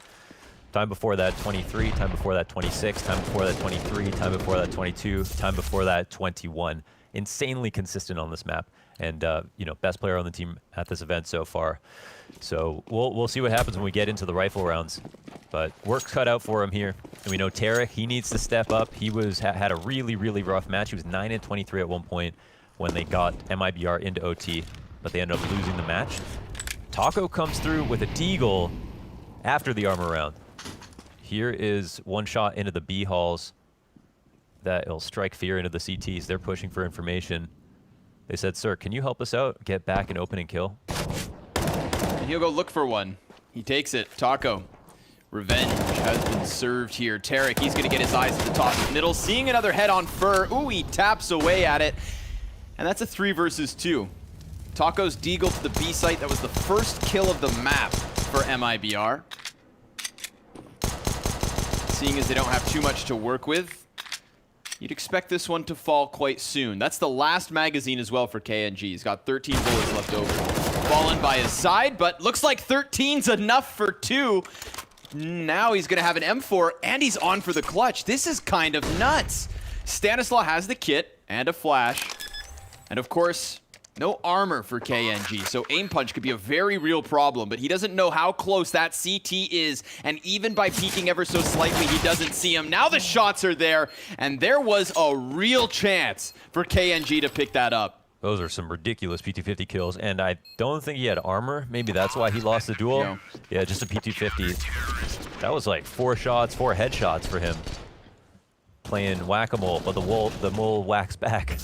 Time before that, 23. Time before that, 26. Time before that, 23. Time before that, 22. Time before that, 21. Insanely consistent on this map, and best player on the team at this event so far. So we'll see what happens when we get into the rifle rounds. But work's cut out for him here, and we know Tarek, he needs to step up. He had a really rough match. He was 9-23 at one point when they got MIBR into OT, but they ended up losing the match. Taco comes through with a deagle after the armor round. Here is one shot into the B halls that'll strike fear into the CTs. They're pushing for information. They said, "Sir, can you help us out? Get back and open and kill." And he'll go look for one. He takes it. Taco. Revenge has been served here. Tarek, he's gonna get his eyes at the top of middle. Seeing another head on Fur. Ooh, he taps away at it. And that's a 3 versus 2. Taco's deagle to the B site. That was the first kill of the map for MIBR. Seeing as they don't have too much to work with, you'd expect this one to fall quite soon. That's the last magazine as well for KNG. He's got 13 bullets left over. Fallen by his side, but looks like 13's enough for 2. Now he's going to have an M4, and he's on for the clutch. This is kind of nuts. Stanislaw has the kit and a flash. And of course, no armor for KNG, so aim punch could be a very real problem, but he doesn't know how close that CT is, and even by peeking ever so slightly, he doesn't see him. Now the shots are there, and there was a real chance for KNG to pick that up. Those are some ridiculous P250 kills, and I don't think he had armor. Maybe that's why he lost the duel. No. Yeah, just a P250. That was like 4 shots, 4 headshots for him. Playing whack-a-mole, but the mole whacks back.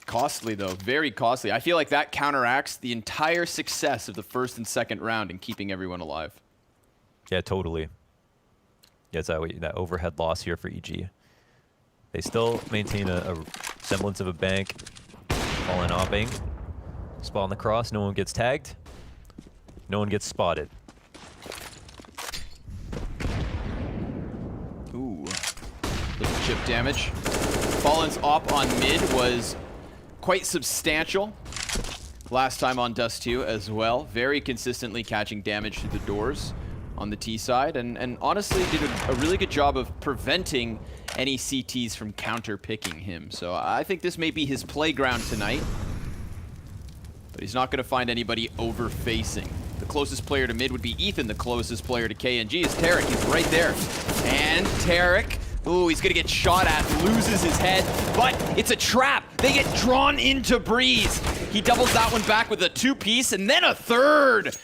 Costly, though. Very costly. I feel like that counteracts the entire success of the first and second round in keeping everyone alive. Yeah, totally. Yeah, it's that overhead loss here for EG. They still maintain a semblance of a bank. Fallen opping. Spot on the cross. No one gets tagged. No one gets spotted. Ooh. Little chip damage. Fallen's op on mid was quite substantial. Last time on Dust 2 as well. Very consistently catching damage through the doors on the T side, and honestly did a really good job of preventing any CTs from counter-picking him. So I think this may be his playground tonight, but he's not going to find anybody over-facing. The closest player to mid would be Ethan. The closest player to KNG is Tarek. He's right there. And Tarek, ooh, he's gonna get shot at, loses his head, but it's a trap. They get drawn into Breeze. He doubles that one back with a 2-piece and then a 3rd.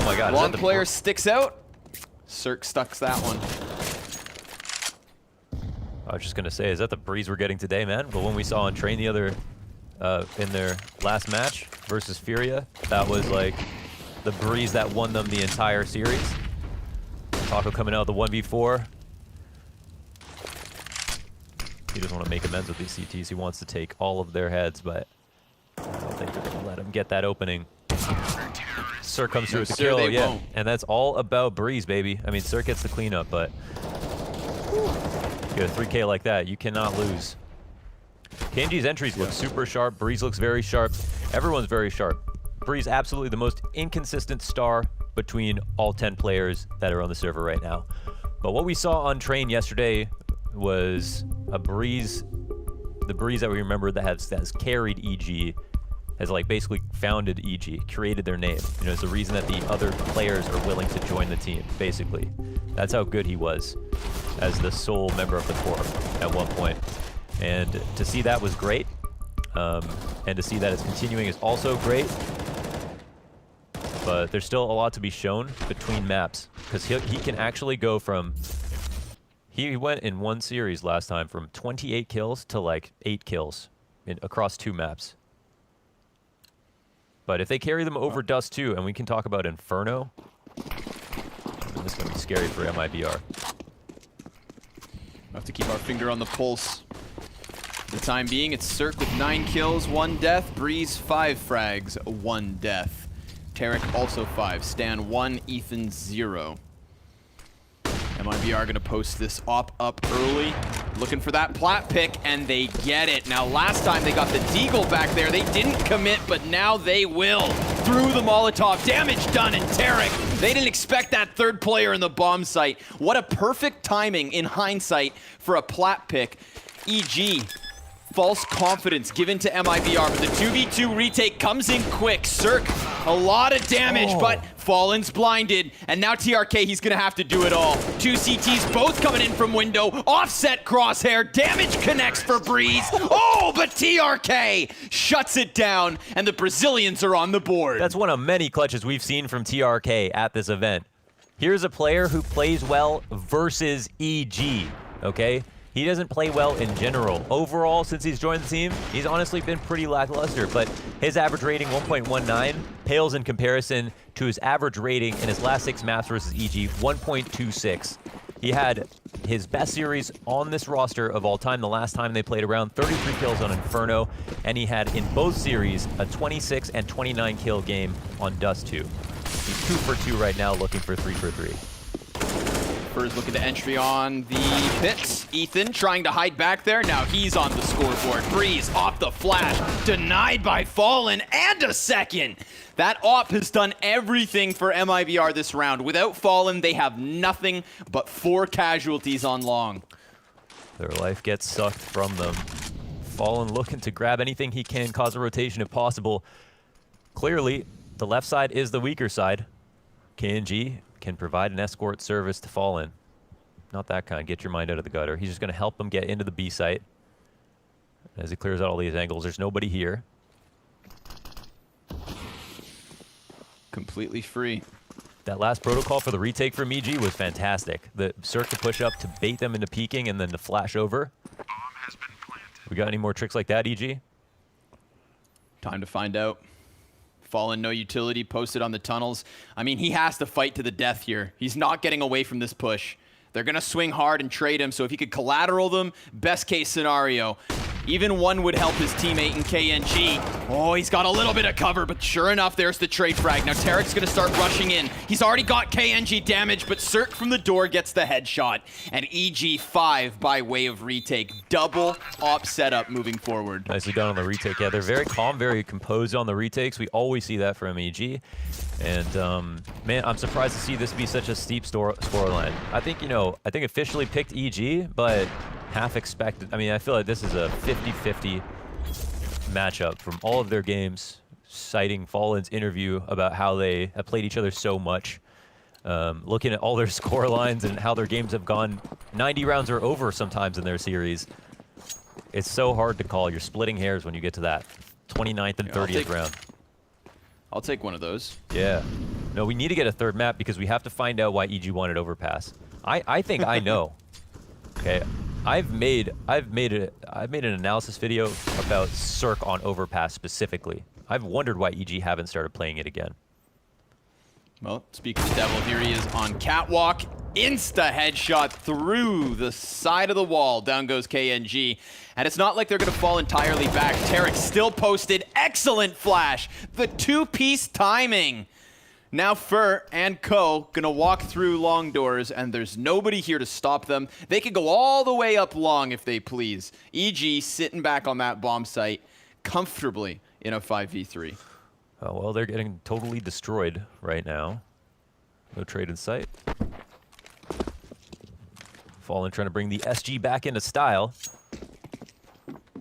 Oh my god. One player sticks out. Cirque stucks that one. I was just gonna say, is that the Breeze we're getting today, man? The one we saw on Train the other, in their last match versus Furia, that was like the Breeze that won them the entire series. Taco coming out of the 1v4. He doesn't want to make amends with these CTs. He wants to take all of their heads, but I don't think they're gonna let him get that opening. Sir comes through with the kill, yeah. Won't. And that's all about Breeze, baby. I mean, Sir gets the cleanup, but get a 3K like that, you cannot lose. KNG's entries look super sharp. Breeze looks very sharp. Everyone's very sharp. Breeze absolutely the most inconsistent star between all 10 players that are on the server right now. But what we saw on Train yesterday was a Breeze, the Breeze that we remember that has carried EG, has like basically founded EG, created their name. You know, it's the reason that the other players are willing to join the team, basically. That's how good he was as the sole member of the core at one point. And to see that was great. And to see that it's continuing is also great. But there's still a lot to be shown between maps, because he can actually go from, he went in one series last time from 28 kills to like 8 kills across 2 maps. But if they carry them over Dust 2, and we can talk about Inferno, this is going to be scary for MIBR. We'll have to keep our finger on the pulse. For the time being, it's Cirque with 9 kills, 1 death. Breeze, 5 frags, 1 death. Tarek also 5. Stan 1, Ethan 0. MIBR gonna post this op up early. Looking for that plat pick, and they get it. Now, last time they got the Deagle back there, they didn't commit, but now they will. Through the Molotov, damage done, and Tarek, they didn't expect that third player in the bomb site. What a perfect timing in hindsight for a plat pick. EG, false confidence given to MIBR, but the 2v2 retake comes in quick. Cirque, a lot of damage, but Fallen's blinded, and now TRK, he's gonna have to do it all. 2 CTs both coming in from window, offset crosshair, damage connects for Breeze. Oh, but TRK shuts it down, and the Brazilians are on the board. That's one of many clutches we've seen from TRK at this event. Here's a player who plays well versus EG, okay? He doesn't play well in general. Overall, since he's joined the team, he's honestly been pretty lackluster, but his average rating, 1.19, pales in comparison to his average rating in his last 6 maps versus EG, 1.26. He had his best series on this roster of all time the last time they played around, 33 kills on Inferno, and he had in both series a 26 and 29 kill game on Dust 2. He's 2 for 2 right now, looking for 3 for 3. Spurs looking to entry on the pits. Ethan trying to hide back there. Now he's on the scoreboard. Breeze off the flash. Denied by Fallen and a second. That op has done everything for MIBR this round. Without Fallen, they have nothing but 4 casualties on long. Their life gets sucked from them. Fallen looking to grab anything he can, cause a rotation if possible. Clearly, the left side is the weaker side. KNG can provide an escort service to Fallen. Not that kind. Get your mind out of the gutter. He's just going to help them get into the B site. As he clears out all these angles, there's nobody here. Completely free. That last protocol for the retake from EG was fantastic. The Cirque to push up to bait them into peeking and then to flash over. We got any more tricks like that, EG? Time to find out. Fallen, no utility, posted on the tunnels. I mean, he has to fight to the death here. He's not getting away from this push. They're going to swing hard and trade him, so if he could collateral them, best case scenario. Even one would help his teammate in KNG. Oh, he's got a little bit of cover, but sure enough, there's the trade frag. Now Tarek's gonna start rushing in. He's already got KNG damage, but Cirque from the door gets the headshot. And EG 5 by way of retake. Double op setup moving forward. Nicely done on the retake. Yeah, they're very calm, very composed on the retakes. We always see that from EG. And man, I'm surprised to see this be such a steep scoreline. I think, you know, I think officially picked EG, but half expected. I mean, I feel like this is a 50-50 matchup from all of their games, citing Fallen's interview about how they have played each other so much. Looking at all their score lines and how their games have gone, 90 rounds or over sometimes in their series. It's so hard to call. You're splitting hairs when you get to that 29th and 30th round. I'll take one of those. Yeah. No, we need to get a third map because we have to find out why EG wanted overpass. I think I know. Okay. I've made an analysis video about Cirque on Overpass specifically. I've wondered why EG haven't started playing it again. Well, speaking of the devil, here he is on Catwalk. Insta headshot through the side of the wall. Down goes KNG. And it's not like they're going to fall entirely back. Tarek still posted. Excellent flash. The two-piece timing. Now Fur and Co gonna walk through long doors, and there's nobody here to stop them. They can go all the way up long if they please. EG sitting back on that bomb site comfortably in a 5v3. Oh, well, they're getting totally destroyed right now. No trade in sight. Fallen trying to bring the SG back into style.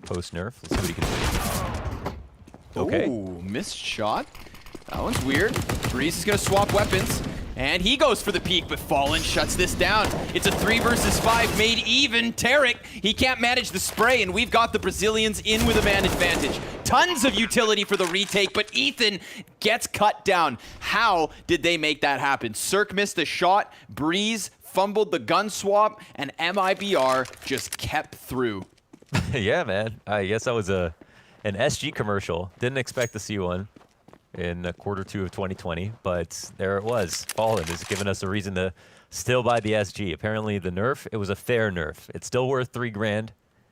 Post nerf. Let's see what he can do. Okay. Ooh, missed shot. That one's weird. Breeze is going to swap weapons, and he goes for the peek, but Fallen shuts this down. It's a 3 versus 5 made even. Tarek, he can't manage the spray, and we've got the Brazilians in with a man advantage. Tons of utility for the retake, but Ethan gets cut down. How did they make that happen? Cirque missed a shot, Breeze fumbled the gun swap, and MIBR just kept through. Yeah, man. I guess that was an SG commercial. Didn't expect to see one in Q2 of 2020, but there it was. Fallen has given us a reason to still buy the SG. Apparently the nerf, it was a fair nerf. It's still worth $3 grand.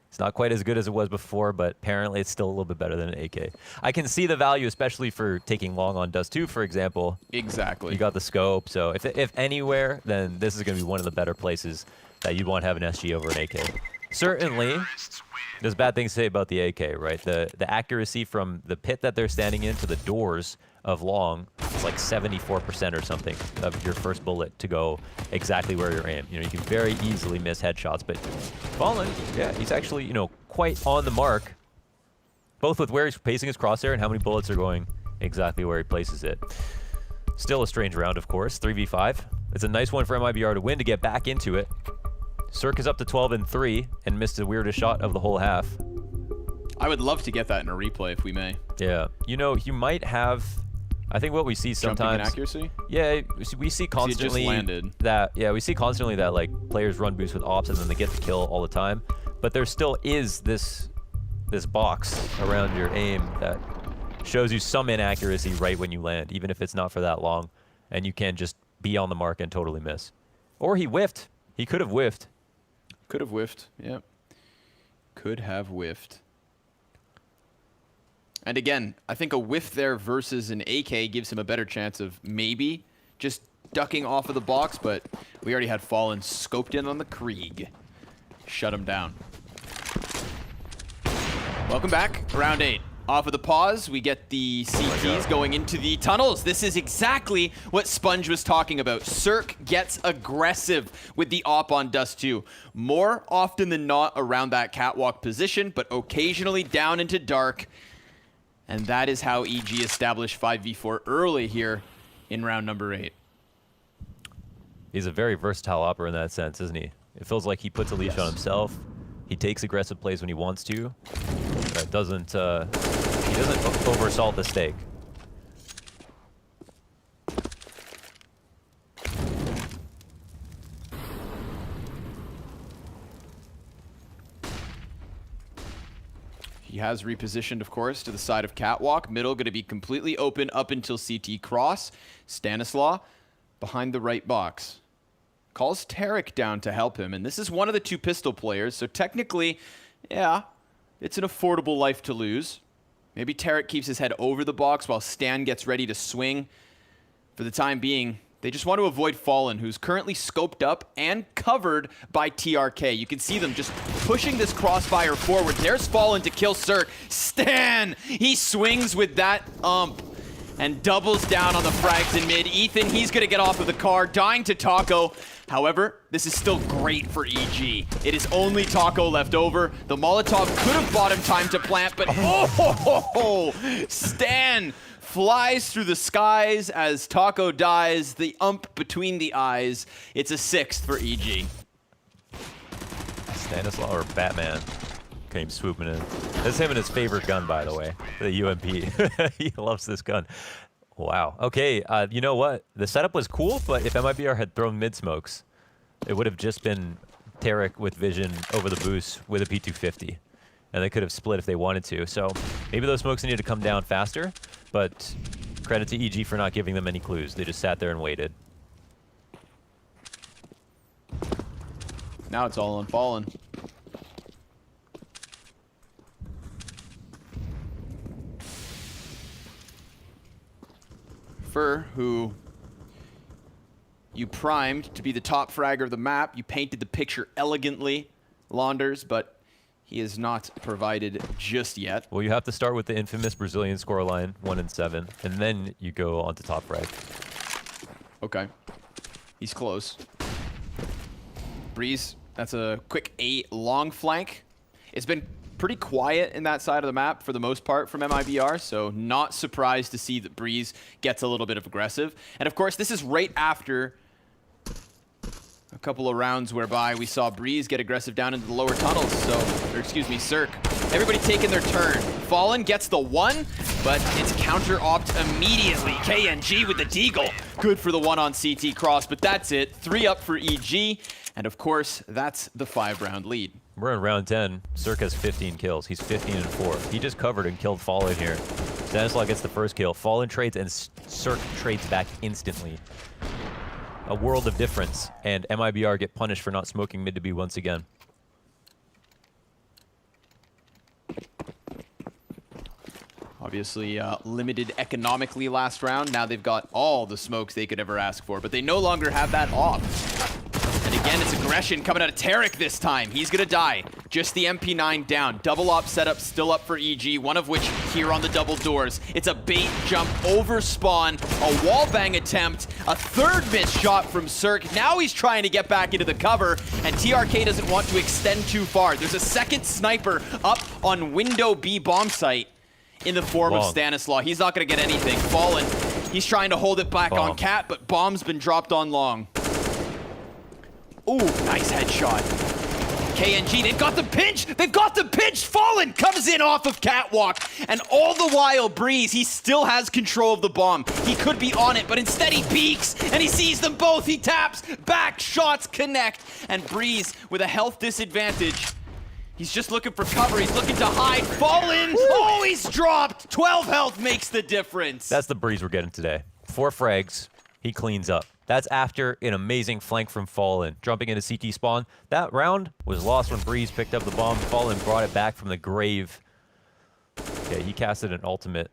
It's not quite as good as it was before, but apparently it's still a little bit better than an AK. I can see the value, especially for taking long on Dust 2, for example. Exactly. You got the scope, so if anywhere, then this is going to be one of the better places that you'd want to have an SG over an AK. Certainly, there's bad things to say about the AK, right? The accuracy from the pit that they're standing in to the doors of long is like 74% or something of your first bullet to go exactly where you're aimed. You know, you can very easily miss headshots, but Fallen, yeah, he's actually, you know, quite on the mark, both with where he's placing his crosshair and how many bullets are going exactly where he places it. Still a strange round, of course, 3v5. It's a nice one for MIBR to win to get back into it. Cirque is up to 12-3 and missed the weirdest shot of the whole half. I would love to get that in a replay if we may. Yeah, you know, you might have. I think what we see sometimes. Jumping in accuracy? Yeah, we see constantly just landed. that. Yeah, we see constantly that like players run boost with ops and then they get the kill all the time. But there still is this box around your aim that shows you some inaccuracy right when you land, even if it's not for that long, and you can just be on the mark and totally miss. Or he whiffed. He could have whiffed. Could have whiffed, yep. Could have whiffed. And again, I think a whiff there versus an AK gives him a better chance of maybe just ducking off of the box, but we already had Fallen scoped in on the Krieg. Shut him down. Welcome back, round 8. Off of the pause, we get the CTs going into the tunnels. This is exactly what Sponge was talking about. Cirque gets aggressive with the op on Dust 2. More often than not around that catwalk position, but occasionally down into dark. And that is how EG established 5v4 early here in round number 8. He's a very versatile opera in that sense, isn't he? It feels like he puts a leash on himself. He takes aggressive plays when he wants to. But doesn't he doesn't oversalt the stake. He has repositioned, of course, to the side of Catwalk. Middle going to be completely open up until CT cross. Stanislaw behind the right box. Calls Tarek down to help him, and this is one of the two pistol players, so technically, yeah, it's an affordable life to lose. Maybe Tarek keeps his head over the box while Stan gets ready to swing. For the time being, they just want to avoid Fallen, who's currently scoped up and covered by TRK. You can see them just pushing this crossfire forward. There's Fallen to kill Cirque. Stan! He swings with that ump and doubles down on the frags in mid. Ethan, he's going to get off of the car, dying to Taco. However, this is still great for EG. It is only Taco left over. The Molotov could have bought him time to plant, but Stan flies through the skies as Taco dies, the ump between the eyes. It's a 6th for EG. Stanislaw or Batman came swooping in. That's him and his favorite gun, by the way, the UMP. He loves this gun. Wow. Okay, you know what? The setup was cool, but if MIBR had thrown mid smokes, it would have just been Tarek with vision over the boost with a P250. And they could have split if they wanted to. So maybe those smokes needed to come down faster, but credit to EG for not giving them any clues. They just sat there and waited. Now it's all on Fallen. Fur, who you primed to be the top fragger of the map. You painted the picture elegantly, Launders, but he is not provided just yet. Well, you have to start with the infamous Brazilian scoreline, 1-7, and then you go on to top frag. Okay. He's close. Breeze, that's a quick A long flank. It's been pretty quiet in that side of the map for the most part from MIBR, so not surprised to see that Breeze gets a little bit of aggressive. And of course, this is right after a couple of rounds whereby we saw Breeze get aggressive down into the lower tunnels, or excuse me, Cirque. Everybody taking their turn. Fallen gets the one, but it's counter-opt immediately. KNG with the deagle. Good for the one on CT cross, but that's it. 3 up for EG, and of course, that's the 5-round lead. We're in round 10. Cirque has 15 kills. He's 15-4. He just covered and killed Fallen here. Stanislaw gets the first kill. Fallen trades and Cirque trades back instantly. A world of difference, and MIBR get punished for not smoking mid to B once again. Obviously limited economically last round. Now they've got all the smokes they could ever ask for, but they no longer have that op. And again, it's aggression coming out of Tarek this time. He's gonna die. Just the MP9 down. Double op setup still up for EG, one of which here on the double doors. It's a bait jump over spawn, a wall bang attempt, a third missed shot from Cirque. Now he's trying to get back into the cover, and TRK doesn't want to extend too far. There's a second sniper up on window B bomb site in the form of Stanislaw. He's not gonna get anything. Fallen, he's trying to hold it back on Cat, but bomb's been dropped on long. Ooh, nice headshot. KNG, they've got the pinch! They've got the pinch! Fallen comes in off of Catwalk, and all the while, Breeze, he still has control of the bomb. He could be on it, but instead he peeks, and he sees them both. He taps, back shots connect, and Breeze with a health disadvantage. He's just looking for cover. He's looking to hide. Fallen! Oh, he's dropped! 12 health makes the difference. That's the Breeze we're getting today. 4 frags, he cleans up. That's after an amazing flank from Fallen, jumping into CT spawn. That round was lost when Breeze picked up the bomb. Fallen brought it back from the grave. Yeah, he casted an ultimate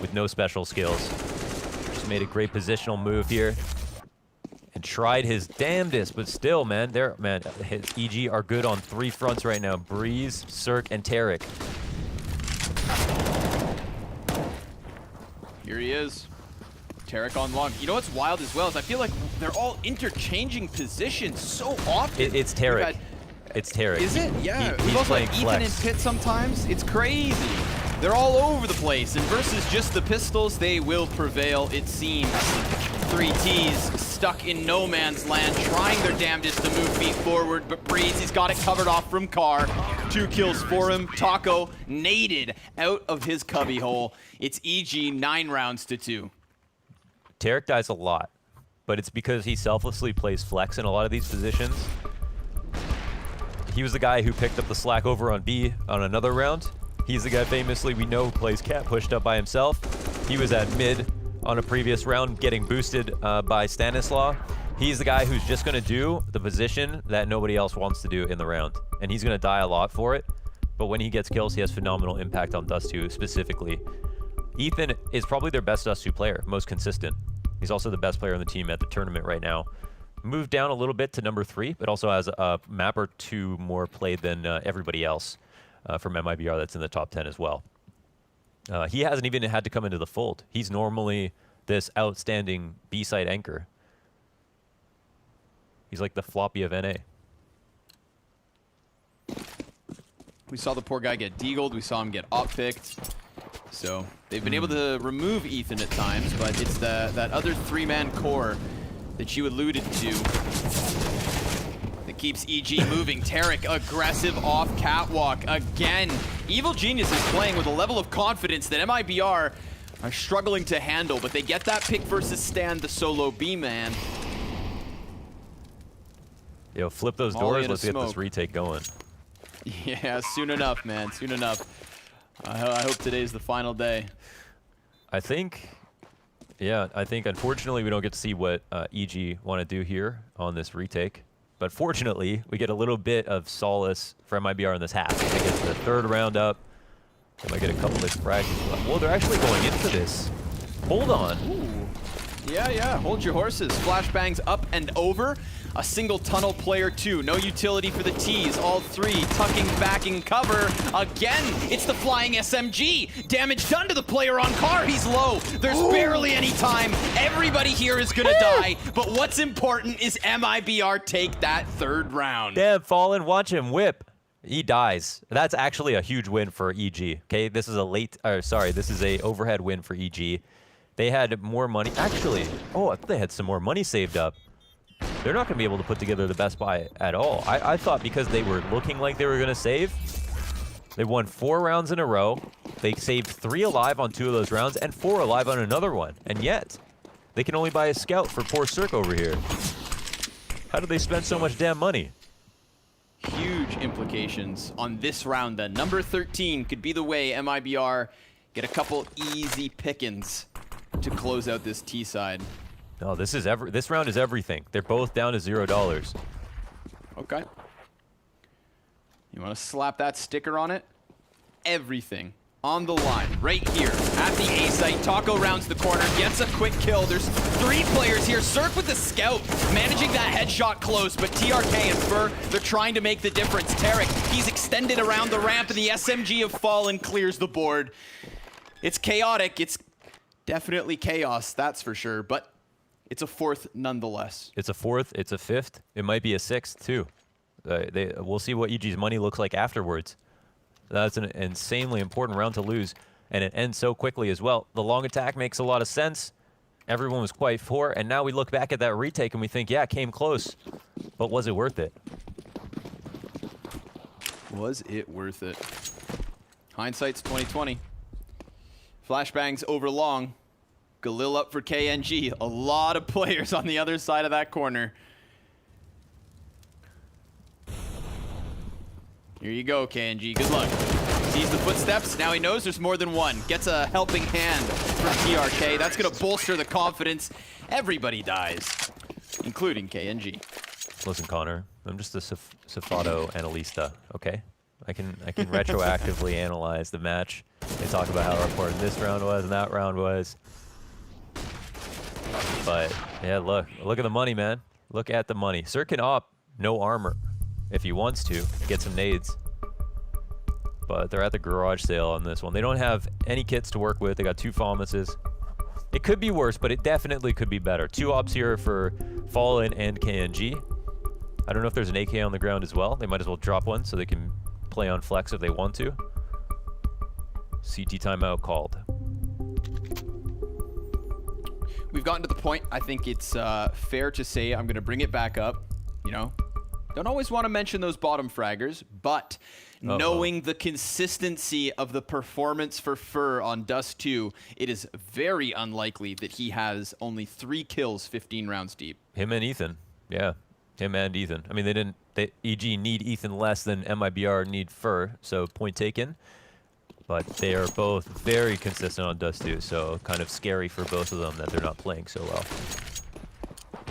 with no special skills. Just made a great positional move here and tried his damnedest, but still, man, his EG are good on 3 fronts right now. Breeze, Cirque, and Tarek. Here he is. Tarek on long. You know what's wild as well is I feel like they're all interchanging positions so often. It's Tarek. It's Tarek. Is it? Yeah. He's We've also playing had Ethan flex. and Pit sometimes. It's crazy. They're all over the place. And versus just the pistols, they will prevail, it seems. 3Ts stuck in no man's land, trying their damnedest to move feet forward, but Breeze, he's got it covered off from Carr. 2 kills for him. Taco naded out of his cubbyhole. It's EG 9 rounds to 2. Tarek dies a lot, but it's because he selflessly plays flex in a lot of these positions. He was the guy who picked up the slack over on B on another round. He's the guy famously we know who plays cat pushed up by himself. He was at mid on a previous round getting boosted by Stanislaw. He's the guy who's just going to do the position that nobody else wants to do in the round. And he's going to die a lot for it. But when he gets kills, he has phenomenal impact on Dust 2 specifically. Ethan is probably their best Dust 2 player, most consistent. He's also the best player on the team at the tournament right now. Moved down a little bit to number 3, but also has a map or 2 more played than everybody else from MIBR that's in the top 10 as well. He hasn't even had to come into the fold. He's normally this outstanding B-side anchor. He's like the floppy of NA. We saw the poor guy get deagled. We saw him get op-picked. So they've been able to remove Ethan at times, but it's that other 3-man core that you alluded to that keeps EG moving. Tarek aggressive off Catwalk again. Evil Genius is playing with a level of confidence that MIBR are struggling to handle, but they get that pick versus Stan, the solo B-man. Yo, flip those Molly doors. and a Let's get this smoke. retake going. Yeah, soon enough, man. Soon enough. I hope today's the final day. I think unfortunately we don't get to see what EG want to do here on this retake. But fortunately, we get a little bit of solace for MIBR in this half. They get the third round up. They might get a couple of frags. Well, they're actually going in for this. Hold on. Ooh. Yeah. Hold your horses. Flashbangs up and over. A single tunnel player 2. No utility for the T's. All 3 tucking back in cover. Again, it's the flying SMG. Damage done to the player on car. He's low. There's barely any time. Everybody here is gonna die. But what's important is MIBR take that third round. Damn, Fallen, watch him whip. He dies. That's actually a huge win for EG. Okay, this is a overhead win for EG. They had more money. Actually, I thought they had some more money saved up. They're not going to be able to put together the best buy at all. I thought because they were looking like they were going to save, they won 4 rounds in a row. They saved 3 alive on 2 of those rounds and 4 alive on another one. And yet, they can only buy a scout for poor Cirque over here. How did they spend so much damn money? Huge implications on this round then. Number 13 could be the way MIBR get a couple easy pickings to close out this T side. No, this round is everything. They're both down to $0. Okay. You want to slap that sticker on it? Everything on the line right here at the A site. Taco rounds the corner, gets a quick kill. There's 3 players here. Cirque with the scout, managing that headshot close, but TRK and Fur, they're trying to make the difference. Tarek, he's extended around the ramp, and the SMG of Fallen clears the board. It's chaotic. It's definitely chaos, that's for sure, but it's a 4th nonetheless. It's a 4th, it's a 5th, it might be a 6th too. We'll see what EG's money looks like afterwards. That's an insanely important round to lose, and it ends so quickly as well. The long attack makes a lot of sense. Everyone was quite for, and now we look back at that retake and we think, yeah, it came close, but was it worth it? Was it worth it? Hindsight's 20/20. Flashbangs over long. Galil up for KNG. A lot of players on the other side of that corner. Here you go, KNG. Good luck. Sees the footsteps. Now he knows there's more than one. Gets a helping hand from TRK. That's going to bolster the confidence. Everybody dies, including KNG. Listen, Connor, I'm just a Safato analista, okay? I can retroactively analyze the match. They talk about how important this round was and that round was. But yeah, look at the money, man. Look at the money. Cirque can op no armor if he wants to, get some nades. But they're at the garage sale on this one. They don't have any kits to work with. They got 2 Falmuses. It could be worse, but it definitely could be better. 2 ops here for Fallen and KNG. I don't know if there's an AK on the ground as well. They might as well drop one so they can play on flex if they want to. CT timeout called. We've gotten to the point, I think it's fair to say, I'm going to bring it back up, you know. Don't always want to mention those bottom fraggers, but knowing the consistency of the performance for Fur on Dust 2, it is very unlikely that he has only 3 kills 15 rounds deep. Him and Ethan, yeah. Him and Ethan. I mean, EG need Ethan less than MIBR need Fur, so point taken. But they are both very consistent on Dust 2, so kind of scary for both of them that they're not playing so well.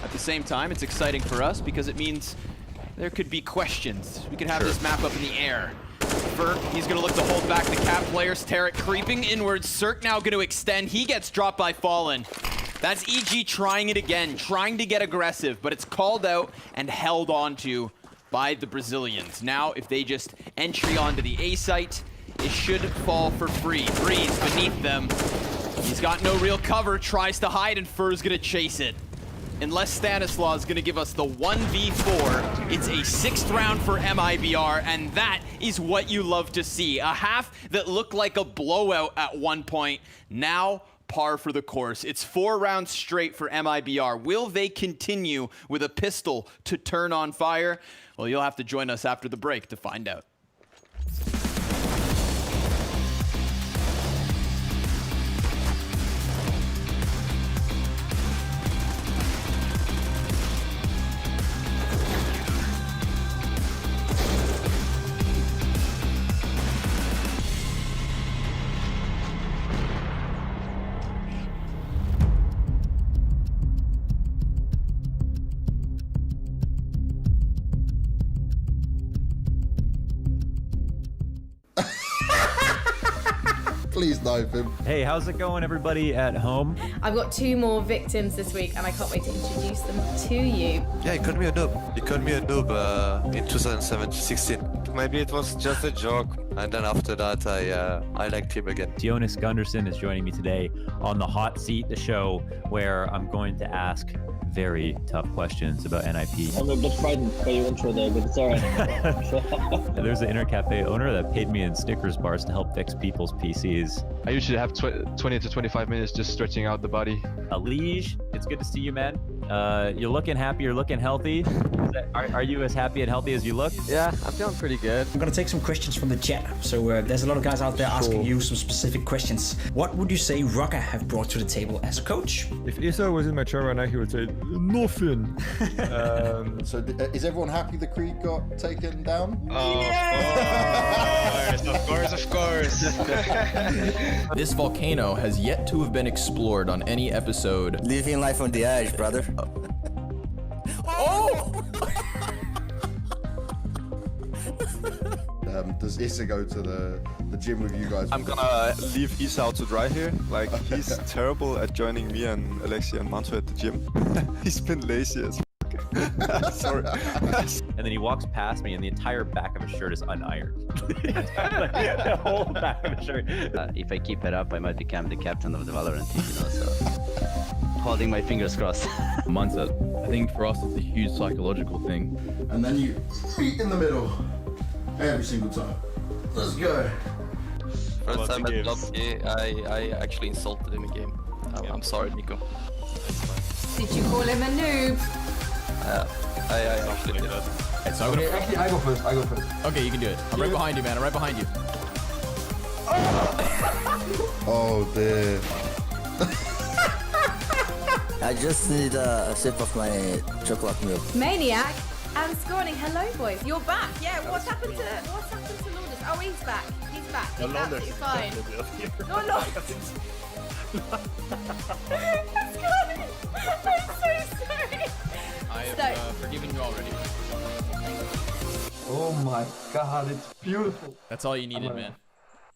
At the same time, it's exciting for us because it means there could be questions. We could have this map up in the air. Fur, he's going to look to hold back the cap players. Tarek creeping inwards. Cirque now going to extend. He gets dropped by Fallen. That's EG trying it again, trying to get aggressive, but it's called out and held onto by the Brazilians. Now, if they just entry onto the A site, it should fall for free. Breeze beneath them. He's got no real cover, tries to hide, and Fur's gonna chase it. Unless Stanislaw is gonna give us the 1v4, it's a 6th round for MIBR, and that is what you love to see. A half that looked like a blowout at one point, now par for the course. It's 4 rounds straight for MIBR. Will they continue with a pistol to turn on fire? Well, you'll have to join us after the break to find out. Please knife him. Hey, how's it going, everybody at home? I've got 2 more victims this week, and I can't wait to introduce them to you. Yeah, he called me a noob. He called me a noob in 2016. Maybe it was just a joke. And then after that, I liked him again. Jonas Gunderson is joining me today on the Hot Seat, the show where I'm going to ask very tough questions about NIP. I'm a bit frightened by your intro there, but it's alright. There's an internet cafe owner that paid me in Snickers bars to help fix people's PCs. I usually have 20 to 25 minutes just stretching out the body. Alige, it's good to see you, man. You're looking happy, you're looking healthy. Are you as happy and healthy as you look? Yeah, I'm feeling pretty good. I'm going to take some questions from the chat. So there's a lot of guys out there asking you some specific questions. What would you say Rocker have brought to the table as a coach? If Isa was in my chair right now, he would say, nothing. So is everyone happy the Creed got taken down? Of course. This volcano has yet to have been explored on any episode. Living life on the edge, brother. Oh! Does Issa go to the gym with you guys? I'm gonna leave Isa out to dry here. Like, he's terrible at joining me and Alexia and Manto at the gym. He's been lazy as f***. Sorry. And then he walks past me and the entire back of his shirt is unironed. The whole back of his shirt. If I keep it up, I might become the captain of the Valorant team, you know, so holding my fingers crossed. Mindset. I think for us it's a huge psychological thing. And then you feet in the middle every single time. Let's go. First time at Lobby, I actually insulted him in game. I'm sorry, Nico. Did you call him a noob? I actually did. Right, so Actually, I go first. Okay, you can do it. I'm right behind you, man. I'm right behind you. Oh dear. I just need a sip of my chocolate milk. Maniac and Scorning. Hello, boys. You're back. Yeah. What's happened to Lourdes? Oh, he's back. He's back. He's absolutely fine. No, no. Scorning. I'm so sorry. I have forgiven you already. Oh my god, it's beautiful. That's all you needed, man.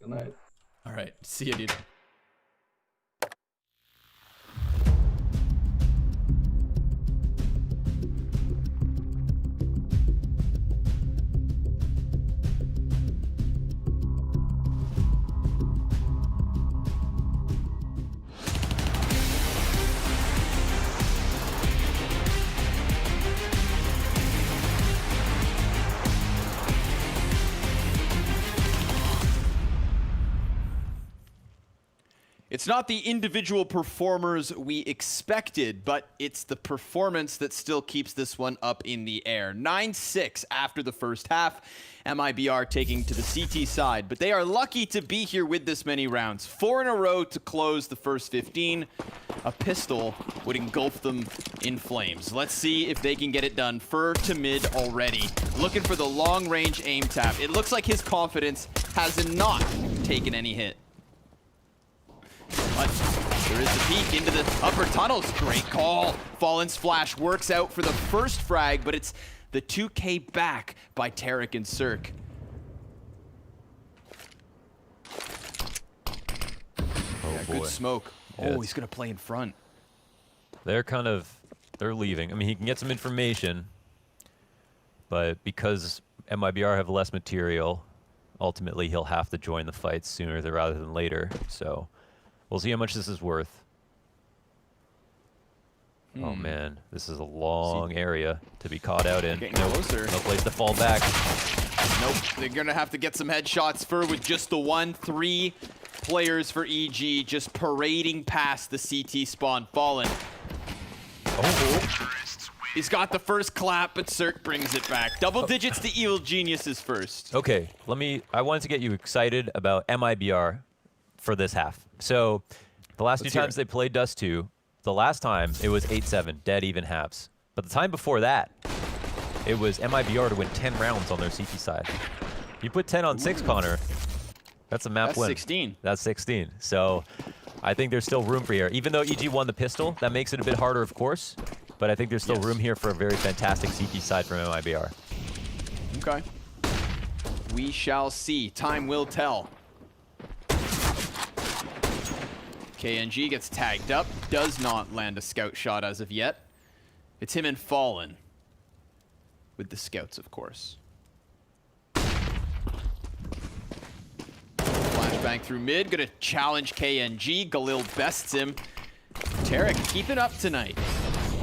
Good night. All right, see you, dude. It's not the individual performers we expected, but it's the performance that still keeps this one up in the air. 9-6 after the first half. MIBR taking to the CT side, but they are lucky to be here with this many rounds. 4 in a row to close the first 15. A pistol would engulf them in flames. Let's see if they can get it done. Fur to mid already. Looking for the long-range aim tap. It looks like his confidence has not taken any hit. But there is the peek into the upper tunnels. Great call. Fallen's flash works out for the first frag, but it's the 2K back by Tarek and Cirque. Oh boy. Good smoke. Yeah, Oh, he's gonna play in front. They're leaving. I mean, he can get some information, but because MIBR have less material, ultimately he'll have to join the fight sooner rather than later. So we'll see how much this is worth. Oh man, this is a long area to be caught out in. Getting closer. No place to fall back. Nope, they're gonna have to get some headshots. Fur with just the 1-3 players for EG just parading past the CT spawn. Fallen. Oh. He's got the first clap, but Cirque brings it back. Double digits to Evil Geniuses first. Okay, I wanted to get you excited about MIBR for this half. So the last two times they played Dust 2, the last time it was 8-7, dead even halves. But the time before that, it was MIBR to win 10 rounds on their CT side. You put 10 on 6, Connor, that's a map win. That's 16. That's 16. So I think there's still room for here. Even though EG won the pistol, that makes it a bit harder, of course. But I think there's still room here for a very fantastic CT side from MIBR. Okay. We shall see. Time will tell. KNG gets tagged up, does not land a scout shot as of yet. It's him and Fallen. With the scouts, of course. Flashbang through mid, gonna challenge KNG. Galil bests him. Tarek keeping up tonight.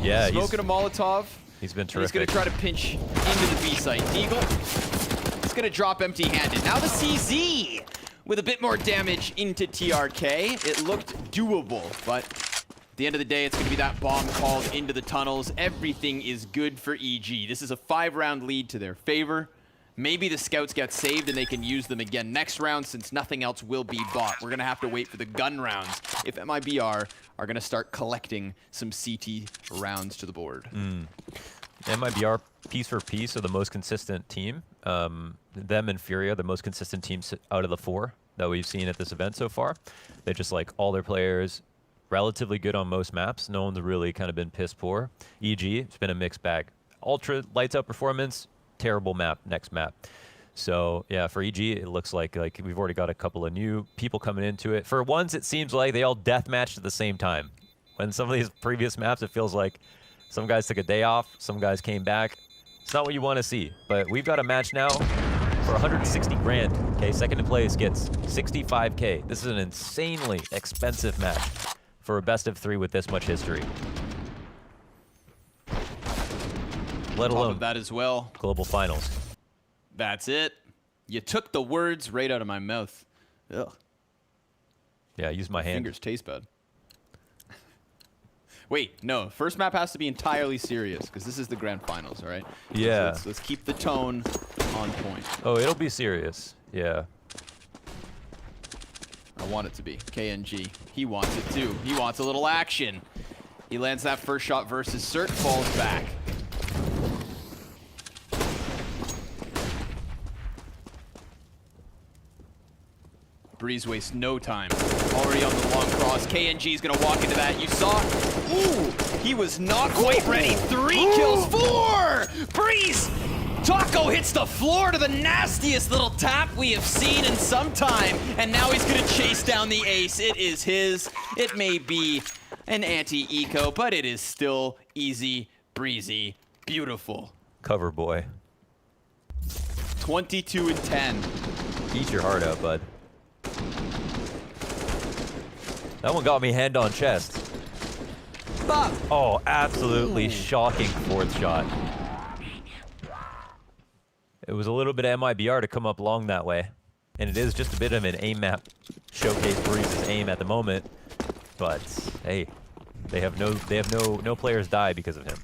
Yeah, Smoking a Molotov. He's been He's gonna terrific. try to pinch into the B site. Deagle. He's gonna drop empty-handed. Now the CZ with a bit more damage into TRK. It looked doable, but at the end of the day, it's gonna be that bomb called into the tunnels. Everything is good for EG. This is a 5-round lead to their favor. Maybe the scouts get saved and they can use them again next round since nothing else will be bought. We're gonna have to wait for the gun rounds if MIBR are gonna start collecting some CT rounds to the board. MIBR, piece for piece, are the most consistent team. Them and Fury are the most consistent teams out of the 4 that we've seen at this event so far. They just like all their players, relatively good on most maps. No one's really kind of been piss poor. EG, it's been a mixed bag. Ultra lights out performance, terrible map, next map. So yeah, for EG, it looks like we've already got a couple of new people coming into it. For once, it seems like they all deathmatched at the same time. When some of these previous maps, it feels like some guys took a day off, some guys came back. It's not what you want to see, but we've got a match now for 160 grand. Okay, second in place gets 65K. This is an insanely expensive match for a best of 3 with this much history. Let alone that as well. Global finals. That's it. You took the words right out of my mouth. Ugh. Yeah, use my hand. Fingers taste bad. Wait, no. First map has to be entirely serious because this is the grand finals, all right? Yeah. So let's keep the tone on point. Oh, it'll be serious. Yeah. I want it to be. KNG. He wants it too. He wants a little action. He lands that first shot versus Cert, falls back. Breeze wastes no time. Already on the long cross. KNG's gonna walk into that. You saw? Ooh! He was not quite ready. 3 kills. 4! Breeze! Taco hits the floor to the nastiest little tap we have seen in some time. And now he's gonna chase down the ace. It is his. It may be an anti-eco, but it is still easy, breezy, beautiful. Cover boy. 22 and 10. Eat your heart out, bud. That one got me hand on chest. Bop. Oh, absolutely shocking 4th shot. It was a little bit of MIBR to come up long that way. And it is just a bit of an aim map showcase Breeze's aim at the moment. But hey, they have no players die because of him.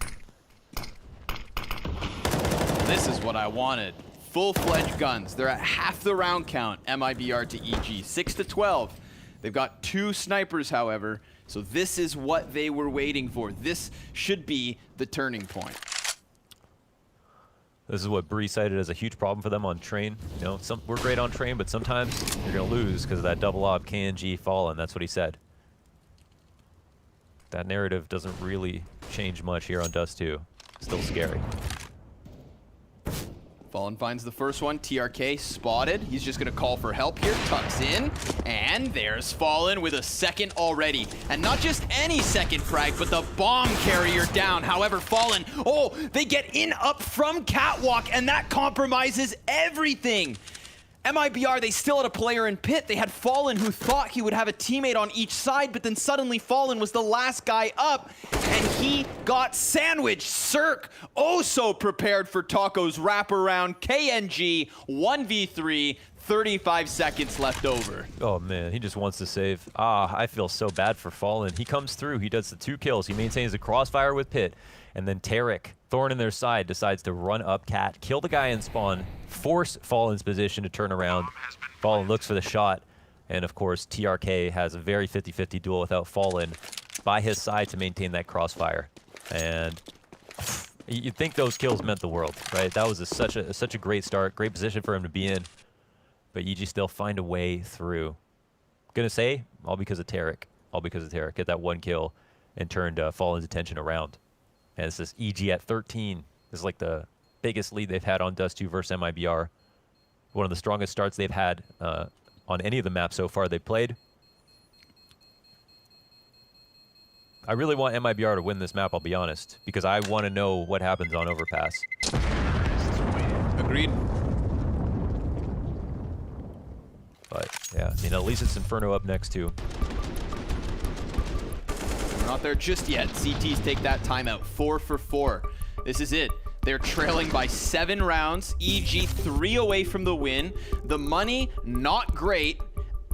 This is what I wanted. Full-fledged guns. They're at half the round count, MIBR to EG. 6 to 12. They've got 2 snipers, however, so this is what they were waiting for. This should be the turning point. This is what Bree cited as a huge problem for them on train. You know, we're great on train, but sometimes you're going to lose because of that double op KNG Fallen. That's what he said. That narrative doesn't really change much here on Dust 2. Still scary. Fallen finds the first one. TRK spotted. He's just going to call for help here. Tucks in. And there's Fallen with a second already. And not just any second frag, but the bomb carrier down. However, Fallen, oh, they get in up from Catwalk, and that compromises everything. MIBR, they still had a player in pit. They had Fallen, who thought he would have a teammate on each side, but then suddenly Fallen was the last guy up, and he got sandwiched. Cirque, oh so prepared for Taco's wraparound. KNG, 1v3, 35 seconds left over. Oh man, he just wants to save. I feel so bad for Fallen. He comes through, he does the 2 kills, he maintains the crossfire with Pit, and then Tarek, thorn in their side, decides to run up Cat, kill the guy in spawn, force Fallen's position to turn around. Fallen looks for the shot, and of course TRK has a very 50-50 duel without Fallen by his side to maintain that crossfire. And you'd think those kills meant the world, right? That was such a great start, great position for him to be in. But EG still find a way through. Gonna say, all because of Tarek. All because of Tarek. Get that 1 kill and turned Fallen's attention around. And it's this EG at 13. This is like the biggest lead they've had on Dust 2 versus MIBR. One of the strongest starts they've had on any of the maps so far they played. I really want MIBR to win this map, I'll be honest, because I want to know what happens on Overpass. Agreed. But yeah, I mean, at least it's Inferno up next too. We're not there just yet. CTs take that timeout. 4 for 4. This is it. They're trailing by 7 rounds. EG 3 away from the win. The money, not great.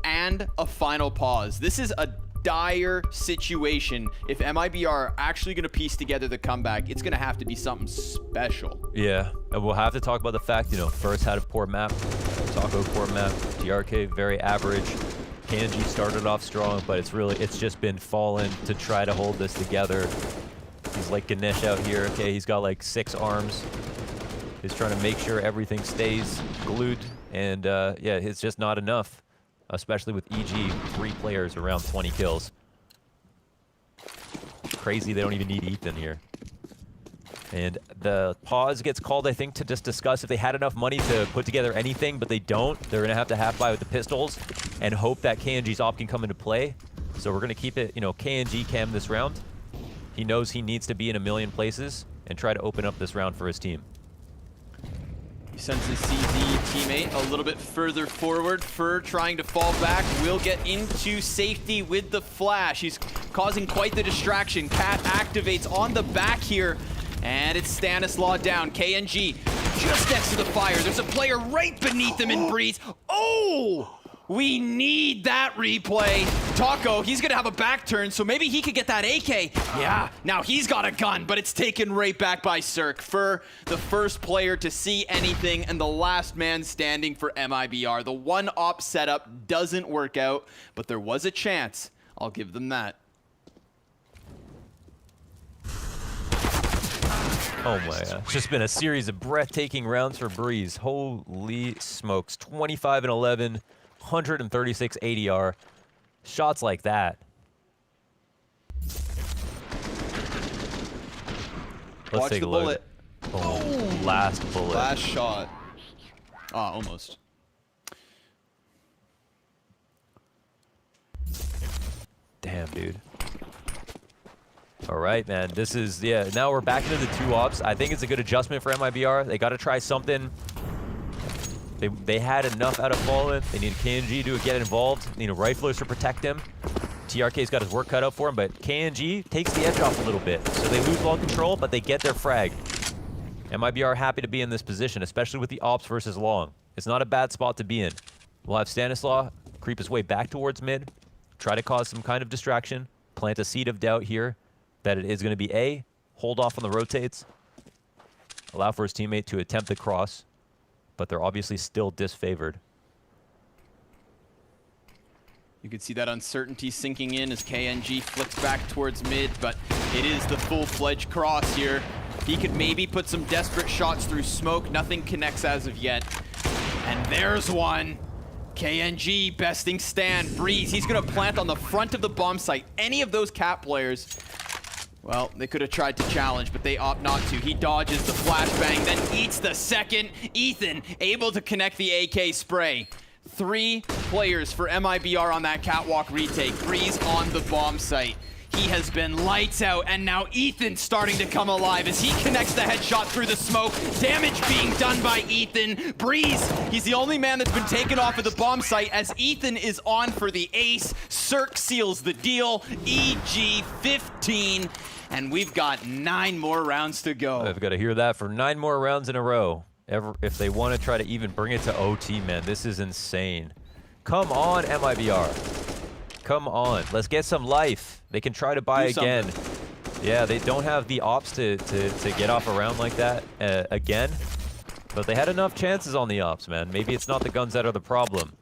And a final pause. This is a dire situation. If MIBR are actually going to piece together the comeback, it's going to have to be something special. Yeah, and we'll have to talk about the fact, you know, first had a poor map, Taco poor map, TRK very average. KNG started off strong, but it's just been fallen to try to hold this together. He's like Ganesh out here. Okay, he's got like 6 arms. He's trying to make sure everything stays glued, and yeah, it's just not enough, especially with EG 3 players around 20 kills. Crazy, they don't even need Ethan here. And the pause gets called, I think, to just discuss if they had enough money to put together anything, but they don't. They're gonna have to half buy with the pistols and hope that KNG's op can come into play. So we're gonna keep it, you know, KNG cam this round. He knows he needs to be in a million places and try to open up this round for his team. He sends his CZ teammate a little bit further forward. Fur trying to fall back, will get into safety with the flash. He's causing quite the distraction. Cat activates on the back here, and it's Stanislaw down. KNG just next to the fire. There's a player right beneath him in Breeze. Oh! We need that replay. Taco, he's gonna have a back turn, so maybe he could get that AK. Yeah, now he's got a gun, but it's taken right back by Cirque. Fur, the first player to see anything and the last man standing for MIBR. The one op setup doesn't work out, but there was a chance. I'll give them that. Oh my god. It's just been a series of breathtaking rounds for Breeze. Holy smokes. 25 and 11. 136 ADR. Shots like that. Let's Watch take the a look. bullet. Oh, last bullet. Last shot. Ah, almost. Damn, dude. All right, man. This is, yeah, now we're back into the 2 ops. I think it's a good adjustment for MIBR. They got to try something. They had enough out of Fallen. They need KNG to get involved. They need riflers to protect him. TRK's got his work cut out for him, but KNG takes the edge off a little bit. So they lose ball control, but they get their frag. MIBR happy to be in this position, especially with the ops versus long. It's not a bad spot to be in. We'll have Stanislaw creep his way back towards mid, try to cause some kind of distraction, plant a seed of doubt here that it is going to be A, hold off on the rotates, allow for his teammate to attempt the cross, but they're obviously still disfavored. You can see that uncertainty sinking in as KNG flicks back towards mid, but it is the full-fledged cross here. He could maybe put some desperate shots through smoke. Nothing connects as of yet. And there's one. KNG besting Stan. Breeze, he's gonna plant on the front of the bomb site. Any of those Cat players, well, they could have tried to challenge, but they opt not to. He dodges the flashbang, then eats the second. Ethan able to connect the AK spray. 3 players for MIBR on that catwalk retake. Breeze on the bomb site. He has been lights out, and now Ethan starting to come alive as he connects the headshot through the smoke. Damage being done by Ethan. Breeze, he's the only man that's been taken off of the bomb site as Ethan is on for the ace. Cirque seals the deal. EG 15, and we've got 9 more rounds to go. I've got to hear that for 9 more rounds in a row. If they want to try to even bring it to OT, man, this is insane. Come on, MIBR. Come on, let's get some life. They can try to buy again. Yeah, they don't have the ops to get off a round like that again. But they had enough chances on the ops, man. Maybe it's not the guns that are the problem.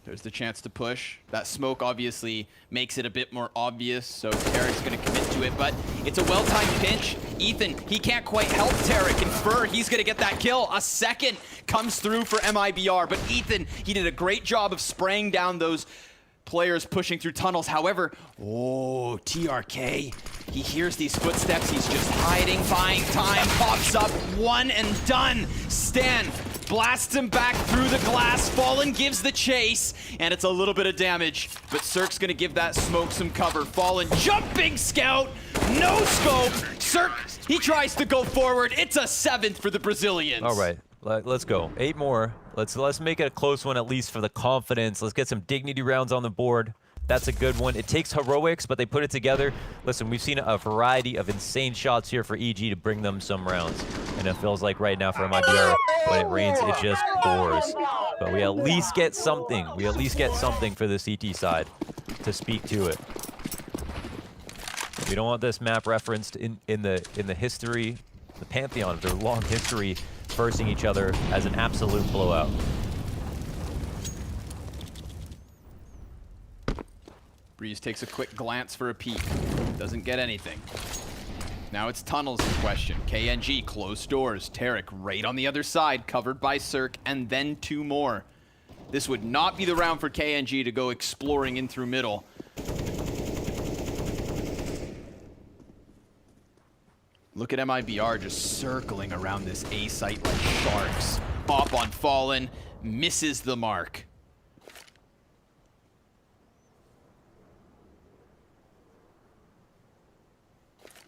There's the chance to push. That smoke obviously makes it a bit more obvious, so Tarek's gonna commit to it, but it's a well-timed pinch. Ethan, he can't quite help Tarek, and Fur, he's gonna get that kill. A second comes through for MIBR, but Ethan, he did a great job of spraying down those players pushing through tunnels. However, oh, TRK, he hears these footsteps, he's just hiding, buying time, pops up, 1 and done. Stan blasts him back through the glass. Fallen gives the chase, and it's a little bit of damage, but Cirque's gonna give that smoke some cover. Fallen jumping scout, no scope. Cirque, he tries to go forward. It's a 7th for the Brazilians. All right, let's go. 8 more. Let's make it a close one, at least for the confidence. Let's get some dignity rounds on the board. That's a good one. It takes heroics, but they put it together. Listen, we've seen a variety of insane shots here for EG to bring them some rounds. And it feels like right now for MIBR, when it rains, it just pours. But we at least get something. We at least get something for the CT side to speak to it. We don't want this map referenced in the history, the pantheon of their long history, versing each other as an absolute blowout. Breeze takes a quick glance for a peek. Doesn't get anything. Now it's tunnels in question. KNG closed doors. Tarek right on the other side, covered by Cirque, and then 2 more. This would not be the round for KNG to go exploring in through middle. Look at MIBR just circling around this A site like sharks. Up on Fallen, misses the mark.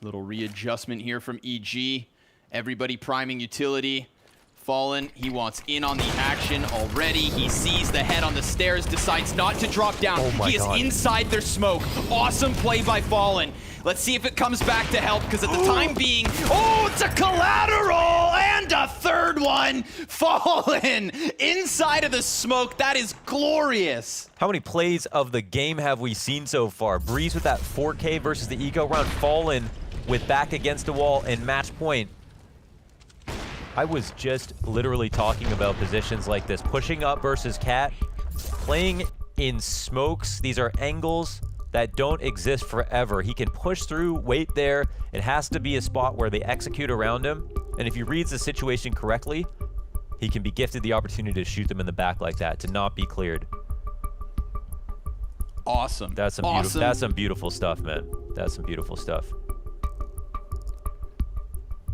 Little readjustment here from EG. Everybody priming utility. Fallen, he wants in on the action already. He sees the head on the stairs, decides not to drop down. He is inside their smoke. Awesome play by Fallen. Let's see if it comes back to help, because at the time being, oh, it's a collateral and a 3rd one. Fallen inside of the smoke. That is glorious. How many plays of the game have we seen so far? Breeze with that 4K versus the eco round. Fallen with back against the wall and match point. I was just literally talking about positions like this. Pushing up versus Cat. Playing in smokes. These are angles that don't exist forever. He can push through, wait there. It has to be a spot where they execute around him. And if he reads the situation correctly, he can be gifted the opportunity to shoot them in the back like that, to not be cleared. Awesome. That's some beautiful stuff, man. That's some beautiful stuff.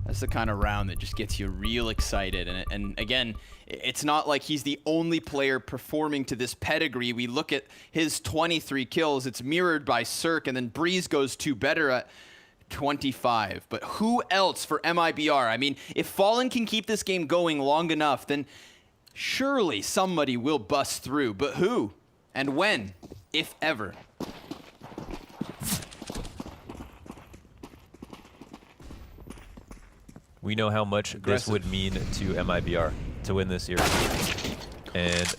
That's the kind of round that just gets you real excited. And again, it's not like he's the only player performing to this pedigree. We look at his 23 kills. It's mirrored by Cirque, and then Breeze goes 2 better at 25. But who else for MIBR? I mean, if Fallen can keep this game going long enough, then surely somebody will bust through. But who? And when? If ever. We know how much this would mean to MIBR to win this series. And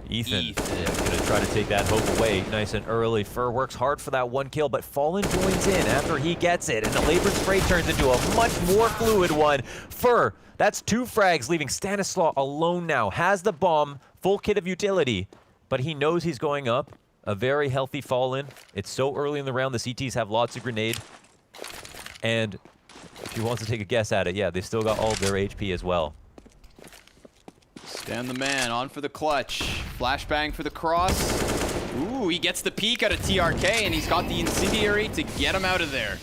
Ethan gonna try to take that hope away nice and early. Fur works hard for that 1 kill, but Fallen joins in after he gets it, and the Labor Spray turns into a much more fluid one. Fur, that's 2 frags, leaving Stanislaw alone now. Has the bomb, full kit of utility, but he knows he's going up. A very healthy Fallen. It's so early in the round, the CTs have lots of grenade. And if you want to take a guess at it, yeah, they still got all of their HP as well. Stan the man, on for the clutch. Flashbang for the cross. Ooh, he gets the peek out of TRK, and he's got the incendiary to get him out of there.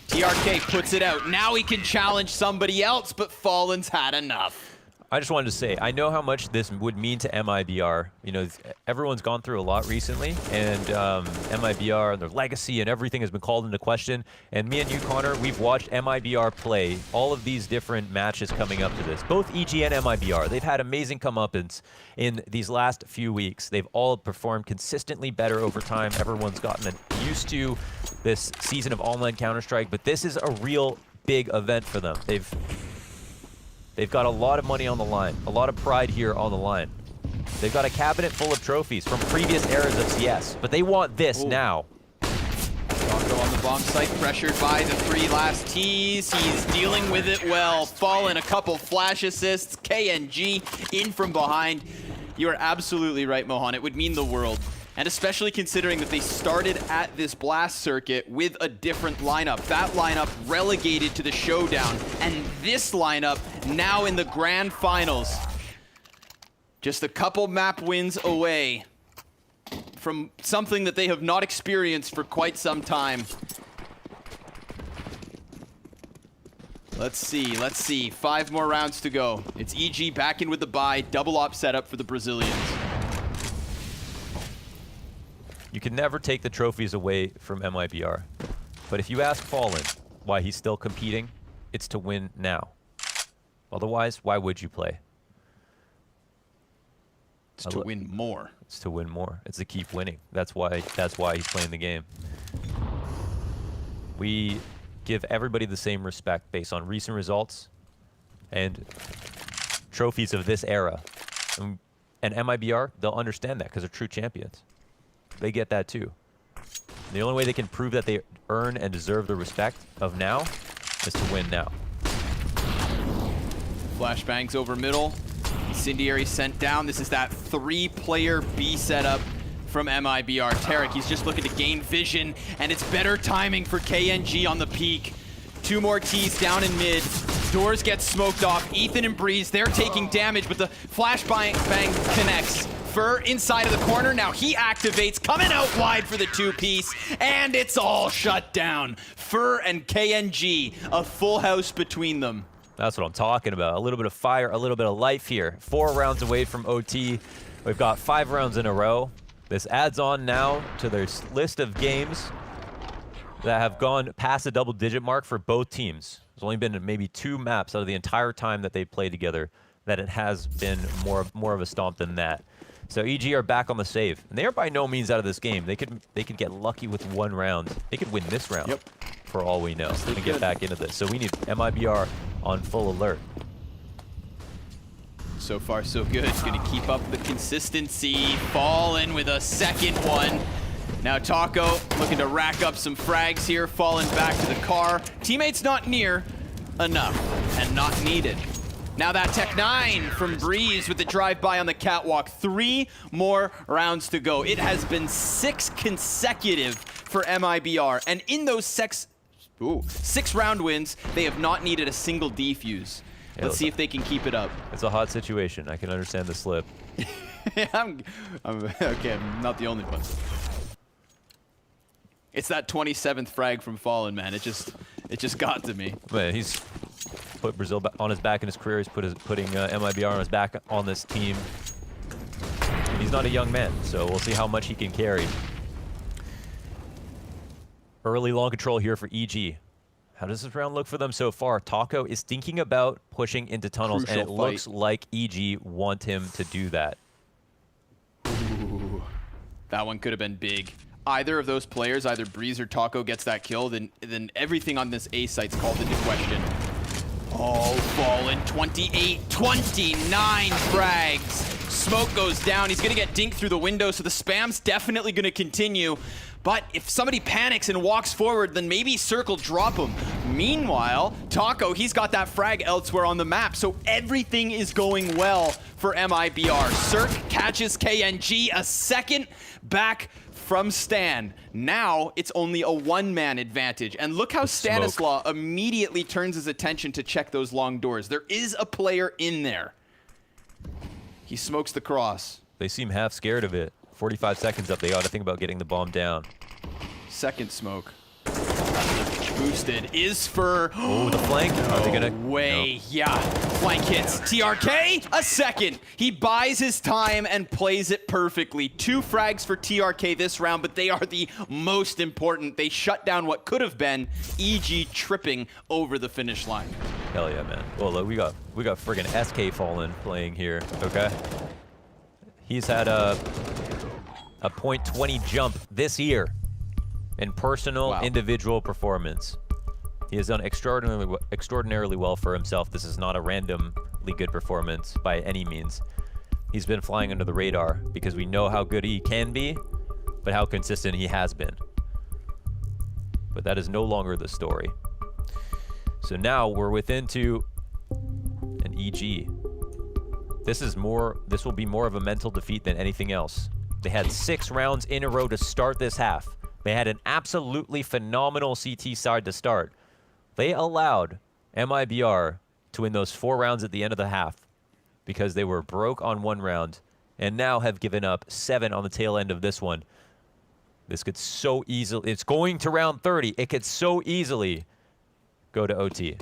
TRK puts it out. Now he can challenge somebody else, but Fallen's had enough. I just wanted to say, I know how much this would mean to MIBR. You know, everyone's gone through a lot recently, and MIBR and their legacy and everything has been called into question. And me and you, Connor, we've watched MIBR play all of these different matches coming up to this. Both EG and MIBR, they've had amazing comeuppance in these last few weeks. They've all performed consistently better over time. Everyone's gotten used to this season of online Counter-Strike, but this is a real big event for them. They've got a lot of money on the line, a lot of pride here on the line. They've got a cabinet full of trophies from previous eras of CS, but they want this now. Rocco on the bomb site, pressured by the 3 last Ts. He's dealing with it well. Fallen, a couple flash assists. KNG in from behind. You are absolutely right, Mohan. It would mean the world. And especially considering that they started at this blast circuit with a different lineup. That lineup relegated to the showdown. And this lineup now in the grand finals. Just a couple map wins away from something that they have not experienced for quite some time. Let's see. 5 more rounds to go. It's EG back in with the bye. Double op setup for the Brazilians. You can never take the trophies away from MIBR. But if you ask Fallen why he's still competing, it's to win now. Otherwise, why would you play? It's to win more. It's to win more. It's to keep winning. That's why he's playing the game. We give everybody the same respect based on recent results and trophies of this era. And MIBR, they'll understand that because they're true champions. They get that too. The only way they can prove that they earn and deserve the respect of now is to win now. Flashbangs over middle. Incendiary sent down. This is that 3-player B setup from MIBR. Tarek, he's just looking to gain vision, and it's better timing for KNG on the peak. 2 more T's down in mid. Doors get smoked off. Ethan and Breeze, they're taking damage, but the flashbang connects. Fur inside of the corner. Now he activates, coming out wide for the 2-piece, and it's all shut down. Fur and KNG, a full house between them. That's what I'm talking about. A little bit of fire, a little bit of life here. 4 rounds away from OT. We've got 5 rounds in a row. This adds on now to their list of games that have gone past the double-digit mark for both teams. There's only been maybe 2 maps out of the entire time that they've played together that it has been more of a stomp than that. So EG are back on the save, and they are by no means out of this game. They could get lucky with 1 round. They could win this round, for all we know, and get back into this. So we need MIBR on full alert. So far, so good. It's going to keep up the consistency. Fallen with a second one. Now Taco looking to rack up some frags here. Fallen back to the car. Teammates not near enough and not needed. Now that Tech 9 from Breeze with the drive-by on the catwalk. 3 more rounds to go. It has been 6 consecutive for MIBR. And in those 6 round wins, they have not needed a single defuse. Let's see if they can keep it up. It's a hot situation. I can understand the slip. Okay, I'm not the only one. It's that 27th frag from Fallen, man. It just got to me. Man, he's put Brazil on his back in his career. He's putting MIBR on his back on this team. And he's not a young man, so we'll see how much he can carry. Early long control here for EG. How does this round look for them so far? Taco is thinking about pushing into tunnels, and it looks like EG want him to do that. Ooh, that one could have been big. Either of those players, either Breeze or Taco gets that kill, then everything on this A site's called into question. Oh, Fallen, 28, 29 frags. Smoke goes down. He's going to get dinked through the window, so the spam's definitely going to continue. But if somebody panics and walks forward, then maybe Circle drop him. Meanwhile, Taco, he's got that frag elsewhere on the map, so everything is going well for MIBR. Cirque catches KNG, a second back from Stan. Now it's only a 1-man advantage. And look how Stanislaw immediately turns his attention to check those long doors. There is a player in there. He smokes the cross. They seem half scared of it. 45 seconds up. They ought to think about getting the bomb down. Second smoke. Boosted is for... Oh, the flank. Are they gonna... way. No. Yeah. Flank hits. TRK, a second. He buys his time and plays it perfectly. 2 frags for TRK this round, but they are the most important. They shut down what could have been EG tripping over the finish line. Hell yeah, man. Well, look, we got friggin' SK Fallen playing here, okay? He's had a .20 jump this year in personal individual performance. He has done extraordinarily well for himself. This is not a randomly good performance by any means. He's been flying under the radar because we know how good he can be, but how consistent he has been. But that is no longer the story. So now we're within to an EG. This will be more of a mental defeat than anything else. They had 6 rounds in a row to start this half. They had an absolutely phenomenal CT side to start. They allowed MIBR to win those 4 rounds at the end of the half because they were broke on 1 round and now have given up 7 on the tail end of this one. This could so easily, it's going to round 30. It could so easily go to OT.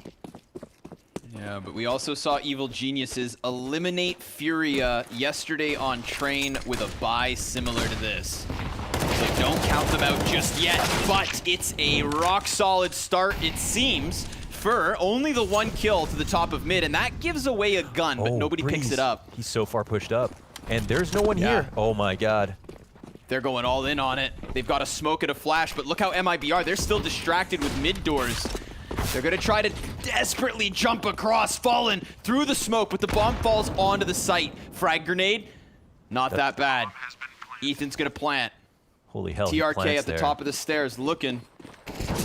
Yeah, but we also saw Evil Geniuses eliminate Furia yesterday on Train with a buy similar to this. So don't count them out just yet, but it's a rock-solid start, it seems. Fur, only the 1 kill to the top of mid, and that gives away a gun, but nobody picks it up. He's so far pushed up, and there's no one here. Oh my god. They're going all in on it. They've got a smoke and a flash, but look how MIBR, they're still distracted with mid doors. They're gonna try to desperately jump across, Fallen through the smoke, but the bomb falls onto the site. Frag grenade, not that bad. Ethan's gonna plant. Holy hell, TRK at the top of the stairs looking.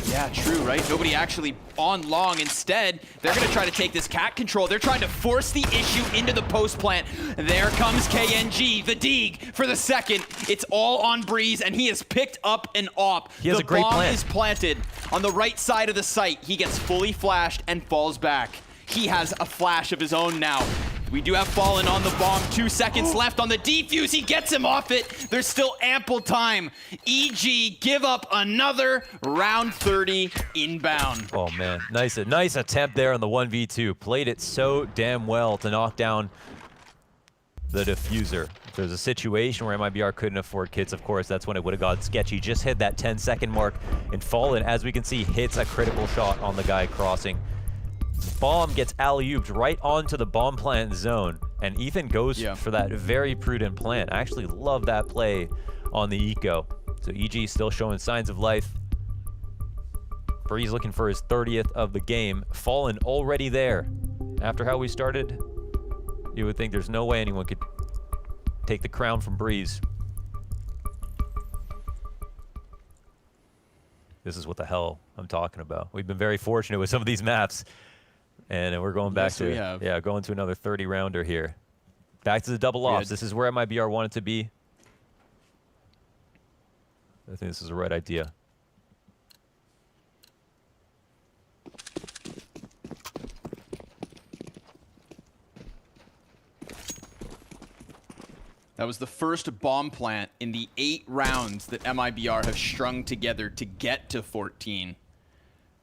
Yeah, true, right? Nobody actually on long. Instead, they're gonna try to take this cat control. They're trying to force the issue into the post plant. There comes KNG, the Deeg for the second. It's all on Breeze, and he has picked up an op. He has a great bomb plant. is planted on the right side of the site. He gets fully flashed and falls back. He has a flash of his own now. We do have Fallen on the bomb. 2 seconds left on the defuse. He gets him off it. There's still ample time. EG give up another round 30 inbound. Oh man, nice attempt there on the 1v2. Played it so damn well to knock down the diffuser. If there's a situation where MIBR couldn't afford kits, of course, that's when it would have got sketchy. Just hit that 10-second mark, and Fallen, as we can see, hits a critical shot on the guy crossing. Bomb gets alley-ooped right onto the bomb plant zone, and Ethan goes for that very prudent plant. I actually love that play on the eco. So EG still showing signs of life. Breeze looking for his 30th of the game. Fallen already there. After how we started, you would think there's no way anyone could take the crown from Breeze. This is what the hell I'm talking about. We've been very fortunate with some of these maps. And we're going back going to another 30-rounder here. Back to the double ops. This is where MIBR wanted to be. I think this is the right idea. That was the first bomb plant in the 8 rounds that MIBR have strung together to get to 14.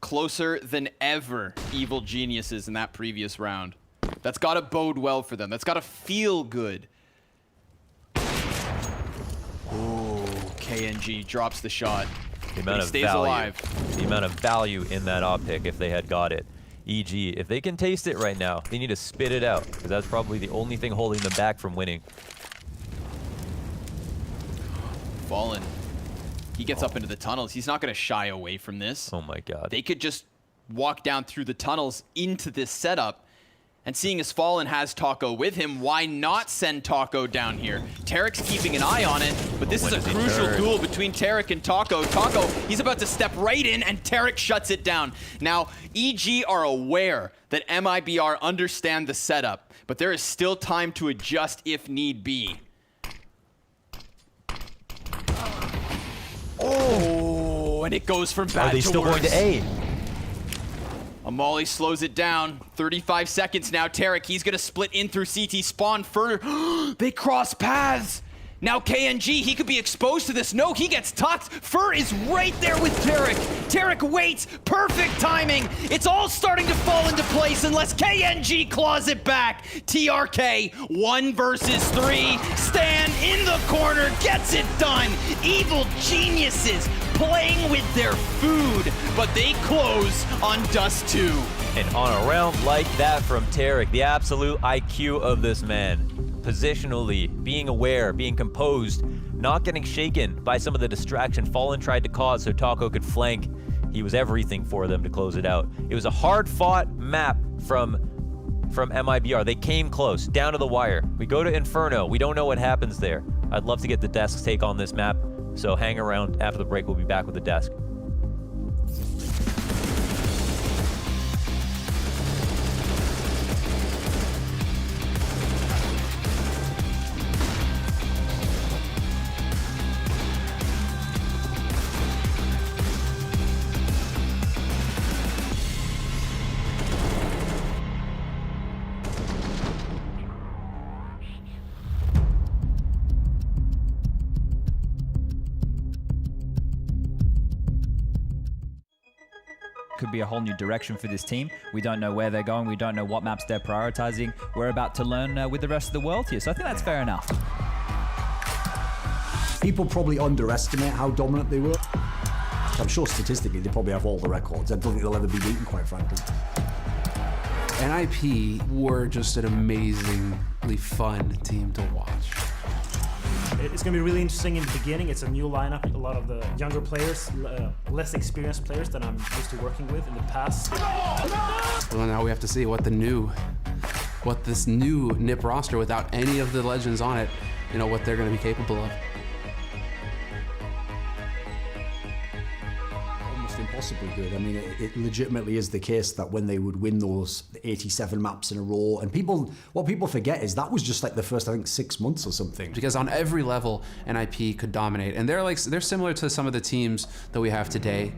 Closer than ever, Evil Geniuses in that previous round. That's got to bode well for them. That's got to feel good. Ooh, KNG drops the shot. The amount of value, the amount of value in that op pick if they had got it. EG, if they can taste it right now, they need to spit it out, because that's probably the only thing holding them back from winning. Fallen. He gets up into the tunnels. He's not going to shy away from this. Oh my god. They could just walk down through the tunnels into this setup. And seeing as Fallen has Taco with him, why not send Taco down here? Tarek's keeping an eye on it, but this is a crucial duel between Tarek and Taco. Taco, he's about to step right in, and Tarek shuts it down. Now, EG are aware that MIBR understand the setup, but there is still time to adjust if need be. Oh, and it goes from bad to worse. Are they still going to A? Amali slows it down. 35 seconds now. Tarek, he's going to split in through CT spawn further. They cross paths. Now KNG, he could be exposed to this. No, he gets tucked. Fur is right there with Tarek. Tarek waits. Perfect timing. It's all starting to fall into place unless KNG claws it back. TRK, 1 versus 3. Stan in the corner, gets it done. Evil Geniuses playing with their food, but they close on Dust 2. And on a round like that from Tarek, the absolute IQ of this man. Positionally, being aware, being composed, not getting shaken by some of the distraction Fallen tried to cause so Taco could flank. He was everything for them to close it out. It was a hard-fought map from MIBR. They came close, down to the wire. We go to Inferno. We don't know what happens there. I'd love to get the desk's take on this map, so hang around. After the break, we'll be back with the desk. Could be a whole new direction for this team. We don't know where they're going. We don't know what maps they're prioritizing. We're about to learn with the rest of the world here. So I think that's fair enough. People probably underestimate how dominant they were. I'm sure statistically they probably have all the records. I don't think they'll ever be beaten, quite frankly. NIP were just an amazingly fun team to watch. It's going to be really interesting in the beginning. It's a new lineup. A lot of the younger players, less experienced players than I'm used to working with in the past. Well, now we have to see what this new NIP roster without any of the legends on it, what they're going to be capable of. Impossibly good. I mean, it legitimately is the case that when they would win those 87 maps in a row, and what people forget is that was just like the first, I think, 6 months or something. Because on every level, NIP could dominate, and they're similar to some of the teams that we have today,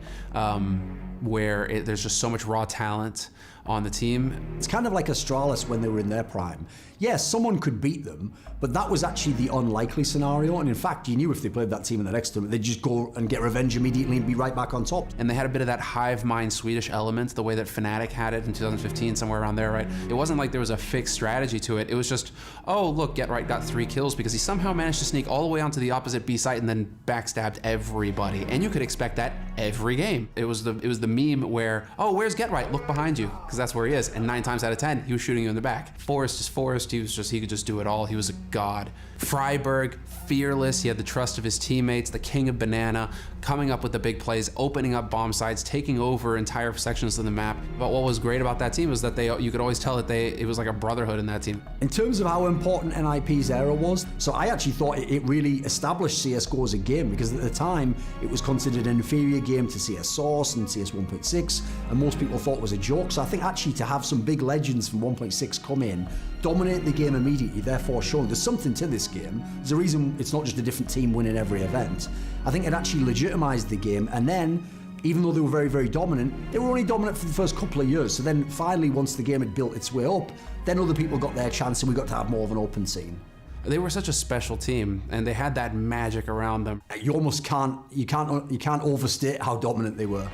where there's just so much raw talent on the team. It's kind of like Astralis when they were in their prime. Yes, someone could beat them, but that was actually the unlikely scenario. And in fact, you knew if they played that team in the next tournament, they'd just go and get revenge immediately and be right back on top. And they had a bit of that hive mind Swedish element, the way that Fnatic had it in 2015, somewhere around there, right? It wasn't like there was a fixed strategy to it. It was just, oh, look, Get Right got 3 kills because he somehow managed to sneak all the way onto the opposite B site and then backstabbed everybody. And you could expect that every game. It was the meme where, oh, where's Get Right? Look behind you, because that's where he is. And 9 times out of 10, he was shooting you in the back. Forrest is Forrest. He could just do it all. He was a god. Freiburg, fearless. He had the trust of his teammates, the king of banana, coming up with the big plays, opening up bomb sites, taking over entire sections of the map. But what was great about that team was that you could always tell that it was like a brotherhood in that team. In terms of how important NIP's era was, so I actually thought it really established CSGO as a game, because at the time it was considered an inferior game to CS Source and CS 1.6, and most people thought it was a joke. So I think actually to have some big legends from 1.6 come in, dominate the game immediately, therefore showing there's something to this game. There's a reason it's not just a different team winning every event. I think it actually legitimized the game, and then even though they were very, very dominant, they were only dominant for the first couple of years. So then finally, once the game had built its way up, then other people got their chance and we got to have more of an open scene. They were such a special team, and they had that magic around them. You almost can't overstate how dominant they were.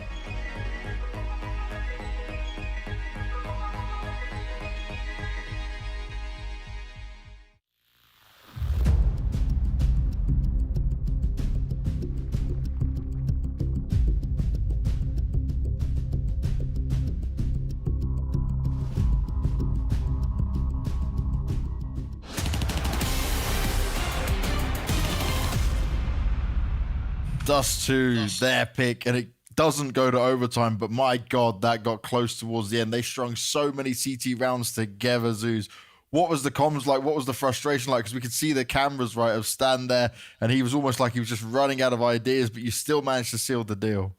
Dust to their pick, and it doesn't go to overtime, but my God, that got close towards the end. They strung so many CT rounds together, Zeus. What was the comms like? What was the frustration like? Because we could see the cameras, right, of Stan there, and he was almost like he was just running out of ideas, but you still managed to seal the deal.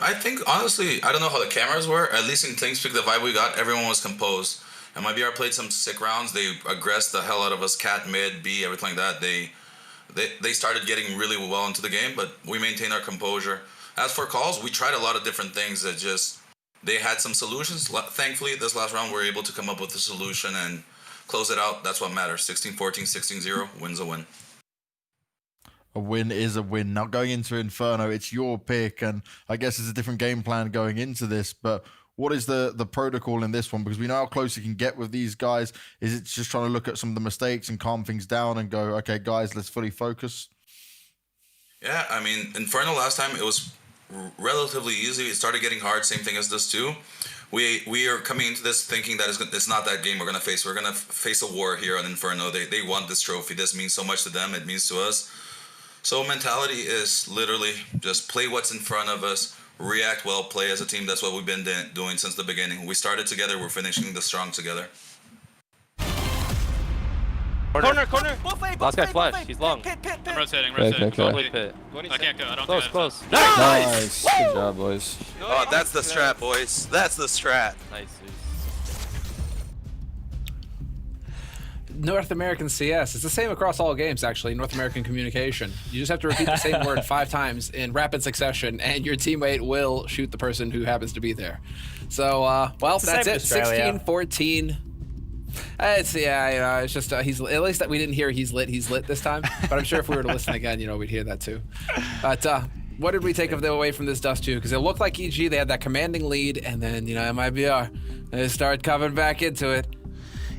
I think, honestly, I don't know how the cameras were. At least in ThinkSpeak, the vibe we got, everyone was composed. And MIBR played some sick rounds. They aggressed the hell out of us, cat, mid, B, everything like that. They started getting really well into the game, but we maintained our composure. As for calls, we tried a lot of different things that they had some solutions. Thankfully, this last round, we were able to come up with a solution and close it out. That's what matters. 16-14, 16-0, win's a win. A win is a win. Now going into Inferno, it's your pick, and I guess it's a different game plan going into this, but what is the protocol in this one? Because we know how close you can get with these guys. Is it just trying to look at some of the mistakes and calm things down and go, okay, guys, let's fully focus? Yeah, I mean, Inferno last time, it was relatively easy. It started getting hard, same thing as this too. We are coming into this thinking that it's not that game we're going to face. We're going to face a war here on Inferno. They want this trophy. This means so much to them. It means to us. So mentality is literally just play what's in front of us, react well, play as a team. That's what we've been doing since the beginning. We started together, we're finishing the strong together. Corner. Last guy flash, he's long. I'm rotating. Okay. Pit. I can't go, I don't think Close. Nice! Good job, boys. Oh, that's the strat, boys. That's the strat. Nice. North American CS. It's the same across all games, actually. North American communication. You just have to repeat the same word 5 times in rapid succession, and your teammate will shoot the person who happens to be there. So, well, that's it. 16-14. It's just he's at least that we didn't hear he's lit this time. But I'm sure if we were to listen again, we'd hear that too. But what did we take away from this Dust 2? Because it looked like EG, they had that commanding lead, and then, you know, MIBR, they start coming back into it.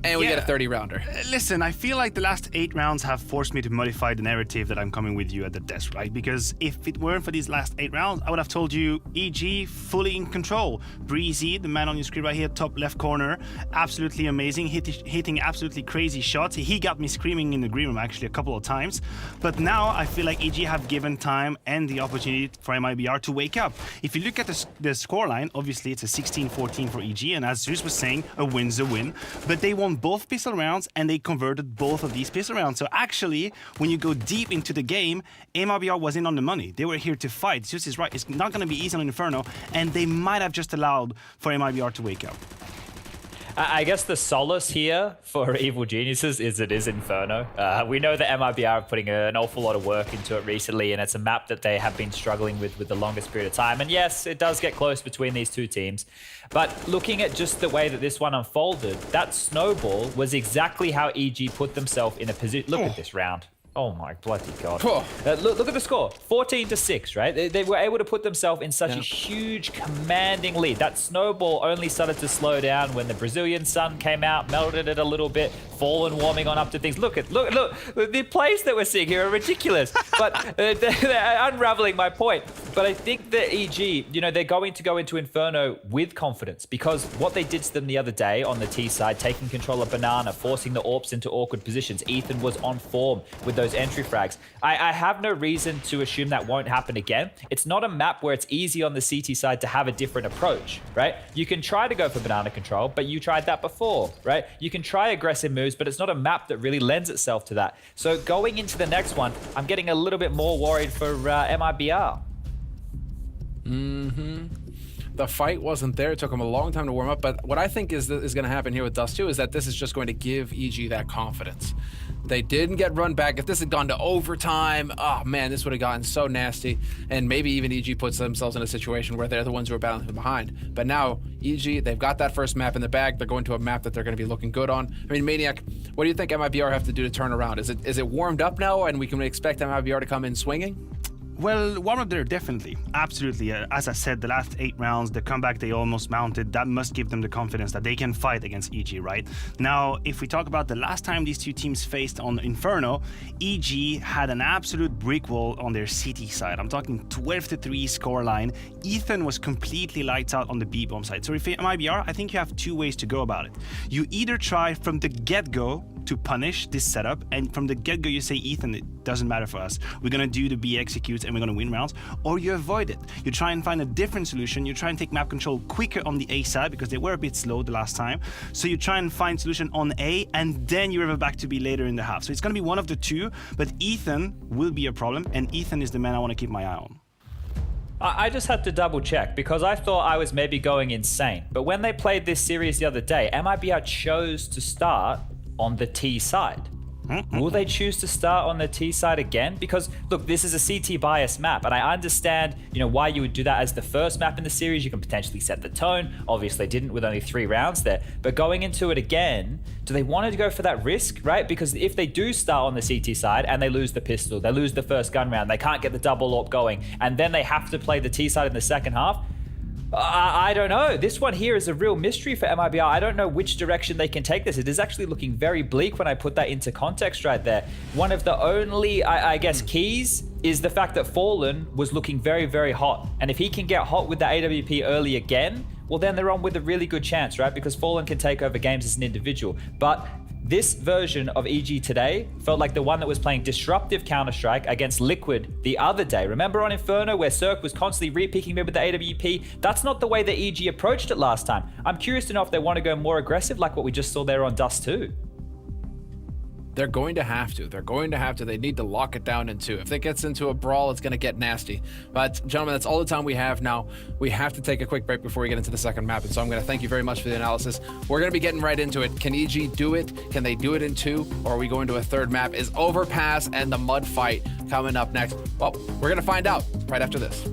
And we get a 30-rounder. Listen, I feel like the last 8 rounds have forced me to modify the narrative that I'm coming with you at the desk, right? Because if it weren't for these last 8 rounds, I would have told you EG fully in control. Breezy, the man on your screen right here, top left corner, absolutely amazing, hitting absolutely crazy shots. He got me screaming in the green room actually a couple of times. But now I feel like EG have given time and the opportunity for MIBR to wake up. If you look at the scoreline, obviously it's a 16-14 for EG, and as Zeus was saying, a win's a win. But they won both pistol rounds and they converted both of these pistol rounds. So actually, when you go deep into the game, MIBR was in on the money. They were here to fight. Zeus is right. It's not going to be easy on Inferno, and they might have just allowed for MIBR to wake up. I guess the solace here for Evil Geniuses is it is Inferno. We know that MIBR are putting an awful lot of work into it recently, and it's a map that they have been struggling with the longest period of time. And yes, it does get close between these two teams. But looking at just the way that this one unfolded, that snowball was exactly how EG put themselves in a position. Look at this round. Oh my bloody God. Look at the score, 14-6, right? They were able to put themselves in such a huge commanding lead. That snowball only started to slow down when the Brazilian sun came out, melted it a little bit, Fallen warming on up to things. Look, the plays that we're seeing here are ridiculous, but they're unraveling my point. But I think that EG, you know, they're going to go into Inferno with confidence because what they did to them the other day on the T side, taking control of Banana, forcing the AWPs into awkward positions. Ethan was on form with those entry frags. I have no reason to assume that won't happen again. It's not a map where it's easy on the CT side to have a different approach, right? You can try to go for banana control, but you tried that before, right? You can try aggressive moves, but it's not a map that really lends itself to that. So going into the next one, I'm getting a little bit more worried for MIBR. The fight wasn't there. It took them a long time to warm up. But what I think is going to happen here with Dust 2 is that this is just going to give EG that confidence. They didn't get run back. If this had gone to overtime, oh man, this would have gotten so nasty. And maybe even EG puts themselves in a situation where they're the ones who are battling from behind. But now, EG, they've got that first map in the bag. They're going to a map that they're going to be looking good on. I mean, Maniac, what do you think MIBR have to do to turn around? Is it warmed up now and we can expect MIBR to come in swinging? Well, warm up there, definitely. Absolutely. As I said, the last 8 rounds, the comeback they almost mounted, that must give them the confidence that they can fight against EG, right? Now, if we talk about the last time these two teams faced on Inferno, EG had an absolute brick wall on their CT side. I'm talking 12-3 scoreline. Ethan was completely lights out on the B-bomb side. So if you're MIBR, I think you have 2 ways to go about it. You either try from the get-go to punish this setup, and from the get-go you say, Ethan, it doesn't matter for us. We're gonna do the B executes and we're gonna win rounds, or you avoid it. You try and find a different solution. You try and take map control quicker on the A side because they were a bit slow the last time. So you try and find solution on A, and then you revert back to B later in the half. So it's gonna be one of the two, but Ethan will be a problem, and Ethan is the man I wanna keep my eye on. I just had to double check because I thought I was maybe going insane. But when they played this series the other day, MIBR chose to start on the T side. Will they choose to start on the T side again? Because look, this is a CT bias map, and I understand, you know, why you would do that as the first map in the series. You can potentially set the tone. Obviously, they didn't with only 3 rounds there. But going into it again, do they want to go for that risk, right? Because if they do start on the CT side and they lose the pistol, they lose the first gun round, they can't get the double AWP going, and then they have to play the T side in the second half. I don't know. This one here is a real mystery for MIBR. I don't know which direction they can take this. It is actually looking very bleak when I put that into context right there. One of the only, I guess, keys is the fact that Fallen was looking very, very hot. And if he can get hot with the AWP early again, well, then they're on with a really good chance, right? Because Fallen can take over games as an individual. But this version of EG today felt like the one that was playing disruptive Counter-Strike against Liquid the other day. Remember on Inferno where Cirque was constantly re-picking mid with the AWP? That's not the way that EG approached it last time. I'm curious to know if they want to go more aggressive like what we just saw there on Dust 2. They're going to have to. They're going to have to. They need to lock it down in 2. If it gets into a brawl, it's going to get nasty. But, gentlemen, that's all the time we have now. We have to take a quick break before we get into the second map. And so I'm going to thank you very much for the analysis. We're going to be getting right into it. Can EG do it? Can they do it in 2? Or are we going to a third map? Is Overpass and the Mud Fight coming up next? Well, we're going to find out right after this.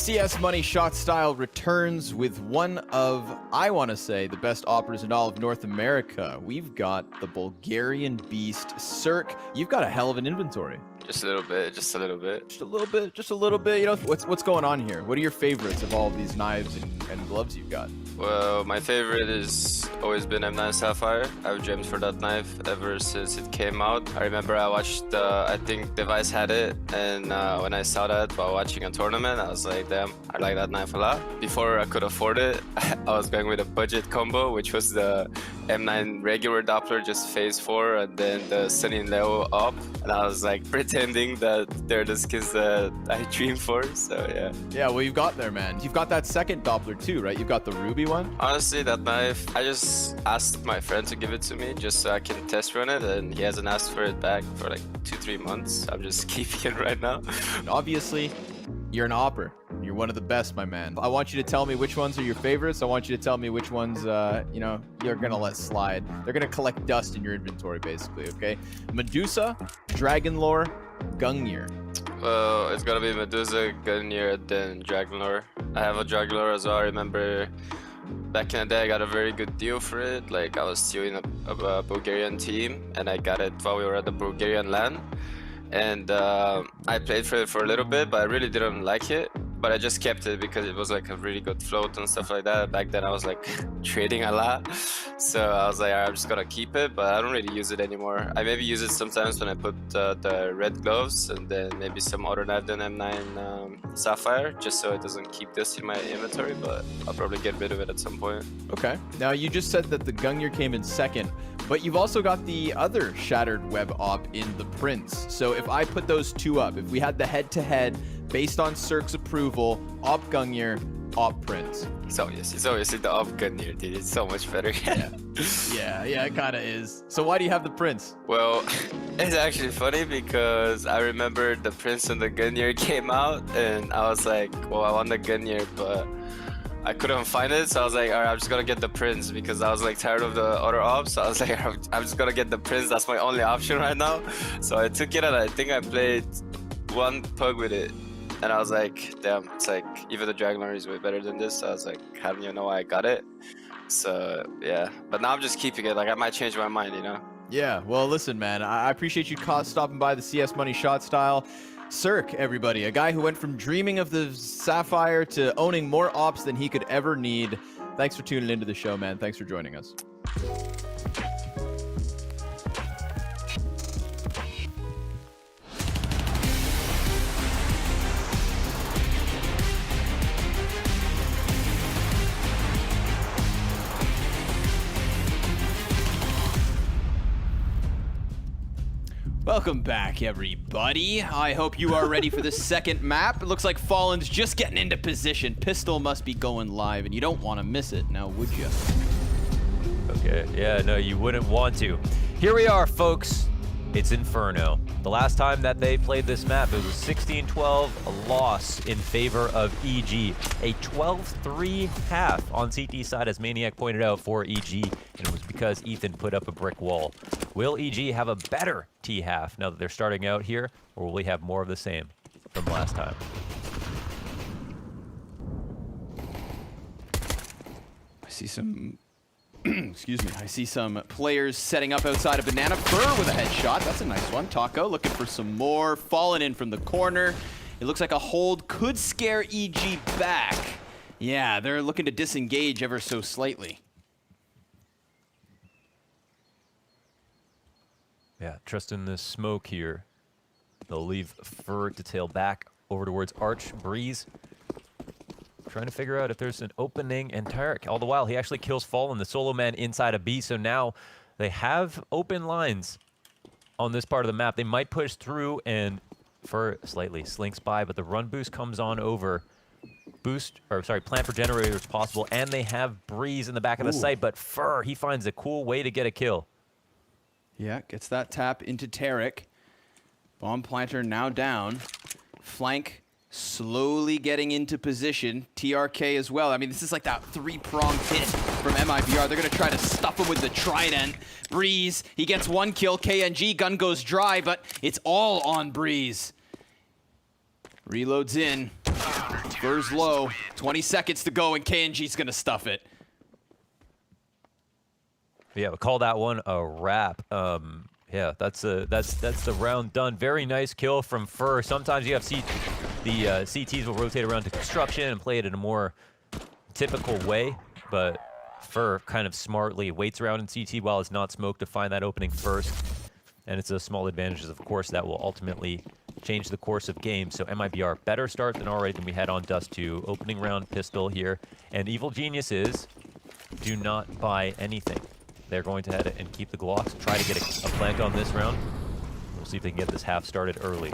CS Money Shot Style returns with one of, I want to say, the best operas in all of North America. We've got the Bulgarian beast, Cirque. You've got a hell of an inventory. Just a little bit, just a little bit. Just a little bit, just a little bit. You know, what's going on here? What are your favorites of all of these knives and gloves you've got? Well, my favorite has always been M9 Sapphire. I've dreamed for that knife ever since it came out. I remember I watched, I think Device had it, and when I saw that while watching a tournament, I was like, damn, I like that knife a lot. Before I could afford it, I was going with a budget combo, which was the M9 regular Doppler, just phase 4, and then the Sunny and Leo up. And I was like pretending that they're the skins that I dream for, so yeah. Yeah, well, you've got there, man. You've got that second Doppler too, right? You've got the Ruby one? Honestly, that knife, I just asked my friend to give it to me just so I can test run it, and he hasn't asked for it back for like 2-3 months. I'm just keeping it right now. Obviously, you're an opper. You're one of the best, my man. I want you to tell me which ones are your favorites. I want you to tell me which ones, you know, you're gonna let slide. They're gonna collect dust in your inventory, basically, okay? Medusa, Dragon Lore, Gungnir. Well, it's gonna be Medusa, Gungnir, then Dragon Lore. I have a Dragon Lore as well. I remember back in the day, I got a very good deal for it. Like, I was stealing a Bulgarian team, and I got it while we were at the Bulgarian LAN. And I played for it for a little bit, but I really didn't like it. But I just kept it because it was like a really good float and stuff like that. Back then I was like trading a lot. So I was like, I'm just gonna keep it, but I don't really use it anymore. I maybe use it sometimes when I put the red gloves and then maybe some other knife than M9 Sapphire, just so it doesn't keep this in my inventory, but I'll probably get rid of it at some point. Okay. Now, you just said that the Gungnir came in second, but you've also got the other Shattered Web op in the Prince. So if I put those two up, if we had the head-to-head based on Cirque's approval, op Gungnir, op Prince. It's obviously the op Gungnir, dude. It's so much better. yeah, it kind of is. So why do you have the Prince? Well, it's actually funny because I remember the Prince and the Gungnir came out, and I was like, well, I want the Gungnir, but I couldn't find it, so I was like, all right, I'm just gonna get the Prince because I was like tired of the other ops. So I was like, I'm just gonna get the Prince. That's my only option right now. So I took it, and I think I played one pug with it. And I was like, damn, it's like, even the Dragon Lore is way better than this. So I was like, I don't even know why I got it. So, yeah. But now I'm just keeping it. Like, I might change my mind, you know? Yeah, well, listen, man. I appreciate you stopping by the CS Money Shot Style. Cirque, everybody. A guy who went from dreaming of the Sapphire to owning more ops than he could ever need. Thanks for tuning into the show, man. Thanks for joining us. Welcome back, everybody. I hope you are ready for the second map. It looks like Fallen's just getting into position. Pistol must be going live, and you don't want to miss it, now would you? Okay, yeah, no, you wouldn't want to. Here we are, folks. It's Inferno. The last time that they played this map, it was 16-12, a loss in favor of EG. A 12-3 half on CT side, as Maniac pointed out, for EG, and it was because Ethan put up a brick wall. Will EG have a better T half now that they're starting out here, or will we have more of the same from last time? I see some... Excuse me. I see some players setting up outside of Banana Fur with a headshot. That's a nice one. Taco looking for some more. Fallen in from the corner. It looks like a hold could scare EG back. Yeah, they're looking to disengage ever so slightly. Yeah, trust in the smoke here. They'll leave Fur to tail back over towards Arch. Breeze trying to figure out if there's an opening, and Tarek, all the while, he actually kills Fallen, the solo man inside of B, so now they have open lines on this part of the map. They might push through, and Fur slightly slinks by, but the run boost comes on over. Plant for generator is possible, and they have Breeze in the back of the site, but Fur, he finds a cool way to get a kill. Yeah, gets that tap into Tarek. Bomb planter now down. Flank slowly getting into position. TRK as well. I mean, this is like that three-pronged hit from MIBR. They're going to try to stuff him with the trident. Breeze, he gets one kill. KNG, gun goes dry, but it's all on Breeze. Reloads in. Fur's low. 20 seconds to go, and KNG's gonna stuff it. Yeah, we'll call that one a wrap. Yeah, that's the round done. Very nice kill from Fur. Sometimes you have CTs will rotate around to construction and play it in a more typical way, but Fur kind of smartly waits around in CT while it's not smoked to find that opening first. And it's a small advantages, of course, that will ultimately change the course of game. So MIBR, better start than we had on Dust 2. Opening round pistol here. And Evil Geniuses do not buy anything. They're going to head and keep the Glocks, try to get a plant on this round. We'll see if they can get this half started early.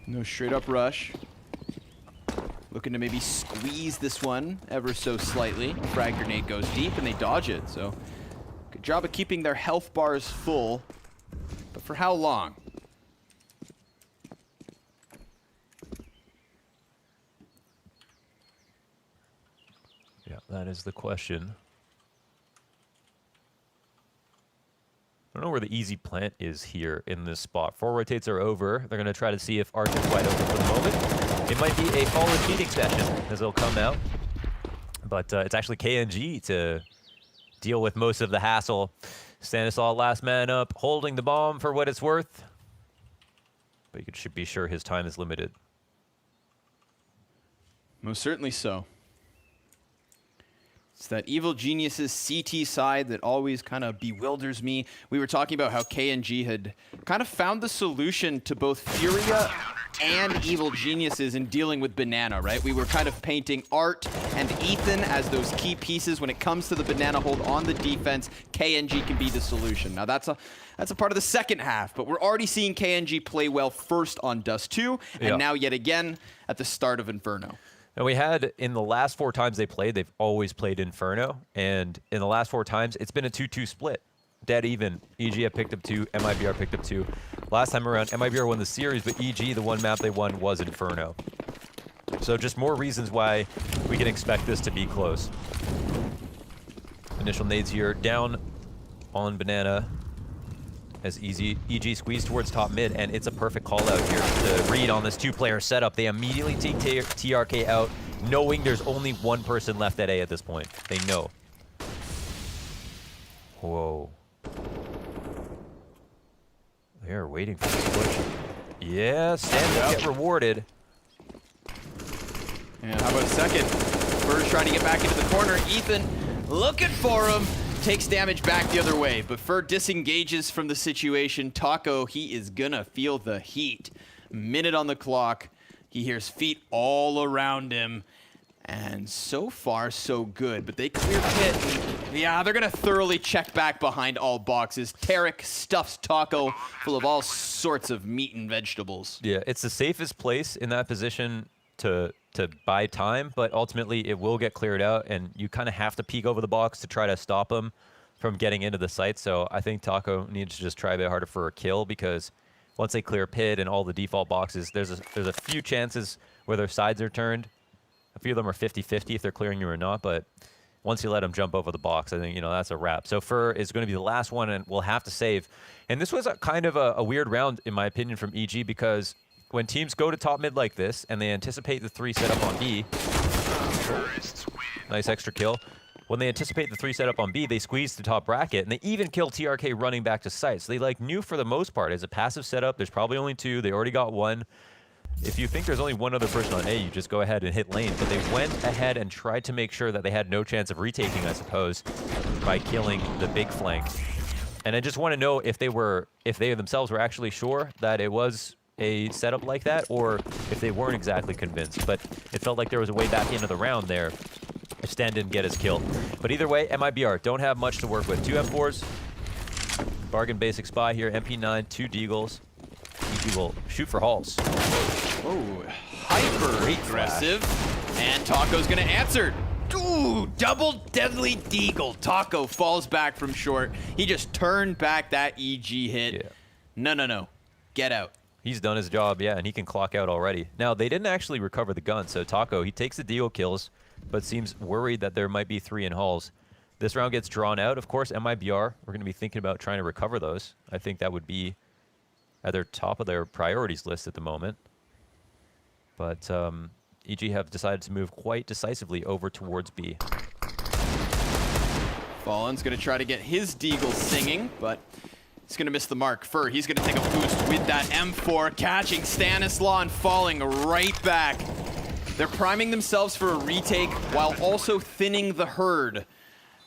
No straight up rush. Looking to maybe squeeze this one ever so slightly. Frag grenade goes deep and they dodge it. So good job of keeping their health bars full. But for how long? Yeah, that is the question. I don't know where the easy plant is here in this spot. 4 rotates are over. They're going to try to see if Arch is wide open for the moment. It might be a solid cheating session as they'll come out. But it's actually KNG to deal with most of the hassle. Stanislaw, last man up, holding the bomb for what it's worth. But you should be sure his time is limited. Most certainly so. It's that Evil Geniuses CT side that always kind of bewilders me. We were talking about how KNG had kind of found the solution to both Furia and Evil Geniuses in dealing with Banana, right? We were kind of painting Art and Ethan as those key pieces. When it comes to the Banana hold on the defense, KNG can be the solution. Now that's a part of the second half, but we're already seeing KNG play well first on Dust 2, and now yet again at the start of Inferno. And we had, in the last 4 times they played, they've always played Inferno. And in the last 4 times, it's been a 2-2 split. Dead even. EG have picked up 2, MIBR picked up 2. Last time around, MIBR won the series, but EG, the one map they won, was Inferno. So just more reasons why we can expect this to be close. Initial nades here, down on Banana. As EG squeezed towards top mid, and it's a perfect call out here to read on this 2-player setup. They immediately take TRK out, knowing there's only one person left at A at this point. They know. Whoa. They're waiting for this push. Yeah, stand up, get rewarded. And how about a second? Fur's trying to get back into the corner. Ethan looking for him. Takes damage back the other way, but Fur disengages from the situation. Taco, he is gonna feel the heat. Minute on the clock. He hears feet all around him. And so far, so good. But they clear pit. Yeah, they're gonna thoroughly check back behind all boxes. Tarek stuffs Taco full of all sorts of meat and vegetables. Yeah, it's the safest place in that position to buy time, but ultimately it will get cleared out, and you kind of have to peek over the box to try to stop them from getting into the site. So I think Taco needs to just try a bit harder for a kill, because once they clear pit and all the default boxes, there's a few chances where their sides are turned. A few of them are 50-50 if they're clearing you or not, but once you let them jump over the box, I think, that's a wrap. So Fur is going to be the last one, and we'll have to save. And this was kind of a weird round, in my opinion, from EG, because when teams go to top mid like this and they anticipate the 3 setup on B, nice extra kill. When they anticipate the 3 setup on B, they squeeze the top bracket, and they even kill TRK running back to site. So they knew for the most part, as a passive setup, there's probably only 2. They already got 1. If you think there's only 1 other person on A, you just go ahead and hit lane. But they went ahead and tried to make sure that they had no chance of retaking, I suppose, by killing the big flank. And I just want to know if they themselves were actually sure that it was a setup like that, or if they weren't exactly convinced. But it felt like there was a way back into the round there. Stan didn't get his kill. But either way, MIBR don't have much to work with. 2 M4s, bargain basic spy here, MP9, 2 Deagles. EG will shoot for halls. Oh, hyper aggressive. And Taco's gonna answer. Ooh, double deadly deagle. Taco falls back from short. He just turned back that EG hit. Yeah. No. Get out. He's done his job, yeah, and he can clock out already. Now, they didn't actually recover the gun, so Taco, he takes the deagle kills, but seems worried that there might be 3 in halls. This round gets drawn out. Of course, MIBR, we're going to be thinking about trying to recover those. I think that would be at their top of their priorities list at the moment. But EG have decided to move quite decisively over towards B. Fallen's going to try to get his Deagle singing, but he's going to miss the mark. Fur, he's going to take a boost with that M4, catching Stanislaw and falling right back. They're priming themselves for a retake while also thinning the herd.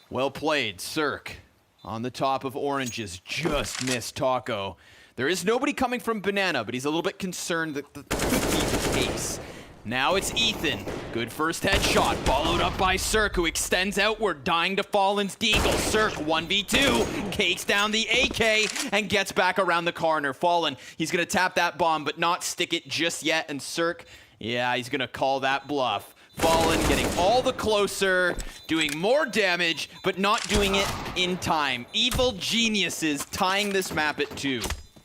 Well played, Cirque. On the top of oranges, just missed Taco. There is nobody coming from Banana, but he's a little bit concerned that could be the case. Now it's Ethan. Good first headshot, followed up by Cirque, who extends outward, dying to Fallen's Deagle. Cirque, 1v2, cakes down the AK, and gets back around the corner. Fallen, he's gonna tap that bomb, but not stick it just yet, and Cirque, yeah, he's gonna call that bluff. Fallen getting all the closer, doing more damage, but not doing it in time. Evil geniuses tying this map at 2.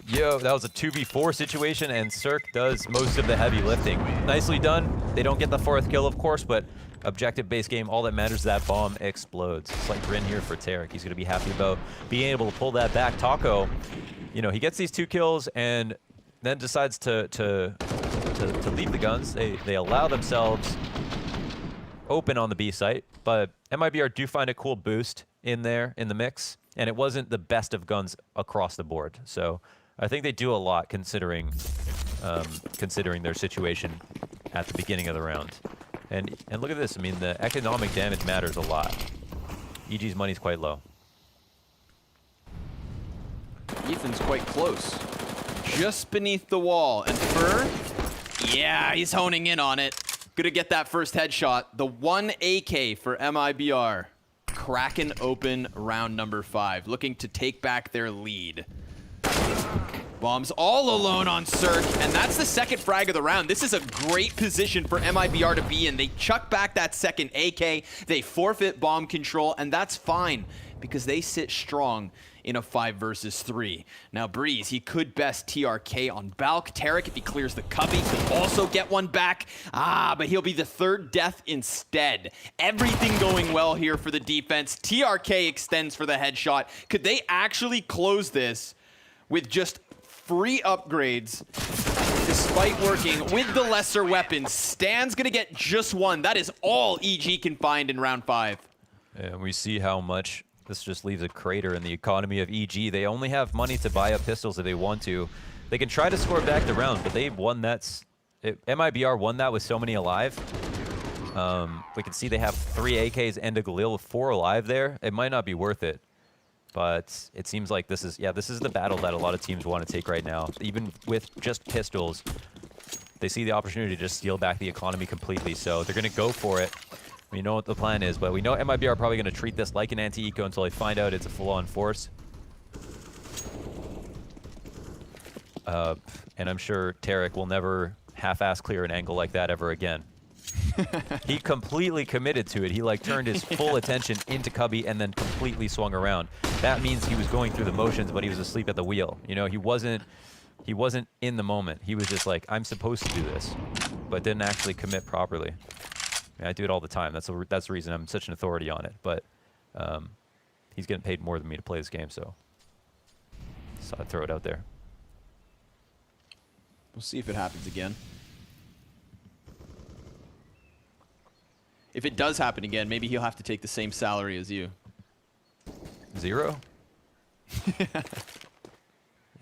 Yo, that was a 2v4 situation, and Cirque does most of the heavy lifting. Nicely done. They don't get the 4th kill, of course, but objective-based game, all that matters is that bomb explodes. It's like Grin here for Tarek. He's going to be happy about being able to pull that back. Taco, you know, he gets these 2 kills and then decides to leave the guns. They allow themselves open on the B site, but MIBR do find a cool boost in there in the mix, and it wasn't the best of guns across the board. So I think they do a lot considering their situation at the beginning of the round. And look at this. I mean, the economic damage matters a lot. EG's money's quite low. Ethan's quite close. Just beneath the wall. And Fur, yeah, he's honing in on it. Gonna get that first headshot. The 1 AK for MIBR. Cracking open round number 5. Looking to take back their lead. Bombs all alone on Cirque, and that's the second frag of the round. This is a great position for MIBR to be in. They chuck back that second AK, they forfeit bomb control, and that's fine because they sit strong in a 5 versus 3. Now Breeze, he could best TRK on Balk. Tarek, if he clears the cubby, could also get one back. But he'll be the 3rd death instead. Everything going well here for the defense. TRK extends for the headshot. Could they actually close this with just free upgrades despite working with the lesser weapons? Stan's gonna get just 1. That is all EG can find in round 5. And we see how much this just leaves a crater in the economy of EG. They only have money to buy up pistols if they want to. They can try to score back the round, but they've won that. MIBR won that with so many alive. We can see they have 3 AKs and a Galil with 4 alive there. It might not be worth it. But it seems like this is the battle that a lot of teams want to take right now. Even with just pistols, they see the opportunity to just steal back the economy completely. So they're going to go for it. We know what the plan is, but we know MIBR are probably going to treat this like an anti-eco until they find out it's a full-on force. And I'm sure Tarek will never half-ass clear an angle like that ever again. He completely committed to it. He like turned his full attention into cubby and then completely swung around. That means he was going through the motions, but he was asleep at the wheel. You know, he wasn't in the moment. He was just like, I'm supposed to do this, but didn't actually commit properly. I mean, I do it all the time. That's the reason I'm such an authority on it. But he's getting paid more than me to play this game, so I'd throw it out there. We'll see if it happens again. If it does happen again, maybe he'll have to take the same salary as you. 0?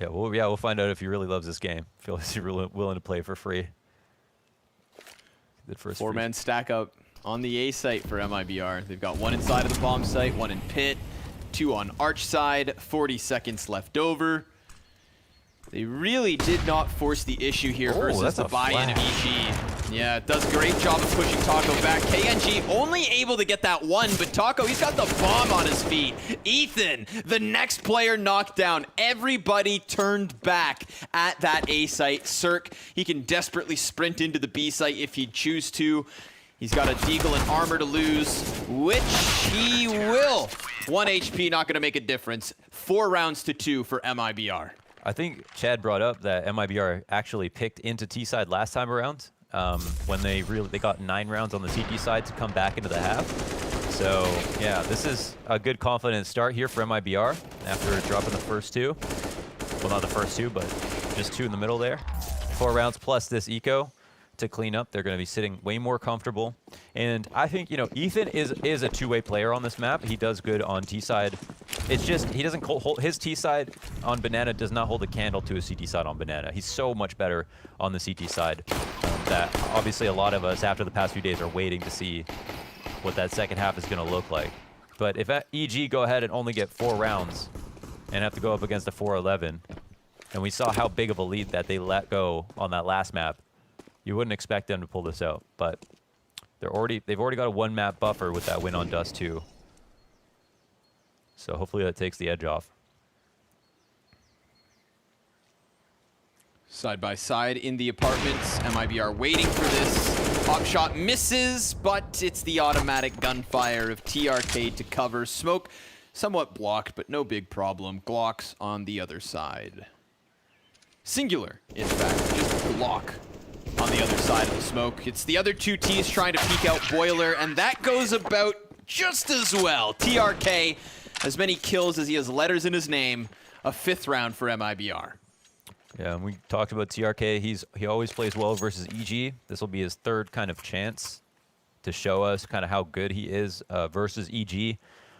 We'll find out if he really loves this game. Feel like he's really willing to play for free. Good first 4-man stack up on the A site for MIBR. They've got 1 inside of the bomb site, 1 in pit, 2 on arch side, 40 seconds left over. They really did not force the issue here versus the buy-in of EG. Yeah, it does a great job of pushing Taco back. KNG only able to get that 1, but Taco, he's got the bomb on his feet. Ethan, the next player knocked down. Everybody turned back at that A site. Cirque, he can desperately sprint into the B site if he'd choose to. He's got a Deagle and armor to lose, which he will. 1 HP, not gonna make a difference. 4 rounds to 2 for MIBR. I think Chad brought up that MIBR actually picked into T side last time around when they got 9 rounds on the CT side to come back into the half. So yeah, this is a good confident start here for MIBR after dropping the first 2. Well, not the first 2, but just 2 in the middle there. 4 rounds plus this eco to clean up. They're going to be sitting way more comfortable. And I think, you know, Ethan is a two-way player on this map. He does good on T side. It's just he doesn't hold his T side on Banana does not hold a candle to his CT side on Banana. He's so much better on the CT side that obviously a lot of us after the past few days are waiting to see what that second half is going to look like. But if EG go ahead and only get 4 rounds and have to go up against a 4-11, and we saw how big of a lead that they let go on that last map, you wouldn't expect them to pull this out. But they've already got a 1-map buffer with that win on Dust 2. So hopefully that takes the edge off. Side by side in the apartments. MIBR waiting for this. Pop shot misses, but it's the automatic gunfire of TRK to cover. Smoke somewhat blocked, but no big problem. Glocks on the other side. Singular, in fact, just block on the other side of the smoke. It's the other 2 Ts trying to peek out Boiler, and that goes about just as well. TRK, as many kills as he has letters in his name, a 5th round for MIBR. Yeah, and we talked about TRK. He always plays well versus EG. This will be his 3rd kind of chance to show us kind of how good he is versus EG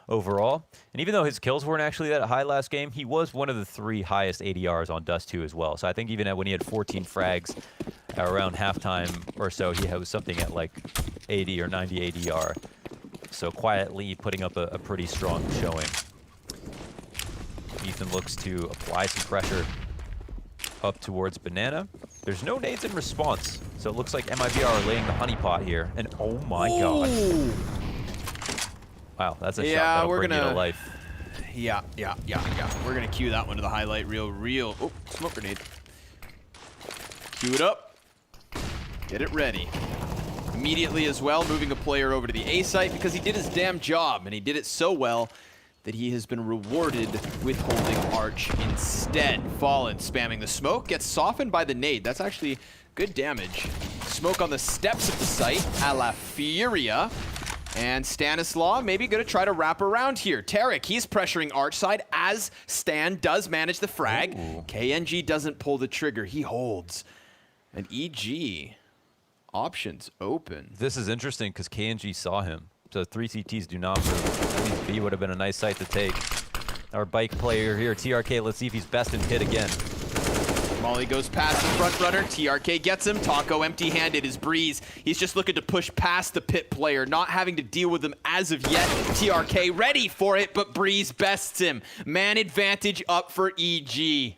overall. And even though his kills weren't actually that high last game, he was one of the 3 highest ADRs on Dust 2 as well. So I think even when he had 14 frags around halftime or so, he was something at like 80 or 90 ADR. So quietly putting up a pretty strong showing. Ethan looks to apply some pressure up towards Banana. There's no nades in response, so it looks like MIBR are laying the honeypot here. And oh my god. Wow, that's a shot that'll bring you to life. Yeah. We're gonna cue that one to the highlight reel. Oh, smoke grenade. Cue it up. Get it ready. Immediately as well, moving a player over to the A site because he did his damn job, and he did it so well that he has been rewarded with holding Arch instead. Fallen spamming the smoke, gets softened by the nade. That's actually good damage. Smoke on the steps of the site, a la Furia. And Stanislaw maybe going to try to wrap around here. Tarek, he's pressuring Arch side as Stan does manage the frag. Ooh. KNG doesn't pull the trigger, he holds. And EG, options open. This is interesting because KNG saw him. So 3 CTs do not move. That means B would have been a nice site to take. Our bike player here, TRK, let's see if he's best in pit again. Molly goes past the front runner. TRK gets him. Taco empty-handed is Breeze. He's just looking to push past the pit player, not having to deal with him as of yet. TRK ready for it, but Breeze bests him. Man advantage up for EG.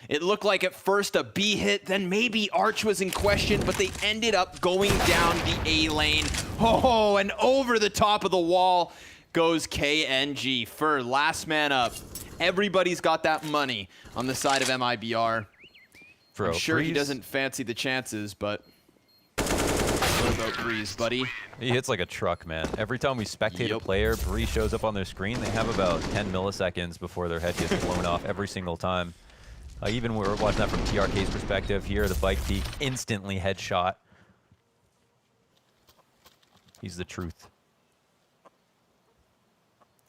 It looked like at first a B hit, then maybe Arch was in question, but they ended up going down the A lane. Oh, and over the top of the wall goes KNG. Fur, last man up. Everybody's got that money on the side of MIBR. I'm sure Breeze. He doesn't fancy the chances, but what about Breeze, buddy? He hits like a truck, man. Every time we spectate a player, Breeze shows up on their screen, they have about 10 milliseconds before their head gets blown off every single time. Even we're watching that from TRK's perspective here, the bike peak, instantly headshot. He's the truth.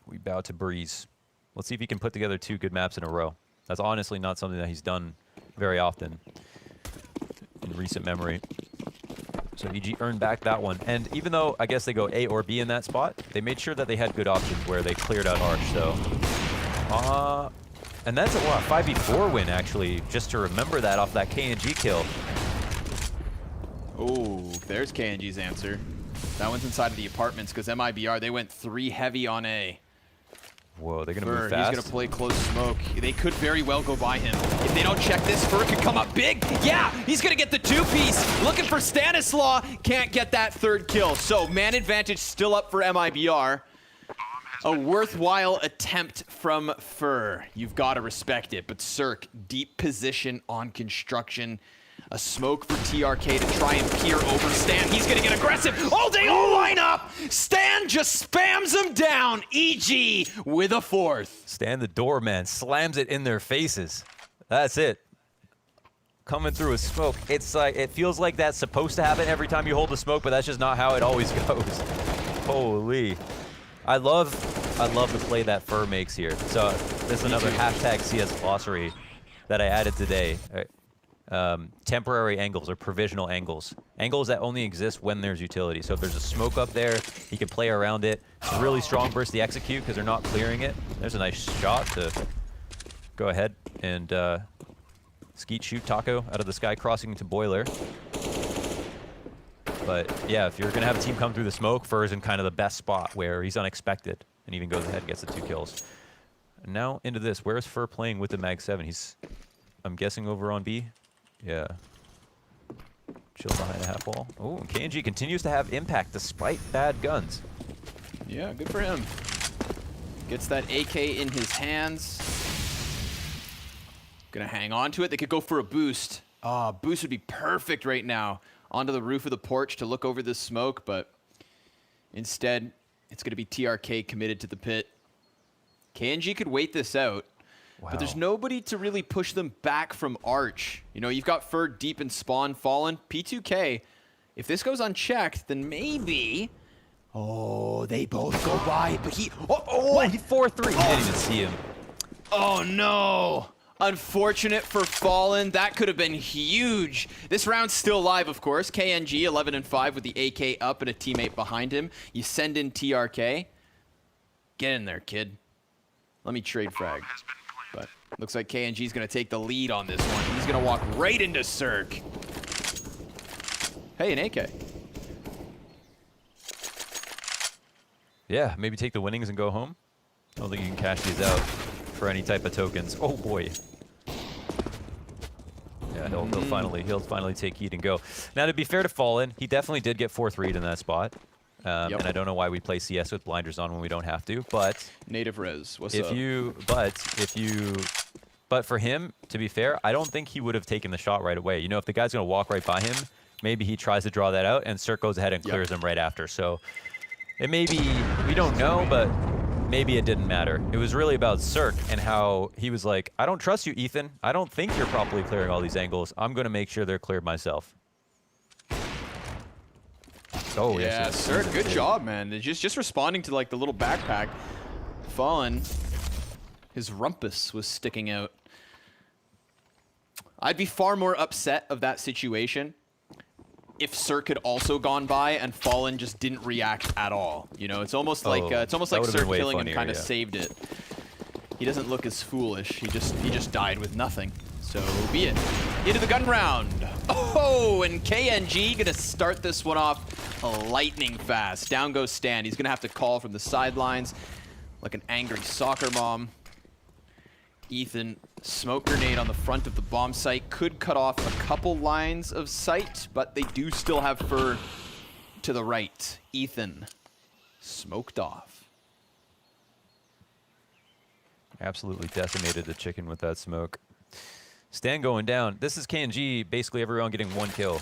We bow to Breeze. Let's see if he can put together 2 good maps in a row. That's honestly not something that he's done very often in recent memory. So EG earned back that one. And even though I guess they go A or B in that spot, they made sure that they had good options where they cleared out Arch. So, and that's a 5v4 win, actually, just to remember that off that KNG kill. Oh, there's KNG's answer. That one's inside of the apartments because MIBR, they went 3 heavy on A. Whoa, they're going to move fast. He's going to play close smoke. They could very well go by him. If they don't check this, Fur could come up big. Yeah, he's going to get the 2-piece. Looking for Stanislaw. Can't get that 3rd kill. So man advantage still up for MIBR. A worthwhile attempt from Fur. You've got to respect it. But Cirque, deep position on construction. A smoke for TRK to try and peer over Stan. He's going to get aggressive. Oh, they all line up. Stan just spams him down. EG with a 4th. Stan the doorman slams it in their faces. That's it. Coming through a smoke. It's like, it feels like that's supposed to happen every time you hold a smoke, but that's just not how it always goes. Holy. I love the play that Fur makes here. So this is another hashtag CS glossary that I added today. temporary angles or provisional angles. Angles that only exist when there's utility. So if there's a smoke up there, he can play around it. It's a really strong burst to execute because they're not clearing it. There's a nice shot to go ahead and skeet shoot Taco out of the sky, crossing into Boiler. But yeah, if you're going to have a team come through the smoke, Fur is in kind of the best spot where he's unexpected and even goes ahead and gets the 2 kills. And now into this. Where's Fur playing with the Mag 7? He's, I'm guessing, over on B. Yeah. Chill behind a half wall. Oh, and KNG continues to have impact despite bad guns. Yeah, good for him. Gets that AK in his hands. Gonna hang on to it. They could go for a boost. Boost would be perfect right now. Onto the roof of the porch to look over this smoke, but instead, it's gonna be TRK committed to the pit. KNG could wait this out. Wow. But there's nobody to really push them back from Arch. You know, you've got Fur deep in spawn, Fallen. P2K, if this goes unchecked, then maybe... Oh, they both go by, but he... Oh, he 4-3. He didn't even see him. Oh, no. Unfortunate for Fallen. That could have been huge. This round's still live, of course. KNG, 11-5 with the AK up and a teammate behind him. You send in TRK. Get in there, kid. Let me trade frag. But looks like KNG's going to take the lead on this one. He's going to walk right into Cirque. Hey, an AK. Yeah, maybe take the winnings and go home. I don't think you can cash these out for any type of tokens. Oh, boy. Yeah, he'll finally take heat and go. Now, to be fair to Fallen, he definitely did get 4-3'd in that spot. And I don't know why we play CS with blinders on when we don't have to, but... Native Res, what's up? But for him, to be fair, I don't think he would have taken the shot right away. You know, if the guy's going to walk right by him, maybe he tries to draw that out, and Cirque goes ahead and clears him right after. So it may be, we don't know, but maybe it didn't matter. It was really about Cirque and how he was like, I don't trust you, Ethan. I don't think you're properly clearing all these angles. I'm going to make sure they're cleared myself. Oh, yeah, yes, sir. Good job, man. Just responding to like the little backpack. Fallen, his rumpus was sticking out. I'd be far more upset of that situation if Cirque had also gone by and Fallen just didn't react at all. You know, it's almost like Cirque killing him kind of saved it. He doesn't look as foolish. He just died with nothing. So be it. Into the gun round. Oh, and KNG gonna start this one off lightning fast. Down goes Stan. He's gonna have to call from the sidelines like an angry soccer mom. Ethan, smoke grenade on the front of the bomb site. Could cut off a couple lines of sight, but they do still have Fur to the right. Ethan, smoked off. Absolutely decimated the chicken with that smoke. Stan going down. This is KNG, basically everyone getting 1 kill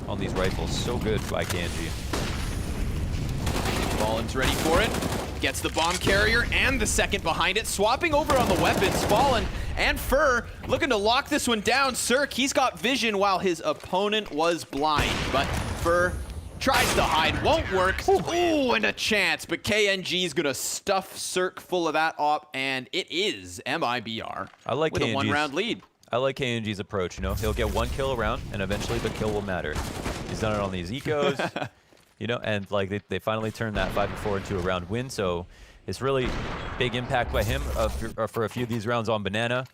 on these rifles. So good by KNG. Fallen's ready for it. Gets the bomb carrier and the second behind it. Swapping over on the weapons. Fallen and Fur looking to lock this one down. Cirque, he's got vision while his opponent was blind. But Fur tries to hide, won't work. Ooh, and a chance. But KNG's gonna stuff Cirque full of that op, and it is MIBR with a 1-round lead. I like KNG's approach. You know, he'll get 1 kill a round, and eventually the kill will matter. He's done it on these ecos. You know, and like they finally turned that 5-4 into a round win, so it's really big impact by him for a few of these rounds on Banana.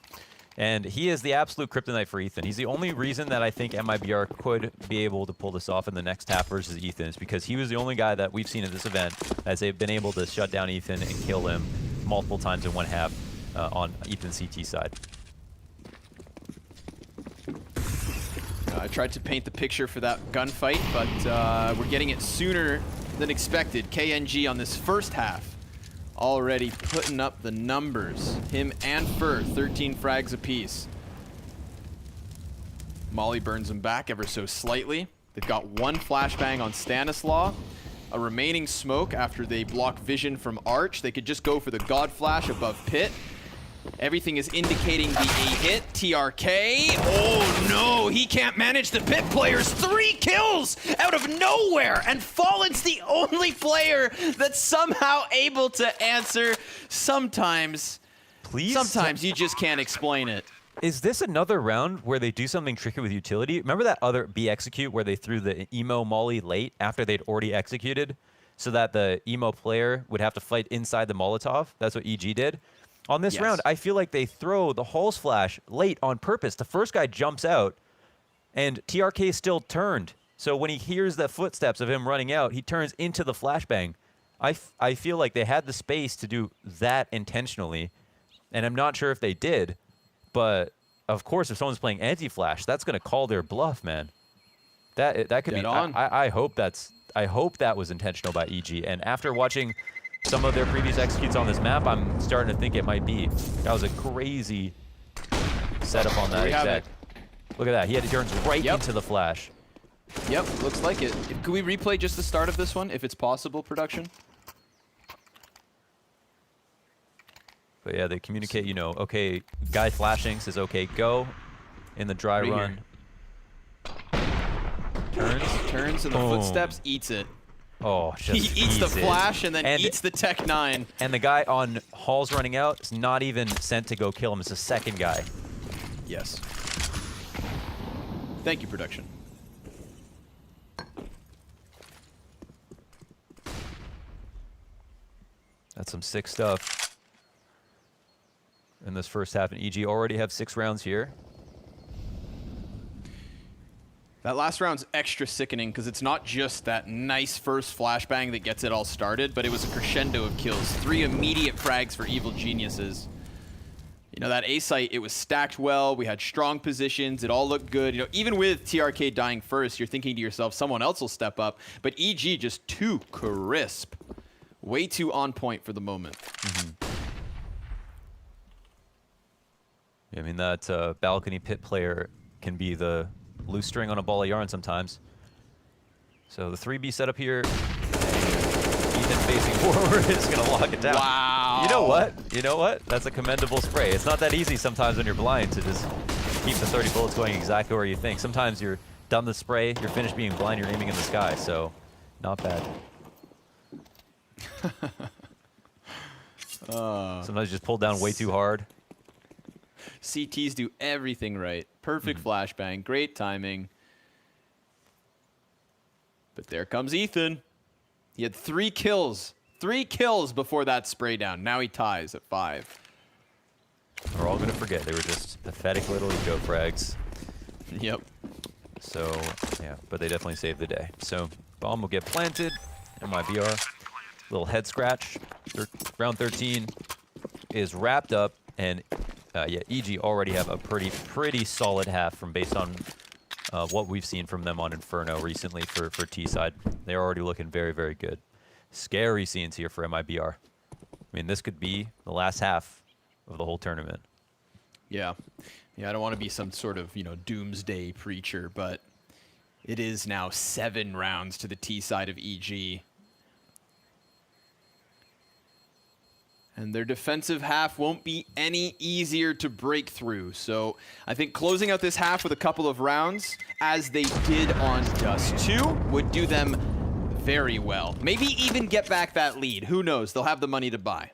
And he is the absolute kryptonite for Ethan. He's the only reason that I think MIBR could be able to pull this off in the next half versus Ethan, is because he was the only guy that we've seen at this event as they've been able to shut down Ethan and kill him multiple times in one half on Ethan's CT side. I tried to paint the picture for that gunfight, but we're getting it sooner than expected. KNG on this first half already putting up the numbers. Him and Fur, 13 frags apiece. Molly burns him back ever so slightly. They've got 1 flashbang on Stanislaw. A remaining smoke after they block vision from Arch. They could just go for the God Flash above Pit. Everything is indicating the A-hit. TRK. Oh no, he can't manage the Pit players. 3 kills out of nowhere. And Fallen's the only player that's somehow able to answer. Sometimes you just can't explain it. Is this another round where they do something tricky with utility? Remember that other B execute where they threw the emo molly late after they'd already executed so that the emo player would have to fight inside the Molotov? That's what EG did. On this round, I feel like they throw the Halls flash late on purpose. The first guy jumps out and TRK still turned. So when he hears the footsteps of him running out, he turns into the flashbang. I feel like they had the space to do that intentionally, and I'm not sure if they did. But of course, if someone's playing anti-flash, that's going to call their bluff, man. That could be. I hope that was intentional by EG. And after watching some of their previous executes on this map, I'm starting to think it might be. That was a crazy setup on that exec. Look at that. He turns right into the flash. Yep, looks like it. Could we replay just the start of this one, if it's possible, production? But yeah, they communicate, you know, okay, guy flashing says, okay, go in the dry run. Turns and the footsteps, eats it. Oh, he eats the flash and then eats the Tech 9. And the guy on Halls running out is not even sent to go kill him. It's the second guy. Yes. Thank you, production. That's some sick stuff. In this first half, and EG already have 6 rounds here. That last round's extra sickening because it's not just that nice first flashbang that gets it all started, but it was a crescendo of kills. 3 immediate frags for Evil Geniuses. You know, that A site, it was stacked well. We had strong positions. It all looked good. You know, even with TRK dying first, you're thinking to yourself, someone else will step up. But EG just too crisp. Way too on point for the moment. I mean, that balcony pit player can be the loose string on a ball of yarn sometimes. So the 3B setup here. Ethan facing forward is going to lock it down. Wow. You know what? You know what? That's a commendable spray. It's not that easy sometimes when you're blind to just keep the 30 bullets going exactly where you think. Sometimes you're done the spray, you're finished being blind, you're aiming in the sky. So not bad. Sometimes you just pull down way too hard. CTs do everything right. Perfect flashbang, great timing. But there comes Ethan. He had 3 kills. 3 kills before that spray down. Now he ties at 5. We're all going to forget. They were just pathetic little eco frags. Yep. So, yeah, but they definitely saved the day. So, bomb will get planted. MIBR. Little head scratch. Round 13 is wrapped up, and yeah, EG already have a pretty solid half from based on what we've seen from them on Inferno recently for T-side. They're already looking very, very good. Scary scenes here for MIBR. I mean, this could be the last half of the whole tournament. Yeah. Yeah, I don't want to be some sort of, you know, doomsday preacher, but it is now 7 rounds to the T side of EG. And their defensive half won't be any easier to break through. So I think closing out this half with a couple of rounds, as they did on Dust 2, would do them very well. Maybe even get back that lead. Who knows? They'll have the money to buy.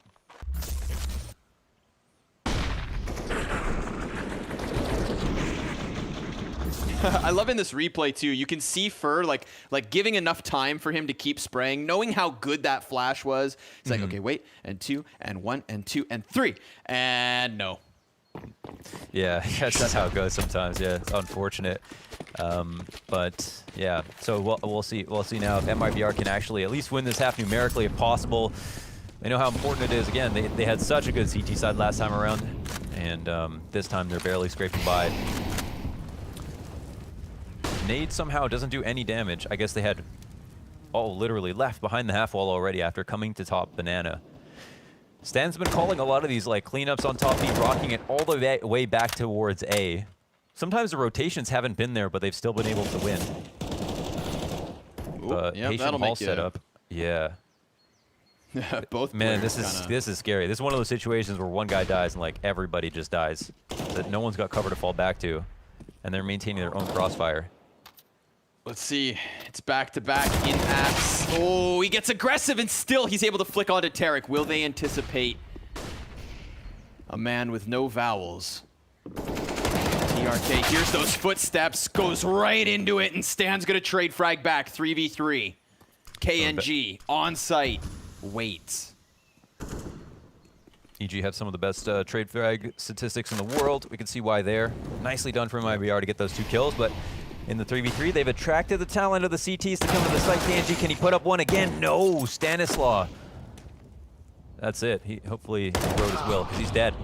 I love in this replay too, you can see Fur like giving enough time for him to keep spraying, knowing how good that flash was. He's like, okay, wait, and 2, and 1, and 2, and 3, and no. Yeah, that's how it goes sometimes. Yeah, it's unfortunate. But yeah, so we'll see. We'll see now if MIBR can actually at least win this half numerically if possible. They know how important it is. Again, they had such a good CT side last time around, and this time they're barely scraping by. Nade somehow doesn't do any damage. I guess they had, literally left behind the half wall already after coming to top banana. Stan's been calling a lot of these like cleanups on top B, rocking it all the way back towards A. Sometimes the rotations haven't been there, but they've still been able to win. But yeah, patient hall setup, yeah. Both man, this is scary. This is one of those situations where one guy dies and like everybody just dies, that no one's got cover to fall back to, and they're maintaining their own crossfire. Let's see. It's back-to-back in apps. Oh, he gets aggressive, and still he's able to flick onto Tarek. Will they anticipate a man with no vowels? TRK hears those footsteps, goes right into it, and Stan's gonna trade frag back. 3v3. KNG on site, waits. EG have some of the best trade frag statistics in the world. We can see why there. Nicely done from MIBR to get those 2 kills, but in the 3v3, they've attracted the talent of the CTs to come to the site. KNG, can he put up one again? No, Stanislaw. That's it. He hopefully wrote his will, because he's dead.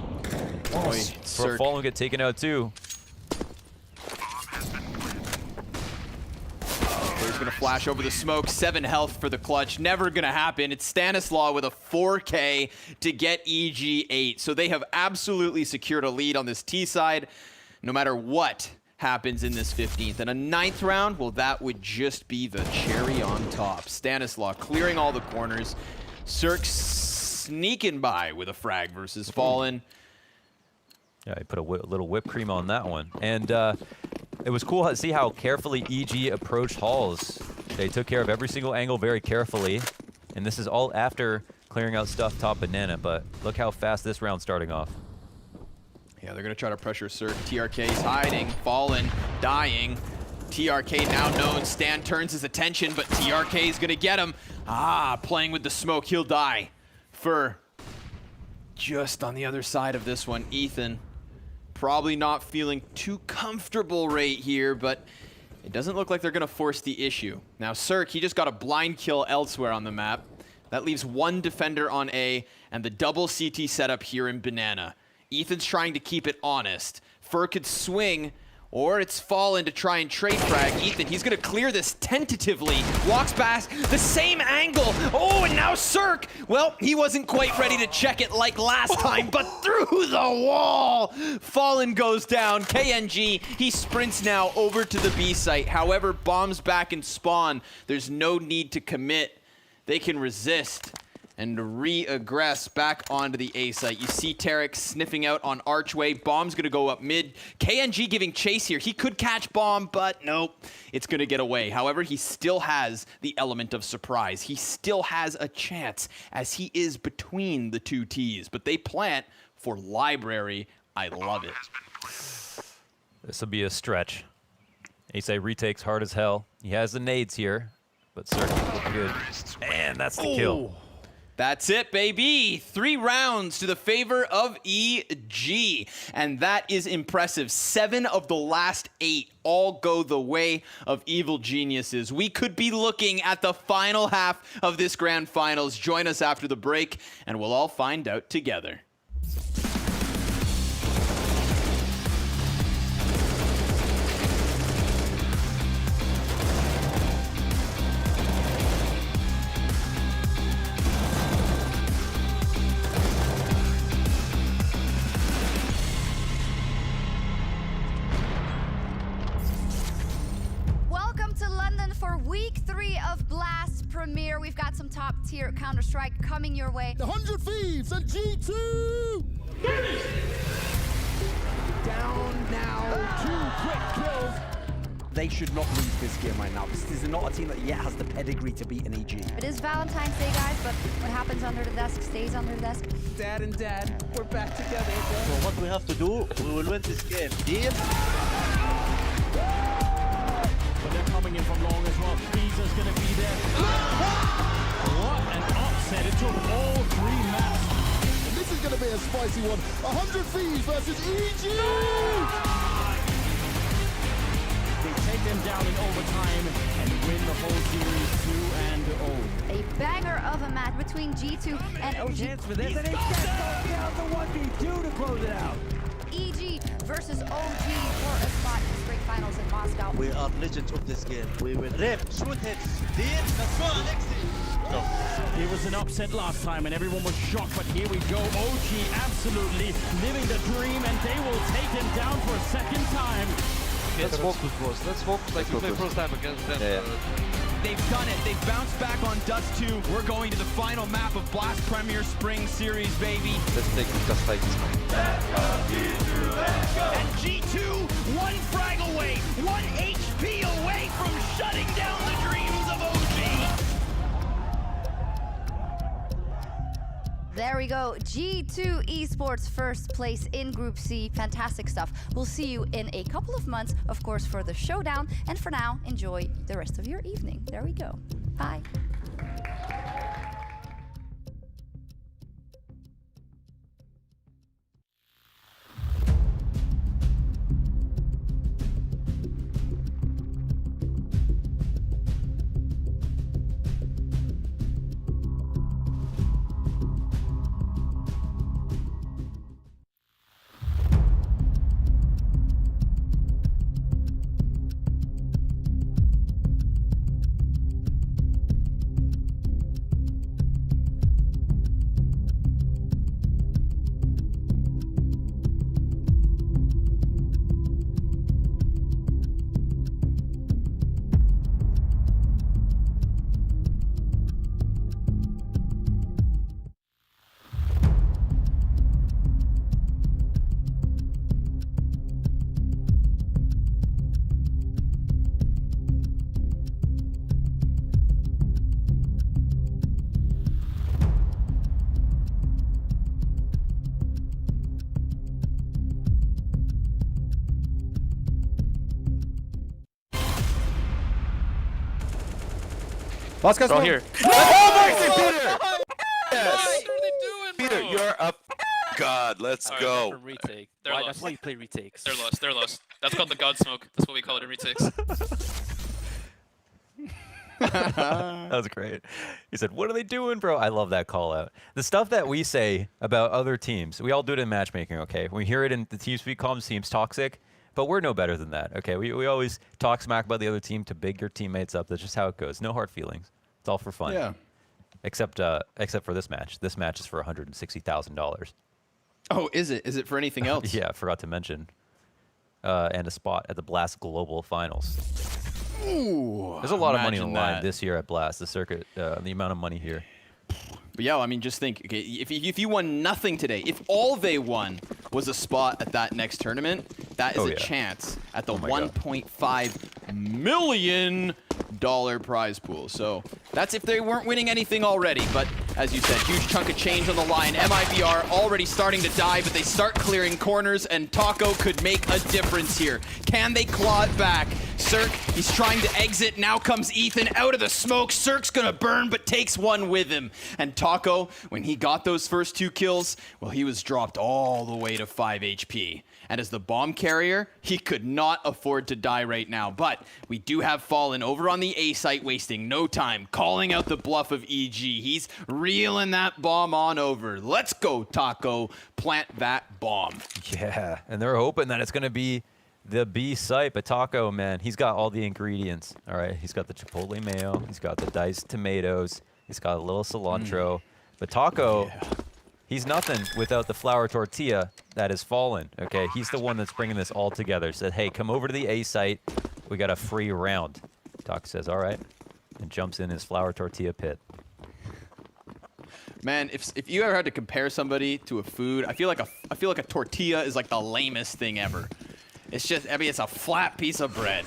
For Fallen get taken out too. He's gonna flash over the smoke. 7 health for the clutch. Never gonna happen. It's Stanislaw with a 4K to get EG 8. So they have absolutely secured a lead on this T side, no matter what happens in this 15th. And a 9th round, well, that would just be the cherry on top. Stanislaw clearing all the corners. Cirque sneaking by with a frag versus Fallen. Yeah, he put a little whipped cream on that one. And it was cool to see how carefully EG approached Halls. They took care of every single angle very carefully. And this is all after clearing out stuff top banana. But look how fast this round's starting off. Yeah, they're going to try to pressure Cirque. TRK's hiding. Fallen. Dying. TRK now known. Stan turns his attention, but TRK is going to get him. Ah, playing with the smoke. He'll die. For just on the other side of this one, Ethan. Probably not feeling too comfortable right here, but it doesn't look like they're going to force the issue. Now, Cirque, he just got a blind kill elsewhere on the map. That leaves 1 defender on A and the double CT setup here in Banana. Ethan's trying to keep it honest. Fur could swing, or it's Fallen to try and trade frag. Ethan, he's going to clear this tentatively. Walks past the same angle. Oh, and now Cirque. Well, he wasn't quite ready to check it like last time, but through the wall. Fallen goes down. KNG, he sprints now over to the B site. However, bombs back and spawn. There's no need to commit. They can resist and re-aggress back onto the A site. You see Tarek sniffing out on Archway. Bomb's gonna go up mid. KNG giving chase here. He could catch Bomb, but nope, it's gonna get away. However, he still has the element of surprise. He still has a chance as he is between the 2 Ts, but they plant for Library. I love it. This will be a stretch. Asai retakes hard as hell. He has the nades here, but Cirque looking good. And that's the kill. That's it, baby. 3 rounds to the favor of EG. And that is impressive. 7 of the last 8 all go the way of Evil Geniuses. We could be looking at the final half of this grand finals. Join us after the break, and we'll all find out together. Week 3 of Blast Premier. We've got some top tier Counter-Strike coming your way. The 100 Thieves and G2! Down now, 2 quick kills. They should not lose this game right now. This is not a team that yet has the pedigree to beat an EG. It is Valentine's Day, guys, but what happens under the desk stays under the desk. Dad and Dad, we're back together. So what we have to do, we will win this game. Deal? But they're coming in from long as well. Beezer's gonna be there. What an upset. It took all 3 maps. And this is gonna be a spicy one. 100 Thieves versus EG! They take them down in overtime and win the whole series 2-0. A banger of a match between G2 and OG. Chance for this, and it gets down to 1v2 to close it out. EG versus OG for a spot in the spring finals in Moscow. We are legends of this game. We will rip, shoot hits. Deal? Let's go, Alexi. It was an upset last time and everyone was shocked, but here we go. OG absolutely living the dream, and they will take them down for a second time. Let's focus, boys. Let's focus like we played first time against them. They've done it. They've bounced back on Dust 2. We're going to the final map of Blast Premier Spring Series, baby. Let's take it just like this. And G2, 1 frag away, 1 HP away from shutting down the dreams of OG. There we go. G2 Esports first place in Group C. Fantastic stuff. We'll see you in a couple of months, of course, for the showdown. And for now, enjoy the rest of your evening. There we go. Bye. Last guy's Bro, one. here. Oh, Mercy, Peter! Yes! Peter, you're a god. Let's go. From retake. They're Why, lost. that's why you play retakes. They're lost. They're lost. That's called the god smoke. That's what we call it in retakes. That was great. He said, "What are they doing, bro?" I love that call out. The stuff that we say about other teams, we all do it in matchmaking, okay? We hear it in the TeamSpeak comms, team's toxic, but we're no better than that, okay? We always talk smack about the other team to big your teammates up. That's just how it goes. No hard feelings. It's all for fun. Yeah. Except for this match. This match is for $160,000. Oh, is it? Is it for anything else? Yeah, forgot to mention. And a spot at the Blast Global Finals. Ooh, There's a lot of money on imagine the line that. this year at Blast, the circuit, the amount of money here. But yeah, I mean, just think, okay, if you won nothing today, if all they won was a spot at that next tournament, that is Oh, a yeah. chance at the Oh my God. $1.5 million prize pool. So that's if they weren't winning anything already. But as you said, huge chunk of change on the line. MIBR already starting to die, but they start clearing corners, and Taco could make a difference here. Can they claw it back? Cirque, he's trying to exit. Now comes Ethan out of the smoke. Cirque's gonna burn, but takes one with him. And Taco, when he got those first 2 kills, well, he was dropped all the way to 5 HP. And as the bomb carrier, he could not afford to die right now. But we do have Fallen over on the A site, wasting no time, calling out the bluff of EG. He's reeling that bomb on over. Let's go, Taco. Plant that bomb. Yeah, and they're hoping that it's going to be the B site, but Taco, man, he's got all the ingredients. All right, he's got the chipotle mayo, he's got the diced tomatoes, he's got a little cilantro. But Taco, he's nothing without the flour tortilla that is Fallen. Okay, he's the one that's bringing this all together. Said, hey, come over to the A site. We got a free round. Taco says, all right, and jumps in his flour tortilla pit. Man, if you ever had to compare somebody to a food, I feel like a tortilla is like the lamest thing ever. It's just, I mean, it's a flat piece of bread.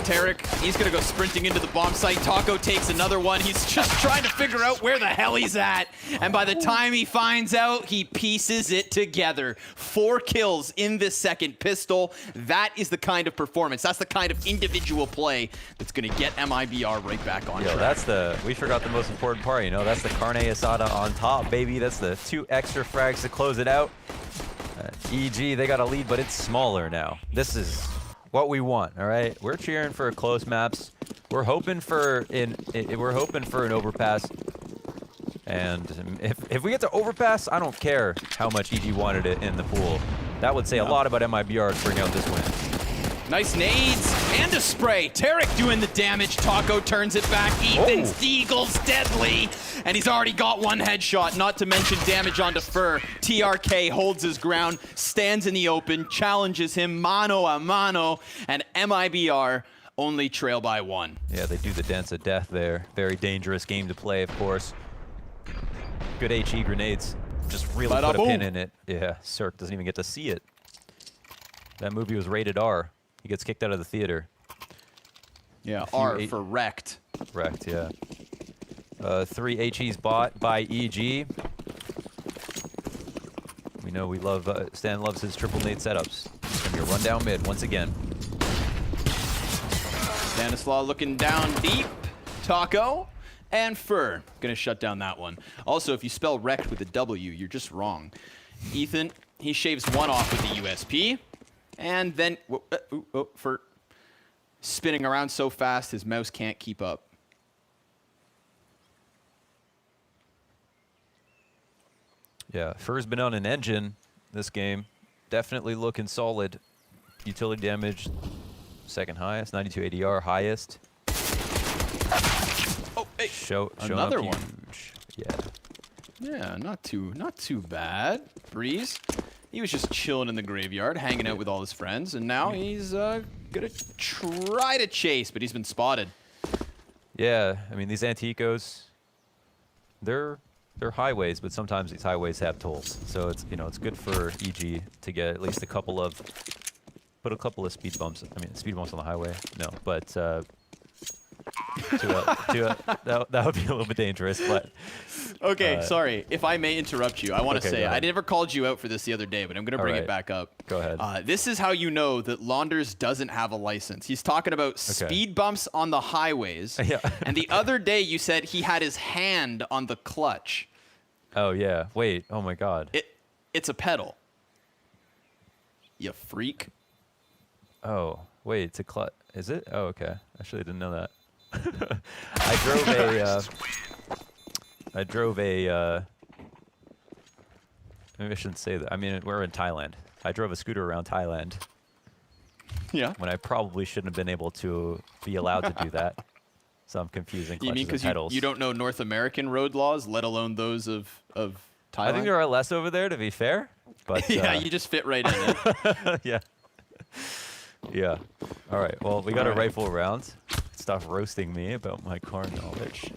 Tarek, he's gonna go sprinting into the bomb site. Taco takes another one. He's just trying to figure out where the hell he's at. And by the time he finds out, he pieces it together. 4 kills in this second pistol. That is the kind of performance. That's the kind of individual play that's gonna get MIBR right back on Yo, track. we forgot the most important part, you know, that's the carne asada on top, baby. That's the 2 extra frags to close it out. EG, they got a lead, but it's smaller now. This is what we want, all right? We're cheering for close maps. We're hoping for an overpass. And if we get to overpass, I don't care how much EG wanted it in the pool. That would say a lot about MIBR to bring out this win. Nice nades and a spray. Tarek doing the damage. Taco turns it back. Ethan's Deagle's deadly. And he's already got 1 headshot, not to mention damage onto Fur. TRK holds his ground, stands in the open, challenges him mano a mano, and MIBR only trail by 1. Yeah, they do the dance of death there. Very dangerous game to play, of course. Good HE grenades. Just really put a pin in it. Yeah, Cirque doesn't even get to see it. That movie was rated R. He gets kicked out of the theater. Yeah, R for wrecked. Wrecked, yeah. 3 HEs bought by EG. know we love, Stan loves his triple nade setups. It's going to be a rundown mid once again. Stanislaw looking down deep. Taco and Fur gonna shut down that one. Also, if you spell wrecked with a W, you're just wrong. Ethan, he shaves one off with the USP. And then, Fur spinning around so fast his mouse can't keep up. Yeah, Fur's been on an engine this game. Definitely looking solid. Utility damage, second highest. 92 ADR, highest. Oh, hey, showing another up one. huge. Yeah. Yeah, not too bad. Breeze, he was just chilling in the graveyard, hanging out with all his friends, and now he's gonna try to chase, but he's been spotted. Yeah, I mean, these Anticos, they're highways, but sometimes these highways have tolls. So it's, you know, it's good for EG to get at least put a couple of speed bumps. I mean, speed bumps on the highway, no, but that would be a little bit dangerous. But okay, sorry if I may interrupt you. I want to say I never called you out for this the other day, but I'm gonna bring it back up. Go ahead. This is how you know that Launders doesn't have a license. He's talking about speed bumps on the highways. Yeah. And the other day you said he had his hand on the clutch. Oh yeah. Wait. Oh my God. It's a pedal. You freak. Oh wait, it's a clutch. Is it? Oh okay. Actually, I didn't know that. I drove a. Maybe I shouldn't say that. I mean, we're in Thailand. I drove a scooter around Thailand. Yeah. When I probably shouldn't have been able to be allowed to do that. So I'm confusing clutches You mean and pedals. because you don't know North American road laws, let alone those of Thailand? I think there are less over there, to be fair. But yeah, you just fit right in it. Yeah. Yeah. All right. Well, we got a rifle round. Stop roasting me about my car knowledge.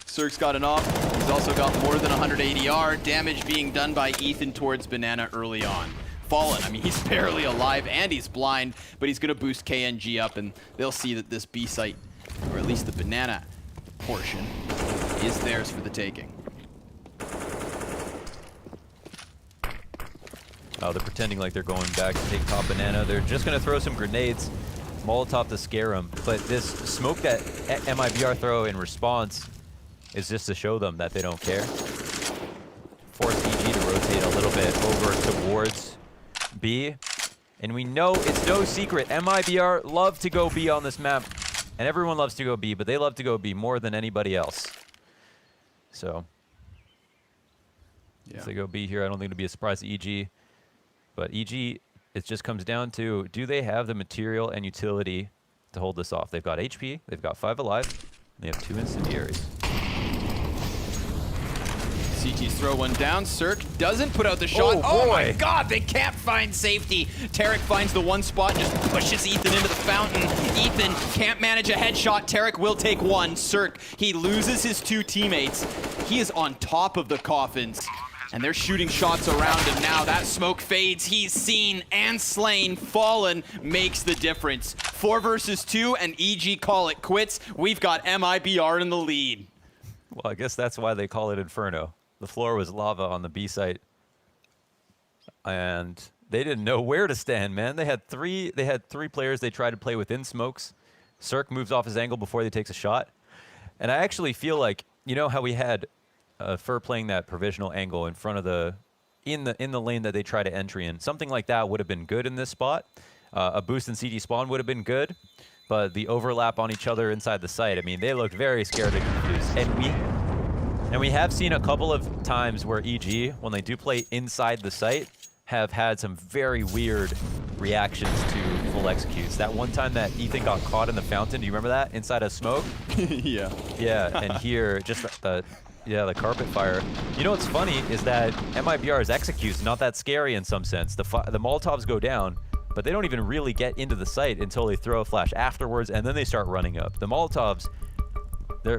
Cirque's got an off. He's also got more than 100 ADR. Damage being done by Ethan towards Banana early on. Fallen. I mean, he's barely alive and he's blind, but he's going to boost KNG up, and they'll see that this B site, or at least the Banana portion, is theirs for the taking. Oh, they're pretending like they're going back to take top Banana. They're just going to throw some grenades, Molotov to scare them. But this smoke that MIBR throw in response is just to show them that they don't care. Force EG to rotate a little bit over towards B. And we know it's no secret, MIBR love to go B on this map. And everyone loves to go B, but they love to go B more than anybody else. So, if they go B here, I don't think it'll be a surprise to EG. But EG, it just comes down to, do they have the material and utility to hold this off? They've got HP, they've got 5 alive, and they have 2 incendiaries. CT's throw one down. Cirque doesn't put out the shot. Oh my God, they can't find safety. Tarek finds the one spot, just pushes Ethan into the fountain. Ethan can't manage a headshot. Tarek will take one. Cirque, he loses his 2 teammates. He is on top of the coffins. And they're shooting shots around him now. That smoke fades. He's seen and slain. Fallen makes the difference. 4 versus 2, and EG call it quits. We've got MIBR in the lead. Well, I guess that's why they call it Inferno. The floor was lava on the B site. And they didn't know where to stand, man. They had three players they tried to play within smokes. Cirque moves off his angle before he takes a shot. And I actually feel like, you know how we had Fur playing that provisional angle in front of in the lane that they try to entry in. Something like that would have been good in this spot. A boost in CT spawn would have been good, but the overlap on each other inside the site, I mean, they looked very scared and confused. And we have seen a couple of times where EG, when they do play inside the site, have had some very weird reactions to full executes. That one time that Ethan got caught in the fountain, do you remember that? Inside a smoke? Yeah. Yeah, and here, just the carpet fire. You know what's funny is that MIBR's executes not that scary in some sense. The Molotovs go down, but they don't even really get into the site until they throw a flash afterwards, and then they start running up. The Molotovs,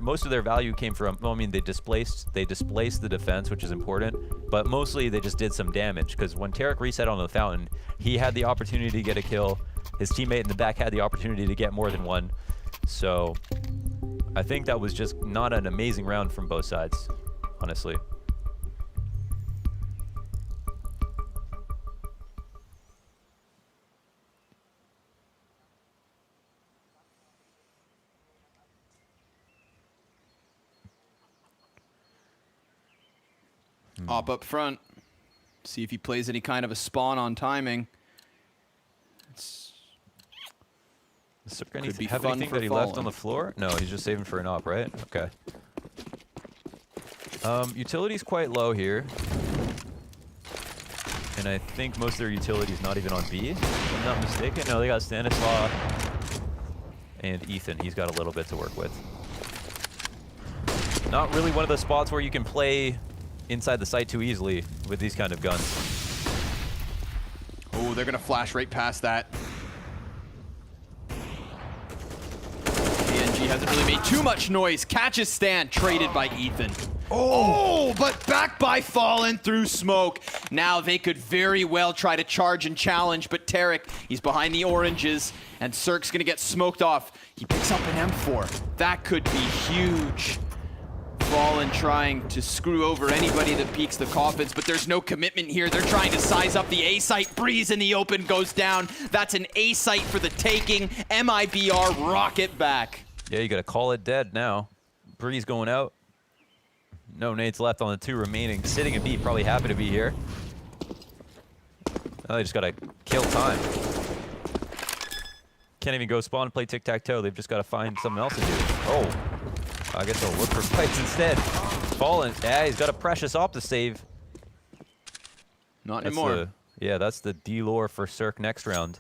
most of their value came from, well, I mean, they displaced the defense, which is important, but mostly they just did some damage, because when Tarek reset on the fountain, he had the opportunity to get a kill. His teammate in the back had the opportunity to get more than one. So I think that was just not an amazing round from both sides. honestly. Op up front. See if he plays any kind of a spawn on timing. Does Could be have fun anything for that he left on Fallen. the floor? No, he's just saving for an op, right? Okay. Utility's quite low here. And I think most of their utility's not even on B, if I'm not mistaken. No, they got Stanislaw and Ethan. He's got a little bit to work with. Not really one of the spots where you can play inside the site too easily with these kind of guns. Oh, they're gonna flash right past that. KNG hasn't really made too much noise. Catches Stan, traded by Ethan. Oh, but back by Fallen through smoke. Now they could very well try to charge and challenge, but Tarek, he's behind the oranges, and Cirque's gonna get smoked off. He picks up an M4. That could be huge. Fallen trying to screw over anybody that peeks the coffins, but there's no commitment here. They're trying to size up the A site. Breeze in the open goes down. That's an A site for the taking. MIBR rocket back. Yeah, you gotta call it dead now. Breeze going out. No nades left on the two remaining. Sitting in B, probably happy to be here. Now they just gotta kill time. Can't even go spawn and play tic-tac-toe. They've just gotta find something else to do. Oh, I guess they'll look for fights instead. Fallen, yeah, he's got a precious op to save. Not That's anymore. Yeah, that's the D-lore for Cirque next round.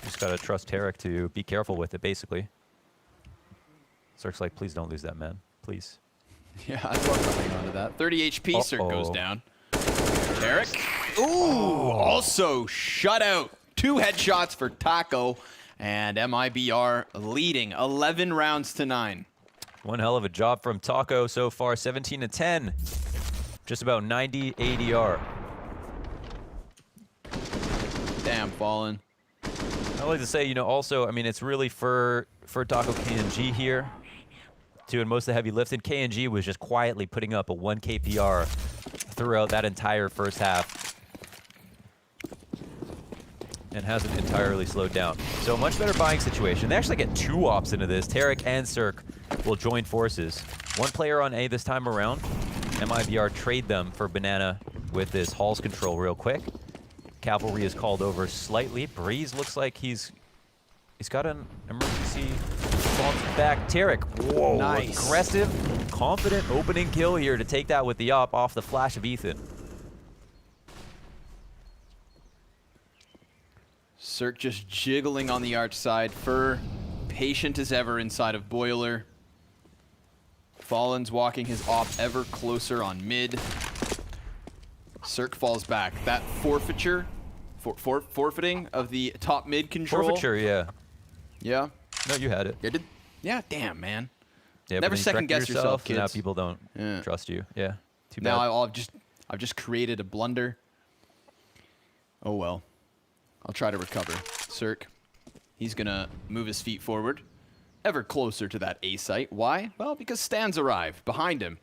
Just gotta trust Tarek to be careful with it, basically. Cirque's like, please don't lose that, man. Please. Yeah, I'd love to hang on to that. 30 HP, Cirque goes Uh-oh. down. Tarek. Ooh, also shut out. 2 headshots for Taco, and MIBR leading 11 rounds to 9. One hell of a job from Taco so far, 17 to 10. Just about 90 ADR. Damn, Fallen. I like to say, you know, also, I mean, it's really for Taco KNG here, doing most of the heavy lifting. KNG was just quietly putting up a 1 KPR throughout that entire first half and hasn't entirely slowed down. So much better buying situation. They actually get 2 ops into this. Tarek and Cirque will join forces. 1 player on A this time around. MIBR trade them for Banana with this Halls control real quick. Cavalry is called over slightly. Breeze looks like he's got an emergency response back. Tarek, whoa, Nice. aggressive, confident opening kill here to take that with the op off the flash of Ethan. Cirque just jiggling on the arch side. Fur, patient as ever inside of Boiler. Fallen's walking his op ever closer on mid. Cirque falls back. That forfeiture, forfeiting of the top mid control. Forfeiture, yeah. Yeah. No, you had it. Yeah, yeah, damn, man. Yeah, but Never then you second corrected guess yourself, so now kids. people don't Yeah. trust you. Yeah, too bad. Now I've just created a blunder. Oh well. I'll try to recover. Cirque, he's gonna move his feet forward, ever closer to that A site. Why? Well, because Stan's arrived behind him.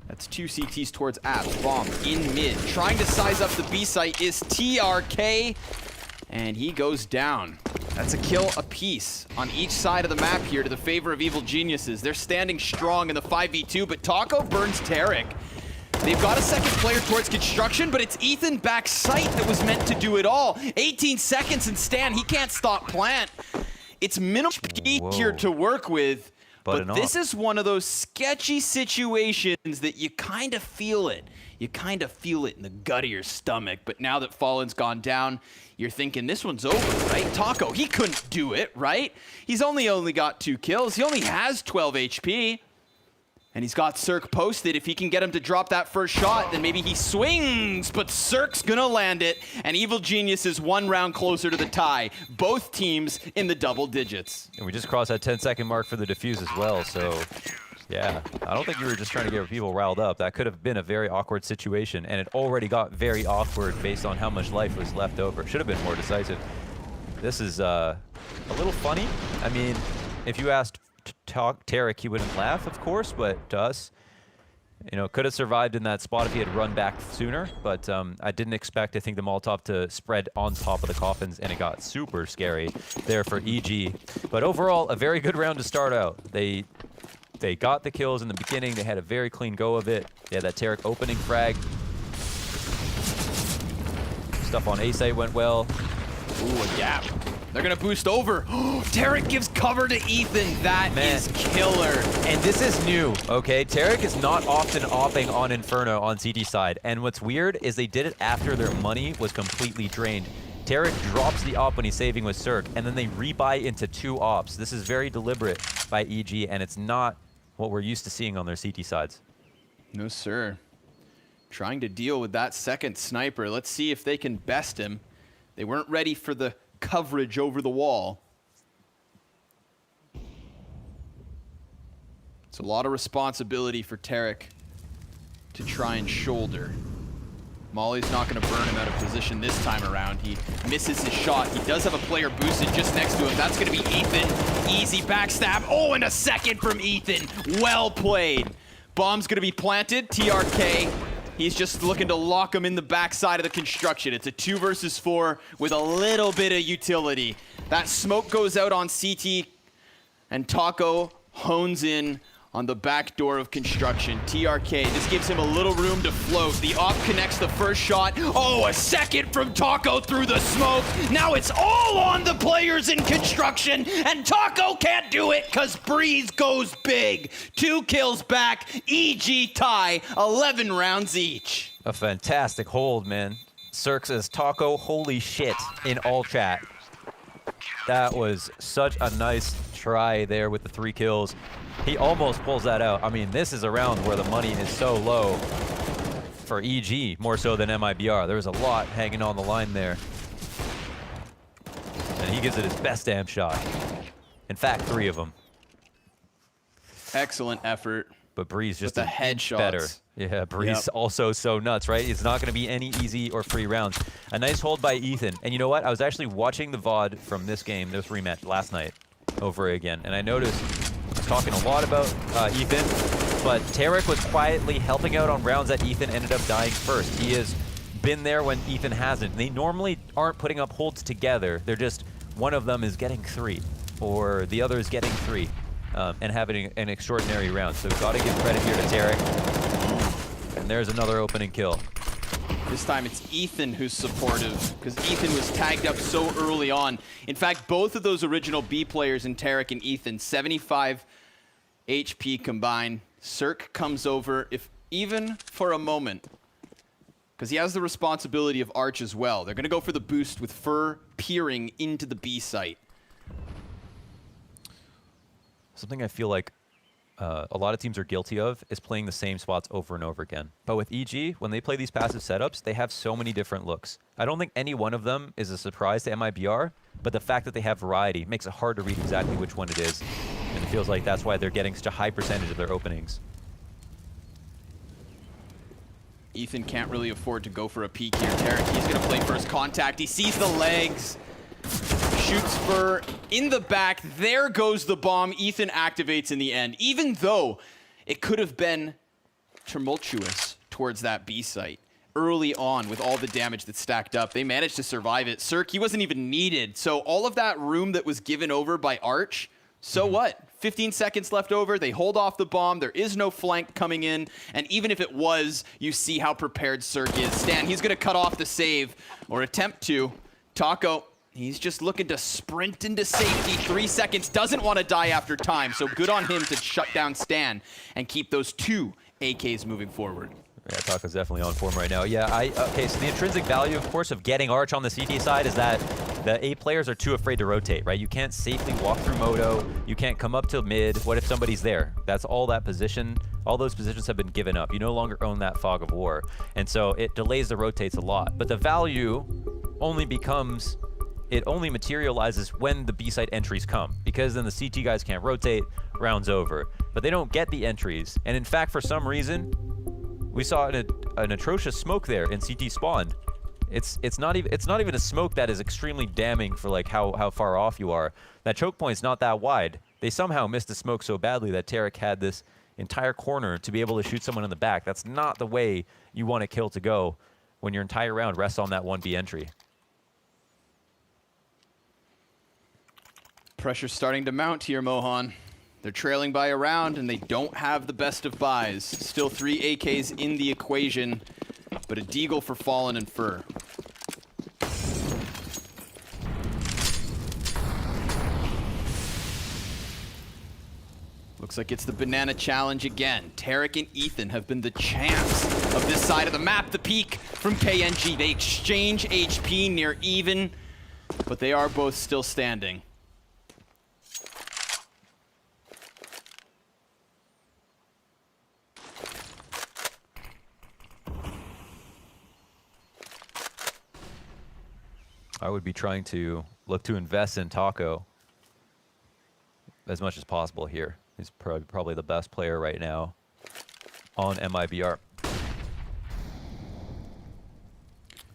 That's 2 CTs towards Apps. Bomb in mid. Trying to size up the B site is TRK, and he goes down. That's a kill apiece on each side of the map here to the favor of Evil Geniuses. They're standing strong in the 5v2, but Taco burns Tarek. They've got a second player towards construction, but it's Ethan back site that was meant to do it all. 18 seconds and Stan, he can't stop plant. It's minimal HP here to work with, but this is one of those sketchy situations that you kind of feel it. You kind of feel it in the gut of your stomach, but now that Fallen's gone down, you're thinking this one's over, right? Taco, he couldn't do it, right? He's only got 2 kills. He only has 12 HP. And he's got Cirque posted. If he can get him to drop that first shot, then maybe he swings. But Cirque's gonna land it. And Evil Genius is 1 round closer to the tie. Both teams in the double digits. And we just crossed that 10-second mark for the defuse as well, so yeah. I don't think you were just trying to get people riled up. That could have been a very awkward situation, and it already got very awkward based on how much life was left over. It should have been more decisive. This is a little funny. I mean, if you asked Tarek, he wouldn't laugh, of course, but to us, You know, could have survived in that spot if he had run back sooner, but I didn't expect, I think, the Molotov to spread on top of the coffins, and it got super scary there for EG. But overall, a very good round to start out. They got the kills in the beginning. They had a very clean go of it. They had that Tarek opening frag. Stuff on A-site went well. Ooh, a gap. They're gonna boost over. Tarek gives cover to Ethan. That is killer. And this is new, okay? Tarek is not often opping on Inferno on CT side. And what's weird is they did it after their money was completely drained. Tarek drops the op when he's saving with Cirque, and then they rebuy into 2 ops. This is very deliberate by EG, and it's not what we're used to seeing on their CT sides. No, sir. Trying to deal with that second sniper. Let's see if they can best him. They weren't ready for the coverage over the wall. It's a lot of responsibility for Tarek to try and shoulder. Molly's not going to burn him out of position this time around. He misses his shot. He does have a player boosted just next to him. That's going to be Ethan. Easy backstab. Oh, and a second from Ethan. Well played. Bomb's going to be planted. TRK. He's just looking to lock him in the backside of the construction. It's a 2 versus 4 with a little bit of utility. That smoke goes out on CT, and Taco hones in on the back door of construction. TRK, this gives him a little room to float. The op connects the first shot. Oh, a second from Taco through the smoke. Now it's all on the players in construction, and Taco can't do it because Breeze goes big. 2 kills back, EG tie, 11 rounds each. A fantastic hold, man. Cirque says, Taco, holy shit, in all chat. That was such a nice try there with the 3 kills. He almost pulls that out. I mean, this is a round where the money is so low for EG, more so than MIBR. There was a lot hanging on the line there. And he gives it his best damn shot. In fact, 3 of them. Excellent effort. But Breeze just the an inch headshots. better. Yeah, Breeze also so nuts, right? It's not going to be any easy or free rounds. A nice hold by Ethan. And you know what? I was actually watching the VOD from this game, this rematch last night over again. And I noticed, I was talking a lot about Ethan, but Tarek was quietly helping out on rounds that Ethan ended up dying first. He has been there when Ethan hasn't. They normally aren't putting up holds together. They're just, one of them is getting 3, or the other is getting 3. And having an extraordinary round. So we've got to give credit here to Tarek. And there's another opening kill. This time it's Ethan who's supportive, because Ethan was tagged up so early on. In fact, both of those original B players in Tarek and Ethan, 75 HP combined. Cirque comes over, if even for a moment, because he has the responsibility of Arch as well. They're going to go for the boost with Fur peering into the B site. Something I feel like a lot of teams are guilty of is playing the same spots over and over again. But with EG, when they play these passive setups, they have so many different looks. I don't think any one of them is a surprise to MIBR, but the fact that they have variety makes it hard to read exactly which one it is. And it feels like that's why they're getting such a high percentage of their openings. Ethan can't really afford to go for a peek here. Tarek, he's going to play first contact. He sees the legs. Shoots Fur in the back. There goes the bomb. Ethan activates in the end, even though it could have been tumultuous towards that B site. Early on, with all the damage that stacked up, they managed to survive it. Cirque, he wasn't even needed. So all of that room that was given over by Arch, so what? 15 seconds left over. They hold off the bomb. There is no flank coming in. And even if it was, you see how prepared Cirque is. Stan, he's going to cut off the save, or attempt to. Taco, he's just looking to sprint into safety. 3 seconds, doesn't want to die after time. So good on him to shut down Stan and keep those 2 AKs moving forward. Yeah, Taco's definitely on form right now. Yeah, okay, so the intrinsic value, of course, of getting Arch on the CT side is that the A players are too afraid to rotate, right? You can't safely walk through Moto. You can't come up to mid. What if somebody's there? That's all that position. All those positions have been given up. You no longer own that fog of war. And so it delays the rotates a lot. But the value only becomes, it only materializes when the B site entries come, because then the CT guys can't rotate, rounds over. But they don't get the entries. And in fact, for some reason, we saw an atrocious smoke there in CT spawn. It's not even a smoke that is extremely damning for like how far off you are. That choke point's not that wide. They somehow missed the smoke so badly that Tarek had this entire corner to be able to shoot someone in the back. That's not the way you want a kill to go when your entire round rests on that 1B entry. Pressure's starting to mount here, Mohan. They're trailing by a round, and they don't have the best of buys. Still 3 AKs in the equation, but a deagle for Fallen and Fur. Looks like it's the banana challenge again. Tarek and Ethan have been the champs of this side of the map. The peak from KNG. They exchange HP near even, but they are both still standing. I would be trying to look to invest in Taco as much as possible here. He's probably the best player right now on MIBR.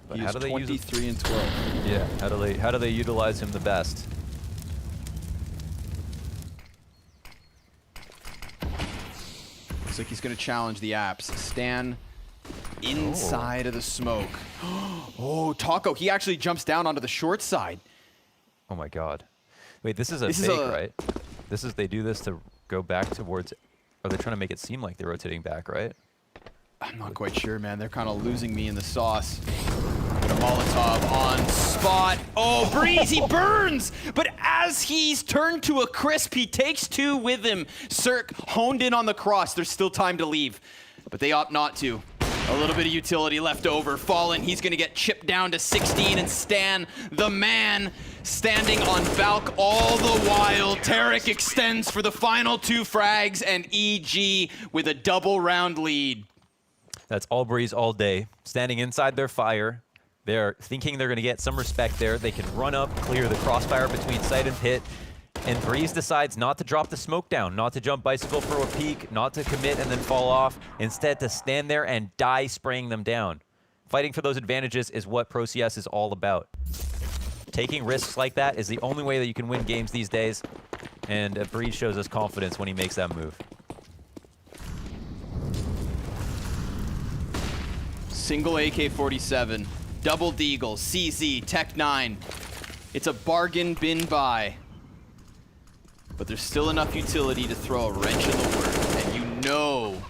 But He how is do they 23 and 12. Yeah, how do they utilize him the best? Looks like he's going to challenge the apps. Stan inside of the smoke. Oh, Taco, he actually jumps down onto the short side. Oh my god. Wait, this is a fake, right? They do this to go back towards, are they trying to make it seem like they're rotating back, right? I'm not quite sure, man. They're kind of losing me in the sauce. But a Molotov on spot. Oh, Breeze, he burns! But as he's turned to a crisp, he takes 2 with him. Cirque honed in on the cross. There's still time to leave, but they opt not to. A little bit of utility left over. Fallen, he's going to get chipped down to 16, and Stan, the man, standing on Valk all the while. Tarek extends for the final 2 frags, and EG with a double round lead. That's all Breeze all day, standing inside their fire. They're thinking they're going to get some respect there. They can run up, clear the crossfire between site and pit. And Breeze decides not to drop the smoke down, not to jump bicycle for a peek, not to commit and then fall off. Instead, to stand there and die spraying them down. Fighting for those advantages is what Pro CS is all about. Taking risks like that is the only way that you can win games these days. And Breeze shows us confidence when he makes that move. Single AK-47, double deagle, CZ, Tech 9. It's a bargain bin buy. But there's still enough utility to throw a wrench in the works, and you know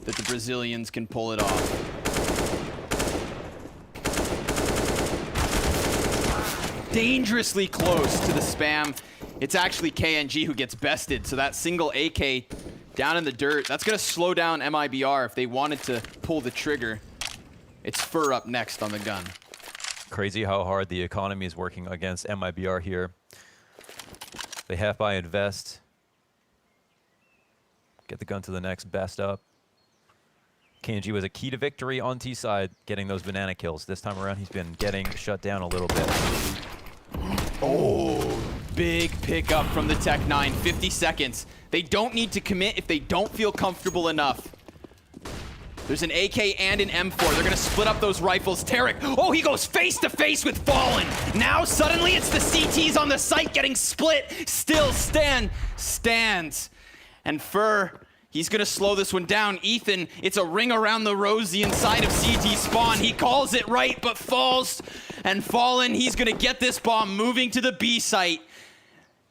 that the Brazilians can pull it off. Dangerously close to the spam. It's actually KNG who gets bested, so that single AK down in the dirt, that's going to slow down MIBR if they wanted to pull the trigger. It's Fur up next on the gun. Crazy how hard the economy is working against MIBR here. They half buy invest. Get the gun to the next best up. KNG was a key to victory on T side, getting those banana kills. This time around, he's been getting shut down a little bit. Oh, big pickup from the Tech 9. 50 seconds. They don't need to commit if they don't feel comfortable enough. There's an AK and an M4. They're going to split up those rifles. Tarek, oh, he goes face to face with Fallen. Now suddenly it's the CTs on the site getting split. Still stands. And Fur, he's going to slow this one down. Ethan, it's a ring around the rosy inside of CT spawn. He calls it right, but falls. And Fallen, he's going to get this bomb moving to the B site.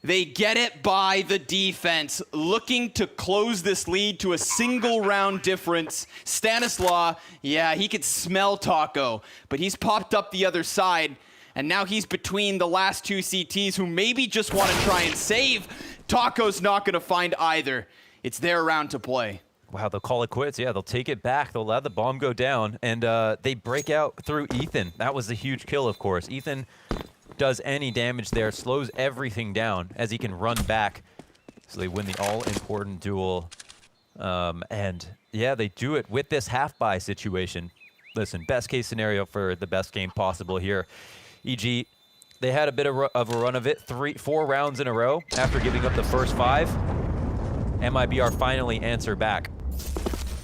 They get it by the defense, looking to close this lead to a single round difference. Stanislaw, yeah, he could smell Taco, but he's popped up the other side, and now he's between the last 2 CTs who maybe just want to try and save. Taco's not going to find either. It's their round to play. Wow, they'll call it quits. Yeah, they'll take it back. They'll let the bomb go down, and they break out through Ethan. That was the huge kill, of course. Ethan does any damage there, slows everything down as he can run back. So they win the all-important duel. And yeah, they do it with this half-buy situation. Listen, best case scenario for the best game possible here. EG, they had a bit of a run of it, 4 rounds in a row after giving up the first 5. MIBR finally answer back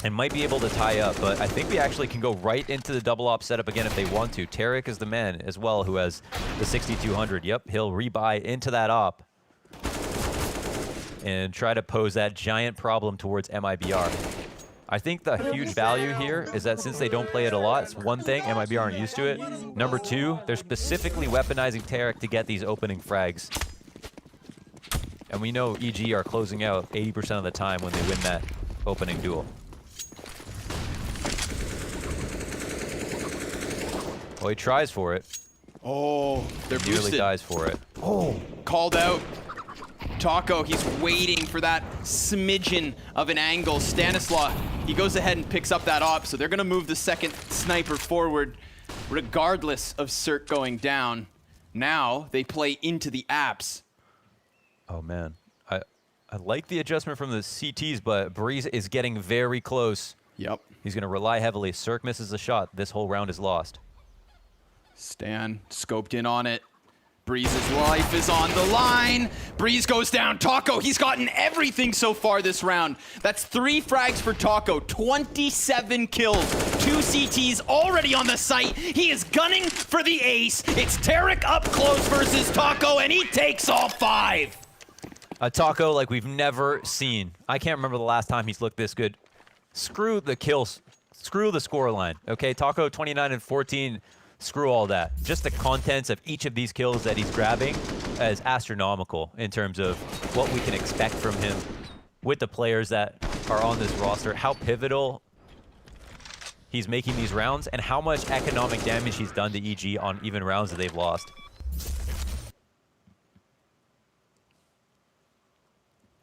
and might be able to tie up, but I think we actually can go right into the double op setup again if they want to. Tarek is the man as well who has the 6200. Yep, he'll rebuy into that op. and try to pose that giant problem towards MIBR. I think the huge value here is that since they don't play it a lot, it's one thing, MIBR aren't used to it. Number two, they're specifically weaponizing Tarek to get these opening frags. And we know EG are closing out 80% of the time when they win that opening duel. Well, he tries for it. Oh, they're He nearly boosted. dies for it. Oh, called out. Taco, he's waiting for that smidgen of an angle. Stanislaw, he goes ahead and picks up that op, so they're going to move the second sniper forward regardless of Cirque going down. Now they play into the apps. Oh, man. I like the adjustment from the CTs, but Breeze is getting very close. Yep. He's going to rely heavily. Cirque misses the shot. This whole round is lost. Stan scoped in on it. Breeze's life is on the line. Breeze goes down. Taco, he's gotten everything so far this round. That's 3 frags for Taco, 27 kills, 2 CTs already on the site. He is gunning for the ace. It's Tarek up close versus Taco, and he takes all 5. A Taco like we've never seen. I can't remember the last time he's looked this good. Screw the kills. Screw the scoreline. Okay, Taco 29 and 14. Screw all that. Just the contents of each of these kills that he's grabbing is astronomical in terms of what we can expect from him with the players that are on this roster, how pivotal he's making these rounds, and how much economic damage he's done to EG on even rounds that they've lost.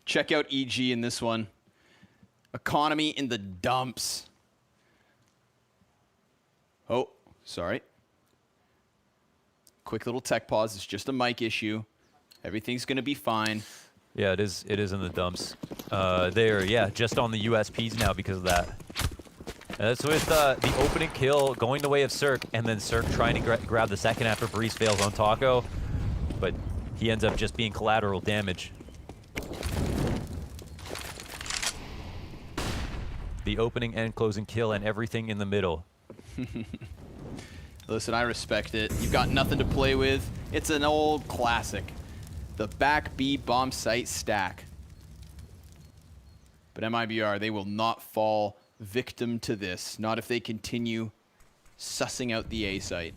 Check out EG in this one. Economy in the dumps. Oh, sorry. Quick little tech pause. It's just a mic issue. Everything's going to be fine. Yeah, it is in the dumps. They're, yeah, just on the USPs now because of that. And that's with the opening kill going the way of Cirque, and then Cirque trying to grab the second after Breeze fails on Taco. But he ends up just being collateral damage. The opening and closing kill and everything in the middle. Listen, I respect it. You've got nothing to play with. It's an old classic. The back B bomb site stack. But MIBR, they will not fall victim to this. Not if they continue sussing out the A site.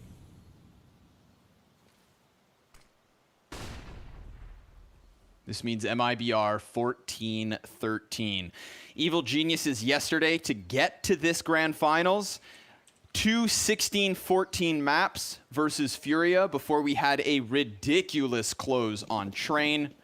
This means MIBR 14-13. Evil Geniuses yesterday to get to this grand finals. 2 16-14 maps versus Furia before we had a ridiculous close on Train.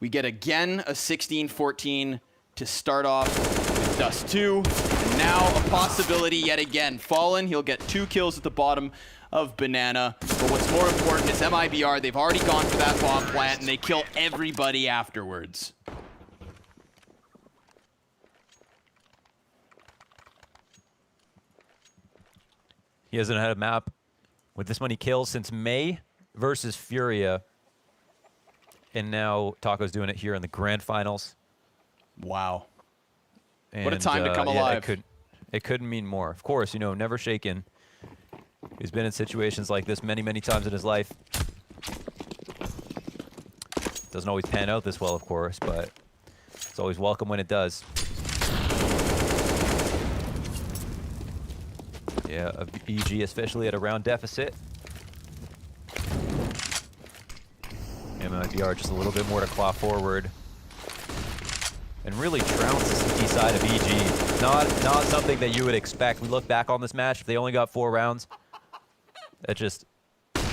We get again a 16-14 to start off with Dust 2. And now a possibility yet again. Fallen, he'll get 2 kills at the bottom of Banana. But what's more important is MIBR, they've already gone for that bomb plant and they kill everybody afterwards. He hasn't had a map with this many kills since May versus Furia. And now Taco's doing it here in the grand finals. Wow. And, what a time to come yeah, alive. It couldn't mean more. Of course, you know, never shaken. He's been in situations like this many, many times in his life. Doesn't always pan out this well, of course, but it's always welcome when it does. Yeah, EG especially at a round deficit. MIBR just a little bit more to claw forward. And really trounce the CT side of EG. Not something that you would expect. We look back on this match, if they only got 4 rounds, that just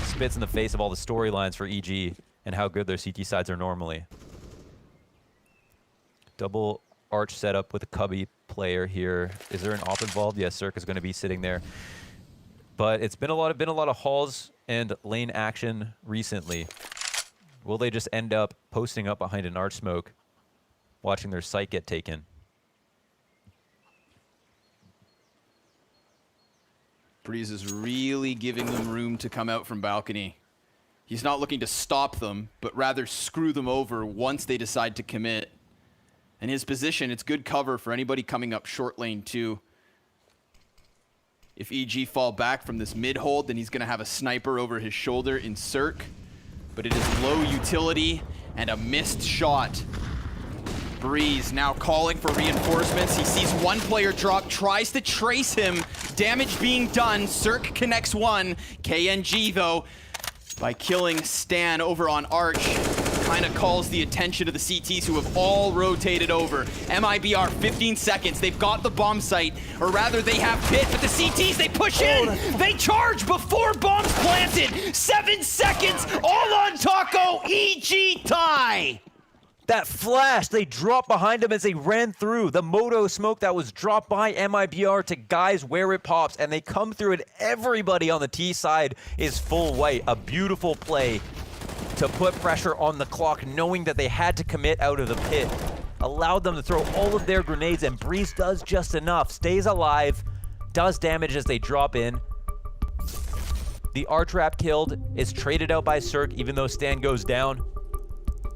spits in the face of all the storylines for EG and how good their CT sides are normally. Double arch setup with a cubby player here. Is there an op involved? Yes, Cirque is going to be sitting there. But it's been a lot of halls and lane action recently. Will they just end up posting up behind an arch smoke, watching their site get taken? Breeze is really giving them room to come out from balcony. He's not looking to stop them, but rather screw them over once they decide to commit. And his position, it's good cover for anybody coming up short lane too. If EG fall back from this mid hold, then he's going to have a sniper over his shoulder in Cirque. But it is low utility, and a missed shot. Breeze now calling for reinforcements. He sees one player drop, tries to trace him. Damage being done. Cirque connects one. KNG, though, by killing Stan over on Arch, kind of calls the attention of the CTs who have all rotated over. MIBR, 15 seconds. They've got the bomb site, or rather they have pit, but the CTs, they push in. They charge before bombs planted. 7 seconds, all on Taco. EG tie. That flash, they dropped behind him as they ran through. The moto smoke that was dropped by MIBR to guys where it pops, and they come through and everybody on the T side is full white. A beautiful play to put pressure on the clock, knowing that they had to commit out of the pit. Allowed them to throw all of their grenades, and Breeze does just enough. Stays alive, does damage as they drop in. The Arch Wrap killed is traded out by Cirque, even though Stan goes down.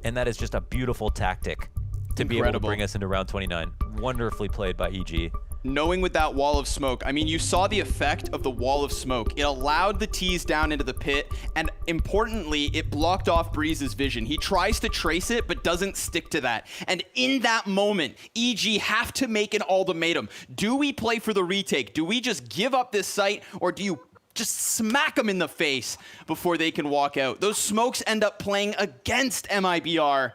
And that is just a beautiful tactic to be able to bring us into round 29. Wonderfully played by EG. Knowing with that wall of smoke, I mean, you saw the effect of the wall of smoke. It allowed the T's down into the pit, and importantly, it blocked off Breeze's vision. He tries to trace it, but doesn't stick to that. And in that moment, EG have to make an ultimatum. Do we play for the retake? Do we just give up this site, or do you just smack them in the face before they can walk out? Those smokes end up playing against MIBR.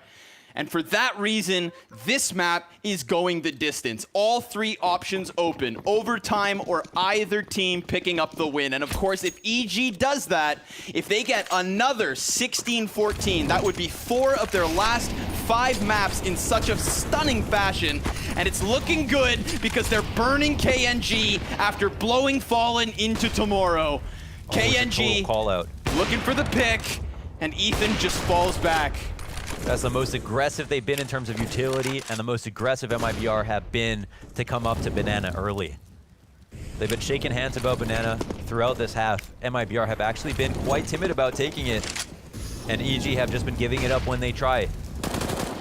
And for that reason, this map is going the distance. All three options open, overtime or either team picking up the win. And of course, if EG does that, if they get another 16-14, that would be 4 of their last 5 maps in such a stunning fashion. And it's looking good because they're burning KNG after blowing Fallen into tomorrow. KNG call out, looking for the pick, and Ethan just falls back. That's the most aggressive they've been in terms of utility, and the most aggressive MIBR have been to come up to Banana early. They've been shaking hands about Banana throughout this half. MIBR have actually been quite timid about taking it, and EG have just been giving it up when they try.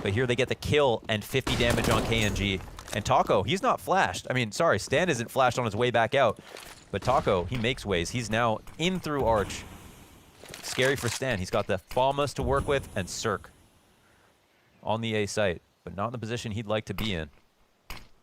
But here they get the kill and 50 damage on KNG. And Taco, he's not flashed. I mean, sorry, Stan isn't flashed on his way back out. But Taco, he makes ways. He's now in through Arch. Scary for Stan. He's got the Falmas to work with and Cirque on the A site, but not in the position he'd like to be in.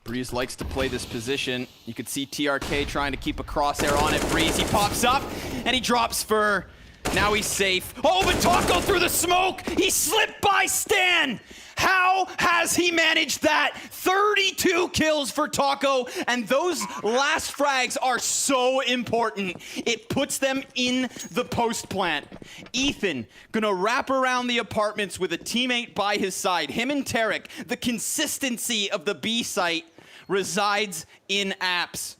Breeze likes to play this position. You could see TRK trying to keep a crosshair on it. Breeze, he pops up, and he drops Fur. Now he's safe. Oh, but Taco through the smoke! He slipped by Stan! How has he managed that? 32 kills for Taco, and those last frags are so important. It puts them in the post plant. Ethan gonna wrap around the apartments with a teammate by his side. Him and Tarek, the consistency of the B site resides in apps.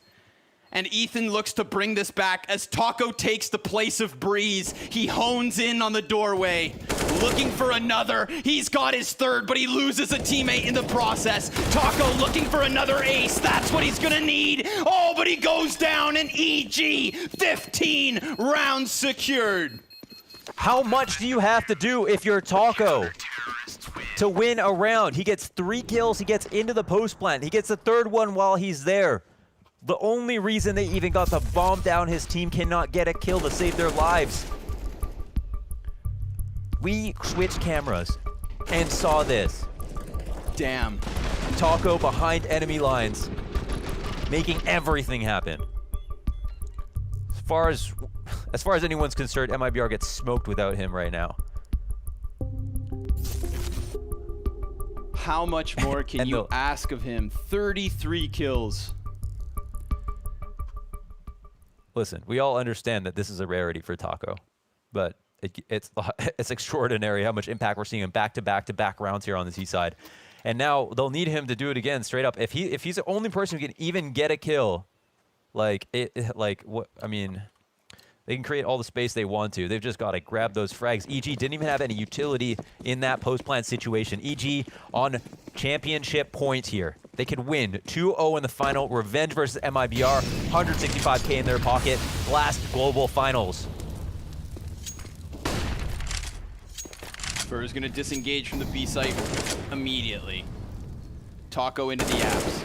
And Ethan looks to bring this back as Taco takes the place of Breeze. He hones in on the doorway, looking for another. He's got his third, but he loses a teammate in the process. Taco looking for another ace. That's what he's gonna need. Oh, but he goes down, and EG, 15 rounds secured. How much do you have to do if you're Taco to win a round? He gets 3 kills, he gets into the post plant. He gets the 3rd one while he's there. The only reason they even got the bomb down, his team cannot get a kill to save their lives. We switched cameras and saw this. Damn. Taco behind enemy lines, making everything happen. As far as anyone's concerned, MIBR gets smoked without him right now. How much more can you ask of him? 33 kills. Listen, we all understand that this is a rarity for Taco, but it's extraordinary how much impact we're seeing in back-to-back rounds here on the T side. And now they'll need him to do it again straight up. If he's the only person who can even get a kill, what I mean, they can create all the space they want to. They've just got to grab those frags. EG didn't even have any utility in that post-plant situation. EG on championship point here. They could win 2-0 in the final. Revenge versus MIBR. 165K in their pocket. Last global finals. Fur is going to disengage from the B site immediately. Taco into the apps.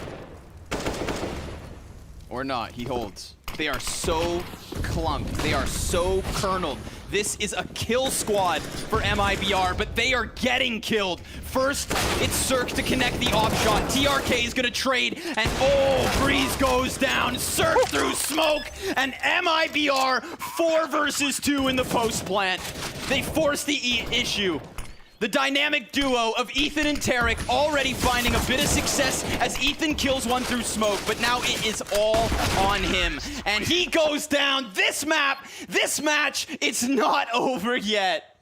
Or not, he holds. They are so clumped. They are so kerneled. This is a kill squad for MIBR, but they are getting killed. First, it's Cirque to connect the op shot. TRK is gonna trade, and oh, Breeze goes down. Cirque through smoke, and MIBR 4 versus 2 in the post plant. They force the issue. The dynamic duo of Ethan and Tarek already finding a bit of success as Ethan kills one through smoke, but now it is all on him. And he goes down. This match, it's not over yet.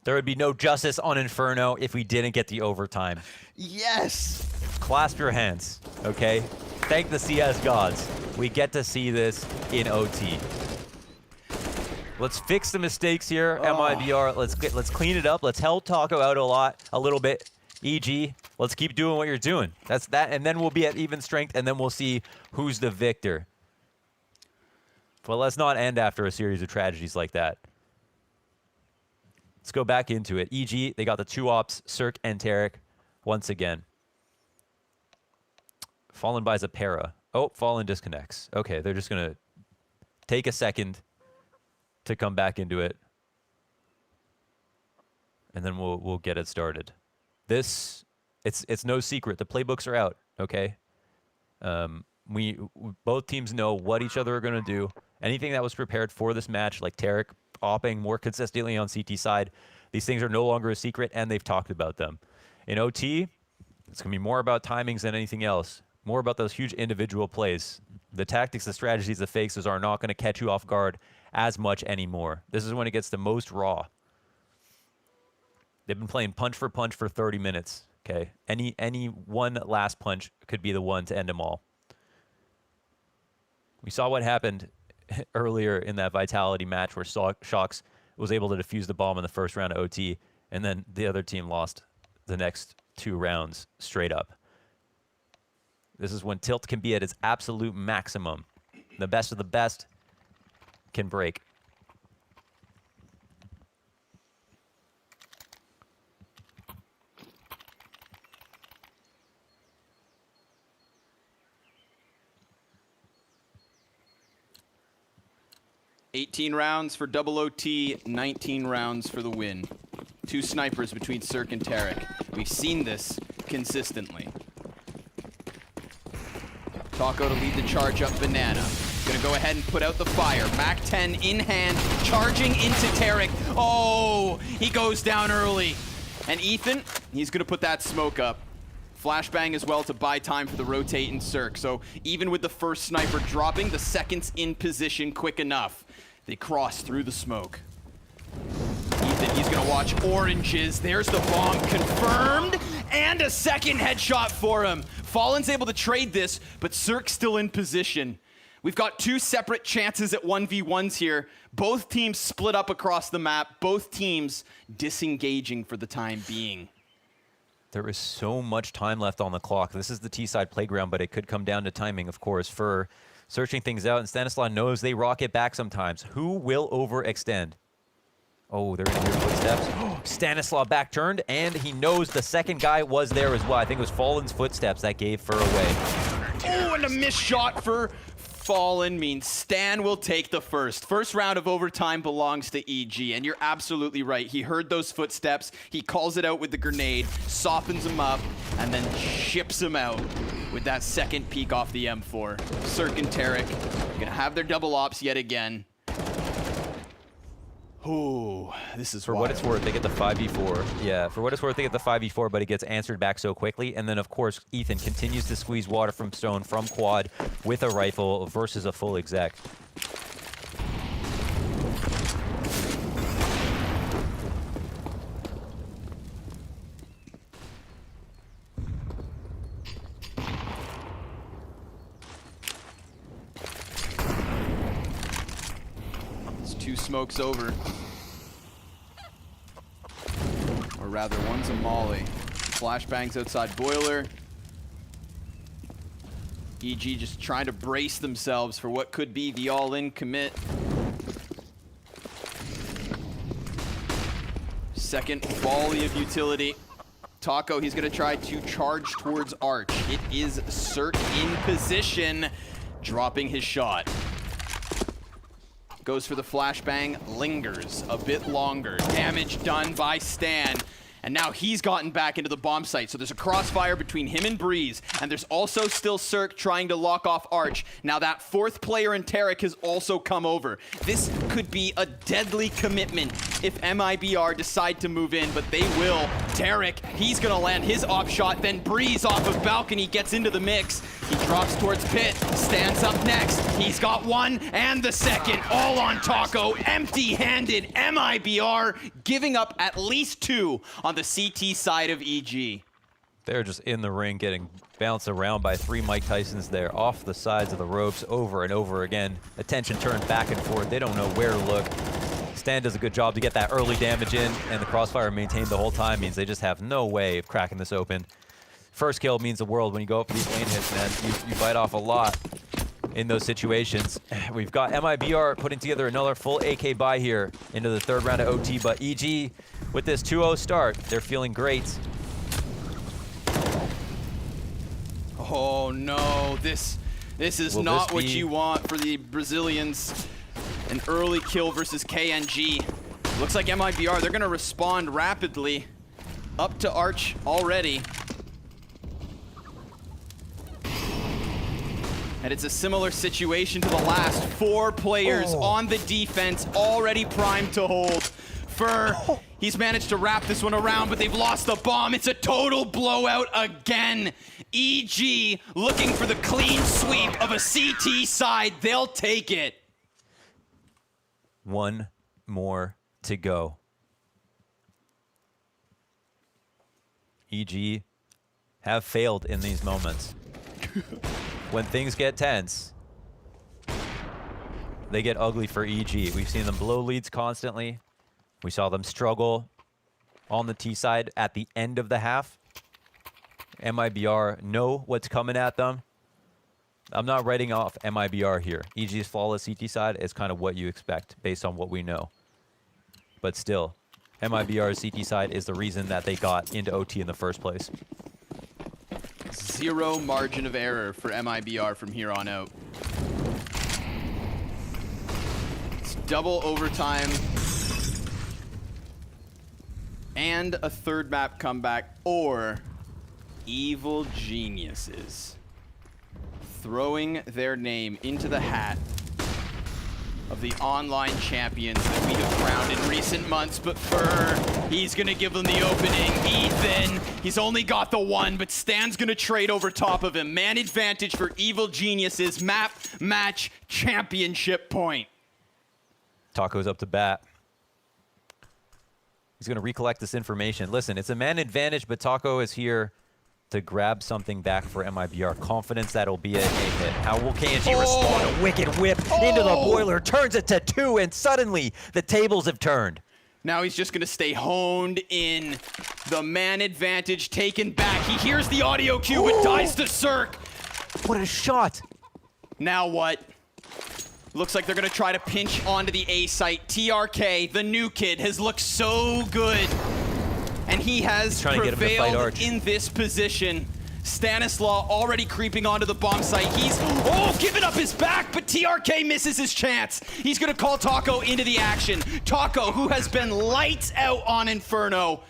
There would be no justice on Inferno if we didn't get the overtime. Yes. Clasp your hands, okay? Thank the CS gods. We get to see this in OT. Let's fix the mistakes here, MIBR. Let's clean it up. Let's help Taco out a little bit. EG, let's keep doing what you're doing. That's that, and then we'll be at even strength, and then we'll see who's the victor. But let's not end after a series of tragedies like that. Let's go back into it. EG, they got the 2 ops, Cirque and Tarek, once again. Fallen buys a para. Oh, Fallen disconnects. Okay, they're just gonna take a second to come back into it, and then we'll get it started. This, it's no secret. The playbooks are out. Okay, we both teams know what each other are gonna do. Anything that was prepared for this match, like Tarek opping more consistently on CT side, these things are no longer a secret, and they've talked about them. In OT, it's gonna be more about timings than anything else. More about those huge individual plays. The tactics, the strategies, the fakes, those are not going to catch you off guard as much anymore. This is when it gets the most raw. They've been playing punch for 30 minutes. Okay, any one last punch could be the one to end them all. We saw what happened earlier in that Vitality match where Shox was able to defuse the bomb in the first round of OT, and then the other team lost the next 2 rounds straight up. This is when Tilt can be at its absolute maximum. The best of the best can break. $18 rounds for double OT, 19 rounds for the win. 2 snipers between Cirque and Tarek. We've seen this consistently. Taco to lead the charge up Banana. Gonna go ahead and put out the fire. Mac 10 in hand, charging into Tarek. Oh, he goes down early. And Ethan, he's gonna put that smoke up. Flashbang as well to buy time for the rotate in Cirque. So even with the first sniper dropping, the second's in position quick enough. They cross through the smoke. Ethan, he's gonna watch oranges. There's the bomb confirmed, and a second headshot for him. Fallen's able to trade this, but Cirque's still in position. We've got 2 separate chances at 1v1s here. Both teams split up across the map. Both teams disengaging for the time being. There is so much time left on the clock. This is the T-side playground, but it could come down to timing, of course, for searching things out. And Stanislav knows they rock it back sometimes. Who will overextend? Oh, they're in your footsteps. Stanislav back turned, and he knows the second guy was there as well. I think it was Fallen's footsteps that gave Fur away. Oh, and a missed shot for Fallen means Stan will take the first. First round of overtime belongs to EG, and you're absolutely right. He heard those footsteps. He calls it out with the grenade, softens him up, and then ships him out with that second peek off the M4. Cirque and Tarek gonna have their double ops yet again. Ooh, this is for wild. what it's worth, they get the 5v4. Yeah, for what it's worth, they get the 5v4, but it gets answered back so quickly. And then, of course, Ethan continues to squeeze water from Stone, from Quad, with a rifle versus a full exec. It's 2 smokes over. Or rather, one's a molly. Flashbangs outside boiler. EG just trying to brace themselves for what could be the all-in commit. Second volley of utility. Taco, he's gonna try to charge towards Arch. It is Cirque in position, dropping his shot. Goes for the flashbang, lingers a bit longer. Damage done by Stan. And now he's gotten back into the bomb site. So there's a crossfire between him and Breeze. And there's also still Cirque trying to lock off Arch. Now that fourth player in Tarek has also come over. This could be a deadly commitment if MIBR decide to move in, but they will. Tarek, he's gonna land his op shot. Then Breeze off of balcony gets into the mix. He drops towards Pit, stands up next. He's got one and the second, all on Taco, empty-handed. MIBR giving up at least two on the CT side of EG. They're just in the ring getting bounced around by 3 Mike Tysons there, off the sides of the ropes over and over again. Attention turned back and forth. They don't know where to look. Stan does a good job to get that early damage in, and the crossfire maintained the whole time means they just have no way of cracking this open. First kill means the world when you go up for these lane hits, man. You bite off a lot in those situations. We've got MIBR putting together another full AK buy here into the 3rd round of OT, but EG with this 2-0 start, they're feeling great. Oh no, this is not what you want for the Brazilians. An early kill versus KNG. Looks like MIBR, they're gonna respond rapidly. Up to Arch already. And it's a similar situation to the last. 4 players on the defense, already primed to hold. Fur, he's managed to wrap this one around, but they've lost the bomb. It's a total blowout again. EG looking for the clean sweep of a CT side. They'll take it. 1 more to go. EG have failed in these moments. When things get tense, they get ugly for EG. We've seen them blow leads constantly. We saw them struggle on the T side at the end of the half. MIBR know what's coming at them. I'm not writing off MIBR here. EG's flawless CT side is kind of what you expect based on what we know. But still, MIBR's CT side is the reason that they got into OT in the first place. 0 margin of error for MIBR from here on out. It's double overtime and a 3rd map comeback, or evil geniuses throwing their name into the hat of the online champions that we have crowned in recent months. But Fur, he's gonna give them the opening. Ethan, he's only got the 1, but Stan's gonna trade over top of him. Man advantage for evil geniuses. Map, match, championship point. Taco's up to bat. He's gonna recollect this information. Listen, it's a man advantage, but Taco is here to grab something back for MIBR. Confidence that'll be a hit. How will KNG respond? A wicked whip into the boiler, turns it to 2, and suddenly the tables have turned. Now he's just gonna stay honed in. The man advantage taken back. He hears the audio cue, but dies to Cirque. What a shot. Now what? Looks like they're gonna try to pinch onto the A site. TRK, the new kid, has looked so good. And he has prevailed in this position. Stanislaw already creeping onto the bomb site. He's, giving up his back, but TRK misses his chance. He's gonna call Taco into the action. Taco, who has been lights out on Inferno,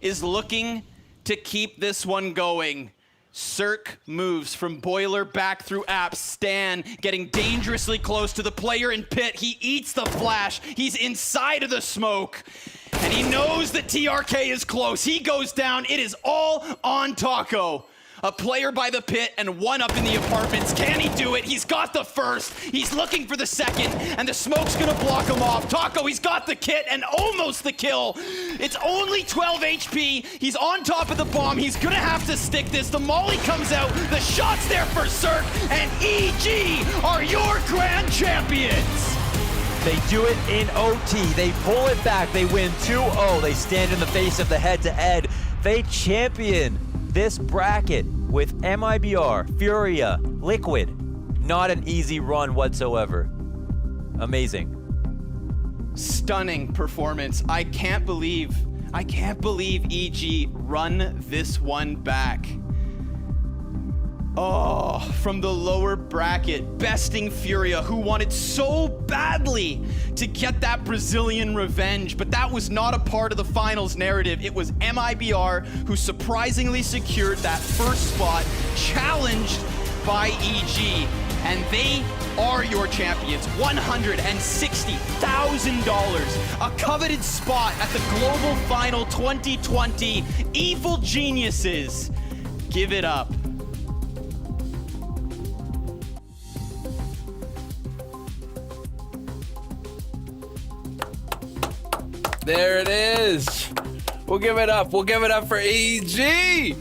is looking to keep this one going. Cirque moves from boiler back through apps. Stan getting dangerously close to the player in pit. He eats the flash. He's inside of the smoke. And he knows that TRK is close. He goes down. It is all on Taco. A player by the pit and 1 up in the apartments. Can he do it? He's got the first. He's looking for the second, and the smoke's gonna block him off. Taco, he's got the kit and almost the kill. It's only 12 HP. He's on top of the bomb. He's gonna have to stick this. The molly comes out. The shot's there for Cirque, and EG are your grand champions. They do it in OT. They pull it back. They win 2-0. They stand in the face of the head-to-head. They champion this bracket with MIBR, Furia, Liquid. Not an easy run whatsoever. Amazing. Stunning performance. I can't believe EG run this one back. Oh, from the lower bracket, besting Furia, who wanted so badly to get that Brazilian revenge, but that was not a part of the finals narrative. It was MIBR who surprisingly secured that first spot, challenged by EG, and they are your champions. $160,000, a coveted spot at the Global Final 2020. Evil geniuses, give it up. There it is. We'll give it up. We'll give it up for EG.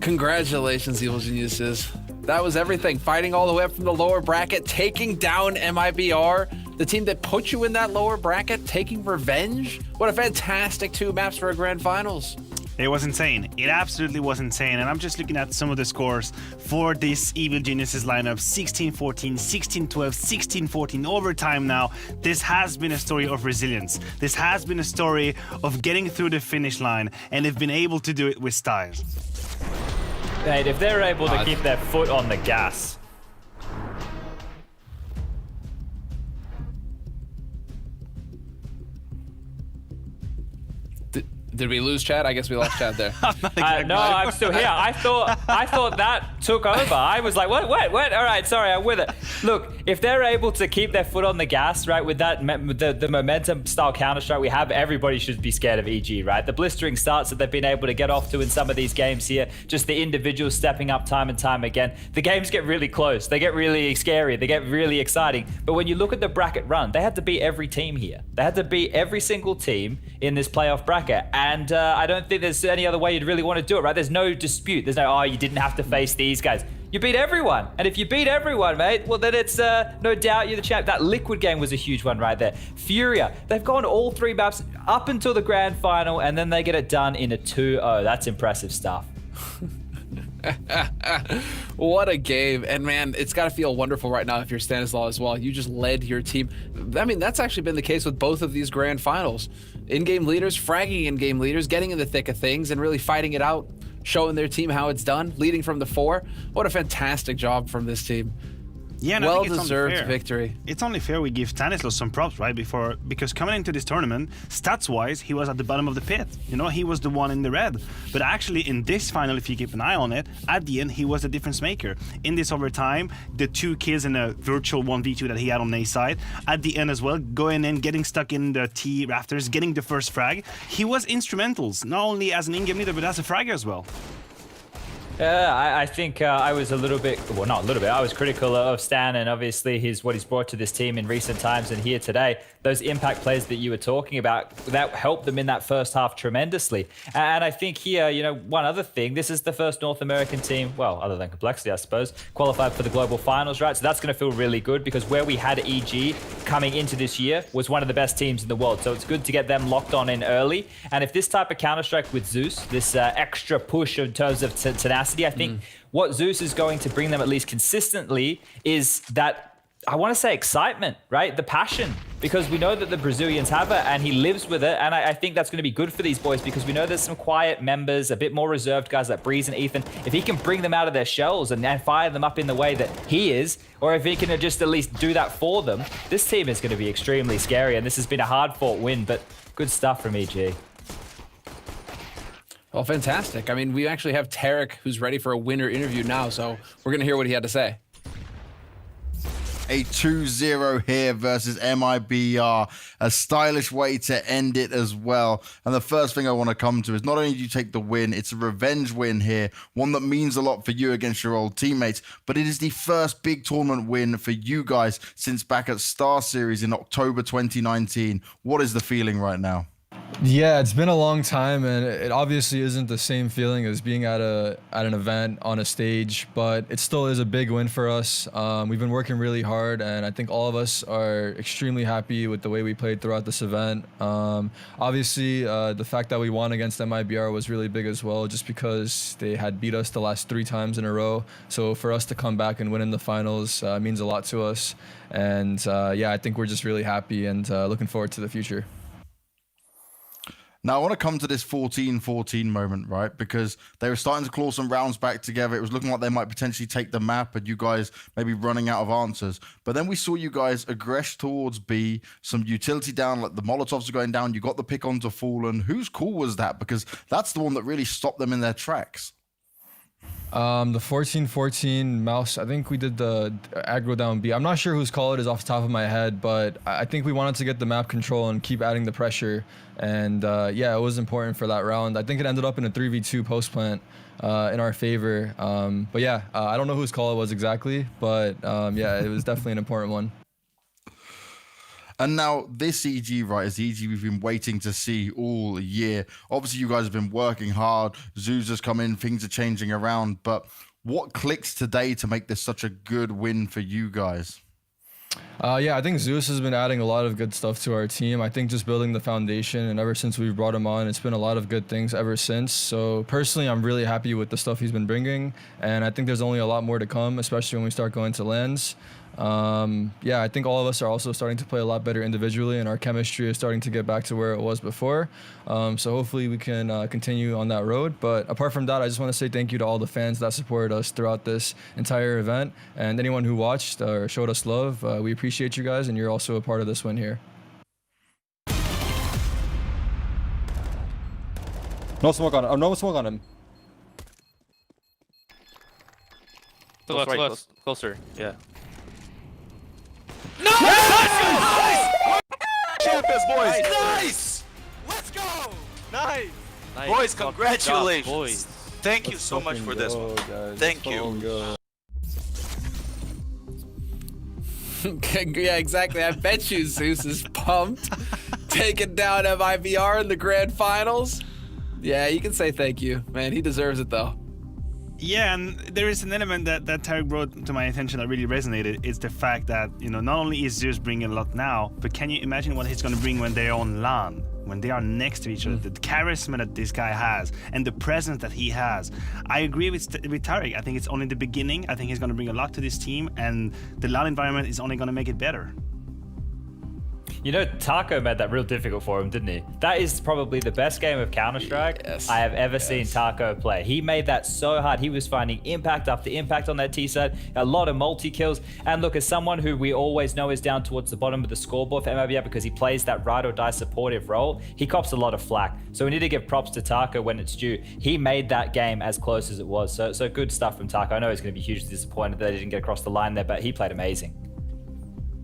Congratulations, Evil Geniuses. That was everything. Fighting all the way up from the lower bracket, taking down MIBR, the team that put you in that lower bracket, taking revenge. What a fantastic 2 maps for a grand finals. It was insane. It absolutely was insane. And I'm just looking at some of the scores for this Evil Geniuses lineup. 16-14, 16-12, 16-14, overtime now. This has been a story of resilience. This has been a story of getting through the finish line, and they've been able to do it with style. Mate, if they're able to keep their foot on the gas. Did we lose Chad? I guess we lost Chad there. No, I'm still here. I thought that took over. I was like, what? All right, sorry, I'm with it. Look, if they're able to keep their foot on the gas, right, with that the momentum style Counter-Strike we have, everybody should be scared of EG, right? The blistering starts that they've been able to get off to in some of these games here, just the individuals stepping up time and time again. The games get really close. They get really scary. They get really exciting. But when you look at the bracket run, they had to beat every team here. They had to beat every single team in this playoff bracket. And I don't think there's any other way you'd really want to do it, right? There's no dispute. There's no, oh, you didn't have to face these guys. You beat everyone. And if you beat everyone, mate, well, then it's no doubt you're the champ. That Liquid game was a huge one right there. Furia, they've gone all 3 maps up until the grand final, and then they get it done in a 2-0. That's impressive stuff. What a game. And man, it's got to feel wonderful right now if you're Stanislaw as well. You just led your team. I mean, that's actually been the case with both of these grand finals. In-game leaders, fragging in-game leaders, getting in the thick of things and really fighting it out, showing their team how it's done, leading from the 4. What a fantastic job from this team. Yeah, and well-deserved victory. It's only fair we give Stanislaus some props, right? Because coming into this tournament, stats-wise, he was at the bottom of the pit. You know, he was the one in the red. But actually, in this final, if you keep an eye on it, at the end, he was the difference maker. In this overtime, the 2 kills in a virtual 1v2 that he had on A side, at the end as well, going in, getting stuck in the T rafters, getting the first frag. He was instrumental, not only as an in-game leader, but as a fragger as well. I think I was a little bit, well, not a little bit, I was critical of Stan and obviously what he's brought to this team in recent times and here today. Those impact plays that you were talking about, that helped them in that first half tremendously. And I think here, you know, one other thing, this is the first North American team, well, other than Complexity, I suppose, qualified for the global finals, right? So that's going to feel really good because where we had EG coming into this year was one of the best teams in the world. So it's good to get them locked on in early. And if this type of Counter-Strike with Zeus, this extra push in terms of tenacity, I think what Zeus is going to bring them at least consistently is that, I want to say excitement, right? The passion, because we know that the Brazilians have it and he lives with it. And I think that's going to be good for these boys because we know there's some quiet members, a bit more reserved guys like Breeze and Ethan. If he can bring them out of their shells and fire them up in the way that he is, or if he can just at least do that for them, this team is going to be extremely scary. And this has been a hard fought win, but good stuff from EG. Well, fantastic. I mean, we actually have Tarek who's ready for a winner interview now, so we're going to hear what he had to say. A 2-0 here versus MIBR. A stylish way to end it as well. And the first thing I want to come to is not only do you take the win, it's a revenge win here, one that means a lot for you against your old teammates, but it is the first big tournament win for you guys since back at Star Series in October 2019. What is the feeling right now? Yeah, it's been a long time, and it obviously isn't the same feeling as being at an event on a stage, but it still is a big win for us. We've been working really hard, and I think all of us are extremely happy with the way we played throughout this event. Obviously, the fact that we won against MIBR was really big as well, just because they had beat us the last 3 times in a row. So for us to come back and win in the finals means a lot to us. And yeah, I think we're just really happy and looking forward to the future. Now, I want to come to this 14-14 moment, right? Because they were starting to claw some rounds back together. It was looking like they might potentially take the map and you guys maybe running out of answers. But then we saw you guys aggress towards B, some utility down, like the Molotovs are going down. You got the pick onto Fallen. Whose call was that? Because that's the one that really stopped them in their tracks. The 14-14 mouse, I think we did the aggro down B. I'm not sure whose call it is off the top of my head, but I think we wanted to get the map control and keep adding the pressure. And yeah, it was important for that round. I think it ended up in a 3v2 post plant in our favor. But yeah, I don't know whose call it was exactly, but yeah, it was definitely an important one. And now this EG, right, is the EG we've been waiting to see all year. Obviously, you guys have been working hard. Zeus has come in, things are changing around. But what clicked today to make this such a good win for you guys? Yeah, I think Zeus has been adding a lot of good stuff to our team. I think just building the foundation, and ever since we've brought him on, it's been a lot of good things ever since. So personally, I'm really happy with the stuff he's been bringing, and I think there's only a lot more to come, especially when we start going to lands. Yeah, I think all of us are also starting to play a lot better individually, and our chemistry is starting to get back to where it was before. So hopefully we can continue on that road. But apart from that, I just want to say thank you to all the fans that supported us throughout this entire event, and anyone who watched or showed us love. We appreciate you guys, and you're also a part of this win here. No smoke on him. Oh, no smoke on him. To left, right, closer. Yeah. No! Nice! Champions, boys! Nice! Let's go! Nice! Boys, congratulations! Boys. Thank you so much for this one. Thank you. Yeah, exactly. I bet you Zeus is pumped. Taking down MIBR in the grand finals. Yeah, you can say thank you. Man, he deserves it, though. Yeah, and there is an element that Tarek brought to my attention that really resonated. It's the fact that, you know, not only is Zeus bringing a lot now, but can you imagine what he's going to bring when they're on LAN, when they are next to each other, the charisma that this guy has and the presence that he has. I agree with Tarek. I think it's only the beginning. I think he's going to bring a lot to this team, and the LAN environment is only going to make it better. You know, Taco made that real difficult for him, didn't he? That is probably the best game of Counter-Strike I have ever seen Taco play. He made that so hard. He was finding impact after impact on that T-side, a lot of multi-kills. And look, as someone who we always know is down towards the bottom of the scoreboard for MIBR because he plays that ride-or-die supportive role, he cops a lot of flack. So we need to give props to Taco when it's due. He made that game as close as it was. So good stuff from Taco. I know he's going to be hugely disappointed that he didn't get across the line there, but he played amazing.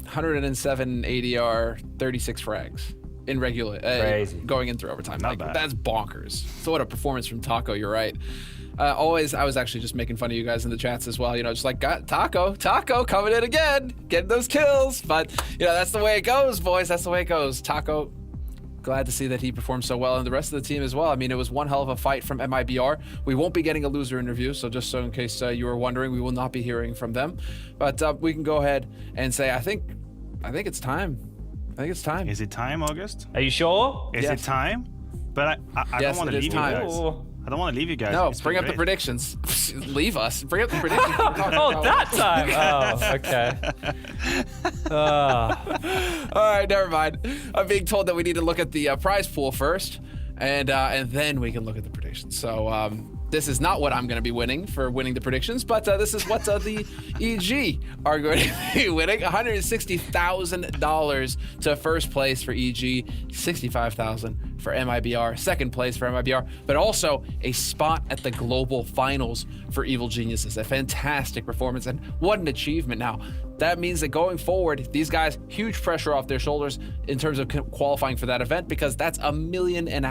107 ADR, 36 frags in regular, crazy, going in through overtime. Not bad. That's bonkers. So what a performance from Taco. You're right. I was actually just making fun of you guys in the chats as well. You know, just like Taco coming in again, getting those kills. But you know, that's the way it goes, boys. That's the way it goes. Taco. Glad to see that he performed so well, and the rest of the team as well. I mean, it was one hell of a fight from MIBR. We won't be getting a loser interview, so just so in case you were wondering, we will not be hearing from them. But we can go ahead and say, I think it's time. I think it's time. Is it time, August? Are you sure? Is it time? But I don't want to leave you guys. I don't want to leave you guys. No, bring up the predictions. Leave us. Bring up the predictions. Oh, that time. Oh, okay. All right, never mind. I'm being told that we need to look at the prize pool first, and then we can look at the predictions. So this is not what I'm going to be winning for winning the predictions, but this is what the EG are going to be winning. $160,000 to first place for EG, $65,000 for MIBR, second place for MIBR, but also a spot at the global finals for Evil Geniuses. A fantastic performance, and what an achievement. Now, that means that going forward, these guys, huge pressure off their shoulders in terms of qualifying for that event, because that's $1.5 million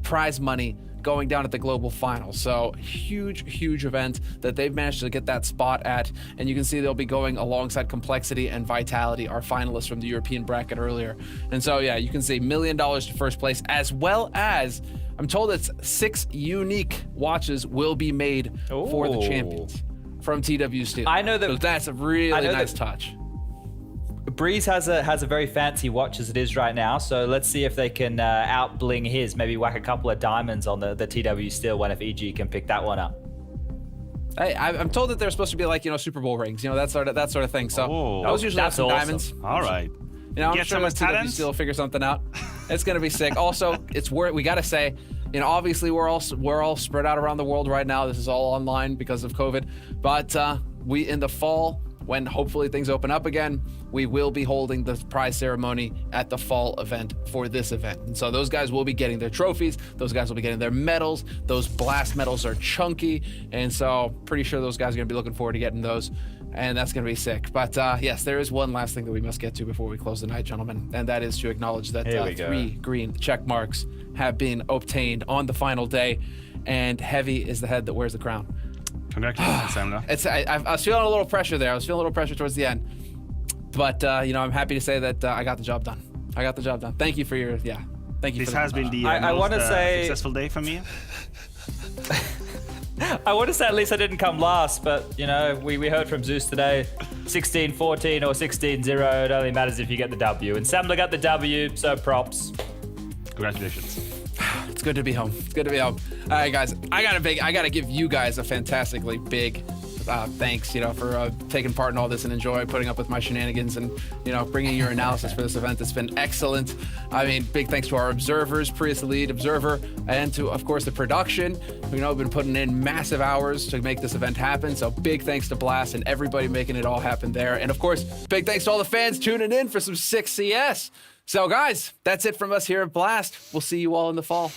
prize money going down at the global final. So huge event that they've managed to get that spot at, and you can see they'll be going alongside Complexity and Vitality, our finalists from the European bracket earlier. And so yeah, you can see $1 million to first place, as well as I'm told it's 6 unique watches will be made for the champions from TW Steel. I know that. So that's a really nice touch. Breeze has a very fancy watch as it is right now, so let's see if they can out bling his, maybe whack a couple of diamonds on the TW Steel one if EG can pick that one up. Hey, I'm told that they're supposed to be like, you know, Super Bowl rings, you know, that sort of thing. So that was usually some diamonds. All right. You know, I'm Get sure some that talent. TWC will figure something out. It's gonna be sick. Also, it's we gotta say, you know, obviously we're all spread out around the world right now. This is all online because of COVID. But we in the fall, when hopefully things open up again, we will be holding the prize ceremony at the fall event for this event. And so those guys will be getting their trophies. Those guys will be getting their medals. Those blast medals are chunky. And so pretty sure those guys are gonna be looking forward to getting those. And that's going to be sick. But yes, there is one last thing that we must get to before we close the night, gentlemen. And that is to acknowledge that 3 green check marks have been obtained on the final day. And Heavy is the head that wears the crown. Congratulations, Samla. I was feeling a little pressure there. I was feeling a little pressure towards the end. But, you know, I'm happy to say that I got the job done. I got the job done. Thank you for your, thank you This for has been the I most want to say successful day for me. I want to say at least I didn't come last, but you know, we heard from Zeus today, 16-14 or 16-0. It only matters if you get the W. And Samla got the W, so props. Congratulations. It's good to be home. It's good to be home. All right, guys. I gotta give you guys a fantastically big thanks, you know, for taking part in all this and enjoy putting up with my shenanigans and, you know, bringing your analysis for this event. It's been excellent. I mean, big thanks to our observers, Prius the lead observer, and to, of course, the production. You know, been putting in massive hours to make this event happen. So big thanks to Blast and everybody making it all happen there. And of course, big thanks to all the fans tuning in for some sick CS. So guys, that's it from us here at Blast. We'll see you all in the fall.